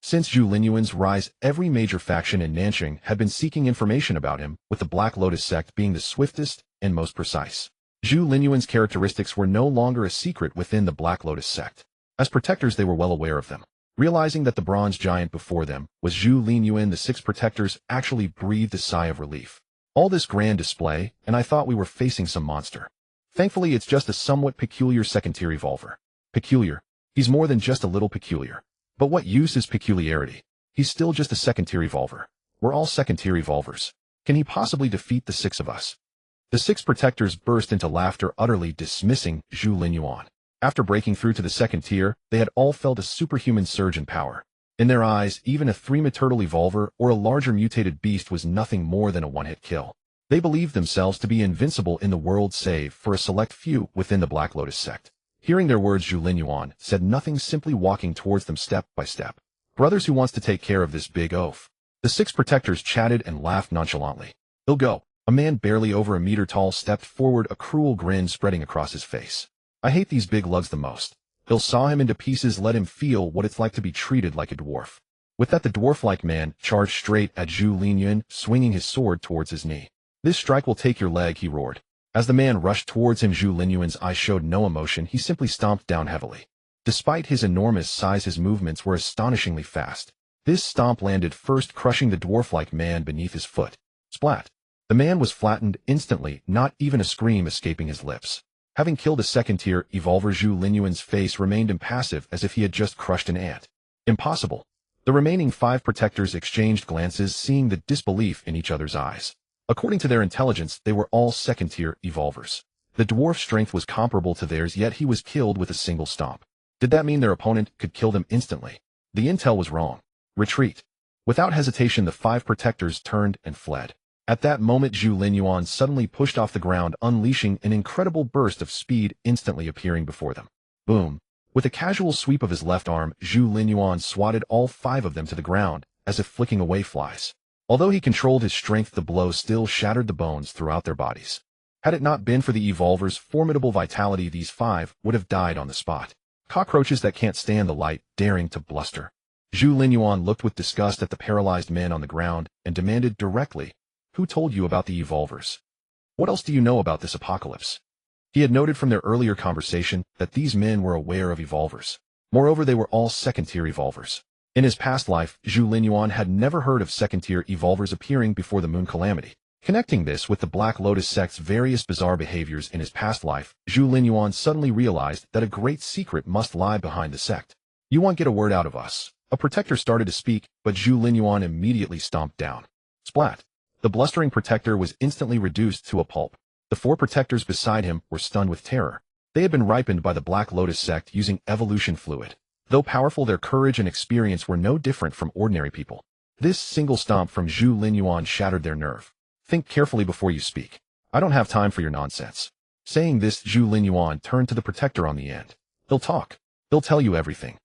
Since Zhu Linyuan's rise, every major faction in Nanxing had been seeking information about him, with the Black Lotus Sect being the swiftest and most precise. Zhu Linyuan's characteristics were no longer a secret within the Black Lotus Sect. As protectors, they were well aware of them. Realizing that the bronze giant before them was Zhu Linyuan, the 6 protectors actually breathed a sigh of relief. All this grand display, and I thought we were facing some monster. Thankfully, it's just a somewhat peculiar second-tier evolver. Peculiar. He's more than just a little peculiar. But what use is peculiarity? He's still just a second-tier evolver. We're all second-tier evolvers. Can he possibly defeat the 6 of us? The 6 protectors burst into laughter, utterly dismissing Zhu Linyuan. After breaking through to the second tier, they had all felt a superhuman surge in power. In their eyes, even a 3-meter turtle evolver or a larger mutated beast was nothing more than a one-hit kill. They believed themselves to be invincible in the world, save for a select few within the Black Lotus Sect. Hearing their words, Zhu Linyuan said nothing, simply walking towards them step by step. Brothers, who wants to take care of this big oaf? The 6 protectors chatted and laughed nonchalantly. He'll go. A man barely over a meter tall stepped forward, a cruel grin spreading across his face. I hate these big lugs the most. He'll saw him into pieces, let him feel what it's like to be treated like a dwarf. With that, the dwarf-like man charged straight at Zhu Linyuan, swinging his sword towards his knee. This strike will take your leg, he roared. As the man rushed towards him, Zhu Linyuan's eyes showed no emotion. He simply stomped down heavily. Despite his enormous size, his movements were astonishingly fast. This stomp landed first, crushing the dwarf-like man beneath his foot. Splat! The man was flattened instantly, not even a scream escaping his lips. Having killed a second-tier evolver, Zhu Linyuan's face remained impassive, as if he had just crushed an ant. Impossible! The remaining 5 protectors exchanged glances, seeing the disbelief in each other's eyes. According to their intelligence, they were all second-tier evolvers. The dwarf's strength was comparable to theirs, yet he was killed with a single stomp. Did that mean their opponent could kill them instantly? The intel was wrong. Retreat. Without hesitation, the 5 protectors turned and fled. At that moment, Zhu Linyuan suddenly pushed off the ground, unleashing an incredible burst of speed, instantly appearing before them. Boom! With a casual sweep of his left arm, Zhu Linyuan swatted all 5 of them to the ground, as if flicking away flies. Although he controlled his strength, the blow still shattered the bones throughout their bodies. Had it not been for the evolver's formidable vitality, these 5 would have died on the spot. Cockroaches that can't stand the light, daring to bluster. Zhu Linyuan looked with disgust at the paralyzed men on the ground and demanded directly, "Who told you about the evolvers?" What else do you know about this apocalypse? He had noted from their earlier conversation that these men were aware of evolvers. Moreover, they were all second-tier evolvers. In his past life, Zhu Linyuan had never heard of second-tier evolvers appearing before the Moon Calamity. Connecting this with the Black Lotus sect's various bizarre behaviors in his past life, Zhu Linyuan suddenly realized that a great secret must lie behind the sect. You won't get a word out of us. A protector started to speak, but Zhu Linyuan immediately stomped down. Splat! The blustering protector was instantly reduced to a pulp. The 4 protectors beside him were stunned with terror. They had been ripened by the Black Lotus sect using evolution fluid. Though powerful, their courage and experience were no different from ordinary people. This single stomp from Zhu Linyuan shattered their nerve. Think carefully before you speak. I don't have time for your nonsense. Saying this, Zhu Linyuan turned to the protector on the end. They'll talk. They'll tell you everything.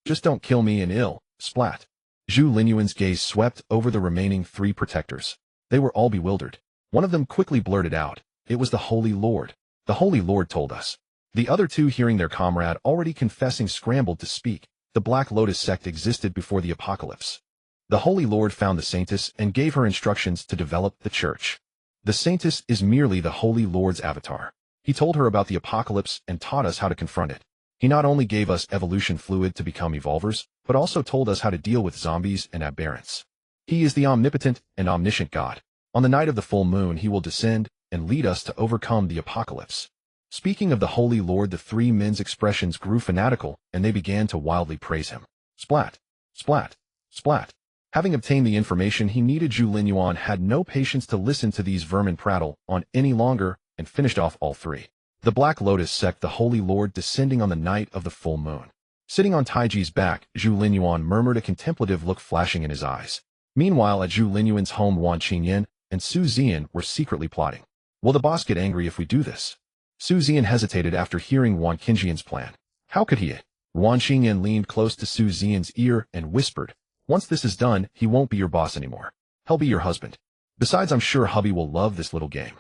Just don't kill me and ill. Splat. Zhu Linyuan's gaze swept over the remaining 3 protectors. They were all bewildered. One of them quickly blurted out, "It was the Holy Lord. The Holy Lord told us." The other 2, hearing their comrade already confessing, scrambled to speak. The Black Lotus sect existed before the apocalypse. The Holy Lord found the Saintess and gave her instructions to develop the church. The Saintess is merely the Holy Lord's avatar. He told her about the apocalypse and taught us how to confront it. He not only gave us evolution fluid to become evolvers, but also told us how to deal with zombies and aberrants. He is the omnipotent and omniscient God. On the night of the full moon, he will descend and lead us to overcome the apocalypse. Speaking of the Holy Lord, the 3 men's expressions grew fanatical, and they began to wildly praise him. Splat! Splat! Splat! Having obtained the information he needed, Zhu Linyuan had no patience to listen to these vermin prattle on any longer and finished off all 3. The Black Lotus sect, the Holy Lord descending on the night of the full moon. Sitting on Taiji's back, Zhu Linyuan murmured, a contemplative look flashing in his eyes. Meanwhile, at Zhu Linyuan's home, Wan Qingyan and Su Ziyan were secretly plotting. Will the boss get angry if we do this? Su Ziyan hesitated after hearing Wan Qingyan's plan. How could he? Wan Qingyan leaned close to Su Ziyan's ear and whispered, "Once this is done, he won't be your boss anymore. He'll be your husband. Besides, I'm sure hubby will love this little game."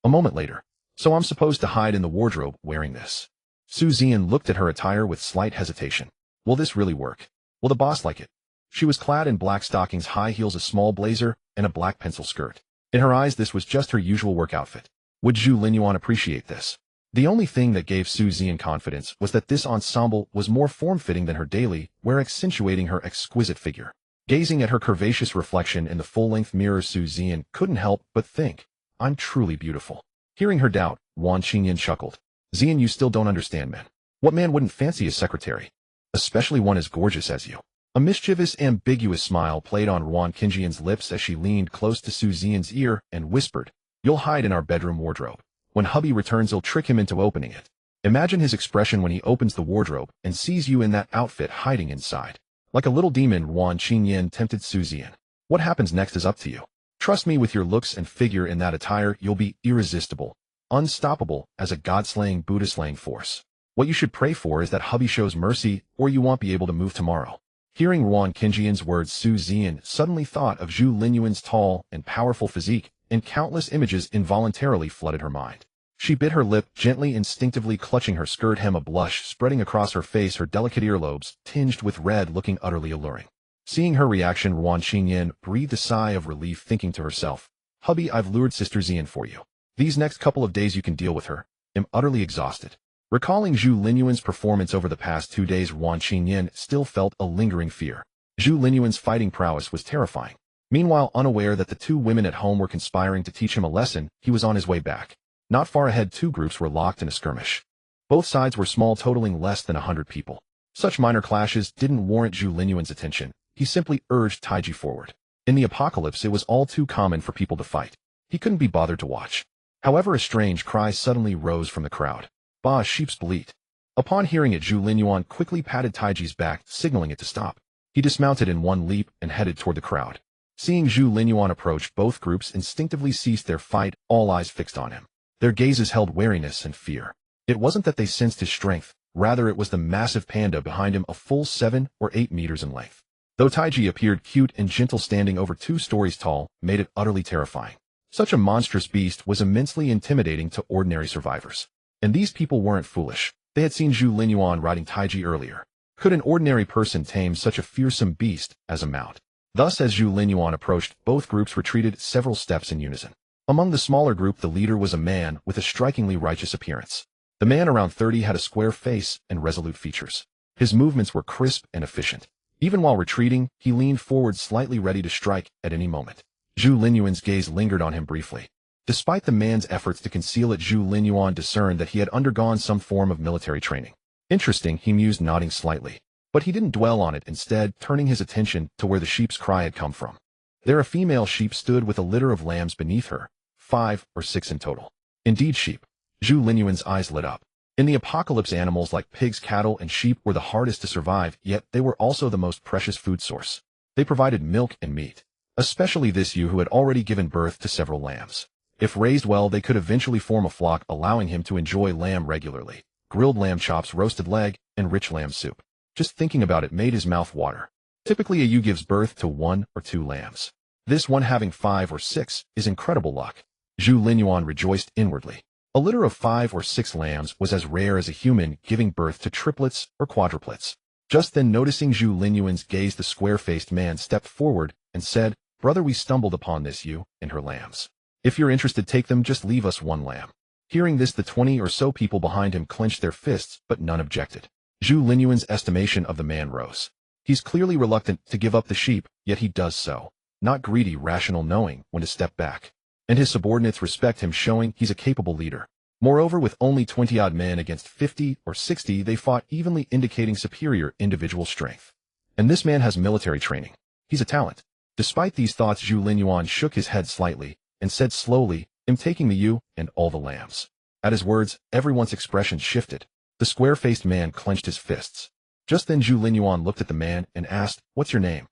A moment later. "So I'm supposed to hide in the wardrobe wearing this?" Su Ziyan looked at her attire with slight hesitation. Will this really work? Will the boss like it? She was clad in black stockings, high heels, a small blazer, and a black pencil skirt. In her eyes, this was just her usual work outfit. Would Zhu Linyuan appreciate this? The only thing that gave Su Ziyan confidence was that this ensemble was more form-fitting than her daily wear, accentuating her exquisite figure. Gazing at her curvaceous reflection in the full-length mirror, Su Ziyan couldn't help but think, "I'm truly beautiful." Hearing her doubt, Wan Qingyan chuckled. "Ziyan, you still don't understand, man. What man wouldn't fancy a secretary? Especially one as gorgeous as you." A mischievous, ambiguous smile played on Wan Qingyan's lips as she leaned close to Su Ziyan's ear and whispered, "You'll hide in our bedroom wardrobe. When hubby returns, he'll trick him into opening it. Imagine his expression when he opens the wardrobe and sees you in that outfit hiding inside." Like a little demon, Wan Qingyan tempted Su Ziyan. "What happens next is up to you. Trust me, with your looks and figure in that attire, you'll be irresistible, unstoppable as a god-slaying, Buddha-slaying force. What you should pray for is that hubby shows mercy, or you won't be able to move tomorrow." Hearing Wan Qingyan's words, Su Ziyan suddenly thought of Zhu Linyuan's tall and powerful physique, and countless images involuntarily flooded her mind. She bit her lip, gently, instinctively clutching her skirt hem, a blush spreading across her face, her delicate earlobes tinged with red, looking utterly alluring. Seeing her reaction, Wan Qingyan breathed a sigh of relief, thinking to herself, "Hubby, I've lured Sister Ziyan for you. These next couple of days you can deal with her. I'm utterly exhausted." Recalling Zhu Linyuan's performance over the past 2 days, Wan Qingyan still felt a lingering fear. Zhu Linyuan's fighting prowess was terrifying. Meanwhile, unaware that the 2 women at home were conspiring to teach him a lesson, he was on his way back. Not far ahead, 2 groups were locked in a skirmish. Both sides were small, totaling less than 100 people. Such minor clashes didn't warrant Zhu Linyuan's attention. He simply urged Taiji forward. In the apocalypse, it was all too common for people to fight. He couldn't be bothered to watch. However, a strange cry suddenly rose from the crowd. "Ba, sheep's bleat." Upon hearing it, Zhu Linyuan quickly patted Taiji's back, signaling it to stop. He dismounted in one leap and headed toward the crowd. Seeing Zhu Linyuan approach, both groups instinctively ceased their fight, all eyes fixed on him. Their gazes held wariness and fear. It wasn't that they sensed his strength, rather it was the massive panda behind him, a full 7 or 8 meters in length. Though Taiji appeared cute and gentle, standing over 2 stories tall made it utterly terrifying. Such a monstrous beast was immensely intimidating to ordinary survivors. And these people weren't foolish. They had seen Zhu Linyuan riding Taiji earlier. Could an ordinary person tame such a fearsome beast as a mount? Thus, as Zhu Linyuan approached, both groups retreated several steps in unison. Among the smaller group, the leader was a man with a strikingly righteous appearance. The man around 30 had a square face and resolute features. His movements were crisp and efficient. Even while retreating, he leaned forward slightly, ready to strike at any moment. Zhu Linyuan's gaze lingered on him briefly. Despite the man's efforts to conceal it, Zhu Linyuan discerned that he had undergone some form of military training. Interesting, he mused, nodding slightly. But he didn't dwell on it, instead turning his attention to where the sheep's cry had come from. There a female sheep stood with a litter of lambs beneath her, 5 or 6 in total. Indeed, sheep. Zhu Linyuan's eyes lit up. In the apocalypse, animals like pigs, cattle, and sheep were the hardest to survive, yet they were also the most precious food source. They provided milk and meat. Especially this ewe, who had already given birth to several lambs. If raised well, they could eventually form a flock, allowing him to enjoy lamb regularly. Grilled lamb chops, roasted leg, and rich lamb soup. Just thinking about it made his mouth water. Typically, a ewe gives birth to 1 or 2 lambs. This one having 5 or 6 is incredible luck. Zhu Linyuan rejoiced inwardly. A litter of 5 or 6 lambs was as rare as a human giving birth to triplets or quadruplets. Just then, noticing Zhu Linyuan's gaze, the square-faced man stepped forward and said, "Brother, we stumbled upon this ewe and her lambs. If you're interested, take them, just leave us 1 lamb." Hearing this, the 20 or so people behind him clenched their fists, but none objected. Zhu Linyuan's estimation of the man rose. He's clearly reluctant to give up the sheep, yet he does so. Not greedy, rational, knowing when to step back. And his subordinates respect him, showing he's a capable leader. Moreover, with only 20-odd men against 50 or 60, they fought evenly, indicating superior individual strength. And this man has military training. He's a talent. Despite these thoughts, Zhu Linyuan shook his head slightly and said slowly, "I'm taking the ewe and all the lambs." At his words, everyone's expression shifted. The square-faced man clenched his fists. Just then, Zhu Linyuan looked at the man and asked, "What's your name?"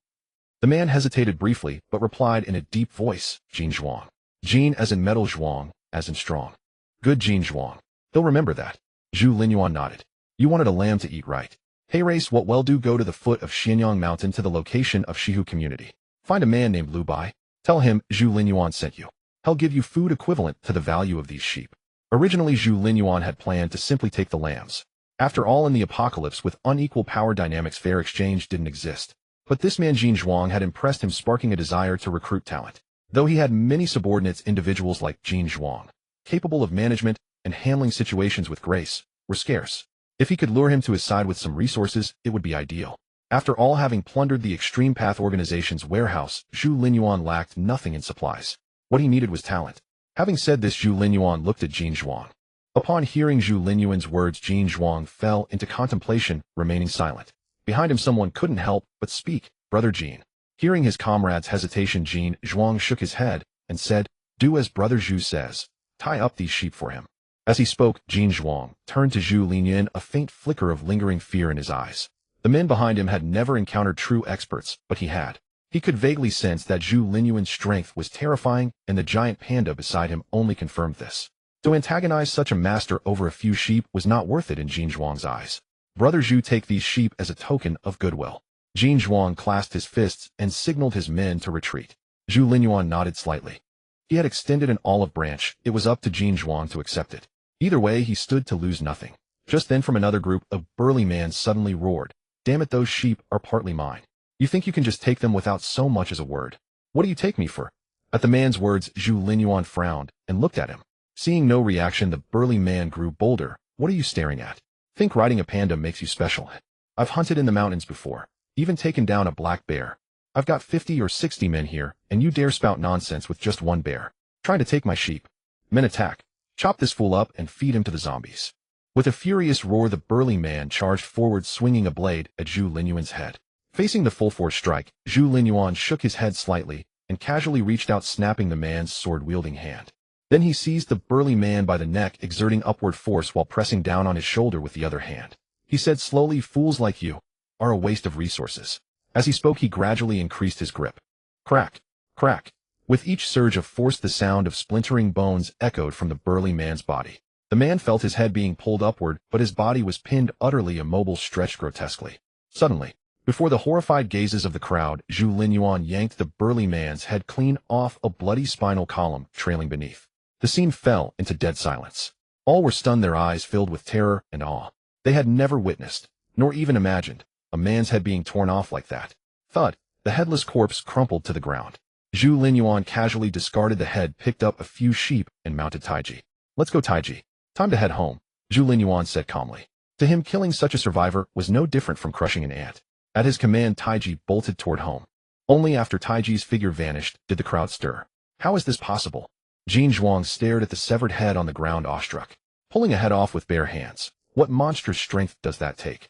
The man hesitated briefly, but replied in a deep voice, "Jin Zhuang." Jin as in metal, Zhuang as in strong. "Good, Jin Zhuang. He'll remember that." Zhu Linyuan nodded. "You wanted a lamb to eat, right? Hey race, what well do go to the foot of Xianyang Mountain to the location of Shihu community. Find a man named Lu Bai. Tell him Zhu Linyuan sent you. He'll give you food equivalent to the value of these sheep." Originally, Zhu Linyuan had planned to simply take the lambs. After all, in the apocalypse with unequal power dynamics, fair exchange didn't exist. But this man Jin Zhuang had impressed him, sparking a desire to recruit talent. Though he had many subordinates, individuals like Jin Zhuang, capable of management and handling situations with grace, were scarce. If he could lure him to his side with some resources, it would be ideal. After all, having plundered the Extreme Path organization's warehouse, Zhu Linyuan lacked nothing in supplies. What he needed was talent. Having said this, Zhu Linyuan looked at Jin Zhuang. Upon hearing Zhu Linyuan's words, Jin Zhuang fell into contemplation, remaining silent. Behind him, someone couldn't help but speak, "Brother Jin." Hearing his comrade's hesitation, Jin Zhuang shook his head and said, "Do as Brother Zhu says. Tie up these sheep for him." As he spoke, Jin Zhuang turned to Zhu Linyuan, a faint flicker of lingering fear in his eyes. The men behind him had never encountered true experts, but he had. He could vaguely sense that Zhu Linyuan's strength was terrifying, and the giant panda beside him only confirmed this. To antagonize such a master over a few sheep was not worth it in Jin Zhuang's eyes. "Brother Zhu, take these sheep as a token of goodwill." Jin Zhuang clasped his fists and signaled his men to retreat. Zhu Linyuan nodded slightly. He had extended an olive branch. It was up to Jin Zhuang to accept it. Either way, he stood to lose nothing. Just then, from another group, a burly man suddenly roared, "Damn it, those sheep are partly mine. You think you can just take them without so much as a word? What do you take me for?" At the man's words, Zhu Linyuan frowned and looked at him. Seeing no reaction, the burly man grew bolder. "What are you staring at? Think riding a panda makes you special? I've hunted in the mountains before, even taken down a black bear. I've got 50 or 60 men here, and you dare spout nonsense with just one bear. Trying to take my sheep. Men attack. Chop this fool up and feed him to the zombies." With a furious roar, the burly man charged forward, swinging a blade at Zhu Linyuan's head. Facing the full-force strike, Zhu Linyuan shook his head slightly and casually reached out, snapping the man's sword-wielding hand. Then he seized the burly man by the neck, exerting upward force while pressing down on his shoulder with the other hand. He said slowly, "Fools like you are a waste of resources." As he spoke, he gradually increased his grip. Crack, crack. With each surge of force, the sound of splintering bones echoed from the burly man's body. The man felt his head being pulled upward, but his body was pinned, utterly immobile, stretched grotesquely. Suddenly, before the horrified gazes of the crowd, Zhu Linyuan yanked the burly man's head clean off, a bloody spinal column trailing beneath. The scene fell into dead silence. All were stunned, their eyes filled with terror and awe. They had never witnessed, nor even imagined, a man's head being torn off like that. Thud! The headless corpse crumpled to the ground. Zhu Linyuan casually discarded the head, picked up a few sheep, and mounted Taiji. Let's go, Taiji. Time to head home, Zhu Linyuan said calmly. To him, killing such a survivor was no different from crushing an ant. At his command, Taiji bolted toward home. Only after Taiji's figure vanished did the crowd stir. How is this possible? Jin Zhuang stared at the severed head on the ground, awestruck. Pulling a head off with bare hands. What monstrous strength does that take?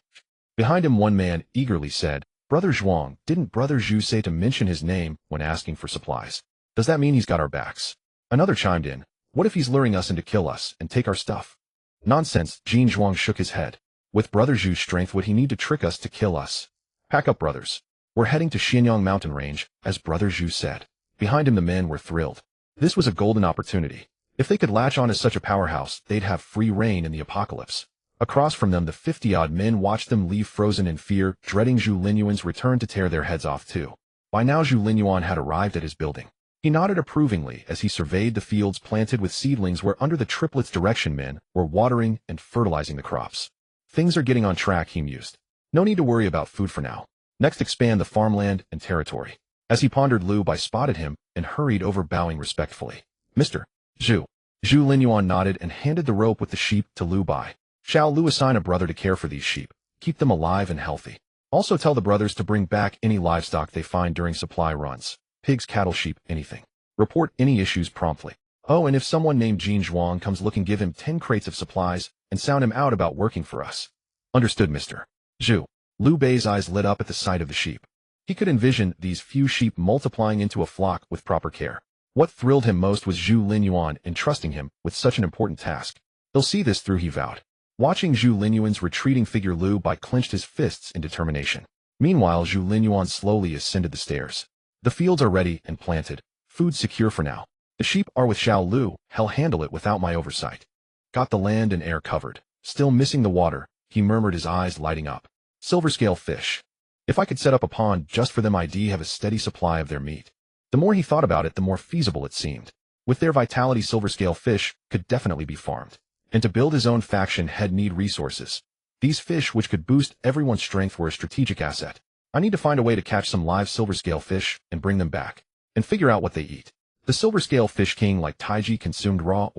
Behind him, one man eagerly said, Brother Zhuang, didn't Brother Zhu say to mention his name when asking for supplies? Does that mean he's got our backs? Another chimed in, what if he's luring us in to kill us and take our stuff? Nonsense, Jin Zhuang shook his head. With Brother Zhu's strength, would he need to trick us to kill us? Pack up, brothers. We're heading to Xianyang mountain range, as Brother Zhu said. Behind him, the men were thrilled. This was a golden opportunity. If they could latch on to such a powerhouse, they'd have free reign in the apocalypse. Across from them, the 50-odd men watched them leave, frozen in fear, dreading Zhu Linyuan's return to tear their heads off too. By now, Zhu Linyuan had arrived at his building. He nodded approvingly as he surveyed the fields planted with seedlings where under the triplets' direction men were watering and fertilizing the crops. Things are getting on track, he mused. No need to worry about food for now. Next, expand the farmland and territory. As he pondered, Lu Bai spotted him and hurried over, bowing respectfully. Mr. Zhu. Zhu Linyuan nodded and handed the rope with the sheep to Lu Bai. Shall Lu assign a brother to care for these sheep? Keep them alive and healthy. Also tell the brothers to bring back any livestock they find during supply runs. Pigs, cattle, sheep, anything. Report any issues promptly. Oh, and if someone named Jin Zhuang comes looking, give him 10 crates of supplies and sound him out about working for us. Understood, Mr. Zhu. Lu Bai's eyes lit up at the sight of the sheep. He could envision these few sheep multiplying into a flock with proper care. What thrilled him most was Zhu Linyuan entrusting him with such an important task. He'll see this through, he vowed. Watching Zhu Linyuan's retreating figure, Lu Bai clenched his fists in determination. Meanwhile, Zhu Linyuan slowly ascended the stairs. The fields are ready and planted. Food secure for now. The sheep are with Xiao Lu. He'll handle it without my oversight. Got the land and air covered. Still missing the water, he murmured, his eyes lighting up. Silver scale fish. If I could set up a pond just for them, I'd have a steady supply of their meat. The more he thought about it, the more feasible it seemed. With their vitality, silver scale fish could definitely be farmed. And to build his own faction, he'd need resources. These fish, which could boost everyone's strength, were a strategic asset. I need to find a way to catch some live silver scale fish and bring them back. And figure out what they eat. The silver scale fish king like Taiji consumed raw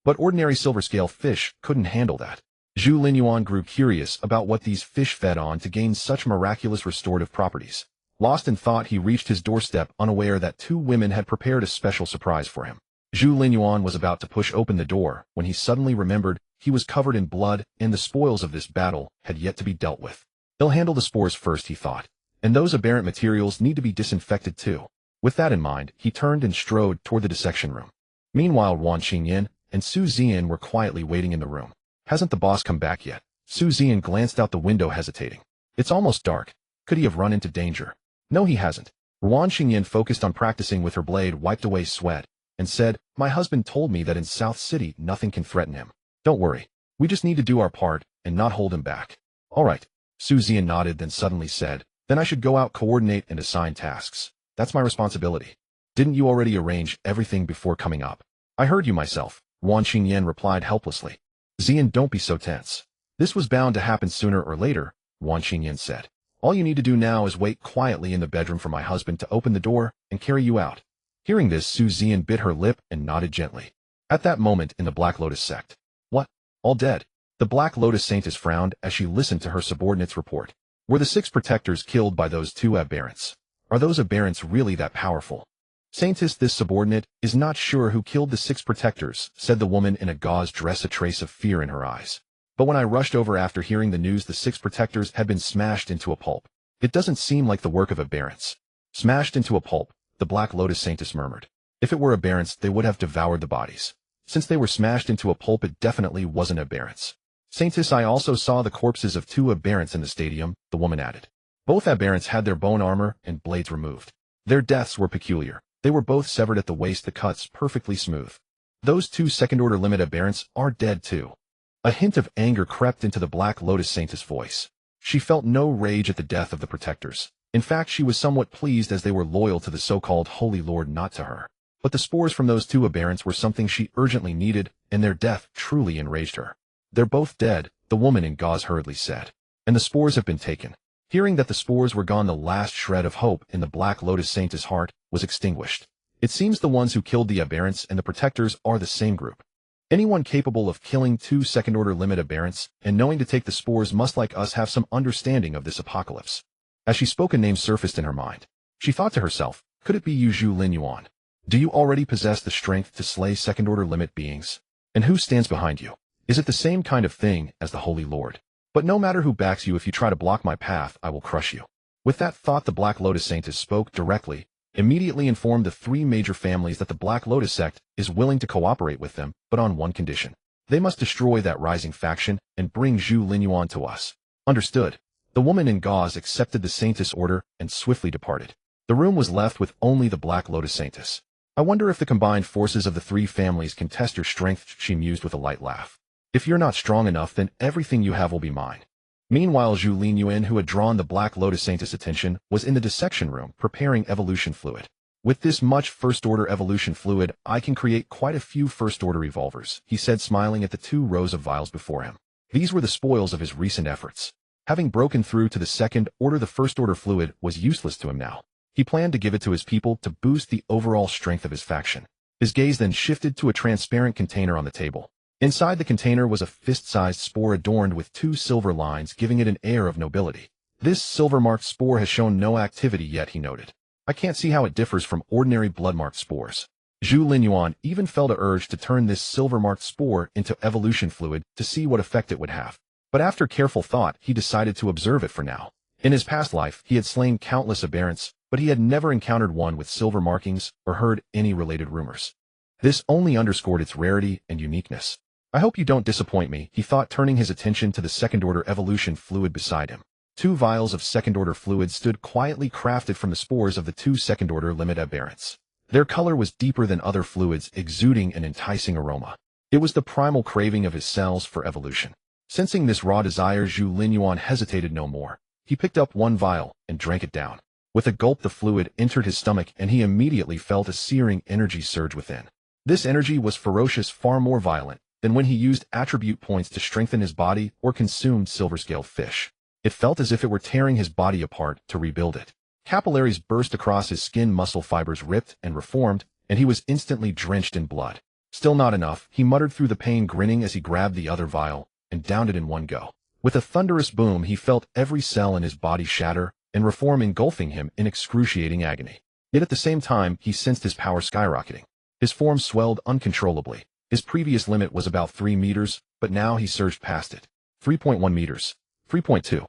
but ordinary silver scale fish couldn't handle that. Zhu Linyuan grew curious about what these fish fed on to gain such miraculous restorative properties. Lost in thought, he reached his doorstep, unaware that 2 women had prepared a special surprise for him. Zhu Linyuan was about to push open the door when he suddenly remembered he was covered in blood and the spoils of this battle had yet to be dealt with. He'll handle the spores first, he thought, and those aberrant materials need to be disinfected too. With that in mind, he turned and strode toward the dissection room. Meanwhile, Wan Qingyan and Su Ziyan were quietly waiting in the room. Hasn't the boss come back yet? Su Ziyan glanced out the window, hesitating. It's almost dark. Could he have run into danger? No, he hasn't. Wan Qingyan, focused on practicing with her blade, wiped away sweat and said, My husband told me that in South City nothing can threaten him. Don't worry. We just need to do our part and not hold him back. All right. Su Ziyan nodded, then suddenly said, Then I should go out, coordinate, and assign tasks. That's my responsibility. Didn't you already arrange everything before coming up? I heard you myself, Wan Qingyan replied helplessly. Ziyan, don't be so tense. This was bound to happen sooner or later, Wan Qingyan said. All you need to do now is wait quietly in the bedroom for my husband to open the door and carry you out. Hearing this, Su Ziyan bit her lip and nodded gently. At that moment, in the Black Lotus sect. What? All dead? The Black Lotus Saintess frowned as she listened to her subordinate's report. Were the 6 protectors killed by those 2 aberrants? Are those aberrants really that powerful? Saintess, this subordinate is not sure who killed the 6 protectors, said the woman in a gauze dress, a trace of fear in her eyes. But when I rushed over after hearing the news, the 6 protectors had been smashed into a pulp. It doesn't seem like the work of aberrants. Smashed into a pulp, the Black Lotus Saintess murmured. If it were aberrants, they would have devoured the bodies. Since they were smashed into a pulp, it definitely wasn't aberrants. Saintess, I also saw the corpses of 2 aberrants in the stadium, the woman added. Both aberrants had their bone armor and blades removed. Their deaths were peculiar. They were both severed at the waist, the cuts perfectly smooth. Those 2 second-order limit aberrants are dead too. A hint of anger crept into the Black Lotus Saintess' voice. She felt no rage at the death of the protectors. In fact, she was somewhat pleased, as they were loyal to the so-called Holy Lord, not to her. But the spores from those 2 aberrants were something she urgently needed, and their death truly enraged her. They're both dead, the woman in gauze hurriedly said. And the spores have been taken. Hearing that the spores were gone, the last shred of hope in the Black Lotus Saintess' heart was extinguished. It seems the ones who killed the aberrants and the protectors are the same group. Anyone capable of killing 2 second-order limit aberrants and knowing to take the spores must, like us, have some understanding of this apocalypse. As she spoke, a name surfaced in her mind. She thought to herself, could it be you, Zhu Linyuan? Do you already possess the strength to slay second-order limit beings? And who stands behind you? Is it the same kind of thing as the Holy Lord? But no matter who backs you, if you try to block my path, I will crush you. With that thought, the Black Lotus Saintess spoke directly, immediately informed the 3 major families that the Black Lotus sect is willing to cooperate with them, but on one condition. They must destroy that rising faction and bring Zhu Linyuan to us. Understood. The woman in gauze accepted the Saintess' order and swiftly departed. The room was left with only the Black Lotus Saintess. I wonder if the combined forces of the 3 families can test your strength, she mused with a light laugh. If you're not strong enough, then everything you have will be mine. Meanwhile, Zhu Linyuan, who had drawn the Black Lotus Saintess' attention, was in the dissection room preparing evolution fluid. With this much first-order evolution fluid, I can create quite a few first-order evolvers, he said, smiling at the 2 rows of vials before him. These were the spoils of his recent efforts. Having broken through to the second order, the first-order fluid was useless to him now. He planned to give it to his people to boost the overall strength of his faction. His gaze then shifted to a transparent container on the table. Inside the container was a fist-sized spore adorned with 2 silver lines, giving it an air of nobility. This silver-marked spore has shown no activity yet, he noted. I can't see how it differs from ordinary blood-marked spores. Zhu Linyuan even felt an urge to turn this silver-marked spore into evolution fluid to see what effect it would have. But after careful thought, he decided to observe it for now. In his past life, he had slain countless aberrants, but he had never encountered one with silver markings or heard any related rumors. This only underscored its rarity and uniqueness. I hope you don't disappoint me, he thought, turning his attention to the second-order evolution fluid beside him. 2 vials of second-order fluid stood quietly, crafted from the spores of the 2 second-order limit aberrants. Their color was deeper than other fluids, exuding an enticing aroma. It was the primal craving of his cells for evolution. Sensing this raw desire, Zhu Linyuan hesitated no more. He picked up 1 vial and drank it down. With a gulp, the fluid entered his stomach, and he immediately felt a searing energy surge within. This energy was ferocious, far more violent than when he used attribute points to strengthen his body or consumed silver-scaled fish. It felt as if it were tearing his body apart to rebuild it. Capillaries burst across his skin, muscle fibers ripped and reformed, and he was instantly drenched in blood. Still not enough, he muttered through the pain, grinning as he grabbed the other vial and downed it in one go. With a thunderous boom, he felt every cell in his body shatter and reform, engulfing him in excruciating agony. Yet at the same time, he sensed his power skyrocketing. His form swelled uncontrollably. His previous limit was about 3 meters, but now he surged past it. 3.1 meters. 3.2.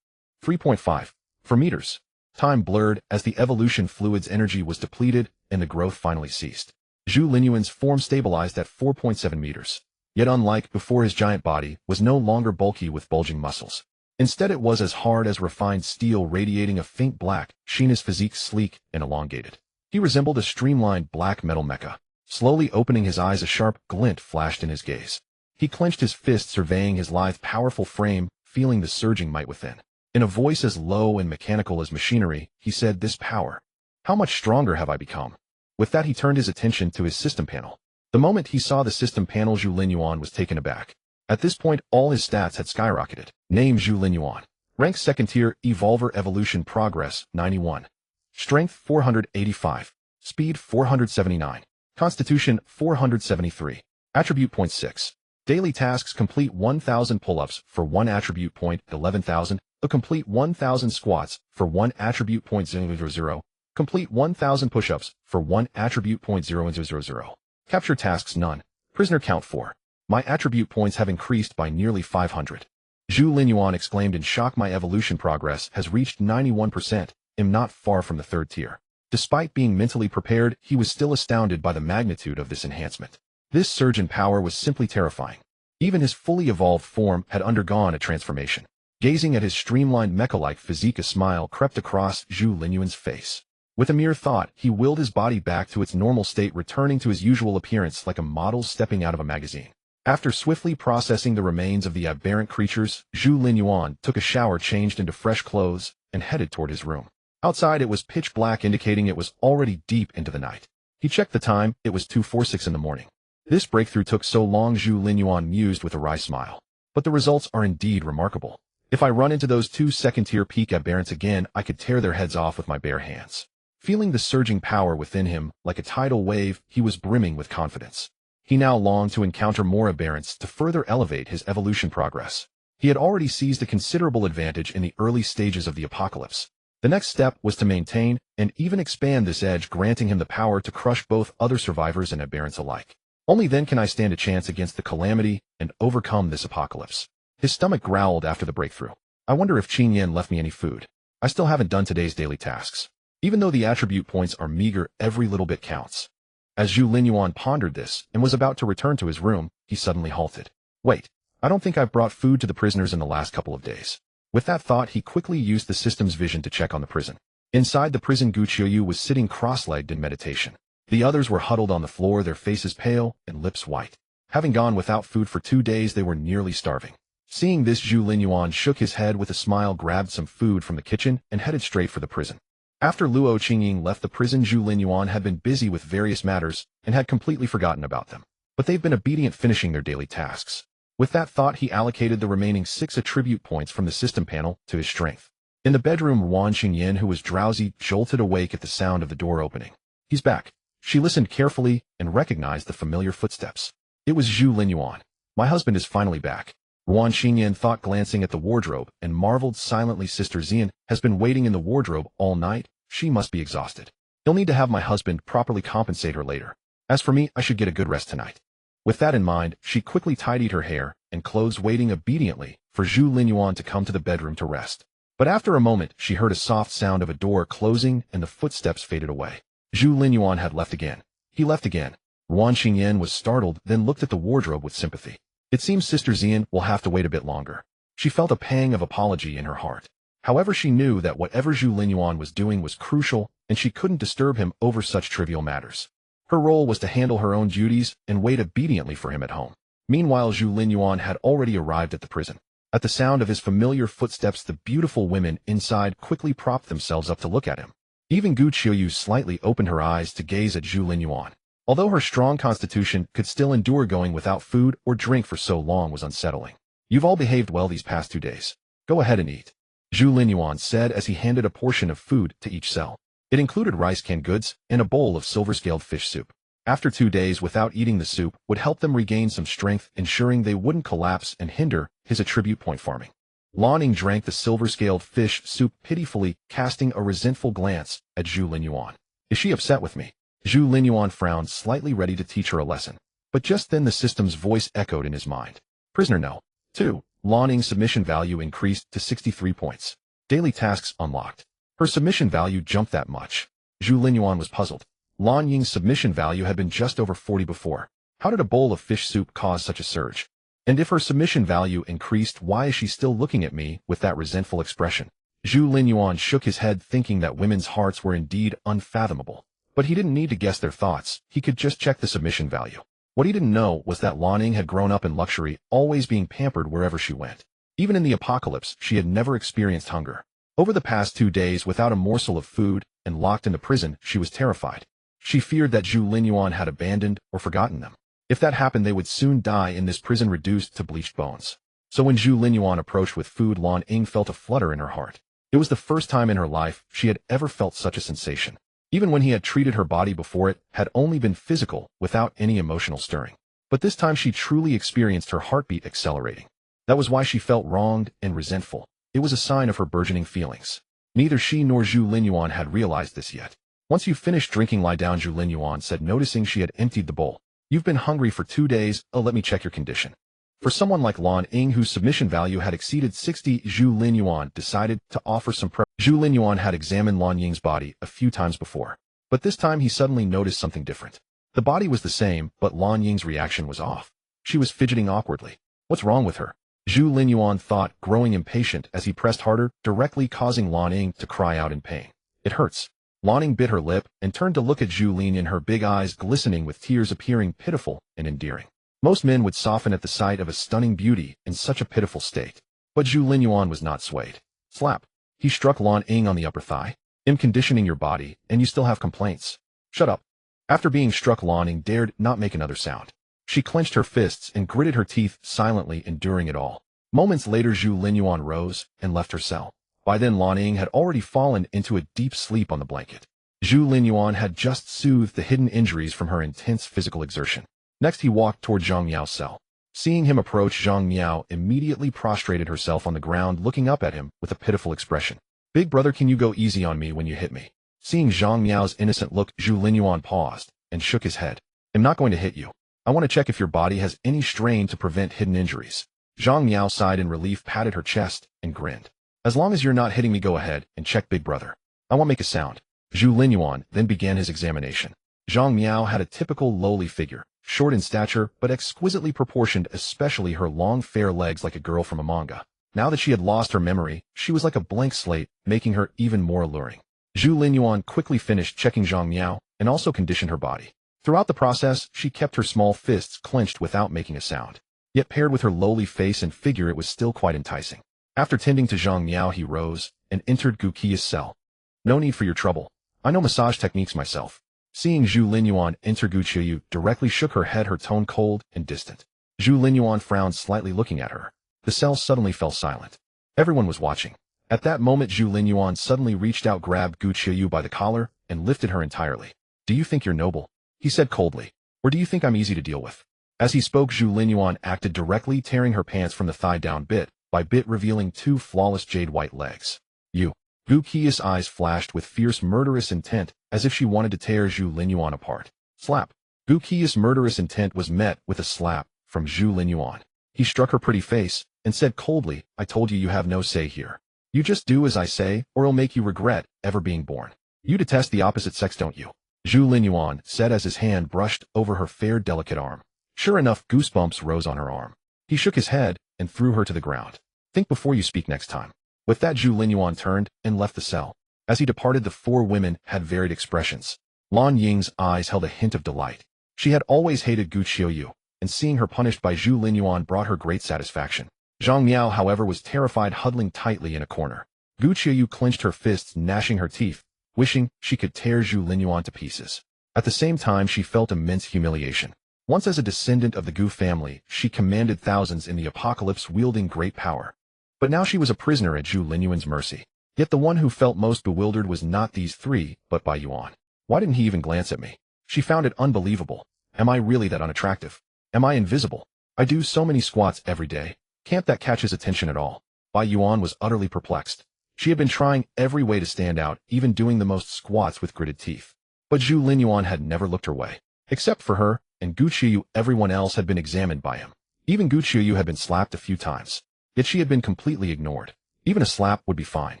3.5. 4 meters. Time blurred as the evolution fluid's energy was depleted and the growth finally ceased. Zhu Linyuan's form stabilized at 4.7 meters. Yet unlike before, his giant body was no longer bulky with bulging muscles. Instead, it was as hard as refined steel, radiating a faint black sheen, his physique sleek and elongated. He resembled a streamlined black metal mecha. Slowly opening his eyes, a sharp glint flashed in his gaze. He clenched his fist, surveying his lithe, powerful frame, feeling the surging might within. In a voice as low and mechanical as machinery, he said, "This power. How much stronger have I become?" With that, he turned his attention to his system panel. The moment he saw the system panel, Zhu Linyuan was taken aback. At this point, all his stats had skyrocketed. Name: Zhu Linyuan. Rank: second tier, Evolver, Evolution Progress 91. Strength 485. Speed 479. Constitution 473. Attribute point 6. Daily tasks: complete 1,000 pull-ups for 1 attribute point, 11,000. Complete 1,000 squats for 1 attribute point, 000. Complete 1,000 push-ups for 1 attribute point, 000. Capture tasks: none. Prisoner count 4. My attribute points have increased by nearly 500. Zhu Linyuan exclaimed in shock. My evolution progress has reached 91%. Am not far from the 3rd tier. Despite being mentally prepared, he was still astounded by the magnitude of this enhancement. This surge in power was simply terrifying. Even his fully evolved form had undergone a transformation. Gazing at his streamlined mecha-like physique, a smile crept across Zhu Linyuan's face. With a mere thought, he willed his body back to its normal state, returning to his usual appearance like a model stepping out of a magazine. After swiftly processing the remains of the aberrant creatures, Zhu Linyuan took a shower, changed into fresh clothes, and headed toward his room. Outside, it was pitch black, indicating it was already deep into the night. He checked the time. It was 2:46 in the morning. This breakthrough took so long, Zhu Linyuan mused with a wry smile. But the results are indeed remarkable. If I run into those 2 second-tier peak aberrants again, I could tear their heads off with my bare hands. Feeling the surging power within him like a tidal wave, he was brimming with confidence. He now longed to encounter more aberrants to further elevate his evolution progress. He had already seized a considerable advantage in the early stages of the apocalypse. The next step was to maintain and even expand this edge, granting him the power to crush both other survivors and aberrants alike. Only then can I stand a chance against the calamity and overcome this apocalypse. His stomach growled after the breakthrough. I wonder if Qin Yin left me any food. I still haven't done today's daily tasks. Even though the attribute points are meager, every little bit counts. As Zhu Linyuan pondered this and was about to return to his room, he suddenly halted. Wait, I don't think I've brought food to the prisoners in the last couple of days. With that thought, he quickly used the system's vision to check on the prison. Inside the prison, Gu Qiuyu was sitting cross-legged in meditation. The others were huddled on the floor, their faces pale and lips white. Having gone without food for 2 days, they were nearly starving. Seeing this, Zhu Linyuan shook his head with a smile, grabbed some food from the kitchen, and headed straight for the prison. After Luo Qingying left the prison, Zhu Linyuan had been busy with various matters and had completely forgotten about them. But they've been obedient, finishing their daily tasks. With that thought, he allocated the remaining 6 attribute points from the system panel to his strength. In the bedroom, Wan Xingyin, who was drowsy, jolted awake at the sound of the door opening. He's back. She listened carefully and recognized the familiar footsteps. It was Zhu Linyuan. My husband is finally back. Wan Xingyin thought, glancing at the wardrobe, and marveled silently. Sister Xian has been waiting in the wardrobe all night. She must be exhausted. He'll need to have my husband properly compensate her later. As for me, I should get a good rest tonight. With that in mind, she quickly tidied her hair and clothes, waiting obediently for Zhu Linyuan to come to the bedroom to rest. But after a moment, she heard a soft sound of a door closing and the footsteps faded away. Zhu Linyuan had left again. He left again. Wan Xingyin was startled, then looked at the wardrobe with sympathy. It seems Sister Xian will have to wait a bit longer. She felt a pang of apology in her heart. However, she knew that whatever Zhu Linyuan was doing was crucial, and she couldn't disturb him over such trivial matters. Her role was to handle her own duties and wait obediently for him at home. Meanwhile, Zhu Linyuan had already arrived at the prison. At the sound of his familiar footsteps, the beautiful women inside quickly propped themselves up to look at him. Even Gu Qiuyu slightly opened her eyes to gaze at Zhu Linyuan. Although her strong constitution could still endure, going without food or drink for so long was unsettling. You've all behaved well these past 2 days. Go ahead and eat, Zhu Linyuan said as he handed a portion of food to each cell. It included rice, canned goods, and a bowl of silver-scaled fish soup. After 2 days without eating, the soup would help them regain some strength, ensuring they wouldn't collapse and hinder his attribute point farming. Lan Ying drank the silver-scaled fish soup pitifully, casting a resentful glance at Zhu Linyuan. Is she upset with me? Zhu Linyuan frowned slightly, ready to teach her a lesson. But just then the system's voice echoed in his mind. Prisoner No. 2. Lan Ying's submission value increased to 63 points. Daily tasks unlocked. Her submission value jumped that much. Zhu Linyuan was puzzled. Lan Ying's submission value had been just over 40 before. How did a bowl of fish soup cause such a surge? And if her submission value increased, why is she still looking at me with that resentful expression? Zhu Linyuan shook his head, thinking that women's hearts were indeed unfathomable. But he didn't need to guess their thoughts. He could just check the submission value. What he didn't know was that Lan Ying had grown up in luxury, always being pampered wherever she went. Even in the apocalypse, she had never experienced hunger. Over the past 2 days, without a morsel of food and locked in the prison, she was terrified. She feared that Zhu Linyuan had abandoned or forgotten them. If that happened, they would soon die in this prison, reduced to bleached bones. So when Zhu Linyuan approached with food, Lan Ying felt a flutter in her heart. It was the first time in her life she had ever felt such a sensation. Even when he had treated her body before, it had only been physical, without any emotional stirring. But this time she truly experienced her heartbeat accelerating. That was why she felt wronged and resentful. It was a sign of her burgeoning feelings. Neither she nor Zhu Linyuan had realized this yet. Once you've finished drinking, lie down, Zhu Linyuan said, noticing she had emptied the bowl. You've been hungry for 2 days, let me check your condition. For someone like Lan Ying, whose submission value had exceeded 60, Zhu Linyuan decided to offer some prep. Zhu Linyuan had examined Lan Ying's body a few times before, but this time he suddenly noticed something different. The body was the same, but Lan Ying's reaction was off. She was fidgeting awkwardly. What's wrong with her? Zhu Linyuan thought, growing impatient as he pressed harder, directly causing Lan Ying to cry out in pain. It hurts. Lan Ying bit her lip and turned to look at Zhu Linyuan, her big eyes glistening with tears, appearing pitiful and endearing. Most men would soften at the sight of a stunning beauty in such a pitiful state. But Zhu Linyuan was not swayed. Slap. He struck Lan Ying on the upper thigh. I'm conditioning your body, and you still have complaints. Shut up. After being struck, Lan Ying dared not make another sound. She clenched her fists and gritted her teeth, silently enduring it all. Moments later, Zhu Linyuan rose and left her cell. By then, Lan Ying had already fallen into a deep sleep on the blanket. Zhu Linyuan had just soothed the hidden injuries from her intense physical exertion. Next he walked toward Zhang Miao's cell. Seeing him approach, Zhang Miao immediately prostrated herself on the ground, looking up at him with a pitiful expression. "Big brother, can you go easy on me when you hit me?" Seeing Zhang Miao's innocent look, Zhu Linyuan paused and shook his head. "I'm not going to hit you. I want to check if your body has any strain to prevent hidden injuries." Zhang Miao sighed in relief, patted her chest, and grinned. "As long as you're not hitting me, go ahead and check, big brother. I won't make a sound." Zhu Linyuan then began his examination. Zhang Miao had a typical lowly figure, short in stature but exquisitely proportioned, especially her long fair legs like a girl from a manga. Now that she had lost her memory, she was like a blank slate, making her even more alluring. Zhu Linyuan quickly finished checking Zhang Miao and also conditioned her body. Throughout the process, she kept her small fists clenched without making a sound. Yet paired with her lowly face and figure, it was still quite enticing. After tending to Zhang Miao, he rose and entered Gu Qi's cell. "No need for your trouble. I know massage techniques myself." Seeing Zhu Linyuan enter, Gu Qiyu directly shook her head, her tone cold and distant. Zhu Linyuan frowned slightly, looking at her. The cell suddenly fell silent. Everyone was watching. At that moment, Zhu Linyuan suddenly reached out, grabbed Gu Qiyu by the collar, and lifted her entirely. "Do you think you're noble?" he said coldly. "Or do you think I'm easy to deal with?" As he spoke, Zhu Linyuan acted directly, tearing her pants from the thigh down bit by bit, revealing two flawless jade-white legs. "You." Gu Qi's eyes flashed with fierce, murderous intent, as if she wanted to tear Zhu Linyuan apart. Slap. Gu Qi's murderous intent was met with a slap from Zhu Linyuan. He struck her pretty face and said coldly, "I told you, you have no say here. You just do as I say, or it'll make you regret ever being born. You detest the opposite sex, don't you?" Zhu Linyuan said as his hand brushed over her fair, delicate arm. Sure enough, goosebumps rose on her arm. He shook his head and threw her to the ground. "Think before you speak next time." With that, Zhu Linyuan turned and left the cell. As he departed, the four women had varied expressions. Lan Ying's eyes held a hint of delight. She had always hated Gu Qiyu, and seeing her punished by Zhu Linyuan brought her great satisfaction. Zhang Miao, however, was terrified, huddling tightly in a corner. Gu Qiyu clenched her fists, gnashing her teeth, wishing she could tear Zhu Linyuan to pieces. At the same time, she felt immense humiliation. Once as a descendant of the Gu family, she commanded thousands in the apocalypse, wielding great power. But now she was a prisoner at Zhu Linyuan's mercy. Yet the one who felt most bewildered was not these three, but Bai Yuan. Why didn't he even glance at me? She found it unbelievable. Am I really that unattractive? Am I invisible? I do so many squats every day. Can't that catch his attention at all? Bai Yuan was utterly perplexed. She had been trying every way to stand out, even doing the most squats with gritted teeth. But Zhu Linyuan had never looked her way. Except for her and Gu Qiyu, everyone else had been examined by him. Even Gu Qiyu had been slapped a few times. Yet she had been completely ignored. Even a slap would be fine.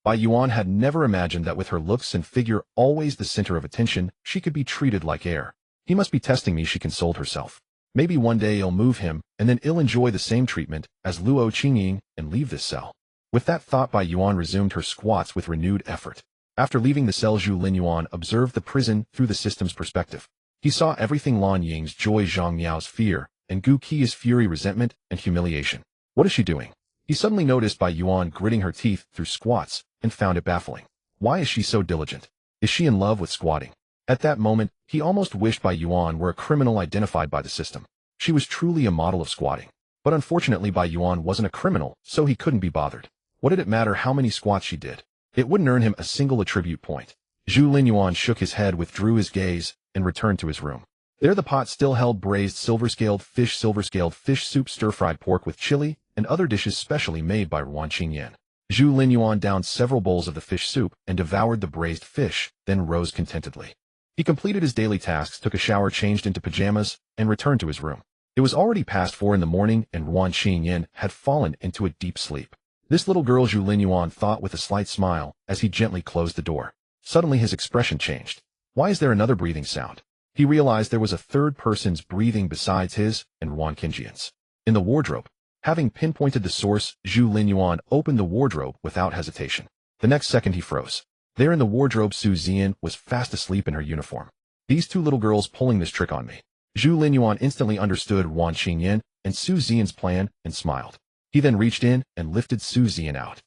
Bai Yuan had never imagined that with her looks and figure always the center of attention, she could be treated like air. He must be testing me, she consoled herself. Maybe one day I'll move him, and then I'll enjoy the same treatment as Luo Qingying and leave this cell. With that thought, Bai Yuan resumed her squats with renewed effort. After leaving the cell, Zhu Linyuan observed the prison through the system's perspective. He saw everything: Lan Ying's joy, Zhang Miao's fear, and Gu Qi's fury, resentment, and humiliation. What is she doing? He suddenly noticed Bai Yuan gritting her teeth through squats and found it baffling. Why is she so diligent? Is she in love with squatting? At that moment, he almost wished Bai Yuan were a criminal identified by the system. She was truly a model of squatting. But unfortunately, Bai Yuan wasn't a criminal, so he couldn't be bothered. What did it matter how many squats she did? It wouldn't earn him a single attribute point. Zhu Linyuan shook his head, withdrew his gaze, and returned to his room. There the pot still held braised silver-scaled fish soup, stir-fried pork with chili, and other dishes specially made by Ruan Qingyan. Zhu Linyuan downed several bowls of the fish soup and devoured the braised fish, then rose contentedly. He completed his daily tasks, took a shower, changed into pajamas, and returned to his room. It was already past 4 in the morning, and Ruan Qingyan had fallen into a deep sleep. This little girl, Zhu Linyuan thought with a slight smile as he gently closed the door. Suddenly his expression changed. Why is there another breathing sound? He realized there was a third person's breathing besides his and Ruan Qingyan's. In the wardrobe. Having pinpointed the source, Zhu Linyuan opened the wardrobe without hesitation. The next second he froze. There in the wardrobe, Su Zian was fast asleep in her uniform. These two little girls pulling this trick on me. Zhu Linyuan instantly understood Ruan Qingyan and Su Zian's plan and smiled. He then reached in and lifted Su Zian out.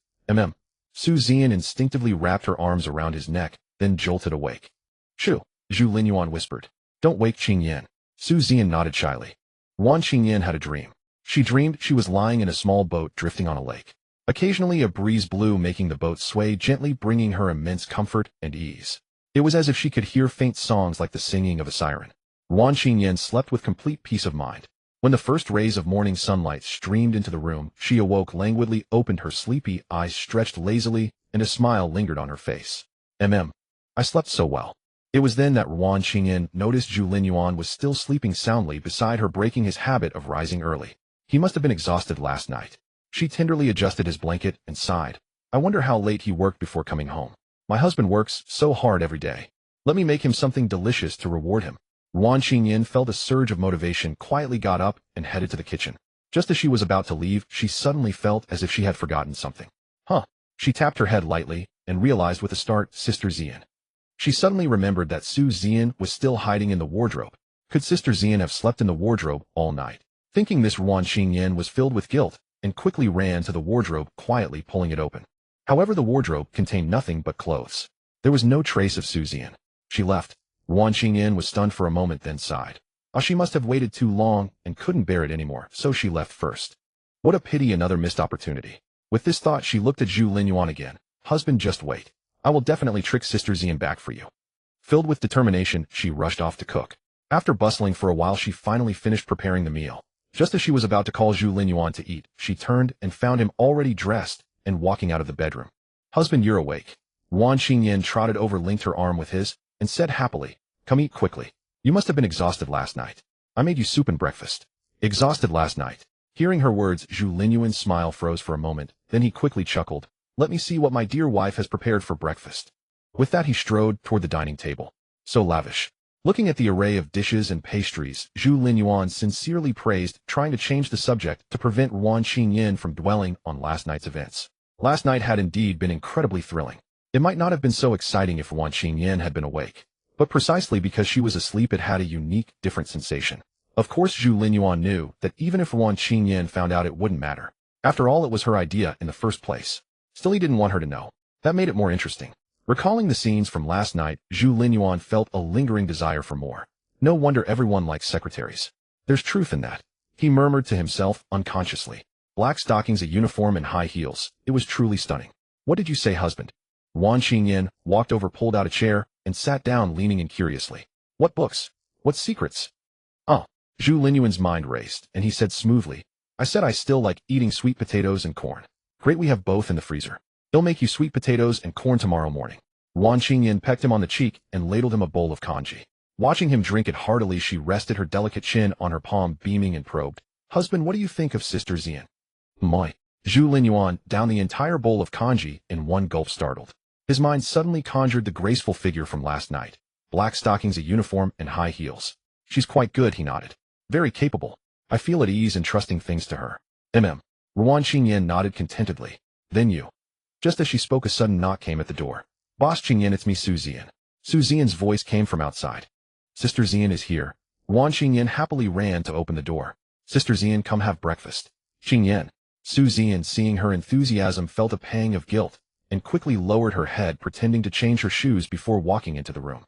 Su Zian instinctively wrapped her arms around his neck, then jolted awake. Shoo, Zhu Linyuan whispered. Don't wake Qingyan. Su Zian nodded shyly. Ruan Qingyan had a dream. She dreamed she was lying in a small boat drifting on a lake. Occasionally a breeze blew, making the boat sway gently, bringing her immense comfort and ease. It was as if she could hear faint songs like the singing of a siren. Wan Qingyan slept with complete peace of mind. When the first rays of morning sunlight streamed into the room, she awoke languidly, opened her sleepy eyes, stretched lazily, and a smile lingered on her face. I slept so well. It was then that Wan Qingyan noticed Zhu Linyuan was still sleeping soundly beside her, breaking his habit of rising early. He must have been exhausted last night. She tenderly adjusted his blanket and sighed. I wonder how late he worked before coming home. My husband works so hard every day. Let me make him something delicious to reward him. Wan Qingyan felt a surge of motivation, quietly got up and headed to the kitchen. Just as she was about to leave, she suddenly felt as if she had forgotten something. She tapped her head lightly and realized with a start, Sister Zian. She suddenly remembered that Su Zian was still hiding in the wardrobe. Could Sister Zian have slept in the wardrobe all night? Thinking this, Wan Qingyan was filled with guilt and quickly ran to the wardrobe, quietly pulling it open. However, the wardrobe contained nothing but clothes. There was no trace of Su Zian. She left. Wan Qingyan was stunned for a moment, then sighed. She must have waited too long and couldn't bear it anymore, so she left first. What a pity, another missed opportunity. With this thought, she looked at Zhu Linyuan again. Husband, just wait. I will definitely trick Sister Zian back for you. Filled with determination, she rushed off to cook. After bustling for a while, she finally finished preparing the meal. Just as she was about to call Zhu Linyuan to eat, she turned and found him already dressed and walking out of the bedroom. Husband, you're awake. Wan Qingyan trotted over, linked her arm with his, and said happily, come eat quickly. You must have been exhausted last night. I made you soup and breakfast. Exhausted last night. Hearing her words, Zhu Linyuan's smile froze for a moment, then he quickly chuckled. Let me see what my dear wife has prepared for breakfast. With that, he strode toward the dining table. So lavish. Looking at the array of dishes and pastries, Zhu Linyuan sincerely praised, trying to change the subject to prevent Wan Qingyan from dwelling on last night's events. Last night had indeed been incredibly thrilling. It might not have been so exciting if Wan Qingyan had been awake, but precisely because she was asleep, it had a unique, different sensation. Of course, Zhu Linyuan knew that even if Wan Qingyan found out, it wouldn't matter. After all, it was her idea in the first place. Still, he didn't want her to know. That made it more interesting. Recalling the scenes from last night, Zhu Linyuan felt a lingering desire for more. No wonder everyone likes secretaries. There's truth in that. He murmured to himself unconsciously. Black stockings, a uniform, and high heels. It was truly stunning. What did you say, husband? Wan Qingyan walked over, pulled out a chair, and sat down, leaning in curiously. What books? What secrets? Zhu Linyuan's mind raced, and he said smoothly, I said I still like eating sweet potatoes and corn. Great, we have both in the freezer. They'll make you sweet potatoes and corn tomorrow morning. Wan Qingyan pecked him on the cheek and ladled him a bowl of congee. Watching him drink it heartily, she rested her delicate chin on her palm, beaming, and probed. Husband, what do you think of Sister Zian? Moi. Zhu Linyuan downed the entire bowl of congee in one gulp, startled. His mind suddenly conjured the graceful figure from last night. Black stockings, a uniform, and high heels. She's quite good, he nodded. Very capable. I feel at ease in trusting things to her. Wan Qingyan nodded contentedly. Then you. Just as she spoke, a sudden knock came at the door. Boss Qingyan, it's me, Su Zian. Su Zian's voice came from outside. Sister Zian is here. Wan Qingyan happily ran to open the door. Sister Zian, come have breakfast. Qingyan. Su Zian, seeing her enthusiasm, felt a pang of guilt, and quickly lowered her head, pretending to change her shoes before walking into the room.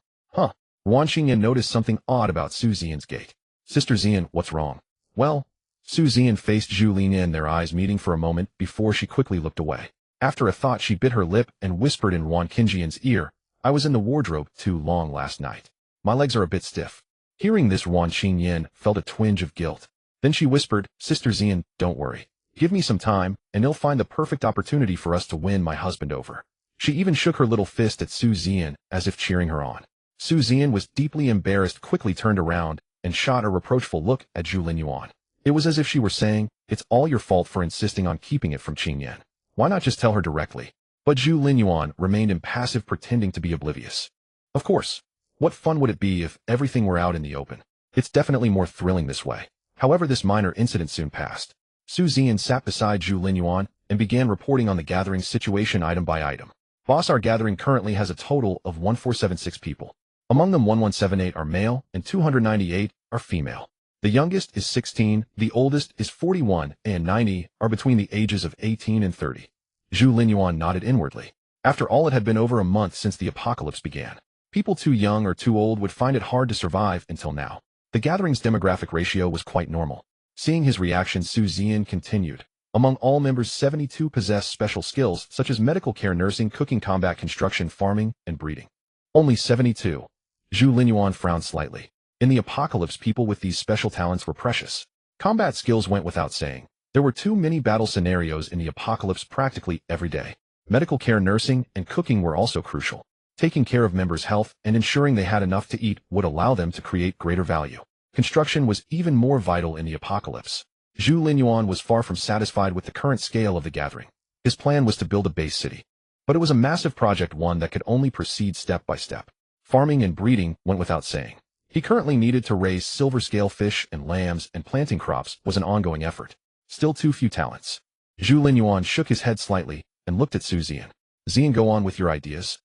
Wan Qingyan noticed something odd about Su Zian's gait. Sister Zian, what's wrong? Well, Su Zian faced Zhu Linyuan, their eyes meeting for a moment before she quickly looked away. After a thought, she bit her lip and whispered in Wan Qingyan's ear, I was in the wardrobe too long last night. My legs are a bit stiff. Hearing this, Wan Qingyan felt a twinge of guilt. Then she whispered, Sister Zian, don't worry. Give me some time, and you'll find the perfect opportunity for us to win my husband over. She even shook her little fist at Su Zian, as if cheering her on. Su Zian was deeply embarrassed, quickly turned around, and shot a reproachful look at Zhu Linyuan. It was as if she were saying, it's all your fault for insisting on keeping it from Qingyan. Why not just tell her directly? But Zhu Linyuan remained impassive, pretending to be oblivious. Of course. What fun would it be if everything were out in the open? It's definitely more thrilling this way. However, this minor incident soon passed. Su Zian sat beside Zhu Linyuan and began reporting on the gathering situation item by item. Boss, our gathering currently has a total of 1476 people. Among them, 1178 are male and 298 are female. The youngest is 16, the oldest is 41, and 90 are between the ages of 18 and 30. Zhu Linyuan nodded inwardly. After all, it had been over a month since the apocalypse began. People too young or too old would find it hard to survive until now. The gathering's demographic ratio was quite normal. Seeing his reaction, Su Zian continued. Among all members, 72 possess special skills such as medical care, nursing, cooking, combat, construction, farming, and breeding. Only 72. Zhu Linyuan frowned slightly. In the apocalypse, people with these special talents were precious. Combat skills went without saying. There were too many battle scenarios in the apocalypse practically every day. Medical care, nursing, and cooking were also crucial. Taking care of members' health and ensuring they had enough to eat would allow them to create greater value. Construction was even more vital in the apocalypse. Zhu Linyuan was far from satisfied with the current scale of the gathering. His plan was to build a base city. But it was a massive project, one that could only proceed step by step. Farming and breeding went without saying. He currently needed to raise silver-scale fish and lambs, and planting crops was an ongoing effort. Still too few talents. Zhu Linyuan shook his head slightly and looked at Su Zian. Zian, go on with your ideas.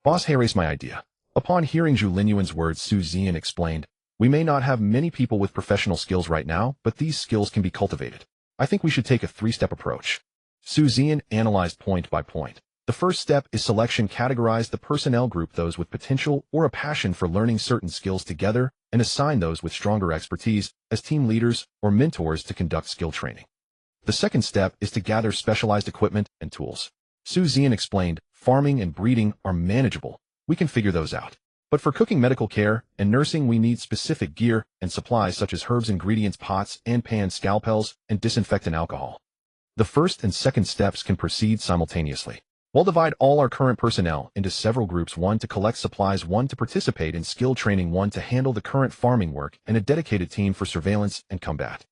Boss, here's my idea. Upon hearing Zhu Linyuan's words, Su Zian explained, we may not have many people with professional skills right now, but these skills can be cultivated. I think we should take a three-step approach. Su Zian analyzed point by point. The first step is selection. Categorize the personnel group, those with potential or a passion for learning certain skills together, and assign those with stronger expertise as team leaders or mentors to conduct skill training. The second step is to gather specialized equipment and tools. Su Zian explained, farming and breeding are manageable. We can figure those out. But for cooking, medical care, and nursing, we need specific gear and supplies such as herbs, ingredients, pots and pans, scalpels, and disinfectant alcohol. The first and second steps can proceed simultaneously. We'll divide all our current personnel into several groups, one to collect supplies, one to participate in skill training, one to handle the current farming work, and a dedicated team for surveillance and combat.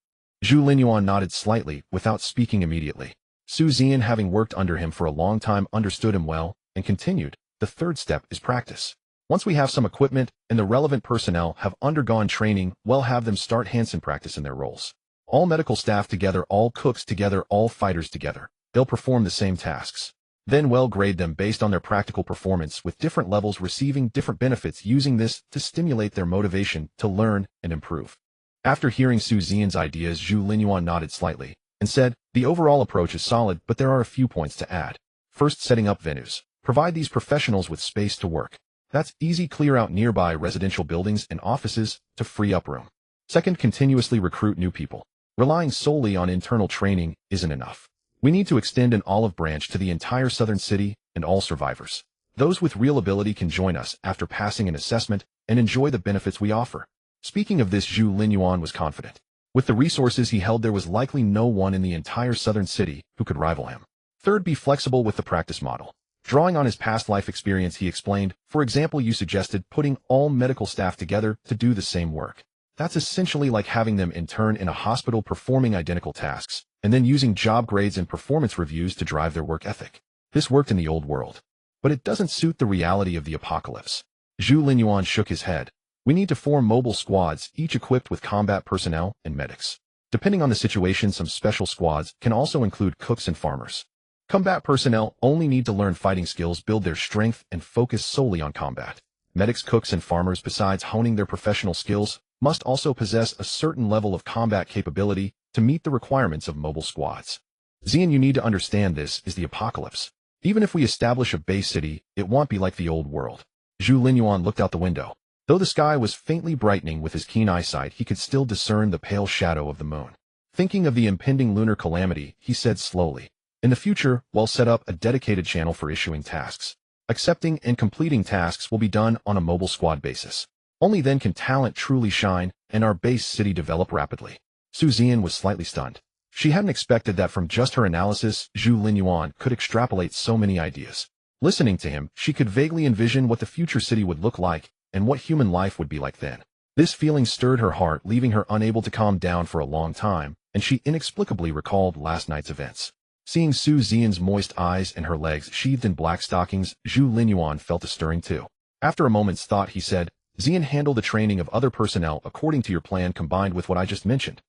Zhu Linyuan nodded slightly without speaking immediately. Su Zian, having worked under him for a long time, understood him well and continued, the third step is practice. Once we have some equipment and the relevant personnel have undergone training, we'll have them start hands-on practice in their roles. All medical staff together, all cooks together, all fighters together. They'll perform the same tasks. Then we'll grade them based on their practical performance, with different levels receiving different benefits, using this to stimulate their motivation to learn and improve. After hearing Su Zian's ideas, Zhu Linyuan nodded slightly and said, the overall approach is solid, but there are a few points to add. First, setting up venues. Provide these professionals with space to work. That's easy. Clear out nearby residential buildings and offices to free up room. Second, continuously recruit new people. Relying solely on internal training isn't enough. We need to extend an olive branch to the entire southern city and all survivors. Those with real ability can join us after passing an assessment and enjoy the benefits we offer. Speaking of this, Zhu Linyuan was confident. With the resources he held, there was likely no one in the entire southern city who could rival him. Third, be flexible with the practice model. Drawing on his past life experience, he explained, for example, you suggested putting all medical staff together to do the same work. That's essentially like having them intern in a hospital performing identical tasks, and then using job grades and performance reviews to drive their work ethic. This worked in the old world, but it doesn't suit the reality of the apocalypse. Zhu Linyuan shook his head. We need to form mobile squads, each equipped with combat personnel and medics. Depending on the situation, some special squads can also include cooks and farmers. Combat personnel only need to learn fighting skills, build their strength, and focus solely on combat. Medics, cooks, and farmers, besides honing their professional skills, must also possess a certain level of combat capability to meet the requirements of mobile squads. Zian, you need to understand, this is the apocalypse. Even if we establish a base city, it won't be like the old world. Zhu Linyuan looked out the window. Though the sky was faintly brightening with his keen eyesight, he could still discern the pale shadow of the moon. Thinking of the impending lunar calamity, he said slowly, in the future, we'll set up a dedicated channel for issuing tasks. Accepting and completing tasks will be done on a mobile squad basis. Only then can talent truly shine and our base city develop rapidly. Su Zian was slightly stunned. She hadn't expected that from just her analysis, Zhu Linyuan could extrapolate so many ideas. Listening to him, she could vaguely envision what the future city would look like and what human life would be like then. This feeling stirred her heart, leaving her unable to calm down for a long time, and she inexplicably recalled last night's events. Seeing Su Zian's moist eyes and her legs sheathed in black stockings, Zhu Linyuan felt a stirring too. After a moment's thought, he said, Zian, handle the training of other personnel according to your plan combined with what I just mentioned.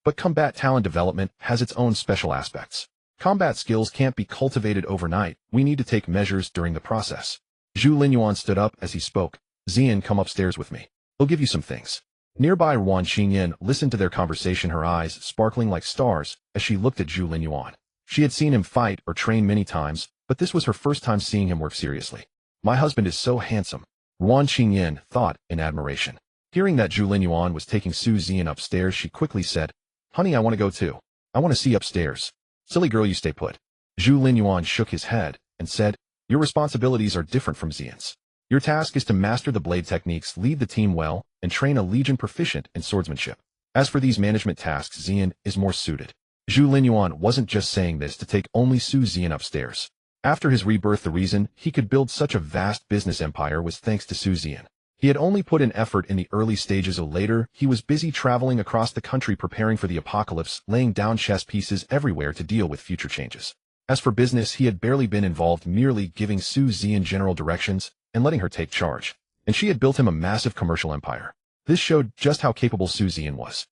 But combat talent development has its own special aspects. Combat skills can't be cultivated overnight. We need to take measures during the process. Zhu Linyuan stood up as he spoke. Zian, come upstairs with me. I'll give you some things. Nearby, Wan Xingyan listened to their conversation, her eyes sparkling like stars as she looked at Zhu Linyuan. She had seen him fight or train many times, but this was her first time seeing him work seriously. My husband is so handsome, Wan Xingyan thought in admiration. Hearing that Zhu Linyuan was taking Su Zian upstairs, she quickly said, Honey, I want to go too. I want to see upstairs. Silly girl, you stay put. Zhu Linyuan shook his head and said, Your responsibilities are different from Zian's. Your task is to master the blade techniques, lead the team well, and train a legion proficient in swordsmanship. As for these management tasks, Xian is more suited. Zhu Linyuan wasn't just saying this to take only Su Xian upstairs. After his rebirth, the reason he could build such a vast business empire was thanks to Su Xian. He had only put in effort in the early stages, or later, he was busy traveling across the country preparing for the apocalypse, laying down chess pieces everywhere to deal with future changes. As for business, he had barely been involved, merely giving Su Xian general directions and letting her take charge. And she had built him a massive commercial empire. This showed just how capable Su Xian was.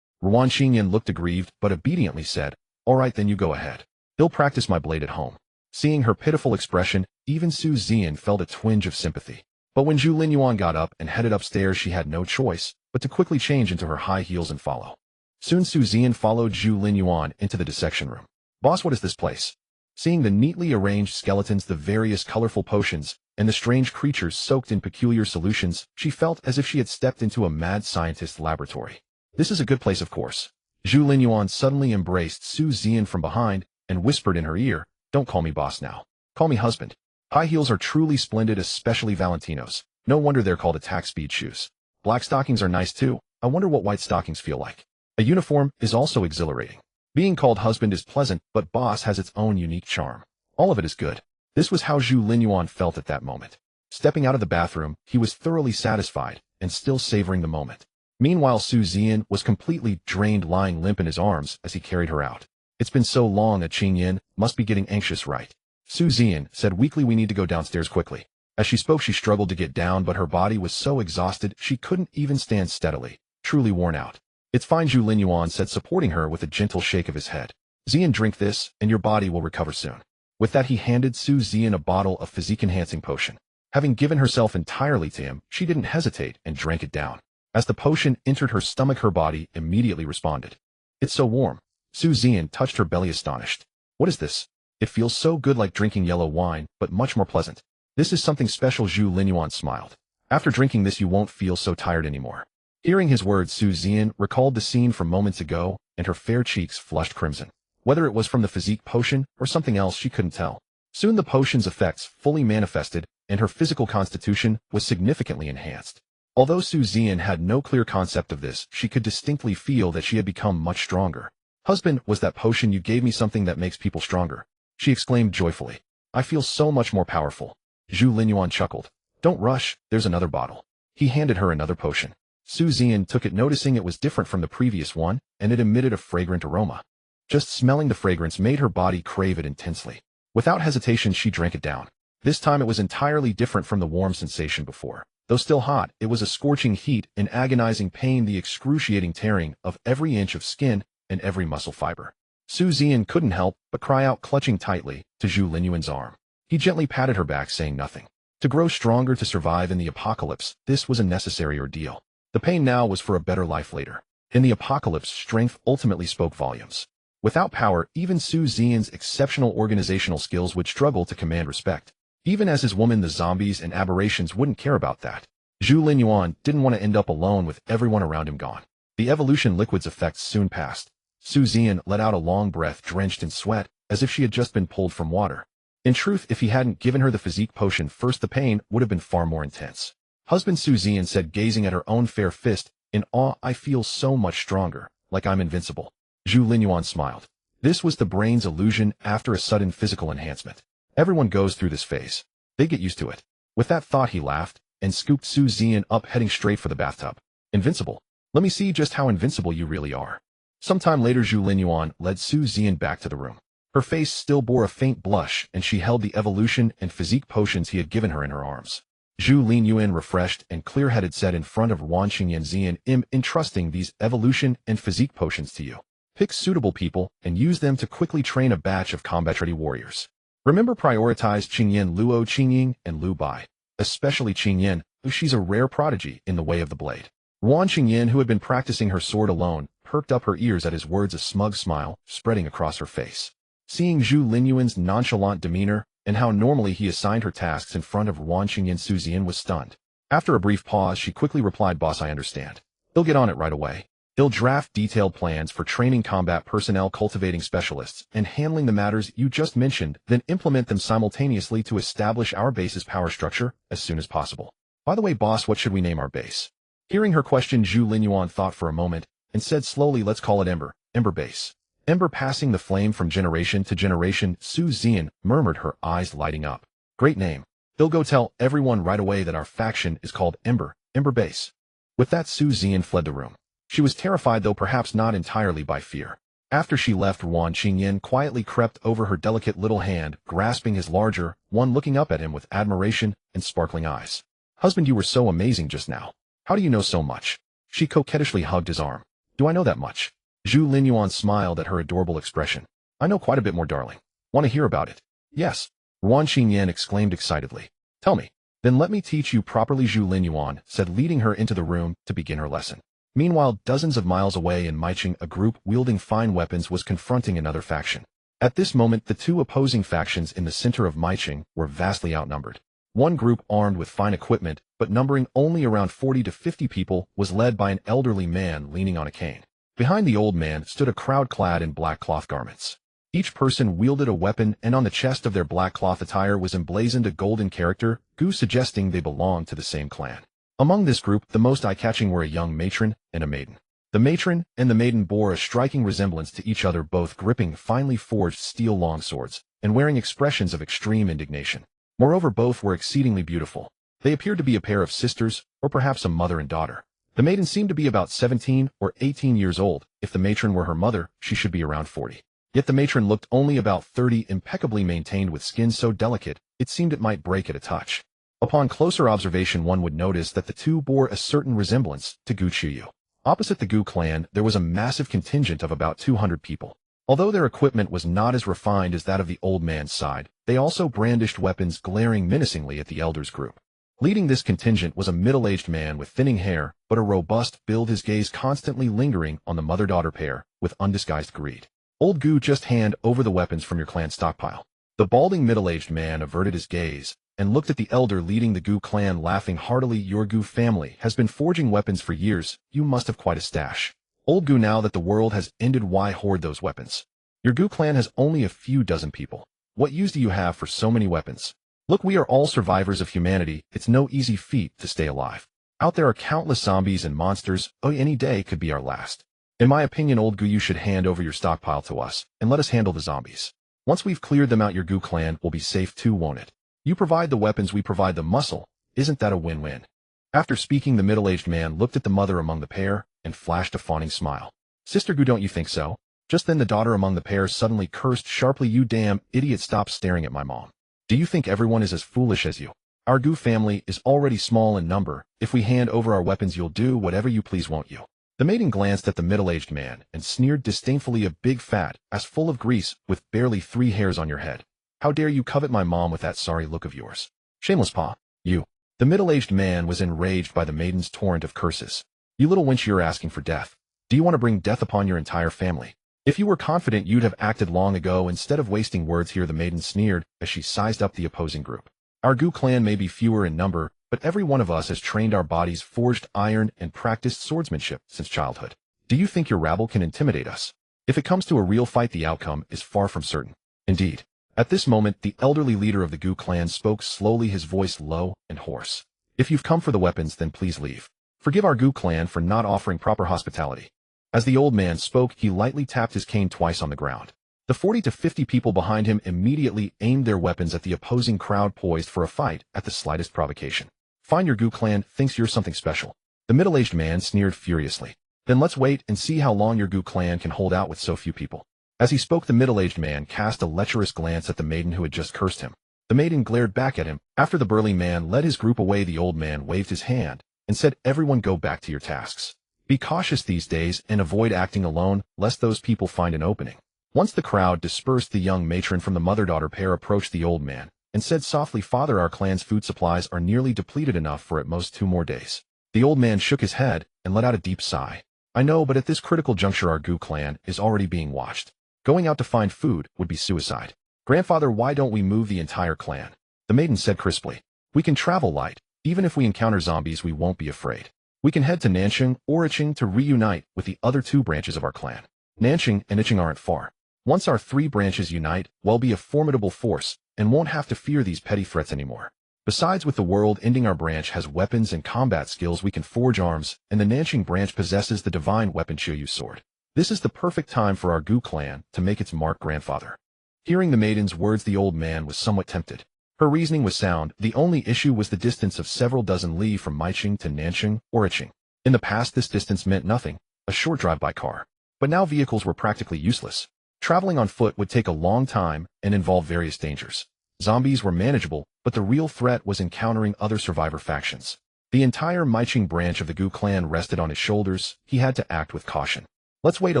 Ruan Qingyan looked aggrieved, but obediently said, "All right, then you go ahead. He'll practice my blade at home." Seeing her pitiful expression, even Su Xian felt a twinge of sympathy. But when Zhu Linyuan got up and headed upstairs, she had no choice but to quickly change into her high heels and follow. Soon Su Xian followed Zhu Linyuan into the dissection room. "Boss, what is this place?" Seeing the neatly arranged skeletons, the various colorful potions, and the strange creatures soaked in peculiar solutions, she felt as if she had stepped into a mad scientist's laboratory. "This is a good place, of course." Zhu Linyuan suddenly embraced Su Xian from behind and whispered in her ear, "Don't call me boss now. Call me husband. High heels are truly splendid, especially Valentino's. No wonder they're called attack speed shoes. Black stockings are nice too. I wonder what white stockings feel like. A uniform is also exhilarating. Being called husband is pleasant, but boss has its own unique charm. All of it is good." This was how Zhu Linyuan felt at that moment. Stepping out of the bathroom, he was thoroughly satisfied and still savoring the moment. Meanwhile, Su Xian was completely drained, lying limp in his arms as he carried her out. "It's been so long, a Qingyan must be getting anxious, right?" Su Xian said weakly, "We need to go downstairs quickly." As she spoke, she struggled to get down, but her body was so exhausted she couldn't even stand steadily, truly worn out. "It's fine," Zhu Linyuan said, supporting her with a gentle shake of his head. "Xian, drink this, and your body will recover soon." With that, he handed Su Xian a bottle of physique-enhancing potion. Having given herself entirely to him, she didn't hesitate and drank it down. As the potion entered her stomach, her body immediately responded. "It's so warm." Su Xian touched her belly, astonished. "What is this? It feels so good, like drinking yellow wine, but much more pleasant." "This is something special," Zhu Linyuan smiled. "After drinking this, you won't feel so tired anymore." Hearing his words, Su Xian recalled the scene from moments ago, and her fair cheeks flushed crimson. Whether it was from the physique potion or something else, she couldn't tell. Soon the potion's effects fully manifested, and her physical constitution was significantly enhanced. Although Su Xian had no clear concept of this, she could distinctly feel that she had become much stronger. "Husband, was that potion you gave me something that makes people stronger?" she exclaimed joyfully. "I feel so much more powerful." Zhu Linyuan chuckled. "Don't rush, there's another bottle." He handed her another potion. Su Xian took it, noticing it was different from the previous one, and it emitted a fragrant aroma. Just smelling the fragrance made her body crave it intensely. Without hesitation, she drank it down. This time it was entirely different from the warm sensation before. Though still hot, it was a scorching heat, an agonizing pain, the excruciating tearing of every inch of skin and every muscle fiber. Su Xian couldn't help but cry out, clutching tightly to Zhu Linyuan's arm. He gently patted her back, saying nothing. To grow stronger, to survive in the apocalypse, this was a necessary ordeal. The pain now was for a better life later. In the apocalypse, strength ultimately spoke volumes. Without power, even Su Xian's exceptional organizational skills would struggle to command respect. Even as his woman, the zombies and aberrations wouldn't care about that. Zhu Linyuan didn't want to end up alone with everyone around him gone. The evolution liquid's effects soon passed. Su Xian let out a long breath, drenched in sweat, as if she had just been pulled from water. In truth, if he hadn't given her the physique potion first, the pain would have been far more intense. "Husband," Su Xian said, gazing at her own fair fist, in awe, "I feel so much stronger, like I'm invincible." Zhu Linyuan smiled. This was the brain's illusion after a sudden physical enhancement. Everyone goes through this phase. They get used to it. With that thought, he laughed and scooped Su Xian up, heading straight for the bathtub. "Invincible? Let me see just how invincible you really are." Sometime later, Zhu Linyuan led Su Xian back to the room. Her face still bore a faint blush, and she held the evolution and physique potions he had given her in her arms. Zhu Linyuan, refreshed and clear-headed, said in front of Ruan Qingyan, "Xian, I'm entrusting these evolution and physique potions to you. Pick suitable people and use them to quickly train a batch of combat-ready warriors. Remember, prioritize Qingyan Luo Qingying and Lu Bai, especially Qingyan, she's a rare prodigy in the way of the blade." Ruan Qingyan, who had been practicing her sword alone, perked up her ears at his words, a smug smile spreading across her face. Seeing Zhu Linyuan's nonchalant demeanor and how normally he assigned her tasks in front of Ruan Qingyan, Su Xian was stunned. After a brief pause, she quickly replied, "Boss, I understand. He'll get on it right away." He'll draft detailed plans for training combat personnel, cultivating specialists, and handling the matters you just mentioned, then implement them simultaneously to establish our base's power structure as soon as possible. By the way, boss, what should we name our base? Hearing her question, Zhu Linyuan thought for a moment and said slowly, let's call it Ember. Ember Base. Ember, passing the flame from generation to generation, Su Xian murmured, her eyes lighting up. Great name. He'll go tell everyone right away that our faction is called Ember Base. With that, Su Xian fled the room. She was terrified, though perhaps not entirely by fear. After she left, Wan Qingyan quietly crept over her delicate little hand, grasping his larger one, looking up at him with admiration and sparkling eyes. Husband, you were so amazing just now. How do you know so much? She coquettishly hugged his arm. Do I know that much? Zhu Linyuan smiled at her adorable expression. I know quite a bit more, darling. Want to hear about it? Yes. Wan Qingyan exclaimed excitedly. Tell me. Then let me teach you properly, Zhu Linyuan said, leading her into the room to begin her lesson. Meanwhile, dozens of miles away in Maicheng, a group wielding fine weapons was confronting another faction. At this moment, the two opposing factions in the center of Maicheng were vastly outnumbered. One group, armed with fine equipment, but numbering only around 40 to 50 people, was led by an elderly man leaning on a cane. Behind the old man stood a crowd clad in black cloth garments. Each person wielded a weapon, and on the chest of their black cloth attire was emblazoned a golden character, Gu, suggesting they belonged to the same clan. Among this group, the most eye-catching were a young matron and a maiden. The matron and the maiden bore a striking resemblance to each other, both gripping finely forged steel longswords and wearing expressions of extreme indignation. Moreover, both were exceedingly beautiful. They appeared to be a pair of sisters, or perhaps a mother and daughter. The maiden seemed to be about 17 or 18 years old. If the matron were her mother, she should be around 40. Yet the matron looked only about 30, impeccably maintained with skin so delicate, it seemed it might break at a touch. Upon closer observation, one would notice that the two bore a certain resemblance to Gu Chuyu. Opposite the Gu clan, there was a massive contingent of about 200 people. Although their equipment was not as refined as that of the old man's side, they also brandished weapons, glaring menacingly at the elders group. Leading this contingent was a middle-aged man with thinning hair, but a robust build, his gaze constantly lingering on the mother-daughter pair, with undisguised greed. Old Gu, just hand over the weapons from your clan stockpile. The balding middle-aged man averted his gaze and looked at the elder leading the Gu clan, laughing heartily. Your Gu family has been forging weapons for years. You must have quite a stash. Old Gu, now that the world has ended, why hoard those weapons? Your Gu clan has only a few dozen people. What use do you have for so many weapons? Look, we are all survivors of humanity. It's no easy feat to stay alive. Out there are countless zombies and monsters. Oh, any day could be our last. In my opinion, Old Gu, you should hand over your stockpile to us and let us handle the zombies. Once we've cleared them out, your Gu clan will be safe too, won't it? You provide the weapons, we provide the muscle. Isn't that a win-win? After speaking, the middle-aged man looked at the mother among the pair and flashed a fawning smile. Sister Gu, don't you think so? Just then the daughter among the pair suddenly cursed sharply. You damn idiot, stop staring at my mom. Do you think everyone is as foolish as you? Our Gu family is already small in number. If we hand over our weapons, you'll do whatever you please, won't you? The maiden glanced at the middle-aged man and sneered disdainfully. A big fat ass full of grease with barely 3 hairs on your head. How dare you covet my mom with that sorry look of yours? Shameless paw. You. The middle-aged man was enraged by the maiden's torrent of curses. You little wench, you're asking for death. Do you want to bring death upon your entire family? If you were confident, you'd have acted long ago. Instead of wasting words here, the maiden sneered as she sized up the opposing group. Our Gu clan may be fewer in number, but every one of us has trained our bodies, forged iron, and practiced swordsmanship since childhood. Do you think your rabble can intimidate us? If it comes to a real fight, the outcome is far from certain. Indeed. At this moment, the elderly leader of the Gu clan spoke slowly, his voice low and hoarse. If you've come for the weapons, then please leave. Forgive our Gu clan for not offering proper hospitality. As the old man spoke, he lightly tapped his cane twice on the ground. The 40 to 50 people behind him immediately aimed their weapons at the opposing crowd, poised for a fight at the slightest provocation. Fine, your Gu clan thinks you're something special. The middle-aged man sneered furiously. Then let's wait and see how long your Gu clan can hold out with so few people. As he spoke, the middle-aged man cast a lecherous glance at the maiden who had just cursed him. The maiden glared back at him. After the burly man led his group away, the old man waved his hand and said, everyone go back to your tasks. Be cautious these days and avoid acting alone, lest those people find an opening. Once the crowd dispersed, the young matron from the mother-daughter pair approached the old man and said softly, Father, our clan's food supplies are nearly depleted, enough for at most 2 more days. The old man shook his head and let out a deep sigh. I know, but at this critical juncture our Gu clan is already being watched. Going out to find food would be suicide. Grandfather, why don't we move the entire clan? The maiden said crisply. We can travel light. Even if we encounter zombies, we won't be afraid. We can head to Nanxing or Iching to reunite with the other two branches of our clan. Nanxing and Iching aren't far. Once our three branches unite, we'll be a formidable force and won't have to fear these petty threats anymore. Besides, with the world ending, our branch has weapons and combat skills. We can forge arms, and the Nanxing branch possesses the divine weapon Qiuyu sword. This is the perfect time for our Gu clan to make its mark, grandfather. Hearing the maiden's words, the old man was somewhat tempted. Her reasoning was sound. The only issue was the distance of several dozen li from Maiqing to Nanxing or Iching. In the past, this distance meant nothing, a short drive by car. But now vehicles were practically useless. Traveling on foot would take a long time and involve various dangers. Zombies were manageable, but the real threat was encountering other survivor factions. The entire Maiqing branch of the Gu clan rested on his shoulders. He had to act with caution. Let's wait a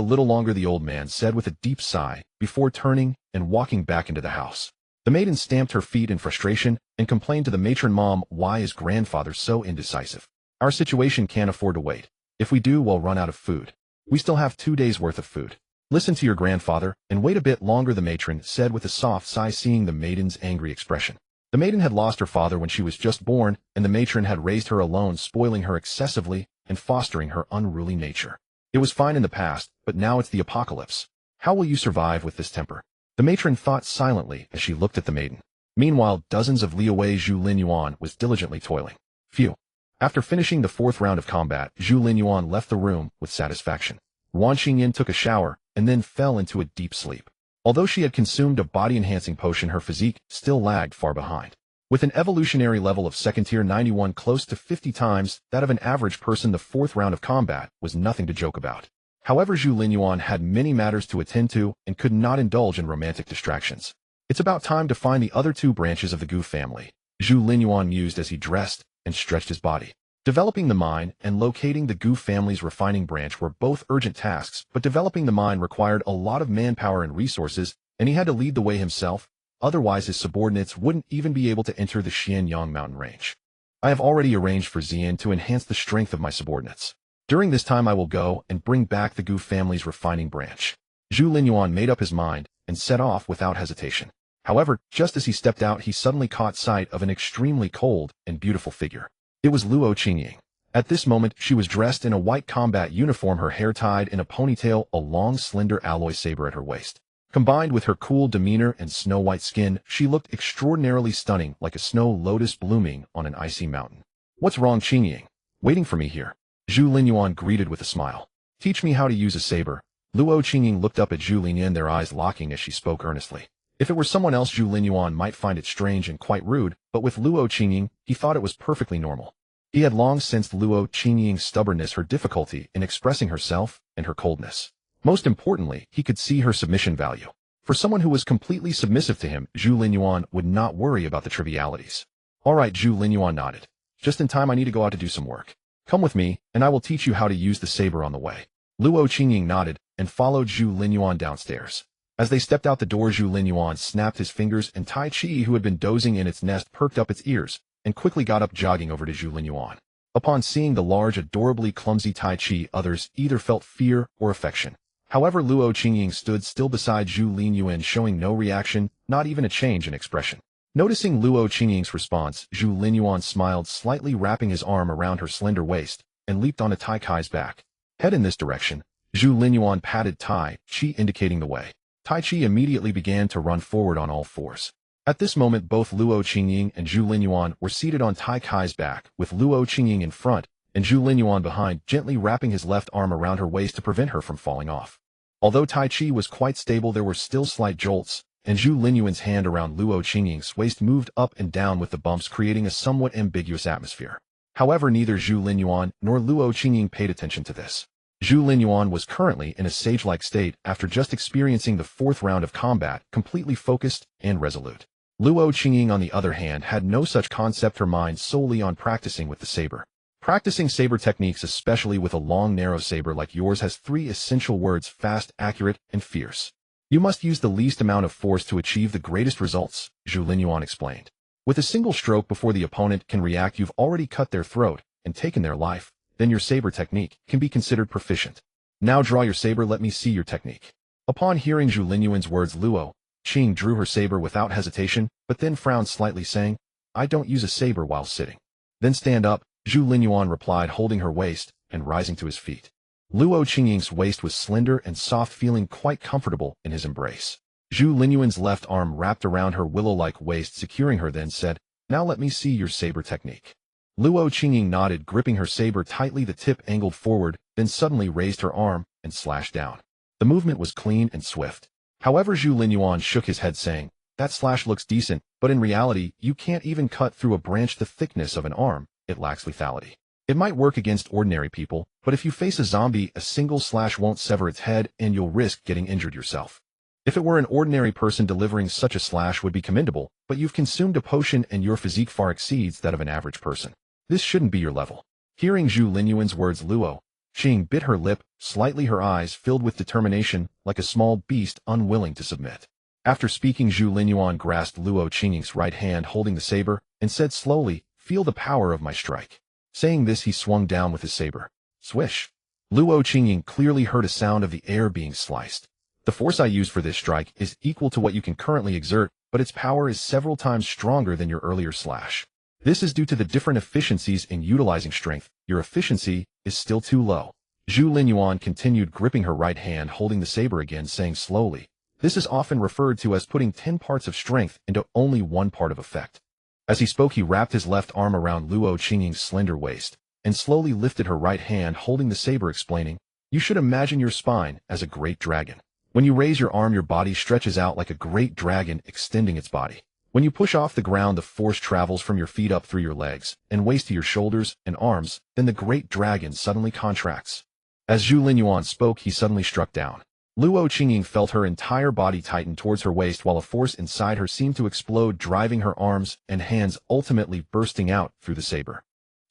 little longer, the old man said with a deep sigh, before turning and walking back into the house. The maiden stamped her feet in frustration and complained to the matron, "Mom, why is grandfather so indecisive? Our situation can't afford to wait. If we do, we'll run out of food. We still have 2 days worth of food. Listen to your grandfather and wait a bit longer," the matron said with a soft sigh, seeing the maiden's angry expression. The maiden had lost her father when she was just born, and the matron had raised her alone, spoiling her excessively and fostering her unruly nature. It was fine in the past, but now it's the apocalypse. How will you survive with this temper? The matron thought silently as she looked at the maiden. Meanwhile, dozens of li away, Zhu Linyuan was diligently toiling. Phew. After finishing the 4th round of combat, Zhu Linyuan left the room with satisfaction. Wan Xingyin took a shower and then fell into a deep sleep. Although she had consumed a body-enhancing potion, her physique still lagged far behind. With an evolutionary level of second tier 91 close to 50 times that of an average person, the 4th round of combat was nothing to joke about. However, Zhu Linyuan had many matters to attend to and could not indulge in romantic distractions. It's about time to find the other 2 branches of the Gu family, Zhu Linyuan mused as he dressed and stretched his body. Developing the mine and locating the Gu family's refining branch were both urgent tasks, but developing the mine required a lot of manpower and resources, and he had to lead the way himself, otherwise his subordinates wouldn't even be able to enter the Xianyang mountain range. I have already arranged for Xian to enhance the strength of my subordinates. During this time I will go and bring back the Gu family's refining branch. Zhu Linyuan made up his mind and set off without hesitation. However, just as he stepped out, he suddenly caught sight of an extremely cold and beautiful figure. It was Luo Qingying. At this moment, she was dressed in a white combat uniform, her hair tied in a ponytail, a long slender alloy saber at her waist. Combined with her cool demeanor and snow-white skin, she looked extraordinarily stunning, like a snow lotus blooming on an icy mountain. "What's wrong, Qingying? Waiting for me here?" Zhu Linyuan greeted with a smile. "Teach me how to use a saber." Luo Qingying looked up at Zhu Linyuan, their eyes locking as she spoke earnestly. If it were someone else, Zhu Linyuan might find it strange and quite rude, but with Luo Qingying, he thought it was perfectly normal. He had long sensed Luo Qingying's stubbornness, her difficulty in expressing herself, and her coldness. Most importantly, he could see her submission value. For someone who was completely submissive to him, Zhu Linyuan would not worry about the trivialities. "All right," Zhu Linyuan nodded. "Just in time, I need to go out to do some work. Come with me, and I will teach you how to use the saber on the way." Luo Qingying nodded and followed Zhu Linyuan downstairs. As they stepped out the door, Zhu Linyuan snapped his fingers, and Tai Chi, who had been dozing in its nest, perked up its ears and quickly got up, jogging over to Zhu Linyuan. Upon seeing the large, adorably clumsy Tai Chi, others either felt fear or affection. However, Luo Qingying stood still beside Zhu Linyuan, showing no reaction, not even a change in expression. Noticing Luo Qingying's response, Zhu Linyuan smiled slightly, wrapping his arm around her slender waist, and leaped onto Tai Chi's back. "Head in this direction." Zhu Linyuan patted Tai Chi, indicating the way. Tai Chi immediately began to run forward on all fours. At this moment, both Luo Qingying and Zhu Linyuan were seated on Tai Chi's back, with Luo Qingying in front and Zhu Linyuan behind, gently wrapping his left arm around her waist to prevent her from falling off. Although Tai Chi was quite stable, there were still slight jolts, and Zhu Linyuan's hand around Luo Qingying's waist moved up and down with the bumps, creating a somewhat ambiguous atmosphere. However, neither Zhu Linyuan nor Luo Qingying paid attention to this. Zhu Linyuan was currently in a sage-like state after just experiencing the 4th round of combat, completely focused and resolute. Luo Qingying, on the other hand, had no such concept, her mind solely on practicing with the saber. Practicing saber techniques, especially with a long, narrow saber like yours, has 3 essential words: fast, accurate, and fierce. You must use the least amount of force to achieve the greatest results, Zhu Linyuan explained. With a single stroke before the opponent can react, you've already cut their throat and taken their life. Then your saber technique can be considered proficient. Now draw your saber, let me see your technique. Upon hearing Zhu Linyuan's words, Luo Qing drew her saber without hesitation, but then frowned slightly, saying, "I don't use a saber while sitting." "Then stand up," Zhu Linyuan replied, holding her waist and rising to his feet. Luo Qingying's waist was slender and soft, feeling quite comfortable in his embrace. Zhu Linyuan's left arm wrapped around her willow-like waist, securing her, then said, "Now let me see your saber technique." Luo Qingying nodded, gripping her saber tightly, the tip angled forward, then suddenly raised her arm and slashed down. The movement was clean and swift. However, Zhu Linyuan shook his head, saying, "That slash looks decent, but in reality, you can't even cut through a branch the thickness of an arm. It lacks lethality. It might work against ordinary people, but if you face a zombie, a single slash won't sever its head and you'll risk getting injured yourself. If it were an ordinary person, delivering such a slash would be commendable, but you've consumed a potion and your physique far exceeds that of an average person. This shouldn't be your level." Hearing Zhu Linyuan's words, Luo Qing bit her lip slightly, her eyes filled with determination, like a small beast unwilling to submit. After speaking, Zhu Linyuan grasped Luo Qingying's right hand, holding the saber, and said slowly, "Feel the power of my strike." Saying this, he swung down with his saber. Swish! Luo Qingying clearly heard a sound of the air being sliced. "The force I use for this strike is equal to what you can currently exert, but its power is several times stronger than your earlier slash. This is due to the different efficiencies in utilizing strength. Your efficiency is still too low." Zhu Linyuan continued, gripping her right hand, holding the saber again, saying slowly, "This is often referred to as putting 10 parts of strength into only one part of effect." As he spoke, he wrapped his left arm around Luo Qingying's slender waist and slowly lifted her right hand, holding the saber, explaining, "You should imagine your spine as a great dragon. When you raise your arm, your body stretches out like a great dragon, extending its body. When you push off the ground, the force travels from your feet up through your legs and waist to your shoulders and arms, then the great dragon suddenly contracts." As Zhu Linyuan spoke, he suddenly struck down. Luo Qingying felt her entire body tighten towards her waist, while a force inside her seemed to explode, driving her arms and hands, ultimately bursting out through the saber.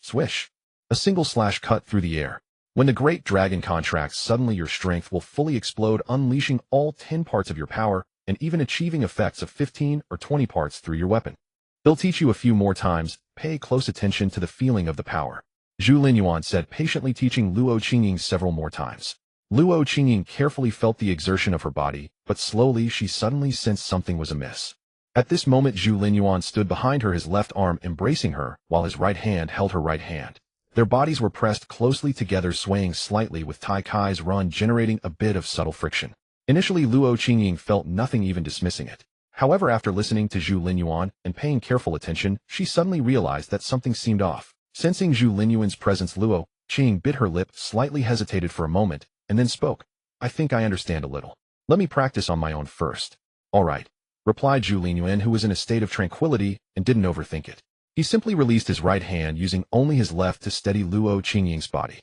Swish! A single slash cut through the air. When the great dragon contracts, suddenly your strength will fully explode, unleashing all 10 parts of your power, and even achieving effects of 15 or 20 parts through your weapon. They'll teach you a few more times. Pay close attention to the feeling of the power," Zhu Linyuan said, patiently teaching Luo Qingying several more times. Luo Qingying carefully felt the exertion of her body, but slowly she suddenly sensed something was amiss. At this moment, Zhu Linyuan stood behind her, his left arm embracing her, while his right hand held her right hand. Their bodies were pressed closely together, swaying slightly with Tai Kai's run generating a bit of subtle friction. Initially, Luo Qingying felt nothing, even dismissing it. However, after listening to Zhu Linyuan and paying careful attention, she suddenly realized that something seemed off. Sensing Zhu Linyuan's presence, Luo Qingying bit her lip, slightly hesitated for a moment, and then spoke. "I think I understand a little. Let me practice on my own first." "All right," replied Zhu Linyuan, who was in a state of tranquility and didn't overthink it. He simply released his right hand, using only his left to steady Luo Qingying's body.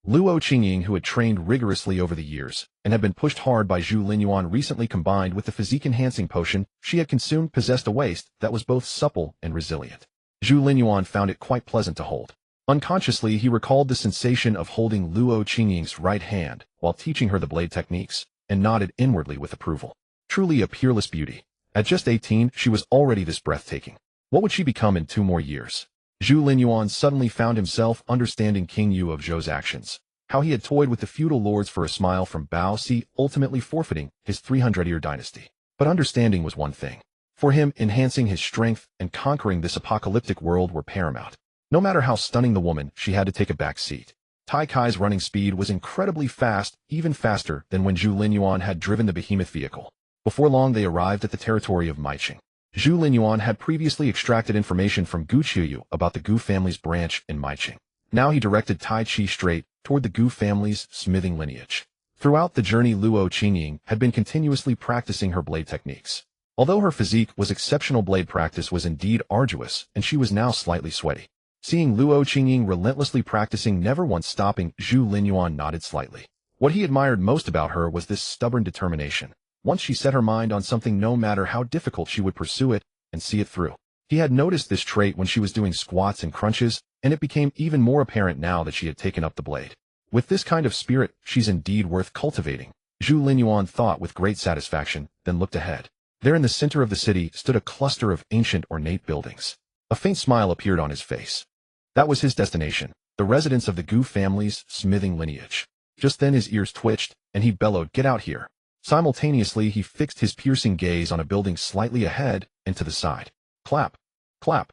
Luo Qingying, who had trained rigorously over the years and had been pushed hard by Zhu Linyuan, recently combined with the physique-enhancing potion she had consumed, possessed a waist that was both supple and resilient. Zhu Linyuan found it quite pleasant to hold. Unconsciously, he recalled the sensation of holding Luo Qingying's right hand while teaching her the blade techniques, and nodded inwardly with approval. Truly a peerless beauty. At just 18, she was already this breathtaking. What would she become in 2 more years? Zhu Linyuan suddenly found himself understanding King Yu of Zhou's actions, how he had toyed with the feudal lords for a smile from Bao Si, ultimately forfeiting his 300-year dynasty. But understanding was one thing. For him, enhancing his strength and conquering this apocalyptic world were paramount. No matter how stunning the woman, she had to take a back seat. Tai Kai's running speed was incredibly fast, even faster than when Zhu Linyuan had driven the behemoth vehicle. Before long, they arrived at the territory of Maiqing. Zhu Linyuan had previously extracted information from Gu Qiuyu about the Gu family's branch in Maiqing. Now he directed Tai Chi straight toward the Gu family's smithing lineage. Throughout the journey, Luo Qingying had been continuously practicing her blade techniques. Although her physique was exceptional, blade practice was indeed arduous, and she was now slightly sweaty. Seeing Luo Qingying relentlessly practicing, never once stopping, Zhu Linyuan nodded slightly. What he admired most about her was this stubborn determination. Once she set her mind on something, no matter how difficult, she would pursue it and see it through. He had noticed this trait when she was doing squats and crunches, and it became even more apparent now that she had taken up the blade. With this kind of spirit, she's indeed worth cultivating, Zhu Linyuan thought with great satisfaction, then looked ahead. There in the center of the city stood a cluster of ancient ornate buildings. A faint smile appeared on his face. That was his destination, the residence of the Gu family's smithing lineage. Just then his ears twitched, and he bellowed, "Get out here!" Simultaneously, he fixed his piercing gaze on a building slightly ahead and to the side. Clap, clap,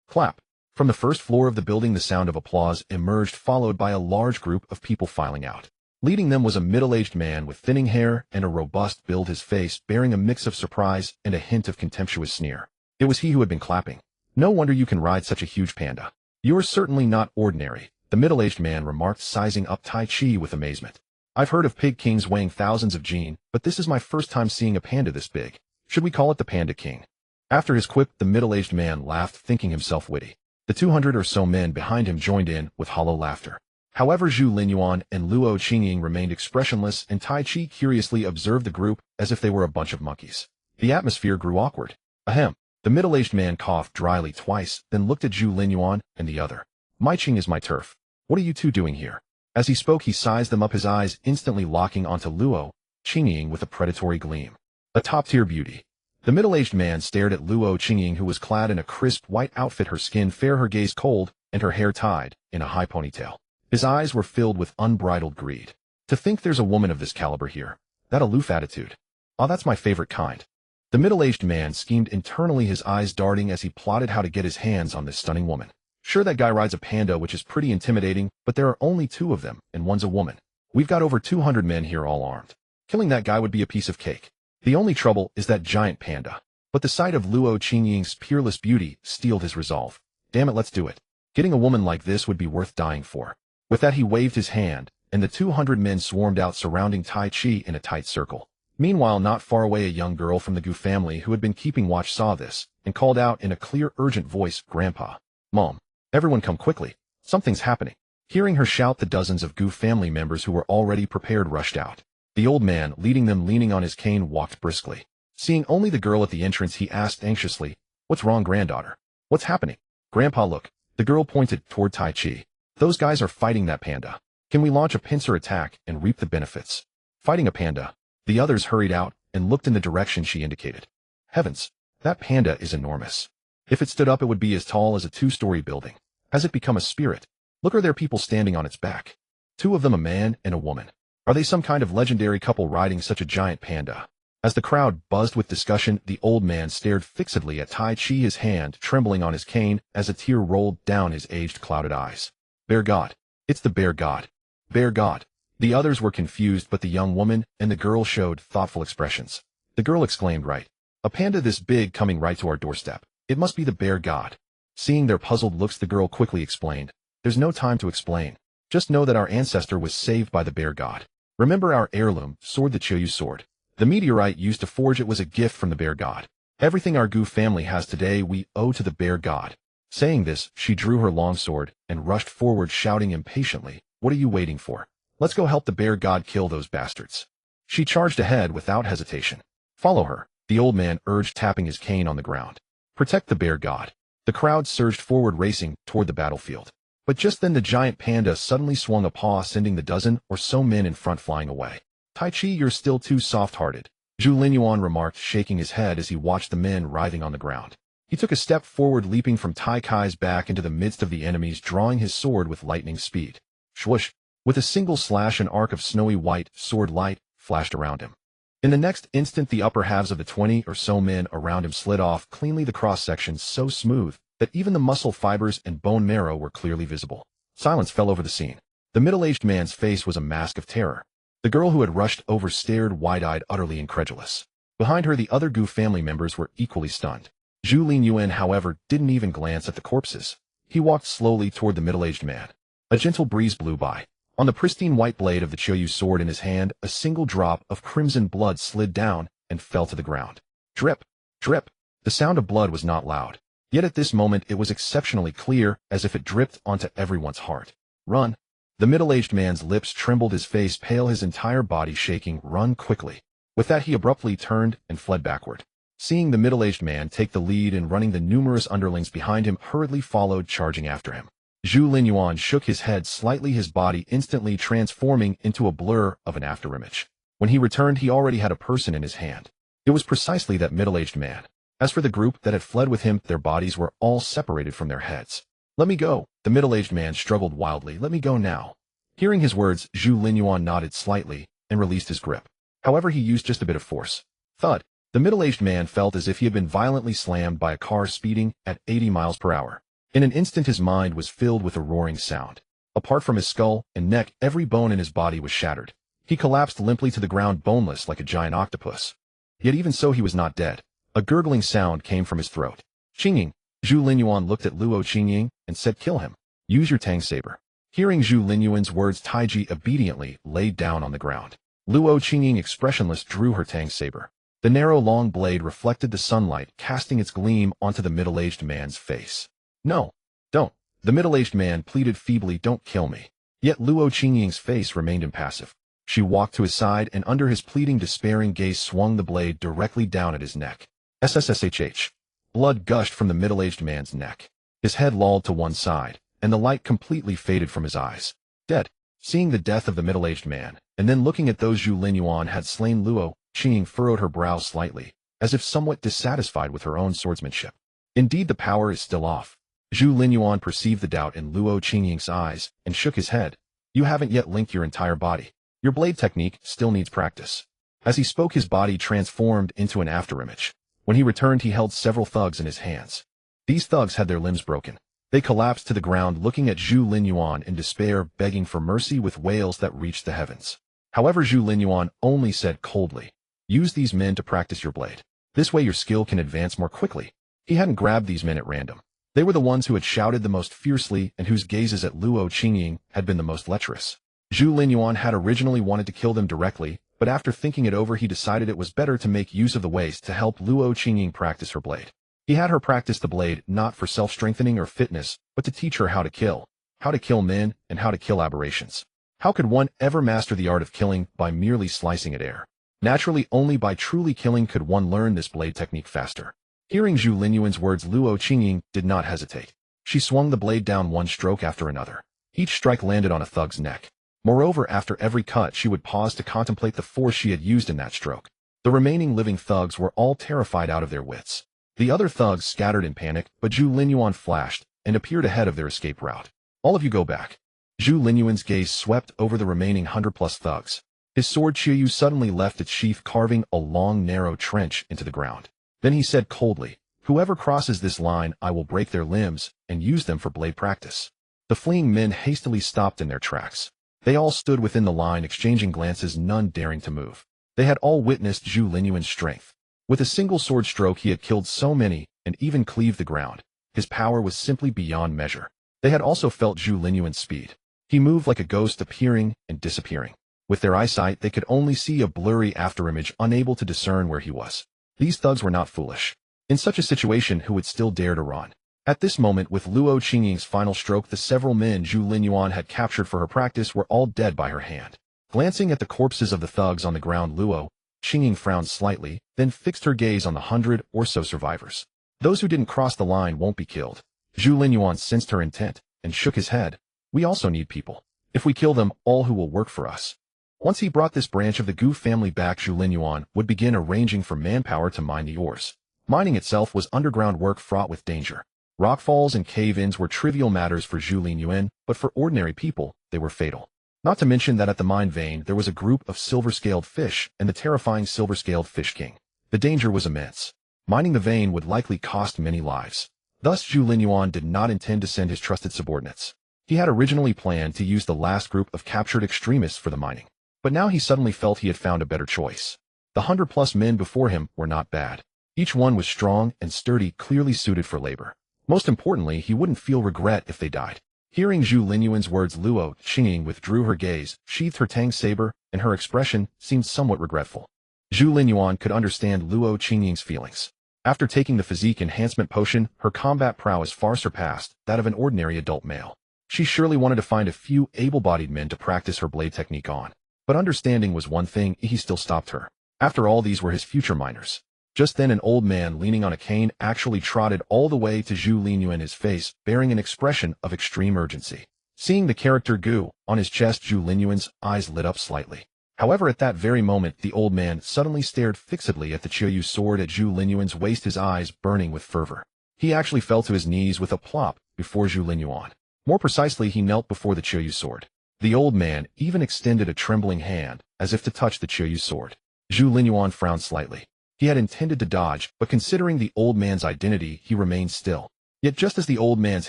clap. From the first floor of the building, the sound of applause emerged, followed by a large group of people filing out. Leading them was a middle-aged man with thinning hair and a robust build, his face bearing a mix of surprise and a hint of contemptuous sneer. It was he who had been clapping. "No wonder you can ride such a huge panda. You're certainly not ordinary," the middle-aged man remarked, sizing up Tai Chi with amazement. "I've heard of pig kings weighing thousands of gene, but this is my first time seeing a panda this big. Should we call it the Panda King?" After his quip, the middle-aged man laughed, thinking himself witty. The 200 or so men behind him joined in with hollow laughter. However, Zhu Linyuan and Luo Qingying remained expressionless, and Tai Chi curiously observed the group as if they were a bunch of monkeys. The atmosphere grew awkward. Ahem. The middle-aged man coughed dryly twice, then looked at Zhu Linyuan and the other. "My Qing is my turf. What are you two doing here?" As he spoke, he sized them up, his eyes instantly locking onto Luo Qingying with a predatory gleam. A top-tier beauty. The middle-aged man stared at Luo Qingying, who was clad in a crisp white outfit, her skin fair, her gaze cold, and her hair tied in a high ponytail. His eyes were filled with unbridled greed. "To think there's a woman of this caliber here. That aloof attitude. Oh, that's my favorite kind." The middle-aged man schemed internally, his eyes darting as he plotted how to get his hands on this stunning woman. Sure, that guy rides a panda, which is pretty intimidating, but there are only 2 of them, and one's a woman. We've got over 200 men here, all armed. Killing that guy would be a piece of cake. The only trouble is that giant panda. But the sight of Luo Qingying's peerless beauty steeled his resolve. Damn it, let's do it. Getting a woman like this would be worth dying for. With that, he waved his hand, and the 200 men swarmed out, surrounding Tai Chi in a tight circle. Meanwhile, not far away, a young girl from the Gu family who had been keeping watch saw this, and called out in a clear, urgent voice, "Grandpa! Mom! Everyone come quickly! Something's happening!" Hearing her shout, the dozens of Gu family members who were already prepared rushed out. The old man, leading them leaning on his cane, walked briskly. Seeing only the girl at the entrance, he asked anxiously, "What's wrong, granddaughter? What's happening?" "Grandpa, look." The girl pointed toward Tai Chi. "Those guys are fighting that panda. Can we launch a pincer attack and reap the benefits?" Fighting a panda? The others hurried out and looked in the direction she indicated. Heavens, that panda is enormous. If it stood up, it would be as tall as a 2-story building. Has it become a spirit? Look, are there people standing on its back? 2 of them, a man and a woman. Are they some kind of legendary couple riding such a giant panda? As the crowd buzzed with discussion, the old man stared fixedly at Tai Chi, his hand trembling on his cane as a tear rolled down his aged, clouded eyes. "Bear God. It's the bear god. Bear god." The others were confused, but the young woman and the girl showed thoughtful expressions. The girl exclaimed, "Right. A panda this big coming right to our doorstep. It must be the bear god." Seeing their puzzled looks, the girl quickly explained, "There's no time to explain. Just know that our ancestor was saved by the bear god. Remember our heirloom sword, the Choyu sword? The meteorite used to forge it was a gift from the bear god. Everything our Gu family has today we owe to the bear god." Saying this, she drew her long sword and rushed forward, shouting impatiently, "What are you waiting for? Let's go help the bear god kill those bastards." She charged ahead without hesitation. "Follow her," the old man urged, tapping his cane on the ground. "Protect the bear god." The crowd surged forward, racing toward the battlefield. But just then the giant panda suddenly swung a paw, sending the dozen or so men in front flying away. "Tai Chi, you're still too soft-hearted," Zhu Linyuan remarked, shaking his head as he watched the men writhing on the ground. He took a step forward, leaping from Tai Kai's back into the midst of the enemies, drawing his sword with lightning speed. Swoosh! With a single slash, an arc of snowy white sword light flashed around him. In the next instant, the upper halves of the 20 or so men around him slid off cleanly, the cross-section so smooth that even the muscle fibers and bone marrow were clearly visible. Silence fell over the scene. The middle-aged man's face was a mask of terror. The girl who had rushed over stared wide-eyed, utterly incredulous. Behind her, the other Gu family members were equally stunned. Zhu Linyuan, however, didn't even glance at the corpses. He walked slowly toward the middle-aged man. A gentle breeze blew by. On the pristine white blade of the Choyu sword in his hand, a single drop of crimson blood slid down and fell to the ground. Drip! Drip! The sound of blood was not loud. Yet at this moment it was exceptionally clear, as if it dripped onto everyone's heart. "Run!" The middle-aged man's lips trembled, his face pale, his entire body shaking. "Run quickly!" With that, he abruptly turned and fled backward. Seeing the middle-aged man take the lead in running, the numerous underlings behind him hurriedly followed, charging after him. Zhu Linyuan shook his head slightly, his body instantly transforming into a blur of an afterimage. When he returned, he already had a person in his hand. It was precisely that middle-aged man. As for the group that had fled with him, their bodies were all separated from their heads. "Let me go!" The middle-aged man struggled wildly. "Let me go now." Hearing his words, Zhu Linyuan nodded slightly and released his grip. However, he used just a bit of force. Thud! The middle-aged man felt as if he had been violently slammed by a car speeding at 80 miles per hour. In an instant his mind was filled with a roaring sound. Apart from his skull and neck, every bone in his body was shattered. He collapsed limply to the ground, boneless like a giant octopus. Yet even so he was not dead. A gurgling sound came from his throat. Qingying. Zhu Linyuan looked at Luo Qingying and said, "Kill him. Use your tang saber." Hearing Zhu Linyuan's words, Taiji obediently laid down on the ground. Luo Qingying, expressionless, drew her tang saber. The narrow long blade reflected the sunlight, casting its gleam onto the middle-aged man's face. "No, don't." The middle-aged man pleaded feebly, "Don't kill me." Yet Luo Qingying's face remained impassive. She walked to his side and under his pleading, despairing gaze swung the blade directly down at his neck. SSSHH. Blood gushed from the middle-aged man's neck. His head lolled to one side, and the light completely faded from his eyes. Dead. Seeing the death of the middle-aged man, and then looking at those Zhu Linyuan had slain, Luo Qingying furrowed her brows slightly, as if somewhat dissatisfied with her own swordsmanship. Indeed, the power is still off. Zhu Linyuan perceived the doubt in Luo Qingying's eyes and shook his head. "You haven't yet linked your entire body. Your blade technique still needs practice." As he spoke, his body transformed into an afterimage. When he returned, he held several thugs in his hands. These thugs had their limbs broken. They collapsed to the ground, looking at Zhu Linyuan in despair, begging for mercy with wails that reached the heavens. However, Zhu Linyuan only said coldly, "Use these men to practice your blade. This way your skill can advance more quickly." He hadn't grabbed these men at random. They were the ones who had shouted the most fiercely and whose gazes at Luo Qingying had been the most lecherous. Zhu Linyuan had originally wanted to kill them directly, but after thinking it over he decided it was better to make use of the waste to help Luo Qingying practice her blade. He had her practice the blade not for self-strengthening or fitness, but to teach her how to kill men, and how to kill aberrations. How could one ever master the art of killing by merely slicing at air? Naturally, only by truly killing could one learn this blade technique faster. Hearing Zhu Linyuan's words, Luo Qingying did not hesitate. She swung the blade down one stroke after another. Each strike landed on a thug's neck. Moreover, after every cut she would pause to contemplate the force she had used in that stroke. The remaining living thugs were all terrified out of their wits. The other thugs scattered in panic, but Zhu Linyuan flashed and appeared ahead of their escape route. "All of you go back." Zhu Linyuan's gaze swept over the remaining 100+ thugs. His sword Qiyu suddenly left its sheath, carving a long, narrow trench into the ground. Then he said coldly, "Whoever crosses this line, I will break their limbs and use them for blade practice." The fleeing men hastily stopped in their tracks. They all stood within the line, exchanging glances, none daring to move. They had all witnessed Zhu Linyuan's strength. With a single sword stroke he had killed so many and even cleaved the ground. His power was simply beyond measure. They had also felt Zhu Linyuan's speed. He moved like a ghost, appearing and disappearing. With their eyesight they could only see a blurry afterimage, unable to discern where he was. These thugs were not foolish. In such a situation, who would still dare to run? At this moment, with Luo Qingying's final stroke, the several men Zhu Linyuan had captured for her practice were all dead by her hand. Glancing at the corpses of the thugs on the ground, Luo Qingying frowned slightly, then fixed her gaze on the 100 or so survivors. "Those who didn't cross the line won't be killed." Zhu Linyuan sensed her intent and shook his head. "We also need people. If we kill them, all who will work for us." Once he brought this branch of the Gu family back, Zhu Linyuan would begin arranging for manpower to mine the ores. Mining itself was underground work fraught with danger. Rockfalls and cave-ins were trivial matters for Zhu Linyuan, but for ordinary people, they were fatal. Not to mention that at the mine vein there was a group of silver-scaled fish and the terrifying silver-scaled fish king. The danger was immense. Mining the vein would likely cost many lives. Thus Zhu Linyuan did not intend to send his trusted subordinates. He had originally planned to use the last group of captured extremists for the mining. But now he suddenly felt he had found a better choice. The 100+ men before him were not bad. Each one was strong and sturdy, clearly suited for labor. Most importantly, he wouldn't feel regret if they died. Hearing Zhu Linyuan's words, Luo Qingying withdrew her gaze, sheathed her tang saber, and her expression seemed somewhat regretful. Zhu Linyuan could understand Luo Qingying's feelings. After taking the physique enhancement potion, her combat prowess far surpassed that of an ordinary adult male. She surely wanted to find a few able-bodied men to practice her blade technique on. But understanding was one thing, he still stopped her. After all, these were his future miners. Just then an old man leaning on a cane actually trotted all the way to Zhu Linyuan, his face bearing an expression of extreme urgency. Seeing the character Gu on his chest, Zhu Linyuan's eyes lit up slightly. However, at that very moment, the old man suddenly stared fixedly at the Qiyu sword at Zhu Linyuan's waist, his eyes burning with fervor. He actually fell to his knees with a plop before Zhu Linyuan. More precisely, he knelt before the Qiyu sword. The old man even extended a trembling hand, as if to touch the Qiyu sword. Zhu Linyuan frowned slightly. He had intended to dodge, but considering the old man's identity, he remained still. Yet just as the old man's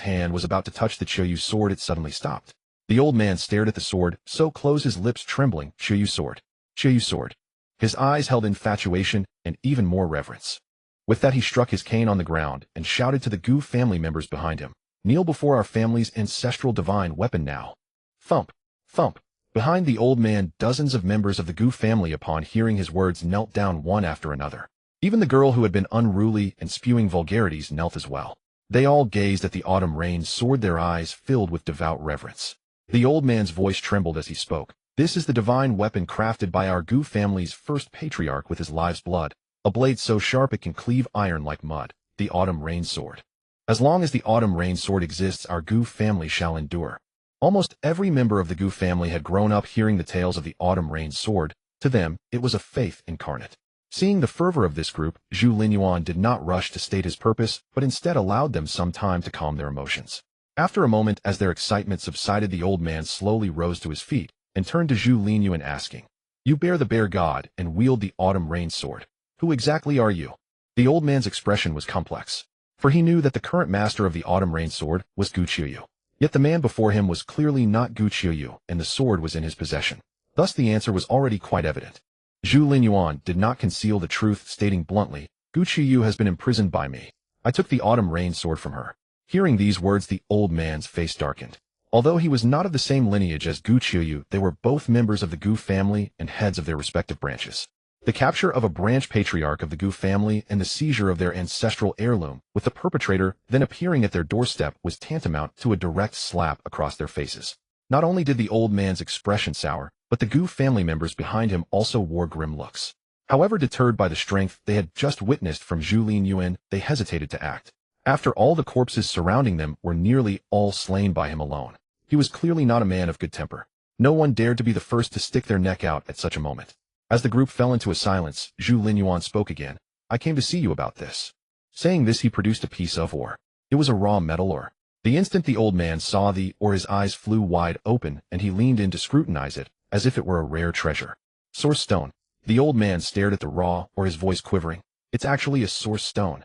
hand was about to touch the Chiyoyu sword, it suddenly stopped. The old man stared at the sword, so close his lips trembling. Chiyoyu sword. Chiyoyu sword. His eyes held infatuation and even more reverence. With that he struck his cane on the ground and shouted to the Gu family members behind him, "Kneel before our family's ancestral divine weapon now." Thump, thump. Behind the old man, dozens of members of the Gu family upon hearing his words knelt down one after another. Even the girl who had been unruly and spewing vulgarities knelt as well. They all gazed at the autumn rain sword, their eyes filled with devout reverence. The old man's voice trembled as he spoke. "This is the divine weapon crafted by our Gu family's first patriarch with his life's blood, a blade so sharp it can cleave iron like mud, the autumn rain sword. As long as the autumn rain sword exists, our Gu family shall endure." Almost every member of the Gu family had grown up hearing the tales of the autumn rain sword. To them, it was a faith incarnate. Seeing the fervor of this group, Zhu Linyuan did not rush to state his purpose, but instead allowed them some time to calm their emotions. After a moment, as their excitement subsided, the old man slowly rose to his feet and turned to Zhu Linyuan asking, "You bear the bear god and wield the autumn rain sword. Who exactly are you?" The old man's expression was complex, for he knew that the current master of the autumn rain sword was Gu Qiuyu. Yet the man before him was clearly not Gu Qiuyu, and the sword was in his possession. Thus the answer was already quite evident. Zhu Linyuan did not conceal the truth, stating bluntly, "Gu Qiuyu has been imprisoned by me. I took the autumn rain sword from her." Hearing these words, the old man's face darkened. Although he was not of the same lineage as Gu Qiuyu, they were both members of the Gu family and heads of their respective branches. The capture of a branch patriarch of the Gu family and the seizure of their ancestral heirloom, with the perpetrator then appearing at their doorstep, was tantamount to a direct slap across their faces. Not only did the old man's expression sour, but the Gu family members behind him also wore grim looks. However, deterred by the strength they had just witnessed from Zhu Linyuan, they hesitated to act. After all, the corpses surrounding them were nearly all slain by him alone. He was clearly not a man of good temper. No one dared to be the first to stick their neck out at such a moment. As the group fell into a silence, Zhu Linyuan spoke again. "I came to see you about this." Saying this, he produced a piece of ore. It was a raw metal ore. The instant the old man saw the ore, his eyes flew wide open, and he leaned in to scrutinize it, as if it were a rare treasure. "Source stone." The old man stared at the raw ore, his voice quivering. "It's actually a source stone."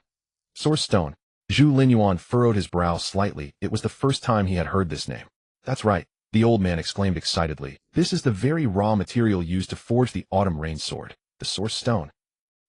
Source stone. Zhu Linyuan furrowed his brow slightly. It was the first time he had heard this name. "That's right," the old man exclaimed excitedly. "This is the very raw material used to forge the autumn rain sword, the source stone."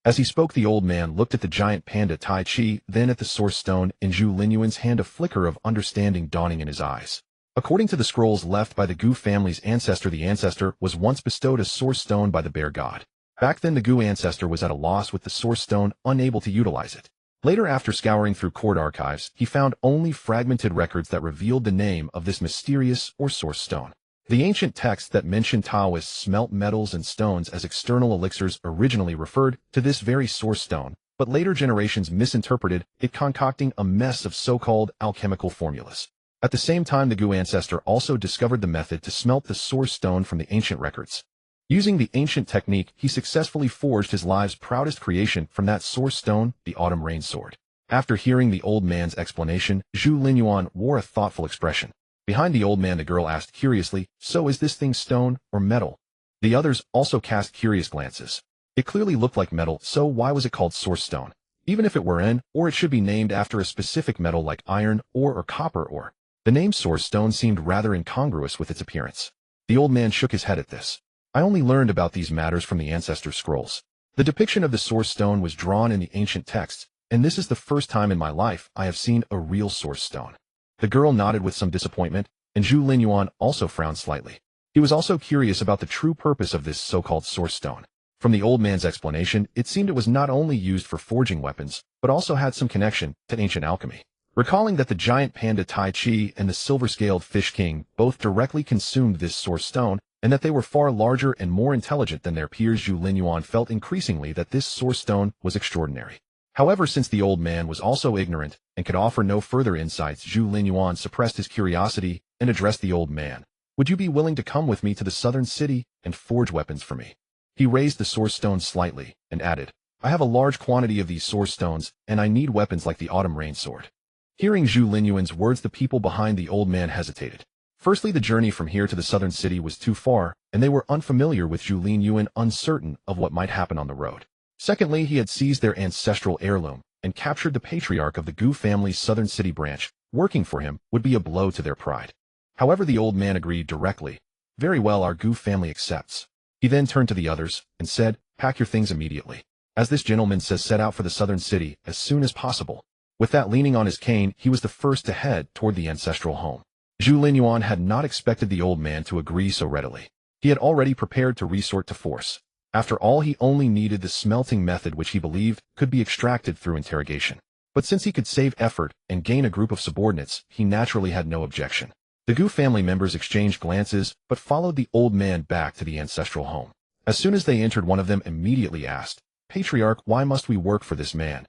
As he spoke, the old man looked at the giant panda Tai Chi, then at the source stone in Zhu Linyuan's hand, a flicker of understanding dawning in his eyes. According to the scrolls left by the Gu family's ancestor, the ancestor was once bestowed a source stone by the bear god. Back then, the Gu ancestor was at a loss with the source stone, unable to utilize it. Later, after scouring through court archives, he found only fragmented records that revealed the name of this mysterious or source stone. The ancient texts that mentioned Taoists smelt metals and stones as external elixirs originally referred to this very source stone, but later generations misinterpreted it, concocting a mess of so-called alchemical formulas. At the same time, the Gu ancestor also discovered the method to smelt the source stone from the ancient records. Using the ancient technique, he successfully forged his life's proudest creation from that source stone, the autumn rain sword. After hearing the old man's explanation, Zhu Linyuan wore a thoughtful expression. Behind the old man, the girl asked curiously, "So is this thing stone or metal?" The others also cast curious glances. It clearly looked like metal, so why was it called source stone? Even if it were an ore, it should be named after a specific metal like iron ore or copper ore. The name source stone seemed rather incongruous with its appearance. The old man shook his head at this. "I only learned about these matters from the ancestor scrolls. The depiction of the source stone was drawn in the ancient texts, and this is the first time in my life I have seen a real source stone." The girl nodded with some disappointment, and Zhu Linyuan also frowned slightly. He was also curious about the true purpose of this so-called source stone. From the old man's explanation, it seemed it was not only used for forging weapons, but also had some connection to ancient alchemy. Recalling that the giant panda Tai Chi and the silver-scaled fish king both directly consumed this source stone, and that they were far larger and more intelligent than their peers, Zhu Linyuan felt increasingly that this source stone was extraordinary. However, since the old man was also ignorant and could offer no further insights, Zhu Linyuan suppressed his curiosity and addressed the old man. "Would you be willing to come with me to the southern city and forge weapons for me?" He raised the source stone slightly and added, "I have a large quantity of these source stones, and I need weapons like the autumn rain sword." Hearing Zhu Linyuan's words, the people behind the old man hesitated. Firstly, the journey from here to the southern city was too far, and they were unfamiliar with Zhu Linyuan, uncertain of what might happen on the road. Secondly, he had seized their ancestral heirloom, and captured the patriarch of the Gu family's southern city branch. Working for him would be a blow to their pride. However, the old man agreed directly. Very well, our Gu family accepts. He then turned to the others and said, pack your things immediately. As this gentleman says, set out for the southern city as soon as possible. With that, leaning on his cane, he was the first to head toward the ancestral home. Zhu Linyuan had not expected the old man to agree so readily. He had already prepared to resort to force. After all, he only needed the smelting method, which he believed could be extracted through interrogation. But since he could save effort and gain a group of subordinates, he naturally had no objection. The Gu family members exchanged glances, but followed the old man back to the ancestral home. As soon as they entered, one of them immediately asked, Patriarch, why must we work for this man?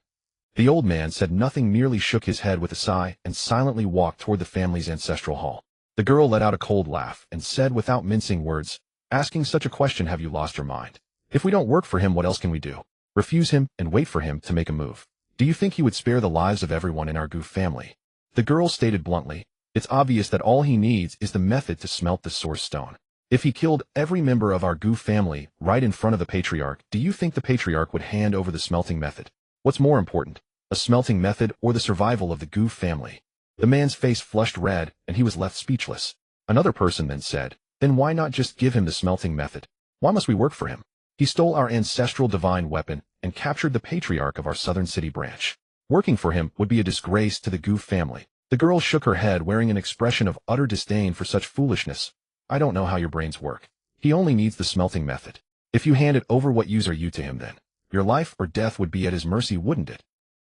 The old man said nothing, merely shook his head with a sigh and silently walked toward the family's ancestral hall. The girl let out a cold laugh and said without mincing words, asking such a question, have you lost your mind? If we don't work for him, what else can we do? Refuse him and wait for him to make a move. Do you think he would spare the lives of everyone in our Gu family? The girl stated bluntly, it's obvious that all he needs is the method to smelt the source stone. If he killed every member of our Gu family right in front of the patriarch, do you think the patriarch would hand over the smelting method? What's more important, a smelting method or the survival of the Gu family? The man's face flushed red and he was left speechless. Another person then said, then why not just give him the smelting method? Why must we work for him? He stole our ancestral divine weapon and captured the patriarch of our southern city branch. Working for him would be a disgrace to the Gu family. The girl shook her head, wearing an expression of utter disdain for such foolishness. I don't know how your brains work. He only needs the smelting method. If you handed over, what use are you to him then? Your life or death would be at his mercy, wouldn't it?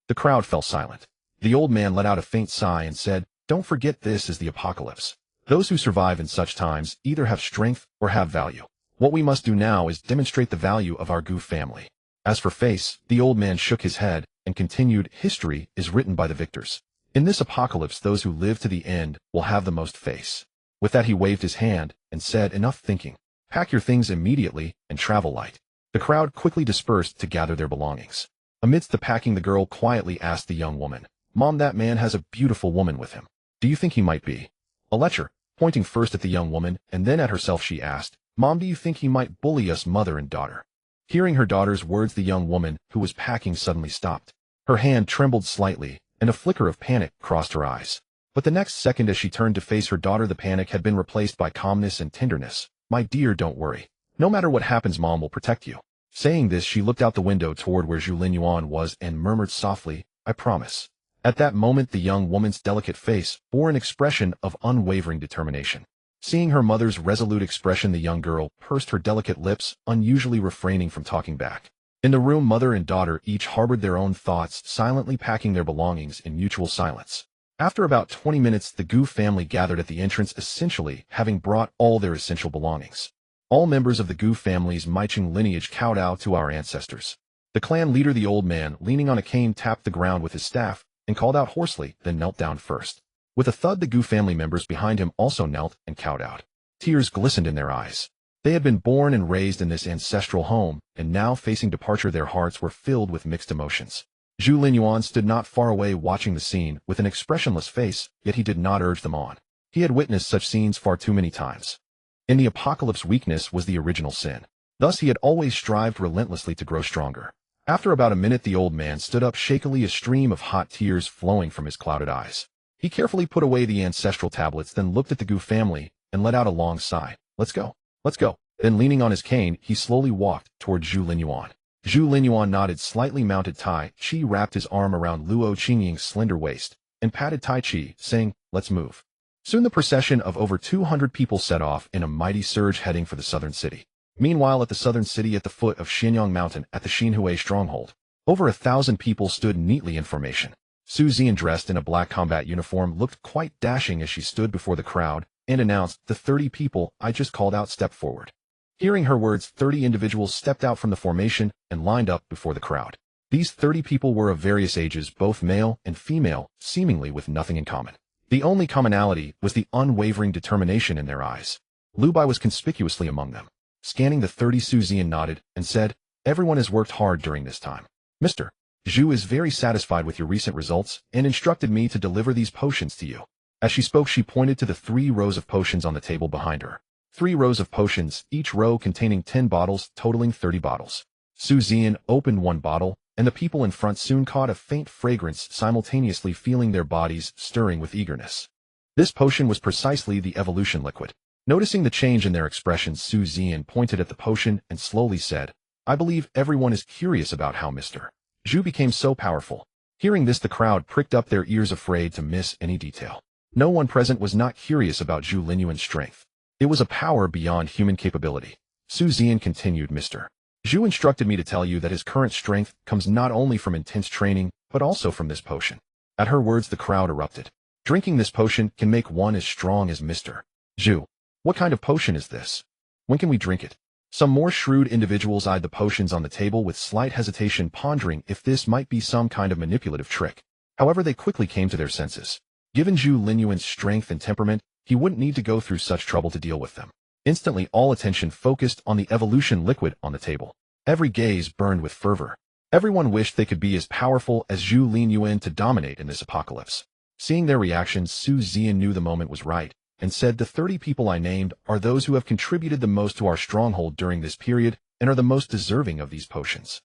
The crowd fell silent. The old man let out a faint sigh and said, don't forget, this is the apocalypse. Those who survive in such times either have strength or have value. What we must do now is demonstrate the value of our Gu family. As for face, the old man shook his head and continued, history is written by the victors. In this apocalypse, those who live to the end will have the most face. With that, he waved his hand and said, enough thinking. Pack your things immediately and travel light. The crowd quickly dispersed to gather their belongings. Amidst the packing, the girl quietly asked the young woman, Mom, that man has a beautiful woman with him. Do you think he might be a lecher? Pointing first at the young woman and then at herself, she asked, Mom, do you think he might bully us, mother and daughter? Hearing her daughter's words, the young woman, who was packing, suddenly stopped. Her hand trembled slightly, and a flicker of panic crossed her eyes. But the next second, as she turned to face her daughter, the panic had been replaced by calmness and tenderness. My dear, don't worry. No matter what happens, Mom will protect you. Saying this, she looked out the window toward where Zhu Linyuan was and murmured softly, I promise. At that moment, the young woman's delicate face bore an expression of unwavering determination. Seeing her mother's resolute expression, the young girl pursed her delicate lips, unusually refraining from talking back. In the room, mother and daughter each harbored their own thoughts, silently packing their belongings in mutual silence. After about 20 minutes, the Gu family gathered at the entrance, essentially having brought all their essential belongings. All members of the Gu family's Maiching lineage kowtow to our ancestors. The clan leader, the old man, leaning on a cane, tapped the ground with his staff and called out hoarsely, then knelt down first. With a thud, the Gu family members behind him also knelt and kowtowed. Tears glistened in their eyes. They had been born and raised in this ancestral home, and now facing departure, their hearts were filled with mixed emotions. Zhu Linyuan stood not far away, watching the scene with an expressionless face, yet he did not urge them on. He had witnessed such scenes far too many times. In the apocalypse, weakness was the original sin. Thus he had always strived relentlessly to grow stronger. After about a minute, the old man stood up shakily, a stream of hot tears flowing from his clouded eyes. He carefully put away the ancestral tablets, then looked at the Gu family and let out a long sigh. Let's go. Let's go. Then, leaning on his cane, he slowly walked toward Zhu Linyuan. Zhu Linyuan nodded, slightly mounted Tai Chi wrapped his arm around Luo Qingying's slender waist and patted Tai Chi, saying, let's move. Soon the procession of over 200 people set off in a mighty surge, heading for the southern city. Meanwhile, at the southern city, at the foot of Xianyang Mountain, at the Xinhui stronghold, over 1,000 people stood neatly in formation. Su Zian, dressed in a black combat uniform, looked quite dashing as she stood before the crowd and announced, the 30 people I just called out, step forward. Hearing her words, 30 individuals stepped out from the formation and lined up before the crowd. These 30 people were of various ages, both male and female, seemingly with nothing in common. The only commonality was the unwavering determination in their eyes. Lu Bai was conspicuously among them. Scanning the 30, Su Zian nodded and said, everyone has worked hard during this time. Mr. Zhu is very satisfied with your recent results and instructed me to deliver these potions to you. As she spoke, she pointed to the 3 rows of potions on the table behind her. 3 rows of potions, each row containing 10 bottles, totaling 30 bottles. Su Zian opened one bottle and the people in front soon caught a faint fragrance, simultaneously feeling their bodies stirring with eagerness. This potion was precisely the evolution liquid. Noticing the change in their expressions, Su Zian pointed at the potion and slowly said, "I believe everyone is curious about how Mr. Zhu became so powerful." Hearing this, the crowd pricked up their ears, afraid to miss any detail. No one present was not curious about Zhu Linyuan's strength. It was a power beyond human capability. Su Zian continued, "Mr. Zhu instructed me to tell you that his current strength comes not only from intense training, but also from this potion." At her words, the crowd erupted. "Drinking this potion can make one as strong as Mr. Zhu. What kind of potion is this? When can we drink it?" Some more shrewd individuals eyed the potions on the table with slight hesitation, pondering if this might be some kind of manipulative trick. However, they quickly came to their senses. Given Zhu Linyuan's strength and temperament, he wouldn't need to go through such trouble to deal with them. Instantly, all attention focused on the evolution liquid on the table. Every gaze burned with fervor. Everyone wished they could be as powerful as Zhu Linyuan to dominate in this apocalypse. Seeing their reactions, Su Zian knew the moment was right, and said, "The 30 people I named are those who have contributed the most to our stronghold during this period and are the most deserving of these potions."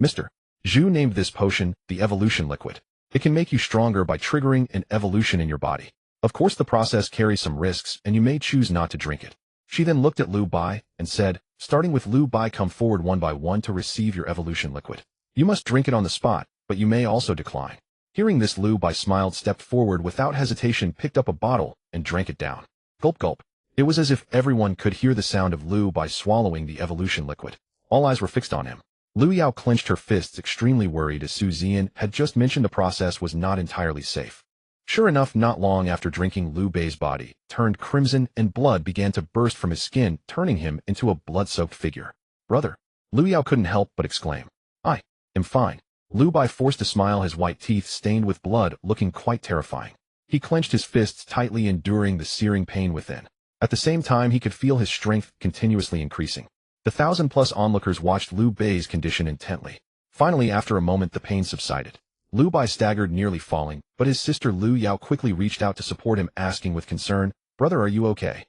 Mr. Zhu named this potion the evolution liquid. It can make you stronger by triggering an evolution in your body. Of course, the process carries some risks, and you may choose not to drink it. She then looked at Lu Bai and said, "Starting with Lu Bai, come forward one by one to receive your evolution liquid. You must drink it on the spot, but you may also decline." Hearing this, Lu Bai smiled, stepped forward without hesitation, picked up a bottle, and drank it down. Gulp gulp. It was as if everyone could hear the sound of Lu Bai swallowing the evolution liquid. All eyes were fixed on him. Lu Yao clenched her fists, extremely worried, as Su Zian had just mentioned the process was not entirely safe. Sure enough, not long after drinking, Lu Bai's body turned crimson and blood began to burst from his skin, turning him into a blood-soaked figure. "Brother!" Lu Yao couldn't help but exclaim. "I am fine." Lu Bai forced a smile, his white teeth stained with blood, looking quite terrifying. He clenched his fists tightly, enduring the searing pain within. At the same time, he could feel his strength continuously increasing. The 1,000+ onlookers watched Lu Bai's condition intently. Finally, after a moment, the pain subsided. Lu Bai staggered, nearly falling, but his sister Lu Yao quickly reached out to support him, asking with concern, "Brother, are you okay?"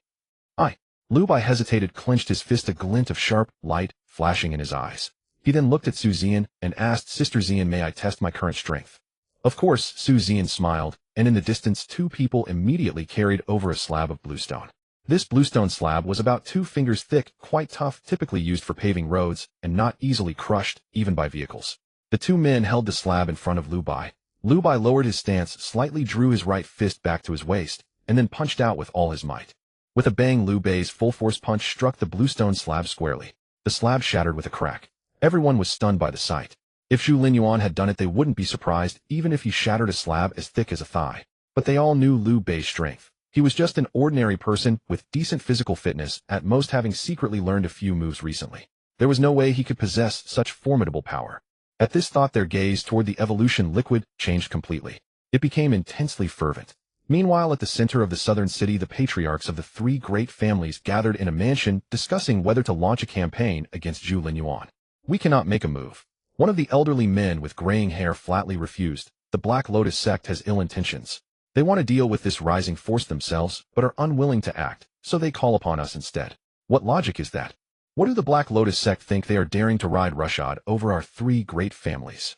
"I." Lu Bai hesitated, clenched his fist, a glint of sharp light flashing in his eyes. He then looked at Su Zian and asked, "Sister Zian, may I test my current strength?" Of course, Su Zian smiled, and in the distance 2 people immediately carried over a slab of bluestone. This bluestone slab was about 2 fingers thick, quite tough, typically used for paving roads, and not easily crushed, even by vehicles. The 2 men held the slab in front of Lu Bai. Lu Bai lowered his stance, slightly drew his right fist back to his waist, and then punched out with all his might. With a bang, Lu Bai's full-force punch struck the bluestone slab squarely. The slab shattered with a crack. Everyone was stunned by the sight. If Zhu Linyuan had done it, they wouldn't be surprised, even if he shattered a slab as thick as a thigh. But they all knew Lu Bai's strength. He was just an ordinary person with decent physical fitness, at most having secretly learned a few moves recently. There was no way he could possess such formidable power. At this thought, their gaze toward the evolution liquid changed completely. It became intensely fervent. Meanwhile, at the center of the southern city, the patriarchs of the 3 great families gathered in a mansion, discussing whether to launch a campaign against Zhu Linyuan. "We cannot make a move." One of the elderly men with graying hair flatly refused. "The Black Lotus sect has ill intentions. They want to deal with this rising force themselves, but are unwilling to act, so they call upon us instead." "What logic is that? What do the Black Lotus sect think they are daring to ride roughshod over our 3 great families?"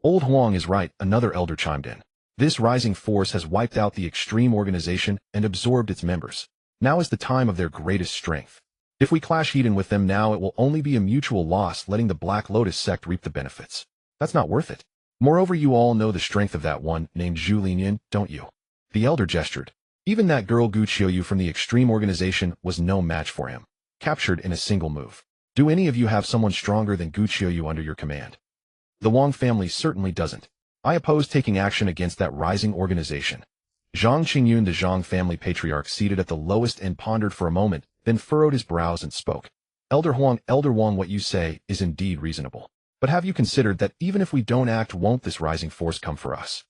"Old Huang is right," another elder chimed in. "This rising force has wiped out the extreme organization and absorbed its members. Now is the time of their greatest strength. If we clash head-on with them now, it will only be a mutual loss, letting the Black Lotus sect reap the benefits. That's not worth it. Moreover, you all know the strength of that one named Zhu Linyuan, don't you?" The elder gestured. "Even that girl Gu Qiuyu from the extreme organization was no match for him. Captured in a single move. Do any of you have someone stronger than Gu Qiuyu under your command?" "The Wang family certainly doesn't. I oppose taking action against that rising organization." Zhang Qingyun, the Zhang family patriarch, seated at the lowest end, pondered for a moment, then furrowed his brows and spoke. Elder Huang, what you say is indeed reasonable. But have you considered that even if we don't act, won't this rising force come for us?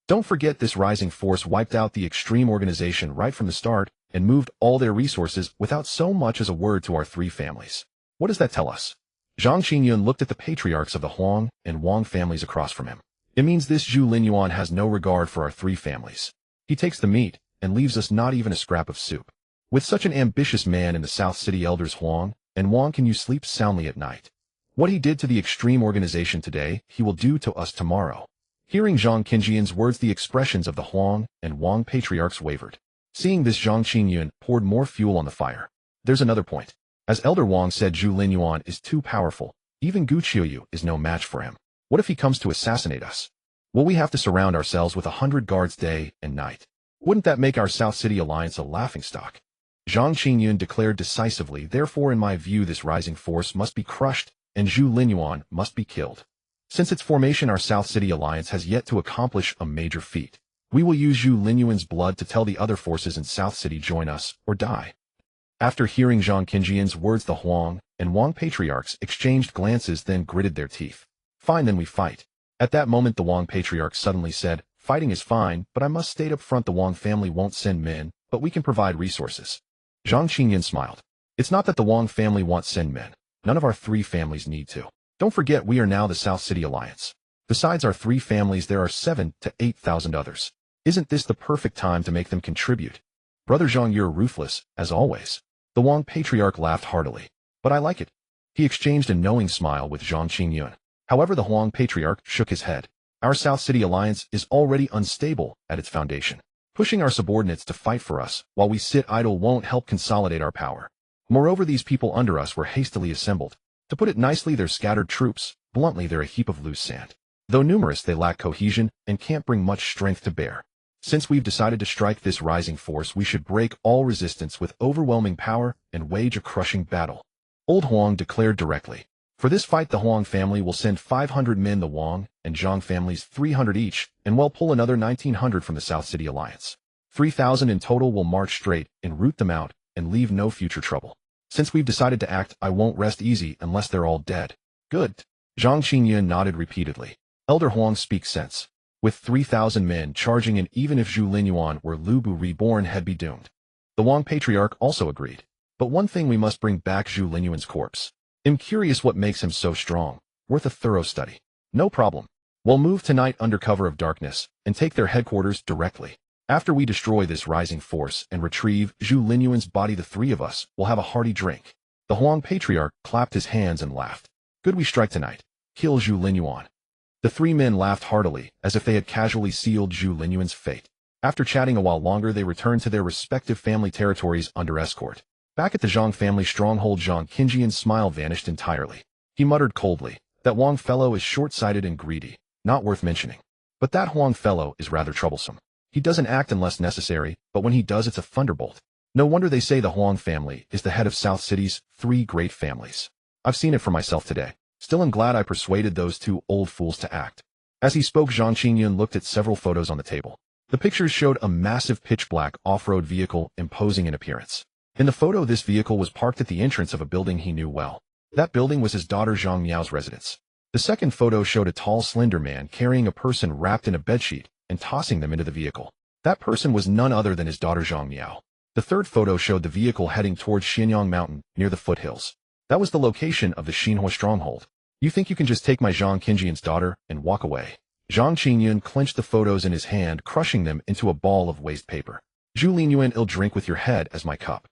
Don't forget, this rising force wiped out the extreme organization right from the start and moved all their resources without so much as a word to our 3 families. What does that tell us?" Zhang Qingyun looked at the patriarchs of the Huang and Wang families across from him. "It means this Zhu Linyuan has no regard for our 3 families. He takes the meat and leaves us not even a scrap of soup. With such an ambitious man in the South City, elders Huang and Wang, can you sleep soundly at night?" What he did to the extreme organization today, he will do to us tomorrow. Hearing Zhang Qingjian's words, the expressions of the Huang and Wang patriarchs wavered. Seeing this, Zhang Qingyun poured more fuel on the fire. There's another point. As Elder Wang said, Zhu Linyuan is too powerful. Even Gu Qiuyu is no match for him. What if he comes to assassinate us? Will we have to surround ourselves with 100 guards day and night? Wouldn't that make our South City alliance a laughingstock? Zhang Qingyun declared decisively, therefore in my view this rising force must be crushed, and Zhu Linyuan must be killed. Since its formation, our South City alliance has yet to accomplish a major feat. We will use Zhu Linyuan's blood to tell the other forces in South City join us or die. After hearing Zhang Qinjian's words, the Huang and Wang patriarchs exchanged glances, then gritted their teeth. Fine, then we fight. At that moment the Wang patriarch suddenly said, fighting is fine, but I must state up front the Wang family won't send men, but we can provide resources. Zhang Qingyun smiled. It's not that the Wang family won't send men. None of our three families need to. Don't forget we are now the South City Alliance. Besides our three families there are 7,000 to 8,000 others. Isn't this the perfect time to make them contribute? Brother Zhang, you're ruthless, as always. The Wang patriarch laughed heartily. But I like it. He exchanged a knowing smile with Zhang Qingyun. However, the Huang patriarch shook his head. Our South City Alliance is already unstable at its foundation. Pushing our subordinates to fight for us while we sit idle won't help consolidate our power. Moreover, these people under us were hastily assembled. To put it nicely, they're scattered troops. Bluntly, they're a heap of loose sand. Though numerous, they lack cohesion and can't bring much strength to bear. Since we've decided to strike this rising force, we should break all resistance with overwhelming power and wage a crushing battle. Old Huang declared directly. For this fight, the Huang family will send 500 men, the Wang and Zhang families 300 each, and we'll pull another 1,900 from the South City Alliance. 3,000 in total will march straight and root them out and leave no future trouble. Since we've decided to act, I won't rest easy unless they're all dead. Good. Zhang Qingyun nodded repeatedly. Elder Huang speaks sense. With 3,000 men charging in, even if Zhu Linyuan were Lu Bu reborn, had be doomed. The Wang patriarch also agreed. But one thing, we must bring back Zhu Linyuan's corpse. I'm curious what makes him so strong. Worth a thorough study. No problem. We'll move tonight under cover of darkness and take their headquarters directly. After we destroy this rising force and retrieve Zhu Linyuan's body, the three of us will have a hearty drink. The Huang patriarch clapped his hands and laughed. Good, we strike tonight. Kill Zhu Linyuan. The three men laughed heartily, as if they had casually sealed Zhu Linyuan's fate. After chatting a while longer, they returned to their respective family territories under escort. Back at the Zhang family stronghold, Zhang Qinjian's smile vanished entirely. He muttered coldly, that Wang fellow is short-sighted and greedy, not worth mentioning. But that Huang fellow is rather troublesome. He doesn't act unless necessary, but when he does, it's a thunderbolt. No wonder they say the Huang family is the head of South City's 3 great families. I've seen it for myself today. Still, I'm glad I persuaded those 2 old fools to act. As he spoke, Zhang Qingyun looked at several photos on the table. The pictures showed a massive pitch-black off-road vehicle, imposing in appearance. In the photo, this vehicle was parked at the entrance of a building he knew well. That building was his daughter Zhang Miao's residence. The second photo showed a tall, slender man carrying a person wrapped in a bedsheet and tossing them into the vehicle. That person was none other than his daughter Zhang Miao. The third photo showed the vehicle heading towards Xianyang Mountain, near the foothills. That was the location of the Xinhua stronghold. You think you can just take my Zhang Qinjian's daughter and walk away? Zhang Qingyun clenched the photos in his hand, crushing them into a ball of waste paper. Zhu Linyuan, I'll drink with your head as my cup.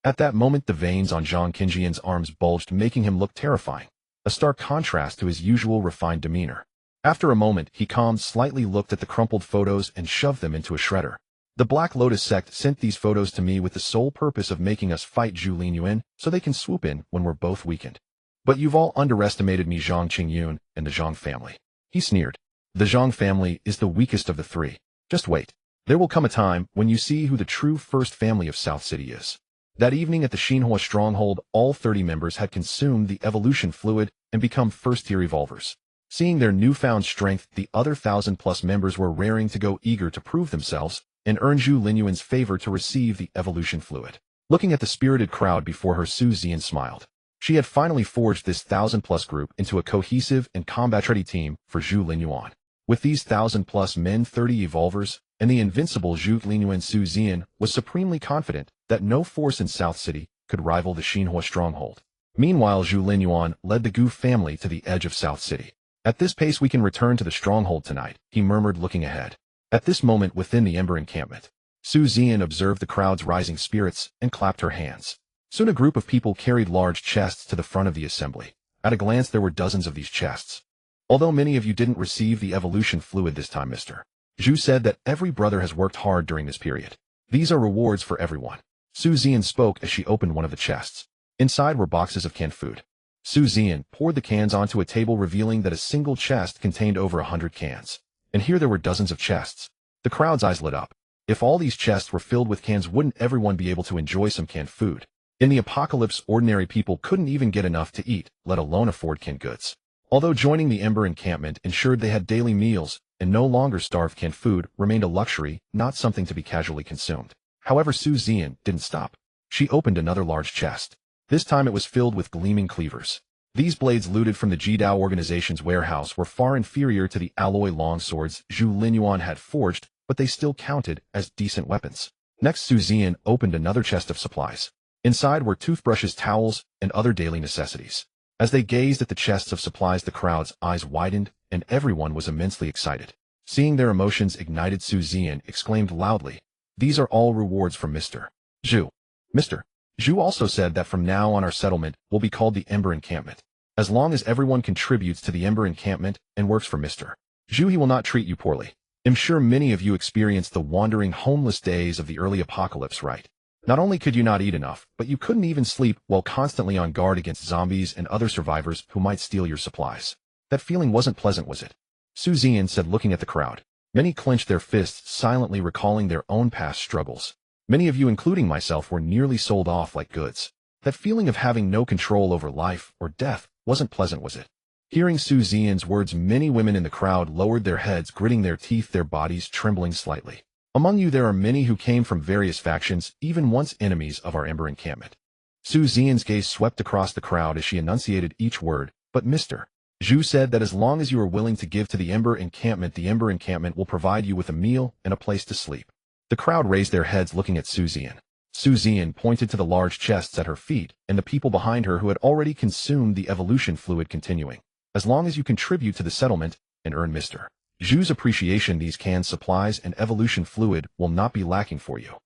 At that moment, the veins on Zhang Qinjian's arms bulged, making him look terrifying, a stark contrast to his usual refined demeanor. After a moment, he calmed, slightly looked at the crumpled photos and shoved them into a shredder. The Black Lotus sect sent these photos to me with the sole purpose of making us fight Zhu Linyuan so they can swoop in when we're both weakened. But you've all underestimated me, Zhang Qingyun and the Zhang family. He sneered. The Zhang family is the weakest of the 3. Just wait. There will come a time when you see who the true first family of South City is. That evening at the Xinhua stronghold, all 30 members had consumed the evolution fluid and become first-tier evolvers. Seeing their newfound strength, the other 1,000+ members were raring to go, eager to prove themselves and earn Zhu Linyuan's favor to receive the evolution fluid. Looking at the spirited crowd before her, Su Zian smiled. She had finally forged this 1,000+ group into a cohesive and combat-ready team for Zhu Linyuan. With these 1,000+ men, 30 evolvers, and the invincible Zhu Linyuan, Su Zian was supremely confident that no force in South City could rival the Xinhua stronghold. Meanwhile, Zhu Linyuan led the Gu family to the edge of South City. At this pace we can return to the stronghold tonight, he murmured, looking ahead. At this moment, within the Ember encampment, Su Zian observed the crowd's rising spirits and clapped her hands. Soon a group of people carried large chests to the front of the assembly. At a glance there were dozens of these chests. Although many of you didn't receive the evolution fluid this time, Mr. Zhu said that every brother has worked hard during this period. These are rewards for everyone. Su Zian spoke as she opened one of the chests. Inside were boxes of canned food. Su Zian poured the cans onto a table, revealing that a single chest contained over 100 cans. And here there were dozens of chests. The crowd's eyes lit up. If all these chests were filled with cans, wouldn't everyone be able to enjoy some canned food? In the apocalypse, ordinary people couldn't even get enough to eat, let alone afford canned goods. Although joining the Ember encampment ensured they had daily meals and no longer starved, canned food remained a luxury, not something to be casually consumed. However, Su Zian didn't stop. She opened another large chest. This time it was filled with gleaming cleavers. These blades, looted from the Jidao organization's warehouse, were far inferior to the alloy longswords Zhu Linyuan had forged, but they still counted as decent weapons. Next, Su Zian opened another chest of supplies. Inside were toothbrushes, towels, and other daily necessities. As they gazed at the chests of supplies, the crowd's eyes widened, and everyone was immensely excited. Seeing their emotions ignited, Su Zian exclaimed loudly, "These are all rewards from Mr. Zhu." Mr. Zhu also said that from now on our settlement will be called the Ember Encampment. As long as everyone contributes to the Ember Encampment and works for Mr. Zhu, he will not treat you poorly. I'm sure many of you experienced the wandering, homeless days of the early apocalypse, right? Not only could you not eat enough, but you couldn't even sleep while constantly on guard against zombies and other survivors who might steal your supplies. That feeling wasn't pleasant, was it? Su Zian said, looking at the crowd. Many clenched their fists, silently recalling their own past struggles. Many of you, including myself, were nearly sold off like goods. That feeling of having no control over life or death wasn't pleasant, was it? Hearing Su Zian's words, many women in the crowd lowered their heads, gritting their teeth, their bodies trembling slightly. Among you there are many who came from various factions, even once enemies of our Ember encampment. Su Zian's gaze swept across the crowd as she enunciated each word, but Mr. Zhu said that as long as you are willing to give to the Ember encampment will provide you with a meal and a place to sleep. The crowd raised their heads, looking at Su Zian. Su Zian pointed to the large chests at her feet and the people behind her who had already consumed the evolution fluid, continuing. As long as you contribute to the settlement and earn Mr. Zhu's appreciation, these canned supplies and evolution fluid will not be lacking for you.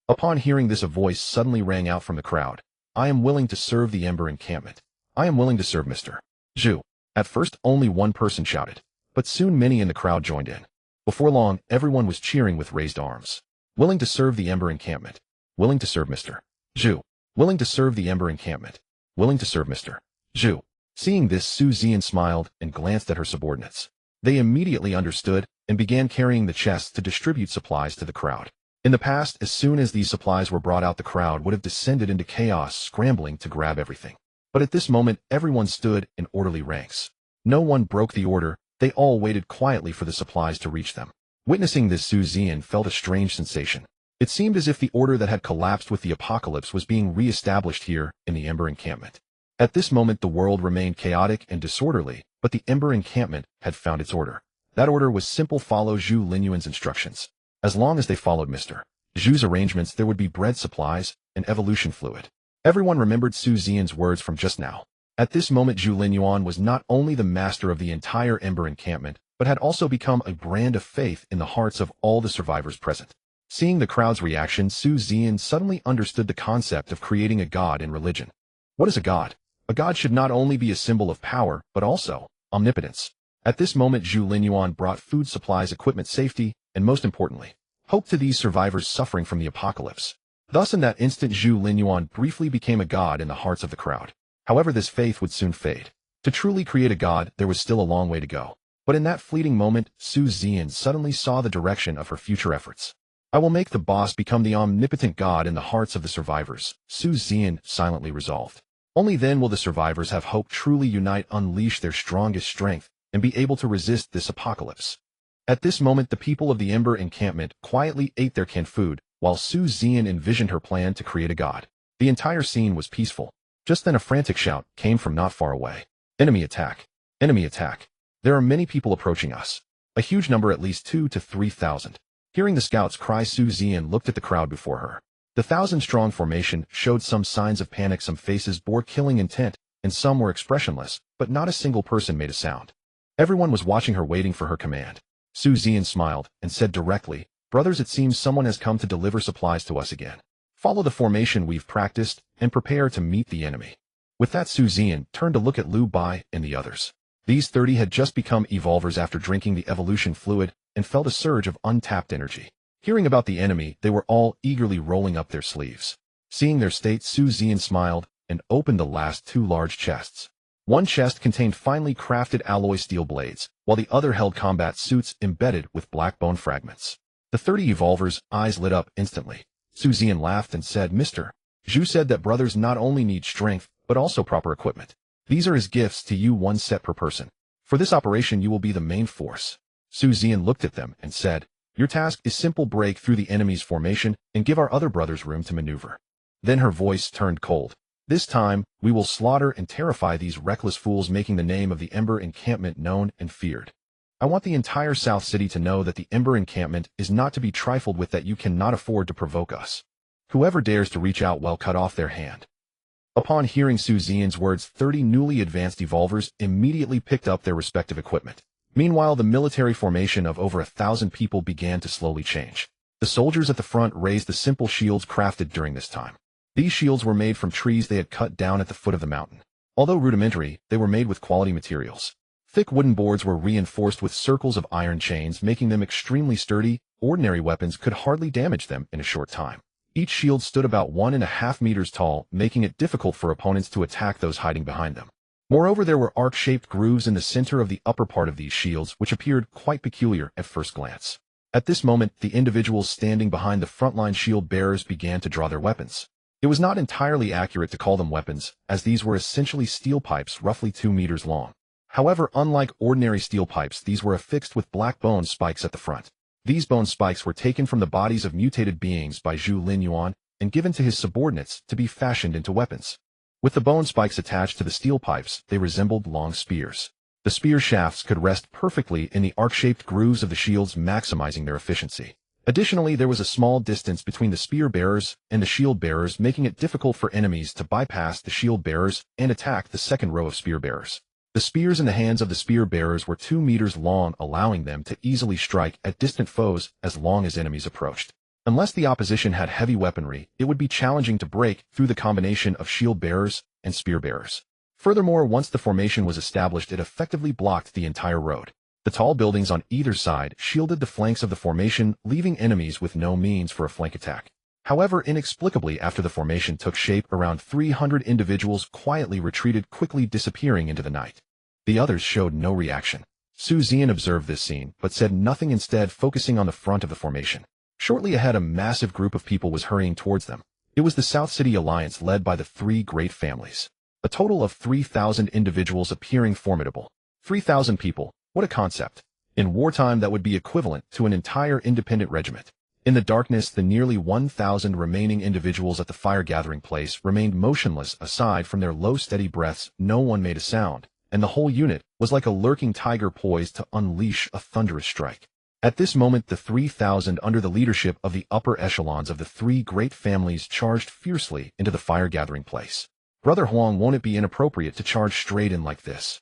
Upon hearing this, a voice suddenly rang out from the crowd. I am willing to serve the Ember encampment. I am willing to serve Mr. Zhu. At first, only one person shouted, but soon many in the crowd joined in. Before long, everyone was cheering with raised arms. Willing to serve the Ember encampment. Willing to serve Mr. Zhu. Willing to serve the Ember encampment. Willing to serve Mr. Zhu. Seeing this, Su Zian smiled and glanced at her subordinates. They immediately understood and began carrying the chests to distribute supplies to the crowd. In the past, as soon as these supplies were brought out, the crowd would have descended into chaos, scrambling to grab everything. But at this moment, everyone stood in orderly ranks. No one broke the order. They all waited quietly for the supplies to reach them. Witnessing this, Su Zian felt a strange sensation. It seemed as if the order that had collapsed with the apocalypse was being re-established here in the Ember encampment. At this moment, the world remained chaotic and disorderly, but the Ember encampment had found its order. That order was simple: follow Zhu Linyuan's instructions. As long as they followed Mr. Zhu's arrangements, there would be bread, supplies, and evolution fluid. Everyone remembered Su Zian's words from just now. At this moment, Zhu Linyuan was not only the master of the entire Ember encampment, but had also become a brand of faith in the hearts of all the survivors present. Seeing the crowd's reaction, Su Zian suddenly understood the concept of creating a god in religion. What is a god? A god should not only be a symbol of power, but also omnipotence. At this moment, Zhu Linyuan brought food, supplies, equipment, safety, and most importantly, hope to these survivors suffering from the apocalypse. Thus, in that instant, Zhu Linyuan briefly became a god in the hearts of the crowd. However, this faith would soon fade. To truly create a god, there was still a long way to go. But in that fleeting moment, Su Zian suddenly saw the direction of her future efforts. I will make the boss become the omnipotent god in the hearts of the survivors, Su Zian silently resolved. Only then will the survivors have hope, truly unite, unleash their strongest strength, and be able to resist this apocalypse. At this moment, the people of the Ember encampment quietly ate their canned food, while Su Zian envisioned her plan to create a god. The entire scene was peaceful. Just then a frantic shout came from not far away. Enemy attack! Enemy attack! There are many people approaching us. A huge number, at least 2,000 to 3,000. Hearing the scouts cry, Su Zian looked at the crowd before her. The 1,000-strong formation showed some signs of panic. Some faces bore killing intent, and some were expressionless, but not a single person made a sound. Everyone was watching her, waiting for her command. Su Zian smiled and said directly, "Brothers, it seems someone has come to deliver supplies to us again. Follow the formation we've practiced and prepare to meet the enemy." With that, Su Zian turned to look at Liu Bai and the others. These 30 had just become evolvers after drinking the evolution fluid and felt a surge of untapped energy. Hearing about the enemy, they were all eagerly rolling up their sleeves. Seeing their state, Su Zian smiled and opened the last 2 large chests. One chest contained finely crafted alloy steel blades, while the other held combat suits embedded with black bone fragments. The 30 evolvers' eyes lit up instantly. Su Zian laughed and said, "Mr. Zhu said that brothers not only need strength, but also proper equipment. These are his gifts to you, 1 set per person. For this operation you will be the main force." Su Zian looked at them and said, "Your task is simple: break through the enemy's formation and give our other brothers room to maneuver." Then her voice turned cold. "This time, we will slaughter and terrify these reckless fools, making the name of the Ember Encampment known and feared. I want the entire South City to know that the Ember Encampment is not to be trifled with, that you cannot afford to provoke us. Whoever dares to reach out will cut off their hand." Upon hearing Su Zian's words, 30 newly advanced evolvers immediately picked up their respective equipment. Meanwhile, the military formation of over 1,000 people began to slowly change. The soldiers at the front raised the simple shields crafted during this time. These shields were made from trees they had cut down at the foot of the mountain. Although rudimentary, they were made with quality materials. Thick wooden boards were reinforced with circles of iron chains, making them extremely sturdy. Ordinary weapons could hardly damage them in a short time. Each shield stood about 1.5 meters tall, making it difficult for opponents to attack those hiding behind them. Moreover, there were arc-shaped grooves in the center of the upper part of these shields, which appeared quite peculiar at first glance. At this moment, the individuals standing behind the frontline shield bearers began to draw their weapons. It was not entirely accurate to call them weapons, as these were essentially steel pipes roughly 2 meters long. However, unlike ordinary steel pipes, these were affixed with black bone spikes at the front. These bone spikes were taken from the bodies of mutated beings by Zhu Linyuan and given to his subordinates to be fashioned into weapons. With the bone spikes attached to the steel pipes, they resembled long spears. The spear shafts could rest perfectly in the arc-shaped grooves of the shields, maximizing their efficiency. Additionally, there was a small distance between the spear bearers and the shield bearers, making it difficult for enemies to bypass the shield bearers and attack the second row of spear bearers. The spears in the hands of the spear bearers were 2 meters long, allowing them to easily strike at distant foes as long as enemies approached. Unless the opposition had heavy weaponry, it would be challenging to break through the combination of shield bearers and spear bearers. Furthermore, once the formation was established, it effectively blocked the entire road. The tall buildings on either side shielded the flanks of the formation, leaving enemies with no means for a flank attack. However, inexplicably, after the formation took shape, around 300 individuals quietly retreated, quickly disappearing into the night. The others showed no reaction. Su Zian observed this scene, but said nothing, instead focusing on the front of the formation. Shortly ahead, a massive group of people was hurrying towards them. It was the South City Alliance, led by the 3 great families. A total of 3,000 individuals, appearing formidable. 3,000 people. What a concept. In wartime, that would be equivalent to an entire independent regiment. In the darkness, the nearly 1,000 remaining individuals at the fire-gathering place remained motionless. Aside from their low, steady breaths, no one made a sound, and the whole unit was like a lurking tiger poised to unleash a thunderous strike. At this moment, the 3,000, under the leadership of the upper echelons of the 3 great families, charged fiercely into the fire-gathering place. "Brother Huang, won't it be inappropriate to charge straight in like this?"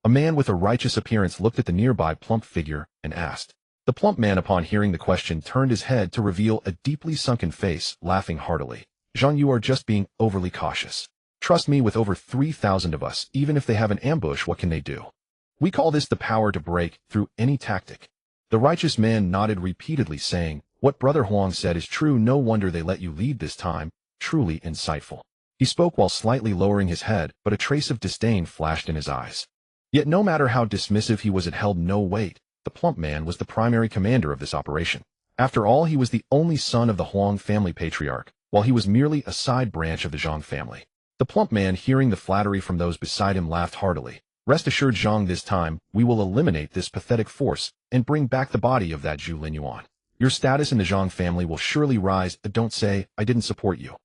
A man with a righteous appearance looked at the nearby plump figure and asked. The plump man, upon hearing the question, turned his head to reveal a deeply sunken face, laughing heartily. "Jean, you are just being overly cautious. Trust me, with over 3,000 of us, even if they have an ambush, what can they do? We call this the power to break through any tactic." The righteous man nodded repeatedly, saying, "What Brother Huang said is true. No wonder they let you lead this time. Truly insightful." He spoke while slightly lowering his head, but a trace of disdain flashed in his eyes. Yet no matter how dismissive he was, it held no weight. The plump man was the primary commander of this operation. After all, he was the only son of the Huang family patriarch, while he was merely a side branch of the Zhang family. The plump man, hearing the flattery from those beside him, laughed heartily. "Rest assured, Zhang, this time we will eliminate this pathetic force and bring back the body of that Zhu Linyuan. Your status in the Zhang family will surely rise. Don't say I didn't support you."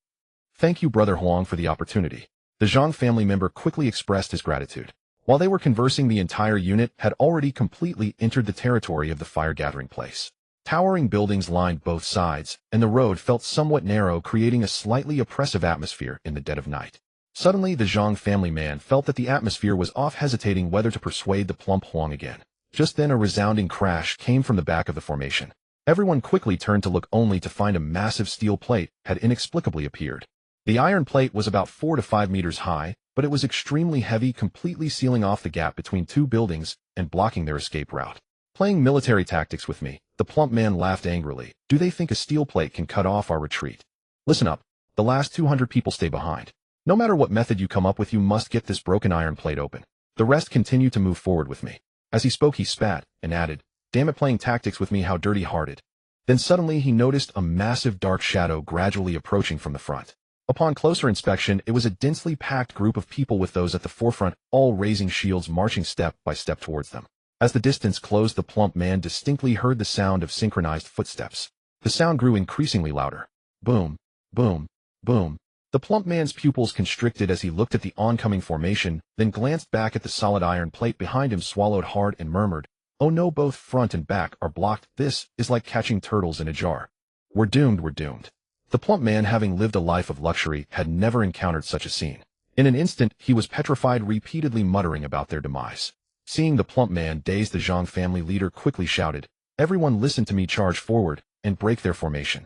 "Thank you, Brother Huang, for the opportunity." The Zhang family member quickly expressed his gratitude. While they were conversing, the entire unit had already completely entered the territory of the fire-gathering place. Towering buildings lined both sides, and the road felt somewhat narrow, creating a slightly oppressive atmosphere in the dead of night. Suddenly, the Zhang family man felt that the atmosphere was off, hesitating whether to persuade the plump Huang again. Just then, a resounding crash came from the back of the formation. Everyone quickly turned to look, only to find a massive steel plate had inexplicably appeared. The iron plate was about 4 to 5 meters high, but it was extremely heavy, completely sealing off the gap between two buildings and blocking their escape route. Playing military tactics with me, the plump man laughed angrily. Do they think a steel plate can cut off our retreat? Listen up. The last 200 people stay behind. No matter what method you come up with, you must get this broken iron plate open. The rest continue to move forward with me. As he spoke, he spat and added, "Damn it, playing tactics with me, how dirty-hearted." Then suddenly he noticed a massive dark shadow gradually approaching from the front. Upon closer inspection, it was a densely packed group of people, with those at the forefront all raising shields, marching step by step towards them. As the distance closed, the plump man distinctly heard the sound of synchronized footsteps. The sound grew increasingly louder. Boom, boom, boom. The plump man's pupils constricted as he looked at the oncoming formation, then glanced back at the solid iron plate behind him, swallowed hard, and murmured, "Oh no, both front and back are blocked. This is like catching turtles in a jar. We're doomed, we're doomed." The plump man, having lived a life of luxury, had never encountered such a scene. In an instant, he was petrified, repeatedly muttering about their demise. Seeing the plump man dazed, the Zhang family leader quickly shouted, "Everyone listen to me, charge forward and break their formation.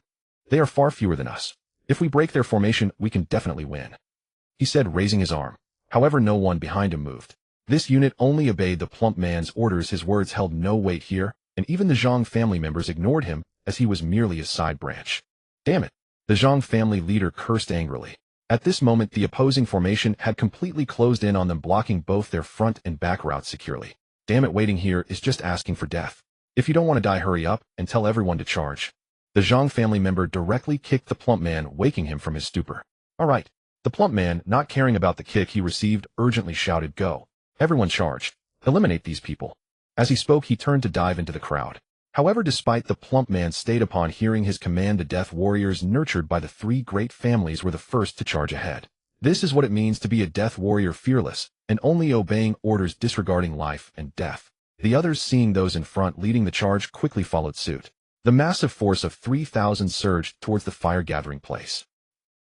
They are far fewer than us. If we break their formation, we can definitely win," he said, raising his arm. However, no one behind him moved. This unit only obeyed the plump man's orders. His words held no weight here, and even the Zhang family members ignored him, as he was merely a side branch. Damn it! The Zhang family leader cursed angrily. At this moment, the opposing formation had completely closed in on them, blocking both their front and back routes securely. Damn it, waiting here is just asking for death. If you don't want to die, hurry up and tell everyone to charge. The Zhang family member directly kicked the plump man, waking him from his stupor. All right. The plump man, not caring about the kick he received, urgently shouted, "Go. Everyone charge. Eliminate these people." As he spoke, he turned to dive into the crowd. However, despite the plump man's state, upon hearing his command, the death warriors nurtured by the three great families were the first to charge ahead. This is what it means to be a death warrior, fearless, and only obeying orders, disregarding life and death. The others, seeing those in front leading the charge, quickly followed suit. The massive force of 3,000 surged towards the fire-gathering place.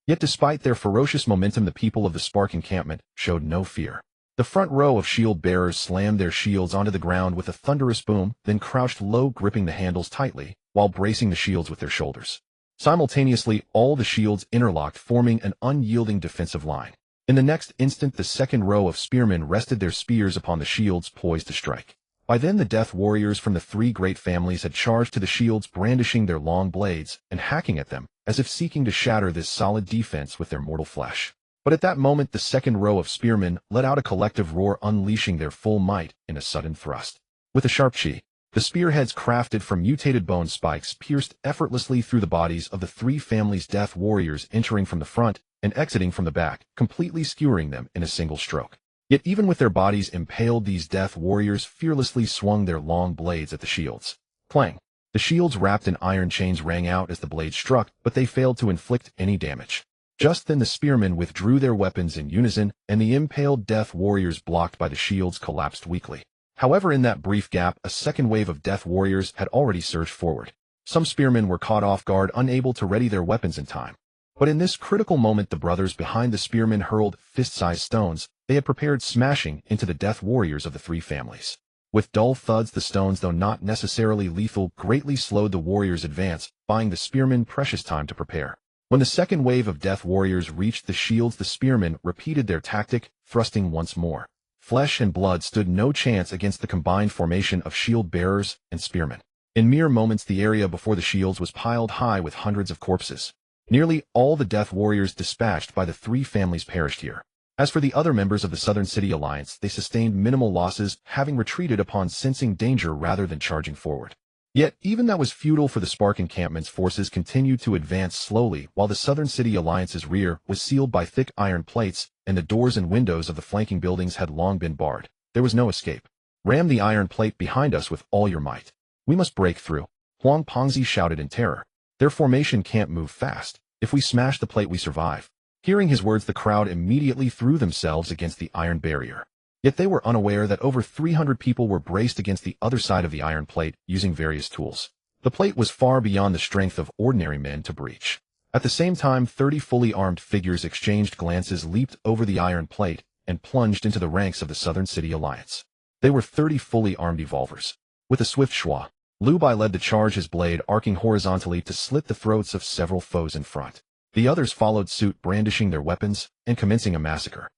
Yet despite their ferocious momentum, the people of the Spark encampment showed no fear. The front row of shield-bearers slammed their shields onto the ground with a thunderous boom, then crouched low, gripping the handles tightly, while bracing the shields with their shoulders. Simultaneously, all the shields interlocked, forming an unyielding defensive line. In the next instant, the second row of spearmen rested their spears upon the shields, poised to strike. By then, the death warriors from the three great families had charged to the shields, brandishing their long blades and hacking at them, as if seeking to shatter this solid defense with their mortal flesh. But at that moment, the second row of spearmen let out a collective roar, unleashing their full might in a sudden thrust. With a sharp chi, the spearheads crafted from mutated bone spikes pierced effortlessly through the bodies of the three families' death warriors, entering from the front and exiting from the back, completely skewering them in a single stroke. Yet even with their bodies impaled, these death warriors fearlessly swung their long blades at the shields. Clang! The shields wrapped in iron chains rang out as the blades struck, but they failed to inflict any damage. Just then the spearmen withdrew their weapons in unison, and the impaled death warriors blocked by the shields collapsed weakly. However, in that brief gap, a second wave of death warriors had already surged forward. Some spearmen were caught off guard, unable to ready their weapons in time. But in this critical moment, the brothers behind the spearmen hurled fist-sized stones they had prepared, smashing into the death warriors of the three families. With dull thuds, the stones, though not necessarily lethal, greatly slowed the warriors' advance, buying the spearmen precious time to prepare. When the second wave of death warriors reached the shields, the spearmen repeated their tactic, thrusting once more. Flesh and blood stood no chance against the combined formation of shield bearers and spearmen. In mere moments, the area before the shields was piled high with hundreds of corpses. Nearly all the death warriors dispatched by the three families perished here. As for the other members of the Southern City Alliance, they sustained minimal losses, having retreated upon sensing danger rather than charging forward. Yet, even that was futile, for the Spark encampment's forces continued to advance slowly, while the Southern City Alliance's rear was sealed by thick iron plates, and the doors and windows of the flanking buildings had long been barred. There was no escape. Ram the iron plate behind us with all your might. We must break through. Huang Pengzi shouted in terror. Their formation can't move fast. If we smash the plate, we survive. Hearing his words, the crowd immediately threw themselves against the iron barrier. Yet they were unaware that over 300 people were braced against the other side of the iron plate, using various tools. The plate was far beyond the strength of ordinary men to breach. At the same time, 30 fully armed figures exchanged glances, leaped over the iron plate, and plunged into the ranks of the Southern City Alliance. They were 30 fully armed evolvers. With a swift schwa, Liu Bai led the charge, his blade arcing horizontally to slit the throats of several foes in front. The others followed suit, brandishing their weapons and commencing a massacre.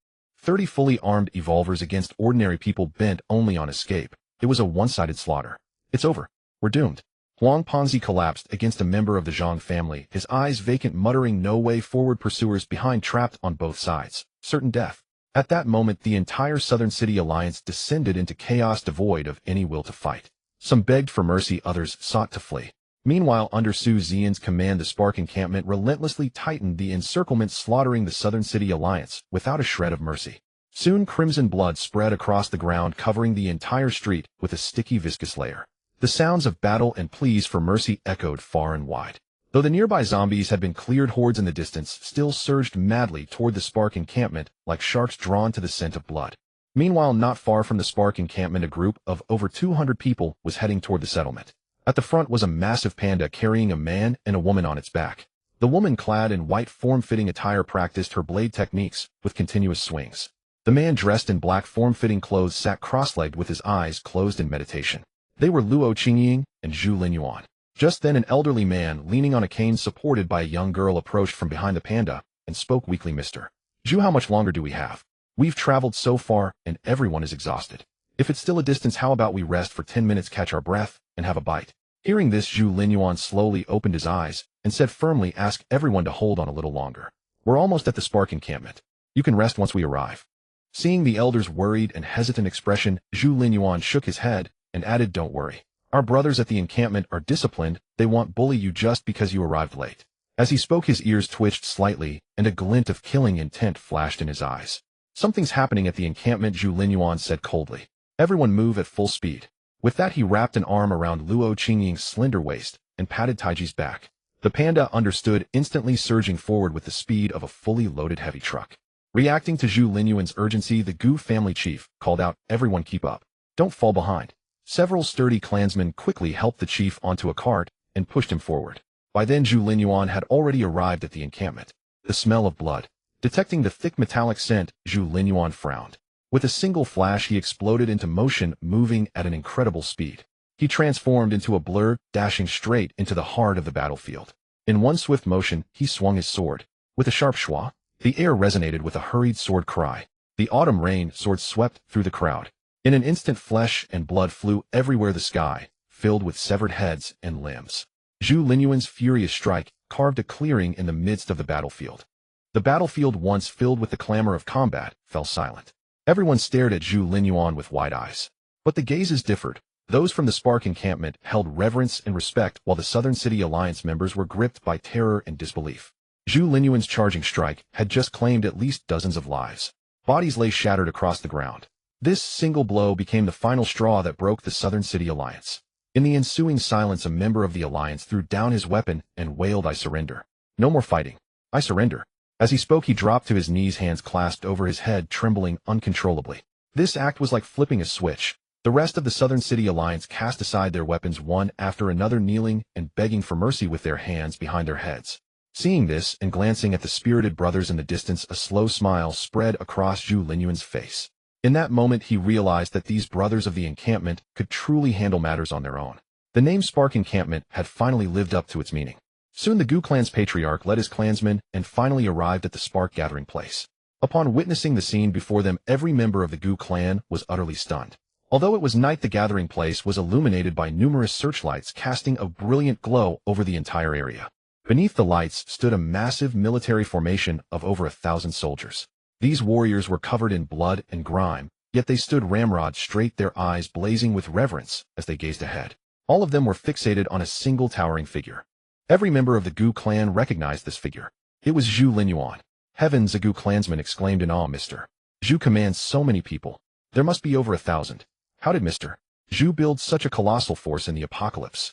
30 fully armed evolvers against ordinary people bent only on escape. It was a one-sided slaughter. It's over. We're doomed. Huang Ponzi collapsed against a member of the Zhang family, his eyes vacant, muttering no way forward, pursuers behind trapped on both sides. Certain death. At that moment, the entire Southern City Alliance descended into chaos, devoid of any will to fight. Some begged for mercy, others sought to flee. Meanwhile, under Su Xian's command, the Spark encampment relentlessly tightened the encirclement, slaughtering the Southern City Alliance without a shred of mercy. Soon, crimson blood spread across the ground, covering the entire street with a sticky, viscous layer. The sounds of battle and pleas for mercy echoed far and wide. Though the nearby zombies had been cleared, hordes in the distance still surged madly toward the Spark encampment like sharks drawn to the scent of blood. Meanwhile, not far from the Spark encampment, a group of over 200 people was heading toward the settlement. At the front was a massive panda carrying a man and a woman on its back. The woman, clad in white form-fitting attire, practiced her blade techniques with continuous swings. The man, dressed in black form-fitting clothes, sat cross-legged with his eyes closed in meditation. They were Luo Qingying and Zhu Linyuan. Just then, an elderly man, leaning on a cane supported by a young girl, approached from behind the panda and spoke weakly. "Mr. Zhu, how much longer do we have? We've traveled so far, and everyone is exhausted. If it's still a distance, how about we rest for 10 minutes, catch our breath, and have a bite?" Hearing this, Zhu Linyuan slowly opened his eyes and said firmly, "Ask everyone to hold on a little longer. We're almost at the Spark encampment. You can rest once we arrive." Seeing the elder's worried and hesitant expression, Zhu Linyuan shook his head and added, "Don't worry. Our brothers at the encampment are disciplined. They won't bully you just because you arrived late." As he spoke, his ears twitched slightly, and a glint of killing intent flashed in his eyes. "Something's happening at the encampment," Zhu Linyuan said coldly. "Everyone move at full speed." With that, he wrapped an arm around Luo Qingying's slender waist and patted Taiji's back. The panda understood, instantly surging forward with the speed of a fully loaded heavy truck. Reacting to Zhu Linyuan's urgency, the Gu family chief called out, "Everyone keep up. Don't fall behind." Several sturdy clansmen quickly helped the chief onto a cart and pushed him forward. By then, Zhu Linyuan had already arrived at the encampment. The smell of blood. Detecting the thick metallic scent, Zhu Linyuan frowned. With a single flash, he exploded into motion, moving at an incredible speed. He transformed into a blur, dashing straight into the heart of the battlefield. In one swift motion, he swung his sword. With a sharp schwa, the air resonated with a hurried sword cry. The autumn rain sword swept through the crowd. In an instant, flesh and blood flew everywhere, the sky filled with severed heads and limbs. Zhu Linyuan's furious strike carved a clearing in the midst of the battlefield. The battlefield, once filled with the clamor of combat, fell silent. Everyone stared at Zhu Linyuan with wide eyes. But the gazes differed. Those from the Spark encampment held reverence and respect, while the Southern City Alliance members were gripped by terror and disbelief. Zhu Linyuan's charging strike had just claimed at least dozens of lives. Bodies lay shattered across the ground. This single blow became the final straw that broke the Southern City Alliance. In the ensuing silence, a member of the Alliance threw down his weapon and wailed, "I surrender. No more fighting. I surrender." As he spoke, he dropped to his knees, hands clasped over his head, trembling uncontrollably. This act was like flipping a switch. The rest of the Southern City Alliance cast aside their weapons, one after another, kneeling and begging for mercy with their hands behind their heads. Seeing this and glancing at the spirited brothers in the distance, a slow smile spread across Zhu Linyuan's face. In that moment, he realized that these brothers of the encampment could truly handle matters on their own. The name Spark Encampment had finally lived up to its meaning. Soon the Gu clan's patriarch led his clansmen and finally arrived at the Spark gathering place. Upon witnessing the scene before them, every member of the Gu clan was utterly stunned. Although it was night, the gathering place was illuminated by numerous searchlights, casting a brilliant glow over the entire area. Beneath the lights stood a massive military formation of over 1,000 soldiers. These warriors were covered in blood and grime, yet they stood ramrod straight, their eyes blazing with reverence as they gazed ahead. All of them were fixated on a single towering figure. Every member of the Gu clan recognized this figure. It was Zhu Linyuan. "Heavens!" a Gu clansman exclaimed in awe. "Mr. Zhu commands so many people. There must be over 1,000. How did Mr. Zhu build such a colossal force in the apocalypse?"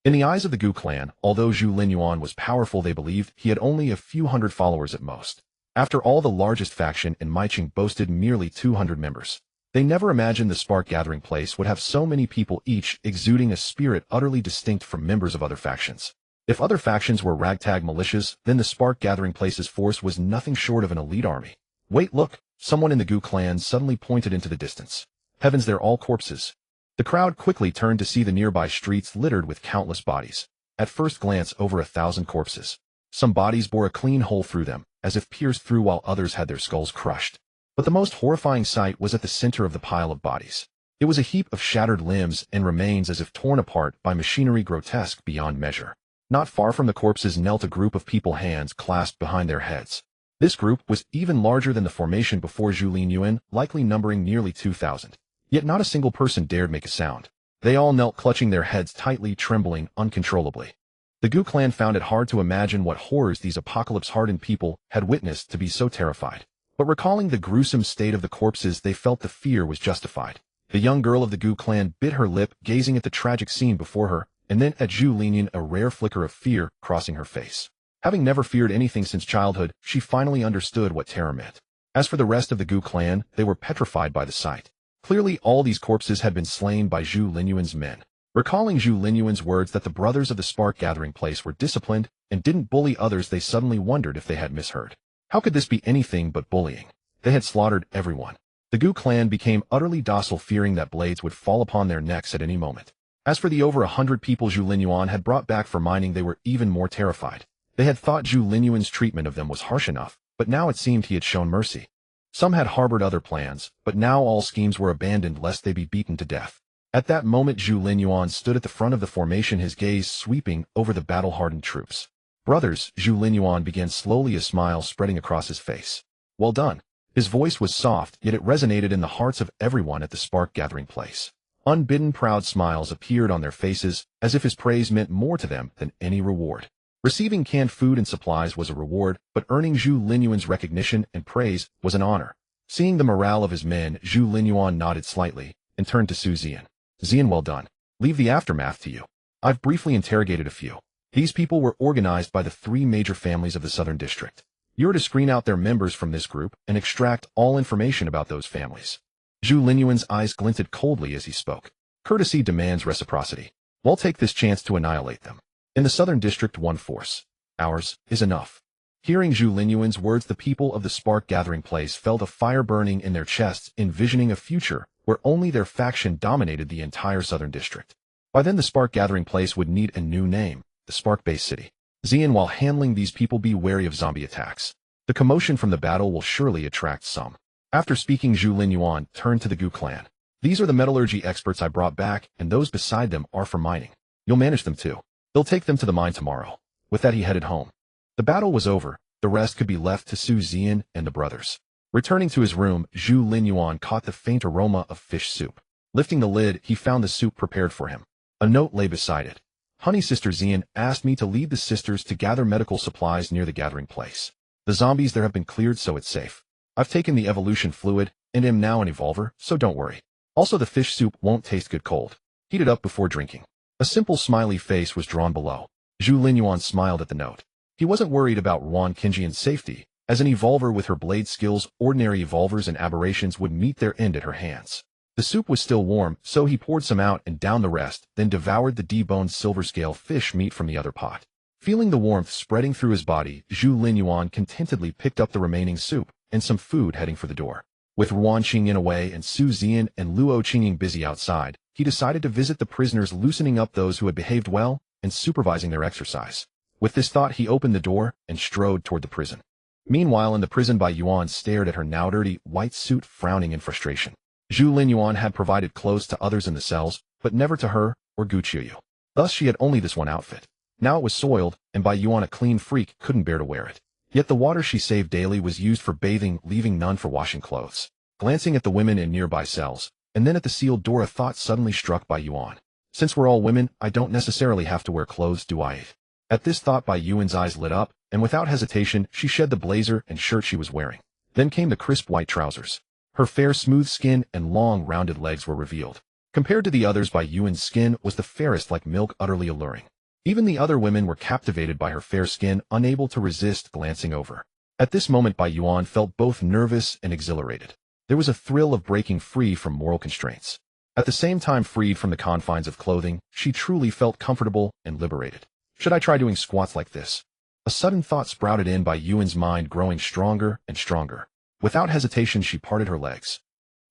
In the eyes of the Gu clan, although Zhu Linyuan was powerful, they believed he had only a few hundred followers at most. After all, the largest faction in Maiqing boasted merely 200 members. They never imagined the Spark gathering place would have so many people, each exuding a spirit utterly distinct from members of other factions. If other factions were ragtag militias, then the Spark gathering place's force was nothing short of an elite army. "Wait, look!" Someone in the Gu clan suddenly pointed into the distance. "Heavens, they're all corpses." The crowd quickly turned to see the nearby streets littered with countless bodies. At first glance, over 1,000 corpses. Some bodies bore a clean hole through them, as if pierced through, while others had their skulls crushed. But the most horrifying sight was at the center of the pile of bodies. It was a heap of shattered limbs and remains as if torn apart by machinery grotesque beyond measure. Not far from the corpses knelt a group of people, hands clasped behind their heads. This group was even larger than the formation before Zhu Linyuan, likely numbering nearly 2,000. Yet not a single person dared make a sound. They all knelt clutching their heads tightly, trembling uncontrollably. The Gu clan found it hard to imagine what horrors these apocalypse-hardened people had witnessed to be so terrified. But recalling the gruesome state of the corpses, they felt the fear was justified. The young girl of the Gu clan bit her lip, gazing at the tragic scene before her, and then at Zhu Linyuan, a rare flicker of fear crossing her face. Having never feared anything since childhood, she finally understood what terror meant. As for the rest of the Gu clan, they were petrified by the sight. Clearly all these corpses had been slain by Zhu Linyuan's men. Recalling Zhu Linyuan's words that the brothers of the Spark Gathering Place were disciplined and didn't bully others, they suddenly wondered if they had misheard. How could this be anything but bullying? They had slaughtered everyone. The Gu clan became utterly docile, fearing that blades would fall upon their necks at any moment. As for the over 100 people Zhu Linyuan had brought back for mining, they were even more terrified. They had thought Zhu Linyuan's treatment of them was harsh enough, but now it seemed he had shown mercy. Some had harbored other plans, but now all schemes were abandoned lest they be beaten to death. At that moment Zhu Linyuan stood at the front of the formation, his gaze sweeping over the battle-hardened troops. "Brothers," Zhu Linyuan began slowly, a smile spreading across his face. "Well done." His voice was soft, yet it resonated in the hearts of everyone at the Spark Gathering Place. Unbidden proud smiles appeared on their faces, as if his praise meant more to them than any reward. Receiving canned food and supplies was a reward, but earning Zhu Linyuan's recognition and praise was an honor. Seeing the morale of his men, Zhu Linyuan nodded slightly and turned to Su Zian. "Zian, well done. Leave the aftermath to you. I've briefly interrogated a few. These people were organized by the 3 major families of the Southern District. You're to screen out their members from this group and extract all information about those families." Zhu Linyuan's eyes glinted coldly as he spoke. "Courtesy demands reciprocity. We'll take this chance to annihilate them. In the Southern District, one force. Ours is enough." Hearing Zhu Linyuan's words, the people of the Spark Gathering Place felt a fire burning in their chests, envisioning a future where only their faction dominated the entire Southern District. By then the Spark Gathering Place would need a new name, the Spark-based City. Zian, while handling these people, be wary of zombie attacks. The commotion from the battle will surely attract some. After speaking, Zhu Linyuan turned to the Gu clan. "These are the metallurgy experts I brought back, and those beside them are for mining. You'll manage them too. They'll take them to the mine tomorrow." With that he headed home. The battle was over. The rest could be left to Su Zian and the brothers. Returning to his room, Zhu Linyuan caught the faint aroma of fish soup. Lifting the lid, he found the soup prepared for him. A note lay beside it. "Honey, Sister Zian asked me to lead the sisters to gather medical supplies near the gathering place. The zombies there have been cleared, so it's safe. I've taken the evolution fluid and am now an evolver, so don't worry. Also, the fish soup won't taste good cold. Heat it up before drinking." A simple smiley face was drawn below. Zhu Linyuan smiled at the note. He wasn't worried about Ruan Qingjian's safety. As an evolver with her blade skills, ordinary evolvers and aberrations would meet their end at her hands. The soup was still warm, so he poured some out and downed the rest, then devoured the deboned silver scale fish meat from the other pot. Feeling the warmth spreading through his body, Zhu Linyuan contentedly picked up the remaining soup and some food, heading for the door. With Ruan Qingyan away and Su Zian and Luo Qingying busy outside, he decided to visit the prisoners, loosening up those who had behaved well and supervising their exercise. With this thought, he opened the door and strode toward the prison. Meanwhile, in the prison, Bai Yuan stared at her now dirty white suit, frowning in frustration. Zhu Linyuan had provided clothes to others in the cells, but never to her or Gu Qiuyu. Thus she had only this one outfit. Now it was soiled, and Bai Yuan, a clean freak, couldn't bear to wear it. Yet the water she saved daily was used for bathing, leaving none for washing clothes. Glancing at the women in nearby cells, and then at the sealed door, a thought suddenly struck Bai Yuan. "Since we're all women, I don't necessarily have to wear clothes, do I?" At this thought, Bai Yuan's eyes lit up, and without hesitation, she shed the blazer and shirt she was wearing. Then came the crisp white trousers. Her fair, smooth skin and long, rounded legs were revealed. Compared to the others, Bai Yuan's skin was the fairest, like milk, utterly alluring. Even the other women were captivated by her fair skin, unable to resist glancing over. At this moment, Bai Yuan felt both nervous and exhilarated. There was a thrill of breaking free from moral constraints. At the same time, freed from the confines of clothing, she truly felt comfortable and liberated. Should I try doing squats like this? A sudden thought sprouted in Bai Yuan's mind, growing stronger and stronger. Without hesitation, she parted her legs.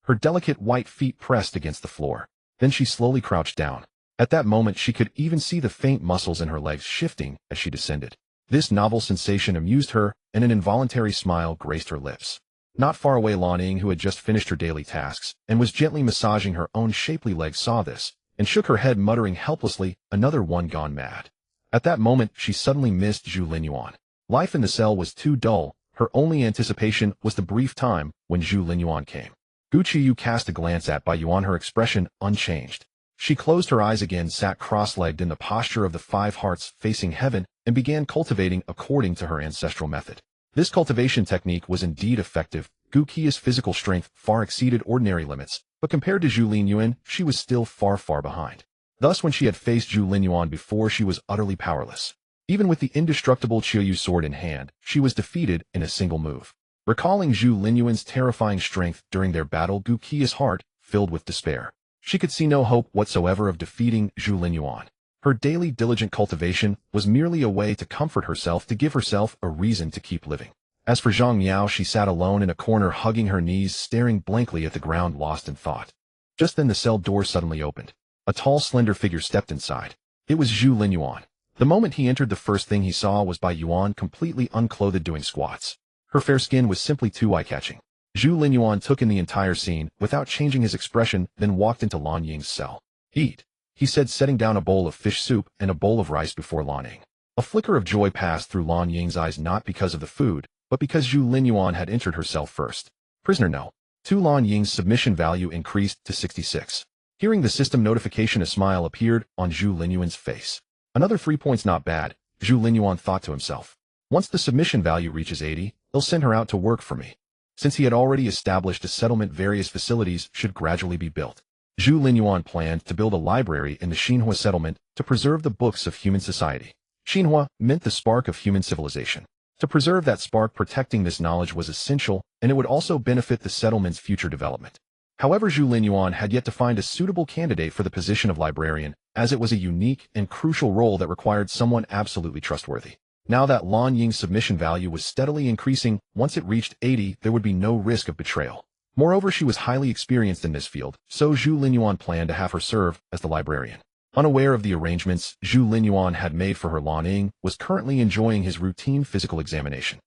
Her delicate white feet pressed against the floor. Then she slowly crouched down. At that moment, she could even see the faint muscles in her legs shifting as she descended. This novel sensation amused her, and an involuntary smile graced her lips. Not far away, Lan Ying, who had just finished her daily tasks and was gently massaging her own shapely legs, saw this and shook her head, muttering helplessly, "Another one gone mad." At that moment, she suddenly missed Zhu Linyuan. Life in the cell was too dull. Her only anticipation was the brief time when Zhu Linyuan came. Gu Qiyu cast a glance at Bai Yuan, her expression unchanged. She closed her eyes again, sat cross-legged in the posture of the 5 hearts facing heaven, and began cultivating according to her ancestral method. This cultivation technique was indeed effective. Gu Qiyu's physical strength far exceeded ordinary limits, but compared to Zhu Linyuan, she was still far behind. Thus, when she had faced Zhu Linyuan before, she was utterly powerless. Even with the indestructible Qiyu sword in hand, she was defeated in a single move. Recalling Zhu Linyuan's terrifying strength during their battle, Gu Qiya's heart filled with despair. She could see no hope whatsoever of defeating Zhu Linyuan. Her daily diligent cultivation was merely a way to comfort herself, to give herself a reason to keep living. As for Zhang Miao, she sat alone in a corner, hugging her knees, staring blankly at the ground, lost in thought. Just then the cell door suddenly opened. A tall, slender figure stepped inside. It was Zhu Linyuan. The moment he entered, the first thing he saw was Bai Yuan completely unclothed doing squats. Her fair skin was simply too eye-catching. Zhu Linyuan took in the entire scene without changing his expression, then walked into Lan Ying's cell. "Eat," he said, setting down a bowl of fish soup and a bowl of rice before Lan Ying. A flicker of joy passed through Lan Ying's eyes, not because of the food, but because Zhu Linyuan had entered her cell first. Prisoner No. 2. Lan Ying's submission value increased to 66. Hearing the system notification, a smile appeared on Zhu Linyuan's face. Another 3 points, not bad, Zhu Linyuan thought to himself. Once the submission value reaches 80, they'll send her out to work for me. Since he had already established a settlement, various facilities should gradually be built. Zhu Linyuan planned to build a library in the Xinhua settlement to preserve the books of human society. Xinhua meant the spark of human civilization. To preserve that spark, protecting this knowledge was essential, and it would also benefit the settlement's future development. However, Zhu Linyuan had yet to find a suitable candidate for the position of librarian, as it was a unique and crucial role that required someone absolutely trustworthy. Now that Lan Ying's submission value was steadily increasing, once it reached 80, there would be no risk of betrayal. Moreover, she was highly experienced in this field, so Zhu Linyuan planned to have her serve as the librarian. Unaware of the arrangements Zhu Linyuan had made for her, Lan Ying was currently enjoying his routine physical examination.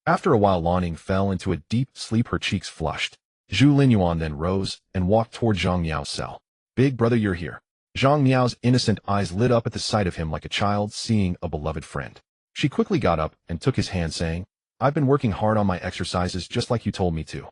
After a while, Lan Ying fell into a deep sleep, her cheeks flushed. Zhu Linyuan then rose and walked toward Zhang Miao's cell. "Big brother, you're here." Zhang Miao's innocent eyes lit up at the sight of him like a child seeing a beloved friend. She quickly got up and took his hand, saying, "I've been working hard on my exercises just like you told me to."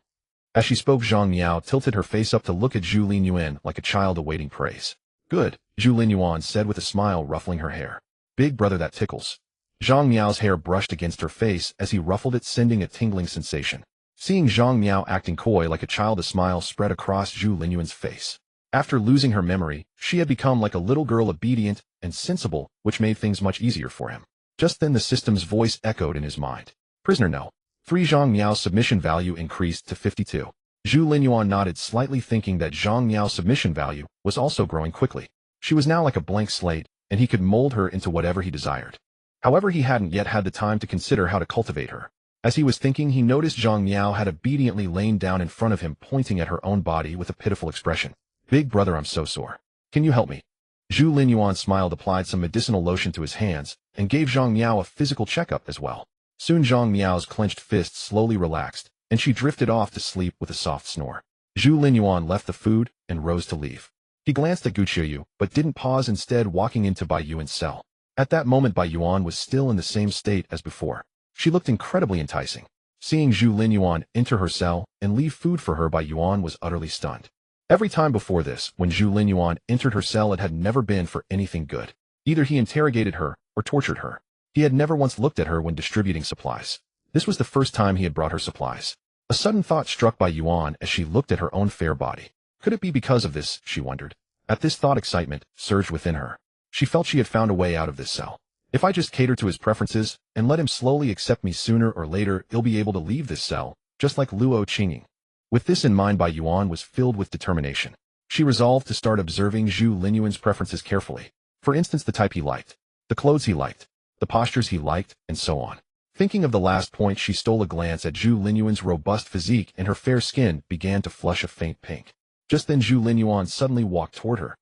As she spoke, Zhang Miao tilted her face up to look at Zhu Linyuan like a child awaiting praise. "Good," Zhu Linyuan said with a smile, ruffling her hair. "Big brother, that tickles." Zhang Miao's hair brushed against her face as he ruffled it, sending a tingling sensation. Seeing Zhang Miao acting coy like a child, a smile spread across Zhu Linyuan's face. After losing her memory, she had become like a little girl, obedient and sensible, which made things much easier for him. Just then the system's voice echoed in his mind. "Prisoner No. 3. Zhang Miao's submission value increased to 52. Zhu Linyuan nodded slightly, thinking that Zhang Miao's submission value was also growing quickly. She was now like a blank slate, and he could mold her into whatever he desired. However, he hadn't yet had the time to consider how to cultivate her. As he was thinking, he noticed Zhang Miao had obediently lain down in front of him, pointing at her own body with a pitiful expression. "Big brother, I'm so sore. Can you help me?" Zhu Linyuan smiled, applied some medicinal lotion to his hands, and gave Zhang Miao a physical checkup as well. Soon Zhang Miao's clenched fists slowly relaxed, and she drifted off to sleep with a soft snore. Zhu Linyuan left the food and rose to leave. He glanced at Gu Qiyu, but didn't pause, instead walking into Bai Yuan's cell. At that moment, Bai Yuan was still in the same state as before. She looked incredibly enticing. Seeing Zhu Linyuan enter her cell and leave food for her, Bai Yuan was utterly stunned. Every time before this, when Zhu Linyuan entered her cell, it had never been for anything good. Either he interrogated her or tortured her. He had never once looked at her when distributing supplies. This was the first time he had brought her supplies. A sudden thought struck Bai Yuan as she looked at her own fair body. Could it be because of this, she wondered. At this thought, excitement surged within her. She felt she had found a way out of this cell. If I just cater to his preferences and let him slowly accept me, sooner or later he'll be able to leave this cell, just like Luo Qingying. With this in mind, Bai Yuan was filled with determination. She resolved to start observing Zhu Linyuan's preferences carefully. For instance, the type he liked, the clothes he liked, the postures he liked, and so on. Thinking of the last point, she stole a glance at Zhu Linyuan's robust physique, and her fair skin began to flush a faint pink. Just then Zhu Linyuan suddenly walked toward her.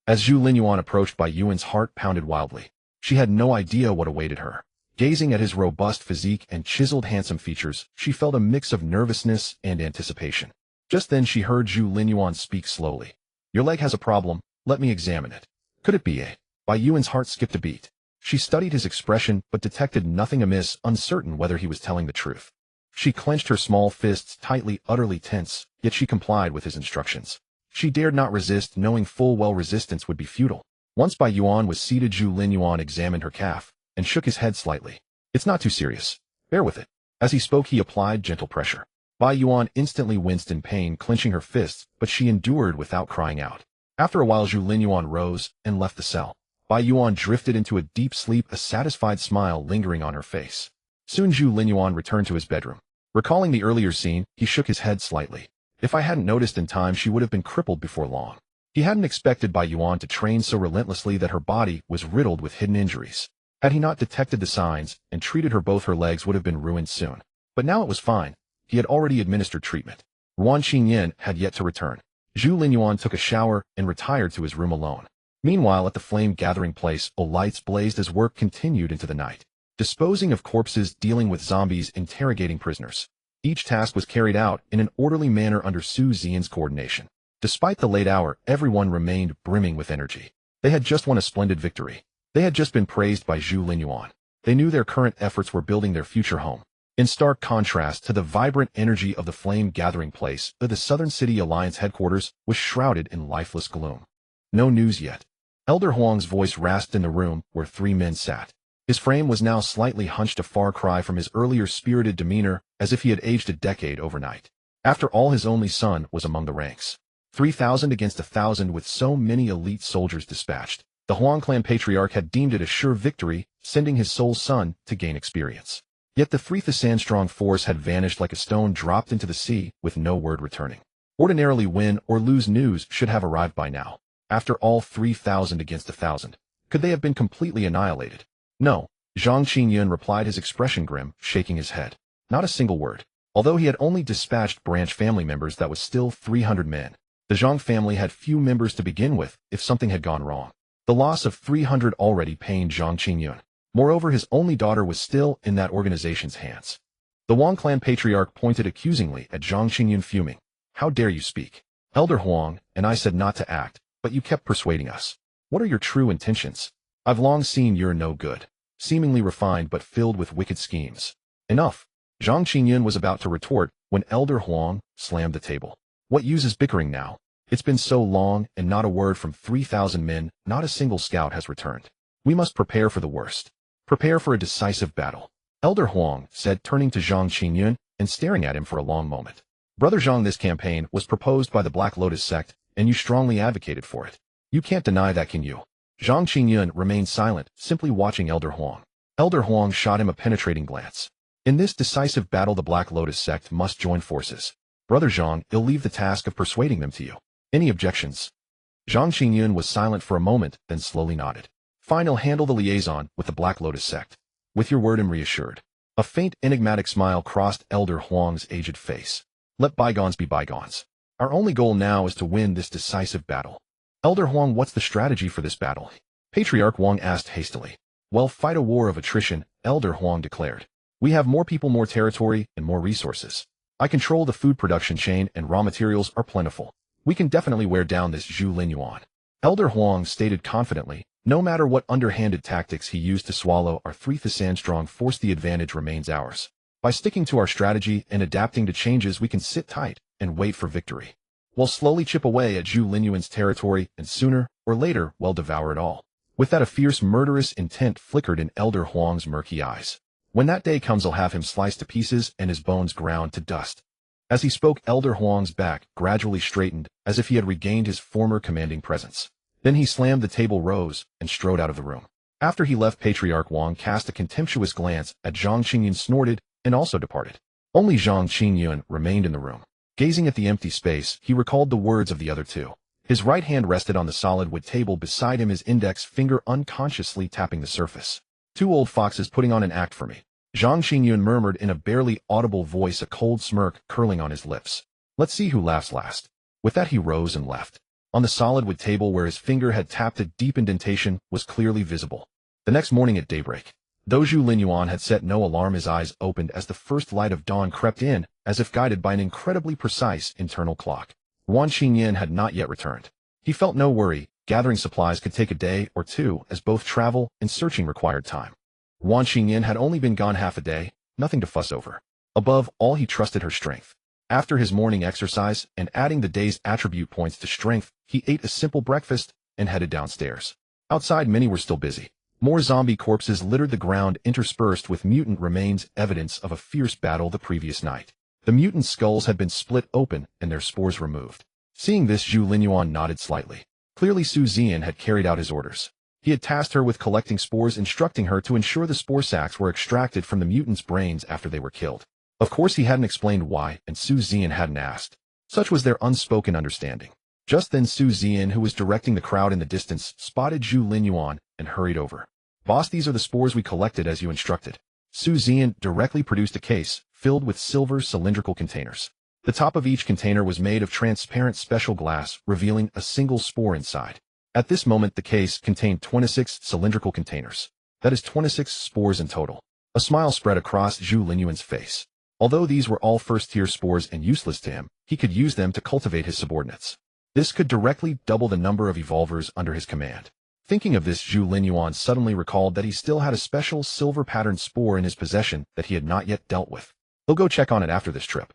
As Zhu Linyuan approached, Bai Yuan's heart pounded wildly. She had no idea what awaited her. Gazing at his robust physique and chiseled handsome features, she felt a mix of nervousness and anticipation. Just then she heard Zhu Linyuan speak slowly. Your leg has a problem, let me examine it. Could it be a? Bai Yuan's heart skipped a beat. She studied his expression but detected nothing amiss, uncertain whether he was telling the truth. She clenched her small fists tightly, utterly tense, yet she complied with his instructions. She dared not resist, knowing full well resistance would be futile. Once Bai Yuan was seated, Zhu Linyuan examined her calf and shook his head slightly. It's not too serious. Bear with it. As he spoke, he applied gentle pressure. Bai Yuan instantly winced in pain, clenching her fists, but she endured without crying out. After a while, Zhu Linyuan rose and left the cell. Bai Yuan drifted into a deep sleep, a satisfied smile lingering on her face. Soon Zhu Linyuan returned to his bedroom. Recalling the earlier scene, he shook his head slightly. If I hadn't noticed in time, she would have been crippled before long. He hadn't expected Bai Yuan to train so relentlessly that her body was riddled with hidden injuries. Had he not detected the signs and treated her, both her legs would have been ruined soon. But now it was fine. He had already administered treatment. Ruan Qingyan had yet to return. Zhu Linyuan took a shower and retired to his room alone. Meanwhile, at the flame-gathering place, lights blazed as work continued into the night. Disposing of corpses, dealing with zombies, interrogating prisoners. Each task was carried out in an orderly manner under Su Xian's coordination. Despite the late hour, everyone remained brimming with energy. They had just won a splendid victory. They had just been praised by Zhu Linyuan. They knew their current efforts were building their future home. In stark contrast to the vibrant energy of the flame-gathering place, the Southern City Alliance headquarters was shrouded in lifeless gloom. No news yet. Elder Huang's voice rasped in the room where three men sat. His frame was now slightly hunched, a far cry from his earlier spirited demeanor, as if he had aged a decade overnight. After all, his only son was among the ranks. 3,000 against 1,000 with so many elite soldiers dispatched. The Huang clan patriarch had deemed it a sure victory, sending his sole son to gain experience. Yet the 3,000-strong force had vanished like a stone dropped into the sea, with no word returning. Ordinarily, win or lose news should have arrived by now. After all, 3,000 against 1,000. Could they have been completely annihilated? No. Zhang Qingyun replied, his expression grim, shaking his head. Not a single word. Although he had only dispatched branch family members, that was still 300 men. The Zhang family had few members to begin with if something had gone wrong. The loss of 300 already pained Zhang Qingyun. Moreover, his only daughter was still in that organization's hands. The Huang clan patriarch pointed accusingly at Zhang Qingyun, fuming. How dare you speak? Elder Huang, and I said not to act, but you kept persuading us. What are your true intentions? I've long seen you're no good. Seemingly refined but filled with wicked schemes. Enough. Zhang Qingyun was about to retort when Elder Huang slammed the table. What use is bickering now? It's been so long and not a word from 3,000 men, not a single scout has returned. We must prepare for the worst. Prepare for a decisive battle. Elder Huang said, turning to Zhang Qingyun and staring at him for a long moment. Brother Zhang, this campaign was proposed by the Black Lotus sect, and you strongly advocated for it. You can't deny that, can you? Zhang Qingyun remained silent, simply watching Elder Huang. Elder Huang shot him a penetrating glance. In this decisive battle, the Black Lotus sect must join forces. Brother Zhang, I'll leave the task of persuading them to you. Any objections? Zhang Qingyun was silent for a moment, then slowly nodded. Fine, I'll handle the liaison with the Black Lotus sect. With your word, I'm reassured. A faint, enigmatic smile crossed Elder Huang's aged face. Let bygones be bygones. Our only goal now is to win this decisive battle. Elder Huang, what's the strategy for this battle? Patriarch Huang asked hastily. Well, fight a war of attrition, Elder Huang declared. We have more people, more territory, and more resources. I control the food production chain, and raw materials are plentiful. We can definitely wear down this Zhu Linyuan. Elder Huang stated confidently. No matter what underhanded tactics he used to swallow our 3,000-strong force, the advantage remains ours. By sticking to our strategy and adapting to changes, we can sit tight and wait for victory. We'll slowly chip away at Zhu Linyuan's territory, and sooner or later we'll devour it all. With that, a fierce, murderous intent flickered in Elder Huang's murky eyes. When that day comes, I'll have him sliced to pieces and his bones ground to dust. As he spoke, Elder Huang's back gradually straightened, as if he had regained his former commanding presence. Then he slammed the table, rose, and strode out of the room. After he left, Patriarch Huang cast a contemptuous glance at Zhang Qingyun, snorted, and also departed. Only Zhang Qingyun remained in the room. Gazing at the empty space, he recalled the words of the other two. His right hand rested on the solid wood table beside him, his index finger unconsciously tapping the surface. 2 old foxes putting on an act for me. Zhang Qingyun murmured in a barely audible voice, a cold smirk curling on his lips. Let's see who laughs last. With that, he rose and left. On the solid wood table where his finger had tapped, a deep indentation was clearly visible. The next morning at daybreak, Though Zhu Linyuan had set no alarm, his eyes opened as the first light of dawn crept in, as if guided by an incredibly precise internal clock. Wan Qingyan had not yet returned. He felt no worry. Gathering supplies could take a day or two, as both travel and searching required time. Wan Qingyan had only been gone half a day, nothing to fuss over. Above all, he trusted her strength. After his morning exercise and adding the day's attribute points to strength, he ate a simple breakfast and headed downstairs. Outside, many were still busy. More zombie corpses littered the ground, interspersed with mutant remains, evidence of a fierce battle the previous night. The mutant skulls had been split open and their spores removed. Seeing this, Zhu Linyuan nodded slightly. Clearly Su Zian had carried out his orders. He had tasked her with collecting spores, instructing her to ensure the spore sacs were extracted from the mutants' brains after they were killed. Of course, he hadn't explained why, and Su Zian hadn't asked. Such was their unspoken understanding. Just then Su Zian, who was directing the crowd in the distance, spotted Zhu Linyuan and hurried over. "Boss, these are the spores we collected as you instructed." Su Zian directly produced a case filled with silver cylindrical containers. The top of each container was made of transparent special glass, revealing a single spore inside. At this moment, the case contained 26 cylindrical containers. That is 26 spores in total. A smile spread across Zhu Linyuan's face. Although these were all first-tier spores and useless to him, he could use them to cultivate his subordinates. This could directly double the number of evolvers under his command. Thinking of this, Zhu Linyuan suddenly recalled that he still had a special silver-patterned spore in his possession that he had not yet dealt with. He'll go check on it after this trip.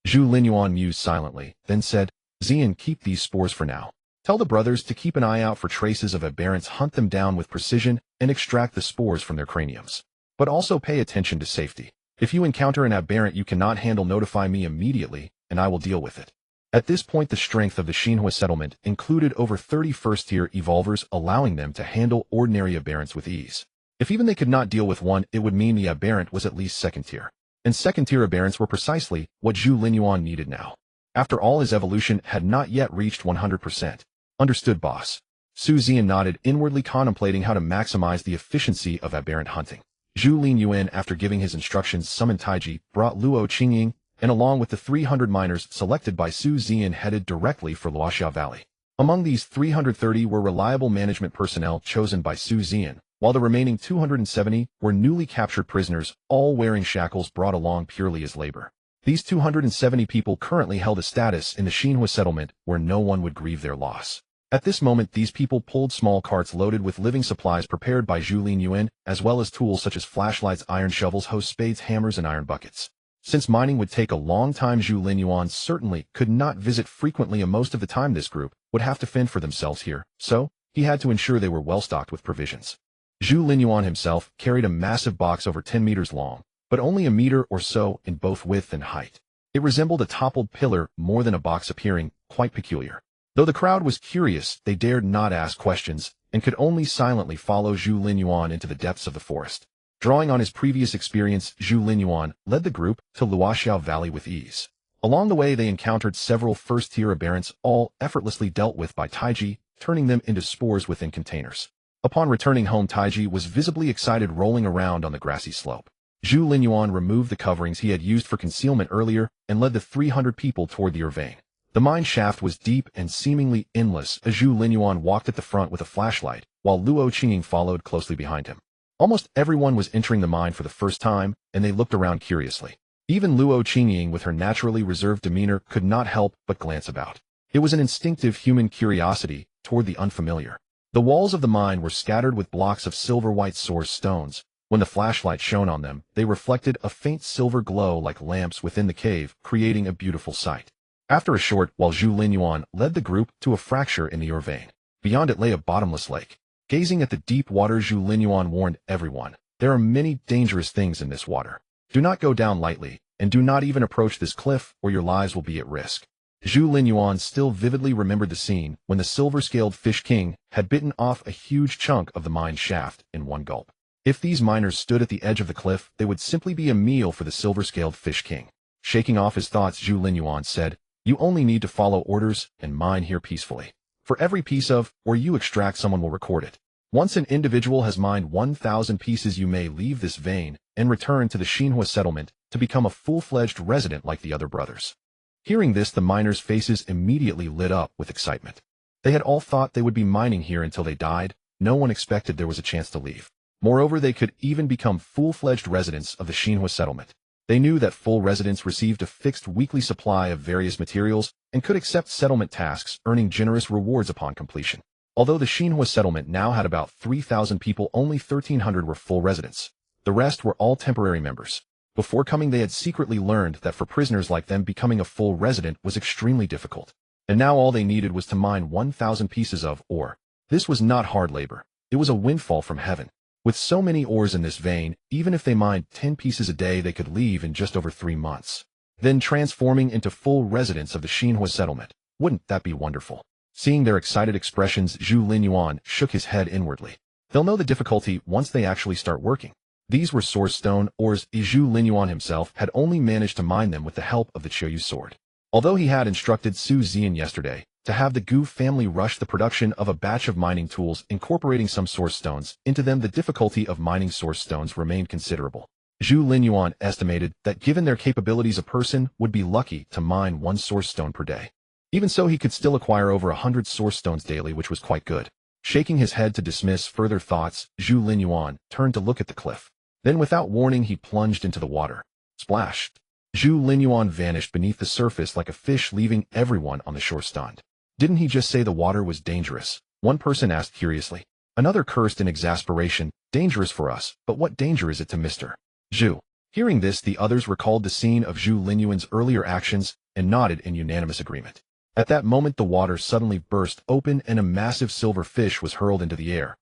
Zhu Linyuan mused silently, then said, "Zian, keep these spores for now. Tell the brothers to keep an eye out for traces of aberrants, hunt them down with precision, and extract the spores from their craniums. But also pay attention to safety. If you encounter an aberrant you cannot handle, notify me immediately, and I will deal with it." At this point, the strength of the Xinhua settlement included over 30 first-tier evolvers, allowing them to handle ordinary aberrants with ease. If even they could not deal with one, it would mean the aberrant was at least second-tier. And second-tier aberrants were precisely what Zhu Linyuan needed now. After all, his evolution had not yet reached 100%. "Understood, boss." Su Zian nodded, inwardly contemplating how to maximize the efficiency of aberrant hunting. Zhu Linyuan, after giving his instructions, summoned Taiji, brought Luo Qingying, and along with the 300 miners selected by Su Zian, headed directly for Luoxia Valley. Among these 330 were reliable management personnel chosen by Su Zian, while the remaining 270 were newly captured prisoners, all wearing shackles brought along purely as labor. These 270 people currently held a status in the Xinhua settlement where no one would grieve their loss. At this moment, these people pulled small carts loaded with living supplies prepared by Zhu Linyuan, as well as tools such as flashlights, iron shovels, hoe spades, hammers, and iron buckets. Since mining would take a long time, Zhu Linyuan certainly could not visit frequently, and most of the time this group would have to fend for themselves here, so he had to ensure they were well stocked with provisions. Zhu Linyuan himself carried a massive box over 10 meters long, but only a meter or so in both width and height. It resembled a toppled pillar more than a box, appearing quite peculiar. Though the crowd was curious, they dared not ask questions and could only silently follow Zhu Linyuan into the depths of the forest. Drawing on his previous experience, Zhu Linyuan led the group to Luoxiao Valley with ease. Along the way, they encountered several first-tier aberrants, all effortlessly dealt with by Taiji, turning them into spores within containers. Upon returning home, Taiji was visibly excited, rolling around on the grassy slope. Zhu Linyuan removed the coverings he had used for concealment earlier and led the 300 people toward the ravine. The mine shaft was deep and seemingly endless as Zhu Linyuan walked at the front with a flashlight, while Luo Qingying followed closely behind him. Almost everyone was entering the mine for the first time, and they looked around curiously. Even Luo Qingying, with her naturally reserved demeanor, could not help but glance about. It was an instinctive human curiosity toward the unfamiliar. The walls of the mine were scattered with blocks of silver-white source stones. When the flashlight shone on them, they reflected a faint silver glow like lamps within the cave, creating a beautiful sight. After a short while, Zhu Linyuan led the group to a fracture in the ravine. Beyond it lay a bottomless lake. Gazing at the deep water, Zhu Linyuan warned everyone, "There are many dangerous things in this water. Do not go down lightly, and do not even approach this cliff, or your lives will be at risk." Zhu Linyuan still vividly remembered the scene when the silver-scaled fish king had bitten off a huge chunk of the mine shaft in one gulp. If these miners stood at the edge of the cliff, they would simply be a meal for the silver-scaled fish king. Shaking off his thoughts, Zhu Linyuan said, "You only need to follow orders and mine here peacefully. For every piece of or you extract, someone will record it. Once an individual has mined 1,000 pieces, you may leave this vein and return to the Xinhua settlement to become a full-fledged resident like the other brothers." Hearing this, the miners' faces immediately lit up with excitement. They had all thought they would be mining here until they died. No one expected there was a chance to leave. Moreover, they could even become full-fledged residents of the Xinhua settlement. They knew that full residents received a fixed weekly supply of various materials and could accept settlement tasks, earning generous rewards upon completion. Although the Xinhua settlement now had about 3,000 people, only 1,300 were full residents. The rest were all temporary members. Before coming, they had secretly learned that for prisoners like them, becoming a full resident was extremely difficult. And now all they needed was to mine 1,000 pieces of ore. This was not hard labor. It was a windfall from heaven. With so many ores in this vein, even if they mined 10 pieces a day, they could leave in just over 3 months. Then transforming into full residents of the Xinhua settlement. Wouldn't that be wonderful? Seeing their excited expressions, Zhu Linyuan shook his head inwardly. They'll know the difficulty once they actually start working. These were source stone ores. Zhu Linyuan himself had only managed to mine them with the help of the Qiuyu sword. Although he had instructed Su Zian yesterday to have the Gu family rush the production of a batch of mining tools incorporating some source stones into them, the difficulty of mining source stones remained considerable. Zhu Linyuan estimated that given their capabilities, a person would be lucky to mine 1 source stone per day. Even so, he could still acquire over 100 source stones daily, which was quite good. Shaking his head to dismiss further thoughts, Zhu Linyuan turned to look at the cliff. Then without warning, he plunged into the water. Splash! Zhu Linyuan vanished beneath the surface like a fish, leaving everyone on the shore stunned. Didn't he just say the water was dangerous? One person asked curiously. Another cursed in exasperation. Dangerous for us, but what danger is it to Mr. Zhu? Hearing this, the others recalled the scene of Zhu Linyuan's earlier actions and nodded in unanimous agreement. At that moment, the water suddenly burst open and a massive silver fish was hurled into the air.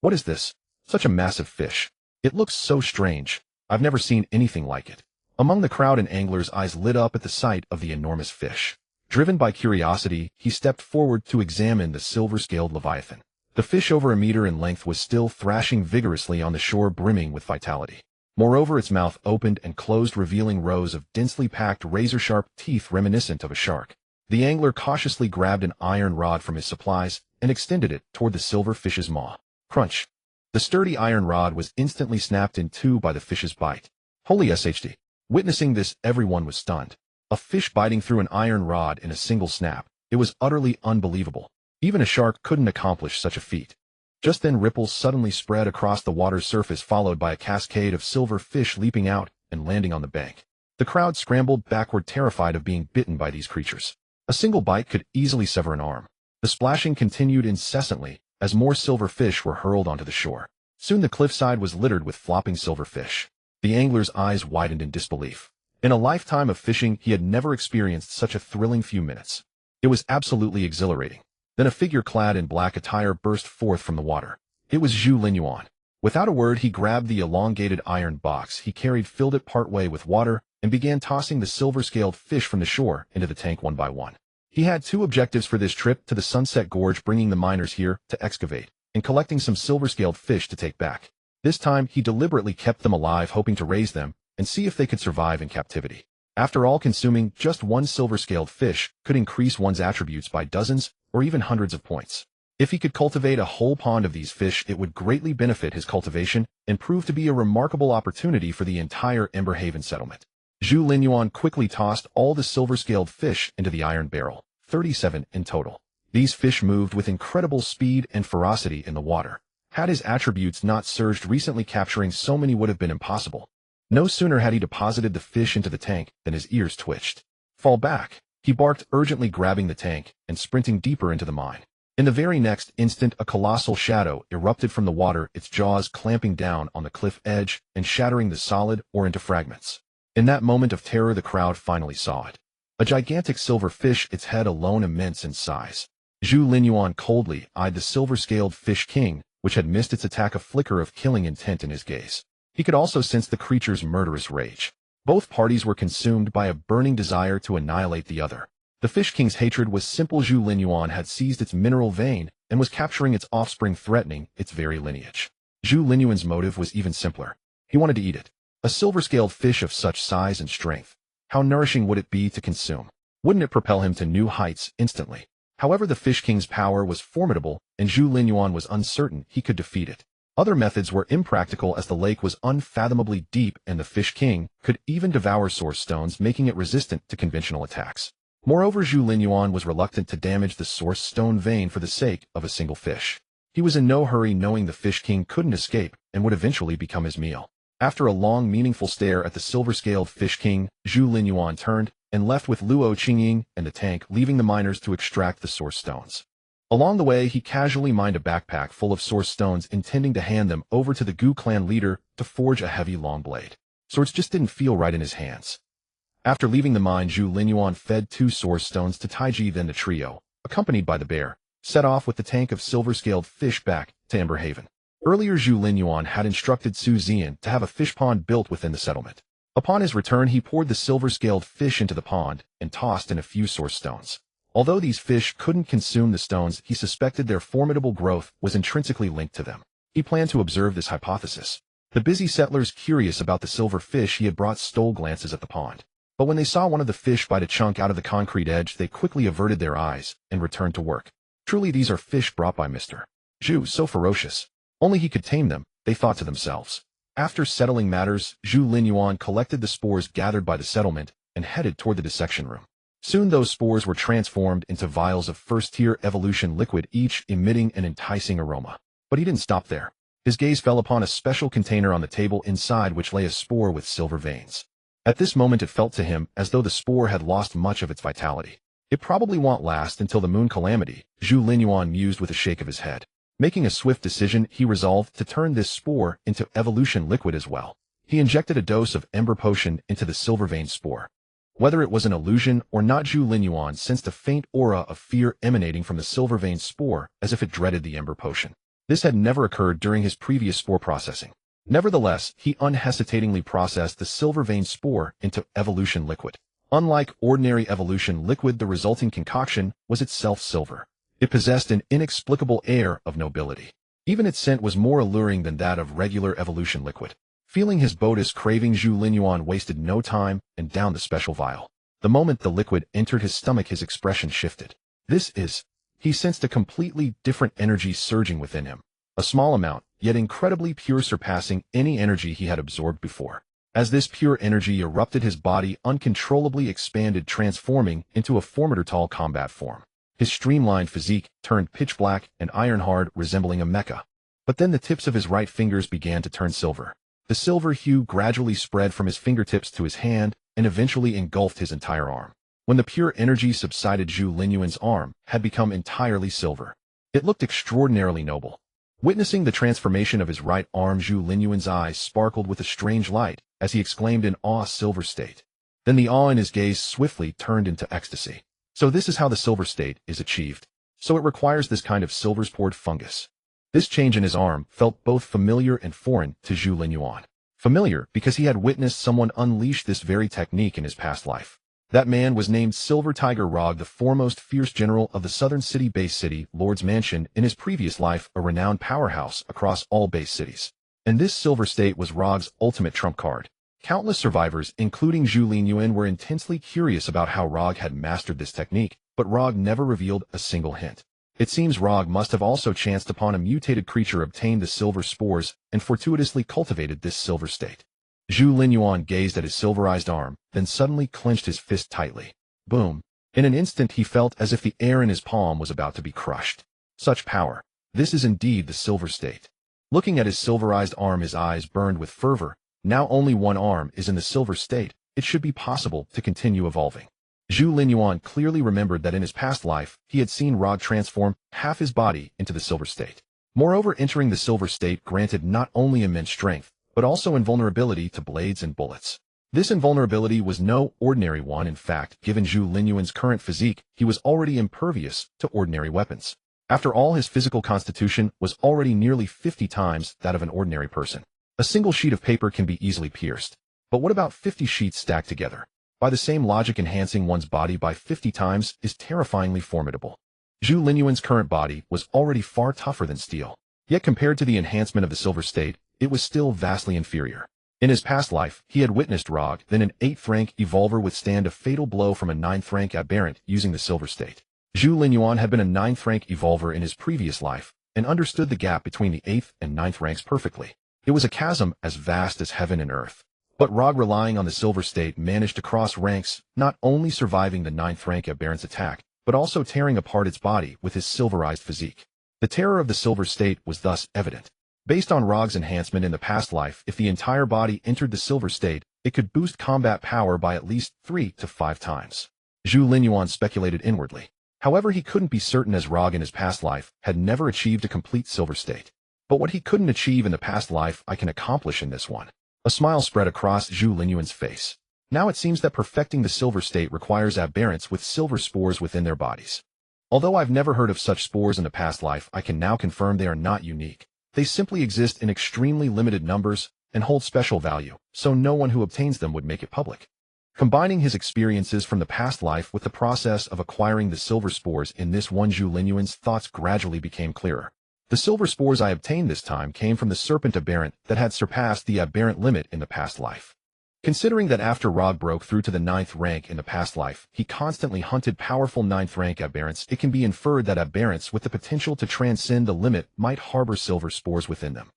What is this? Such a massive fish. It looks so strange. I've never seen anything like it. Among the crowd, an angler's eyes lit up at the sight of the enormous fish. Driven by curiosity, he stepped forward to examine the silver-scaled leviathan. The fish, over a meter in length, was still thrashing vigorously on the shore, brimming with vitality. Moreover, its mouth opened and closed, revealing rows of densely packed, razor-sharp teeth reminiscent of a shark. The angler cautiously grabbed an iron rod from his supplies and extended it toward the silver fish's maw. Crunch! The sturdy iron rod was instantly snapped in two by the fish's bite. Holy SHD! Witnessing this, everyone was stunned. A fish biting through an iron rod in a single snap. It was utterly unbelievable. Even a shark couldn't accomplish such a feat. Just then, ripples suddenly spread across the water's surface, followed by a cascade of silver fish leaping out and landing on the bank. The crowd scrambled backward, terrified of being bitten by these creatures. A single bite could easily sever an arm. The splashing continued incessantly as more silver fish were hurled onto the shore. Soon the cliffside was littered with flopping silver fish. The angler's eyes widened in disbelief. In a lifetime of fishing, he had never experienced such a thrilling few minutes. It was absolutely exhilarating. Then a figure clad in black attire burst forth from the water. It was Zhu Linyuan. Without a word, he grabbed the elongated iron box he carried, filled it partway with water, and began tossing the silver-scaled fish from the shore into the tank one by one. He had 2 objectives for this trip to the Sunset Gorge, bringing the miners here to excavate, and collecting some silver-scaled fish to take back. This time, he deliberately kept them alive, hoping to raise them and see if they could survive in captivity. After all, consuming just 1 silver-scaled fish could increase one's attributes by dozens or even hundreds of points. If he could cultivate a whole pond of these fish, it would greatly benefit his cultivation and prove to be a remarkable opportunity for the entire Ember Haven settlement. Zhu Linyuan quickly tossed all the silver-scaled fish into the iron barrel, 37 in total. These fish moved with incredible speed and ferocity in the water. Had his attributes not surged recently, capturing so many would have been impossible. No sooner had he deposited the fish into the tank than his ears twitched. Fall back! He barked, urgently grabbing the tank and sprinting deeper into the mine. In the very next instant, a colossal shadow erupted from the water, its jaws clamping down on the cliff edge and shattering the solid ore into fragments. In that moment of terror, the crowd finally saw it. A gigantic silver fish, its head alone immense in size. Zhu Linyuan coldly eyed the silver-scaled fish king, which had missed its attack, a flicker of killing intent in his gaze. He could also sense the creature's murderous rage. Both parties were consumed by a burning desire to annihilate the other. The Fish King's hatred was simple. Zhu Linyuan had seized its mineral vein and was capturing its offspring, threatening its very lineage. Zhu Linyuan's motive was even simpler. He wanted to eat it. A silver-scaled fish of such size and strength. How nourishing would it be to consume? Wouldn't it propel him to new heights instantly? However, the Fish King's power was formidable, and Zhu Linyuan was uncertain he could defeat it. Other methods were impractical, as the lake was unfathomably deep and the Fish King could even devour source stones, making it resistant to conventional attacks. Moreover, Zhu Linyuan was reluctant to damage the source stone vein for the sake of a single fish. He was in no hurry, knowing the Fish King couldn't escape and would eventually become his meal. After a long, meaningful stare at the silver-scaled fish king, Zhu Linyuan turned and left with Luo Qingying and the tank, leaving the miners to extract the source stones. Along the way, he casually mined a backpack full of source stones, intending to hand them over to the Gu clan leader to forge a heavy long blade. Swords just didn't feel right in his hands. After leaving the mine, Zhu Linyuan fed 2 source stones to Taiji, then the trio, accompanied by the bear, set off with the tank of silver-scaled fish back to Ember Haven. Earlier, Zhu Linyuan had instructed Su Zian to have a fish pond built within the settlement. Upon his return, he poured the silver-scaled fish into the pond and tossed in a few source stones. Although these fish couldn't consume the stones, he suspected their formidable growth was intrinsically linked to them. He planned to observe this hypothesis. The busy settlers, curious about the silver fish he had brought, stole glances at the pond. But when they saw one of the fish bite a chunk out of the concrete edge, they quickly averted their eyes and returned to work. Truly, these are fish brought by Mr. Zhu, so ferocious. Only he could tame them, they thought to themselves. After settling matters, Zhu Linyuan collected the spores gathered by the settlement and headed toward the dissection room. Soon those spores were transformed into vials of first-tier evolution liquid, each emitting an enticing aroma. But he didn't stop there. His gaze fell upon a special container on the table, inside which lay a spore with silver veins. At this moment, it felt to him as though the spore had lost much of its vitality. It probably won't last until the moon calamity, Zhu Linyuan mused with a shake of his head. Making a swift decision, he resolved to turn this spore into evolution liquid as well. He injected a dose of ember potion into the silver vein spore. Whether it was an illusion or not, Zhu Linyuan sensed a faint aura of fear emanating from the silver vein spore, as if it dreaded the ember potion. This had never occurred during his previous spore processing. Nevertheless, he unhesitatingly processed the silver vein spore into evolution liquid. Unlike ordinary evolution liquid, the resulting concoction was itself silver. It possessed an inexplicable air of nobility. Even its scent was more alluring than that of regular evolution liquid. Feeling his bodhi's craving, Zhu Linyuan wasted no time and downed the special vial. The moment the liquid entered his stomach, his expression shifted. He sensed a completely different energy surging within him. A small amount, yet incredibly pure, surpassing any energy he had absorbed before. As this pure energy erupted, his body uncontrollably expanded, transforming into a formidable combat form. His streamlined physique turned pitch black and iron-hard, resembling a mecha. But then the tips of his right fingers began to turn silver. The silver hue gradually spread from his fingertips to his hand and eventually engulfed his entire arm. When the pure energy subsided, Zhu Linyuan's arm had become entirely silver. It looked extraordinarily noble. Witnessing the transformation of his right arm, Zhu Linyuan's eyes sparkled with a strange light as he exclaimed in awe, "Silver state." Then the awe in his gaze swiftly turned into ecstasy. So this is how the silver state is achieved. So it requires this kind of silver-spored fungus. This change in his arm felt both familiar and foreign to Zhu Linyuan. Familiar because he had witnessed someone unleash this very technique in his past life. That man was named Silver Tiger Rog, the foremost fierce general of the southern city base city Lord's Mansion, in his previous life a renowned powerhouse across all base cities. And this silver state was Rog's ultimate trump card. Countless survivors, including Zhu Linyuan, were intensely curious about how Rog had mastered this technique, but Rog never revealed a single hint. It seems Rog must have also chanced upon a mutated creature, obtained the silver spores, and fortuitously cultivated this silver state. Zhu Linyuan gazed at his silverized arm, then suddenly clenched his fist tightly. Boom! In an instant he felt as if the air in his palm was about to be crushed. Such power! This is indeed the silver state. Looking at his silverized arm, his eyes burned with fervor. Now only one arm is in the silver state. It should be possible to continue evolving. Zhu Linyuan clearly remembered that in his past life, he had seen Rog transform half his body into the silver state. Moreover, entering the silver state granted not only immense strength, but also invulnerability to blades and bullets. This invulnerability was no ordinary one. In fact, given Zhu Linyuan's current physique, he was already impervious to ordinary weapons. After all, his physical constitution was already nearly 50 times that of an ordinary person. A single sheet of paper can be easily pierced. But what about 50 sheets stacked together? By the same logic, enhancing one's body by 50 times is terrifyingly formidable. Zhu Linyuan's current body was already far tougher than steel. Yet compared to the enhancement of the silver state, it was still vastly inferior. In his past life, he had witnessed Rog, then an 8th rank evolver, withstand a fatal blow from a 9th rank aberrant using the silver state. Zhu Linyuan had been a 9th rank evolver in his previous life, and understood the gap between the 8th and 9th ranks perfectly. It was a chasm as vast as heaven and earth. But Rog, relying on the silver state, managed to cross ranks, not only surviving the 9th rank aberrant's attack, but also tearing apart its body with his silverized physique. The terror of the silver state was thus evident. Based on Rog's enhancement in the past life, if the entire body entered the silver state, it could boost combat power by at least 3 to 5 times. Zhu Linyuan speculated inwardly. However, he couldn't be certain as Rog in his past life had never achieved a complete silver state. But what he couldn't achieve in the past life, I can accomplish in this one. A smile spread across Zhu Linyuan's face. Now it seems that perfecting the silver state requires aberrants with silver spores within their bodies. Although I've never heard of such spores in the past life, I can now confirm they are not unique. They simply exist in extremely limited numbers and hold special value, so no one who obtains them would make it public. Combining his experiences from the past life with the process of acquiring the silver spores in this one, Zhu Linyuan's thoughts gradually became clearer. The silver spores I obtained this time came from the serpent aberrant that had surpassed the aberrant limit in the past life. Considering that after Rog broke through to the 9th rank in the past life, he constantly hunted powerful 9th rank aberrants, it can be inferred that aberrants with the potential to transcend the limit might harbor silver spores within them.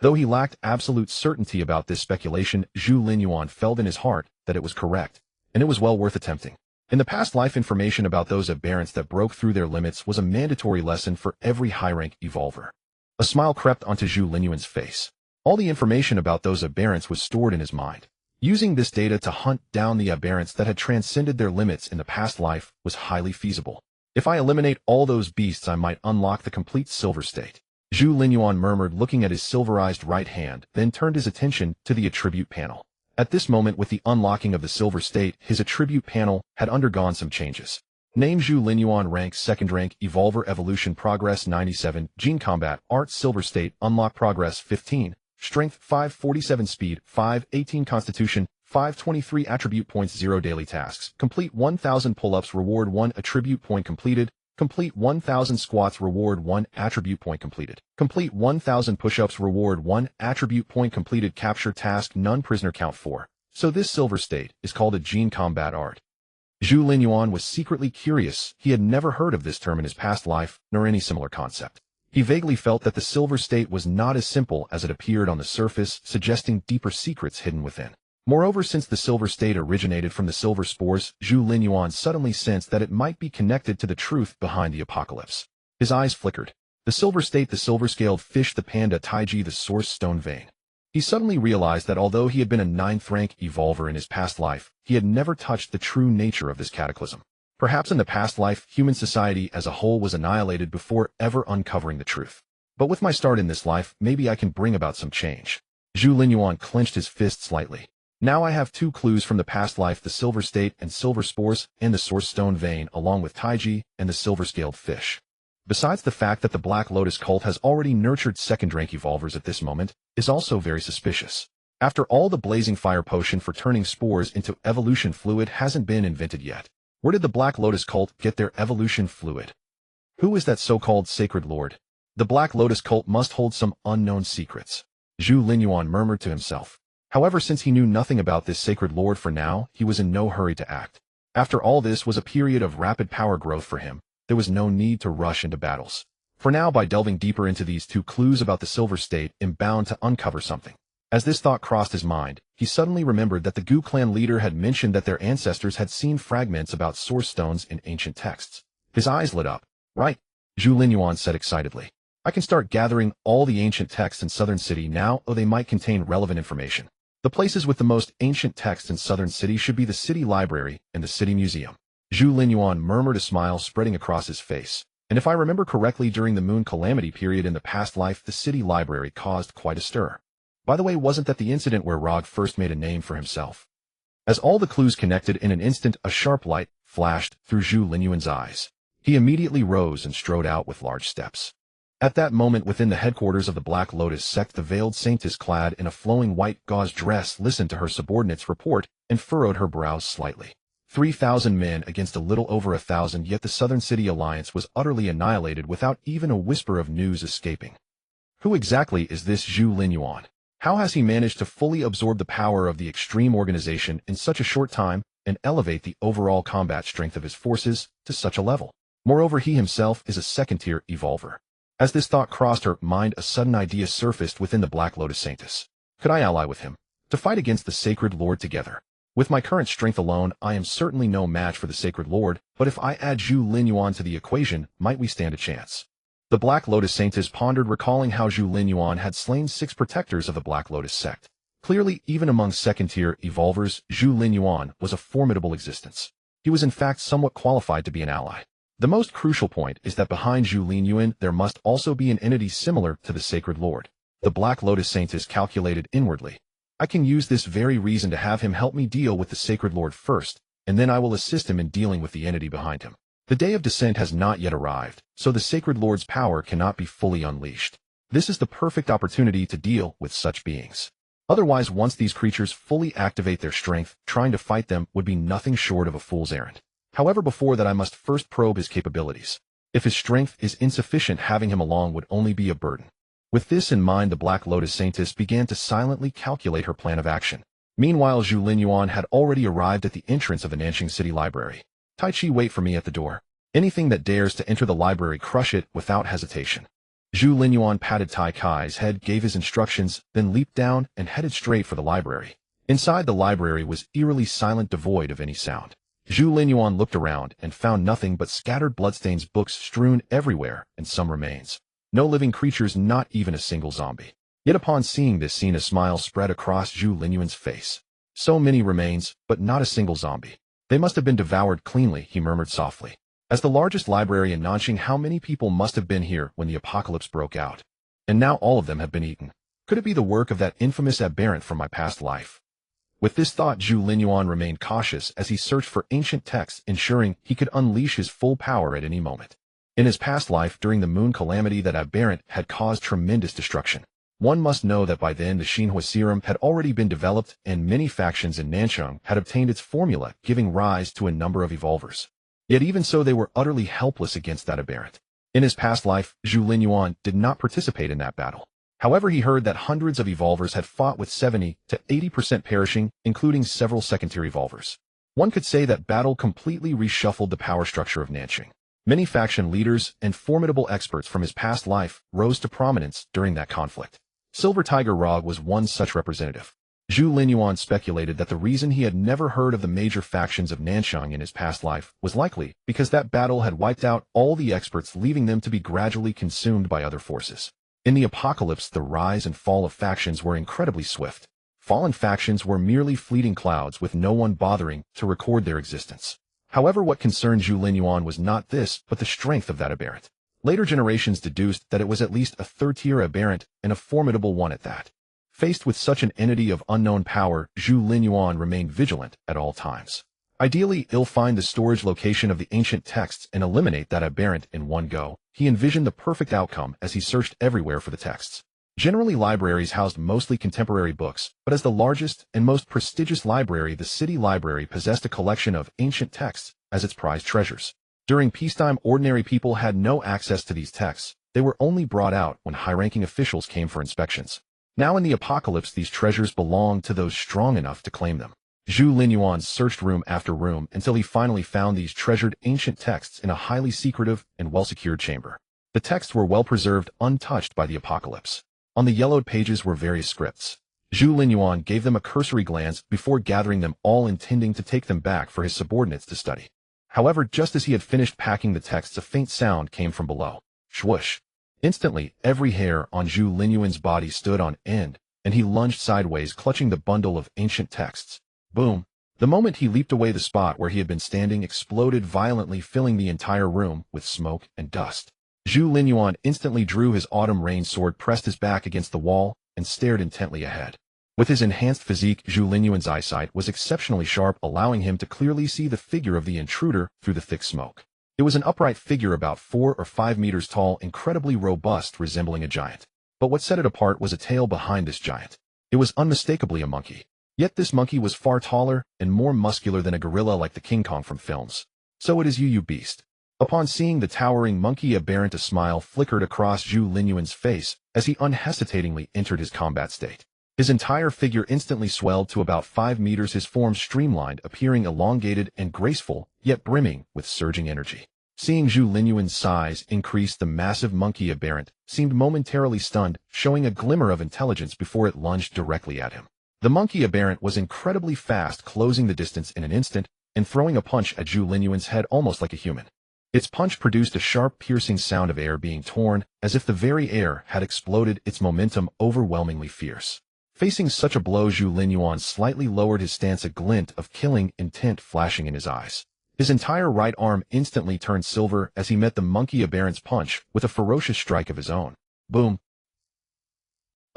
Though he lacked absolute certainty about this speculation, Zhu Linyuan felt in his heart that it was correct, and it was well worth attempting. In the past life, information about those aberrants that broke through their limits was a mandatory lesson for every high-rank evolver. A smile crept onto Zhu Linyuan's face. All the information about those aberrants was stored in his mind. Using this data to hunt down the aberrants that had transcended their limits in the past life was highly feasible. If I eliminate all those beasts, I might unlock the complete silver state. Zhu Linyuan murmured, looking at his silverized right hand, then turned his attention to the attribute panel. At this moment, with the unlocking of the silver state, his attribute panel had undergone some changes. Name: Zhu Linyuan. Rank: 2nd rank, Evolver. Evolution: Progress 97, Gene Combat, Art: Silver State, Unlock Progress 15, Strength 547, Speed 518, Constitution 523, Attribute Points 0, Daily Tasks, Complete 1000 Pull-ups, Reward 1, Attribute Point Completed, Complete 1000 Squats, Reward 1, Attribute Point Completed, Complete 1000 Push-ups, Reward 1, Attribute Point Completed, Capture Task None, Prisoner Count 4. So this silver state is called a Gene Combat Art. Zhu Linyuan was secretly curious. He had never heard of this term in his past life, nor any similar concept. He vaguely felt that the silver state was not as simple as it appeared on the surface, suggesting deeper secrets hidden within. Moreover, since the silver state originated from the silver spores, Zhu Linyuan suddenly sensed that it might be connected to the truth behind the apocalypse. His eyes flickered. The silver state, the silver-scaled fish, the panda, Taiji, the source stone vein. He suddenly realized that although he had been a 9th rank evolver in his past life, he had never touched the true nature of this cataclysm. Perhaps in the past life, human society as a whole was annihilated before ever uncovering the truth. But with my start in this life, maybe I can bring about some change. Zhu Linyuan clenched his fist slightly. Now I have 2 clues from the past life: the silver state and silver spores, and the source stone vein, along with Taiji and the silver-scaled fish. Besides, the fact that the Black Lotus cult has already nurtured 2nd rank evolvers at this moment is also very suspicious. After all, the blazing fire potion for turning spores into evolution fluid hasn't been invented yet. Where did the Black Lotus cult get their evolution fluid? Who is that so-called sacred lord? The Black Lotus cult must hold some unknown secrets. Zhu Linyuan murmured to himself. However, since he knew nothing about this sacred lord for now, he was in no hurry to act. After all, this was a period of rapid power growth for him. There was no need to rush into battles. For now, by delving deeper into these 2 clues about the silver state, I'm bound to uncover something. As this thought crossed his mind, he suddenly remembered that the Gu clan leader had mentioned that their ancestors had seen fragments about source stones in ancient texts. His eyes lit up. Right, Zhu Linyuan said excitedly. I can start gathering all the ancient texts in Southern City now, or they might contain relevant information. The places with the most ancient texts in Southern City should be the City Library and the City Museum. Zhu Linyuan murmured, a smile spreading across his face. And if I remember correctly, during the Moon Calamity period in the past life, the City Library caused quite a stir. By the way, wasn't that the incident where Rog first made a name for himself? As all the clues connected in an instant, a sharp light flashed through Zhu Linyuan's eyes. He immediately rose and strode out with large steps. At that moment, within the headquarters of the Black Lotus sect, the veiled saintess, clad in a flowing white gauze dress, listened to her subordinate's report and furrowed her brows slightly. 3,000 men against a little over 1,000, yet the Southern City Alliance was utterly annihilated without even a whisper of news escaping. Who exactly is this Zhu Linyuan? How has he managed to fully absorb the power of the extreme organization in such a short time and elevate the overall combat strength of his forces to such a level? Moreover, he himself is a 2nd-tier evolver. As this thought crossed her mind, a sudden idea surfaced within the Black Lotus Saintess. Could I ally with him? To fight against the Sacred Lord together? With my current strength alone, I am certainly no match for the Sacred Lord, but if I add Zhu Linyuan to the equation, might we stand a chance? The Black Lotus Saintess pondered, recalling how Zhu Linyuan had slain 6 protectors of the Black Lotus sect. Clearly, even among second-tier evolvers, Zhu Linyuan was a formidable existence. He was in fact somewhat qualified to be an ally. The most crucial point is that behind Zhu Linyuan there must also be an entity similar to the Sacred Lord. The Black Lotus Saintess calculated inwardly. I can use this very reason to have him help me deal with the Sacred Lord first, and then I will assist him in dealing with the entity behind him. The day of descent has not yet arrived, so the Sacred Lord's power cannot be fully unleashed. This is the perfect opportunity to deal with such beings. Otherwise, once these creatures fully activate their strength, trying to fight them would be nothing short of a fool's errand. However, before that I must first probe his capabilities. If his strength is insufficient, having him along would only be a burden. With this in mind, the Black Lotus Saintess began to silently calculate her plan of action. Meanwhile, Zhu Linyuan had already arrived at the entrance of the Nanjing City Library. Tai Chi, wait for me at the door. Anything that dares to enter the library, crush it without hesitation. Zhu Linyuan patted Tai Kai's head, gave his instructions, then leaped down and headed straight for the library. Inside the library was eerily silent, devoid of any sound. Zhu Linyuan looked around and found nothing but scattered bloodstains, books strewn everywhere, and some remains. No living creatures, not even a single zombie. Yet upon seeing this scene, a smile spread across Zhu Linyuan's face. So many remains, but not a single zombie. They must have been devoured cleanly, he murmured softly. As the largest library in Nanjing, how many people must have been here when the apocalypse broke out? And now all of them have been eaten. Could it be the work of that infamous aberrant from my past life? With this thought, Zhu Linyuan remained cautious as he searched for ancient texts, ensuring he could unleash his full power at any moment. In his past life, during the moon calamity, that aberrant had caused tremendous destruction. One must know that by then the Xinhua serum had already been developed and many factions in Nanchang had obtained its formula, giving rise to a number of evolvers. Yet even so, they were utterly helpless against that aberrant. In his past life, Zhu Linyuan did not participate in that battle. However, he heard that hundreds of evolvers had fought with 70 to 80% perishing, including several second-tier evolvers. One could say that battle completely reshuffled the power structure of Nanjing. Many faction leaders and formidable experts from his past life rose to prominence during that conflict. Silver Tiger Rog was one such representative. Zhu Linyuan speculated that the reason he had never heard of the major factions of Nanchang in his past life was likely because that battle had wiped out all the experts, leaving them to be gradually consumed by other forces. In the apocalypse, the rise and fall of factions were incredibly swift. Fallen factions were merely fleeting clouds with no one bothering to record their existence. However, what concerned Zhu Linyuan was not this, but the strength of that aberrant. Later generations deduced that it was at least a third-tier aberrant, and a formidable one at that. Faced with such an entity of unknown power, Zhu Linyuan remained vigilant at all times. Ideally, he'll find the storage location of the ancient texts and eliminate that aberrant in one go. He envisioned the perfect outcome as he searched everywhere for the texts. Generally, libraries housed mostly contemporary books, but as the largest and most prestigious library, the city library possessed a collection of ancient texts as its prized treasures. During peacetime, ordinary people had no access to these texts. They were only brought out when high-ranking officials came for inspections. Now in the apocalypse, these treasures belonged to those strong enough to claim them. Zhu Linyuan searched room after room until he finally found these treasured ancient texts in a highly secretive and well-secured chamber. The texts were well-preserved, untouched by the apocalypse. On the yellowed pages were various scripts. Zhu Linyuan gave them a cursory glance before gathering them all, intending to take them back for his subordinates to study. However, just as he had finished packing the texts, a faint sound came from below. Swoosh! Instantly, every hair on Zhu Linyuan's body stood on end, and he lunged sideways, clutching the bundle of ancient texts. Boom! The moment he leaped away, the spot where he had been standing exploded violently, filling the entire room with smoke and dust. Zhu Linyuan instantly drew his autumn rain sword, pressed his back against the wall, and stared intently ahead. With his enhanced physique, Zhu Linyuan's eyesight was exceptionally sharp, allowing him to clearly see the figure of the intruder through the thick smoke. It was an upright figure about 4 or 5 meters tall, incredibly robust, resembling a giant. But what set it apart was a tail behind this giant. It was unmistakably a monkey. Yet this monkey was far taller and more muscular than a gorilla like the King Kong from films. So it is you beast. Upon seeing the towering monkey aberrant, a smile flickered across Zhu Linyuan's face as he unhesitatingly entered his combat state. His entire figure instantly swelled to about 5 meters, his form streamlined, appearing elongated and graceful, yet brimming with surging energy. Seeing Zhu Linyuan's size increase, the massive monkey aberrant seemed momentarily stunned, showing a glimmer of intelligence before it lunged directly at him. The monkey aberrant was incredibly fast, closing the distance in an instant and throwing a punch at Zhu Linyuan's head almost like a human. Its punch produced a sharp, piercing sound of air being torn, as if the very air had exploded, its momentum overwhelmingly fierce. Facing such a blow, Zhu Linyuan slightly lowered his stance, a glint of killing intent flashing in his eyes. His entire right arm instantly turned silver as he met the monkey aberrant's punch with a ferocious strike of his own. Boom!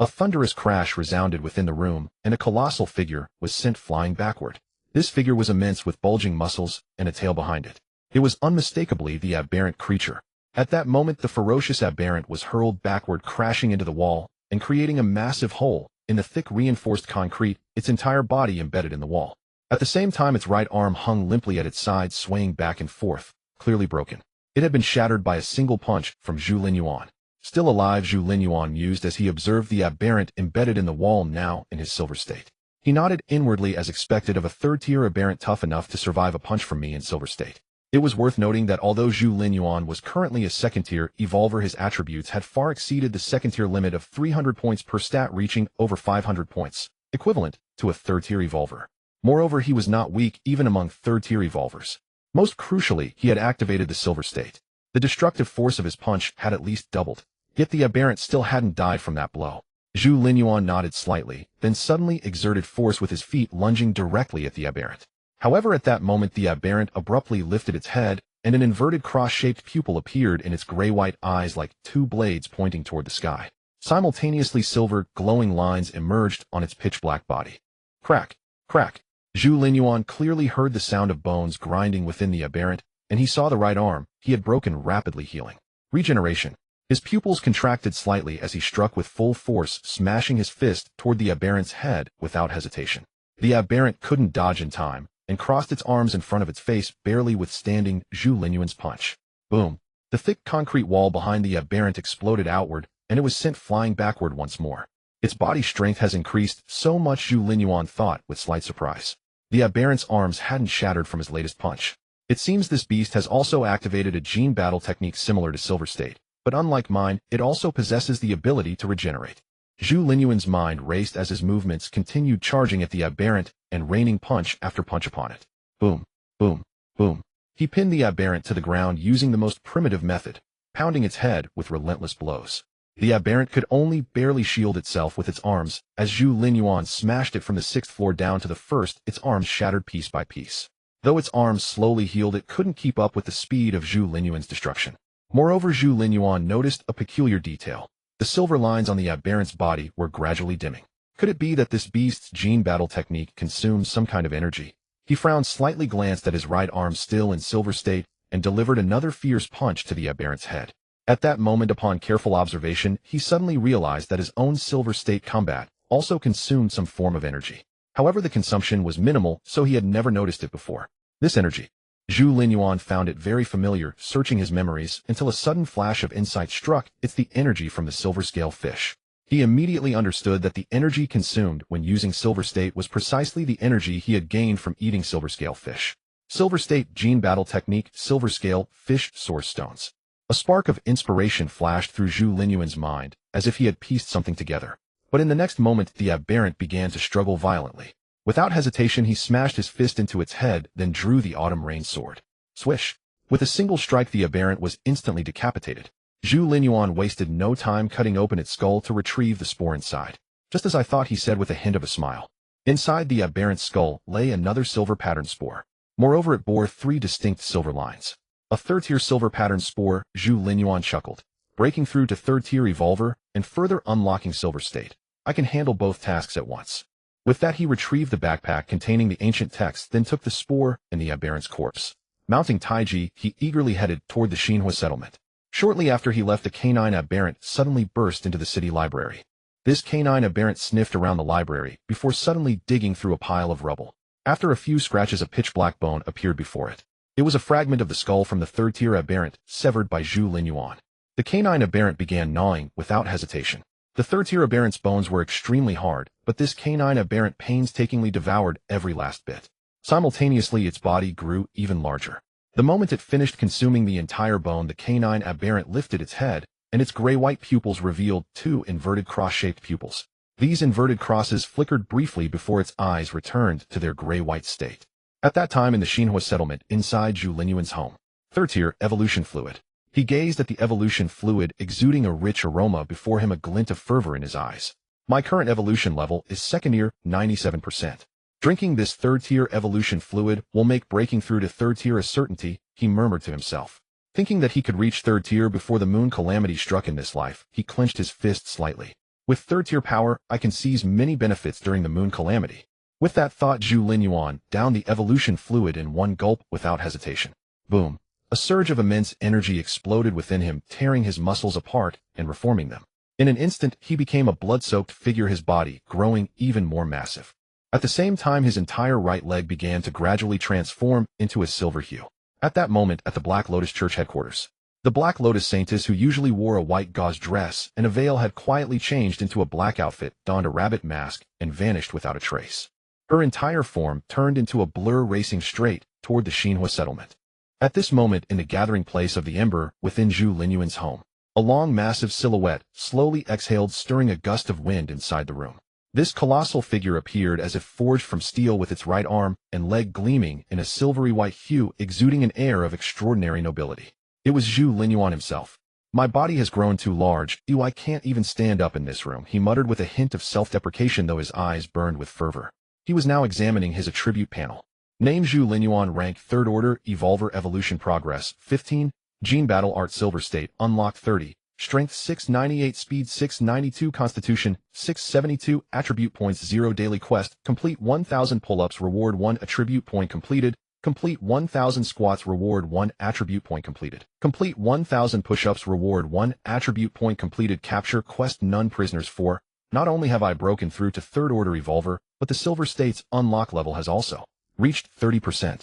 A thunderous crash resounded within the room, and a colossal figure was sent flying backward. This figure was immense with bulging muscles and a tail behind it. It was unmistakably the aberrant creature. At that moment, the ferocious aberrant was hurled backward, crashing into the wall and creating a massive hole in the thick reinforced concrete, its entire body embedded in the wall. At the same time, its right arm hung limply at its side, swaying back and forth, clearly broken. It had been shattered by a single punch from Zhu Linyuan. Still alive, Zhu Linyuan mused as he observed the aberrant embedded in the wall, now in his silver state. He nodded inwardly, as expected of a third-tier aberrant tough enough to survive a punch from me in silver state. It was worth noting that although Zhu Linyuan was currently a second-tier evolver, his attributes had far exceeded the second-tier limit of 300 points per stat, reaching over 500 points, equivalent to a third-tier evolver. Moreover, he was not weak even among third-tier evolvers. Most crucially, he had activated the silver state. The destructive force of his punch had at least doubled. Yet the aberrant still hadn't died from that blow. Zhu Linyuan nodded slightly, then suddenly exerted force with his feet, lunging directly at the aberrant. However, at that moment, the aberrant abruptly lifted its head, and an inverted cross-shaped pupil appeared in its gray-white eyes like two blades pointing toward the sky. Simultaneously, silver, glowing lines emerged on its pitch-black body. Crack! Crack! Zhu Linyuan clearly heard the sound of bones grinding within the aberrant, and he saw the right arm he had broken rapidly healing. Regeneration. His pupils contracted slightly as he struck with full force, smashing his fist toward the aberrant's head without hesitation. The aberrant couldn't dodge in time, and crossed its arms in front of its face, barely withstanding Zhu Linyuan's punch. Boom! The thick concrete wall behind the aberrant exploded outward, and it was sent flying backward once more. Its body strength has increased so much, Zhu Linyuan thought with slight surprise. The aberrant's arms hadn't shattered from his latest punch. It seems this beast has also activated a gene battle technique similar to Silver State, but unlike mine, it also possesses the ability to regenerate. Zhu Linyuan's mind raced as his movements continued, charging at the aberrant and raining punch after punch upon it. Boom, boom, boom. He pinned the aberrant to the ground using the most primitive method, pounding its head with relentless blows. The aberrant could only barely shield itself with its arms, as Zhu Linyuan smashed it from the 6th floor down to the 1st, its arms shattered piece by piece. Though its arms slowly healed, it couldn't keep up with the speed of Zhu Linyuan's destruction. Moreover, Zhu Linyuan noticed a peculiar detail. The silver lines on the aberrant's body were gradually dimming. Could it be that this beast's gene battle technique consumes some kind of energy? He frowned slightly, glanced at his right arm still in silver state, and delivered another fierce punch to the aberrant's head. At that moment, upon careful observation, he suddenly realized that his own silver state combat also consumed some form of energy. However, the consumption was minimal, so he had never noticed it before. This energy. Zhu Linyuan found it very familiar, searching his memories until a sudden flash of insight struck. It's the energy from the silver scale fish. He immediately understood that the energy consumed when using silver state was precisely the energy he had gained from eating silver scale fish. Silver state gene battle technique, silver scale fish source stones. A spark of inspiration flashed through Zhu Linyuan's mind, as if he had pieced something together. But in the next moment, the aberrant began to struggle violently. Without hesitation, he smashed his fist into its head, then drew the autumn rain sword. Swish! With a single strike, the aberrant was instantly decapitated. Zhu Linyuan wasted no time cutting open its skull to retrieve the spore inside. Just as I thought, he said with a hint of a smile. Inside the aberrant's skull lay another silver pattern spore. Moreover, it bore 3 distinct silver lines. A third-tier silver pattern spore, Zhu Linyuan chuckled. Breaking through to third-tier evolver and further unlocking silver state. I can handle both tasks at once. With that, he retrieved the backpack containing the ancient text, then took the spore and the aberrant's corpse. Mounting Taiji, he eagerly headed toward the Xinhua settlement. Shortly after he left, a canine aberrant suddenly burst into the city library. This canine aberrant sniffed around the library before suddenly digging through a pile of rubble. After a few scratches, a pitch-black bone appeared before it. It was a fragment of the skull from the third-tier aberrant, severed by Zhu Linyuan. The canine aberrant began gnawing without hesitation. The third-tier aberrant's bones were extremely hard, but this canine aberrant painstakingly devoured every last bit. Simultaneously, its body grew even larger. The moment it finished consuming the entire bone, the canine aberrant lifted its head, and its gray-white pupils revealed 2 inverted cross-shaped pupils. These inverted crosses flickered briefly before its eyes returned to their gray-white state. At that time, in the Xinhua settlement inside Zhu Linyuan's home, Third tier, evolution fluid. He gazed at the evolution fluid exuding a rich aroma before him, a glint of fervor in his eyes. My current evolution level is second tier, 97%. Drinking this third tier evolution fluid will make breaking through to third tier a certainty, he murmured to himself. Thinking that he could reach third tier before the moon calamity struck in this life, he clenched his fist slightly. With third tier power, I can seize many benefits during the moon calamity. With that thought, Zhu Linyuan downed the evolution fluid in one gulp without hesitation. Boom. A surge of immense energy exploded within him, tearing his muscles apart and reforming them. In an instant, he became a blood-soaked figure, his body growing even more massive. At the same time, his entire right leg began to gradually transform into a silver hue. At that moment, at the Black Lotus Church headquarters, the Black Lotus Saintess, who usually wore a white gauze dress and a veil, had quietly changed into a black outfit, donned a rabbit mask, and vanished without a trace. Her entire form turned into a blur, racing straight toward the Xinhua settlement. At this moment, in the gathering place of the Ember within Zhu Linyuan's home, a long, massive silhouette slowly exhaled, stirring a gust of wind inside the room. This colossal figure appeared as if forged from steel, with its right arm and leg gleaming in a silvery white hue, exuding an air of extraordinary nobility. It was Zhu Linyuan himself. My body has grown too large. I can't even stand up in this room, he muttered with a hint of self-deprecation, though his eyes burned with fervor. He was now examining his attribute panel. Name Zhu Linyuan, rank 3rd order, Evolver, evolution progress 15, Gene Battle Art, Silver State, unlocked 30, Strength 698, Speed 692, Constitution 672, Attribute points 0, Daily Quest, complete 1000 pull-ups, reward 1, Attribute point completed, complete 1000 squats, reward 1, Attribute point completed, complete 1000 push-ups, reward 1, Attribute point completed, Capture quest none prisoners 4. Not only have I broken through to 3rd order Evolver, but the Silver State's unlock level has also reached 30%.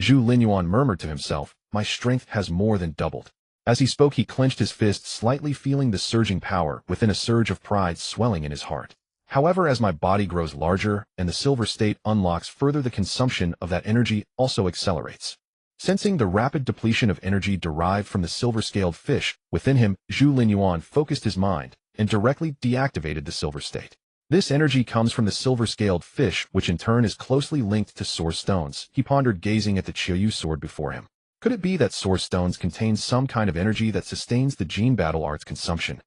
Zhu Linyuan murmured to himself, my strength has more than doubled. As he spoke, he clenched his fist slightly, feeling the surging power within, a surge of pride swelling in his heart. However, as my body grows larger and the Silver State unlocks further, the consumption of that energy also accelerates. Sensing the rapid depletion of energy derived from the silver-scaled fish within him, Zhu Linyuan focused his mind and directly deactivated the Silver State. This energy comes from the silver-scaled fish, which in turn is closely linked to source stones, he pondered, gazing at the Qiyu sword before him. Could it be that source stones contain some kind of energy that sustains the Gene Battle Art's consumption?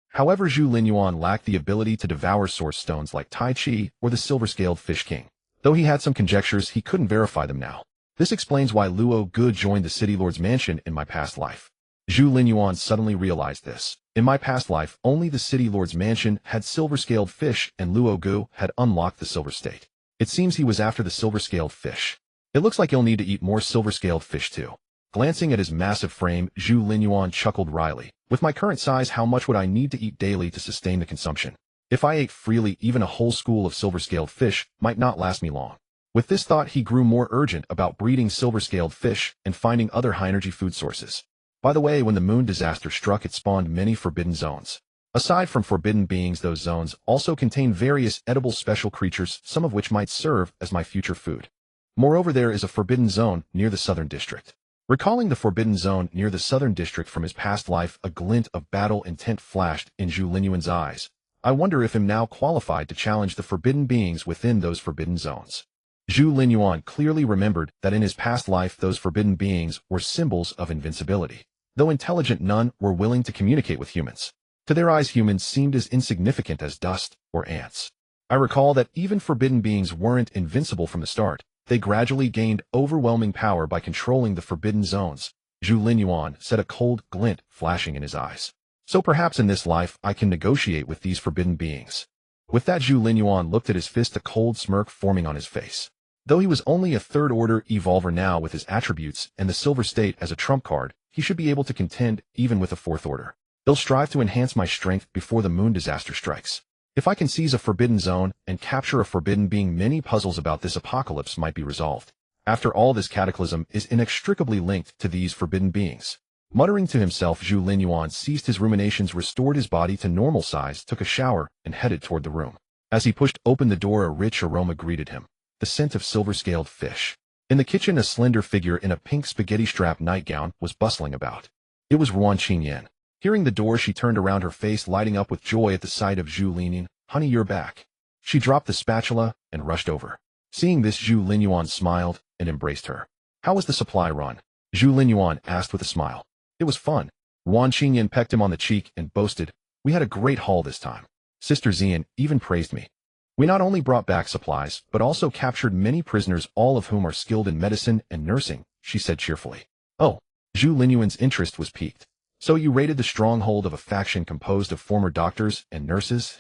However, Zhu Linyuan lacked the ability to devour source stones like Tai Chi or the silver-scaled fish king. Though he had some conjectures, he couldn't verify them now. This explains why Luo Ge joined the City Lord's mansion in my past life. Zhu Linyuan suddenly realized this. In my past life, only the City Lord's mansion had silver-scaled fish, and Luo Ge had unlocked the Silver State. It seems he was after the silver-scaled fish. It looks like he'll need to eat more silver-scaled fish too. Glancing at his massive frame, Zhu Linyuan chuckled wryly. With my current size, how much would I need to eat daily to sustain the consumption? If I ate freely, even a whole school of silver-scaled fish might not last me long. With this thought, he grew more urgent about breeding silver-scaled fish and finding other high-energy food sources. By the way, when the moon disaster struck, it spawned many forbidden zones. Aside from forbidden beings, those zones also contain various edible special creatures, some of which might serve as my future food. Moreover, there is a forbidden zone near the southern district. Recalling the forbidden zone near the southern district from his past life, a glint of battle intent flashed in Zhu Linyuan's eyes. I wonder if I'm now qualified to challenge the forbidden beings within those forbidden zones. Zhu Linyuan clearly remembered that in his past life those forbidden beings were symbols of invincibility. Though intelligent, none were willing to communicate with humans. To their eyes, humans seemed as insignificant as dust or ants. I recall that even forbidden beings weren't invincible from the start. They gradually gained overwhelming power by controlling the forbidden zones. Zhu Linyuan said, a cold glint flashing in his eyes. So perhaps in this life I can negotiate with these forbidden beings. With that, Zhu Linyuan looked at his fist, a cold smirk forming on his face. Though he was only a 3rd order Evolver now, with his attributes and the Silver State as a trump card, he should be able to contend even with a 4th order. He'll strive to enhance my strength before the moon disaster strikes. If I can seize a forbidden zone and capture a forbidden being, many puzzles about this apocalypse might be resolved. After all, this cataclysm is inextricably linked to these forbidden beings. Muttering to himself, Zhu Linyuan ceased his ruminations, restored his body to normal size, took a shower, and headed toward the room. As he pushed open the door, a rich aroma greeted him. The scent of silver-scaled fish. In the kitchen, a slender figure in a pink spaghetti-strap nightgown was bustling about. It was Ruan Qingyan. Hearing the door, she turned around, her face lighting up with joy at the sight of Zhu Linyuan. Honey, you're back. She dropped the spatula and rushed over. Seeing this, Zhu Linyuan smiled and embraced her. How was the supply run? Zhu Linyuan asked with a smile. It was fun. Wan Qingyan pecked him on the cheek and boasted, we had a great haul this time. Sister Xian even praised me. We not only brought back supplies, but also captured many prisoners, all of whom are skilled in medicine and nursing, she said cheerfully. Oh, Zhu Linyuan's interest was piqued. So you raided the stronghold of a faction composed of former doctors and nurses?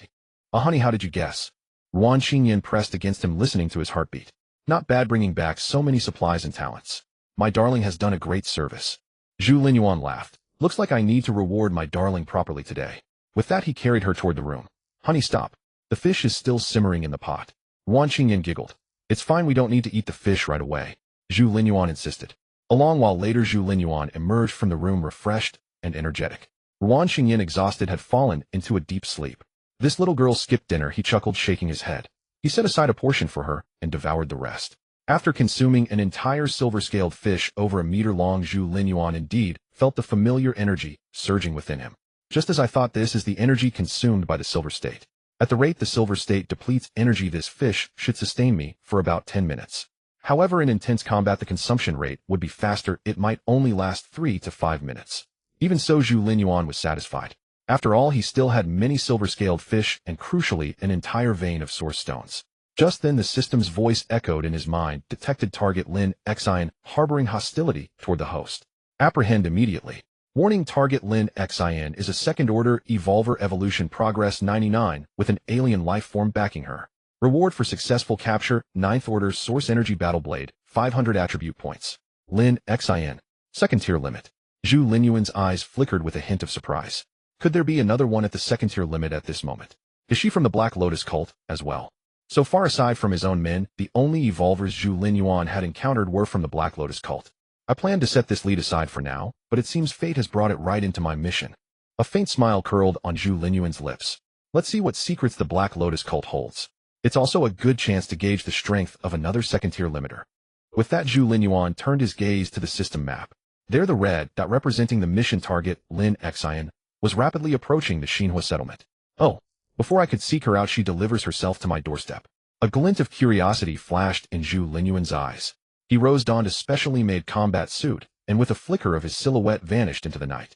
Honey, how did you guess? Wan Qingyan pressed against him, listening to his heartbeat. Not bad bringing back so many supplies and talents. My darling has done a great service. Zhu Linyuan laughed. Looks like I need to reward my darling properly today. With that he carried her toward the room. Honey, stop. The fish is still simmering in the pot. Wan Qingyan giggled. It's fine, we don't need to eat the fish right away, Zhu Linyuan insisted. A long while later Zhu Linyuan emerged from the room refreshed and energetic. Wan Qingyan, exhausted, had fallen into a deep sleep. This little girl skipped dinner, he chuckled, shaking his head. He set aside a portion for her and devoured the rest. After consuming an entire silver-scaled fish over a meter long, Zhu Linyuan indeed felt the familiar energy surging within him. Just as I thought, this is the energy consumed by the Silver State. At the rate the Silver State depletes energy, this fish should sustain me for about 10 minutes. However, in intense combat the consumption rate would be faster, it might only last 3 to 5 minutes. Even so, Zhu Linyuan was satisfied. After all, he still had many silver-scaled fish and, crucially, an entire vein of source stones. Just then the system's voice echoed in his mind, detected target Lin Xian harboring hostility toward the host. Apprehend immediately. Warning, target Lin Xian is a second-order evolver, evolution progress 99, with an alien life form backing her. Reward for successful capture, 9th order source energy battle blade, 500 attribute points. Lin Xian. Second-tier limit. Zhu Linyuan's eyes flickered with a hint of surprise. Could there be another one at the second-tier limit at this moment? Is she from the Black Lotus cult as well? So far, aside from his own men, the only evolvers Zhu Linyuan had encountered were from the Black Lotus cult. I planned to set this lead aside for now, but it seems fate has brought it right into my mission. A faint smile curled on Zhu Linyuan's lips. Let's see what secrets the Black Lotus cult holds. It's also a good chance to gauge the strength of another second-tier limiter. With that, Zhu Linyuan turned his gaze to the system map. There the red dot representing the mission target, Lin Xian, was rapidly approaching the Xinhua settlement. Oh, before I could seek her out, she delivers herself to my doorstep. A glint of curiosity flashed in Zhu Linyuan's eyes. He rose, donned a specially made combat suit, and with a flicker of his silhouette vanished into the night.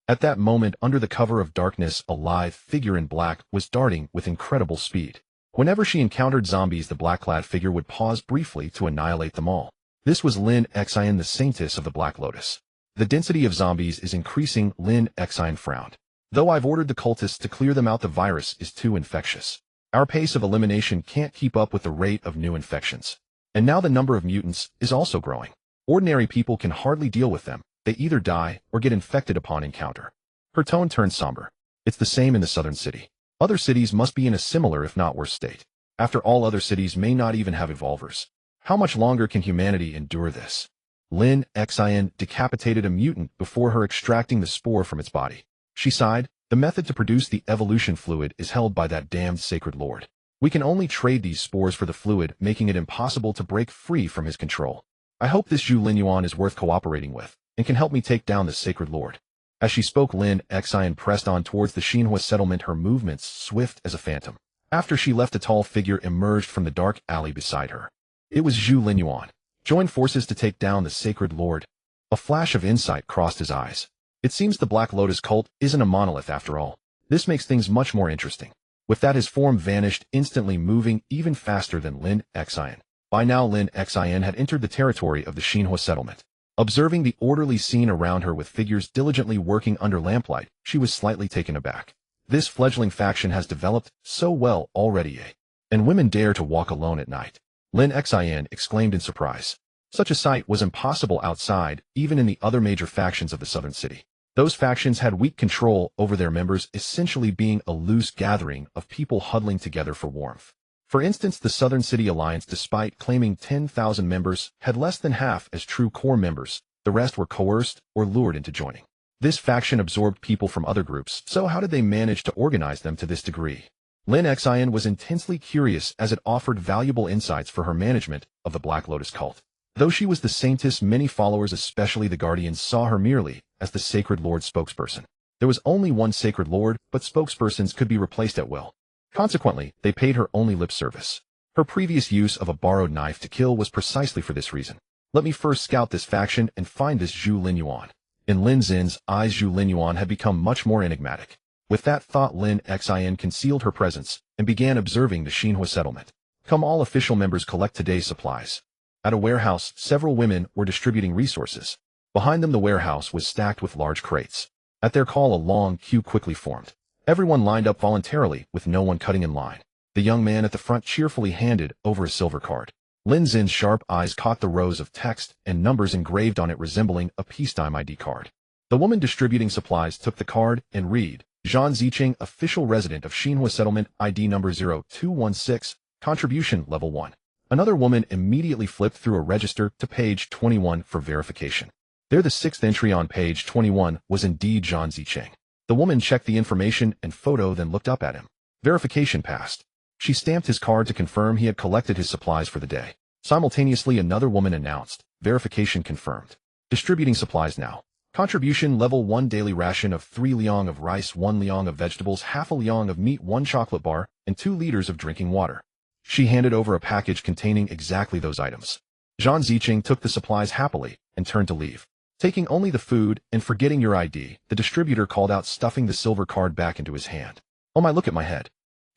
At that moment, under the cover of darkness, a lithe figure in black was darting with incredible speed. Whenever she encountered zombies, the black-clad figure would pause briefly to annihilate them all. This was Lin Xian, the saintess of the Black Lotus. The density of zombies is increasing, Lin Xian frowned. Though I've ordered the cultists to clear them out, the virus is too infectious. Our pace of elimination can't keep up with the rate of new infections. And now the number of mutants is also growing. Ordinary people can hardly deal with them. They either die or get infected upon encounter. Her tone turned somber. It's the same in the southern city. Other cities must be in a similar, if not worse, state. After all, other cities may not even have evolvers. How much longer can humanity endure this? Lin Xian decapitated a mutant before her extracting the spore from its body. She sighed. The method to produce the evolution fluid is held by that damned sacred lord. We can only trade these spores for the fluid, making it impossible to break free from his control. I hope this Zhu Linyuan is worth cooperating with, and can help me take down the sacred lord. As she spoke, Lin Xian pressed on towards the Xinhua settlement, her movements swift as a phantom. After she left, a tall figure emerged from the dark alley beside her. It was Zhu Linyuan. Join forces to take down the sacred lord. A flash of insight crossed his eyes. It seems the Black Lotus cult isn't a monolith after all. This makes things much more interesting. With that, his form vanished, instantly moving even faster than Lin Xian. By now, Lin Xian had entered the territory of the Xinhua settlement. Observing the orderly scene around her with figures diligently working under lamplight, she was slightly taken aback. This fledgling faction has developed so well already, eh? And women dare to walk alone at night. Lin Xian exclaimed in surprise. Such a sight was impossible outside, even in the other major factions of the southern city. Those factions had weak control over their members, essentially being a loose gathering of people huddling together for warmth. For instance, the Southern City Alliance, despite claiming 10,000 members, had less than half as true core members. The rest were coerced or lured into joining. This faction absorbed people from other groups, so how did they manage to organize them to this degree? Lin Xian was intensely curious, as it offered valuable insights for her management of the Black Lotus cult. Though she was the saintess, many followers, especially the Guardians, saw her merely as the Sacred Lord's spokesperson. There was only one Sacred Lord, but spokespersons could be replaced at will. Consequently, they paid her only lip service. Her previous use of a borrowed knife to kill was precisely for this reason. Let me first scout this faction and find this Zhu Linyuan. In Lin Xin's eyes, Zhu Linyuan had become much more enigmatic. With that thought, Lin Xin concealed her presence and began observing the Xinhua settlement. Come, all official members, collect today's supplies. At a warehouse, several women were distributing resources. Behind them, the warehouse was stacked with large crates. At their call, a long queue quickly formed. Everyone lined up voluntarily, with no one cutting in line. The young man at the front cheerfully handed over a silver card. Lin Xin's sharp eyes caught the rows of text and numbers engraved on it, resembling a peacetime ID card. The woman distributing supplies took the card and read, Zhan Ziqing, official resident of Xinhua settlement, ID number 0216, contribution level 1. Another woman immediately flipped through a register to page 21 for verification. There, the sixth entry on page 21 was indeed Zhan Ziqing. The woman checked the information and photo, then looked up at him. Verification passed. She stamped his card to confirm he had collected his supplies for the day. Simultaneously, another woman announced, verification confirmed. Distributing supplies now. Contribution level 1, daily ration of 3 liang of rice, 1 liang of vegetables, half a liang of meat, 1 chocolate bar, and 2 liters of drinking water. She handed over a package containing exactly those items. Zhan Ziqing took the supplies happily and turned to leave. Taking only the food and forgetting your ID, the distributor called out, stuffing the silver card back into his hand. Oh my, look at my head.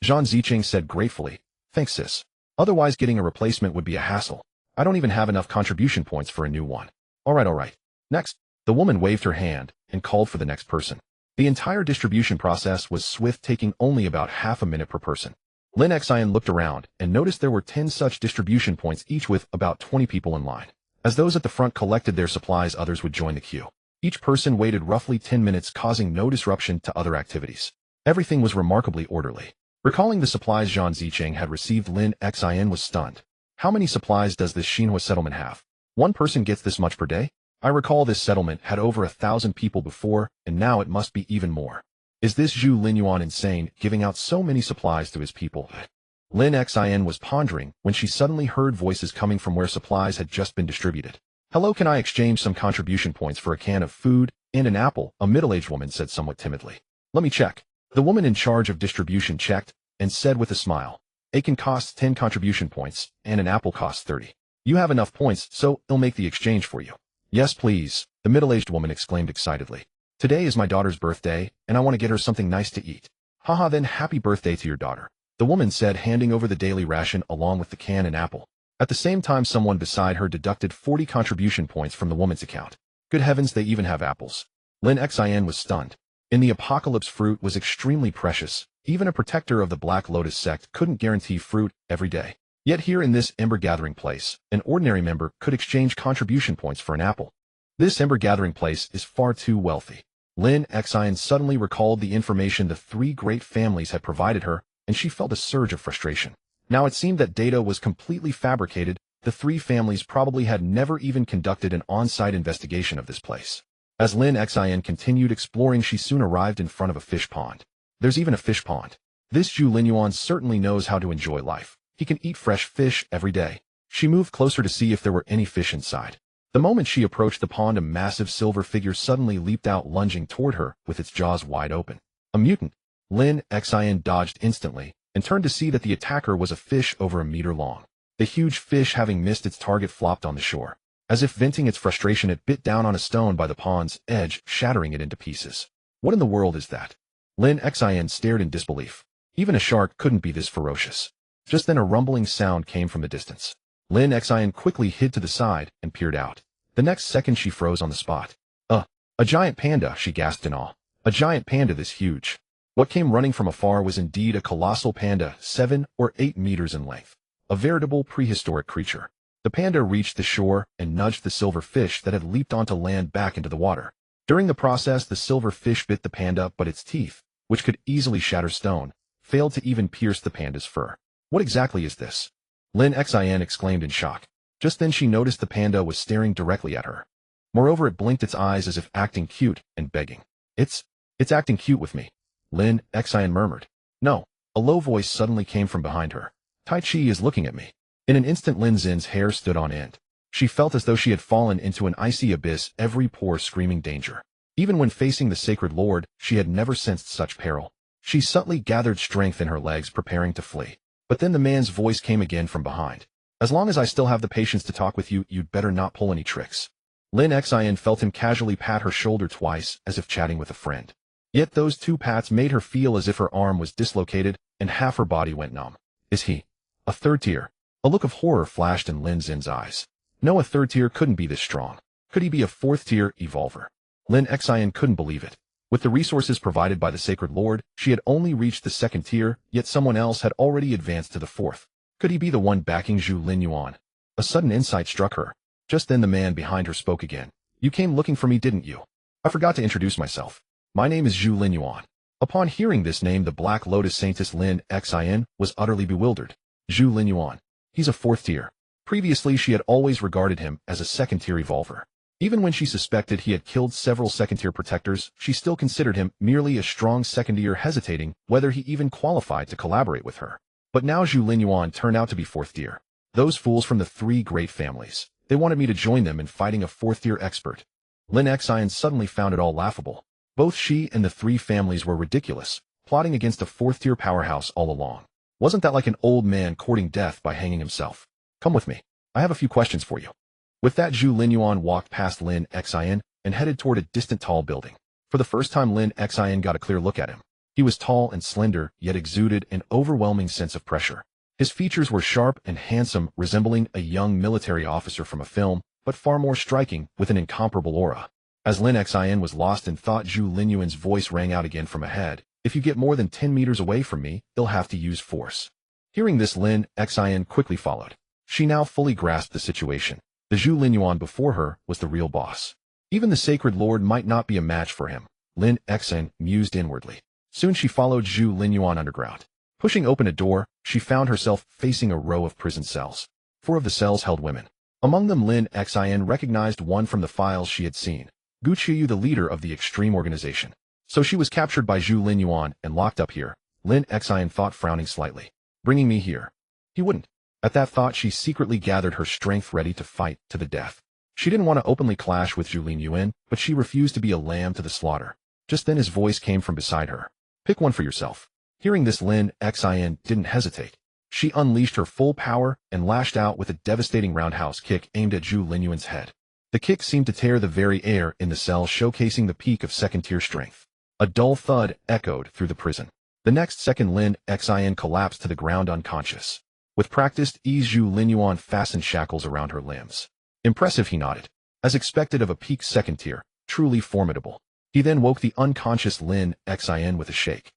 Zhan Ziqing said gratefully, thanks sis. Otherwise getting a replacement would be a hassle. I don't even have enough contribution points for a new one. Alright. Next. The woman waved her hand and called for the next person. The entire distribution process was swift, taking only about half a minute per person. Lin Xin looked around and noticed there were 10 such distribution points, each with about 20 people in line. As those at the front collected their supplies, others would join the queue. Each person waited roughly 10 minutes, causing no disruption to other activities. Everything was remarkably orderly. Recalling the supplies Zhan Ziqing had received, Lin Xin was stunned. How many supplies does this Xinhua settlement have? One person gets this much per day? I recall this settlement had over 1,000 people before, and now it must be even more. Is this Zhu Linyuan insane, giving out so many supplies to his people? Lin Xin was pondering when she suddenly heard voices coming from where supplies had just been distributed. Hello, can I exchange some contribution points for a can of food and an apple? A middle-aged woman said somewhat timidly. Let me check. The woman in charge of distribution checked and said with a smile, a can costs 10 contribution points and an apple costs 30. You have enough points, so I'll make the exchange for you. Yes, please, the middle-aged woman exclaimed excitedly. Today is my daughter's birthday, and I want to get her something nice to eat. Haha, then happy birthday to your daughter, the woman said, handing over the daily ration along with the can and apple. At the same time, someone beside her deducted 40 contribution points from the woman's account. Good heavens, they even have apples. Lin Xin was stunned. In the apocalypse, fruit was extremely precious. Even a protector of the Black Lotus sect couldn't guarantee fruit every day. Yet here in this ember-gathering place, an ordinary member could exchange contribution points for an apple. This ember-gathering place is far too wealthy. Lin Xin suddenly recalled the information the 3 great families had provided her, and she felt a surge of frustration. Now it seemed that data was completely fabricated. The 3 families probably had never even conducted an on-site investigation of this place. As Lin Xin continued exploring, she soon arrived in front of a fish pond. There's even a fish pond. This Zhu Linyuan certainly knows how to enjoy life. He can eat fresh fish every day. She moved closer to see if there were any fish inside. The moment she approached the pond, a massive silver figure suddenly leaped out, lunging toward her with its jaws wide open. A mutant. Lin Xin dodged instantly and turned to see that the attacker was a fish over a meter long. The huge fish, having missed its target, flopped on the shore. As if venting its frustration, it bit down on a stone by the pond's edge, shattering it into pieces. What in the world is that? Lin Xin stared in disbelief. Even a shark couldn't be this ferocious. Just then a rumbling sound came from the distance. Lin Xin quickly hid to the side and peered out. The next second she froze on the spot. A giant panda, she gasped in awe. A giant panda this huge. What came running from afar was indeed a colossal panda, 7 or 8 meters in length. A veritable prehistoric creature. The panda reached the shore and nudged the silver fish that had leaped onto land back into the water. During the process, the silver fish bit the panda, but its teeth, which could easily shatter stone, failed to even pierce the panda's fur. What exactly is this? Lin Xin exclaimed in shock. Just then she noticed the panda was staring directly at her. Moreover, it blinked its eyes as if acting cute and begging. It's acting cute with me, Lin Xin murmured. No, a low voice suddenly came from behind her. Tai Chi is looking at me. In an instant, Lin Xin's hair stood on end. She felt as though she had fallen into an icy abyss, every pore screaming danger. Even when facing the sacred lord, she had never sensed such peril. She subtly gathered strength in her legs, preparing to flee. But then the man's voice came again from behind. As long as I still have the patience to talk with you, you'd better not pull any tricks. Lin Xin felt him casually pat her shoulder twice, as if chatting with a friend. Yet those two pats made her feel as if her arm was dislocated and half her body went numb. Is he a third tier? A look of horror flashed in Lin Xin's eyes. No, a third tier couldn't be this strong. Could he be a fourth tier evolver? Lin Xin couldn't believe it. With the resources provided by the Sacred Lord, she had only reached the second tier, yet someone else had already advanced to the fourth. Could he be the one backing Zhu Linyuan? A sudden insight struck her. Just then the man behind her spoke again. You came looking for me, didn't you? I forgot to introduce myself. My name is Zhu Linyuan. Upon hearing this name, the Black Lotus Saintess Lin Xin was utterly bewildered. Zhu Linyuan. He's a fourth tier. Previously, she had always regarded him as a second-tier evolver. Even when she suspected he had killed several second-tier protectors, she still considered him merely a strong second-tier, hesitating whether he even qualified to collaborate with her. But now Zhu Linyuan turned out to be fourth-tier. Those fools from the three great families. They wanted me to join them in fighting a fourth-tier expert. Lin Xin suddenly found it all laughable. Both she and the three families were ridiculous, plotting against a fourth-tier powerhouse all along. Wasn't that like an old man courting death by hanging himself? Come with me. I have a few questions for you. With that, Zhu Linyuan walked past Lin Xin and headed toward a distant tall building. For the first time, Lin Xin got a clear look at him. He was tall and slender, yet exuded an overwhelming sense of pressure. His features were sharp and handsome, resembling a young military officer from a film, but far more striking, with an incomparable aura. As Lin Xin was lost in thought, Zhu Linyuan's voice rang out again from ahead. If you get more than 10 meters away from me, you'll have to use force. Hearing this, Lin Xin quickly followed. She now fully grasped the situation. The Zhu Linyuan before her was the real boss. Even the Sacred Lord might not be a match for him. Lin Xin mused inwardly. Soon she followed Zhu Linyuan underground. Pushing open a door, she found herself facing a row of prison cells. 4 of the cells held women. Among them, Lin Xin recognized one from the files she had seen. Gu Qiyu, the leader of the extreme organization. So she was captured by Zhu Linyuan and locked up here. Lin Xin thought, frowning slightly. Bringing me here. He wouldn't. At that thought, she secretly gathered her strength, ready to fight to the death. She didn't want to openly clash with Zhu Linyuan, but she refused to be a lamb to the slaughter. Just then his voice came from beside her. Pick one for yourself. Hearing this, Lin Xin didn't hesitate. She unleashed her full power and lashed out with a devastating roundhouse kick aimed at Zhu Linyuan's head. The kick seemed to tear the very air in the cell, showcasing the peak of second-tier strength. A dull thud echoed through the prison. The next second, Lin Xin collapsed to the ground unconscious. With practiced ease, Zhu Linyuan fastened shackles around her limbs. Impressive, he nodded. As expected of a peak second tier, truly formidable. He then woke the unconscious Lin Xin with a shake.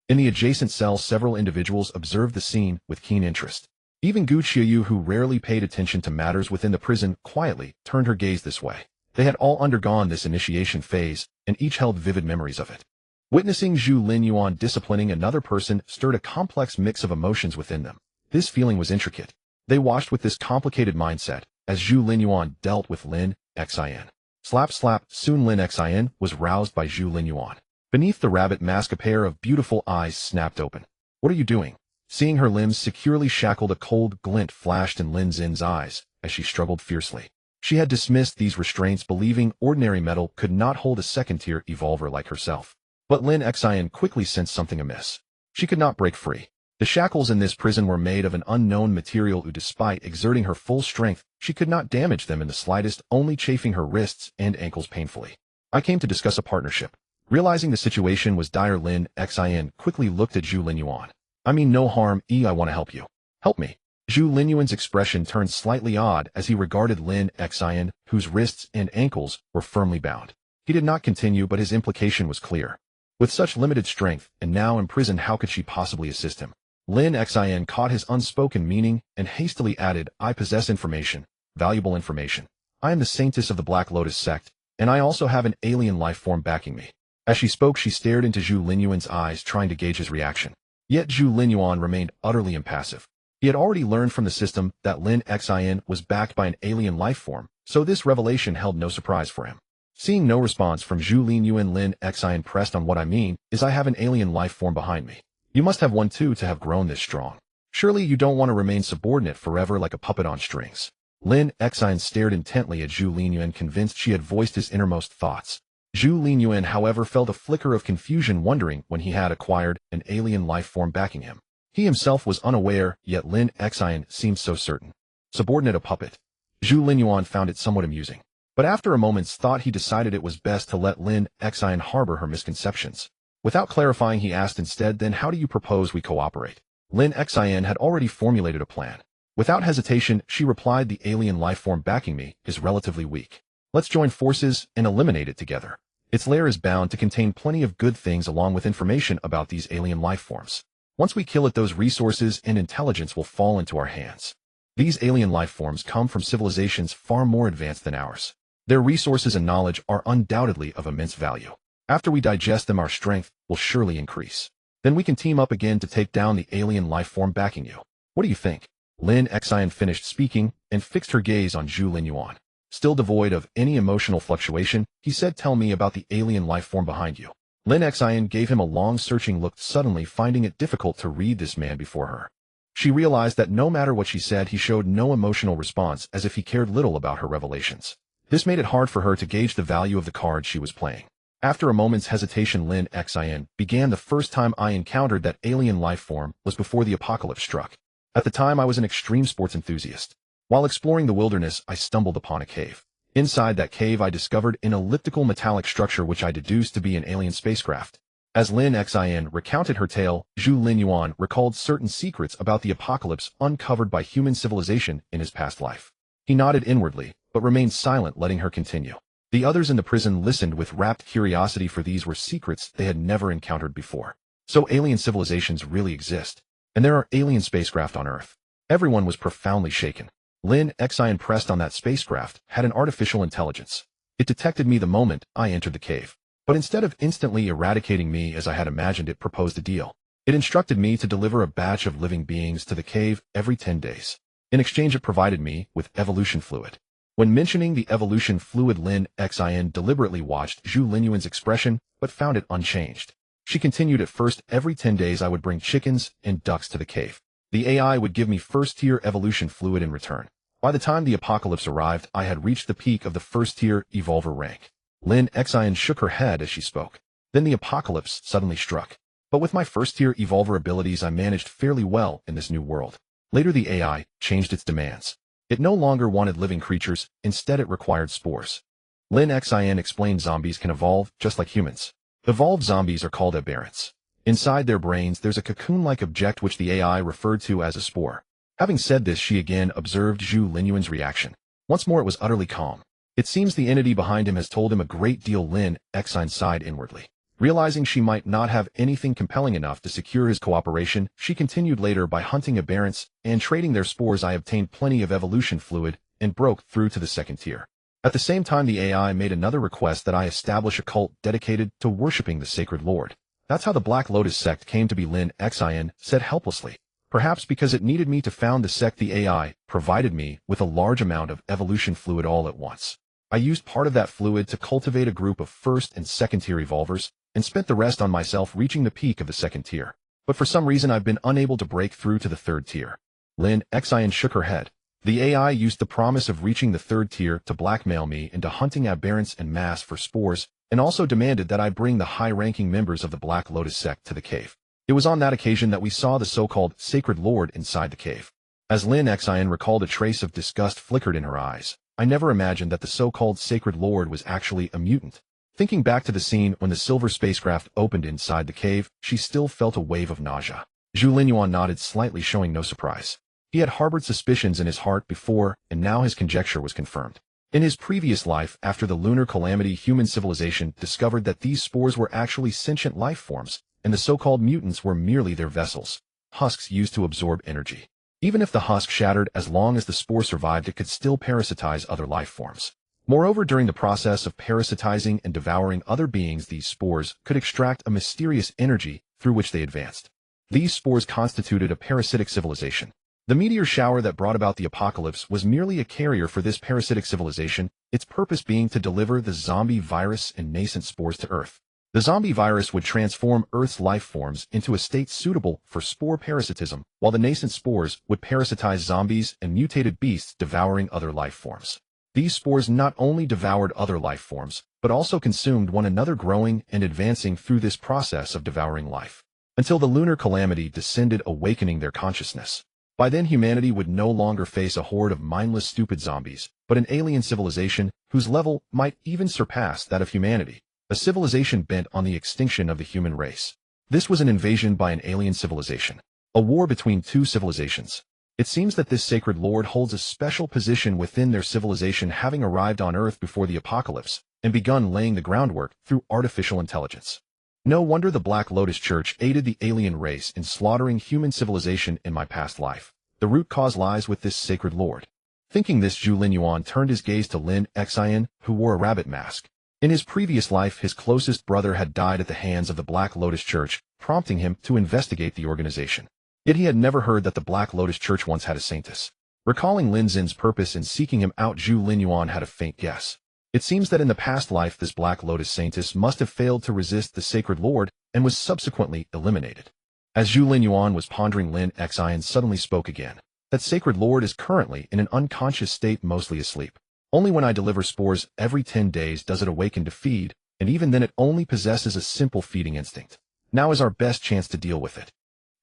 In the adjacent cell, several individuals observed the scene with keen interest. Even Gu Qiyu, who rarely paid attention to matters within the prison, quietly turned her gaze this way. They had all undergone this initiation phase, and each held vivid memories of it. Witnessing Zhu Linyuan disciplining another person stirred a complex mix of emotions within them. This feeling was intricate. They watched with this complicated mindset as Zhu Linyuan dealt with Lin Xin. Slap, slap. Soon Lin Xin was roused by Zhu Linyuan. Beneath the rabbit mask, a pair of beautiful eyes snapped open. What are you doing? Seeing her limbs securely shackled, a cold glint flashed in Lin Xin's eyes as she struggled fiercely. She had dismissed these restraints, believing ordinary metal could not hold a second-tier evolver like herself. But Lin Xin quickly sensed something amiss. She could not break free. The shackles in this prison were made of an unknown material, who, despite exerting her full strength, she could not damage them in the slightest, only chafing her wrists and ankles painfully. I came to discuss a partnership. Realizing the situation was dire, Lin Xin quickly looked at Zhu Linyuan. I mean no harm, I want to help you. Help me. Zhu Linyuan's expression turned slightly odd as he regarded Lin Xin, whose wrists and ankles were firmly bound. He did not continue, but his implication was clear. With such limited strength, and now imprisoned, how could she possibly assist him? Lin Xin caught his unspoken meaning and hastily added, I possess information, valuable information. I am the Saintess of the Black Lotus sect, and I also have an alien life form backing me. As she spoke, she stared into Zhu Linyuan's eyes, trying to gauge his reaction. Yet Zhu Linyuan remained utterly impassive. He had already learned from the system that Lin Xin was backed by an alien life form, so this revelation held no surprise for him. Seeing no response from Zhu Linyuan, Lin Xin pressed on, what I mean is I have an alien life form behind me. You must have one too to have grown this strong. Surely you don't want to remain subordinate forever like a puppet on strings. Lin Xin stared intently at Zhu Linyuan, convinced she had voiced his innermost thoughts. Zhu Linyuan, however, felt a flicker of confusion, wondering when he had acquired an alien life form backing him. He himself was unaware, yet Lin Xin seemed so certain. subordinate a puppet. Zhu Linyuan found it somewhat amusing. But after a moment's thought he decided it was best to let Lin Xian harbor her misconceptions. Without clarifying he asked instead, then how do you propose we cooperate? Lin Xian had already formulated a plan. Without hesitation, she replied, the alien life form backing me is relatively weak. Let's join forces and eliminate it together. Its lair is bound to contain plenty of good things along with information about these alien life forms. Once we kill it, those resources and intelligence will fall into our hands. These alien life forms come from civilizations far more advanced than ours. Their resources and knowledge are undoubtedly of immense value. After we digest them, our strength will surely increase. Then we can team up again to take down the alien life form backing you. What do you think? Lin Xian finished speaking and fixed her gaze on Zhu Linyuan. Still devoid of any emotional fluctuation, he said, tell me about the alien life form behind you. Lin Xian gave him a long searching look, suddenly finding it difficult to read this man before her. She realized that no matter what she said, he showed no emotional response, as if he cared little about her revelations. This made it hard for her to gauge the value of the card she was playing. After a moment's hesitation, Lin Xian began, the first time I encountered that alien life form was before the apocalypse struck. At the time I was an extreme sports enthusiast. While exploring the wilderness, I stumbled upon a cave. Inside that cave I discovered an elliptical metallic structure which I deduced to be an alien spacecraft. As Lin Xian recounted her tale, Zhu Linyuan recalled certain secrets about the apocalypse uncovered by human civilization in his past life. He nodded inwardly, but remained silent, letting her continue. The others in the prison listened with rapt curiosity, for these were secrets they had never encountered before. So alien civilizations really exist, and there are alien spacecraft on Earth. Everyone was profoundly shaken. Lin Xian pressed on. That spacecraft had an artificial intelligence. It detected me the moment I entered the cave. But instead of instantly eradicating me as I had imagined, it proposed a deal. It instructed me to deliver a batch of living beings to the cave every 10 days. In exchange it provided me with evolution fluid. When mentioning the evolution fluid, Lin Xian deliberately watched Zhu Linyuan's expression, but found it unchanged. She continued, at first, every 10 days I would bring chickens and ducks to the cave. The AI would give me first-tier evolution fluid in return. By the time the apocalypse arrived, I had reached the peak of the first-tier evolver rank. Lin Xian shook her head as she spoke. Then the apocalypse suddenly struck. But with my first-tier evolver abilities, I managed fairly well in this new world. Later the AI changed its demands. It no longer wanted living creatures, instead it required spores. Lin Xian explained, zombies can evolve just like humans. Evolved zombies are called aberrants. Inside their brains there's a cocoon-like object which the AI referred to as a spore. Having said this, she again observed Zhu Linyuan's reaction. Once more it was utterly calm. It seems the entity behind him has told him a great deal. Lin Xian sighed inwardly. Realizing she might not have anything compelling enough to secure his cooperation, she continued, later by hunting aberrants and trading their spores I obtained plenty of evolution fluid and broke through to the second tier. At the same time the AI made another request, that I establish a cult dedicated to worshipping the sacred lord. That's how the Black Lotus sect came to be, Lin Xian said helplessly. Perhaps because it needed me to found the sect, the AI provided me with a large amount of evolution fluid all at once. I used part of that fluid to cultivate a group of first and second tier evolvers, and spent the rest on myself, reaching the peak of the second tier. But for some reason I've been unable to break through to the third tier. Lin Xian shook her head. The AI used the promise of reaching the third tier to blackmail me into hunting aberrants en masse for spores, and also demanded that I bring the high-ranking members of the Black Lotus sect to the cave. It was on that occasion that we saw the so-called sacred lord inside the cave. As Lin Xian recalled, a trace of disgust flickered in her eyes. I never imagined that the so-called sacred lord was actually a mutant. Thinking back to the scene when the silver spacecraft opened inside the cave, she still felt a wave of nausea. Zhu Linyuan nodded slightly, showing no surprise. He had harbored suspicions in his heart before, and now his conjecture was confirmed. In his previous life, after the lunar calamity, human civilization discovered that these spores were actually sentient life forms, and the so-called mutants were merely their vessels, husks used to absorb energy. Even if the husk shattered, as long as the spore survived, it could still parasitize other life forms. Moreover, during the process of parasitizing and devouring other beings, these spores could extract a mysterious energy through which they advanced. These spores constituted a parasitic civilization. The meteor shower that brought about the apocalypse was merely a carrier for this parasitic civilization, its purpose being to deliver the zombie virus and nascent spores to Earth. The zombie virus would transform Earth's life forms into a state suitable for spore parasitism, while the nascent spores would parasitize zombies and mutated beasts, devouring other life forms. These spores not only devoured other life forms, but also consumed one another, growing and advancing through this process of devouring life, until the lunar calamity descended, awakening their consciousness. By then humanity would no longer face a horde of mindless stupid zombies, but an alien civilization whose level might even surpass that of humanity, a civilization bent on the extinction of the human race. This was an invasion by an alien civilization, a war between two civilizations. It seems that this sacred lord holds a special position within their civilization, having arrived on Earth before the apocalypse and begun laying the groundwork through artificial intelligence. No wonder the Black Lotus Church aided the alien race in slaughtering human civilization in my past life. The root cause lies with this sacred lord. Thinking this, Zhu Linyuan turned his gaze to Lin Xian, who wore a rabbit mask. In his previous life, his closest brother had died at the hands of the Black Lotus Church, prompting him to investigate the organization. Yet he had never heard that the Black Lotus Church once had a saintess. Recalling Lin Xin's purpose in seeking him out, Zhu Linyuan had a faint guess. It seems that in the past life this Black Lotus saintess must have failed to resist the sacred lord and was subsequently eliminated. As Zhu Linyuan was pondering, Lin Xian suddenly spoke again. That sacred lord is currently in an unconscious state, mostly asleep. Only when I deliver spores every 10 days does it awaken to feed, and even then it only possesses a simple feeding instinct. Now is our best chance to deal with it.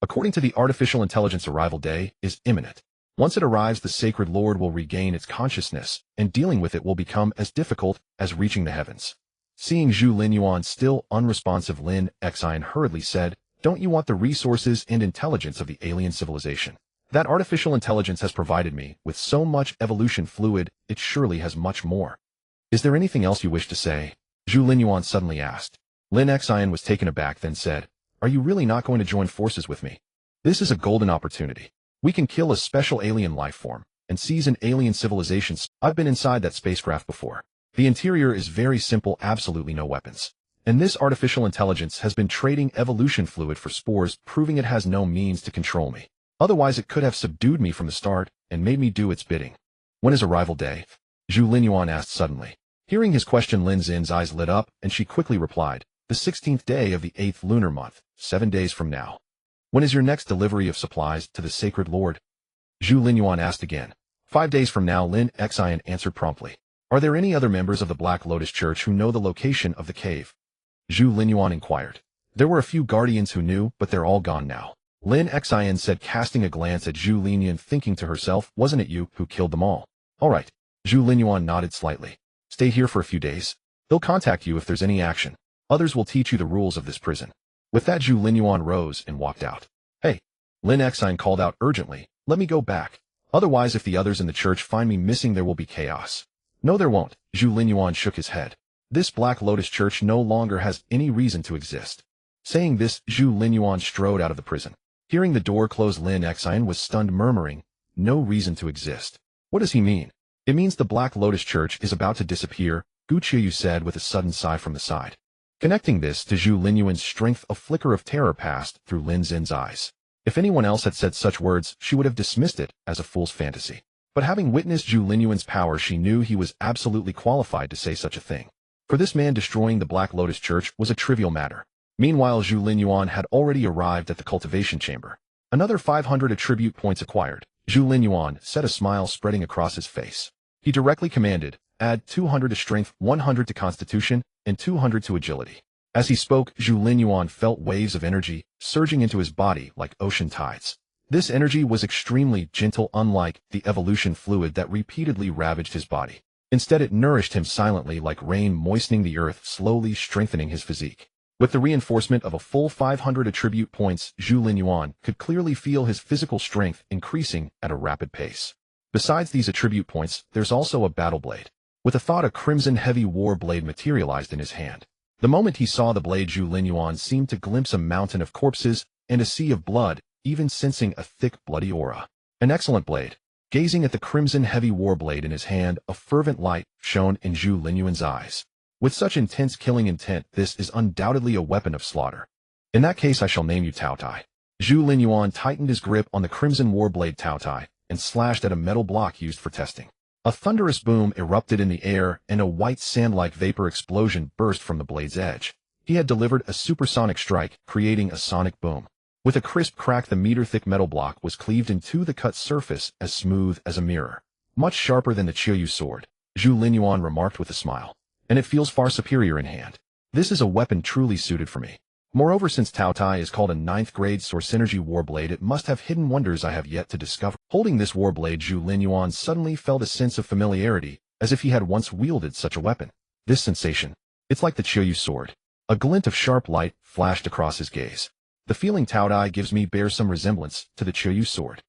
According to the artificial intelligence, arrival day is imminent. Once it arrives, the sacred lord will regain its consciousness, and dealing with it will become as difficult as reaching the heavens. Seeing Zhu Linyuan still unresponsive, Lin Xian hurriedly said, "Don't you want the resources and intelligence of the alien civilization? That artificial intelligence has provided me with so much evolution fluid, it surely has much more. Is there anything else you wish to say?" Zhu Linyuan suddenly asked. Lin Xian was taken aback, then said, "Are you really not going to join forces with me? This is a golden opportunity. We can kill a special alien life form and seize an alien civilization. I've been inside that spacecraft before. The interior is very simple, absolutely no weapons. And this artificial intelligence has been trading evolution fluid for spores, proving it has no means to control me. Otherwise it could have subdued me from the start and made me do its bidding." "When is arrival day?" Zhu Linyuan asked suddenly. Hearing his question, Lin Xin's eyes lit up, and she quickly replied, "The 16th day of the 8th lunar month, 7 days from now." "When is your next delivery of supplies to the sacred lord?" Zhu Linyuan asked again. 5 days from now," Lin Xian answered promptly. "Are there any other members of the Black Lotus Church who know the location of the cave?" Zhu Linyuan inquired. "There were a few guardians who knew, but they're all gone now," Lin Xian said, casting a glance at Zhu Linyuan, thinking to herself, "Wasn't it you who killed them all?" "All right." Zhu Linyuan nodded slightly. "Stay here for a few days. They'll contact you if there's any action. Others will teach you the rules of this prison." With that, Zhu Linyuan rose and walked out. "Hey!" Lin Xian called out urgently, "Let me go back. Otherwise, if the others in the church find me missing, there will be chaos." "No, there won't." Zhu Linyuan shook his head. "This Black Lotus Church no longer has any reason to exist." Saying this, Zhu Linyuan strode out of the prison. Hearing the door close, Lin Xian was stunned, murmuring, "No reason to exist. What does he mean?" "It means the Black Lotus Church is about to disappear," Gu Qiyu said with a sudden sigh from the side. Connecting this to Zhu Linyuan's strength, a flicker of terror passed through Lin Xin's eyes. If anyone else had said such words, she would have dismissed it as a fool's fantasy. But having witnessed Zhu Linyuan's power, she knew he was absolutely qualified to say such a thing. For this man, destroying the Black Lotus Church was a trivial matter. Meanwhile, Zhu Linyuan had already arrived at the cultivation chamber. Another 500 attribute points acquired. Zhu Linyuan said, a smile spreading across his face. He directly commanded, "Add 200 to strength, 100 to constitution, and 200 to agility." As he spoke, Zhu Linyuan felt waves of energy surging into his body like ocean tides. This energy was extremely gentle, unlike the evolution fluid that repeatedly ravaged his body. Instead, it nourished him silently like rain moistening the earth, slowly strengthening his physique. With the reinforcement of a full 500 attribute points, Zhu Linyuan could clearly feel his physical strength increasing at a rapid pace. Besides these attribute points, there's also a battle blade. With a thought, a crimson heavy war blade materialized in his hand. The moment he saw the blade, Zhu Linyuan seemed to glimpse a mountain of corpses and a sea of blood, even sensing a thick, bloody aura. An excellent blade. Gazing at the crimson heavy war blade in his hand, a fervent light shone in Zhu Linyuan's eyes. With such intense killing intent, this is undoubtedly a weapon of slaughter. In that case, I shall name you Tao Tai. Zhu Linyuan tightened his grip on the crimson war blade Tao Tai and slashed at a metal block used for testing. A thunderous boom erupted in the air, and a white sand-like vapor explosion burst from the blade's edge. He had delivered a supersonic strike, creating a sonic boom. With a crisp crack, the meter-thick metal block was cleaved into the cut surface, as smooth as a mirror. "Much sharper than the Qiyu sword," Zhu Linyuan remarked with a smile. "And it feels far superior in hand. This is a weapon truly suited for me." Moreover, since Tao Tai is called a 9th-grade Source Energy Warblade, it must have hidden wonders I have yet to discover. Holding this Warblade, Zhu Linyuan suddenly felt a sense of familiarity, as if he had once wielded such a weapon. This sensation, it's like the Qiuyu sword. A glint of sharp light flashed across his gaze. The feeling Tao Tai gives me bears some resemblance to the Qiuyu sword.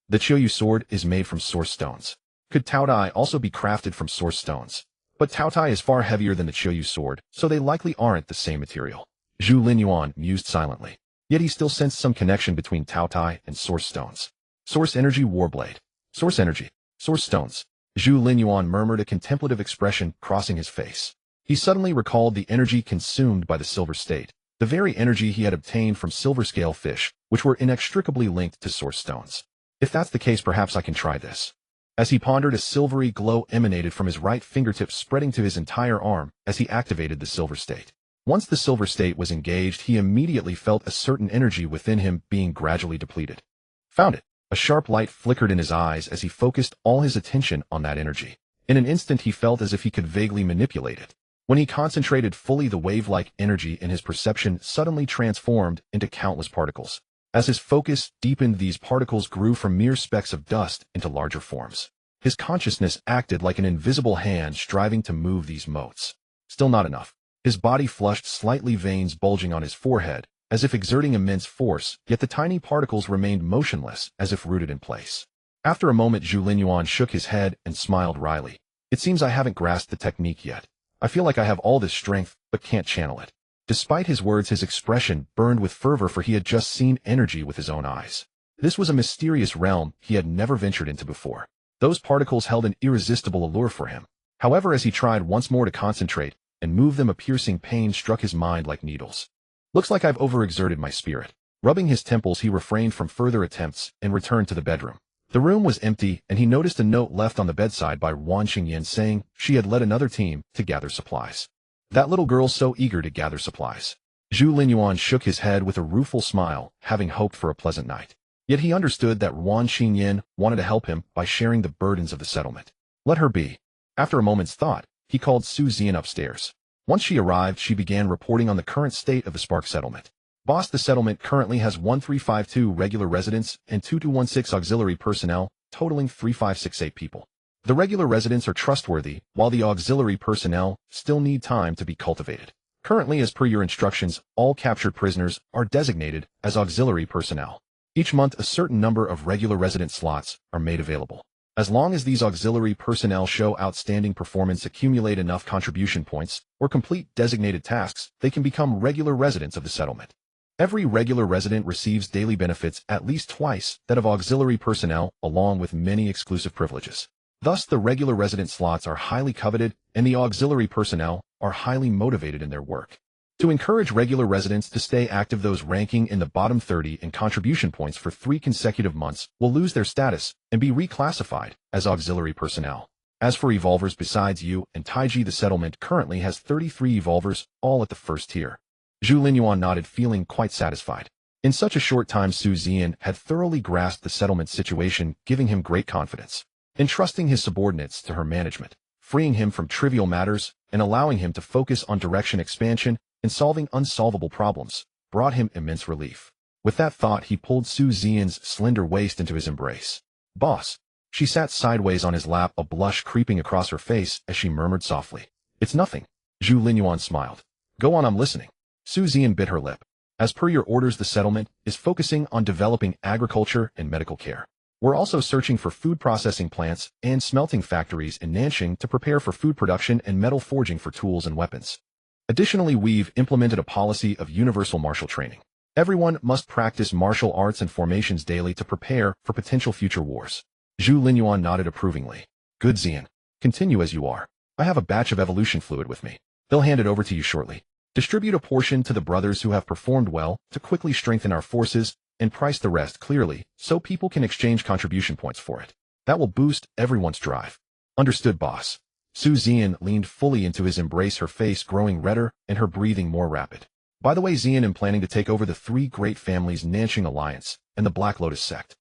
The Qiuyu sword is made from source stones. Could Tao Tai also be crafted from source stones? But Tao Tai is far heavier than the Qiuyu sword, so they likely aren't the same material. Zhu Linyuan mused silently. Yet he still sensed some connection between Tao Tai and source stones. Source Energy Warblade. Source Energy. Source Stones. Zhu Linyuan murmured, a contemplative expression crossing his face. He suddenly recalled the energy consumed by the Silver State, the very energy he had obtained from silver scale fish, which were inextricably linked to source stones. If that's the case, perhaps I can try this. As he pondered, a silvery glow emanated from his right fingertip, spreading to his entire arm as he activated the Silver State. Once the Silver State was engaged, he immediately felt a certain energy within him being gradually depleted. Found it. A sharp light flickered in his eyes as he focused all his attention on that energy. In an instant, he felt as if he could vaguely manipulate it. When he concentrated fully, the wave-like energy in his perception suddenly transformed into countless particles. As his focus deepened, these particles grew from mere specks of dust into larger forms. His consciousness acted like an invisible hand striving to move these motes. Still not enough. His body flushed slightly, veins bulging on his forehead, as if exerting immense force, yet the tiny particles remained motionless, as if rooted in place. After a moment, Zhu Linyuan shook his head and smiled wryly. It seems I haven't grasped the technique yet. I feel like I have all this strength, but can't channel it. Despite his words, his expression burned with fervor, for he had just seen energy with his own eyes. This was a mysterious realm he had never ventured into before. Those particles held an irresistible allure for him. However, as he tried once more to concentrate and move them, a piercing pain struck his mind like needles. Looks like I've overexerted my spirit. Rubbing his temples, he refrained from further attempts and returned to the bedroom. The room was empty, and he noticed a note left on the bedside by Wan Qingyan saying she had led another team to gather supplies. That little girl so eager to gather supplies. Zhu Linyuan shook his head with a rueful smile, having hoped for a pleasant night. Yet he understood that Wan Qingyan wanted to help him by sharing the burdens of the settlement. Let her be. After a moment's thought, he called Su Zian upstairs. Once she arrived, she began reporting on the current state of the Spark settlement. Boss, the settlement currently has 1352 regular residents and 2216 auxiliary personnel, totaling 3568 people. The regular residents are trustworthy, while the auxiliary personnel still need time to be cultivated. Currently, as per your instructions, all captured prisoners are designated as auxiliary personnel. Each month, a certain number of regular resident slots are made available. As long as these auxiliary personnel show outstanding performance, accumulate enough contribution points, or complete designated tasks, they can become regular residents of the settlement. Every regular resident receives daily benefits at least twice that of auxiliary personnel, along with many exclusive privileges. Thus, the regular resident slots are highly coveted, and the auxiliary personnel are highly motivated in their work. To encourage regular residents to stay active, those ranking in the bottom 30 in contribution points for 3 consecutive months will lose their status and be reclassified as auxiliary personnel. As for evolvers, besides you and Taiji, the settlement currently has 33 evolvers, all at the first tier. Zhu Linyuan nodded, feeling quite satisfied. In such a short time, Su Zian had thoroughly grasped the settlement situation, giving him great confidence. Entrusting his subordinates to her management, freeing him from trivial matters, and allowing him to focus on direction expansion and solving unsolvable problems, brought him immense relief. With that thought, he pulled Su Zian's slender waist into his embrace. Boss. She sat sideways on his lap, a blush creeping across her face as she murmured softly. It's nothing. Zhu Linyuan smiled. Go on, I'm listening. Su Zian bit her lip. As per your orders, the settlement is focusing on developing agriculture and medical care. We're also searching for food processing plants and smelting factories in Nanxing to prepare for food production and metal forging for tools and weapons. Additionally, we've implemented a policy of universal martial training. Everyone must practice martial arts and formations daily to prepare for potential future wars. Zhu Linyuan nodded approvingly. Good, Zian. Continue as you are. I have a batch of evolution fluid with me. They'll hand it over to you shortly. Distribute a portion to the brothers who have performed well to quickly strengthen our forces, and price the rest clearly so people can exchange contribution points for it. That will boost everyone's drive. Understood, boss. Su Zian leaned fully into his embrace, her face growing redder and her breathing more rapid. By the way, Zian, am planning to take over the 3 great families Nanxing Alliance and the Black Lotus sect.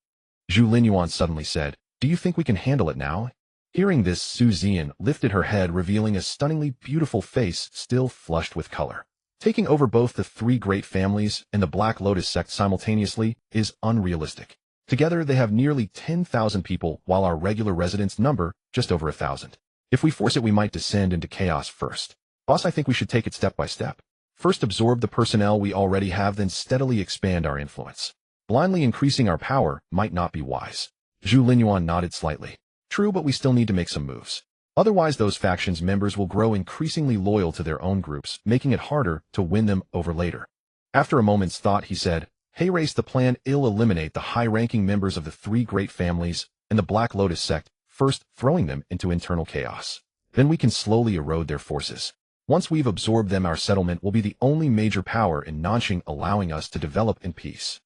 Zhu Linyuan suddenly said, do you think we can handle it now? Hearing this, Su Zian lifted her head, revealing a stunningly beautiful face still flushed with color. Taking over both the three great families and the Black Lotus sect simultaneously is unrealistic. Together, they have nearly 10,000 people, while our regular residents number just over 1,000. If we force it, we might descend into chaos first. Boss, I think we should take it step by step. First, absorb the personnel we already have, then steadily expand our influence. Blindly increasing our power might not be wise. Zhu Linyuan nodded slightly. True, but we still need to make some moves. Otherwise, those factions' members will grow increasingly loyal to their own groups, making it harder to win them over later. After a moment's thought, he said, "Hey, race, the plan will eliminate the high-ranking members of the three great families and the Black Lotus sect, first throwing them into internal chaos. Then we can slowly erode their forces. Once we've absorbed them, our settlement will be the only major power in Nanxing, allowing us to develop in peace."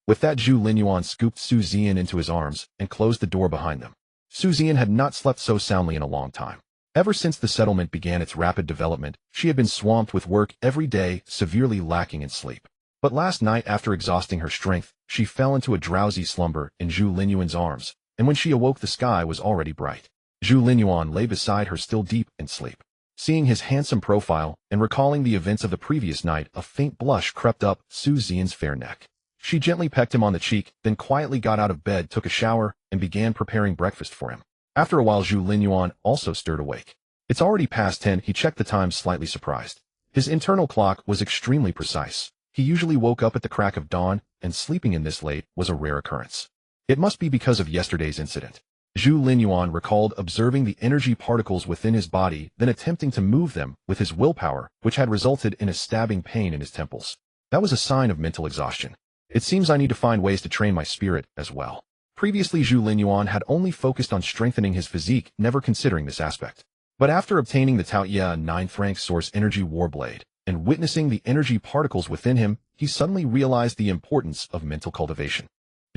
With that, Zhu Linyuan scooped Su Zian into his arms and closed the door behind them. Su Zian had not slept so soundly in a long time. Ever since the settlement began its rapid development, she had been swamped with work every day, severely lacking in sleep. But last night, after exhausting her strength, she fell into a drowsy slumber in Zhu Linyuan's arms, and when she awoke, the sky was already bright. Zhu Linyuan lay beside her, still deep in sleep. Seeing his handsome profile and recalling the events of the previous night, a faint blush crept up Su Zian's fair neck. She gently pecked him on the cheek, then quietly got out of bed, took a shower, and began preparing breakfast for him. After a while, Zhu Linyuan also stirred awake. It's already past 10, he checked the time, slightly surprised. His internal clock was extremely precise. He usually woke up at the crack of dawn, and sleeping in this late was a rare occurrence. It must be because of yesterday's incident. Zhu Linyuan recalled observing the energy particles within his body, then attempting to move them with his willpower, which had resulted in a stabbing pain in his temples. That was a sign of mental exhaustion. It seems I need to find ways to train my spirit as well. Previously, Zhu Linyuan had only focused on strengthening his physique, never considering this aspect. But after obtaining the Tao Ye 9th rank source energy warblade and witnessing the energy particles within him, he suddenly realized the importance of mental cultivation.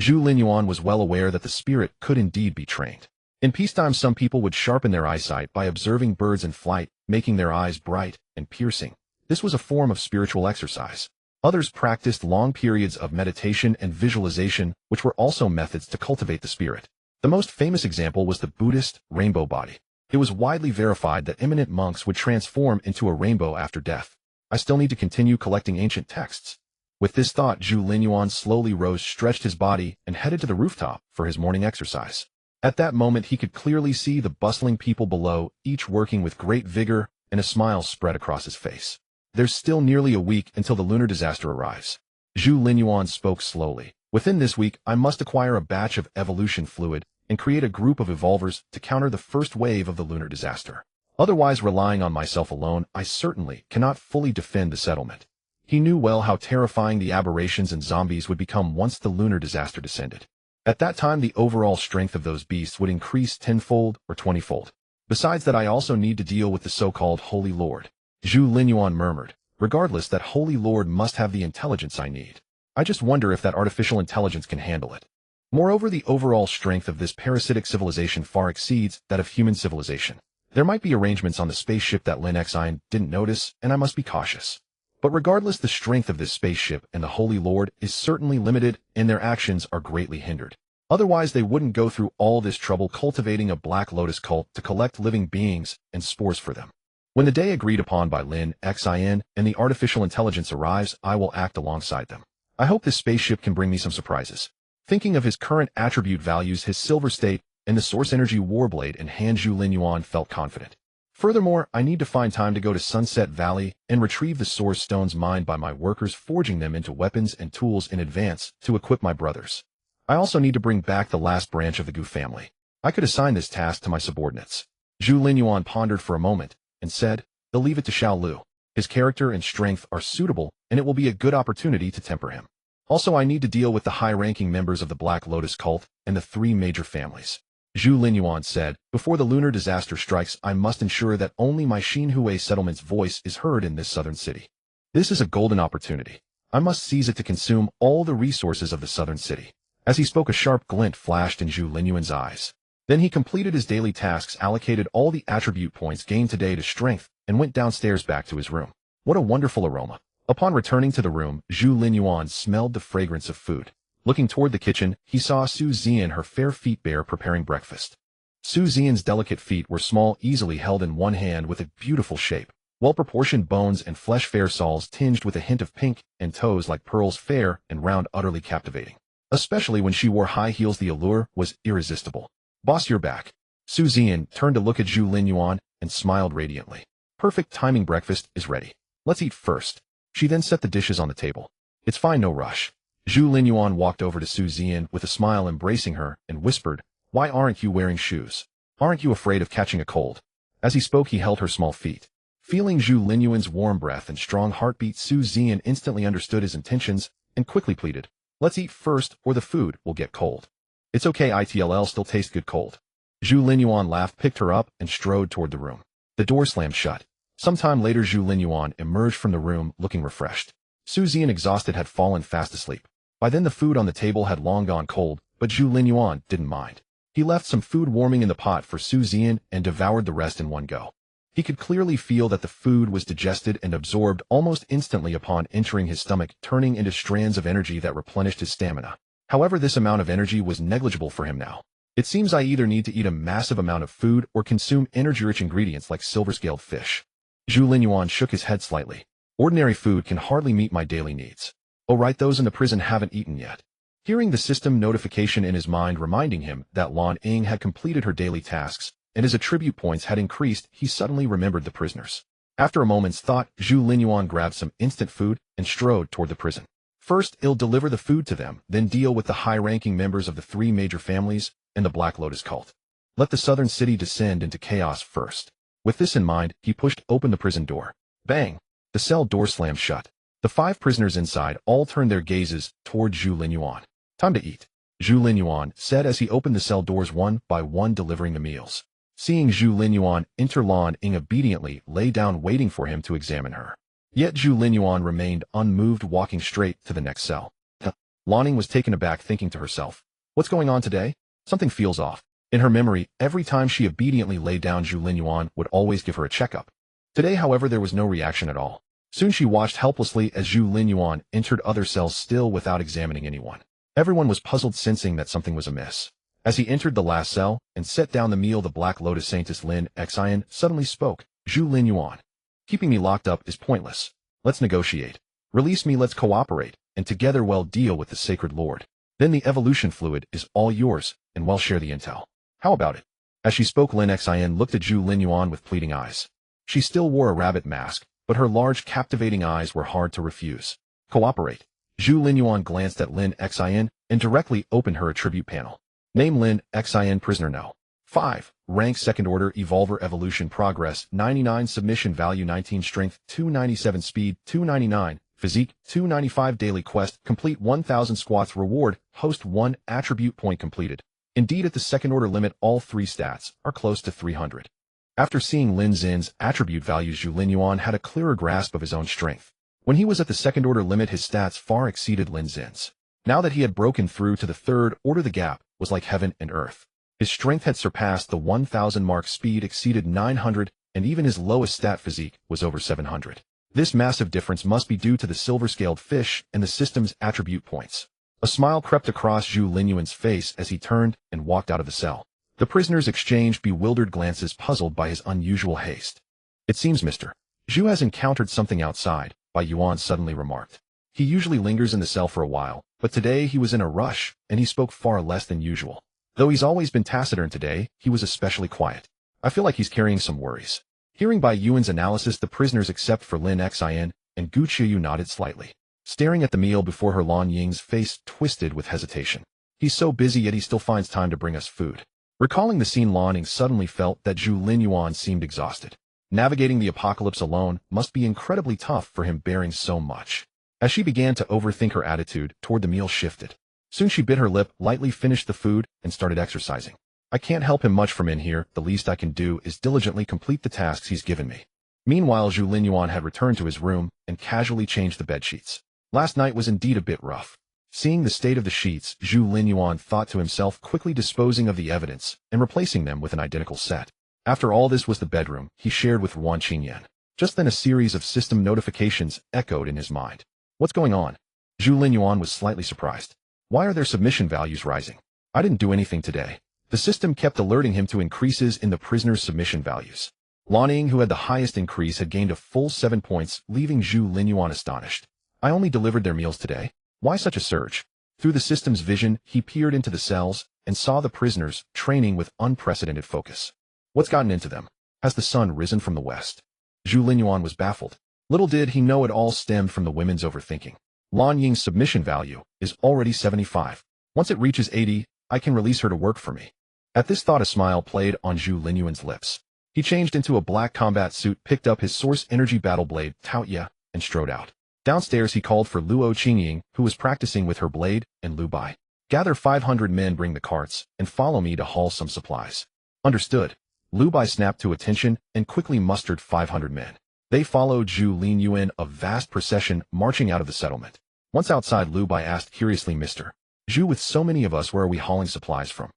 Zhu Linyuan was well aware that the spirit could indeed be trained. In peacetime, some people would sharpen their eyesight by observing birds in flight, making their eyes bright and piercing. This was a form of spiritual exercise. Others practiced long periods of meditation and visualization, which were also methods to cultivate the spirit. The most famous example was the Buddhist rainbow body. It was widely verified that eminent monks would transform into a rainbow after death. I still need to continue collecting ancient texts. With this thought, Zhu Linyuan slowly rose, stretched his body, and headed to the rooftop for his morning exercise. At that moment, he could clearly see the bustling people below, each working with great vigor, and a smile spread across his face. There's still nearly a week until the lunar disaster arrives. Zhu Linyuan spoke slowly. Within this week, I must acquire a batch of evolution fluid and create a group of evolvers to counter the first wave of the lunar disaster. Otherwise, relying on myself alone, I certainly cannot fully defend the settlement. He knew well how terrifying the aberrations and zombies would become once the lunar disaster descended. At that time, the overall strength of those beasts would increase 10-fold or 20-fold. Besides that, I also need to deal with the so-called Holy Lord. Zhu Linyuan murmured. Regardless, that Holy Lord must have the intelligence I need. I just wonder if that artificial intelligence can handle it. Moreover, the overall strength of this parasitic civilization far exceeds that of human civilization. There might be arrangements on the spaceship that Lin Xian didn't notice, and I must be cautious. But regardless, the strength of this spaceship and the Holy Lord is certainly limited, and their actions are greatly hindered. Otherwise, they wouldn't go through all this trouble cultivating a Black Lotus cult to collect living beings and spores for them. When the day agreed upon by Lin Xian and the artificial intelligence arrives, I will act alongside them. I hope this spaceship can bring me some surprises. Thinking of his current attribute values, his silver state, and the source energy warblade in hand, Zhu Linyuan felt confident. Furthermore, I need to find time to go to Sunset Valley and retrieve the source stones mined by my workers, forging them into weapons and tools in advance to equip my brothers. I also need to bring back the last branch of the Gu family. I could assign this task to my subordinates. Zhu Linyuan pondered for a moment and said, "They'll leave it to Xiao Lu. His character and strength are suitable, and it will be a good opportunity to temper him. Also, I need to deal with the high-ranking members of the Black Lotus cult and the three major families." Zhu Linyuan said, "Before the lunar disaster strikes, I must ensure that only my Xinhui settlement's voice is heard in this southern city. This is a golden opportunity. I must seize it to consume all the resources of the southern city." As he spoke, a sharp glint flashed in Zhu Linyuan's eyes. Then he completed his daily tasks, allocated all the attribute points gained today to strength, and went downstairs back to his room. What a wonderful aroma. Upon returning to the room, Zhu Linyuan smelled the fragrance of food. Looking toward the kitchen, he saw Su Zian, her fair feet bare, preparing breakfast. Su Zian's delicate feet were small, easily held in one hand, with a beautiful shape. Well-proportioned bones and flesh fair soles tinged with a hint of pink, and toes like pearls fair and round utterly captivating. Especially when she wore high heels, the allure was irresistible. Boss, you're back. Su Zian turned to look at Zhu Linyuan and smiled radiantly. Perfect timing, breakfast is ready. Let's eat first. She then set the dishes on the table. It's fine, no rush. Zhu Linyuan walked over to Su Zian with a smile, embracing her, and whispered, "Why aren't you wearing shoes? Aren't you afraid of catching a cold?" As he spoke, he held her small feet. Feeling Zhu Linyuan's warm breath and strong heartbeat, Su Zian instantly understood his intentions and quickly pleaded, "Let's eat first or the food will get cold." "It's okay, it'll still taste good cold." Zhu Linyuan laughed, picked her up, and strode toward the room. The door slammed shut. Sometime later, Zhu Linyuan emerged from the room looking refreshed. Su Zian, exhausted, had fallen fast asleep. By then the food on the table had long gone cold, but Zhu Linyuan didn't mind. He left some food warming in the pot for Su Zian and devoured the rest in one go. He could clearly feel that the food was digested and absorbed almost instantly upon entering his stomach, turning into strands of energy that replenished his stamina. However, this amount of energy was negligible for him now. "It seems I either need to eat a massive amount of food or consume energy-rich ingredients like silver-scaled fish." Zhu Linyuan shook his head slightly. "Ordinary food can hardly meet my daily needs. Oh right, those in the prison haven't eaten yet." Hearing the system notification in his mind reminding him that Lan Ying had completed her daily tasks, and his attribute points had increased, he suddenly remembered the prisoners. After a moment's thought, Zhu Linyuan grabbed some instant food and strode toward the prison. First, he'll deliver the food to them, then deal with the high-ranking members of the 3 major families and the Black Lotus cult. Let the southern city descend into chaos first. With this in mind, he pushed open the prison door. Bang! The cell door slammed shut. The 5 prisoners inside all turned their gazes toward Zhu Linyuan. "Time to eat," Zhu Linyuan said as he opened the cell doors one by one, delivering the meals. Seeing Zhu Linyuan enter, Lan Ying obediently lay down, waiting for him to examine her. Yet Zhu Linyuan remained unmoved, walking straight to the next cell. Lan Ying was taken aback, thinking to herself, "What's going on today? Something feels off." In her memory, every time she obediently lay down, Zhu Linyuan would always give her a checkup. Today, however, there was no reaction at all. Soon she watched helplessly as Zhu Linyuan entered other cells, still without examining anyone. Everyone was puzzled, sensing that something was amiss. As he entered the last cell and set down the meal, the Black Lotus Saintess Lin Xian suddenly spoke. "Zhu Linyuan, keeping me locked up is pointless. Let's negotiate. Release me, let's cooperate, and together we'll deal with the Sacred Lord. Then the evolution fluid is all yours, and we'll share the intel. How about it?" As she spoke, Lin Xian looked at Zhu Linyuan with pleading eyes. She still wore a rabbit mask, but her large, captivating eyes were hard to refuse. "Cooperate." Zhu Linyuan glanced at Lin Xian and directly opened her attribute panel. Name: Lin Xian, prisoner no. 5. Rank: second order, evolver, evolution progress 99, submission value 19, strength 297, speed 299, physique 295, daily quest complete 1000 squats, reward host 1 attribute point completed. Indeed, at the second order limit, all 3 stats are close to 300. After seeing Lin Xin's attribute values, Zhu Linyuan had a clearer grasp of his own strength. When he was at the second order limit, his stats far exceeded Lin Xin's. Now that he had broken through to the third order, the gap was like heaven and earth. His strength had surpassed the 1000 mark, speed exceeded 900, and even his lowest stat, physique, was over 700. This massive difference must be due to the silver-scaled fish and the system's attribute points. A smile crept across Zhu Linyuan's face as he turned and walked out of the cell. The prisoners exchanged bewildered glances, puzzled by his unusual haste. "It seems Mr. Zhu has encountered something outside," Bai Yuan suddenly remarked. He usually lingers in the cell for a while, but today he was in a rush, and he spoke far less than usual. Though he's always been taciturn, today he was especially quiet. "I feel like he's carrying some worries." Hearing Bai Yuan's analysis, the prisoners, except for Lin Xian and Gu Qiyu, nodded slightly. Staring at the meal before her, Lan Ying's face twisted with hesitation. "He's so busy, yet he still finds time to bring us food." Recalling the scene, Lan Ying suddenly felt that Zhu Linyuan seemed exhausted. Navigating the apocalypse alone must be incredibly tough for him, bearing so much. As she began to overthink, her attitude toward the meal shifted. Soon she bit her lip, lightly finished the food, and started exercising. "I can't help him much from in here. The least I can do is diligently complete the tasks he's given me." Meanwhile, Zhu Linyuan had returned to his room and casually changed the bedsheets. Last night was indeed a bit rough. Seeing the state of the sheets, Zhu Linyuan thought to himself, quickly disposing of the evidence and replacing them with an identical set. After all, this was the bedroom he shared with Wan Qingyan. Just then a series of system notifications echoed in his mind. "What's going on?" Zhu Linyuan was slightly surprised. "Why are their submission values rising? I didn't do anything today." The system kept alerting him to increases in the prisoner's submission values. Lan Ying, who had the highest increase, had gained a full 7 points, leaving Zhu Linyuan astonished. I only delivered their meals today. Why such a surge? Through the system's vision, he peered into the cells and saw the prisoners training with unprecedented focus. What's gotten into them? Has the sun risen from the west? Zhu Linyuan was baffled. Little did he know it all stemmed from the women's overthinking. Lan Ying's submission value is already 75. Once it reaches 80, I can release her to work for me. At this thought, a smile played on Zhu Linyuan's lips. He changed into a black combat suit, picked up his source energy battle blade, Taoya, and strode out. Downstairs he called for Luo Qingying, who was practicing with her blade, and Lu Bai. Gather 500 men, bring the carts, and follow me to haul some supplies. Understood. Lu Bai snapped to attention and quickly mustered 500 men. They followed Zhu Linyuan, a vast procession marching out of the settlement. Once outside, Lu Bai asked curiously, Mr. Zhu, with so many of us, where are we hauling supplies from?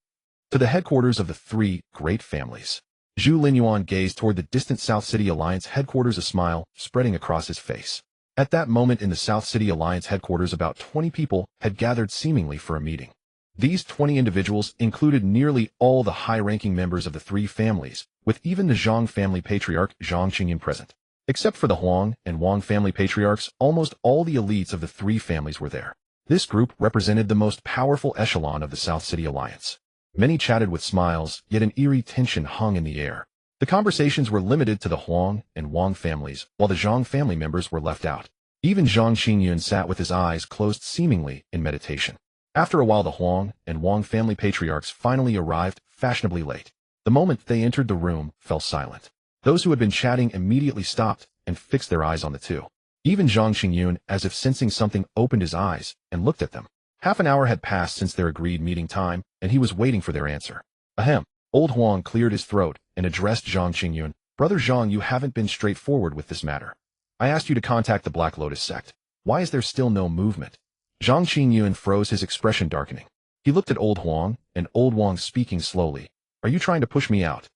To the headquarters of the three great families. Zhu Linyuan gazed toward the distant South City Alliance headquarters, a smile spreading across his face. At that moment in the South City Alliance headquarters, about 20 people had gathered seemingly for a meeting. These 20 individuals included nearly all the high-ranking members of the three families, with even the Zhang family patriarch Zhang Qingyun present. Except for the Huang and Wang family patriarchs, almost all the elites of the three families were there. This group represented the most powerful echelon of the South City Alliance. Many chatted with smiles, yet an eerie tension hung in the air. The conversations were limited to the Huang and Wang families, while the Zhang family members were left out. Even Zhang Qingyun sat with his eyes closed, seemingly in meditation. After a while, the Huang and Wang family patriarchs finally arrived, fashionably late. The moment they entered the room, fell silent. Those who had been chatting immediately stopped and fixed their eyes on the two. Even Zhang Qingyun, as if sensing something, opened his eyes and looked at them. Half an hour had passed since their agreed meeting time, and he was waiting for their answer. Ahem. Old Huang cleared his throat and addressed Zhang Qingyun. Brother Zhang, you haven't been straightforward with this matter. I asked you to contact the Black Lotus sect. Why is there still no movement? Zhang Qingyun froze, his expression darkening. He looked at Old Huang, and Old Huang speaking slowly. Are you trying to push me out?